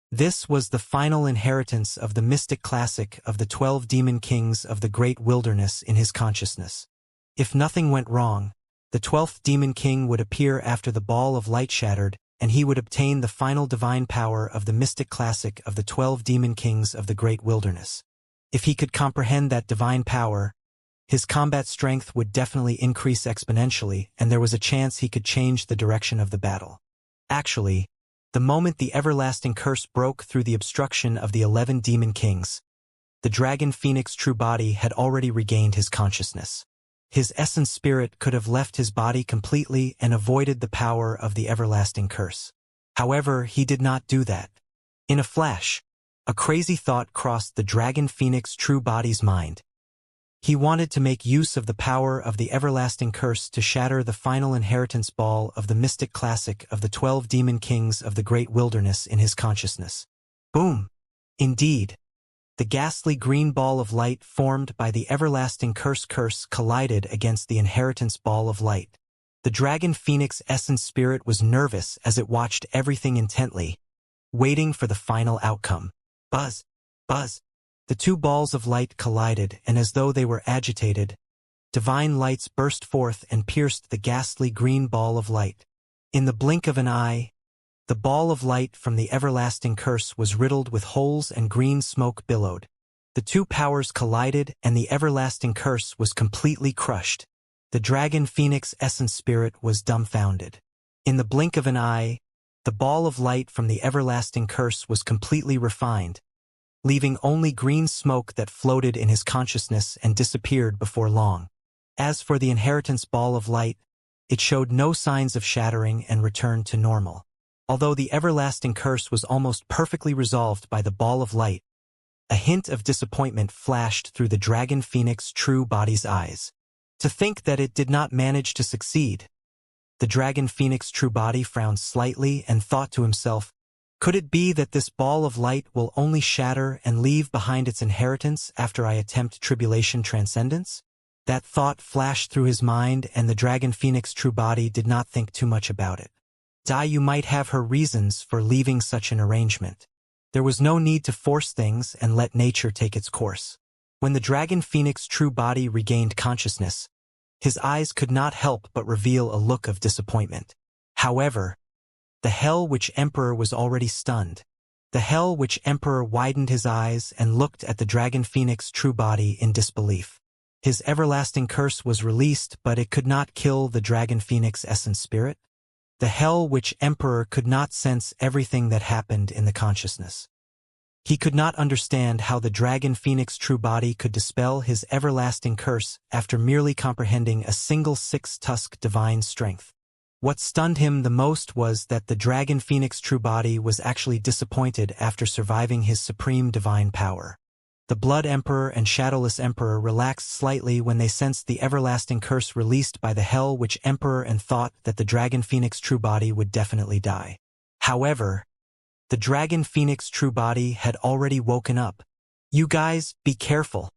This was the final inheritance of the mystic classic of the 12 demon kings of the great wilderness in his consciousness. If nothing went wrong, the 12th demon king would appear after the ball of light shattered, and he would obtain the final divine power of the mystic classic of the 12 demon kings of the great wilderness. If he could comprehend that divine power, his combat strength would definitely increase exponentially, and there was a chance he could change the direction of the battle. Actually, the moment the everlasting curse broke through the obstruction of the 11 demon kings, the Dragon Phoenix true body had already regained his consciousness. His essence spirit could have left his body completely and avoided the power of the everlasting curse. However, he did not do that. In a flash, a crazy thought crossed the Dragon Phoenix true body's mind. He wanted to make use of the power of the everlasting curse to shatter the final inheritance ball of the mystic classic of the 12 demon kings of the great wilderness in his consciousness. Boom! Indeed. The ghastly green ball of light formed by the everlasting curse collided against the inheritance ball of light. The Dragon Phoenix essence spirit was nervous as it watched everything intently, waiting for the final outcome. Buzz! Buzz! The two balls of light collided, and as though they were agitated, divine lights burst forth and pierced the ghastly green ball of light. In the blink of an eye, The ball of light from the everlasting curse was riddled with holes and green smoke billowed. The two powers collided and the everlasting curse was completely crushed. The dragon phoenix essence spirit was dumbfounded. In the blink of an eye, the ball of light from the everlasting curse was completely refined, leaving only green smoke that floated in his consciousness and disappeared before long. As for the inheritance ball of light, it showed no signs of shattering and returned to normal. Although the everlasting curse was almost perfectly resolved by the ball of light, a hint of disappointment flashed through the dragon phoenix true body's eyes. To think that it did not manage to succeed. The dragon phoenix true body frowned slightly and thought to himself, could it be that this ball of light will only shatter and leave behind its inheritance after I attempt tribulation transcendence? That thought flashed through his mind, and the dragon phoenix true body did not think too much about it. You might have her reasons for leaving such an arrangement. There was no need to force things and let nature take its course. When the dragon phoenix true body regained consciousness, his eyes could not help but reveal a look of disappointment. However, the Hell Witch Emperor was already stunned. The Hell Witch Emperor widened his eyes and looked at the dragon phoenix true body in disbelief. His everlasting curse was released, but it could not kill the dragon phoenix essence spirit. The Hell Witch Emperor could not sense everything that happened in the consciousness. He could not understand how the dragon phoenix true body could dispel his everlasting curse after merely comprehending a single six-tusk divine strength. What stunned him the most was that the dragon phoenix true body was actually disappointed after surviving his supreme divine power. The Blood Emperor and Shadowless Emperor relaxed slightly when they sensed the everlasting curse released by the Hell Witch Emperor and thought that the dragon phoenix true body would definitely die. However, the dragon phoenix true body had already woken up. You guys, be careful!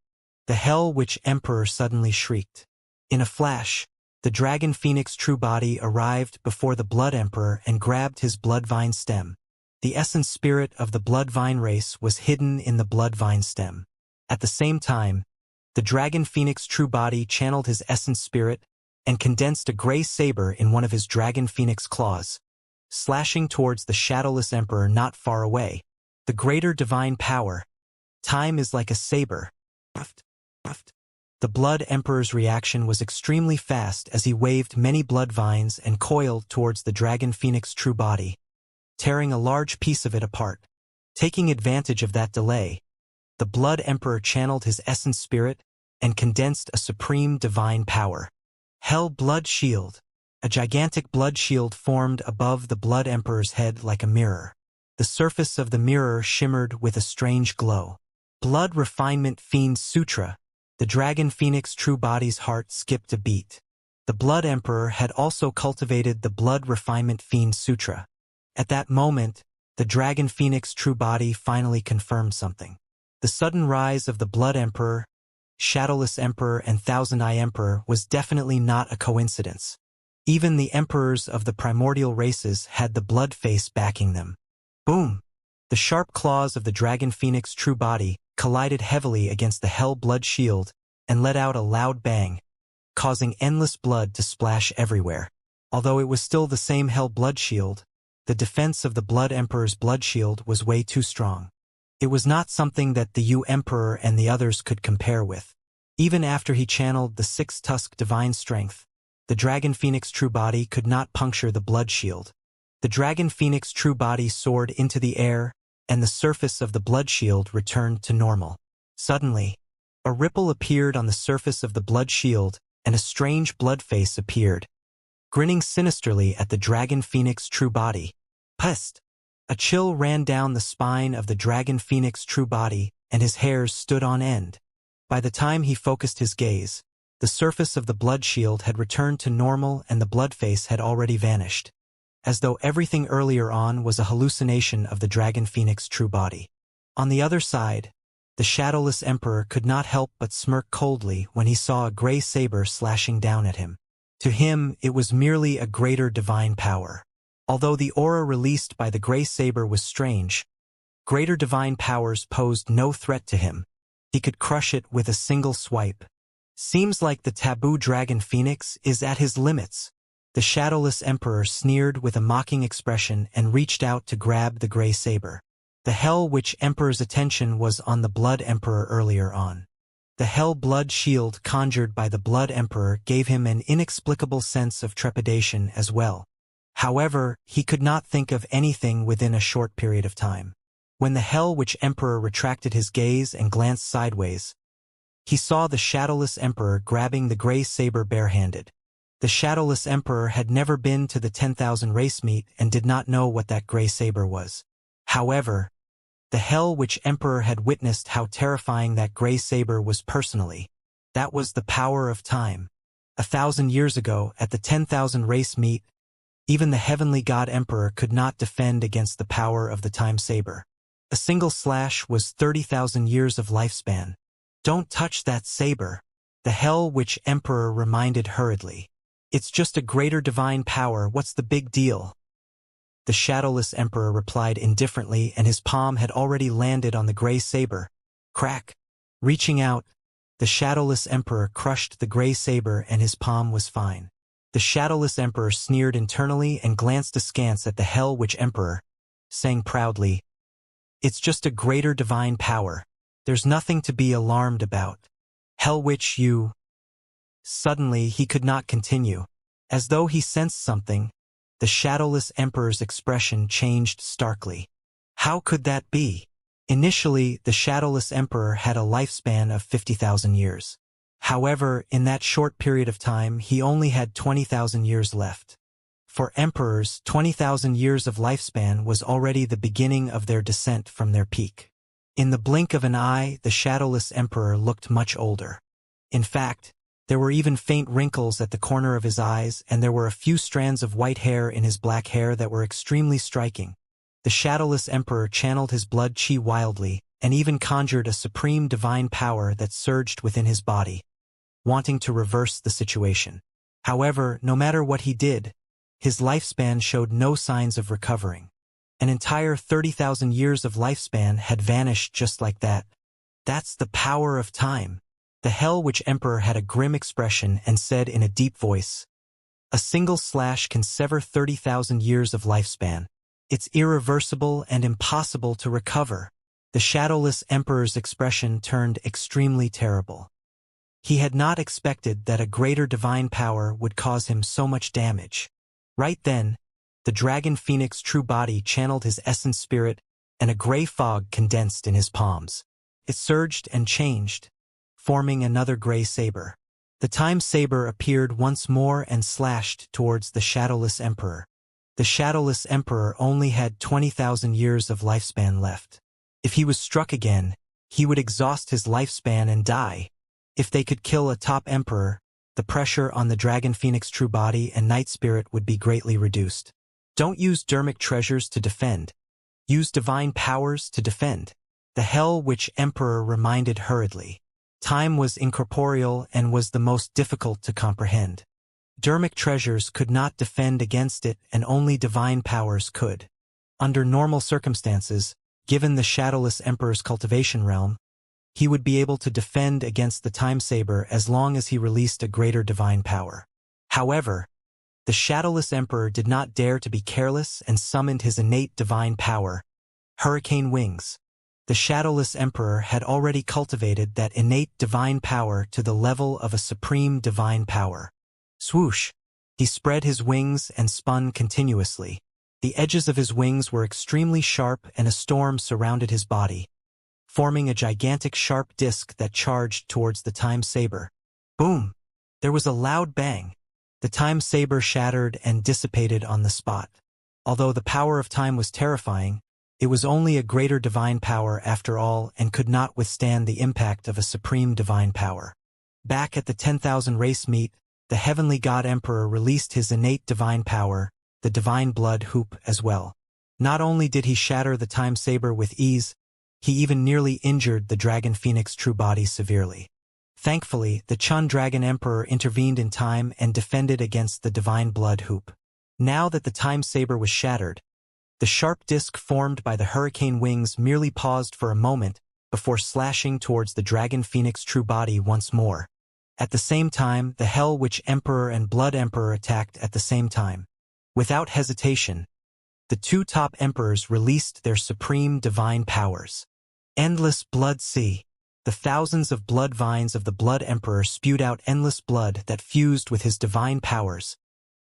The Hell Witch Emperor suddenly shrieked. In a flash, the dragon phoenix true body arrived before the Blood Emperor and grabbed his blood vine stem. The essence spirit of the blood vine race was hidden in the blood vine stem. At the same time, the dragon phoenix true body channeled his essence spirit and condensed a gray saber in one of his dragon phoenix claws, slashing towards the Shadowless Emperor not far away. The greater divine power. Time is like a saber. The Blood Emperor's reaction was extremely fast as he waved many blood vines and coiled towards the dragon phoenix true body, tearing a large piece of it apart. Taking advantage of that delay, the Blood Emperor channeled his essence spirit and condensed a supreme divine power. Hell Blood Shield. A gigantic blood shield formed above the Blood Emperor's head like a mirror. The surface of the mirror shimmered with a strange glow. Blood Refinement Fiend Sutra. The dragon phoenix true body's heart skipped a beat. The Blood Emperor had also cultivated the Blood Refinement Fiend Sutra. At that moment, the dragon phoenix true body finally confirmed something. The sudden rise of the Blood Emperor, Shadowless Emperor, and Thousand Eye Emperor was definitely not a coincidence. Even the emperors of the primordial races had the blood face backing them. Boom! The sharp claws of the dragon phoenix true body collided heavily against the Hell Blood Shield and let out a loud bang, causing endless blood to splash everywhere. Although it was still the same Hell Blood Shield, the defense of the Blood Emperor's blood shield was way too strong. It was not something that the U Emperor and the others could compare with. Even after he channeled the six-tusk divine strength, the dragon phoenix true body could not puncture the blood shield. The dragon phoenix true body soared into the air, and the surface of the blood shield returned to normal. Suddenly, a ripple appeared on the surface of the blood shield, and a strange blood face appeared, grinning sinisterly at the dragon phoenix true body. Pest! A chill ran down the spine of the dragon phoenix true body, and his hairs stood on end. By the time he focused his gaze, the surface of the blood shield had returned to normal and the blood face had already vanished, as though everything earlier on was a hallucination of the dragon phoenix true body. On the other side, the Shadowless Emperor could not help but smirk coldly when he saw a gray saber slashing down at him. To him, it was merely a greater divine power. Although the aura released by the gray saber was strange, greater divine powers posed no threat to him. He could crush it with a single swipe. Seems like the taboo dragon phoenix is at his limits. The shadowless emperor sneered with a mocking expression and reached out to grab the gray saber. The Hell Witch Emperor's attention was on the Blood Emperor earlier on. The Hell Blood shield conjured by the Blood Emperor gave him an inexplicable sense of trepidation as well. However, he could not think of anything within a short period of time. When the Hell Witch Emperor retracted his gaze and glanced sideways, he saw the Shadowless Emperor grabbing the gray saber barehanded. The Shadowless Emperor had never been to the 10,000 race meet and did not know what that gray saber was. However, the Hell Witch Emperor had witnessed how terrifying that gray saber was personally. That was the power of time. 1,000 years ago, at the 10,000 race meet, even the Heavenly God Emperor could not defend against the power of the time saber. A single slash was 30,000 years of lifespan. Don't touch that saber, the Hell Witch Emperor reminded hurriedly. It's just a greater divine power, what's the big deal? The Shadowless Emperor replied indifferently, and his palm had already landed on the gray saber. Crack! Reaching out, the Shadowless Emperor crushed the gray saber and his palm was fine. The Shadowless Emperor sneered internally and glanced askance at the Hell Witch Emperor, saying proudly, "It's just a greater divine power. There's nothing to be alarmed about. Hell Witch, you..." Suddenly he could not continue. As though he sensed something, the Shadowless Emperor's expression changed starkly. How could that be? Initially, the Shadowless Emperor had a lifespan of 50,000 years. However, in that short period of time, he only had 20,000 years left. For emperors, 20,000 years of lifespan was already the beginning of their descent from their peak. In the blink of an eye, the Shadowless Emperor looked much older. In fact, there were even faint wrinkles at the corner of his eyes, and there were a few strands of white hair in his black hair that were extremely striking. The Shadowless Emperor channeled his blood chi wildly, and even conjured a supreme divine power that surged within his body, wanting to reverse the situation. However, no matter what he did, his lifespan showed no signs of recovering. An entire 30,000 years of lifespan had vanished just like that. That's the power of time. The Hell Witch Emperor had a grim expression and said in a deep voice, "A single slash can sever 30,000 years of lifespan. It's irreversible and impossible to recover." The Shadowless Emperor's expression turned extremely terrible. He had not expected that a greater divine power would cause him so much damage. Right then, the Dragon Phoenix true body channeled his essence spirit, and a gray fog condensed in his palms. It surged and changed, forming another gray saber. The time saber appeared once more and slashed towards the Shadowless Emperor. The Shadowless Emperor only had 20,000 years of lifespan left. If he was struck again, he would exhaust his lifespan and die. If they could kill a top emperor, the pressure on the Dragon Phoenix true body and night spirit would be greatly reduced. Don't use dermic treasures to defend. Use divine powers to defend, the Hell Witch Emperor reminded hurriedly. Time was incorporeal and was the most difficult to comprehend. Dermic treasures could not defend against it, and only divine powers could. Under normal circumstances, given the Shadowless Emperor's cultivation realm, he would be able to defend against the time saber as long as he released a greater divine power. However, the Shadowless Emperor did not dare to be careless and summoned his innate divine power, Hurricane Wings. The Shadowless Emperor had already cultivated that innate divine power to the level of a supreme divine power. Swoosh! He spread his wings and spun continuously. The edges of his wings were extremely sharp, and a storm surrounded his body, forming a gigantic sharp disc that charged towards the time saber. Boom! There was a loud bang. The time saber shattered and dissipated on the spot. Although the power of time was terrifying, it was only a greater divine power after all and could not withstand the impact of a supreme divine power. Back at the 10,000 race meet, the Heavenly God Emperor released his innate divine power, the Divine Blood Hoop, as well. Not only did he shatter the time saber with ease, he even nearly injured the Dragon Phoenix true body severely. Thankfully, the Chun Dragon Emperor intervened in time and defended against the Divine Blood Hoop. Now that the time saber was shattered, the sharp disc formed by the hurricane wings merely paused for a moment before slashing towards the Dragon Phoenix true body once more. At the same time, the Hell Witch Emperor and Blood Emperor attacked at the same time. Without hesitation, the two top emperors released their supreme divine powers. Endless Blood Sea. The thousands of blood vines of the Blood Emperor spewed out endless blood that fused with his divine powers,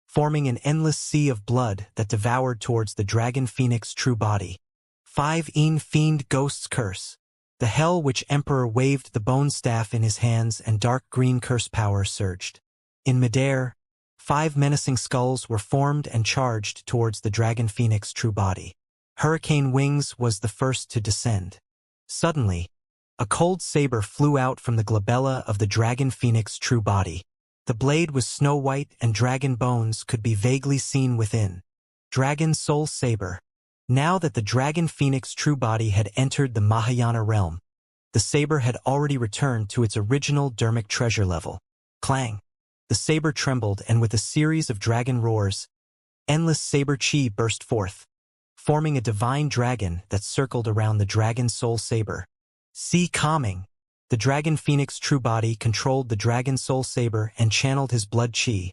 forming an endless sea of blood that devoured towards the Dragon Phoenix true body. 5 Fiend Ghost's Curse. The Hell Witch Emperor waved the bone staff in his hands and dark green curse power surged. In midair, 5 menacing skulls were formed and charged towards the Dragon Phoenix true body. Hurricane Wings was the first to descend. Suddenly, a cold saber flew out from the glabella of the Dragon Phoenix true body. The blade was snow white and dragon bones could be vaguely seen within. Dragon Soul Saber. Now that the Dragon Phoenix true body had entered the Mahayana realm, the saber had already returned to its original dermic treasure level. Clang! The saber trembled, and with a series of dragon roars, endless saber chi burst forth, forming a divine dragon that circled around the Dragon Soul Saber. Sea Calming. The Dragon Phoenix true body controlled the Dragon Soul Saber and channeled his blood chi,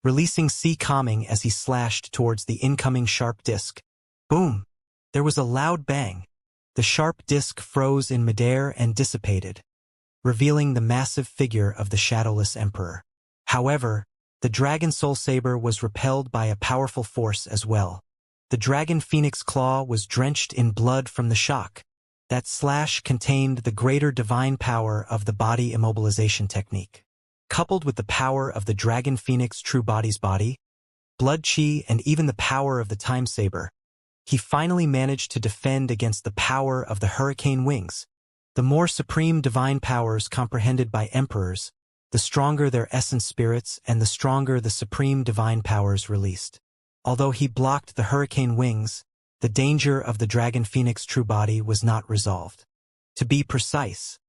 releasing Sea Calming as he slashed towards the incoming sharp disc. Boom! There was a loud bang. The sharp disc froze in midair and dissipated, revealing the massive figure of the Shadowless Emperor. However, the Dragon Soul Saber was repelled by a powerful force as well. The Dragon Phoenix Claw was drenched in blood from the shock. That slash contained the greater divine power of the body immobilization technique. Coupled with the power of the Dragon Phoenix true body's body, blood chi, and even the power of the Time Saber, he finally managed to defend against the power of the Hurricane Wings. The more supreme divine powers comprehended by emperors, the stronger their essence spirits and the stronger the supreme divine powers released. Although he blocked the Hurricane Wings, the danger of the Dragon Phoenix true body was not resolved. To be precise,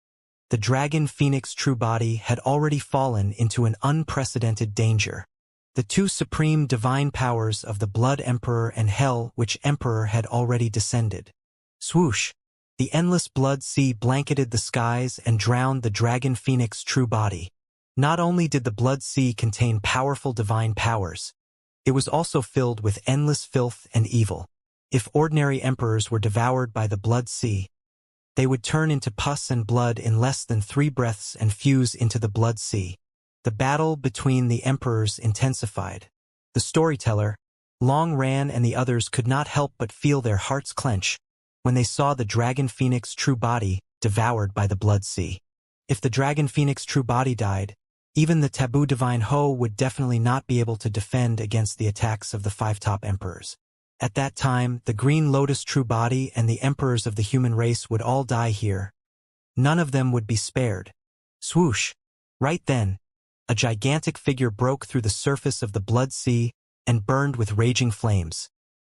the Dragon Phoenix true body had already fallen into an unprecedented danger. The two supreme divine powers of the Blood Emperor and Hell Witch Emperor had already descended. Swoosh! The endless blood sea blanketed the skies and drowned the Dragon Phoenix true body. Not only did the blood sea contain powerful divine powers, it was also filled with endless filth and evil. If ordinary emperors were devoured by the blood sea, they would turn into pus and blood in less than 3 breaths and fuse into the blood sea. The battle between the emperors intensified. The storyteller, Long Ran, and the others could not help but feel their hearts clench when they saw the Dragon Phoenix true body devoured by the blood sea. If the Dragon Phoenix true body died, even the taboo divine Ho would definitely not be able to defend against the attacks of the 5 top emperors. At that time, the Green Lotus true body and the emperors of the human race would all die here. None of them would be spared. Swoosh! Right then, a gigantic figure broke through the surface of the blood sea and burned with raging flames.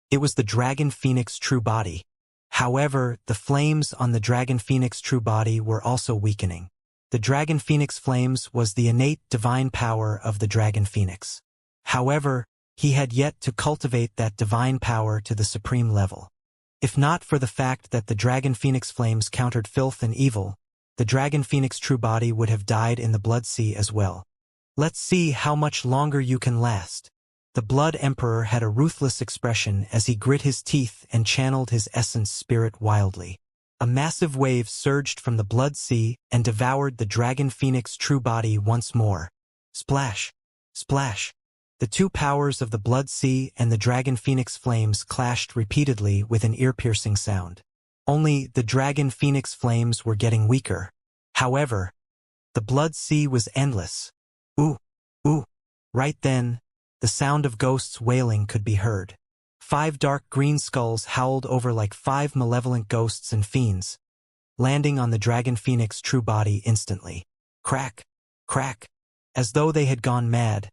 It was the Dragon Phoenix true body. However, the flames on the Dragon Phoenix true body were also weakening. The Dragon Phoenix flames was the innate divine power of the Dragon Phoenix. However, he had yet to cultivate that divine power to the supreme level. If not for the fact that the Dragon Phoenix flames countered filth and evil, the Dragon Phoenix true body would have died in the blood sea as well. Let's see how much longer you can last. The Blood Emperor had a ruthless expression as he grit his teeth and channeled his essence spirit wildly. A massive wave surged from the blood sea and devoured the Dragon Phoenix true body once more. Splash! Splash! The two powers of the blood sea and the Dragon Phoenix flames clashed repeatedly with an ear-piercing sound. Only the Dragon Phoenix flames were getting weaker. However, the blood sea was endless. Ooh! Ooh! Right then, the sound of ghosts wailing could be heard. 5 dark green skulls howled over like 5 malevolent ghosts and fiends, landing on the Dragon Phoenix true body instantly. Crack! Crack! As though they had gone mad,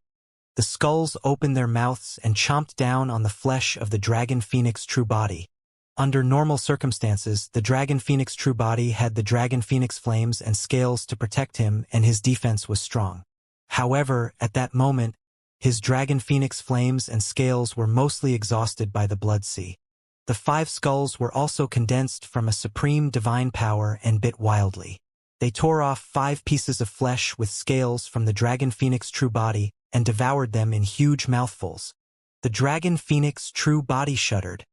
the skulls opened their mouths and chomped down on the flesh of the Dragon Phoenix true body. Under normal circumstances, the Dragon Phoenix true body had the Dragon Phoenix flames and scales to protect him, and his defense was strong. However, at that moment, his Dragon Phoenix flames and scales were mostly exhausted by the blood sea. The 5 skulls were also condensed from a supreme divine power and bit wildly. They tore off 5 pieces of flesh with scales from the dragon phoenix true body and devoured them in huge mouthfuls. The dragon phoenix true body shuddered.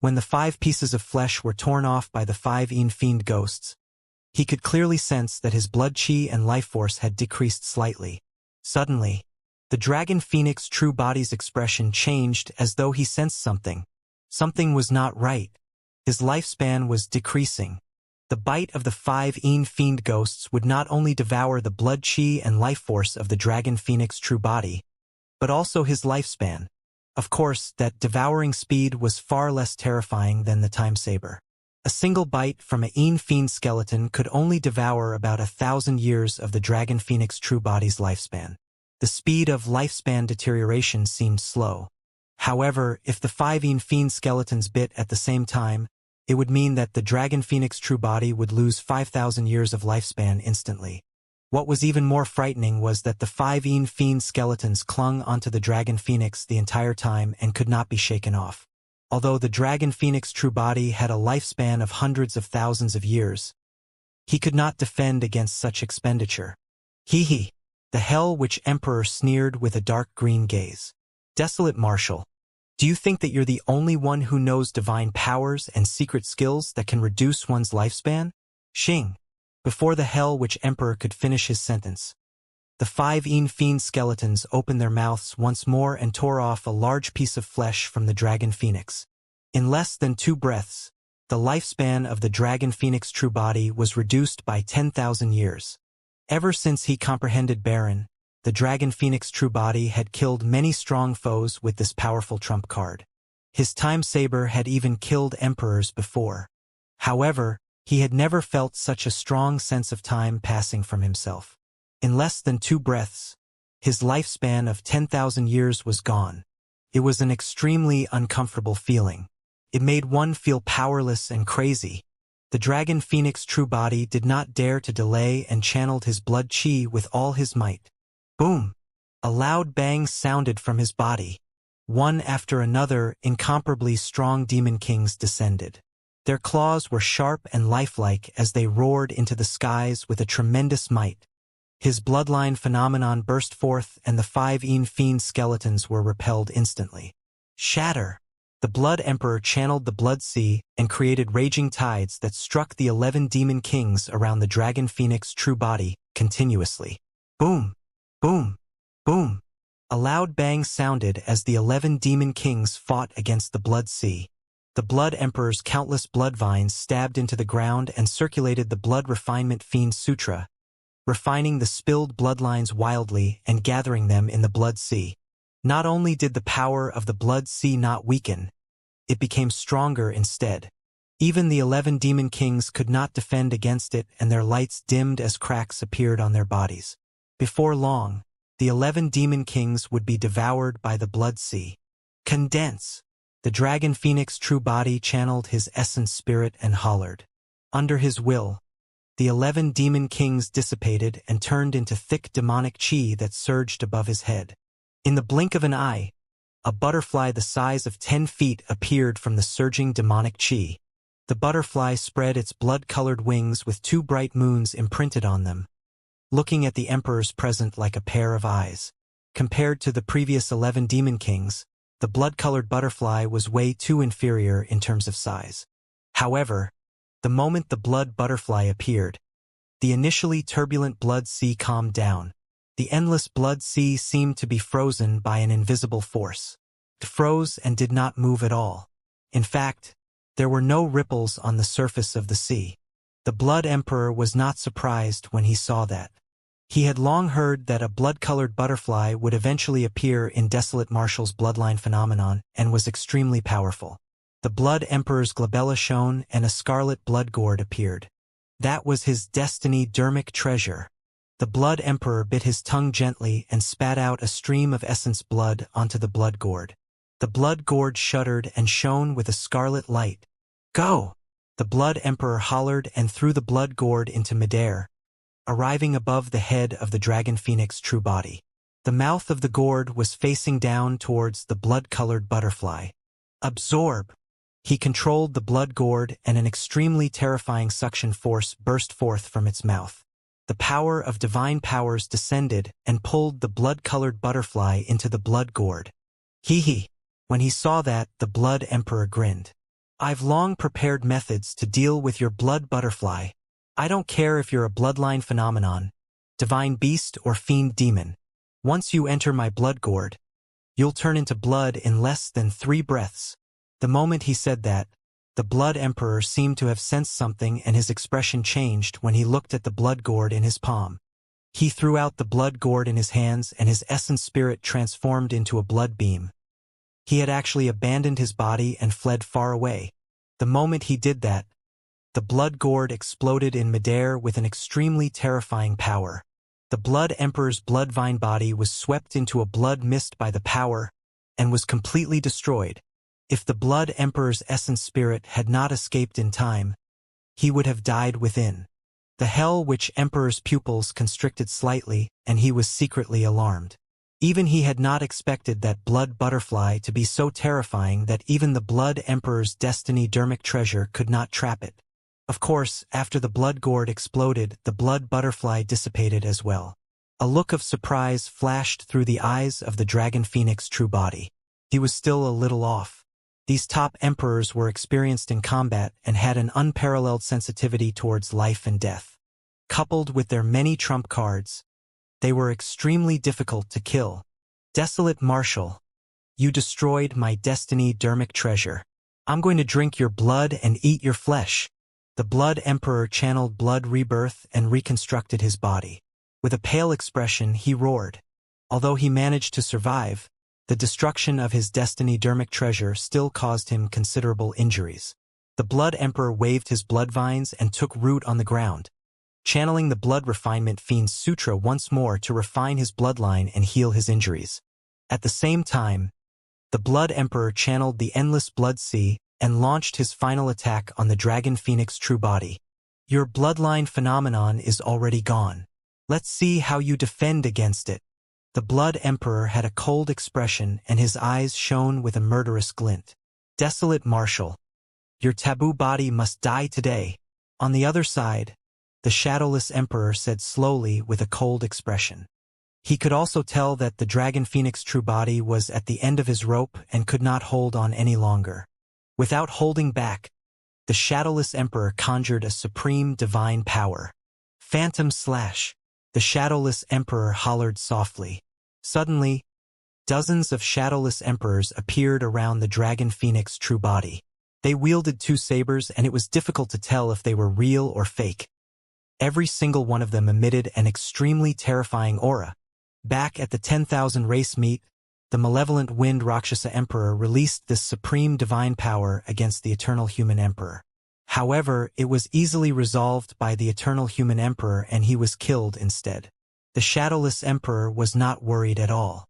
When the 5 pieces of flesh were torn off by the 5 fiend ghosts, he could clearly sense that his blood chi and life force had decreased slightly. Suddenly, the dragon phoenix true body's expression changed as though he sensed something. Something was not right. His lifespan was decreasing. The bite of the 5 fiend ghosts would not only devour the blood chi and life force of the dragon phoenix true body, but also his lifespan. Of course, that devouring speed was far less terrifying than the time saber. A single bite from a fiend skeleton could only devour about 1,000 years of the dragon phoenix true body's lifespan. The speed of lifespan deterioration seemed slow. However, if the 5 fiend skeletons bit at the same time, it would mean that the dragon phoenix true body would lose 5,000 years of lifespan instantly. What was even more frightening was that the 5 fiend skeletons clung onto the dragon phoenix the entire time and could not be shaken off. Although the dragon phoenix true body had a lifespan of hundreds of thousands of years, he could not defend against such expenditure. Hee. The Hell Witch Emperor sneered with a dark green gaze. Desolate Marshal, do you think that you're the only one who knows divine powers and secret skills that can reduce one's lifespan? Xing. Before the Hell Witch Emperor could finish his sentence, the 5 fiend skeletons opened their mouths once more and tore off a large piece of flesh from the dragon phoenix. In less than 2 breaths, the lifespan of the dragon phoenix true body was reduced by 10,000 years. Ever since he comprehended Baron, the dragon phoenix true body had killed many strong foes with this powerful trump card. His time saber had even killed emperors before. However, he had never felt such a strong sense of time passing from himself. In less than 2 breaths, his lifespan of 10,000 years was gone. It was an extremely uncomfortable feeling. It made one feel powerless and crazy. The dragon phoenix true body did not dare to delay and channeled his blood chi with all his might. Boom! A loud bang sounded from his body. One after another, incomparably strong demon kings descended. Their claws were sharp and lifelike as they roared into the skies with a tremendous might. His bloodline phenomenon burst forth and the 5 fiend skeletons were repelled instantly. Shatter! The Blood Emperor channeled the blood sea and created raging tides that struck the 11 demon kings around the dragon phoenix true body continuously. Boom! Boom! Boom! A loud bang sounded as the 11 demon kings fought against the blood sea. The Blood Emperor's countless blood vines stabbed into the ground and circulated the Blood Refinement Fiend Sutra, refining the spilled bloodlines wildly and gathering them in the blood sea. Not only did the power of the blood sea not weaken, it became stronger instead. Even the 11 demon kings could not defend against it and their lights dimmed as cracks appeared on their bodies. Before long, the 11 demon kings would be devoured by the blood sea. Condense! The dragon phoenix true body channeled his essence spirit and hollered. Under his will, the 11 demon kings dissipated and turned into thick demonic chi that surged above his head. In the blink of an eye, a butterfly the size of 10 feet appeared from the surging demonic chi. The butterfly spread its blood-colored wings with 2 bright moons imprinted on them, looking at the emperors present like a pair of eyes. Compared to the previous 11 demon kings, the blood-colored butterfly was way too inferior in terms of size. However, the moment the blood butterfly appeared, the initially turbulent blood sea calmed down. The endless blood sea seemed to be frozen by an invisible force. It froze and did not move at all. In fact, there were no ripples on the surface of the sea. The Blood Emperor was not surprised when he saw that. He had long heard that a blood-colored butterfly would eventually appear in Desolate Marshal's bloodline phenomenon and was extremely powerful. The Blood Emperor's glabella shone and a scarlet blood gourd appeared. That was his destiny dermic treasure. The Blood Emperor bit his tongue gently and spat out a stream of essence blood onto the blood gourd. The blood gourd shuddered and shone with a scarlet light. Go! The Blood Emperor hollered and threw the blood gourd into midair, arriving above the head of the dragon phoenix true body. The mouth of the gourd was facing down towards the blood-colored butterfly. Absorb! He controlled the blood gourd and an extremely terrifying suction force burst forth from its mouth. The power of divine powers descended and pulled the blood-colored butterfly into the blood gourd. Hee. When he saw that, the Blood Emperor grinned. I've long prepared methods to deal with your blood butterfly. I don't care if you're a bloodline phenomenon, divine beast or fiend demon. Once you enter my blood gourd, you'll turn into blood in less than 3 breaths. The moment he said that, the Blood Emperor seemed to have sensed something, and his expression changed when he looked at the blood gourd in his palm. He threw out the blood gourd in his hands, and his essence spirit transformed into a blood beam. He had actually abandoned his body and fled far away. The moment he did that, the blood gourd exploded in midair with an extremely terrifying power. The Blood Emperor's blood-vine body was swept into a blood mist by the power and was completely destroyed. If the Blood Emperor's essence spirit had not escaped in time, he would have died within. The Hell Witch Emperor's pupils constricted slightly, and he was secretly alarmed. Even he had not expected that blood butterfly to be so terrifying that even the Blood Emperor's destiny dermic treasure could not trap it. Of course, after the blood gourd exploded, the blood butterfly dissipated as well. A look of surprise flashed through the eyes of the Dragon Phoenix true body. He was still a little off. These top emperors were experienced in combat and had an unparalleled sensitivity towards life and death. Coupled with their many trump cards, they were extremely difficult to kill. Desolate Marshal, you destroyed my destiny dermic treasure. I'm going to drink your blood and eat your flesh. The Blood Emperor channeled blood rebirth and reconstructed his body. With a pale expression, he roared. Although he managed to survive, the destruction of his destiny dermic treasure still caused him considerable injuries. The Blood Emperor waved his blood vines and took root on the ground, channeling the blood refinement fiend's sutra once more to refine his bloodline and heal his injuries. At the same time, the Blood Emperor channeled the endless blood sea and launched his final attack on the Dragon Phoenix true body. Your bloodline phenomenon is already gone. Let's see how you defend against it. The Blood Emperor had a cold expression and his eyes shone with a murderous glint. Desolate Marshal, your taboo body must die today. On the other side, the Shadowless Emperor said slowly with a cold expression. He could also tell that the Dragon Phoenix true body was at the end of his rope and could not hold on any longer. Without holding back, the Shadowless Emperor conjured a supreme divine power. Phantom Slash. The Shadowless Emperor hollered softly. Suddenly, dozens of Shadowless Emperors appeared around the Dragon Phoenix true body. They wielded 2 sabers, and it was difficult to tell if they were real or fake. Every single one of them emitted an extremely terrifying aura. Back at the 10,000 race meet, the malevolent Wind Rakshasa Emperor released this supreme divine power against the Eternal Human Emperor. However, it was easily resolved by the Eternal Human Emperor, and he was killed instead. The Shadowless Emperor was not worried at all.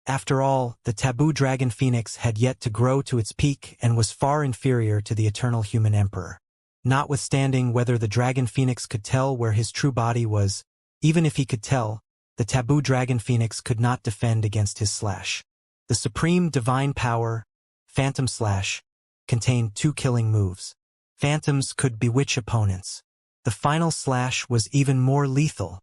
After all, the taboo Dragon Phoenix had yet to grow to its peak and was far inferior to the Eternal Human Emperor. Notwithstanding whether the Dragon Phoenix could tell where his true body was, even if he could tell, the taboo Dragon Phoenix could not defend against his slash. The supreme divine power, Phantom Slash, contained 2 killing moves. Phantoms could bewitch opponents. The final slash was even more lethal.